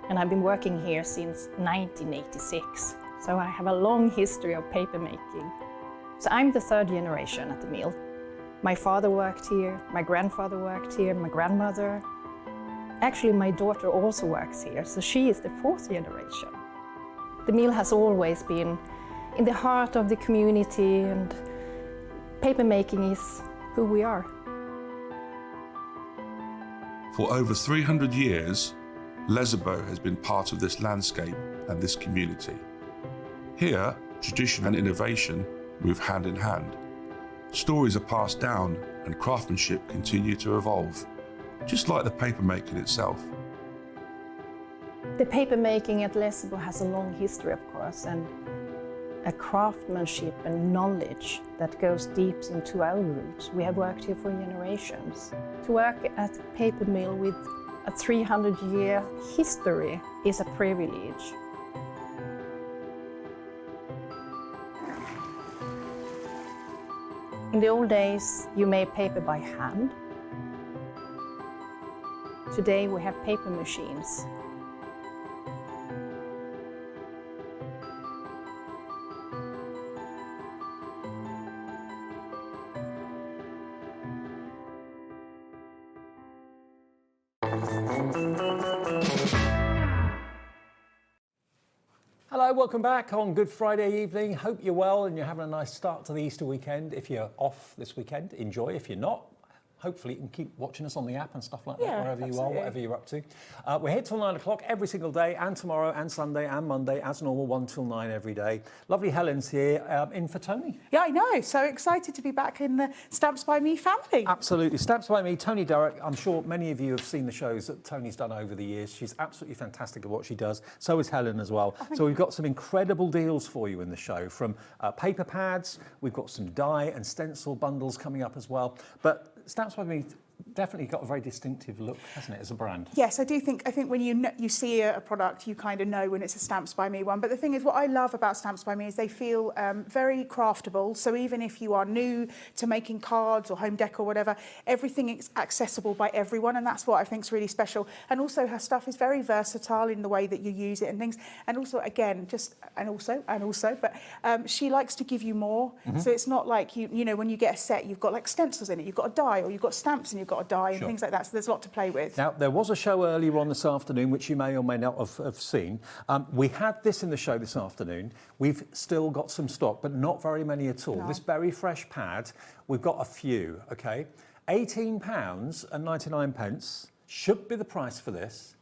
And I've been working here since 1986, so I have a long history of paper making. So I'm the third generation at the mill. My father worked here, my grandfather worked here, my grandmother. Actually, my daughter also works here, so she is the fourth generation. The mill has always been in the heart of the community, and paper making is who we are. For over 300 years, Lessebo has been part of this landscape and this community. Here, tradition and innovation move hand in hand. Stories are passed down and craftsmanship continue to evolve, just like the paper making itself. The paper making at Lessebo has a long history, of course, and a craftsmanship and knowledge that goes deep into our roots. We have worked here for generations. To work at a paper mill with a 300-year history is a privilege. In the old days, you made paper by hand. Today we have paper machines. Hello, welcome back on Good Friday evening. Hope you're well and you're having a nice start to the Easter weekend. If you're off this weekend, enjoy. If you're not, hopefully you can keep watching us on the app and stuff like that, wherever you are, whatever you're up to. We're here till 9 o'clock every single day, and tomorrow and Sunday and Monday, as normal, 1 till 9 every day. Lovely Helen's here, in for Tony. Yeah, I know. So excited to be back in the Stamps by Me family. Absolutely. Stamps by Me, Tony Derrick. I'm sure many of you have seen the shows that Tony's done over the years. She's absolutely fantastic at what she does. So is Helen as well. So we've got some incredible deals for you in the show, from paper pads. We've got some die and stencil bundles coming up as well. But Stamps by Me definitely got a very distinctive look, hasn't it, as a brand? Yes, I do think. I think when you see a product, you kind of know when it's a Stamps by Me one. But the thing is, what I love about Stamps by Me is they feel very craftable. So even if you are new to making cards or home decor or whatever, everything is accessible by everyone, and that's what I think is really special. And also, her stuff is very versatile in the way that you use it and things. And also, again, but she likes to give you more. Mm-hmm. So it's not like you know when you get a set, you've got like stencils in it, you've got a die, or you've got stamps and you've got a die and things like that. So there's a lot to play with. Now, there was a show earlier on this afternoon, which you may or may not have seen. We had this in the show this afternoon. We've still got some stock, but not very many at all. No. This Berry Fresh pad, we've got a few, OK? £18.99 should be the price for this.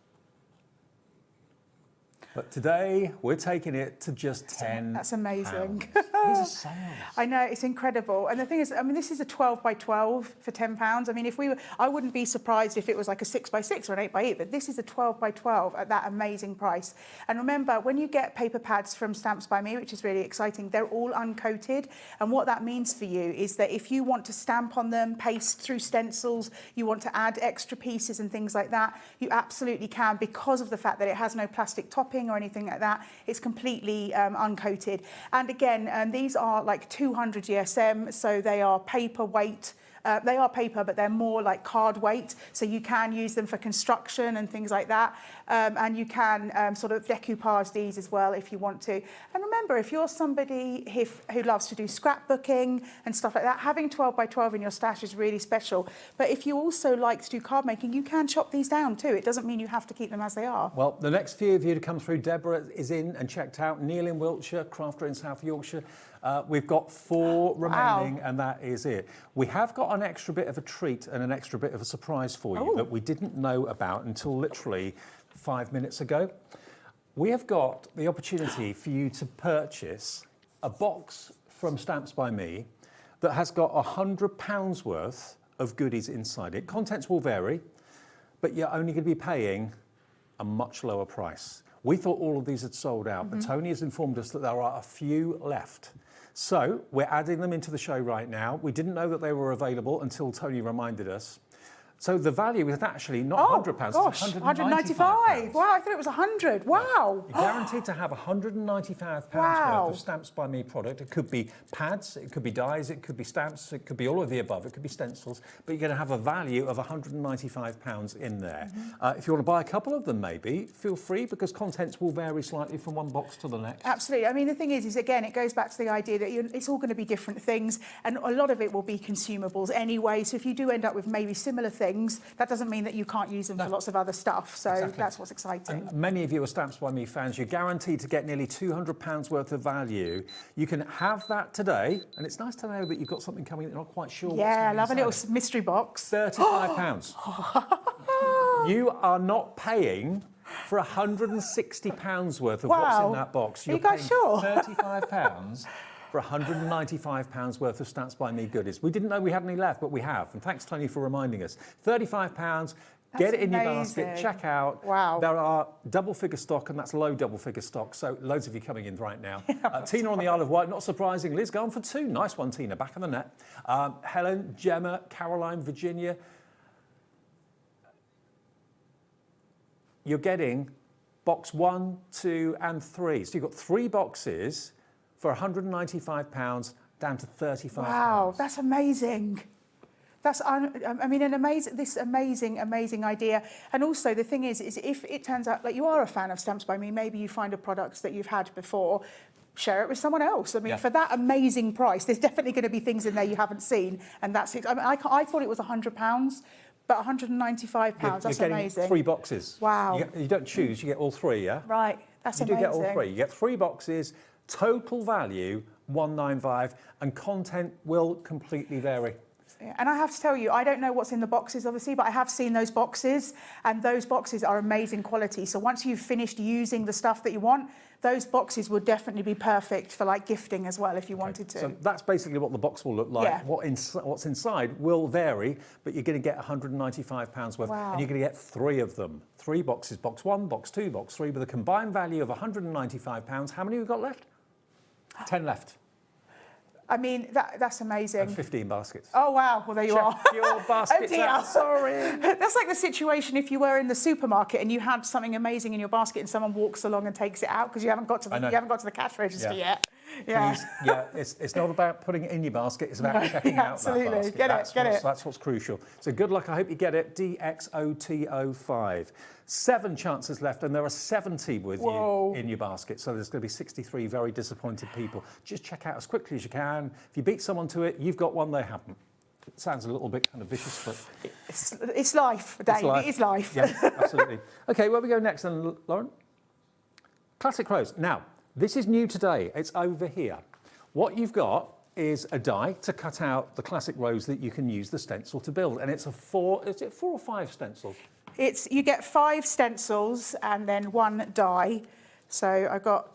But today, we're taking it to just £10. That's amazing. These are sales. I know, it's incredible. And the thing is, I mean, this is a 12 by 12 for £10. I mean, I wouldn't be surprised if it was like a 6 by 6 or an 8 by 8, but this is a 12 by 12 at that amazing price. And remember, when you get paper pads from Stamps by Me, which is really exciting, they're all uncoated. And what that means for you is that if you want to stamp on them, paste through stencils, you want to add extra pieces and things like that, you absolutely can, because of the fact that it has no plastic topping or anything like that. It's completely uncoated. And again, these are like 200 GSM, so they are paper weight. They are paper, but they're more like card weight, so you can use them for construction and things like that. And you can sort of decoupage these as well if you want to. And remember, if you're somebody who loves to do scrapbooking and stuff like that, having 12 by 12 in your stash is really special. But if you also like to do card making, you can chop these down too. It doesn't mean you have to keep them as they are. Well, the next few of you to come through, Deborah is in and checked out, Neil in Wiltshire, Crafter in South Yorkshire. We've got 4 remaining, and that is it. We have got an extra bit of a treat and an extra bit of a surprise for you that we didn't know about until literally 5 minutes ago. We have got the opportunity for you to purchase a box from Stamps by Me that has got £100 worth of goodies inside it. Contents will vary, but you're only going to be paying a much lower price. We thought all of these had sold out, but Tony has informed us that there are a few left. So we're adding them into the show right now. We didn't know that they were available until Tony reminded us. So the value is actually not £100, gosh, it's £195. Wow, I thought it was 100. Wow. You're guaranteed to have £195 Wow. worth of Stamps by Me product. It could be pads, it could be dies, it could be stamps, it could be all of the above, it could be stencils, but you're going to have a value of £195 in there. If you want to buy a couple of them maybe, feel free, because contents will vary slightly from one box to the next. Absolutely. I mean, the thing is again, it goes back to the idea that it's all going to be different things, and a lot of it will be consumables anyway. So if you do end up with maybe similar things, that doesn't mean that you can't use them for lots of other stuff. So that's what's exciting. And many of you are Stamps by Me fans. You're guaranteed to get nearly £200 worth of value. You can have that today, and it's nice to know that you've got something coming that you're not quite sure what's I love inside. a little mystery box. £35. You are not paying for £160 worth of what's in that box. Are you guys sure? £35 for £195 worth of Stamps by Me goodies. We didn't know we had any left, but we have. And thanks, Tony, for reminding us. £35, get it in your basket, check out. Wow. There are double-figure stock, and that's low double-figure stock, so loads of you coming in right now. Tina on the Isle of Wight, not surprising. Liz going for 2. Nice one, Tina, back of the net. Helen, Gemma, Caroline, Virginia. You're getting box 1, 2, and 3. So you've got 3 boxes for £195 down to £35. Wow, that's amazing. That's, I mean, this amazing idea. And also the thing is if it turns out like you are a fan of Stamps by Me, maybe you find a product that you've had before, share it with someone else. I mean, for that amazing price, there's definitely going to be things in there you haven't seen. And that's it. I mean, I thought it was £100, but £195, that's amazing. 3 boxes. Wow. You don't choose, you get all 3, yeah? Right, that's amazing. You do get all 3. You get 3 boxes, total value, £195, and content will completely vary. Yeah, and I have to tell you, I don't know what's in the boxes, obviously, but I have seen those boxes, and those boxes are amazing quality. So once you've finished using the stuff that you want, those boxes would definitely be perfect for like gifting as well, if you wanted to. So that's basically what the box will look like. Yeah. What's inside will vary, but you're going to get £195 worth, Wow. and you're going to get 3 of them. 3 boxes, box 1, box 2, box 3, with a combined value of £195. How many have we got left? 10 left. I mean, that's amazing. And 15 baskets. Oh, wow. Well, there you are. Your baskets oh, dear. out. Sorry. That's like the situation if you were in the supermarket and you had something amazing in your basket and someone walks along and takes it out because you haven't got to the cash register yet. Yeah. It's not about putting it in your basket, it's about checking out absolutely. that basket. Get it. That's what's crucial. So good luck, I hope you get it. DXOTO5. 7 chances left, and there are 70 with you in your basket. So there's going to be 63 very disappointed people. Just check out as quickly as you can. If you beat someone to it, you've got one they haven't. It sounds a little bit kind of vicious, but... It's life, Dave. It is life. Yeah, absolutely. OK, where we go next then, Lauren? Classic Rose. Now, this is new today. It's over here. What you've got is a die to cut out the classic rose that you can use the stencil to build. And it's a 4, is it 4 or 5 stencils? You get 5 stencils and then 1 die. So I've got,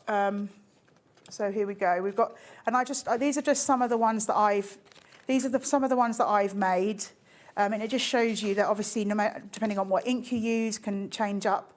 so here we go. We've got, and these are just some of the ones that some of the ones that I've made. And it just shows you that obviously, no matter, depending on what ink you use, can change up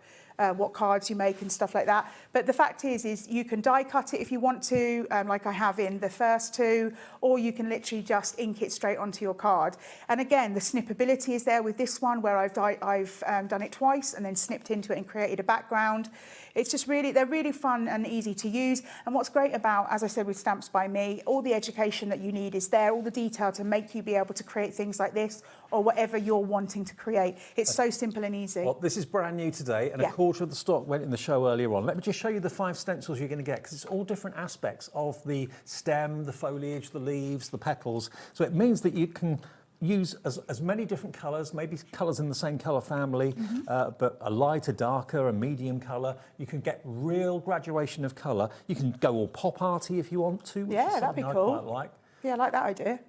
what cards you make and stuff like that. But the fact is you can die cut it if you want to, like I have in the first 2, or you can literally just ink it straight onto your card. And again, the snippability is there with this one, where I've done it twice and then snipped into it and created a background. It's just they're really fun and easy to use. And what's great about, as I said, with Stamps by Me, all the education that you need is there, all the detail to make you be able to create things like this or whatever you're wanting to create. It's so simple and easy. Well, this is brand new today, and a quarter of the stock went in the show earlier on. Let me just show you the 5 stencils you're going to get, because it's all different aspects of the stem, the foliage, the leaves, the petals. So it means that you can use as many different colours, maybe colours in the same colour family, but a lighter, darker, a medium colour. You can get real graduation of colour. You can go all pop arty if you want to, which is that'd be something cool. I quite like. Yeah, I like that idea.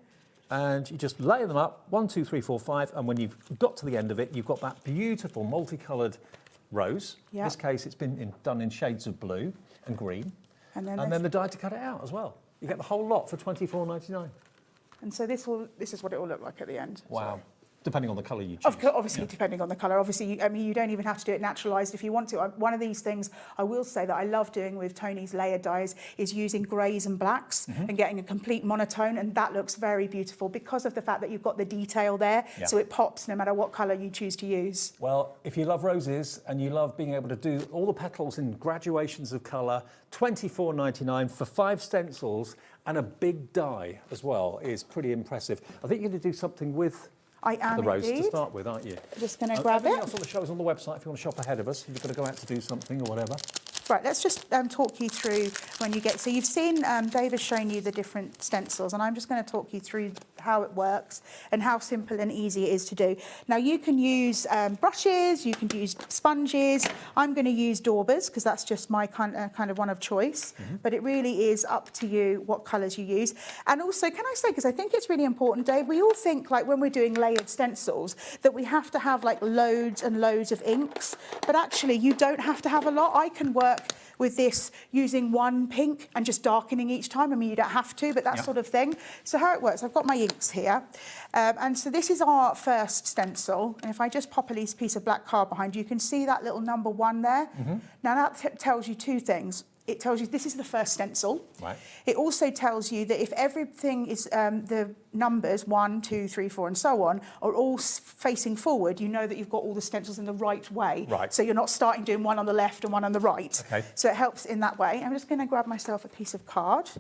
And you just layer them up, 1, 2, 3, 4, 5, and when you've got to the end of it, you've got that beautiful multicoloured rose. Yeah. In this case, it's been done in shades of blue and green. And then the die to cut it out as well. You get the whole lot for $24.99. And so this is what it will look like at the end. Wow. Depending on the colour you choose. Of course, obviously, depending on the colour. Obviously, I mean, you don't even have to do it naturalised if you want to. One of these things I will say that I love doing with Tony's layered dyes is using greys and blacks and getting a complete monotone, and that looks very beautiful because of the fact that you've got the detail there, so it pops no matter what colour you choose to use. Well, if you love roses and you love being able to do all the petals in graduations of colour, $24.99 for 5 stencils and a big die as well is pretty impressive. I think you're going to do something with the rose to start with, aren't you? Just going to grab everything it. else on the show is on the website if you want to shop ahead of us. If you've got to go out to do something or whatever. Right, let's just talk you through when you get... So you've seen Dave has shown you the different stencils, and I'm just going to talk you through how it works and how simple and easy it is to do. Now, you can use brushes, you can use sponges. I'm going to use daubers because that's just my kind of one of choice. But it really is up to you what colours you use. And also, can I say, because I think it's really important, Dave, we all think, like, when we're doing layered stencils, that we have to have, like, loads and loads of inks. But actually, you don't have to have a lot. I can work with this using one pink and just darkening each time. I mean, you don't have to, but that sort of thing. So how it works, I've got my inks here. And so this is our first stencil. And if I just pop a piece of black card behind you, you can see that little number 1 there. Now that tells you 2 things. It tells you this is the first stencil. Right. It also tells you that if everything is the numbers 1, 2, 3, 4, and so on are all facing forward, you know that you've got all the stencils in the right way. Right. So you're not starting doing one on the left and one on the right. Okay. So it helps in that way. I'm just going to grab myself a piece of card.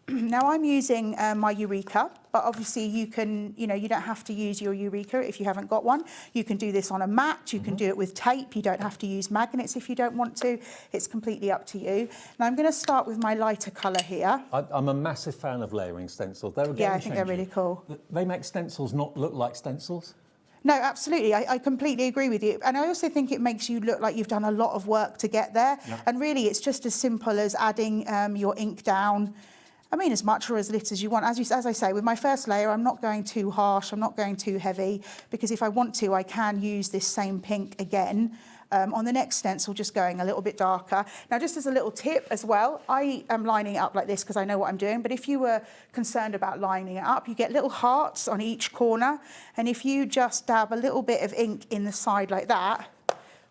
Now I'm using my Eureka, but obviously you can, you don't have to use your Eureka if you haven't got one. You can do this on a mat, you can do it with tape, you don't have to use magnets if you don't want to. It's completely up to you. Now I'm going to start with my lighter colour here. I'm a massive fan of layering stencils. They're a game Yeah, I think they're changer. really cool. They make stencils not look like stencils. No, absolutely. I completely agree with you. And I also think it makes you look like you've done a lot of work to get there. Yeah. And really, it's just as simple as adding your ink down. I mean, as much or as little as you want. As I say, with my first layer, I'm not going too harsh, I'm not going too heavy, because if I want to, I can use this same pink again. On the next stencil, just going a little bit darker. Now, just as a little tip as well, I am lining it up like this because I know what I'm doing, but if you were concerned about lining it up, you get little hearts on each corner, and if you just dab a little bit of ink in the side like that,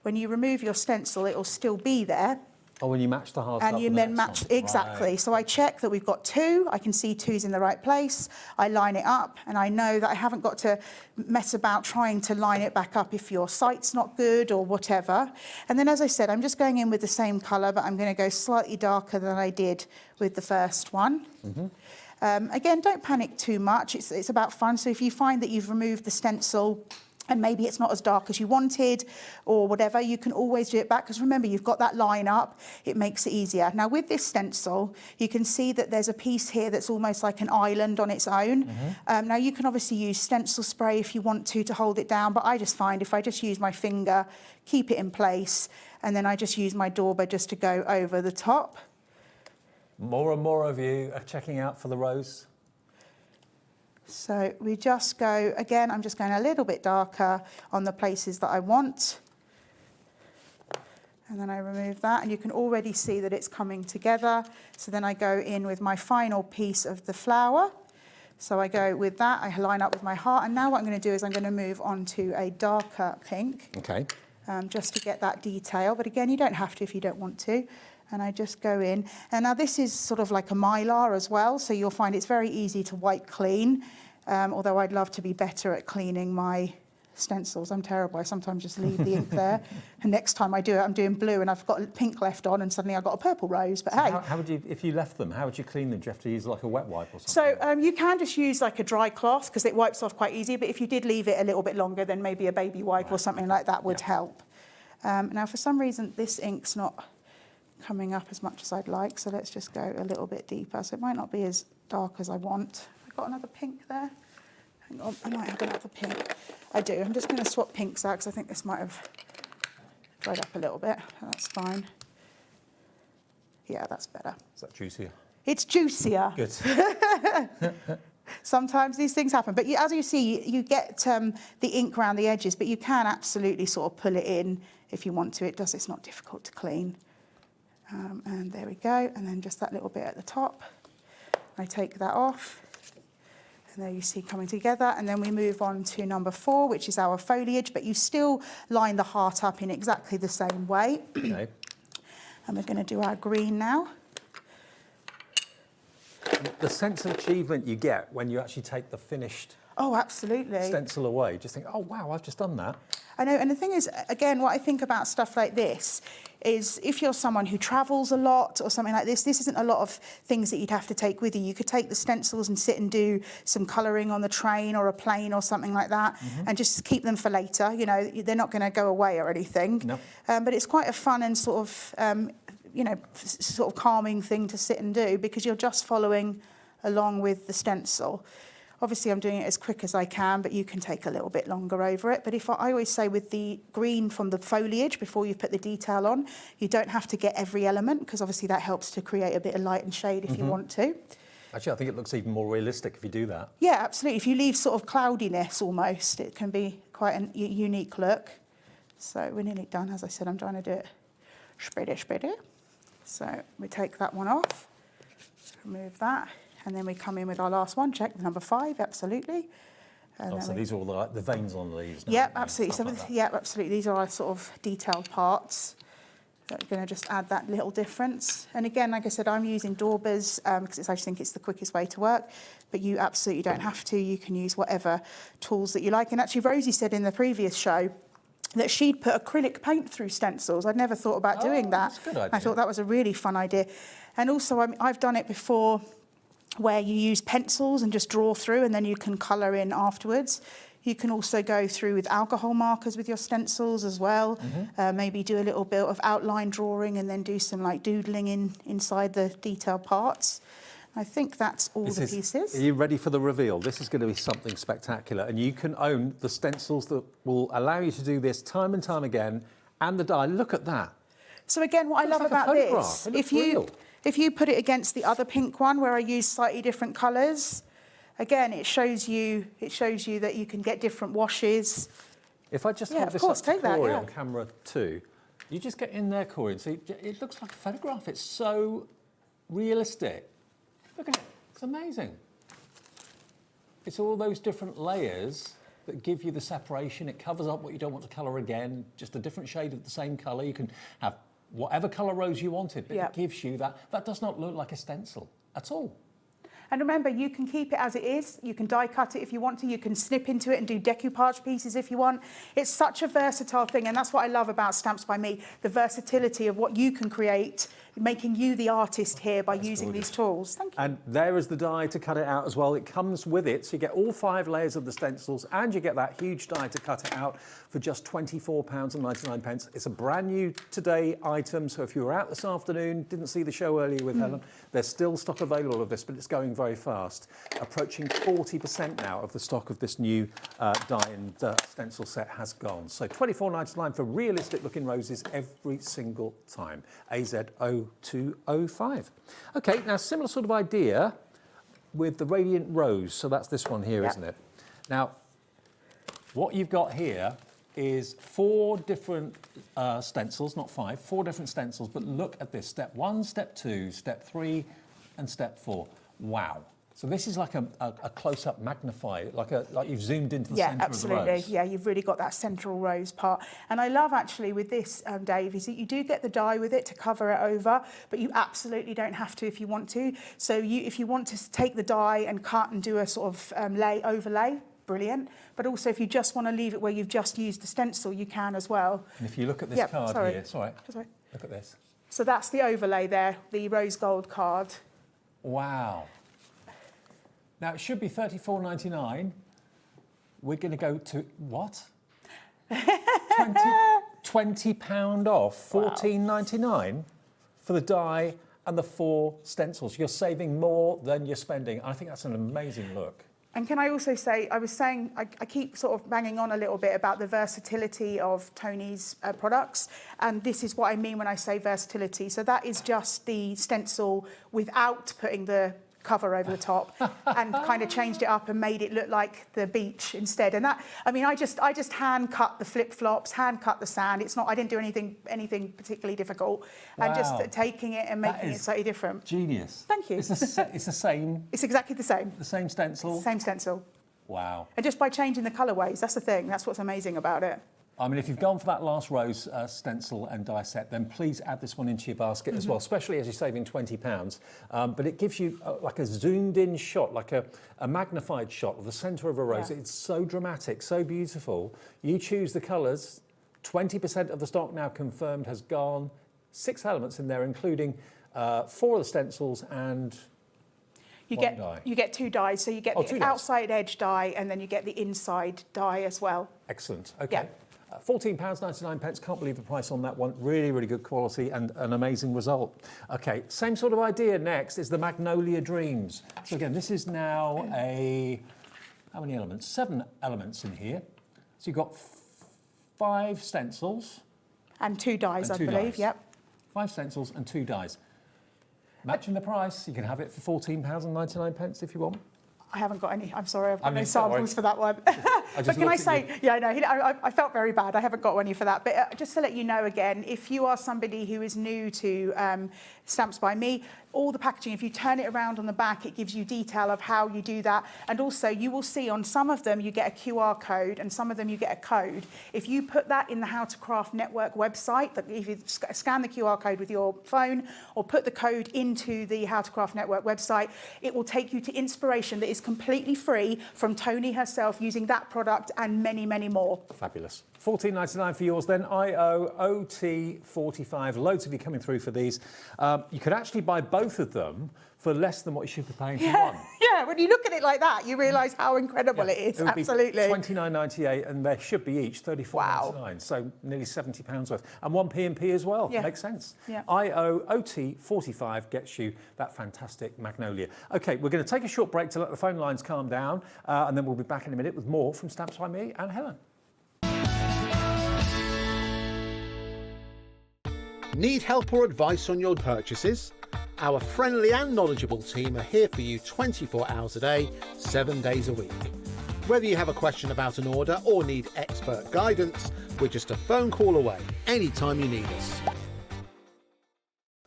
when you remove your stencil, it'll still be there. Oh, when you match the hearts And up you with the then next match, one. exactly. Right. So I check that we've got 2, I can see 2's in the right place, I line it up, and I know that I haven't got to mess about trying to line it back up if your sight's not good or whatever. And then, as I said, I'm just going in with the same colour, but I'm going to go slightly darker than I did with the first one. Again, don't panic too much, it's about fun. So if you find that you've removed the stencil and maybe it's not as dark as you wanted or whatever, you can always do it back, because remember, you've got that line up, it makes it easier. Now with this stencil, you can see that there's a piece here that's almost like an island on its own. Now you can obviously use stencil spray if you want to hold it down, but I just find if I just use my finger, keep it in place, and then I just use my dauber just to go over the top. More and more of you are checking out for the rose. So we just go, again, I'm just going a little bit darker on the places that I want. And then I remove that, and you can already see that it's coming together. So then I go in with my final piece of the flower. So I go with that, I line up with my heart, and now what I'm going to do is I'm going to move on to a darker pink. Okay. Just to get that detail. But again, you don't have to if you don't want to. And I just go in. And now this is sort of like a mylar as well, so you'll find it's very easy to wipe clean, although I'd love to be better at cleaning my stencils. I'm terrible. I sometimes just leave the ink there, and next time I do it, I'm doing blue and I've got pink left on, and suddenly I've got a purple rose, but So hey. how would you, if you left them, how would you clean them? Do you have to use like a wet wipe or something? So you can just use like a dry cloth because it wipes off quite easy, but if you did leave it a little bit longer, then maybe a baby wipe or something like that would help. Now, for some reason, this ink's not coming up as much as I'd like, so let's just go a little bit deeper. So it might not be as dark as I want. I've got another pink there. Hang on, I might have another pink. I do. I'm just going to swap pinks out because I think this might have dried up a little bit. That's fine. Yeah, that's better. Is that juicier? It's juicier. Good. Sometimes these things happen. But as you see, you get the ink around the edges, but you can absolutely sort of pull it in if you want to. It's not difficult to clean. And there we go. And then just that little bit at the top. I take that off. And there you see coming together. And then we move on to number 4, which is our foliage, but you still line the heart up in exactly the same way. Okay. And we're going to do our green now. The sense of achievement you get when you actually take the finished absolutely. stencil away, just think, oh wow, I've just done that. I know, and the thing is, again, what I think about stuff like this is if you're someone who travels a lot or something like this isn't a lot of things that you'd have to take with you. You could take the stencils and sit and do some colouring on the train or a plane or something like that, and just keep them for later. You know, they're not going to go away or anything. No. But it's quite a fun and sort of calming thing to sit and do because you're just following along with the stencil. Obviously, I'm doing it as quick as I can, but you can take a little bit longer over it. But I always say with the green from the foliage, before you put the detail on, you don't have to get every element, because obviously that helps to create a bit of light and shade if you want to. Actually, I think it looks even more realistic if you do that. Yeah, absolutely. If you leave sort of cloudiness almost, it can be quite a unique look. So we're nearly done. As I said, I'm trying to do it spready. So we take that one off, remove that. And then we come in with our last one, check number 5, absolutely. So these are all the veins on the leaves now. Yep, absolutely. Absolutely. These are our sort of detailed parts. So we're going to just add that little difference. And again, like I said, I'm using daubers because I just think it's the quickest way to work. But you absolutely don't have to. You can use whatever tools that you like. And actually, Rosie said in the previous show that she'd put acrylic paint through stencils. I'd never thought about doing that. That's a good idea. I thought that was a really fun idea. And also, I've done it before, where you use pencils and just draw through and then you can colour in afterwards. You can also go through with alcohol markers with your stencils as well. Maybe do a little bit of outline drawing and then do some like doodling inside the detailed parts. I think that's all the pieces. Are you ready for the reveal? This is going to be something spectacular, and you can own the stencils that will allow you to do this time and time again, and the die. Look at that. So again, what I love about this, if you put it against the other pink one where I use slightly different colours, again, it shows you that you can get different washes. If I just hold this up to Corey on camera 2, you just get in there, Corey, and see, it looks like a photograph. It's so realistic. Look at it. It's amazing. It's all those different layers that give you the separation. It covers up what you don't want to colour again, just a different shade of the same colour. You can have whatever colour rose you wanted, but it gives you that. That does not look like a stencil at all. And remember, you can keep it as it is. You can die cut it if you want to. You can snip into it and do decoupage pieces if you want. It's such a versatile thing, and that's what I love about Stamps by Me, the versatility of what you can create, making you the artist here by using these tools. Thank you. And there is the die to cut it out as well. It comes with it, so you get all 5 layers of the stencils, and you get that huge die to cut it out for just £24.99. It's a brand new today item, so if you were out this afternoon, didn't see the show earlier with Helen, there's still stock available of this, but it's going very fast. Approaching 40% now of the stock of this new die and stencil set has gone. So £24.99 for realistic looking roses every single time. AZ0205. Okay, now similar sort of idea with the Radiant Rose. So that's this one here, isn't it? Now, what you've got here is 4 different stencils, not 5, 4 different stencils, but look at this. Step 1, step 2, step 3, and step 4. Wow. So this is like a close-up magnifier, like you've zoomed into the centre of the rose. Yeah, you've really got that central rose part. And I love actually with this, Dave, is that you do get the die with it to cover it over, but you absolutely don't have to if you want to. So if you want to take the die and cut and do a sort of overlay, brilliant. But also if you just want to leave it where you've just used the stencil, you can as well. And if you look at this card here, it's all right. Look at this. So that's the overlay there, the rose gold card. Wow. Now, it should be £34.99. We're going to go to, what? £20 off, £14.99 for the die and the 4 stencils. You're saving more than you're spending. I think that's an amazing look. And can I also say, I keep sort of banging on a little bit about the versatility of Tony's products, and this is what I mean when I say versatility. So that is just the stencil without putting the cover over the top and kind of changed it up and made it look like the beach instead. And that, I mean, I just hand cut the flip-flops, hand cut the sand. It's not, I didn't do anything particularly difficult. Wow. And just taking it and making it slightly different. Genius. Thank you. It's the same. It's exactly the same. The same stencil. Same stencil. Wow. And just by changing the colourways, that's the thing. That's what's amazing about it. I mean, if you've gone for that last rose stencil and die set, then please add this one into your basket as well, especially as you're saving £20. But it gives you like a zoomed-in shot, like a magnified shot of the centre of a rose. Yeah. It's so dramatic, so beautiful. You choose the colours. 20% of the stock now confirmed has gone. 6 elements in there, including 4 of the stencils and you get 2 dyes. So you get the outside edge dye, and then you get the inside dye as well. Excellent. Okay. Yeah. £14.99. Can't believe the price on that one. Really, really good quality and an amazing result. Okay, same sort of idea next is the Magnolia Dreams. So again, this is now how many elements? 7 elements in here. So you've got 5 stencils. And 2 dyes, I believe, yep. 5 stencils and 2 dyes. Matching the price, you can have it for £14.99 if you want. I haven't got any. I'm sorry, I've got no samples for that one. But can I say, I felt very bad. I haven't got any for that. But just to let you know again, if you are somebody who is new to Stamps by Me, all the packaging, if you turn it around on the back, it gives you detail of how you do that. And also you will see on some of them, you get a QR code and some of them you get a code. If you put that in the How to Craft Network website, if you scan the QR code with your phone or put the code into the How to Craft Network website, it will take you to inspiration that is completely free from Tony herself using that product and many, many more. Fabulous. $14.99 for yours then. IOOT45. Loads of you coming through for these. You could actually buy both of them for less than what you should be paying for one. Yeah, when you look at it like that, you realise how incredible it is. Absolutely. $29.98, and they should be each $34.99. So nearly £70 worth. And 1 P&P as well. Yeah. Makes sense. Yeah. IOOT45 gets you that fantastic Magnolia. Okay, we're going to take a short break to let the phone lines calm down, and then we'll be back in a minute with more from Stamps by Me and Helen. Need help or advice on your purchases? Our friendly and knowledgeable team are here for you 24 hours a day, 7 days a week. Whether you have a question about an order or need expert guidance, we're just a phone call away anytime you need us.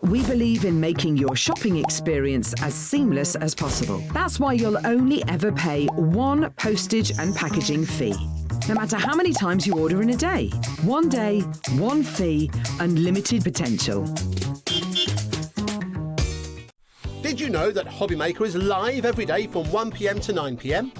We believe in making your shopping experience as seamless as possible. That's why you'll only ever pay 1 postage and packaging fee. No matter how many times you order in a day. 1 day, 1 fee, unlimited potential. Did you know that HobbyMaker is live every day from 1 p.m. to 9 p.m?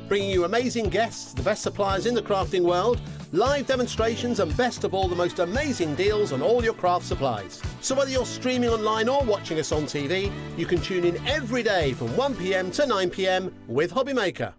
Bringing you amazing guests, the best suppliers in the crafting world, live demonstrations and best of all, the most amazing deals on all your craft supplies. So whether you're streaming online or watching us on TV, you can tune in every day from 1 p.m. to 9 p.m. with HobbyMaker.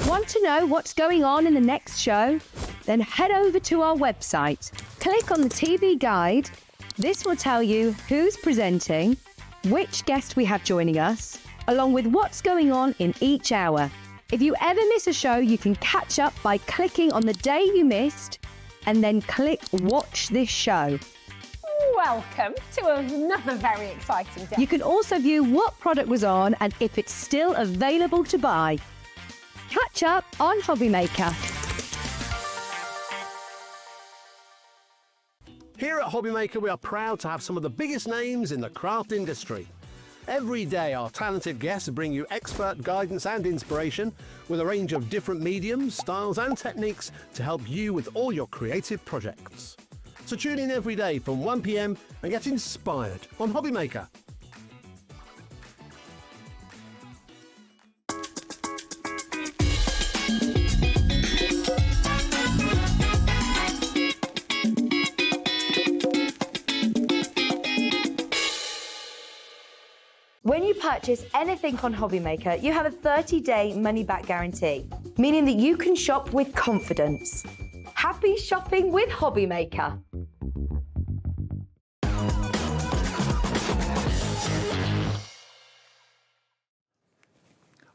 Want to know what's going on in the next show? Then head over to our website. Click on the TV guide. This will tell you who's presenting, which guest we have joining us, along with what's going on in each hour. If you ever miss a show, you can catch up by clicking on the day you missed and then click Watch This Show. Welcome to another very exciting day. You can also view what product was on and if it's still available to buy. Catch up on HobbyMaker. Here at HobbyMaker, we are proud to have some of the biggest names in the craft industry. Every day, our talented guests bring you expert guidance and inspiration with a range of different mediums, styles and techniques to help you with all your creative projects. So tune in every day from 1 p.m. and get inspired on HobbyMaker. When you purchase anything on HobbyMaker, you have a 30-day money-back guarantee, meaning that you can shop with confidence. Happy shopping with HobbyMaker.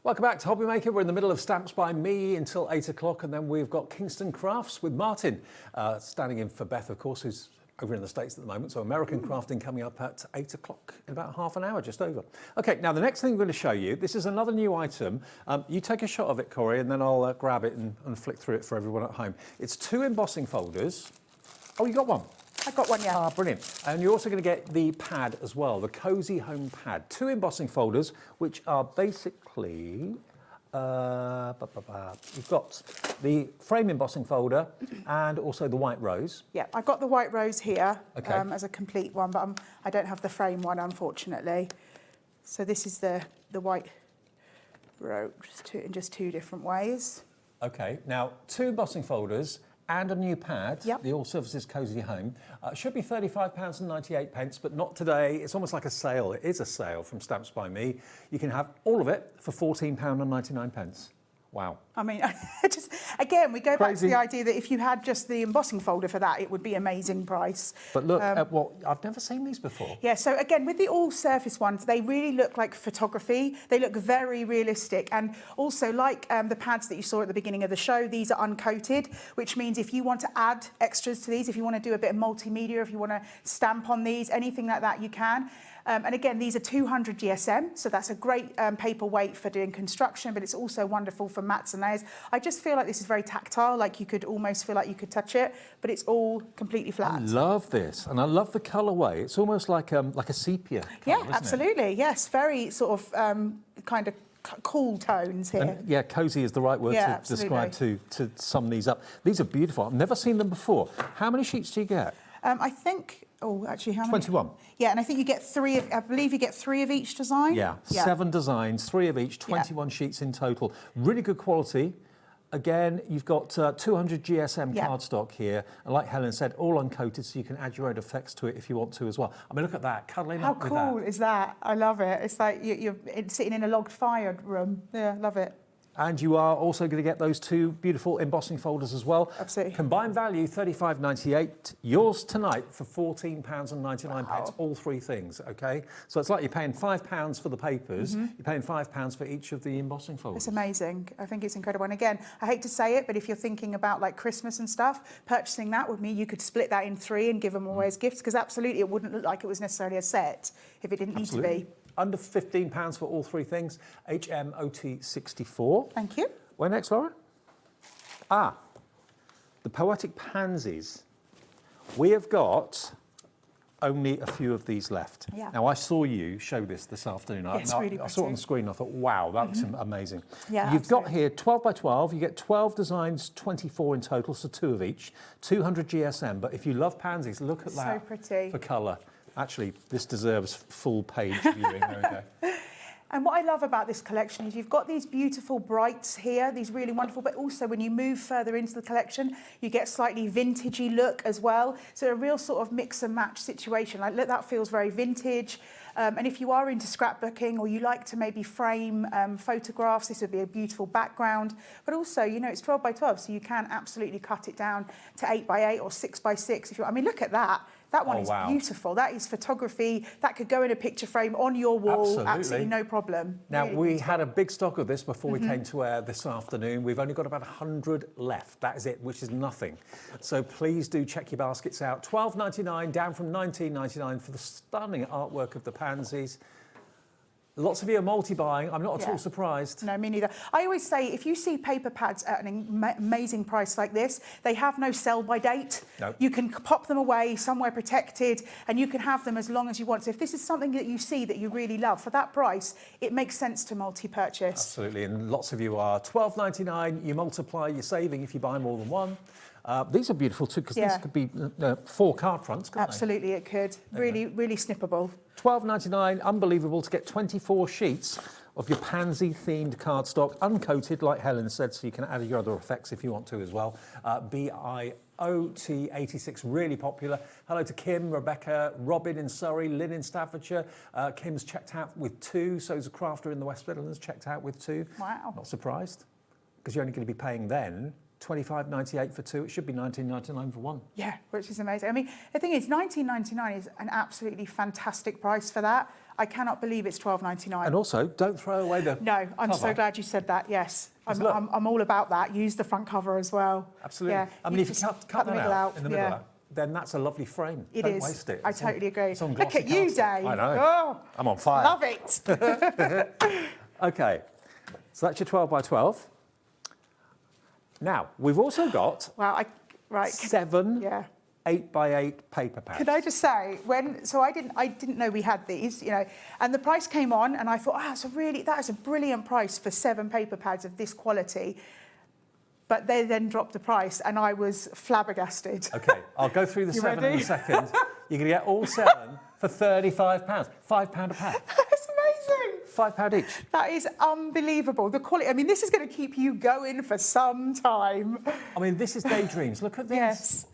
Welcome back to HobbyMaker. We're in the middle of Stamps by Me until 8 o'clock, and then we've got Kingston Crafts with Martin standing in for Beth, of course, who's over in the States at the moment. So American crafting coming up at 8 o'clock in about half an hour, just over. Okay, now the next thing I'm going to show you, this is another new item. You take a shot of it, Corey, and then I'll grab it and flick through it for everyone at home. It's 2 embossing folders. Oh, you got one? I got one, yeah. Ah, brilliant. And you're also going to get the pad as well, the Cozy Home Pad. 2 embossing folders, which are basically... you've got the frame embossing folder and also the white rose. Yeah, I've got the white rose here Okay. as a complete one, but I don't have the frame one, unfortunately. So this is the white rose in just 2 different ways. Okay, now 2 embossing folders and a new pad, the All Surfaces Cozy Home. Should be £35.98, but not today. It's almost like a sale. It is a sale from Stamps by Me. You can have all of it for £14.99. Wow. I mean, again, we go back to the idea that if you had just the embossing folder for that, it would be amazing price. But look at what, I've never seen these before. Yeah, so again, with the all-surface ones, they really look like photography. They look very realistic. And also, like the pads that you saw at the beginning of the show, these are uncoated, which means if you want to add extras to these, if you want to do a bit of multimedia, if you want to stamp on these, anything like that, you can. And again, these are 200 GSM, so that's a great paper weight for doing construction, but it's also wonderful for mats and layers. I just feel like this is very tactile, like you could almost feel like you could touch it, but it's all completely flat. I love this, and I love the colourway. It's almost like a sepia colour, Yeah, isn't absolutely, yes. Very sort of kind of cool tones here. And yeah, cosy is the right word to describe to sum these up. These are beautiful. I've never seen them before. How many sheets do you get? I think, oh, actually, how many? 21. Yeah, and I think you get 3 of, I believe you get 3 of each design. Yeah, 7 designs, 3 of each, 21 sheets in total. Really good quality. Again, you've got 200 GSM cardstock here. And like Helen said, all uncoated, so you can add your own effects to it if you want to as well. I mean, look at that, cuddling How up with that. cool is that? I love it. It's like you're sitting in a logged fire room. Yeah, love it. And you are also going to get those 2 beautiful embossing folders as well. Absolutely. Combined value, £35.98. Yours tonight for £14.99, all 3 things, OK? So it's like you're paying £5 for the papers, you're paying £5 for each of the embossing folders. It's amazing. I think it's incredible. And again, I hate to say it, but if you're thinking about like Christmas and stuff, purchasing that with me, you could split that in 3 and give them away as gifts, because absolutely it wouldn't look like it was necessarily a set if it didn't need to be. Under £15 for all 3 things. HMOT64. Thank you. Where next, Laura? Ah, the Poetic Pansies. We have got only a few of these left. Yeah. Now, I saw you show this afternoon. Yes, really I saw it on the screen. I thought, wow, that looks amazing. Yeah, You've got here 12 by 12. You get 12 designs, 24 in total, so 2 of each. 200 GSM. But if you love pansies, look at that. So pretty. For colour. Actually, this deserves full page viewing. There we go. And what I love about this collection is you've got these beautiful brights here, these really wonderful, but also when you move further into the collection, you get slightly vintagey look as well. So a real sort of mix and match situation. Like, look, that feels very vintage. And if you are into scrapbooking or you like to maybe frame photographs, this would be a beautiful background. But also, you know, it's 12 by 12, so you can absolutely cut it down to 8 by 8 or 6 by 6. If you, I mean, look at that. That one is beautiful. That is photography. That could go in a picture frame on your wall. Absolutely no problem. Now, really we beautiful. had a big stock of this before we came to air this afternoon. We've only got about 100 left. That is it, which is nothing. So please do check your baskets out. $12.99 down from $19.99 for the stunning artwork of the pansies. Lots of you are multi-buying. I'm not at all surprised. No, me neither. I always say, if you see paper pads at an amazing price like this, they have no sell-by date. No. You can pop them away somewhere protected, and you can have them as long as you want. So if this is something that you see that you really love, for that price, it makes sense to multi-purchase. Absolutely, and lots of you are. $12.99, you multiply your saving if you buy more than one. These are beautiful too, because these could be 4 card fronts, couldn't Absolutely, it could. Really, really snippable. $12.99, unbelievable, to get 24 sheets of your pansy-themed cardstock, uncoated, like Helen said, so you can add your other effects if you want to as well. BIOT86, really popular. Hello to Kim, Rebecca, Robin in Surrey, Lynn in Staffordshire. Kim's checked out with 2, so is a crafter in the West Midlands checked out with 2. Wow. Not surprised, because you're only going to be paying then $25.98 for 2. It should be $19.99 for 1. Yeah, which is amazing. I mean, the thing is, $19.99 is an absolutely fantastic price for that. I cannot believe it's $12.99. And also, don't throw away the No, I'm so cover. glad you said that, yes. Look. I'm all about that. Use the front cover as well. Absolutely. Yeah. I mean, if you just cut the that middle out in the middle, then that's a lovely frame. It Don't is. waste it. I totally agree. It's on Look glossy at you, cardstock. Dave. I know. Oh, I'm on fire. love it. Okay, so that's your 12 by 12. Now, we've also got right. 7 Yeah. 8 by 8 paper pads. Could I just say, I didn't know we had these, you know, and the price came on, and I thought, that is a brilliant price for 7 paper pads of this quality. But they then dropped the price, and I was flabbergasted. Okay, I'll go through the You 7 ready? in a second. You're going to get all 7 for £35. £5 a pad. That's amazing. £5 each. That is unbelievable. The quality. I mean, this is going to keep you going for some time. I mean, this is daydreams. Look at this. Yes.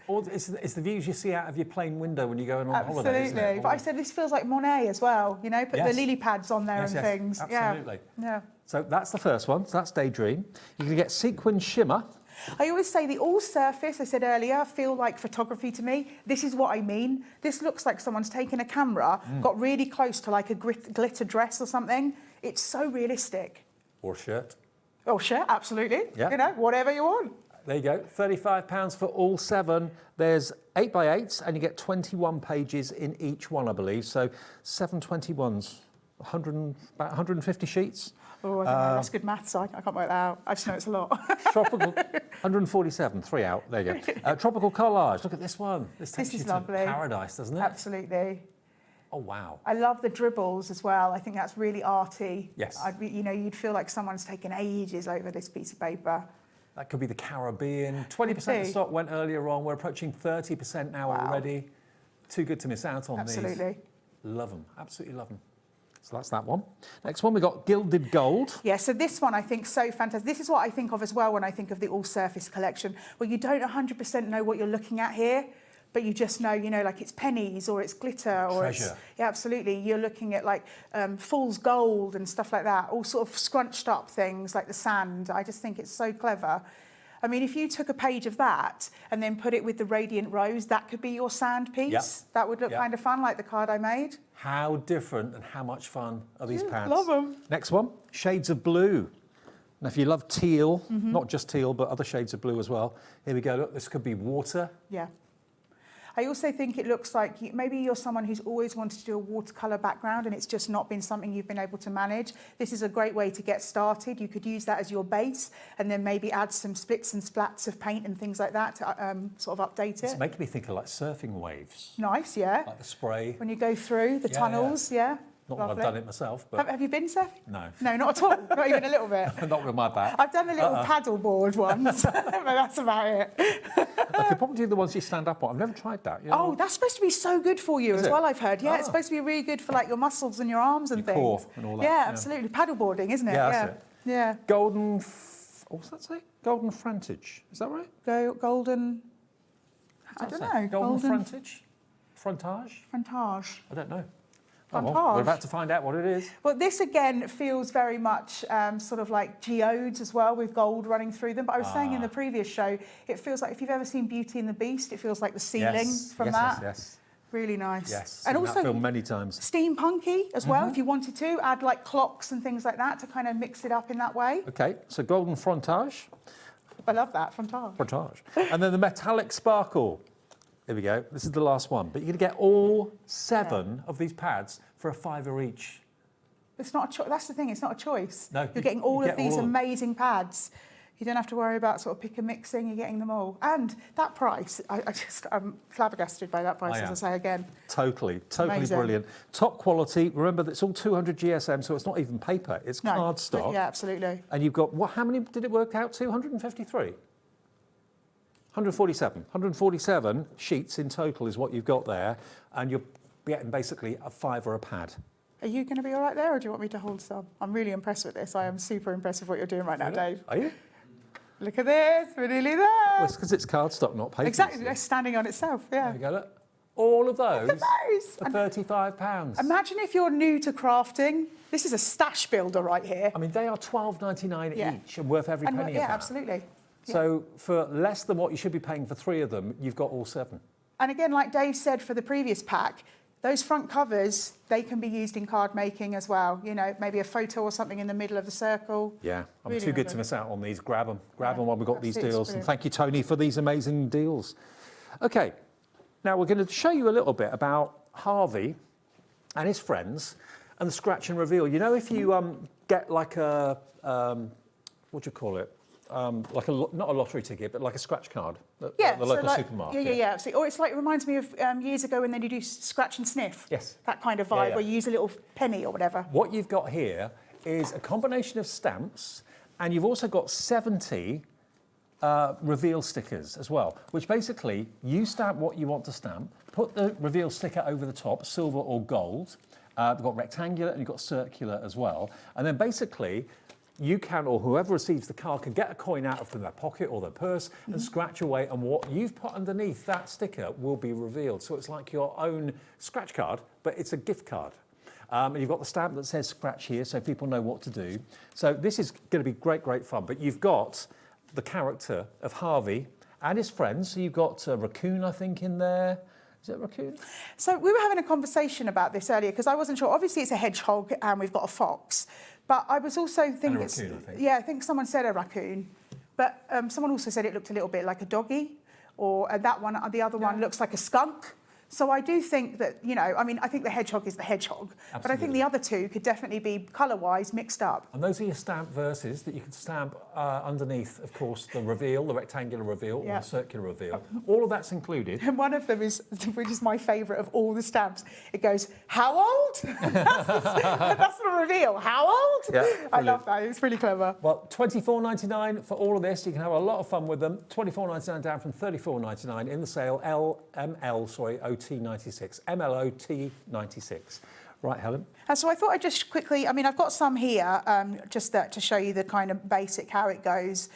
It's the views you see out of your plane window when you're going on holiday, isn't Absolutely. it? But I said this feels like Monet as well. You know, put Yes. the lily pads on there Yes, and yes, things. absolutely. Yeah. So that's the first one. So that's Daydream. You're going to get Sequin Shimmer. I always say the all-surface, I said earlier, feel like photography to me. This is what I mean. This looks like someone's taken a camera, got really close to like a glitter dress or something. It's so realistic. Or shirt. Oh, sure, absolutely. Yeah. You know, whatever you want. There you go. £35 for all 7. There's 8 by 8s, and you get 21 pages in each one, I believe. So 7 21s, about 150 sheets. Oh, I don't know. That's good maths. I can't work that out. I just know it's a lot. Tropical, 147, 3 out. There you go. Tropical collage. Look at this one. This takes you is to lovely. paradise, doesn't it? Absolutely. Oh, wow. I love the dribbles as well. I think that's really arty. Yes. You'd feel like someone's taken ages over this piece of paper. That could be the Caribbean. 20% of stock went earlier on. We're approaching 30% now already. Too good to miss out on these. Absolutely. Love them. Absolutely love them. So that's that one. Next one, we've got Gilded Gold. Yeah, so this one I think so fantastic. This is what I think of as well when I think of the all-surface collection, where you don't 100% know what you're looking at here, but you just know, like it's pennies or it's glitter or Treasure. yeah, absolutely. You're looking at like fool's gold and stuff like that, all sort of scrunched up things like the sand. I just think it's so clever. I mean, if you took a page of that and then put it with the Radiant Rose, that could be your sand piece. Yep. That would look Yep. kind of fun, like the card I made. How different and how much fun are these pads? Love them. Next one, Shades of Blue. Now, if you love teal, not just teal, but other shades of blue as well, here we go. Look, this could be water. Yeah. I also think it looks like maybe you're someone who's always wanted to do a watercolour background and it's just not been something you've been able to manage. This is a great way to get started. You could use that as your base and then maybe add some splits and splats of paint and things like that to sort of update it. It's making me think of like surfing waves. Nice, yeah. Like the spray. When you go through the tunnels, yeah. Not that I've done it myself, but... Have you been surfing? No. No, not at all. Not even a little bit. Not with my back. I've done the little paddle board ones, but that's about it. I could probably do the ones you stand up on. I've never tried that. You know? Oh, that's supposed to be so good for you Is as it? well, I've heard. Yeah, it's Ah. supposed to be really good for like your muscles and your arms and Your things. core and all that, Yeah, yeah. absolutely. Paddleboarding, isn't it? Yeah, that's it. Yeah. Golden... What's that say? Golden Frontage. Is that right? Golden... I don't know. Golden Frontage? Frontage? Frontage. I don't know. Frontage. Oh, well, we're about to find out what it is. Well, this again feels very much sort of like geodes as well, with gold running through them. But I was saying in the previous show, it feels like if you've ever seen Beauty and the Beast, it feels like the ceiling from that. Yes. Really nice. Yes. And Seen also that film many times. steampunky as well, if you wanted to. Add like clocks and things like that to kind of mix it up in that way. Okay, so Golden Frontage. I love that, Frontage. Frontage. And then the Metallic Sparkle. Here we go. This is the last one. But you're going to get all 7 of these pads for £5 each. It's not a choice. That's the thing. It's not a choice. No, You're getting all you of get these all of them. amazing pads. You don't have to worry about sort of pick and mixing. You're getting them all. And that price, I'm flabbergasted by that price, I as I am. say again. Totally Amazing. brilliant. Top quality. Remember, that's all 200 GSM, so it's not even paper. It's cardstock. Yeah, absolutely. And you've got, how many did it work out to? 153? 147 sheets in total is what you've got there, and you're getting basically a £5 a pad. Are you going to be all right there, or do you want me to hold some? I'm really impressed with this. I am super impressed with what you're doing right now, Dave. Are you? Look at this. We're nearly there. Well, it's because it's cardstock, not paper. Exactly. It's standing on itself, yeah. There we go, look. All of those those. are £35. Imagine if you're new to crafting. This is a stash builder right here. I mean, they are £12.99 Yeah. each and worth every And penny yeah, of that. absolutely. So for less than what you should be paying for 3 of them, you've got all 7. And again, like Dave said for the previous pack, those front covers, they can be used in card making as well. You know, maybe a photo or something in the middle of the circle. Yeah, I'm Really too good lovely. to miss out on these. Grab them while we've got these absolutely deals. And brilliant. thank you, Tony, for these amazing deals. Okay, Now we're going to show you a little bit about Harvey and his friends and the scratch and reveal. You know, if you get like a, what do you call it? Like not a lottery ticket, but like a scratch card at the local supermarket. Yeah, absolutely. Or it's like, it reminds me of years ago when they do scratch and sniff. Yes. That kind of vibe where you use a little penny or whatever. What you've got here is a combination of stamps, and you've also got 70 reveal stickers as well, which basically you stamp what you want to stamp, put the reveal sticker over the top, silver or gold. You've got rectangular and you've got circular as well. And then basically you can, or whoever receives the card can get a coin out of their pocket or their purse and scratch away, and what you've put underneath that sticker will be revealed. So it's like your own scratch card, but it's a gift card. And you've got the stamp that says scratch here, so people know what to do. So this is going to be great, great fun. But you've got the character of Harvey and his friends. So you've got a raccoon, I think, in there. Is it a raccoon? So we were having a conversation about this earlier because I wasn't sure. Obviously, it's a hedgehog and we've got a fox. But I was also thinking I think. Yeah, I think someone said a raccoon. But someone also said it looked a little bit like a doggy. Or that one, the other one looks like a skunk. So I do think that, you know, I mean, I think the hedgehog is the hedgehog. Absolutely. But I think the other two could definitely be colour-wise mixed up. And those are your stamp verses that you can stamp underneath, of course, the reveal, the rectangular reveal, or the circular reveal. All of that's included. And one of them is, which is my favourite of all the stamps, it goes, how old? That's the reveal. How old? Yeah, I love that. It's really clever. Well, $24.99 for all of this. You can have a lot of fun with them. $24.99 down from $34.99 in the sale. OT96. MLOT96. Right, Helen? So I thought I'd just quickly, I mean, I've got some here just to show you the kind of basic how it goes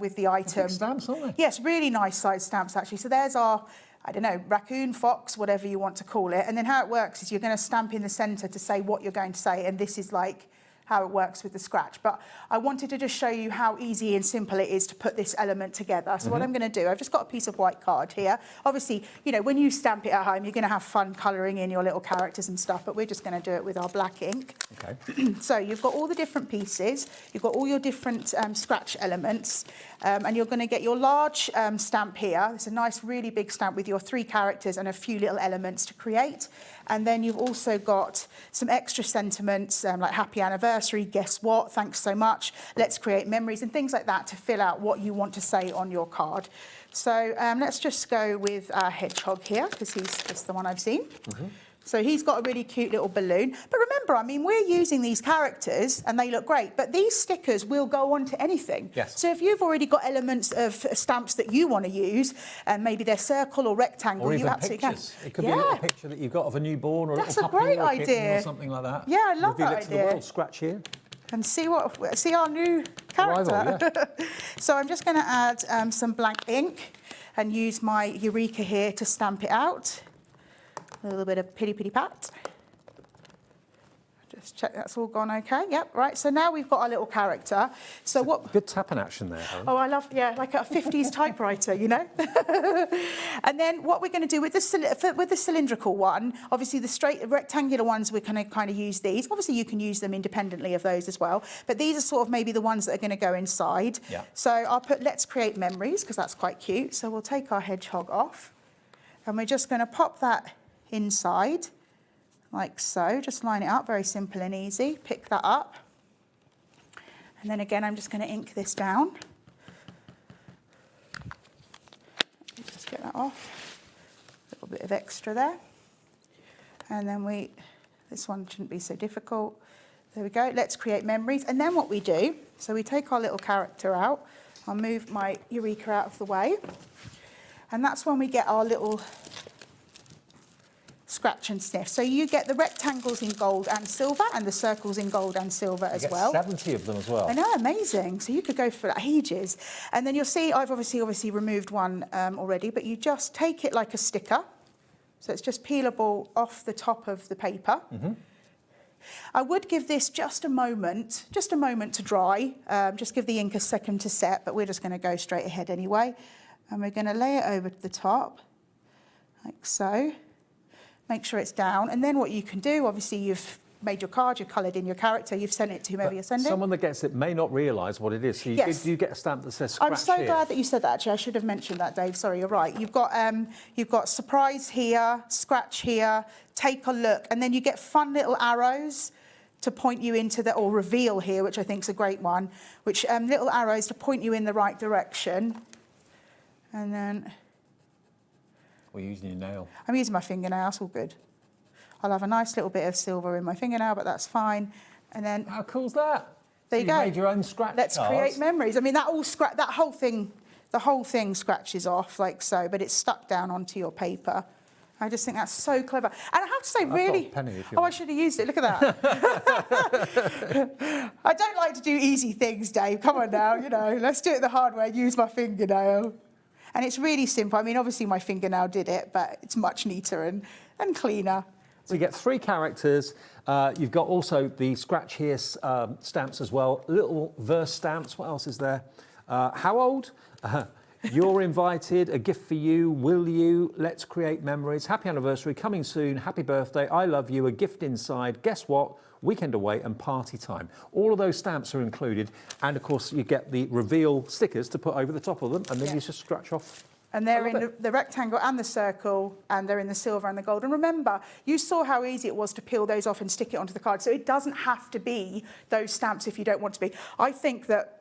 with the item. Big stamps, aren't they? Yes, really nice size stamps, actually. So there's our, I don't know, raccoon, fox, whatever you want to call it. And then how it works is you're going to stamp in the centre to say what you're going to say. And this is like how it works with the scratch. But I wanted to just show you how easy and simple it is to put this element together. So what I'm going to do, I've just got a piece of white card here. Obviously, you know, when you stamp it at home, you're going to have fun colouring in your little characters and stuff, but we're just going to do it with our black ink. Okay. So you've got all the different pieces, you've got all your different scratch elements, and you're going to get your large stamp here. It's a nice, really big stamp with your 3 characters and a few little elements to create. And then you've also got some extra sentiments like happy anniversary, guess what, thanks so much, let's create memories and things like that to fill out what you want to say on your card. So let's just go with our hedgehog here because he's just the one I've seen. So he's got a really cute little balloon. But remember, I mean, we're using these characters and they look great, but these stickers will go on to anything. Yes. So if you've already got elements of stamps that you want to use, and maybe they're circle or rectangle, or even you absolutely pictures. can. It could be a little picture that you've got of a newborn or a That's little puppy a great or a kitten idea. or something like that. Yeah, I love Reveal that it to the idea. world. Scratch here. And see our new character. Arrival, So I'm just going to add some blank ink and use my Eureka here to stamp it out. A little bit of pitty pat. Just check that's all gone okay. Yep, right. So now we've got our little character. So what? Good tapping action there, Helen. Oh, I love, yeah, like a 50s typewriter, you know? And then what we're going to do with the cylindrical one, obviously the straight rectangular ones, we're going to kind of use these. Obviously, you can use them independently of those as well. But these are sort of maybe the ones that are going to go inside. Yeah. So I'll put let's create memories because that's quite cute. So we'll take our hedgehog off and we're just going to pop that inside. Like so, just line it up, very simple and easy. Pick that up. And then again, I'm just going to ink this down. Just get that off. A little bit of extra there. And then this one shouldn't be so difficult. There we go, let's create memories. And then what we do, so we take our little character out. I'll move my Eureka out of the way. And that's when we get our little scratch and sniff. So you get the rectangles in gold and silver and the circles in gold and silver as well. 70 of them as well. I know, amazing. So you could go for ages. And then you'll see I've obviously removed one already, but you just take it like a sticker. So it's just peelable off the top of the paper. I would give this just a moment to dry. Just give the ink a second to set, but we're just going to go straight ahead anyway. And we're going to lay it over the top, like so. Make sure it's down. And then what you can do, obviously you've made your card, you've coloured in your character, you've sent it to whomever you're sending. Someone that gets it may not realise what it is. So you get a stamp that says scratch I'm so here. glad that you said that, actually. I should have mentioned that, Dave. Sorry, you're right. You've got surprise here, scratch here, take a look, and then you get fun little arrows to point you into the, or reveal here, which I think is a great one, which little arrows to point you in the right direction. And then... Or using your nail. I'm using my fingernail, that's all good. I'll have a nice little bit of silver in my fingernail, but that's fine. And then... How cool's that? There you go. Made your own scratch Let's cards. create memories. I mean, that whole thing, the whole thing scratches off like so, but it's stuck down onto your paper. I just think that's so clever. And I have to say, really... Got a penny if you I want. should have used it. Look at that. I don't like to do easy things, Dave. Come on now, you know. Let's do it the hard way. Use my fingernail. And it's really simple. I mean, obviously my fingernail did it, but it's much neater and cleaner. So you get 3 characters. You've got also the scratch here stamps as well. Little verse stamps. What else is there? How old? You're invited. A gift for you. Will you? Let's create memories. Happy anniversary. Coming soon. Happy birthday. I love you. A gift inside. Guess what? Weekend away and party time. All of those stamps are included. And of course, you get the reveal stickers to put over the top of them. And then you just scratch off. And they're in the rectangle and the circle, and they're in the silver and the gold. And remember, you saw how easy it was to peel those off and stick it onto the card. So it doesn't have to be those stamps if you don't want to be. I think that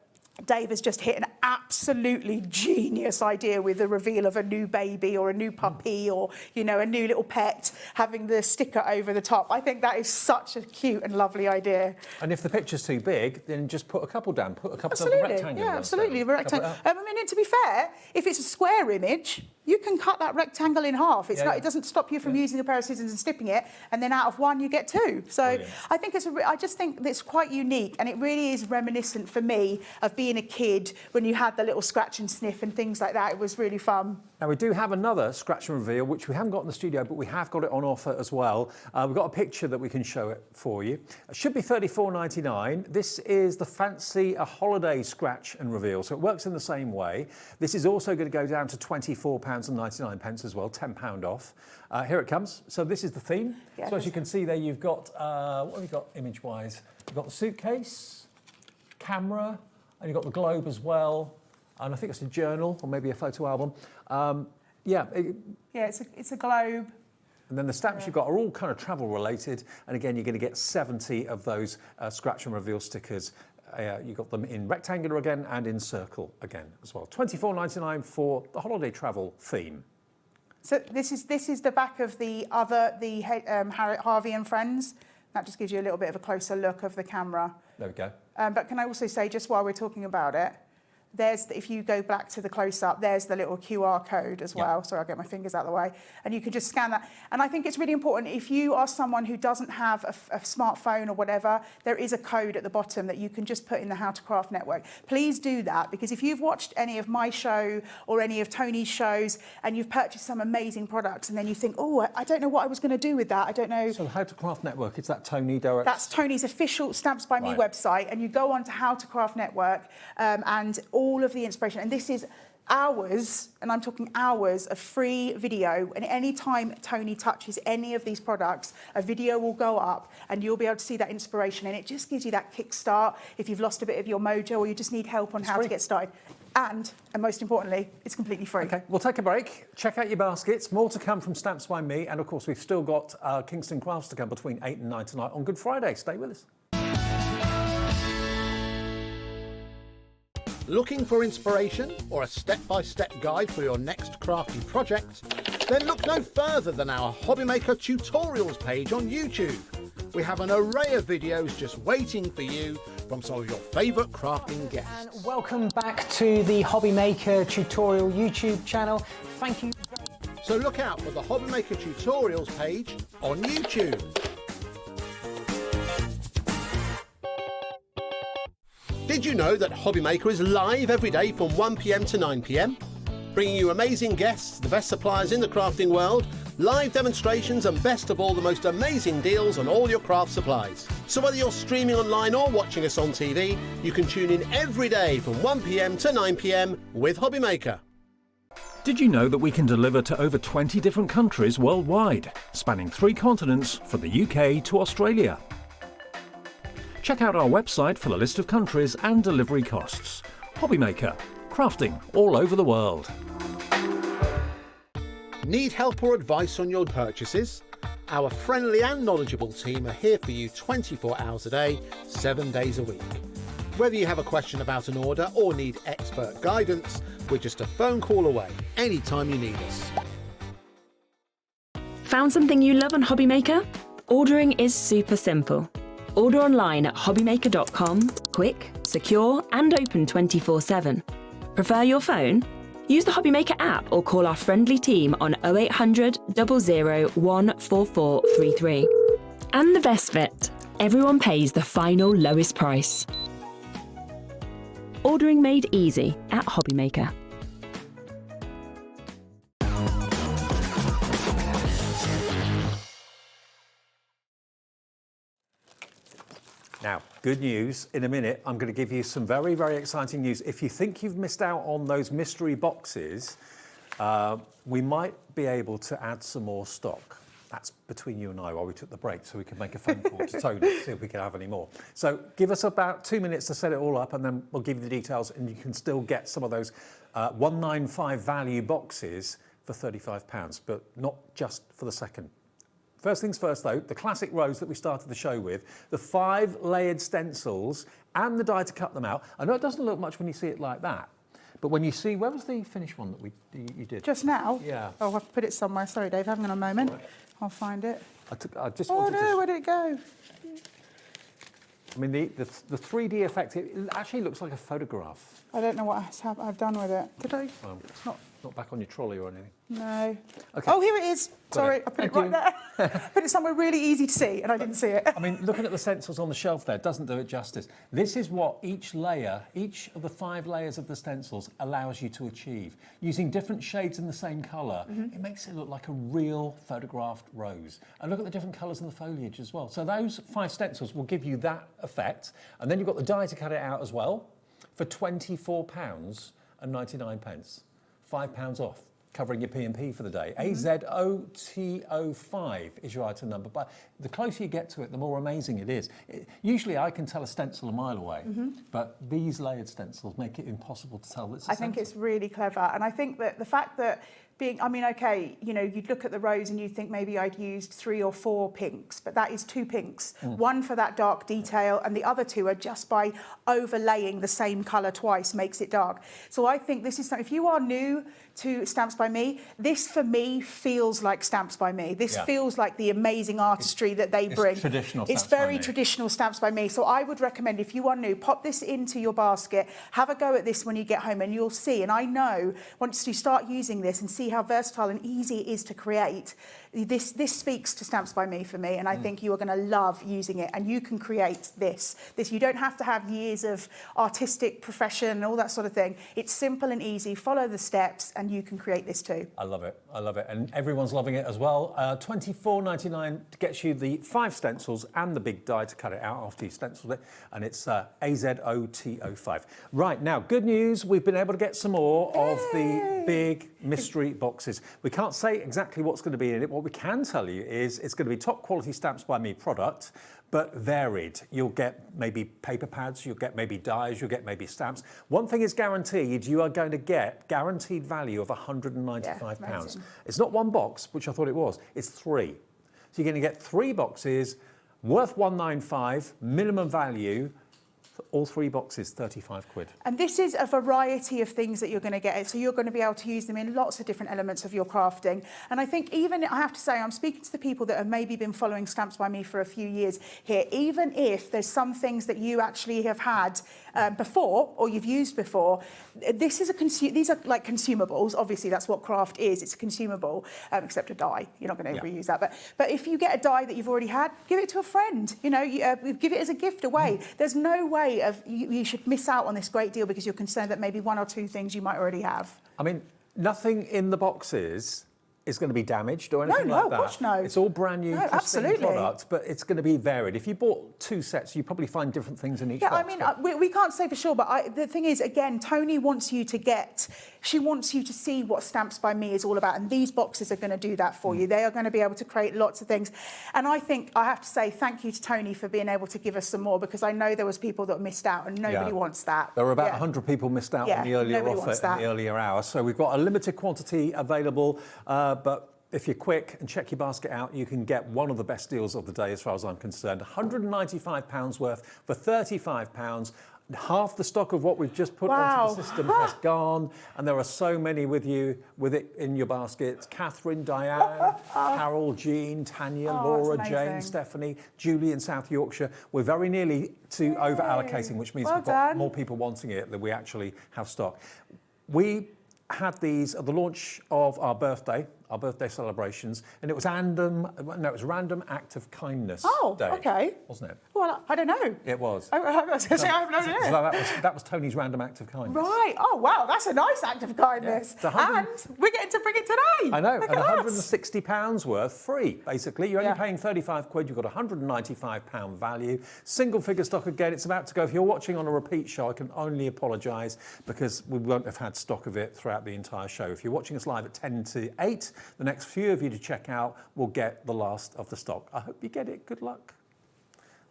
Dave has just hit an absolutely genius idea with the reveal of a new baby or a new puppy or, you know, a new little pet, having the sticker over the top. I think that is such a cute and lovely idea. And if the picture's too big, then just put a couple down. Put a couple of rectangles. Yeah, absolutely. Rectangle. I mean, and to be fair, if it's a square image, you can cut that rectangle in half. It's not. It doesn't stop you from using a pair of scissors and snipping it, and then out of one you get 2. So brilliant. I think I just think it's quite unique, and it really is reminiscent for me of being a kid when you had the little scratch and sniff and things like that. It was really fun. Now we do have another scratch and reveal, which we haven't got in the studio, but we have got it on offer as well. We've got a picture that we can show it for you. It should be $34.99. This is the fancy holiday scratch and reveal, so it works in the same way. This is also going to go down to £24.99 as well, £10 off. Here it comes. So this is the theme. Yeah, so as you can see there, you've got, what have you got image-wise? You've got the suitcase, camera, and you've got the globe as well. And I think it's a journal or maybe a photo album. It's a globe. And then the stamps you've got are all kind of travel related. And again, you're going to get 70 of those scratch and reveal stickers. You've got them in rectangular again and in circle again as well. $24.99 for the holiday travel theme. So this is the back of the Harvey and Friends. That just gives you a little bit of a closer look of the camera. There we go. But can I also say, just while we're talking about it, if you go back to the close-up, there's the little QR code as well. Sorry, I'll get my fingers out of the way. And you can just scan that. And I think it's really important, if you are someone who doesn't have a smartphone or whatever, there is a code at the bottom that you can just put in the How to Craft network. Please do that, because if you've watched any of my show or any of Tony's shows and you've purchased some amazing products and then you think, oh, I don't know what I was going to do with that, I don't know. So How to Craft network, is that Tony direct? That's Tony's official Stamps by Me website, and you go on to How to Craft network and all of the inspiration, and this is hours, and I'm talking hours of free video, and any time Tony touches any of these products, a video will go up and you'll be able to see that inspiration, and it just gives you that kickstart if you've lost a bit of your mojo or you just need help on how to get started. And most importantly, it's completely free. Okay, we'll take a break. Check out your baskets. More to come from Stamps by Me, and of course we've still got Kingston Crafts to come between 8 and 9 tonight on Good Friday. Stay with us. Looking for inspiration or a step-by-step guide for your next crafty project? Then look no further than our HobbyMaker tutorials page on YouTube. We have an array of videos just waiting for you from some of your favourite crafting guests. And welcome back to the HobbyMaker tutorial YouTube channel. Thank you. So look out for the HobbyMaker tutorials page on YouTube. Did you know that HobbyMaker is live every day from 1 PM to 9 PM? Bringing you amazing guests, the best suppliers in the crafting world, live demonstrations, and best of all, the most amazing deals on all your craft supplies. So whether you're streaming online or watching us on TV, you can tune in every day from 1 PM to 9 PM with HobbyMaker. Did you know that we can deliver to over 20 different countries worldwide, spanning 3 continents from the UK to Australia? Check out our website for the list of countries and delivery costs. HobbyMaker, crafting all over the world. Need help or advice on your purchases? Our friendly and knowledgeable team are here for you 24 hours a day, 7 days a week. Whether you have a question about an order or need expert guidance, we're just a phone call away anytime you need us. Found something you love on HobbyMaker? Ordering is super simple. Order online at hobbymaker.com, quick, secure and open 24/7. Prefer your phone? Use the HobbyMaker app or call our friendly team on 0800 00 14433. And the best bit, everyone pays the final lowest price. Ordering made easy at HobbyMaker. Now, good news. In a minute, I'm going to give you some very, very exciting news. If you think you've missed out on those mystery boxes, we might be able to add some more stock. That's between you and I while we took the break, so we can make a phone call to Tony to see if we can have any more. So give us about 2 minutes to set it all up, and then we'll give you the details, and you can still get some of those 195 value boxes for £35, but not just for the second. First things first, though, the classic rose that we started the show with, the 5 layered stencils and the die to cut them out. I know it doesn't look much when you see it like that, but when you see, where was the finished one that you did? Just now? Yeah. Oh, I've put it somewhere. Sorry, Dave, hang on a moment. Right. I'll find it. I just oh, wanted no, to... where did it go? I mean, the 3D effect, it actually looks like a photograph. I don't know what I've done with it. Did I? It's not back on your trolley or anything. No. Okay. Oh, here it is. Sorry, I put it right there. Put it somewhere really easy to see, and I didn't see it. I mean, looking at the stencils on the shelf there doesn't do it justice. This is what each layer, each of the 5 layers of the stencils allows you to achieve. Using different shades in the same colour, it makes it look like a real photographed rose. And look at the different colours in the foliage as well. So those 5 stencils will give you that effect. And then you've got the die to cut it out as well for £24.99. £5 off, covering your P&P for the day. AZOTO5 is your item number, but the closer you get to it, the more amazing it is. Usually I can tell a stencil a mile away, but these layered stencils make it impossible to tell it's a I think it's really clever, and I think that the fact that I mean, okay, you know, you'd look at the rose and you'd think maybe I'd used 3 or 4 pinks, but that is 2 pinks. One for that dark detail, and the other 2 are just by overlaying the same colour twice makes it dark. So I think this is something, if you are new to Stamps by Me, this for me feels like Stamps by Me. This feels like the amazing artistry that they bring. Traditional It's very traditional Stamps by Me. So I would recommend, if you are new, pop this into your basket, have a go at this when you get home, and you'll see, and I know once you start using this and see how versatile and easy it is to create, this speaks to Stamps by Me for me, and I think you are going to love using it, and you can create this. You don't have to have years of artistic profession and all that sort of thing. It's simple and easy, follow the steps, and you can create this too. I love it, and everyone's loving it as well. £24.99 gets you the 5 stencils and the big die to cut it out after you stenciled it, and it's AZOTO5. Right, now, good news, we've been able to get some more of the big mystery boxes. We can't say exactly what's going to be in it. What we can tell you is it's going to be top quality Stamps by Me product, but varied. You'll get maybe paper pads, you'll get maybe dies, you'll get maybe stamps. One thing is guaranteed, you are going to get guaranteed value of £195. It's not 1 box, which I thought it was, it's 3. So you're going to get 3 boxes worth £195, minimum value. All 3 boxes, £35. And this is a variety of things that you're going to get. So you're going to be able to use them in lots of different elements of your crafting. And I think even, I have to say, I'm speaking to the people that have maybe been following Stamps by Me for a few years here, even if there's some things that you actually have had before or you've used before, these are like consumables. Obviously, that's what craft is. It's a consumable, except a die. You're not going to reuse that. But if you get a die that you've already had, give it to a friend. You know, give it as a gift away. There's no way of you should miss out on this great deal because you're concerned that maybe 1 or 2 things you might already have. I mean, nothing in the boxes is going to be damaged or anything like that. Gosh, no. It's all brand new, pristine absolutely. product, but it's going to be varied. If you bought 2 sets, you probably find different things in each Yeah, box. I mean, we can't say for sure, but the thing is, again, Tony wants you to she wants you to see what Stamps by Me is all about, and these boxes are going to do that for you. They are going to be able to create lots of things. And I think I have to say thank you to Tony for being able to give us some more, because I know there was people that missed out, and nobody wants that. There were about 100 people missed out on the earlier offer in the earlier hour. So we've got a limited quantity available, but if you're quick and check your basket out, you can get one of the best deals of the day as far as I'm concerned. £195 worth for £35. Half the stock of what we've just put onto the system has gone, and there are so many with it in your basket. Catherine, Diane, Carol, Jean, Tanya, Laura, Jane, Stephanie, Julie in South Yorkshire. We're very nearly to over allocating, which means we've got more people wanting it than we actually have stock. We had these at the launch of our birthday celebrations, and it was Random Act of Kindness Day. Okay. Wasn't it? Well, I don't know. It was. I was going to say, I have no idea. So that was Tony's Random Act of Kindness. Right. Oh, wow, that's a nice act of kindness. Yeah, and we're getting to bring it today. I know, Look and at us. £160 worth free, basically. You're only paying 35 quid, you've got £195 value. Single figure stock again, it's about to go. If you're watching on a repeat show, I can only apologise because we won't have had stock of it throughout the entire show. If you're watching us live at 10 to 8, the next few of you to check out will get the last of the stock. I hope you get it. Good luck.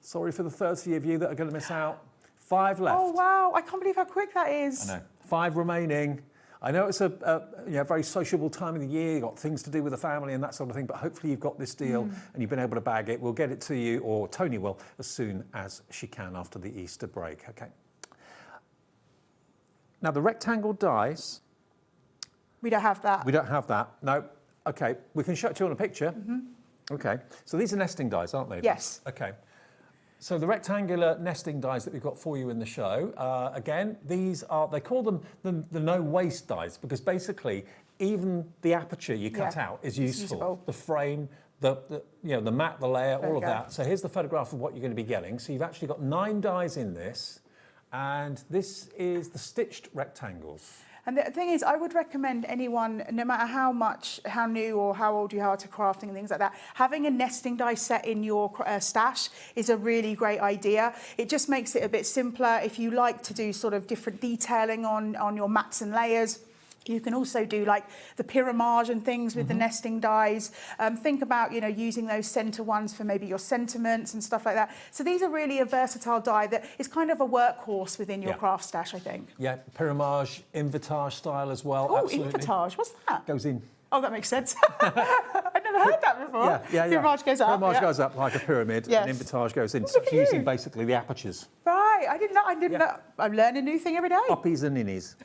Sorry for the 30 of you that are going to miss out. 5 left. Oh, wow. I can't believe how quick that is. I know. 5 remaining. I know it's a very sociable time of the year. You've got things to do with the family and that sort of thing, but hopefully you've got this deal and you've been able to bag it. We'll get it to you, or Tony will, as soon as she can after the Easter break. Okay. Now, the rectangle dies. We don't have that. We don't have that. No. Okay. We can show it to you on a picture. Okay. So these are nesting dies, aren't they? Yes. Okay. So the rectangular nesting dies that we've got for you in the show, again, these are, they call them the no waste dies, because basically even the aperture you cut out is useful. The frame, the mat, the layer, all of that. So here's the photograph of what you're going to be getting. So you've actually got 9 dies in this, and this is the stitched rectangles. And the thing is, I would recommend anyone, no matter how new or how old you are to crafting and things like that, having a nesting die set in your stash is a really great idea. It just makes it a bit simpler. If you like to do sort of different detailing on your mats and layers, you can also do like the pyramage and things with the nesting dies. Think about, using those centre ones for maybe your sentiments and stuff like that. So these are really a versatile die that is kind of a workhorse within your craft stash, I think. Yeah, pyramage, invitage style as well. Oh, absolutely. invitage, what's that? Goes in. Oh, that makes sense. I've never heard that before. Pyramage goes up. Pyramage goes up like a pyramid, and invitage goes in. So it's using basically the apertures. Right, I didn't know. I'm learning a new thing every day. Poppies and ninnies.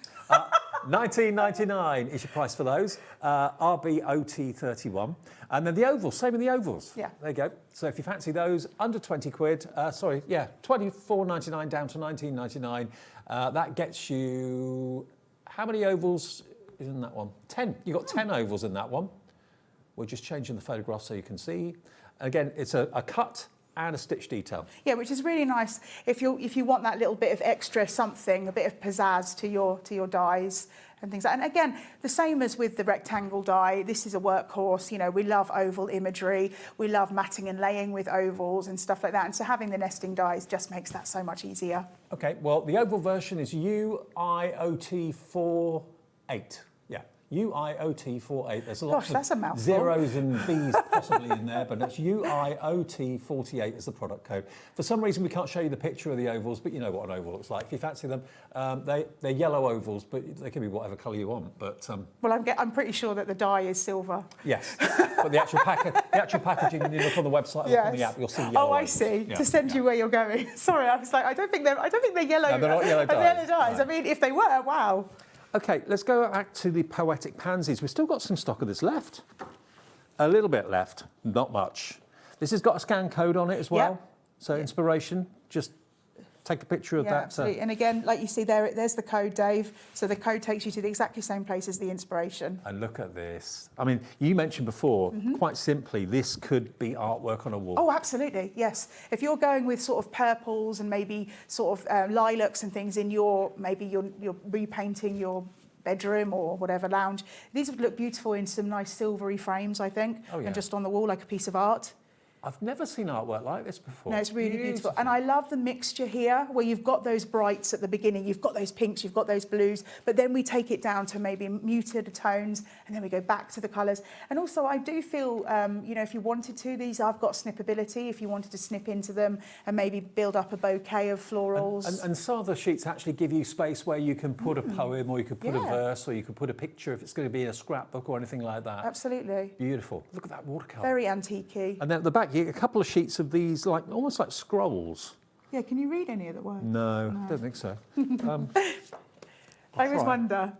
£19.99 is your price for those. RBOT31. And then the ovals, same with the ovals. Yeah. There you go. So if you fancy those, under 20 quid, £24.99 down to £19.99. That gets you, how many ovals is in that one? 10. You've got 10 ovals in that one. We're just changing the photograph so you can see. Again, it's a cut and a stitch detail. Yeah, which is really nice if you want that little bit of extra something, a bit of pizzazz to your dies and things like that. And again, the same as with the rectangle die, this is a workhorse. We love oval imagery. We love matting and laying with ovals and stuff like that. And so having the nesting dies just makes that so much easier. Okay, well, the oval version is UIOT48. UIOT48. There's a lot of zeros and B's possibly in there, but it's UIOT48 is the product code. For some reason, we can't show you the picture of the ovals, but you know what an oval looks like. If you fancy them, they're yellow ovals, but they can be whatever colour you want. But well, I'm pretty sure that the die is silver. Yes, but the actual packaging, when you look on the website or on the app, you'll see yellow. Oh, I see. To send you where you're going. Sorry, I was like, I don't think they're yellow. No, they're not yellow dies. Yellow dies. Right. I mean, if they were, wow. Okay, let's go back to the Poetic Pansies. We've still got some stock of this left. A little bit left, not much. This has got a scan code on it as well. Yep. So inspiration, just take a picture of that. Absolutely. And again, like you see there's the code, Dave. So the code takes you to the exactly same place as the inspiration. And look at this. I mean, you mentioned before, quite simply, this could be artwork on a wall. Oh, absolutely, yes. If you're going with sort of purples and maybe sort of lilacs and things in you're repainting your bedroom or whatever lounge. These would look beautiful in some nice silvery frames, I think, Oh, yeah. and just on the wall like a piece of art. I've never seen artwork like this before. No, it's really beautiful. And I love the mixture here where you've got those brights at the beginning, you've got those pinks, you've got those blues, but then we take it down to maybe muted tones and then we go back to the colours. And also I do feel, you know, if you wanted to, these I've got snippability, if you wanted to snip into them and maybe build up a bouquet of florals. And some of the sheets actually give you space where you can put a poem, or you could put a verse, or you could put a picture if it's going to be in a scrapbook or anything like that. Absolutely. Beautiful. Look at that watercolour. Very antique-y. And then at the back, you get a couple of sheets of these, like almost like scrolls. Yeah, can you read any of the words? No, don't think so. I always wonder.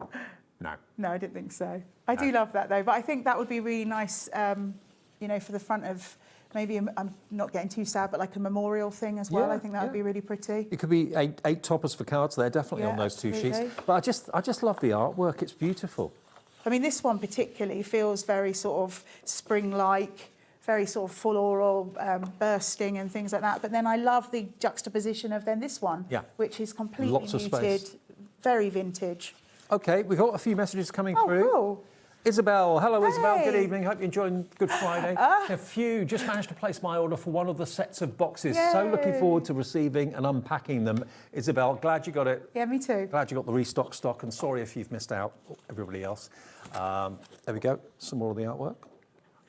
No. No, I didn't think so. I do love that though, but I think that would be really nice, you know, for the front of maybe, I'm not getting too sad, but like a memorial thing as well. Yeah, I think that would be really pretty. It could be eight toppers for cards there, definitely on those two sheets. absolutely. But I just love the artwork. It's beautiful. I mean, this one particularly feels very sort of spring-like, very sort of floral, bursting and things like that. But then I love the juxtaposition of then this one, which is completely Lots of muted, space. very vintage. Okay, we've got a few messages coming Oh, through. cool. Isabel, hello Isabel, good Hey. evening, hope you're enjoying Good Friday. A few, just managed to place my order for one of the sets of boxes. So looking Yay. forward to receiving and unpacking them. Isabel, glad you got it. Yeah, me too. Glad you got the restock stock, and sorry if you've missed out, everybody else. There we go, some more of the artwork.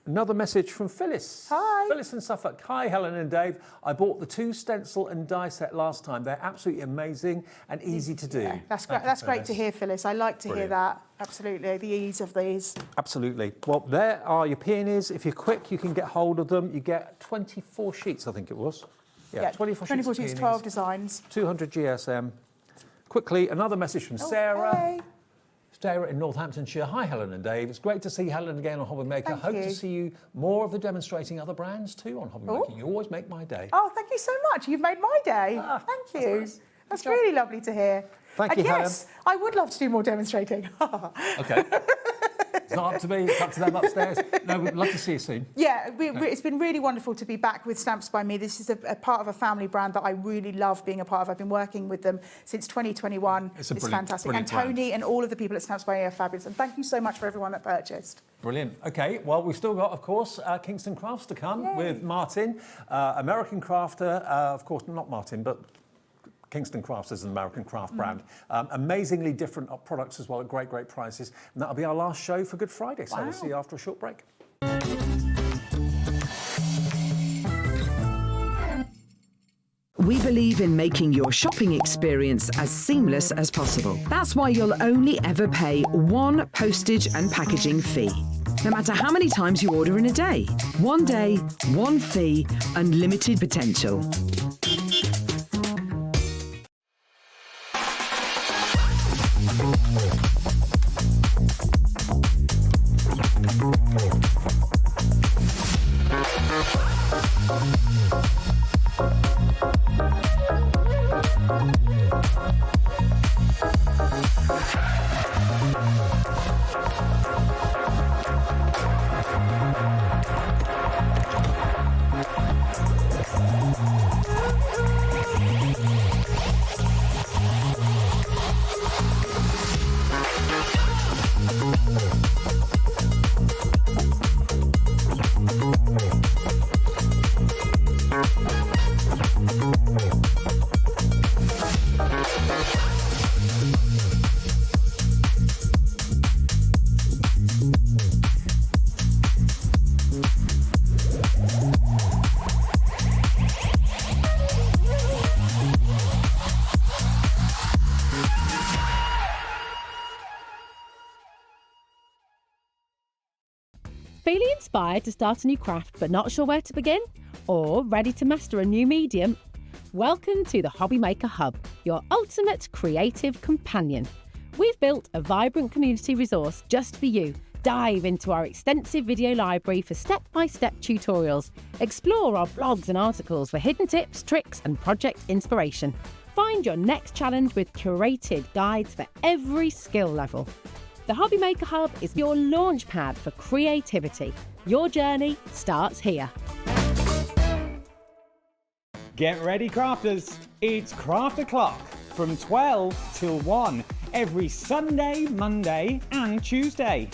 Another message from Phyllis. Hi. Phyllis in Suffolk. Hi, Helen and Dave. I bought the 2 stencil and die set last time. They're absolutely amazing and easy to do. That's Thank great. you, That's great Phyllis. to hear, Phyllis. I like to hear Brilliant. that. Absolutely, the ease of these. Absolutely. Well, there are your peonies. If you're quick, you can get hold of them. You get 24 sheets, I think it was. Yeah, 24 sheets. 24 of sheets, peonies, 12 designs. 200 GSM. Quickly, another message from Sarah. Hey. Sarah in Northamptonshire. Hi, Helen and Dave. It's great to see Helen again on HobbyMaker. Thank Hope you. to see you more of the demonstrating other brands too on HobbyMaker. Oh. You always make my day. Oh, thank you so much. You've made my day. Thank you. That's really lovely to hear. Thank and you, yes, I would love to do more demonstrating. Okay. It's not up to me, it's up to them upstairs. No, we'd love to see you soon. Yeah, it's been really wonderful to be back with Stamps by Me. This is a part of a family brand that I really love being a part of. I've been working with them since 2021. It's a brilliant- fantastic. brilliant And Tony and all of the people at Stamps by Me are fabulous. And thank you so much for everyone that purchased. Brilliant. Okay, well, we've still got, of course, Kingston Crafts to come with Martin, American crafter, of course, not Martin, but Kingston Crafts is an American craft brand. Amazingly different products as well at great, great prices. And that'll be our last show for Good Friday. So we'll see you after a short break. We believe in making your shopping experience as seamless as possible. That's why you'll only ever pay one postage and packaging fee. No matter how many times you order in a day. One day, one fee, unlimited potential. Feeling inspired to start a new craft but not sure where to begin? Or ready to master a new medium? Welcome to the HobbyMaker Hub, your ultimate creative companion. We've built a vibrant community resource just for you. Dive into our extensive video library for step-by-step tutorials. Explore our blogs and articles for hidden tips, tricks and project inspiration. Find your next challenge with curated guides for every skill level. The HobbyMaker Hub is your launch pad for creativity. Your journey starts here. Get ready, crafters. It's Craft O'Clock from 12 till 1 every Sunday, Monday and Tuesday.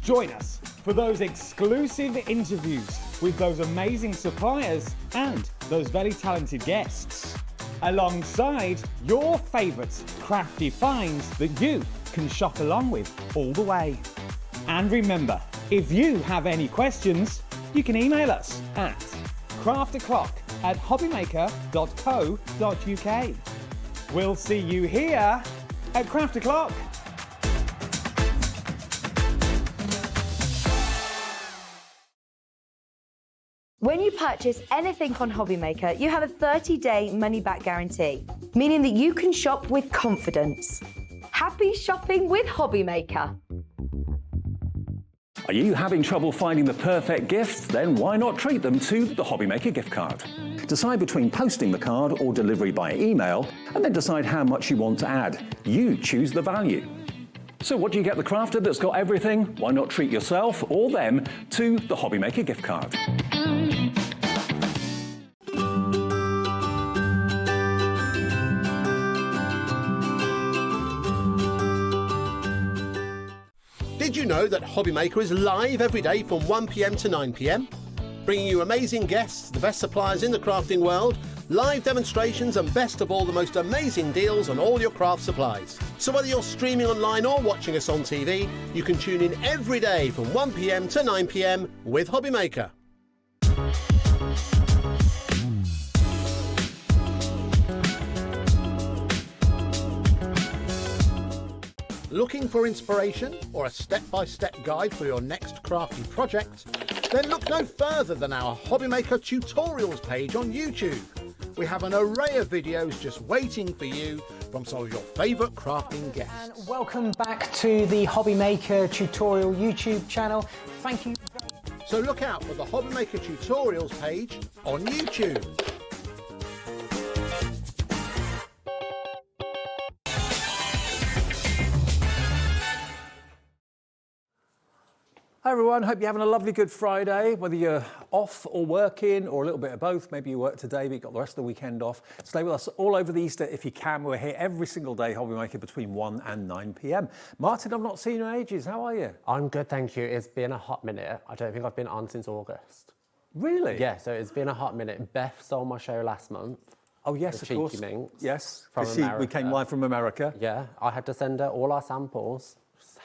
Join us for those exclusive interviews with those amazing suppliers and those very talented guests, alongside your favourite crafty finds that you can shop along with all the way. And remember, if you have any questions, you can email us at crafterclock@hobbymaker.co.uk. We'll see you here at Craft O'Clock. When you purchase anything on HobbyMaker, you have a 30-day money-back guarantee, meaning that you can shop with confidence. Happy shopping with HobbyMaker. Are you having trouble finding the perfect gift? Then why not treat them to the HobbyMaker gift card? Decide between posting the card or delivery by email, and then decide how much you want to add. You choose the value. So what do you get the crafter that's got everything? Why not treat yourself or them to the HobbyMaker gift card? Did you know that HobbyMaker is live every day from 1 p.m. to 9 p.m? Bringing you amazing guests, the best suppliers in the crafting world, live demonstrations and best of all, the most amazing deals on all your craft supplies. So whether you're streaming online or watching us on TV, you can tune in every day from 1 p.m. to 9 p.m. with HobbyMaker. Looking for inspiration or a step-by-step guide for your next crafty project? Then look no further than our HobbyMaker tutorials page on YouTube. We have an array of videos just waiting for you from some of your favourite crafting guests. And welcome back to the HobbyMaker tutorial YouTube channel. Thank you. So look out for the HobbyMaker tutorials page on YouTube. Hi everyone, hope you're having a lovely Good Friday, whether you're off or working or a little bit of both. Maybe you work today but you've got the rest of the weekend off. Stay with us all over the Easter if you can. We're here every single day, HobbyMaker, between 1 and 9 p.m. Martin, I've not seen you in ages. How are you? I'm good, thank you. It's been a hot minute. I don't think I've been on since August. Really? Yeah, so it's been a hot minute. Beth stole my show last month. Oh yes, the of course. Cheeky Minx. Yes, from America. we came live from America. Yeah, I had to send her all our samples.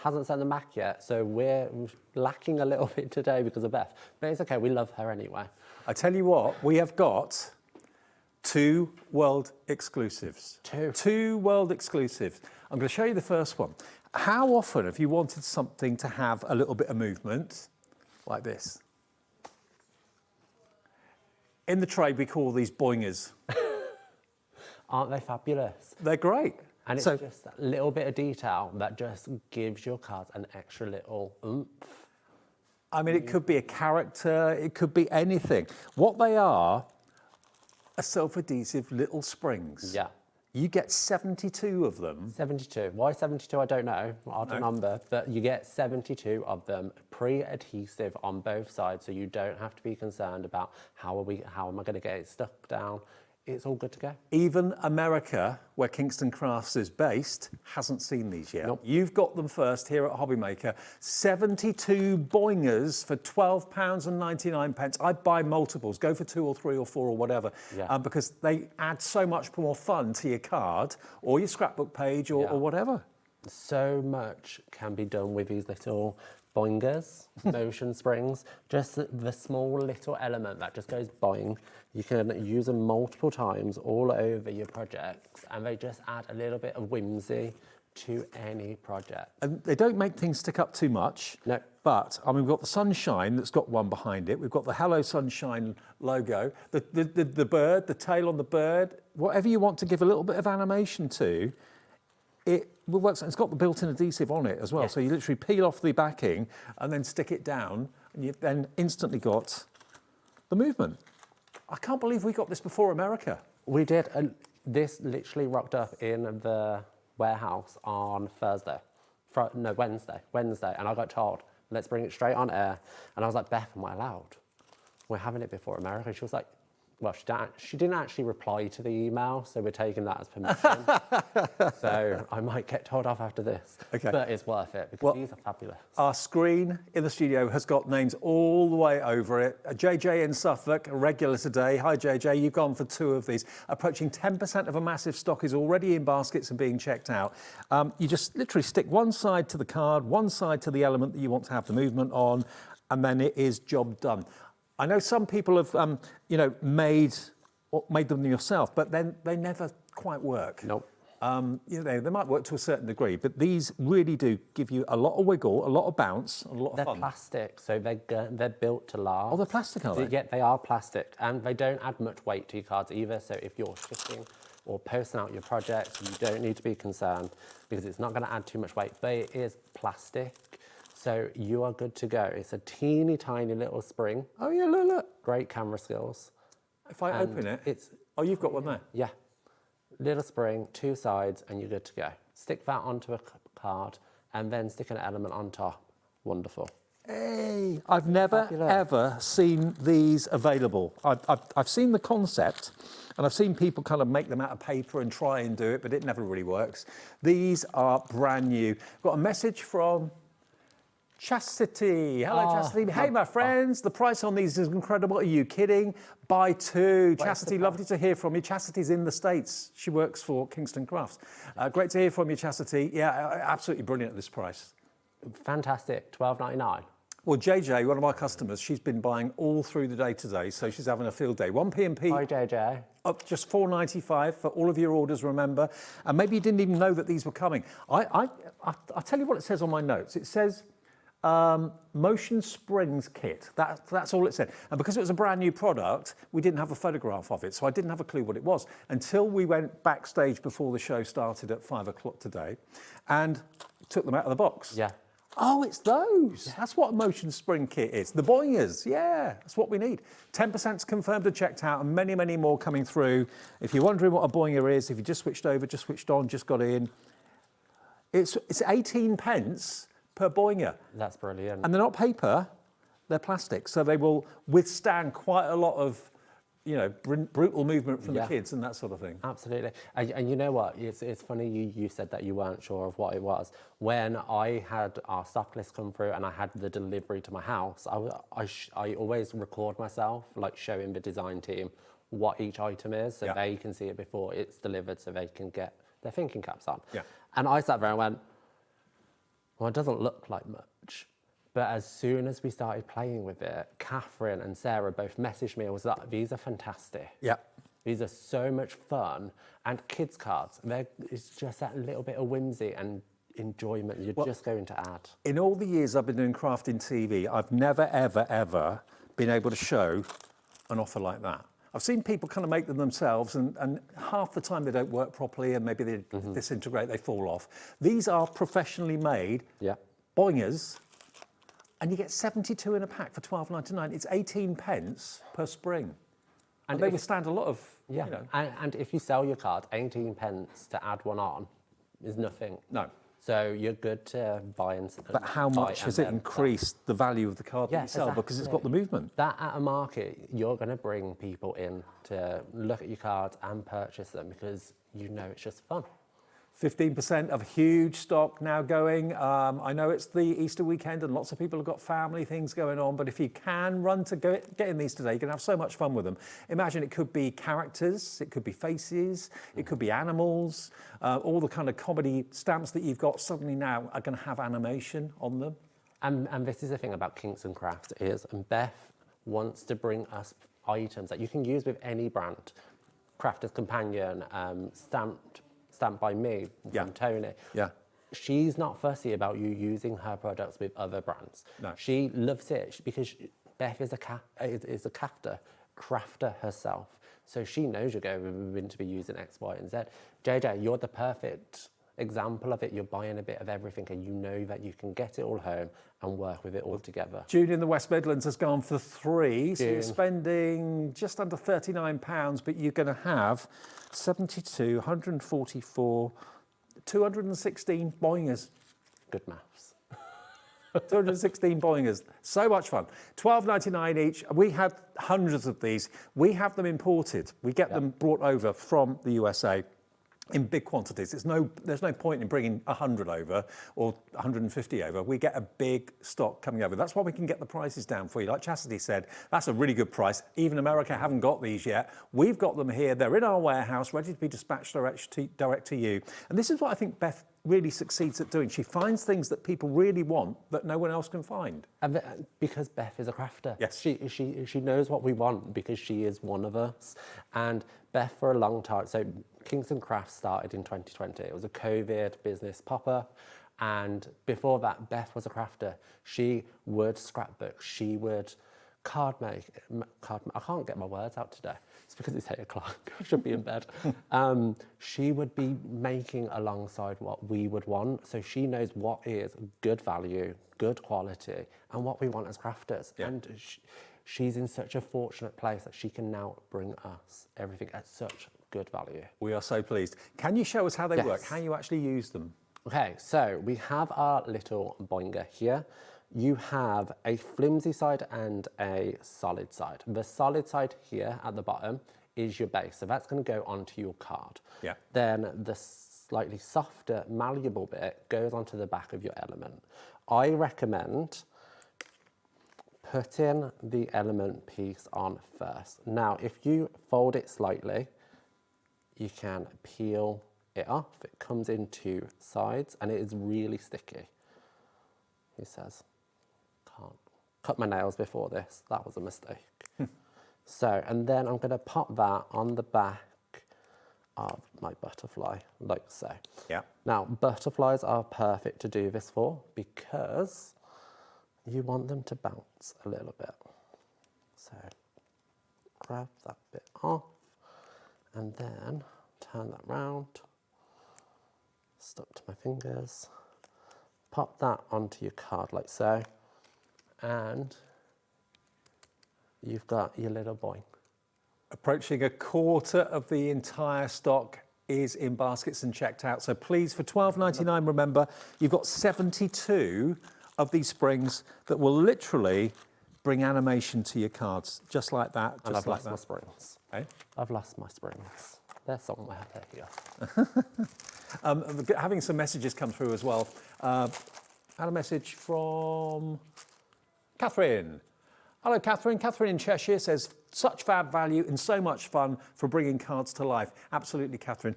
Hasn't sent them back yet, so we're lacking a little bit today because of Beth. But it's okay, we love her anyway. I tell you what, we have got 2 world exclusives. Two world exclusives. I'm going to show you the first one. How often have you wanted something to have a little bit of movement like this? In the trade, we call these boingers. Aren't they fabulous? They're great. And it's just a little bit of detail that just gives your cards an extra little oomph. I mean, it could be a character, it could be anything. What they are self-adhesive little springs. Yeah. You get 72 of them. 72. Why 72? I don't know. Odd number. But you get 72 of them pre-adhesive on both sides, so you don't have to be concerned about how am I going to get it stuck down. It's all good to go. Even America, where Kingston Crafts is based, hasn't seen these yet. Nope. You've got them first here at HobbyMaker. 72 boingers for £12.99. I'd buy multiples. Go for 2 or 3 or 4 or whatever, because they add so much more fun to your card or your scrapbook page or whatever. So much can be done with these little boingers, motion springs, just the small little element that just goes boing. You can use them multiple times all over your projects, and they just add a little bit of whimsy to any project. And they don't make things stick up too much. No. But, I mean, we've got the sunshine that's got one behind it. We've got the Hello Sunshine logo, the bird, the tail on the bird, whatever you want to give a little bit of animation to, it works. It's got the built-in adhesive on it as well. Yes. So you literally peel off the backing and then stick it down, and you've then instantly got the movement. I can't believe we got this before America. We did, and this literally rocked up in the warehouse on Wednesday, and I got told, let's bring it straight on air. And I was like, Beth, am I allowed? We're having it before America. She was like, Well, she didn't actually reply to the email, so we're taking that as permission. So I might get told off after this. Okay. But it's worth it because these are fabulous. Our screen in the studio has got names all the way over it. JJ in Suffolk, a regular today. Hi, JJ. You've gone for 2 of these. Approaching 10% of a massive stock is already in baskets and being checked out. You just literally stick one side to the card, one side to the element that you want to have the movement on, and then it is job done. I know some people have, made them yourself, but then they never quite work. Nope. They might work to a certain degree, but these really do give you a lot of wiggle, a lot of bounce, and a lot of fun. They're plastic, so they're built to last. Oh, they're plastic, are they? Yeah, they are plastic, and they don't add much weight to your cards either. So if you're shipping or posting out your projects, you don't need to be concerned because it's not going to add too much weight. But it is plastic. So you are good to go. It's a teeny tiny little spring. Oh yeah, look. Great camera skills. If I open it, oh, you've got one there. Yeah. Little spring, 2 sides, and you're good to go. Stick that onto a card and then stick an element on top. Wonderful. Hey, I've never ever seen these available. I've seen the concept, and I've seen people kind of make them out of paper and try and do it, but it never really works. These are brand new. Got a message from Chastity. Hello, Chastity. Hey, my friends. The price on these is incredible. Are you kidding? Buy 2. Chastity, lovely to hear from you. Chastity's in the States. She works for Kingston Crafts. Great to hear from you, Chastity. Yeah, absolutely brilliant at this price. Fantastic. $12.99. Well, JJ, one of my customers, she's been buying all through the day today, so she's having a field day. 1P&P. Hi, JJ. Up just $4.95 for all of your orders, remember. And maybe you didn't even know that these were coming. I'll tell you what it says on my notes. It says motion springs kit. That's all it said. And because it was a brand new product, we didn't have a photograph of it, so I didn't have a clue what it was until we went backstage before the show started at 5 o'clock today and took them out of the box. Yeah. Oh, it's those. Yeah. That's what a motion spring kit is. The boingers. Yeah, that's what we need. 10%'s confirmed and checked out, and many, many more coming through. If you're wondering what a boinger is, if you just switched over, just switched on, just got in, it's 18 pence per boinger. That's brilliant. And they're not paper, they're plastic. So they will withstand quite a lot of, brutal movement from the kids and that sort of thing. Absolutely. And you know what? It's funny you said that you weren't sure of what it was. When I had our stock list come through and I had the delivery to my house, I always record myself, like showing the design team what each item is so they can see it before it's delivered so they can get their thinking caps on. Yeah. And I sat there and went, well, it doesn't look like much. But as soon as we started playing with it, Catherine and Sarah both messaged me and was like, these are fantastic. Yeah. These are so much fun. And kids' cards, it's just that little bit of whimsy and enjoyment you're just going to add. In all the years I've been doing crafting TV, I've never, ever, ever been able to show an offer like that. I've seen people kind of make them themselves and half the time they don't work properly and maybe they disintegrate, they fall off. These are professionally made boingers. And you get 72 in a pack for $12.99. It's 18 pence per spring. And they withstand a lot of, And if you sell your card, 18 pence to add one on is nothing. No. So you're good to buy and sell. But how much has it increased the value of the card that you sell? Exactly. Because it's got the movement. That at a market, you're going to bring people in to look at your cards and purchase them because it's just fun. 15% of huge stock now going. I know it's the Easter weekend and lots of people have got family things going on, but if you can run to get in these today, you can have so much fun with them. Imagine it could be characters, it could be faces, it could be animals, all the kind of comedy stamps that you've got suddenly now are going to have animation on them. And this is the thing about Kingston Crafts is Beth wants to bring us items that you can use with any brand. Crafter's Companion, stamped by me from Tony. Yeah. She's not fussy about you using her products with other brands. No. She loves it because Beth is a crafter herself. So she knows you're going to be using X, Y, and Z. JJ, you're the perfect example of it. You're buying a bit of everything and you know that you can get it all home and work with it all together. June in the West Midlands has gone for 3, so you're spending just under £39, but you're going to have 72, 144, 216 boingers. Good maths. 216 boingers. So much fun. $12.99 each. We had hundreds of these. We have them imported. We get them brought over from the USA in big quantities. There's no point in bringing 100 over or 150 over. We get a big stock coming over. That's why we can get the prices down for you. Like Chastity said, that's a really good price. Even America haven't got these yet. We've got them here. They're in our warehouse, ready to be dispatched direct to you. And this is what I think Beth really succeeds at doing. She finds things that people really want that no one else can find. And because Beth is a crafter. Yes. She knows what we want because she is one of us. And Beth, for a long time, so Kingston Crafts started in 2020. It was a COVID business pop-up. And before that, Beth was a crafter. She would scrapbook. She would card make. I can't get my words out today. It's because it's 8 o'clock. I should be in bed. She would be making alongside what we would want. So she knows what is good value, good quality, and what we want as crafters. Yeah. And she's in such a fortunate place that she can now bring us everything at such good value. We are so pleased. Can you show us how they work, how you actually use them? Okay, so we have our little boinger here. You have a flimsy side and a solid side. The solid side here at the bottom is your base, so that's going to go onto your card. Yeah. Then the slightly softer, malleable bit goes onto the back of your element. I recommend putting the element piece on first. Now, if you fold it slightly, you can peel it off. It comes in two sides and it is really sticky. He says, can't cut my nails before this. That was a mistake. So, and then I'm going to pop that on the back of my butterfly, like so. Yeah. Now, butterflies are perfect to do this for because you want them to bounce a little bit. So, grab that bit off and then turn that round, stuck to my fingers, pop that onto your card like so, and you've got your little boy. Approaching a quarter of the entire stock is in baskets and checked out. So please, for $12.99, remember, you've got 72 of these springs that will literally bring animation to your cards, just like that. And just I've lost my springs. Eh? I've lost my springs. They're somewhere. They're here. Having some messages come through as well. Had a message from Catherine. Hello, Catherine. Catherine in Cheshire says, such fab value and so much fun for bringing cards to life. Absolutely, Catherine.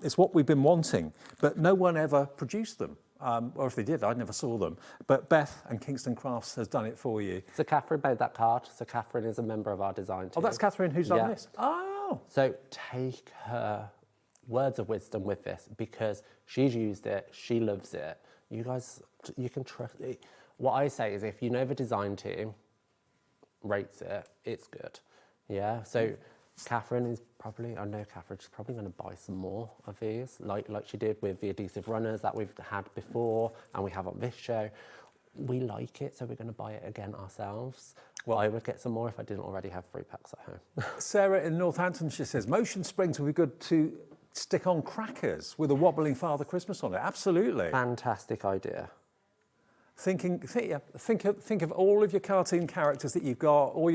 It's what we've been wanting, but no one ever produced them. Or if they did, I never saw them. But Beth and Kingston Crafts has done it for you. So Catherine made that card. So Catherine is a member of our design team. Oh, that's Catherine who's done this? Oh. So take her words of wisdom with this because she's used it, she loves it. You guys, you can trust it. What I say is if you know the design team rates it, it's good. Yeah, so Catherine is probably, I know Catherine, she's probably going to buy some more of these, like she did with the adhesive runners that we've had before and we have on this show. We like it, so we're going to buy it again ourselves. Well, I would get some more if I didn't already have 3 packs at home. Sarah in Northamptonshire says, motion springs would be good to stick on crackers with a wobbling Father Christmas on it. Absolutely. Fantastic idea. Think of all of your cartoon characters that you've got, all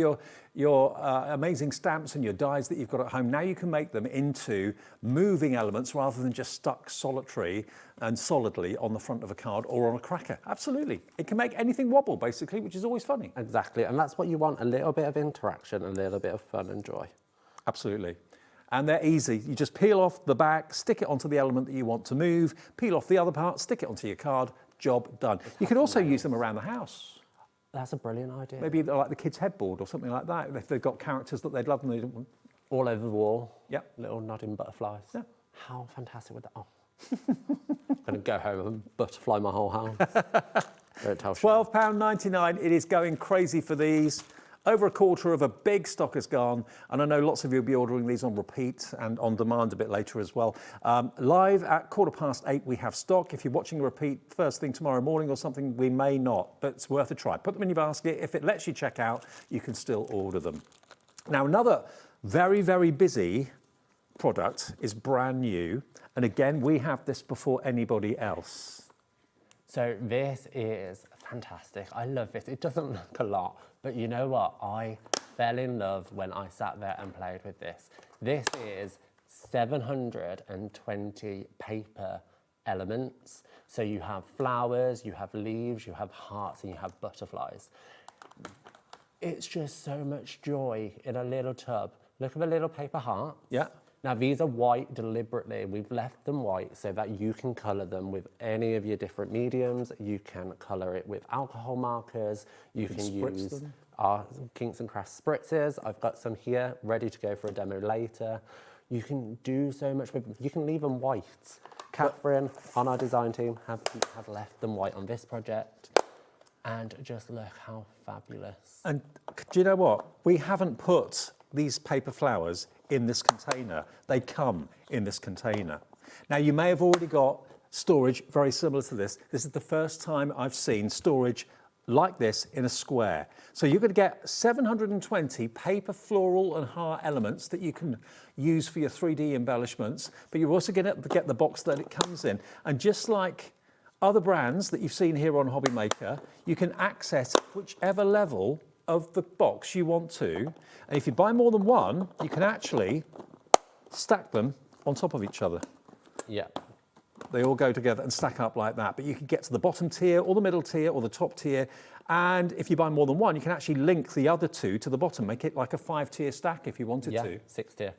your amazing stamps and your dies that you've got at home. Now you can make them into moving elements rather than just stuck solitary and solidly on the front of a card or on a cracker. Absolutely. It can make anything wobble, basically, which is always funny. Exactly, and that's what you want, a little bit of interaction, a little bit of fun and joy. Absolutely. And they're easy. You just peel off the back, stick it onto the element that you want to move, peel off the other part, stick it onto your card, job done. You can also use them around the house. That's a brilliant idea. Maybe like the kids' headboard or something like that, if they've got characters that they'd love and they don't want. All over the wall. Yep. Little nodding butterflies. Yeah. How fantastic would that? Oh. I'm going to go home and butterfly my whole house. Don't tell £12.99. It is going crazy for these. Over a quarter of a big stock has gone, and I know lots of you will be ordering these on repeat and on demand a bit later as well. Live at 8:15 we have stock. If you're watching a repeat first thing tomorrow morning or something, we may not, but it's worth a try. Put them in your basket. If it lets you check out, you can still order them. Now, another very, very busy product is brand new, and again, we have this before anybody else. So this is fantastic. I love this. It doesn't look a lot, but you know what? I fell in love when I sat there and played with this. This is 720 paper elements. So you have flowers, you have leaves, you have hearts, and you have butterflies. It's just so much joy in a little tub. Look at the little paper heart. Yeah. Now these are white deliberately. We've left them white so that you can colour them with any of your different mediums. You can colour it with alcohol markers. You can use them. our Kingston Crafts spritzers. I've got some here ready to go for a demo later. You can do so much with them. You can leave them white. Catherine on our design team have left them white on this project. And just look how fabulous. And do you know what? We haven't put these paper flowers in this container. They come in this container. Now, you may have already got storage very similar to this. This is the first time I've seen storage like this in a square. So you're going to get 720 paper floral and heart elements that you can use for your 3D embellishments, but you're also going to get the box that it comes in. And just like other brands that you've seen here on HobbyMaker, you can access whichever level of the box you want to. And if you buy more than one, you can actually stack them on top of each other. Yeah. They all go together and stack up like that. But you can get to the bottom tier or the middle tier or the top tier. And if you buy more than one, you can actually link the other two to the bottom, make it like a 5-tier stack if you wanted to. 6-tier.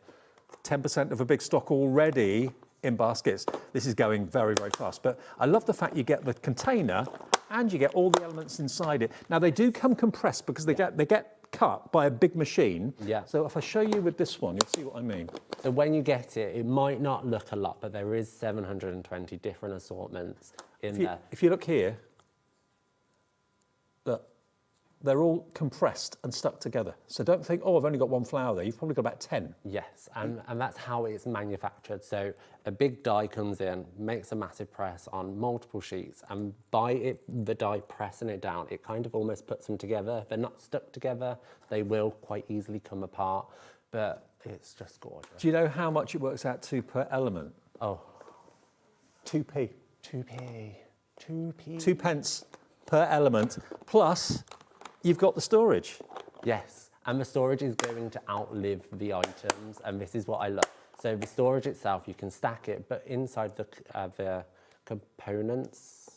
10% of a big stock already in baskets. This is going very, very fast. But I love the fact you get the container and you get all the elements inside it. Now, they do come compressed because they get cut by a big machine. Yeah. So if I show you with this one, you'll see what I mean. So when you get it, it might not look a lot, but there is 720 different assortments in there. If you look here, look, they're all compressed and stuck together. So don't think, oh, I've only got one flower there. You've probably got about 10. Yes, and that's how it's manufactured. So a big die comes in, makes a massive press on multiple sheets, and by the die pressing it down, it kind of almost puts them together. If they're not stuck together, they will quite easily come apart, but it's just gorgeous. Do you know how much it works out to per element? Oh. 2p. 2p. 2p. 2 pence per element, plus you've got the storage. Yes, and the storage is going to outlive the items, and this is what I love. So the storage itself, you can stack it, but inside the compartments,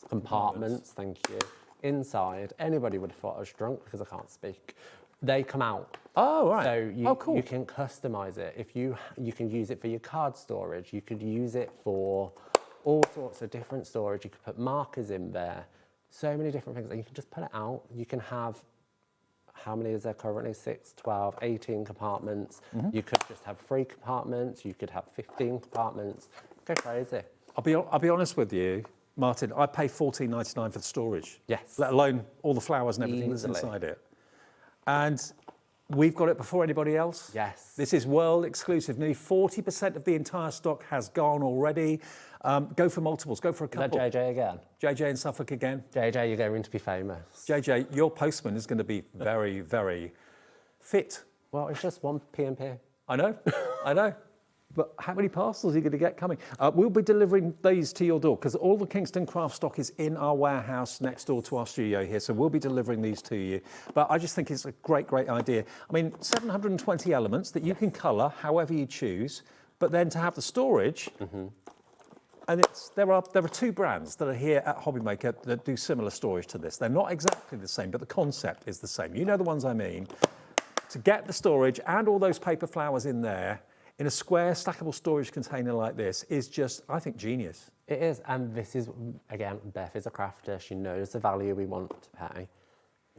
thank you, inside, anybody would have thought I was drunk because I can't speak. They come out. Oh, right. So cool. You can customize it. If you can use it for your card storage, you could use it for all sorts of different storage. You could put markers in there, so many different things, and you can just pull it out. You can have, how many is there currently? 6, 12, 18 compartments. You could just have 3 compartments. You could have 15 compartments. Go crazy. I'll be honest with you, Martin, I pay $14.99 for the storage. Yes. Let alone all the flowers and everything that's inside it. And we've got it before anybody else. Yes. This is world exclusive. Nearly 40% of the entire stock has gone already. Go for multiples, go for a couple. Is that JJ again? JJ in Suffolk again. JJ, you're going to be famous. JJ, your postman is going to be very, very fit. Well, it's just one P&P. I know, I know. But how many parcels are you going to get coming? We'll be delivering these to your door because all the Kingston Crafts stock is in our warehouse next door to our studio here. So we'll be delivering these to you. But I just think it's a great, great idea. I mean, 720 elements that you can colour however you choose, but then to have the storage. And there are 2 brands that are here at HobbyMaker that do similar storage to this. They're not exactly the same, but the concept is the same. You know the ones I mean. To get the storage and all those paper flowers in there, in a square stackable storage container like this is just, I think, genius. It is, and this is, again, Beth is a crafter. She knows the value we want to pay.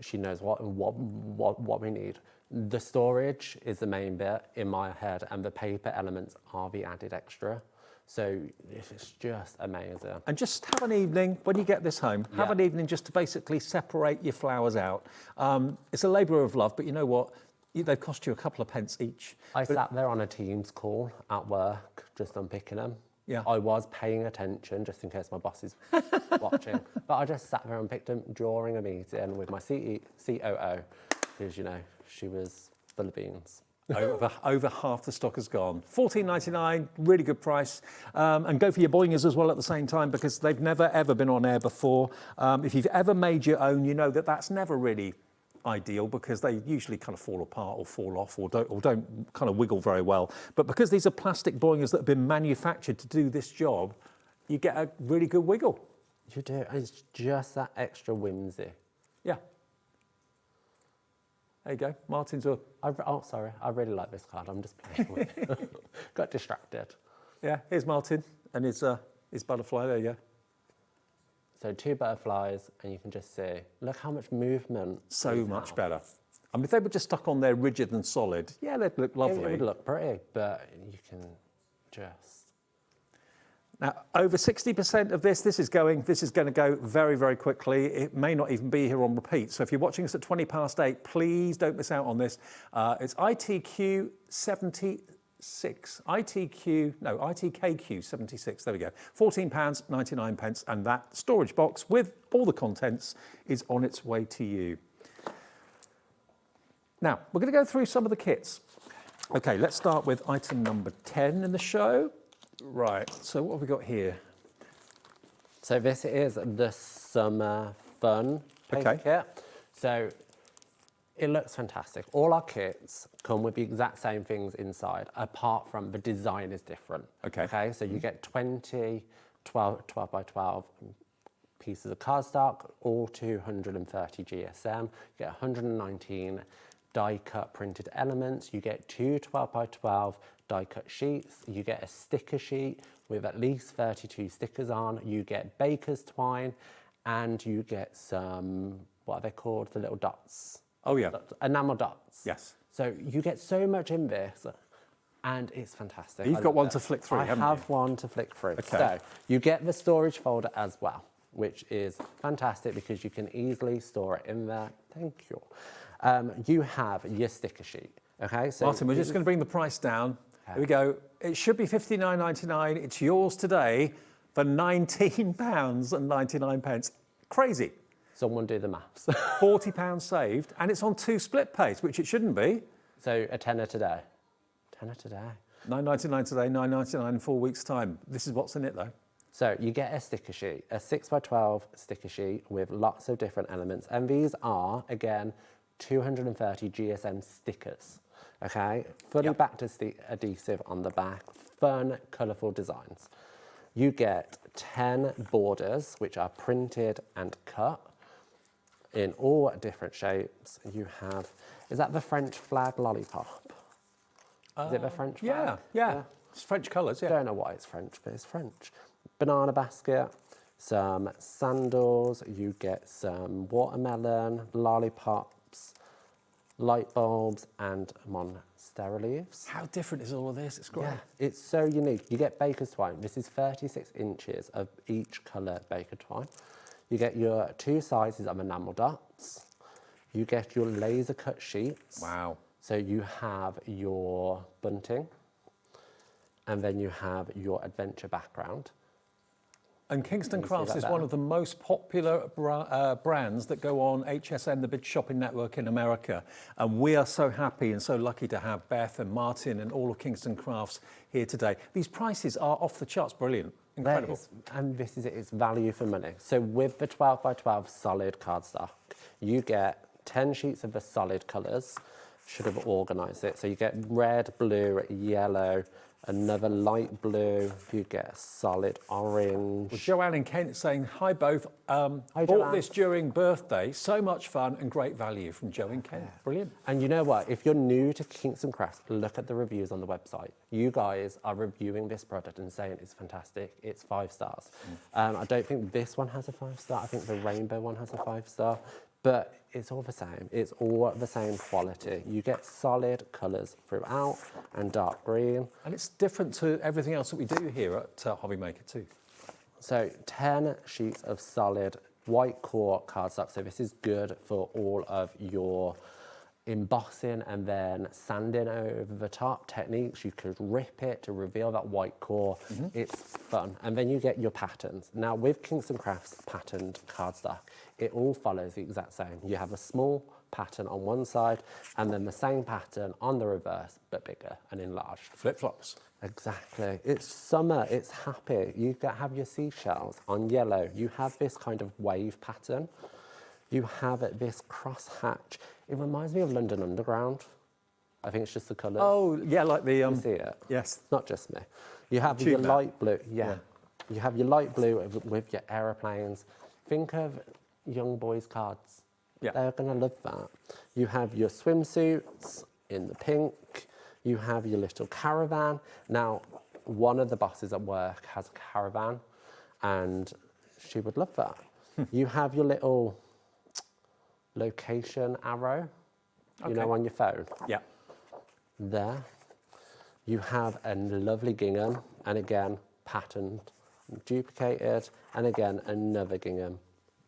She knows what we need. The storage is the main bit in my head, and the paper elements are the added extra. So it's just amazing. And just have an evening, when you get this home, have an evening just to basically separate your flowers out. It's a labour of love, but you know what? They cost you a couple of pence each. I sat there on a Teams call at work, just unpicking them. Yeah. I was paying attention, just in case my boss is watching. But I just sat there and picked them during a meeting with my COO, because, you know, she was full of beans. Over half the stock has gone. $14.99, really good price. And go for your boingers as well at the same time, because they've never ever been on air before. If you've ever made your own, you know that that's never really ideal, because they usually kind of fall apart or fall off or don't kind of wiggle very well. But because these are plastic boingers that have been manufactured to do this job, you get a really good wiggle. You do. It's just that extra whimsy. Yeah. There you go. Martin's a... Oh, sorry. I really like this card. I'm just playing with it. Got distracted. Yeah, here's Martin and his butterfly. There you go. So 2 butterflies, and you can just see, look how much movement. So much better. I mean, if they were just stuck on there rigid and solid, yeah, they'd look lovely. It would look pretty, but you can just... Now, over 60% of this is going to go very, very quickly. It may not even be here on repeat. So if you're watching us at 8:20, please don't miss out on this. It's ITQ 76. ITKQ 76. There we go. £14.99, and that storage box with all the contents is on its way to you. Now, we're going to go through some of the kits. Okay, let's start with item number 10 in the show. Right, so what have we got here? So this is the summer fun paper kit. So it looks fantastic. All our kits come with the exact same things inside, apart from the design is different. Okay, so you get 20 12 by 12 pieces of cardstock, all 230 GSM. You get 119 die-cut printed elements. You get 2 12 by 12 die-cut sheets. You get a sticker sheet with at least 32 stickers on. You get baker's twine, and you get some, what are they called? The little dots. Oh yeah. Enamel dots. Yes. So you get so much in this, and it's fantastic. You've got one to flick through, haven't you? I have one to flick through. Okay. So you get the storage folder as well, which is fantastic because you can easily store it in there. Thank you. You have your sticker sheet. Okay. So Martin, we're just going to bring the price down. Here we go. It should be £59.99. It's yours today for £19.99. Crazy. Someone do the maths. £40 saved, and it's on 2 split pays, which it shouldn't be. So a tenner today. Tenner today. £9.99 today, £9.99 in 4 weeks' time. This is what's in it, though. So you get a sticker sheet, a 6 by 12 sticker sheet with lots of different elements, and these are again 230 GSM stickers. Okay, fully backed adhesive on the back, fun, colourful designs. You get 10 borders, which are printed and cut in all different shapes. You have, is that the French flag lollipop? Is it the French flag? Yeah. It's French colours, yeah. I don't know why it's French, but it's French. Banana basket, some sandals, you get some watermelon, lollipops, light bulbs, and monstera leaves. How different is all of this? It's great. Yeah, it's so unique. You get baker's twine. This is 36 inches of each colour baker twine. You get your 2 sizes of enamel dots. You get your laser cut sheets. Wow. So you have your bunting, and then you have your adventure background. And Kingston Crafts is one of the most popular brands that go on HSN, the big shopping network in America. And we are so happy and so lucky to have Beth and Martin and all of Kingston Crafts here today. These prices are off the charts, brilliant, incredible. And this is it, it's value for money. So with the 12 by 12 solid cardstock, you get 10 sheets of the solid colours. Should have organised it. So you get red, blue, yellow, another light blue, you get a solid orange. Well, Joanne in Kent saying, hi both, bought Joanne. this during birthday, so much fun and great value from Joe in Kent. Brilliant. And you know what, if you're new to Kingston Crafts, look at the reviews on the website. You guys are reviewing this product and saying it's fantastic, it's 5 stars. I don't think this one has a 5-star, I think the rainbow one has a 5-star. But it's all the same. It's all the same quality. You get solid colours throughout and dark green. And it's different to everything else that we do here at HobbyMaker too. So 10 sheets of solid white core cardstock. So this is good for all of your embossing and then sanding over the top techniques. You could rip it to reveal that white core. It's fun. And then you get your patterns. Now with Kingston Crafts patterned cardstock, it all follows the exact same. You have a small pattern on one side, and then the same pattern on the reverse, but bigger and enlarged. Flip-flops. Exactly. It's summer, it's happy. You have your seashells on yellow. You have this kind of wave pattern. You have this crosshatch. It reminds me of London Underground. I think it's just the colours. Oh, yeah, like the... You see it? Yes. It's not just me. You have your light blue, yeah. You have your light blue with your aeroplanes. Think of young boys' cards. Yeah. They're going to love that. You have your swimsuits in the pink. You have your little caravan. Now, one of the bosses at work has a caravan, and she would love that. You have your little location arrow, you know, on your phone. Yeah. There. You have a lovely gingham, and again, patterned, duplicated, and again, another gingham.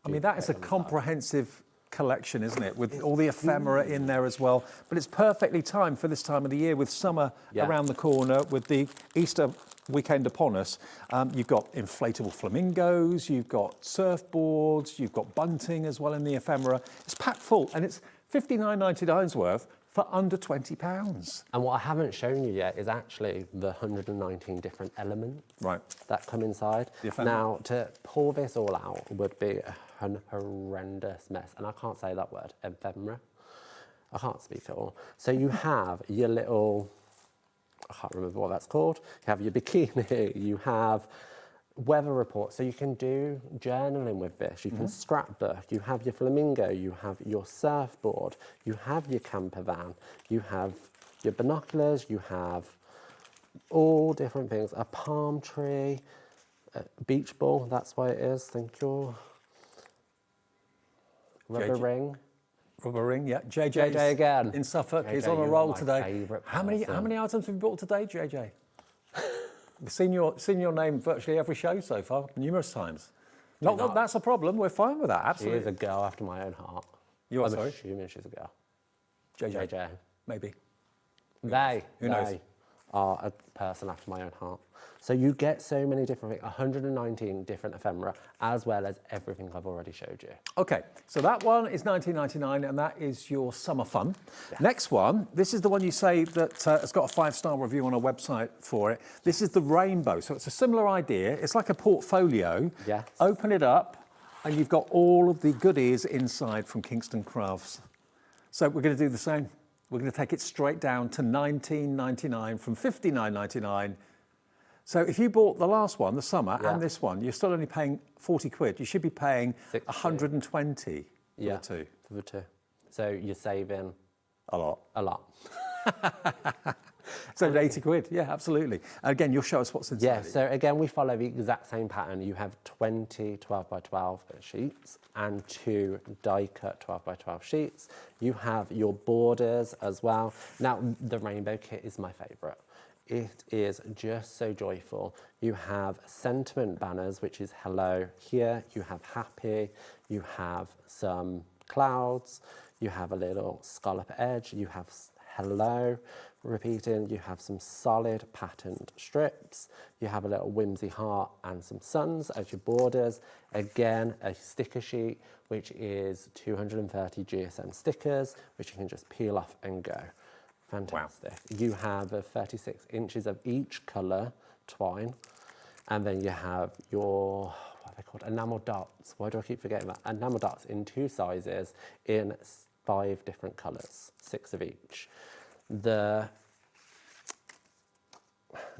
I mean, that is a comprehensive collection, isn't it? With all the ephemera in there as well. But it's perfectly timed for this time of the year, with summer around the corner, with the Easter weekend upon us. You've got inflatable flamingos, you've got surfboards, you've got bunting as well in the ephemera. It's packed full, and it's £59.99 worth for under £20. And what I haven't shown you yet is actually the 119 different elements that come inside. Now, to pour this all out would be a horrendous mess. And I can't say that word, ephemera. I can't speak at all. So you have your little, I can't remember what that's called. You have your bikini, you have weather report, so you can do journaling with this, you can scrapbook, you have your flamingo, you have your surfboard, you have your camper van, you have your binoculars, you have all different things, a palm tree, a beach ball, that's why it is, thank you. Rubber ring. Rubber ring, yeah. JJ again. In Suffolk, JJ, he's on a you're roll my today. favourite How many items have you bought today, JJ? We've seen your name virtually every show so far, numerous times. Not that that's a problem. We're fine with that. Absolutely. She is a girl after my own heart. You are, I'm sorry? assuming she's a girl. JJ. Maybe. Who knows? They are a person after my own heart. So you get so many different things, 119 different ephemera, as well as everything I've already showed you. Okay, so that one is £19.99, and that is your summer fun. Yes. Next one, this is the one you say that has got a 5-star review on our website for it. This is the rainbow, so it's a similar idea. It's like a portfolio. Yes. Open it up, and you've got all of the goodies inside from Kingston Crafts. So we're going to do the same. We're going to take it straight down to £19.99 from £59.99. So if you bought the last one, the summer, and this one, you're still only paying 40 quid. You should be paying 120 for the two. For the two. So you're saving a lot. A lot. So 80 quid, yeah, absolutely. Again, you'll show us what's inside. Yeah, so again, we follow the exact same pattern. You have 20 12 by 12 sheets and 2 die-cut 12 by 12 sheets. You have your borders as well. Now, the rainbow kit is my favourite. It is just so joyful. You have sentiment banners, which is hello here. You have happy. You have some clouds. You have a little scallop edge. You have hello repeating. You have some solid patterned strips. You have a little whimsy heart and some suns as your borders. Again, a sticker sheet, which is 230 GSM stickers, which you can just peel off and go. Fantastic. Wow. You have 36 inches of each colour twine, and then you have your, what are they called, enamel dots. Why do I keep forgetting that? Enamel dots in 2 sizes in 5 different colours, 6 of each. The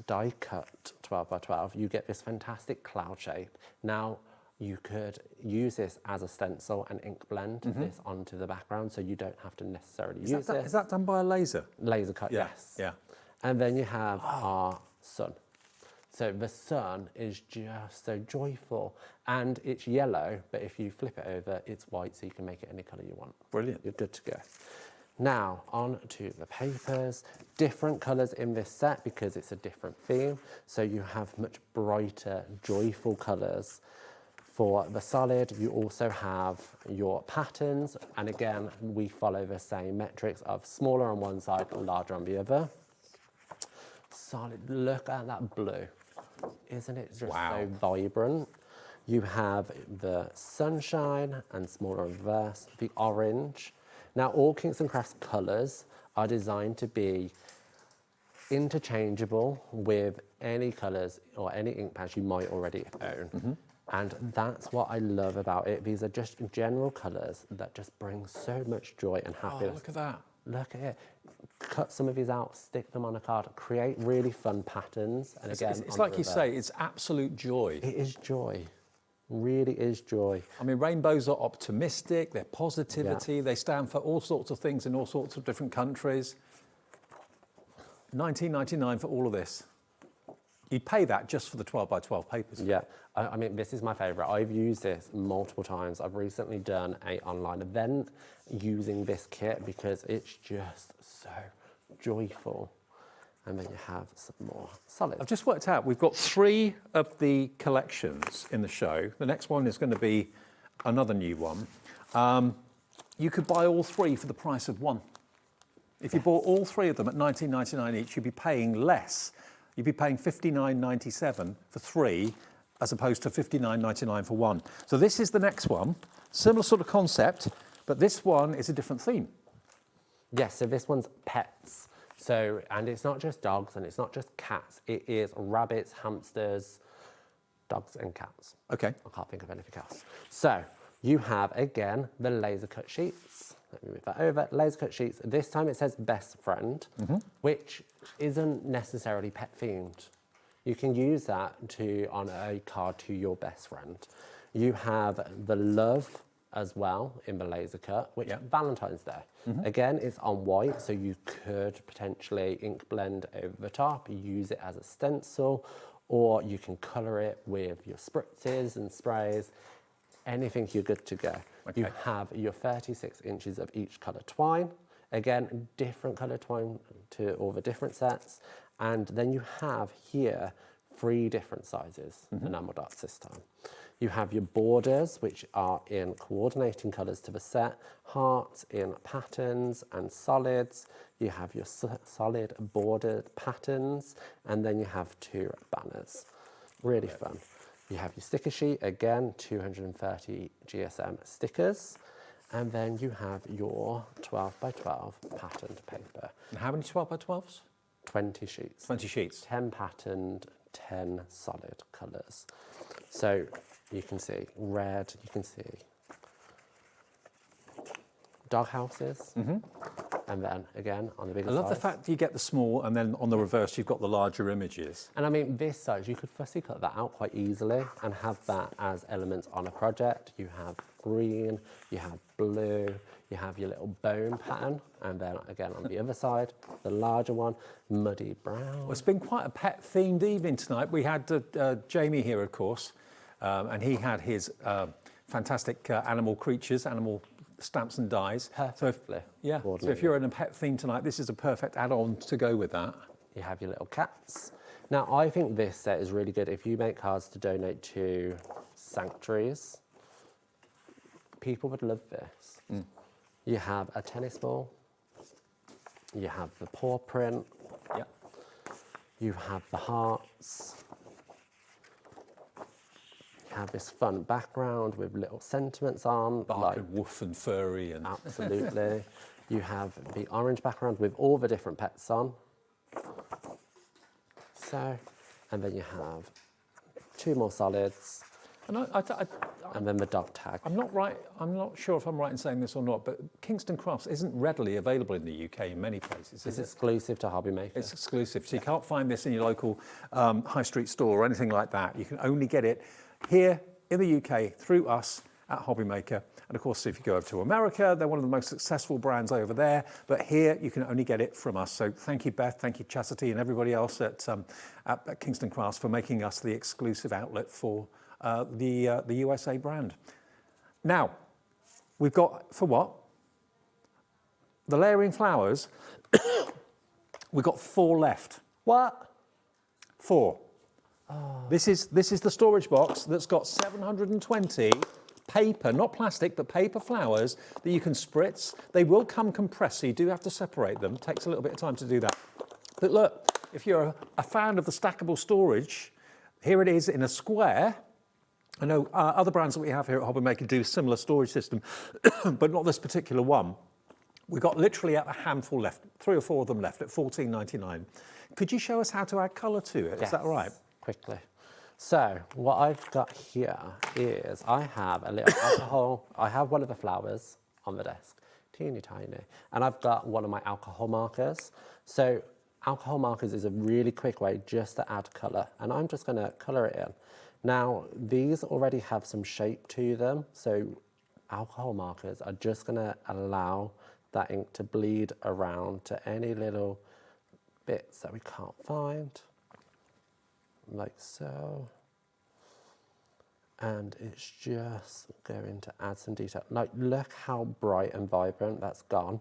die cut 12 by 12, you get this fantastic cloud shape. Now, you could use this as a stencil and ink blend this onto the background, so you don't have to necessarily use this. Is that done by a laser? Laser cut, yes. Yeah. And then you have our sun. So the sun is just so joyful, and it's yellow, but if you flip it over, it's white, so you can make it any colour you want. Brilliant. You're good to go. Now, on to the papers. Different colours in this set because it's a different theme. So you have much brighter, joyful colours. For the solid, you also have your patterns, and again, we follow the same metrics of smaller on one side, larger on the other. Solid, look at that blue. Isn't it just so vibrant? You have the sunshine and smaller reverse, the orange. Now, all Kingston Crafts colours are designed to be interchangeable with any colours or any ink pads you might already own. And that's what I love about it. These are just general colours that just bring so much joy and happiness. Oh, look at that. Look at it. Cut some of these out, stick them on a card, create really fun patterns. And again, it's like you say, it's absolute joy. It is joy. Really is joy. I mean, rainbows are optimistic, they're positivity, they stand for all sorts of things in all sorts of different countries. $19.99 for all of this. You'd pay that just for the 12 by 12 papers. Yeah, I mean, this is my favourite. I've used this multiple times. I've recently done an online event using this kit because it's just so joyful. And then you have some more solid. I've just worked out, we've got 3 of the collections in the show. The next one is going to be another new one. You could buy all 3 for the price of 1. If you bought all 3 of them at $19.99 each, you'd be paying less. You'd be paying $59.97 for 3, as opposed to $59.99 for 1. So this is the next one, similar sort of concept, but this one is a different theme. Yes, so this one's pets. So, and it's not just dogs and it's not just cats, it is rabbits, hamsters, dogs and cats. Okay. I can't think of anything else. So, you have, again, the laser cut sheets. Let me move that over. Laser cut sheets. This time it says best friend, which isn't necessarily pet themed. You can use that on a card to your best friend. You have the love as well in the laser cut, which Valentine's Day. Again, it's on white, so you could potentially ink blend over the top, use it as a stencil, or you can colour it with your spritzes and sprays. Anything, you're good to go. Okay. You have your 36 inches of each colour twine. Again, different colour twine to all the different sets. And then you have here 3 different sizes, enamel darts this time. You have your borders, which are in coordinating colours to the set, hearts in patterns and solids. You have your solid bordered patterns, and then you have 2 banners. Really fun. You have your sticker sheet, again, 230 GSM stickers. And then you have your 12 by 12 patterned paper. And how many 12 by 12s? 20 sheets. 20 sheets. 10 patterned, 10 solid colours. So you can see red, you can see dog houses. And then again on the bigger I love size. the fact that you get the small and then on the reverse you've got the larger images. And I mean, this size, you could fussy cut that out quite easily and have that as elements on a project. You have green, you have blue, you have your little bone pattern, and then again on the other side, the larger one, muddy brown. Well, it's been quite a pet-themed evening tonight. We had Jamie here, of course, and he had his fantastic animal creatures, animal stamps and dies. Perfectly. So if you're in a pet theme tonight, this is a perfect add-on to go with that. You have your little cats. Now, I think this set is really good if you make cards to donate to sanctuaries. People would love this. You have a tennis ball. You have the paw print. You have the hearts. You have this fun background with little sentiments on. Bark and woof and furry. And absolutely. You have the orange background with all the different pets on. So, and then you have 2 more solids. And then the dog tag. I'm not sure if I'm right in saying this or not, but Kingston Crafts isn't readily available in the UK in many places. It's exclusive to HobbyMaker. It's exclusive, so you can't find this in your local high street store or anything like that. You can only get it here in the UK through us at HobbyMaker. And of course, if you go over to America, they're one of the most successful brands over there. But here, you can only get it from us. So thank you, Beth, thank you, Chastity, and everybody else at Kingston Crafts for making us the exclusive outlet for the USA brand. Now, we've got, for what? The layering flowers, we've got 4 left. What? 4. Oh. This is the storage box that's got 720 paper, not plastic, but paper flowers that you can spritz. They will come compressed, so you do have to separate them. It takes a little bit of time to do that. But look, if you're a fan of the stackable storage, here it is in a square. I know other brands that we have here at HobbyMaker do a similar storage system, but not this particular one. We've got literally a handful left, 3 or 4 of them left at $14.99. Could you show us how to add colour to it? Is that all right? Quickly. So what I've got here is I have a little alcohol. I have one of the flowers on the desk, teeny tiny, and I've got one of my alcohol markers. So alcohol markers is a really quick way just to add colour, and I'm just going to colour it in. Now, these already have some shape to them, so alcohol markers are just going to allow that ink to bleed around to any little bits that we can't find, like so. And it's just going to add some detail. Like, look how bright and vibrant that's gone.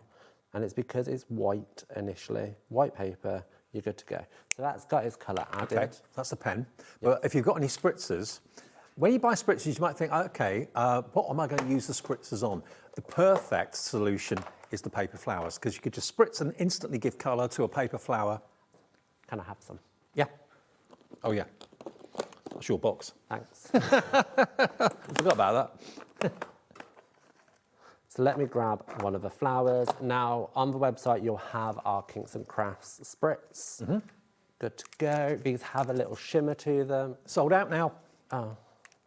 And it's because it's white initially. White paper, you're good to go. So that's got its colour added. Okay, that's the pen. But if you've got any spritzers, when you buy spritzers, you might think, okay, what am I going to use the spritzers on? The perfect solution is the paper flowers, because you could just spritz and instantly give colour to a paper flower. Can I have some? Yeah. Oh, yeah. That's your box. Thanks. Forgot about that. So let me grab one of the flowers. Now, on the website, you'll have our Kingston Crafts spritz. Mm-hmm. Good to go. These have a little shimmer to them. Sold out now. Oh.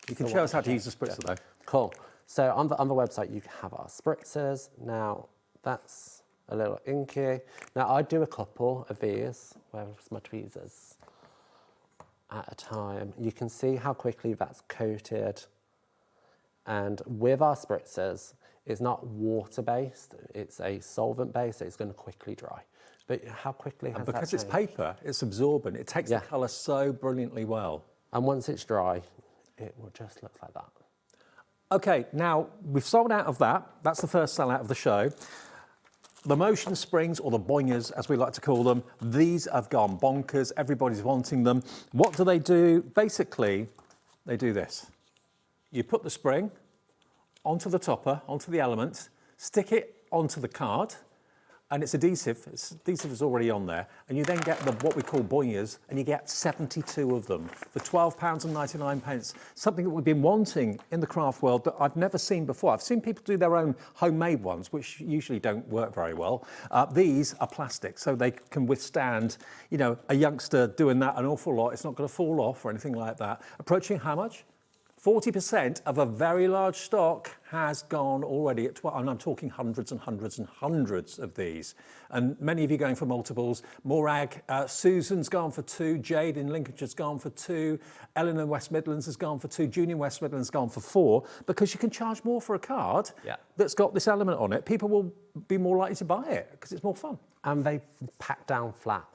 You can show us how to use the spritzer, though. Cool. So on the website, you have our spritzers. Now, that's a little inky. Now, I do a couple of these, where's my tweezers, at a time. You can see how quickly that's coated. And with our spritzers, it's not water-based, it's a solvent-based, so it's going to quickly dry. But how quickly has that because it's changed? paper, it's absorbent. It takes the colour so brilliantly well. And once it's dry, it will just look like that. Okay, now we've sold out of that. That's the first sellout of the show. The motion springs, or the boingers, as we like to call them, these have gone bonkers. Everybody's wanting them. What do? Basically, they do this. You put the spring onto the topper, onto the element, stick it onto the card, and it's adhesive. Adhesive is already on there, and you then get what we call boingers, and you get 72 of them for £12.99. Something that we've been wanting in the craft world that I've never seen before. I've seen people do their own homemade ones, which usually don't work very well. These are plastic, so they can withstand, you know, a youngster doing that an awful lot. It's not going to fall off or anything like that. Approaching how much? 40% of a very large stock has gone already at 12, and I'm talking hundreds and hundreds and hundreds of these. And many of you going for multiples. Morag, Susan's gone for 2, Jade in Lincolnshire's gone for 2, Ellen in West Midlands has gone for 2, Junior West Midlands has gone for 4, because you can charge more for a card that's got this element on it. People will be more likely to buy it because it's more fun. And they pack down flat.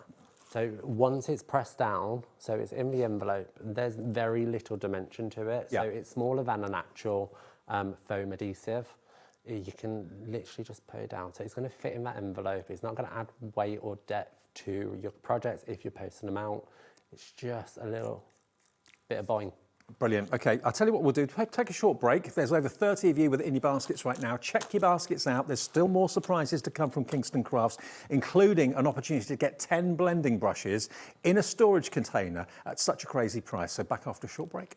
So once it's pressed down, so it's in the envelope, there's very little dimension to it. So it's smaller than an actual foam adhesive. You can literally just put it down. So it's going to fit in that envelope. It's not going to add weight or depth to your projects if you're posting them out. It's just a little bit of boing. Brilliant. Okay, I'll tell you what we'll do. Take a short break. There's over 30 of you with it in your baskets right now. Check your baskets out. There's still more surprises to come from Kingston Crafts, including an opportunity to get 10 blending brushes in a storage container at such a crazy price. So back after a short break.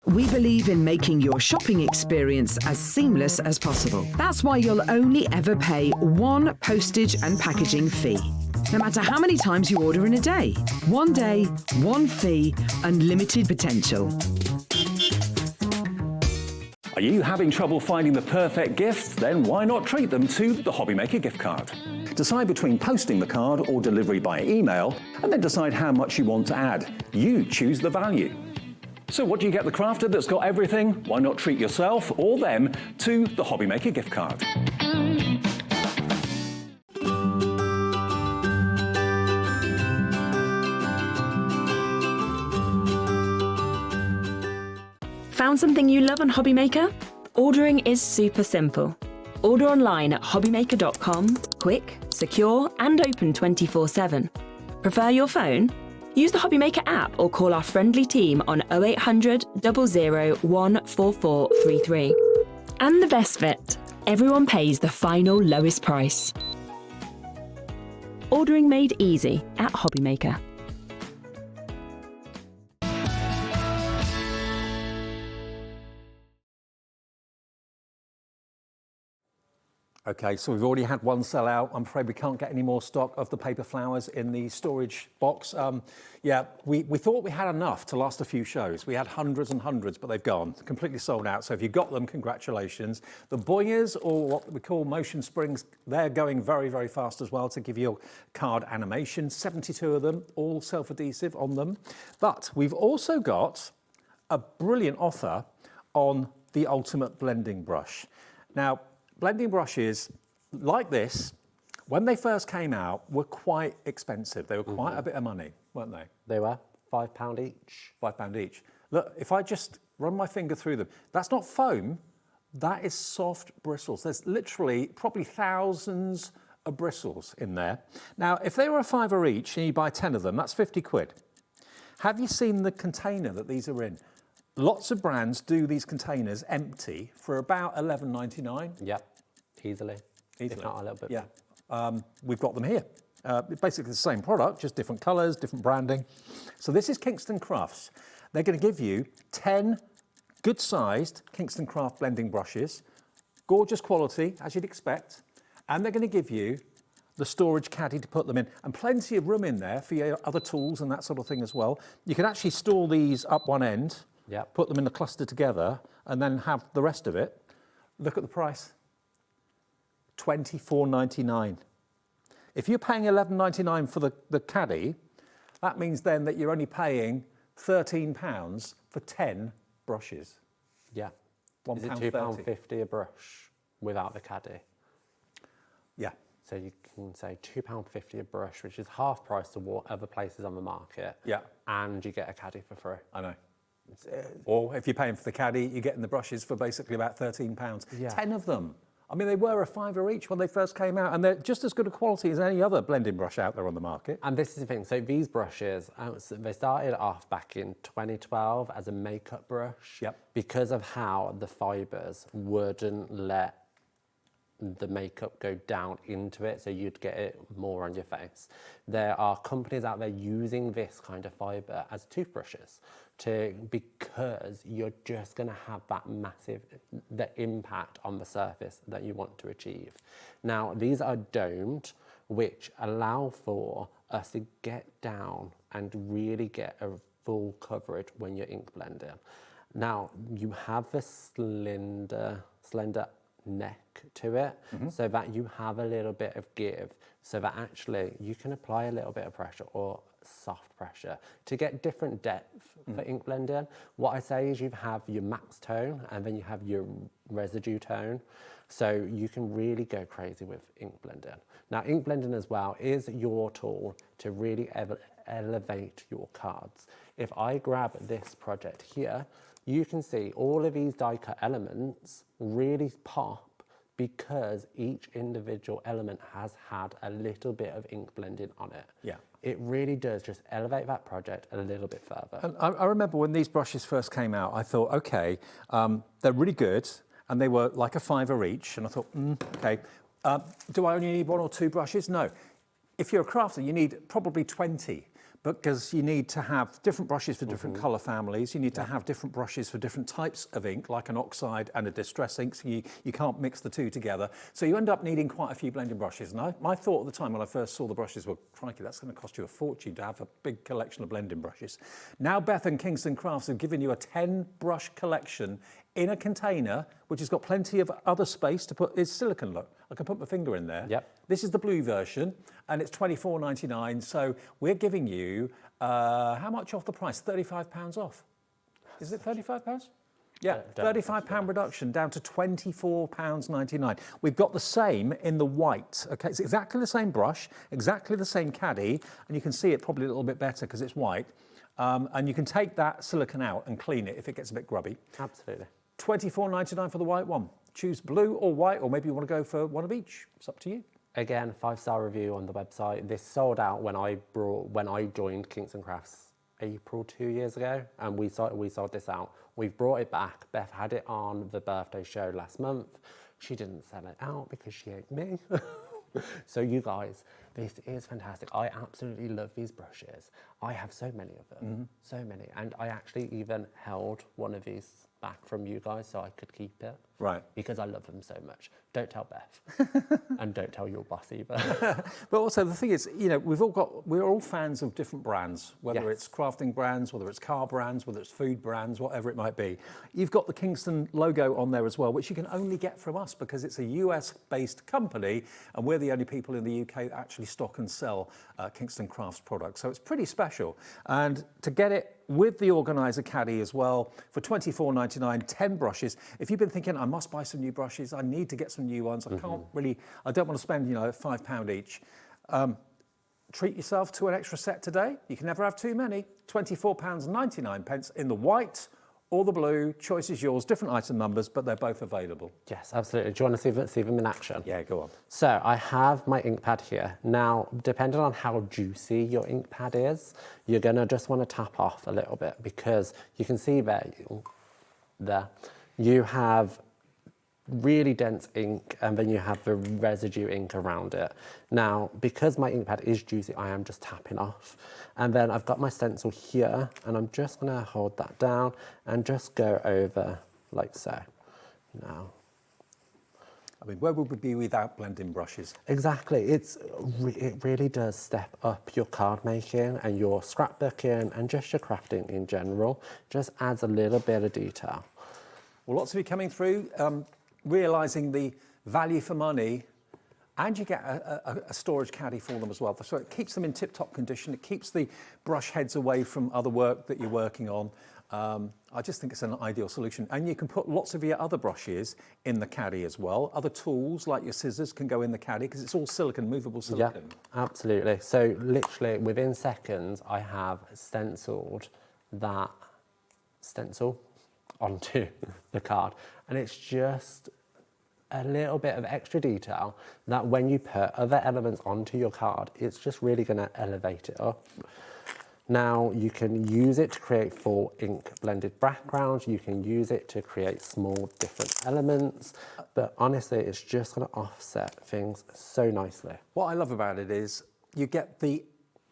We believe in making your shopping experience as seamless as possible. That's why you'll only ever pay one postage and packaging fee. No matter how many times you order in a day. One day, one fee, unlimited potential. Are you having trouble finding the perfect gift? Then why not treat them to the HobbyMaker gift card? Decide between posting the card or delivery by email, and then decide how much you want to add. You choose the value. So what do you get the crafter that's got everything? Why not treat yourself or them to the HobbyMaker gift card? Found something you love on HobbyMaker? Ordering is super simple. Order online at hobbymaker.com, quick, secure, and open 24/7. Prefer your phone? Use the HobbyMaker app or call our friendly team on 0800 00 14433. And the best bit, everyone pays the final lowest price. Ordering made easy at HobbyMaker. Okay, so we've already had one sell out. I'm afraid we can't get any more stock of the paper flowers in the storage box. Yeah, we thought we had enough to last a few shows. We had hundreds and hundreds, but they've gone, completely sold out. So if you got them, congratulations. The boingers, or what we call motion springs, they're going very, very fast as well to give you card animation. 72 of them, all self-adhesive on them. But we've also got a brilliant offer on the Ultimate Blending Brush. Now, blending brushes like this, when they first came out, were quite expensive. They were quite a bit of money, weren't they? They were £5 each. £5 each. Look, if I just run my finger through them, that's not foam, that is soft bristles. There's literally probably thousands of bristles in there. Now, if they were a £5 each and you buy 10 of them, that's 50 quid. Have you seen the container that these are in? Lots of brands do these containers empty for about £11.99. Yep, easily. If not a little bit. Yeah, we've got them here. Basically the same product, just different colours, different branding. So this is Kingston Crafts. They're going to give you 10 good-sized Kingston Craft blending brushes, gorgeous quality, as you'd expect, and they're going to give you the storage caddy to put them in, and plenty of room in there for your other tools and that sort of thing as well. You can actually store these up one end, put them in the cluster together, and then have the rest of it. Look at the price, £24.99. If you're paying £11.99 for the caddy, that means then that you're only paying £13 for 10 brushes. Yeah. Is it £1.30. £2.50 a brush without the caddy? Yeah. So you can say £2.50 a brush, which is half price to what other places on the market. Yeah. And you get a caddy for free. I know. Or if you're paying for the caddy, you're getting the brushes for basically about £13. Yeah. 10 of them. I mean, they were a £5 each when they first came out, and they're just as good a quality as any other blending brush out there on the market. And this is the thing, so these brushes, they started off back in 2012 as a makeup brush. Because of how the fibres wouldn't let the makeup go down into it, so you'd get it more on your face. There are companies out there using this kind of fibre as toothbrushes because you're just going to have that massive impact on the surface that you want to achieve. Now, these are domed, which allow for us to get down and really get a full coverage when you're ink blending. Now, you have the slender neck to it, so that you have a little bit of give, so that actually you can apply a little bit of pressure or soft pressure to get different depth for ink blending. What I say is you have your max tone and then you have your residue tone, so you can really go crazy with ink blending. Now, ink blending as well is your tool to really elevate your cards. If I grab this project here, you can see all of these die cut elements really pop because each individual element has had a little bit of ink blending on it. Yeah. It really does just elevate that project a little bit further. And I remember when these brushes first came out, I thought, okay, they're really good, and they were like a £5 each, and I thought, okay, do I only need 1 or 2 brushes? No. If you're a crafter, you need probably 20, because you need to have different brushes for different colour families. You need to have different brushes for different types of ink, like an oxide and a distress ink, so you can't mix the two together. So you end up needing quite a few blending brushes. And my thought at the time when I first saw the brushes were, crikey, that's going to cost you a fortune to have a big collection of blending brushes. Now Beth and Kingston Crafts have given you a 10 brush collection in a container, which has got plenty of other space to put. It's silicone, look. I can put my finger in there. Yep. This is the blue version, and it's £24.99. So we're giving you, how much off the price? £35 off. Is it £35? Yeah, £35 reduction down to £24.99. We've got the same in the white. Okay, it's exactly the same brush, exactly the same caddy, and you can see it probably a little bit better because it's white. And you can take that silicone out and clean it if it gets a bit grubby. Absolutely. £24.99 for the white one. Choose blue or white, or maybe you want to go for one of each. It's up to you. Again, 5-star review on the website. This sold out when I joined Kingston Crafts April 2 years ago, and we sold this out. We've brought it back. Beth had it on the birthday show last month. She didn't sell it out because she ate me. So you guys, this is fantastic. I absolutely love these brushes. I have so many of them, so many. And I actually even held one of these back from you guys so I could keep it. Right. Because I love them so much. don't tell Beth. And don't tell your boss either. But also the thing is, you know, we're all fans of different brands, whether it's crafting brands, whether it's car brands, whether it's food brands, whatever it might be. You've got the Kingston logo on there as well, which you can only get from us because it's a US-based company and we're the only people in the UK that actually stock and sell Kingston Crafts products. So it's pretty special. And to get it with the organizer caddy as well for £24.99, 10 brushes. If you've been thinking, I must buy some new brushes, I need to get some new ones, I don't want to spend, you know, £5 each. Treat yourself to an extra set today. You can never have too many. £24.99 in the white or the blue. Choice is yours. Different item numbers, but they're both available. Yes, absolutely. Do you want to see them in action? Yeah, go on. So I have my ink pad here. Now, depending on how juicy your ink pad is, you're going to just want to tap off a little bit because you can see there you have really dense ink and then you have the residue ink around it. Now, because my ink pad is juicy, I am just tapping off. And then I've got my stencil here and I'm just going to hold that down and just go over like so. Now, I mean, where would we be without blending brushes? exactly. It really does step up your card making and your scrapbooking and just your crafting in general. Just adds a little bit of detail. Well, lots of you coming through, realising the value for money, and you get a storage caddy for them as well. So it keeps them in tip-top condition. It keeps the brush heads away from other work that you're working on. I just think it's an ideal solution. And you can put lots of your other brushes in the caddy as well. Other tools like your scissors can go in the caddy because it's all silicone, movable silicone. Yeah, absolutely. So literally within seconds, I have stenciled that stencil onto the card. And it's just a little bit of extra detail that when you put other elements onto your card, it's just really going to elevate it up. Now you can use it to create full ink blended backgrounds, you can use it to create small different elements, but honestly it's just going to offset things so nicely. What I love about it is you get the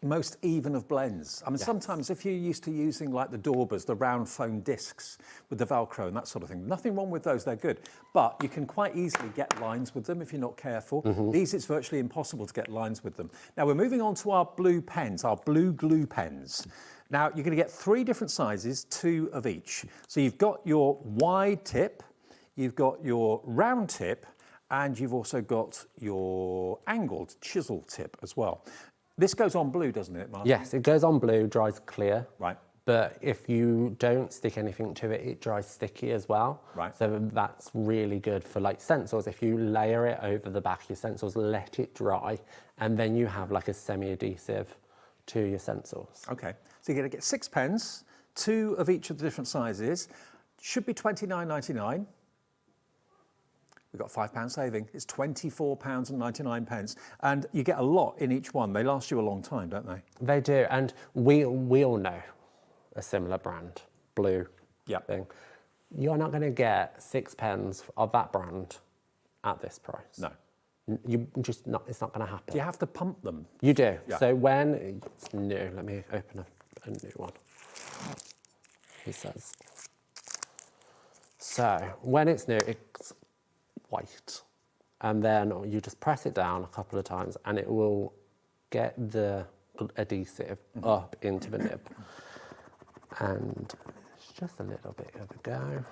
most even of blends. I mean, sometimes if you're used to using like the Daubers, the round foam discs with the Velcro and that sort of thing, nothing wrong with those, they're good. But you can quite easily get lines with them if you're not careful. These, it's virtually impossible to get lines with them. Now we're moving on to our blue pens, our blue glue pens. Now you're going to get 3 different sizes, 2 of each. So you've got your wide tip, you've got your round tip, and you've also got your angled chisel tip as well. This goes on blue, doesn't it, Martin? Yes, it goes on blue, dries clear. Right. But if you don't stick anything to it, it dries sticky as well. Right. So that's really good for like stencils. If you layer it over the back of your stencils, let it dry, and then you have like a semi-adhesive to your stencils. Okay, so you're going to get 6 pens, 2 of each of the different sizes. Should be £29.99. We've got £5 saving. It's £24.99, and you get a lot in each one. They last you a long time, don't they? They do, and we all know a similar brand, blue thing. You're not going to get 6 pens of that brand at this price. No. You just not. It's not going to happen. You have to pump them. You do. Yeah. So when it's new, let me open a new one. He says. So when it's new, it's white, and then you just press it down a couple of times and it will get the adhesive up into the nib, and it's just a little bit of a go.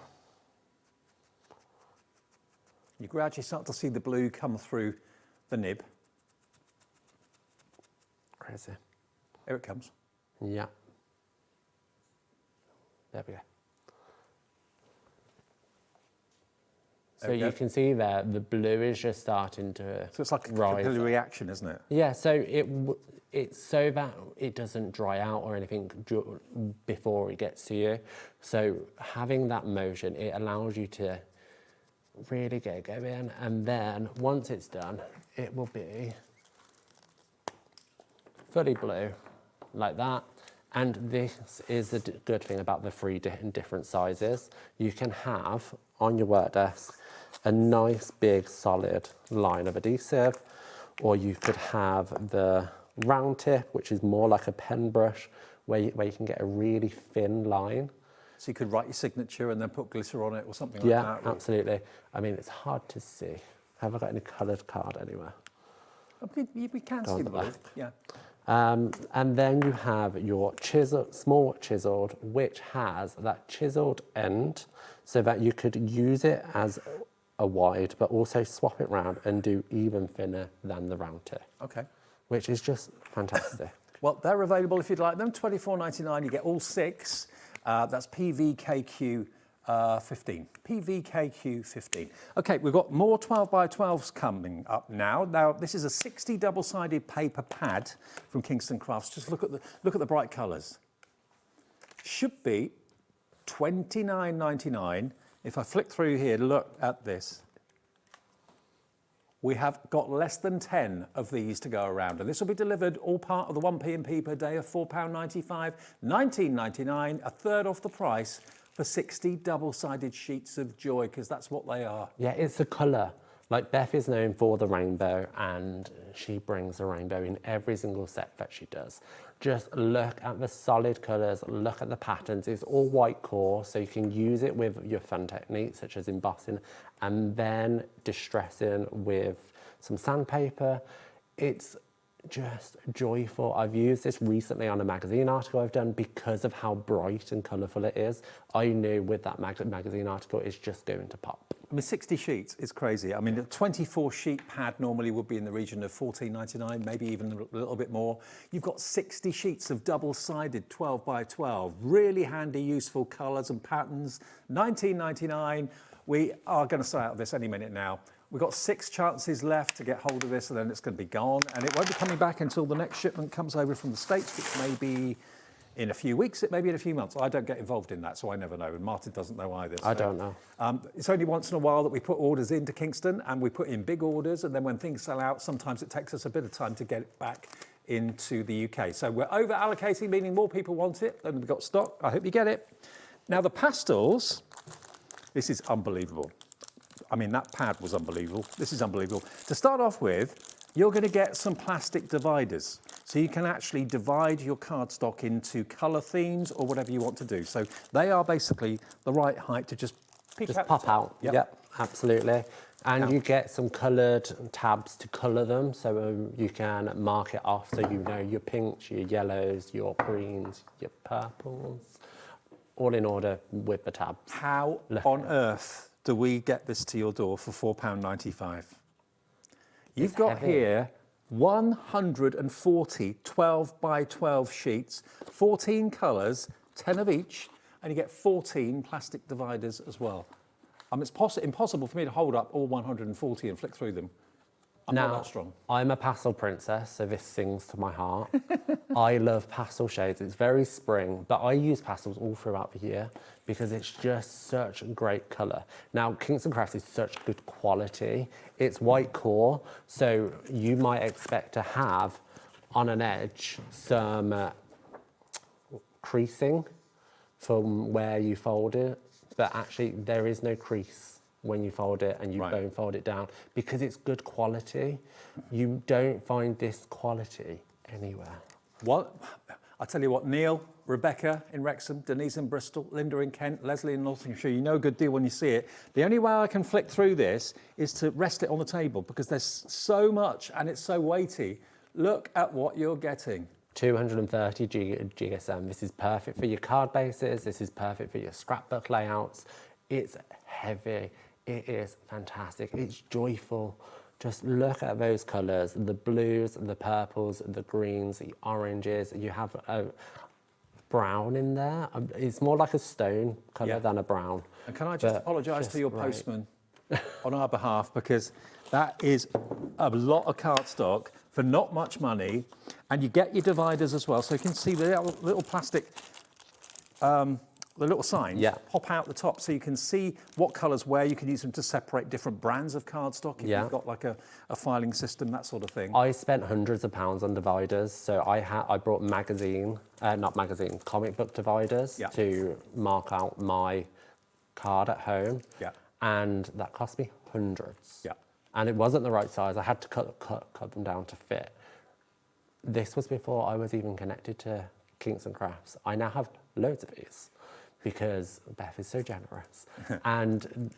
You gradually start to see the blue come through the nib. Crazy. Here it comes. Yeah. There we go. So you can see there, the blue is just starting to So it's like a rise. capillary reaction, isn't it? Yeah, so it's so that it doesn't dry out or anything before it gets to you. So having that motion, it allows you to really get going. And then once it's done, it will be fully blue, like that. And this is the good thing about the 3 different sizes. You can have on your work desk a nice big solid line of adhesive, or you could have the round tip, which is more like a pen brush, where you can get a really thin line. So you could write your signature and then put glitter on it or something like that. Yeah, absolutely. I mean, it's hard to see. Have I got any coloured card anywhere? We can Go on see the the blue. back. Yeah. And then you have your small chiseled, which has that chiseled end so that you could use it as a wide, but also swap it round and do even thinner than the round tip. Okay. Which is just fantastic. Well, they're available if you'd like them. $24.99. You get all 6. That's PVKQ 15. PVKQ 15. Okay, we've got more 12x12s coming up now. Now, this is a 60 double-sided paper pad from Kingston Crafts. Just look at the bright colours. Should be $29.99. If I flick through here, look at this. We have got less than 10 of these to go around, and this will be delivered all part of the 1p&p per day of £4.95, $19.99, a third off the price for 60 double-sided sheets of joy, because that's what they are. Yeah, it's the colour. Like, Beth is known for the rainbow, and she brings the rainbow in every single set that she does. Just look at the solid colours, look at the patterns. It's all white core, so you can use it with your fun techniques, such as embossing, and then distressing with some sandpaper. It's just joyful. I've used this recently on a magazine article I've done because of how bright and colourful it is. I knew with that magazine article, it's just going to pop. I mean, 60 sheets is crazy. I mean, a 24-sheet pad normally would be in the region of $14.99, maybe even a little bit more. You've got 60 sheets of double-sided 12x12, really handy, useful colours and patterns. $19.99. We are going to sell out of this any minute now. We've got 6 chances left to get hold of this, and then it's going to be gone. And it won't be coming back until the next shipment comes over from the States, which may be in a few weeks, it may be in a few months. I don't get involved in that, so I never know, and Martin doesn't know either. I don't know. It's only once in a while that we put orders into Kingston, and we put in big orders, and then when things sell out, sometimes it takes us a bit of time to get it back into the UK. So we're over allocating, meaning more people want it than we've got stock. I hope you get it. Now the pastels, this is unbelievable. I mean, that pad was unbelievable. This is unbelievable. To start off with, you're going to get some plastic dividers. So you can actually divide your cardstock into colour themes or whatever you want to do. So they are basically the right height to just pop out. Yep, absolutely. And you get some coloured tabs to colour them, so you can mark it off so you know your pinks, your yellows, your greens, your purples, all in order with the tabs. How on earth do we get this to your door for £4.95? You've got here 140 12x12 sheets, 14 colours, 10 of each, and you get 14 plastic dividers as well. It's impossible for me to hold up all 140 and flick through them. I'm not that strong. I'm a pastel princess, so this sings to my heart. I love pastel shades. It's very spring, but I use pastels all throughout the year because it's just such great colour. Now, Kingston Crafts is such good quality. It's white core, so you might expect to have on an edge some creasing from where you fold it, but actually there is no crease when you fold it and you bone fold it down because it's good quality. You don't find this quality anywhere. What? I'll tell you what, Neil, Rebecca in Wrexham, Denise in Bristol, Linda in Kent, Leslie in Nottinghamshire, you know a good deal when you see it. The only way I can flick through this is to rest it on the table because there's so much and it's so weighty. Look at what you're getting. 230 GSM. This is perfect for your card bases. This is perfect for your scrapbook layouts. It's heavy. It is fantastic. It's joyful. Just look at those colours, the blues, the purples, the greens, the oranges. You have a brown in there. It's more like a stone colour than a brown. And can I just apologise to your postman on our behalf because that is a lot of cardstock for not much money, and you get your dividers as well. So you can see the little plastic the little signs pop out the top so you can see what colours where. You can use them to separate different brands of cardstock if you've got like a filing system, that sort of thing. I spent hundreds of pounds on dividers, so I brought comic book dividers to mark out my card at home, and that cost me hundreds. And it wasn't the right size. I had to cut them down to fit. This was before I was even connected to Kingston Crafts. I now have loads of these because Beth is so generous and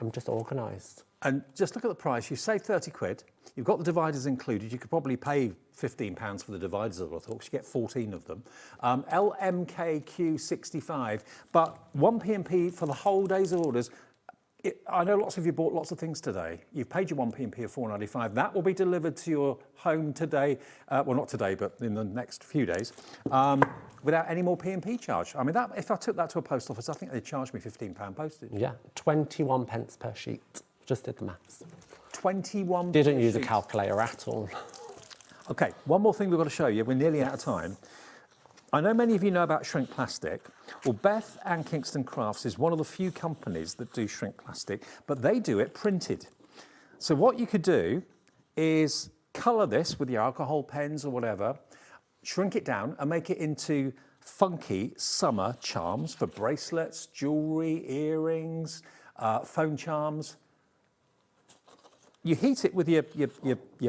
I'm just organised. And just look at the price. You save 30 quid. You've got the dividers included. You could probably pay £15 for the dividers, I thought, because you get 14 of them. LMKQ65, but 1p&p for the whole day's orders. I know lots of you bought lots of things today. You've paid your 1p&p of £4.95. That will be delivered to your home today. Well, not today, but in the next few days, without any more P&P charge. I mean, that, if I took that to a post office, I think they'd charge me £15 postage. Yeah, 21 pence per sheet. Just did the maths. 21 Didn't use a calculator at all. Okay, one more thing we've got to show you. We're nearly out of time. I know many of you know about shrink plastic. Well, Beth and Kingston Crafts is one of the few companies that do shrink plastic, but they do it printed. So what you could do is colour this with your alcohol pens or whatever, shrink it down and make it into funky summer charms for bracelets, jewellery, earrings, phone charms. You heat it with your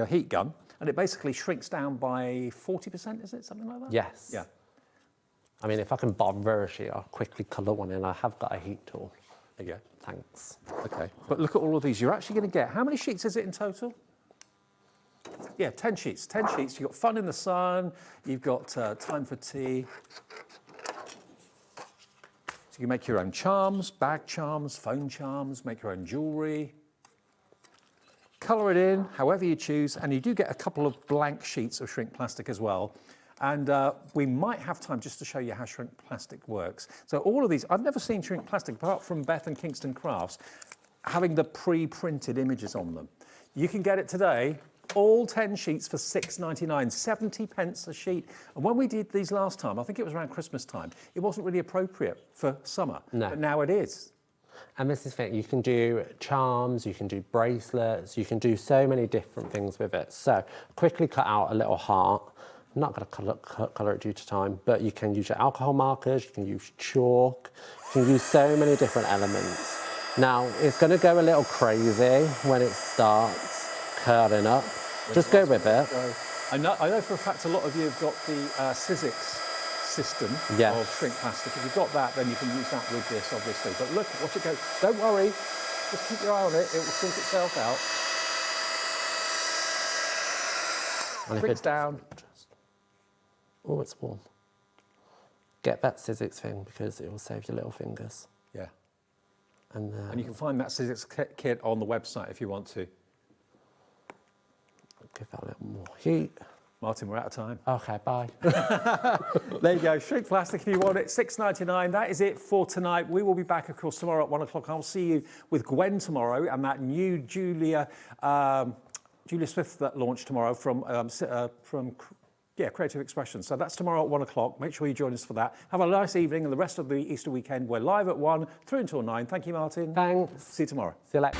heat gun, and it basically shrinks down by 40%, is it? Something like that? Yes. Yeah. I mean, if I can bother a sheet, I'll quickly colour one in. I have got a heat tool. There you go. Thanks. Okay. But look at all of these. You're actually going to get, how many sheets is it in total? Yeah, 10 sheets. 10 sheets. You've got fun in the sun. You've got time for tea. So you make your own charms, bag charms, phone charms, make your own jewellery. Colour it in however you choose, and you do get a couple of blank sheets of shrink plastic as well. And we might have time just to show you how shrink plastic works. So all of these, I've never seen shrink plastic, apart from Beth and Kingston Crafts, having the pre-printed images on them. You can get it today, all 10 sheets for £6.99, 70 pence a sheet. And when we did these last time, I think it was around Christmas time, it wasn't really appropriate for summer, but now it is. And this is the thing, you can do charms, you can do bracelets, you can do so many different things with it. So quickly cut out a little heart. I'm not going to colour it due to time, but you can use your alcohol markers, you can use chalk, you can use so many different elements. Now, it's going to go a little crazy when it starts curling up. Just go with it. I know for a fact a lot of you have got the Sizzix system of shrink plastic. If you've got that, then you can use that with this, obviously. But look, watch it go. Don't worry, just keep your eye on it. It will sort itself out. And Brings down. Oh, it's warm. Get that Sizzix thing because it will save your little fingers. Yeah. And you can find that Sizzix kit on the website if you want to. Give that a little more heat. Martin, we're out of time. Okay, bye. There you go, shrink plastic if you want it, £6.99. That is it for tonight. We will be back, of course, tomorrow at 1 o'clock. I'll see you with Gwen tomorrow and that new Julia Smith that launched tomorrow from Creative Expression. So that's tomorrow at 1 o'clock. Make sure you join us for that. Have a nice evening, and the rest of the Easter weekend, we're live at 1 through until 9. Thank you, Martin. Thanks. See you tomorrow. See you later.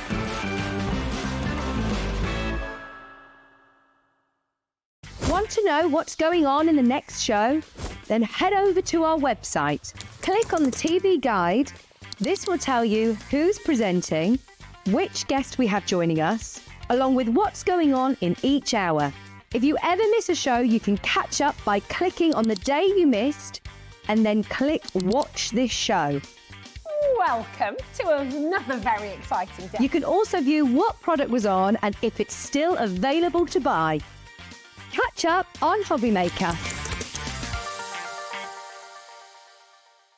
Want to know what's going on in the next show? Then head over to our website. Click on the TV guide. This will tell you who's presenting, which guest we have joining us, along with what's going on in each hour. If you ever miss a show, you can catch up by clicking on the day you missed and then click Watch This Show. Welcome to another very exciting day. You can also view what product was on and if it's still available to buy. Catch up on HobbyMaker.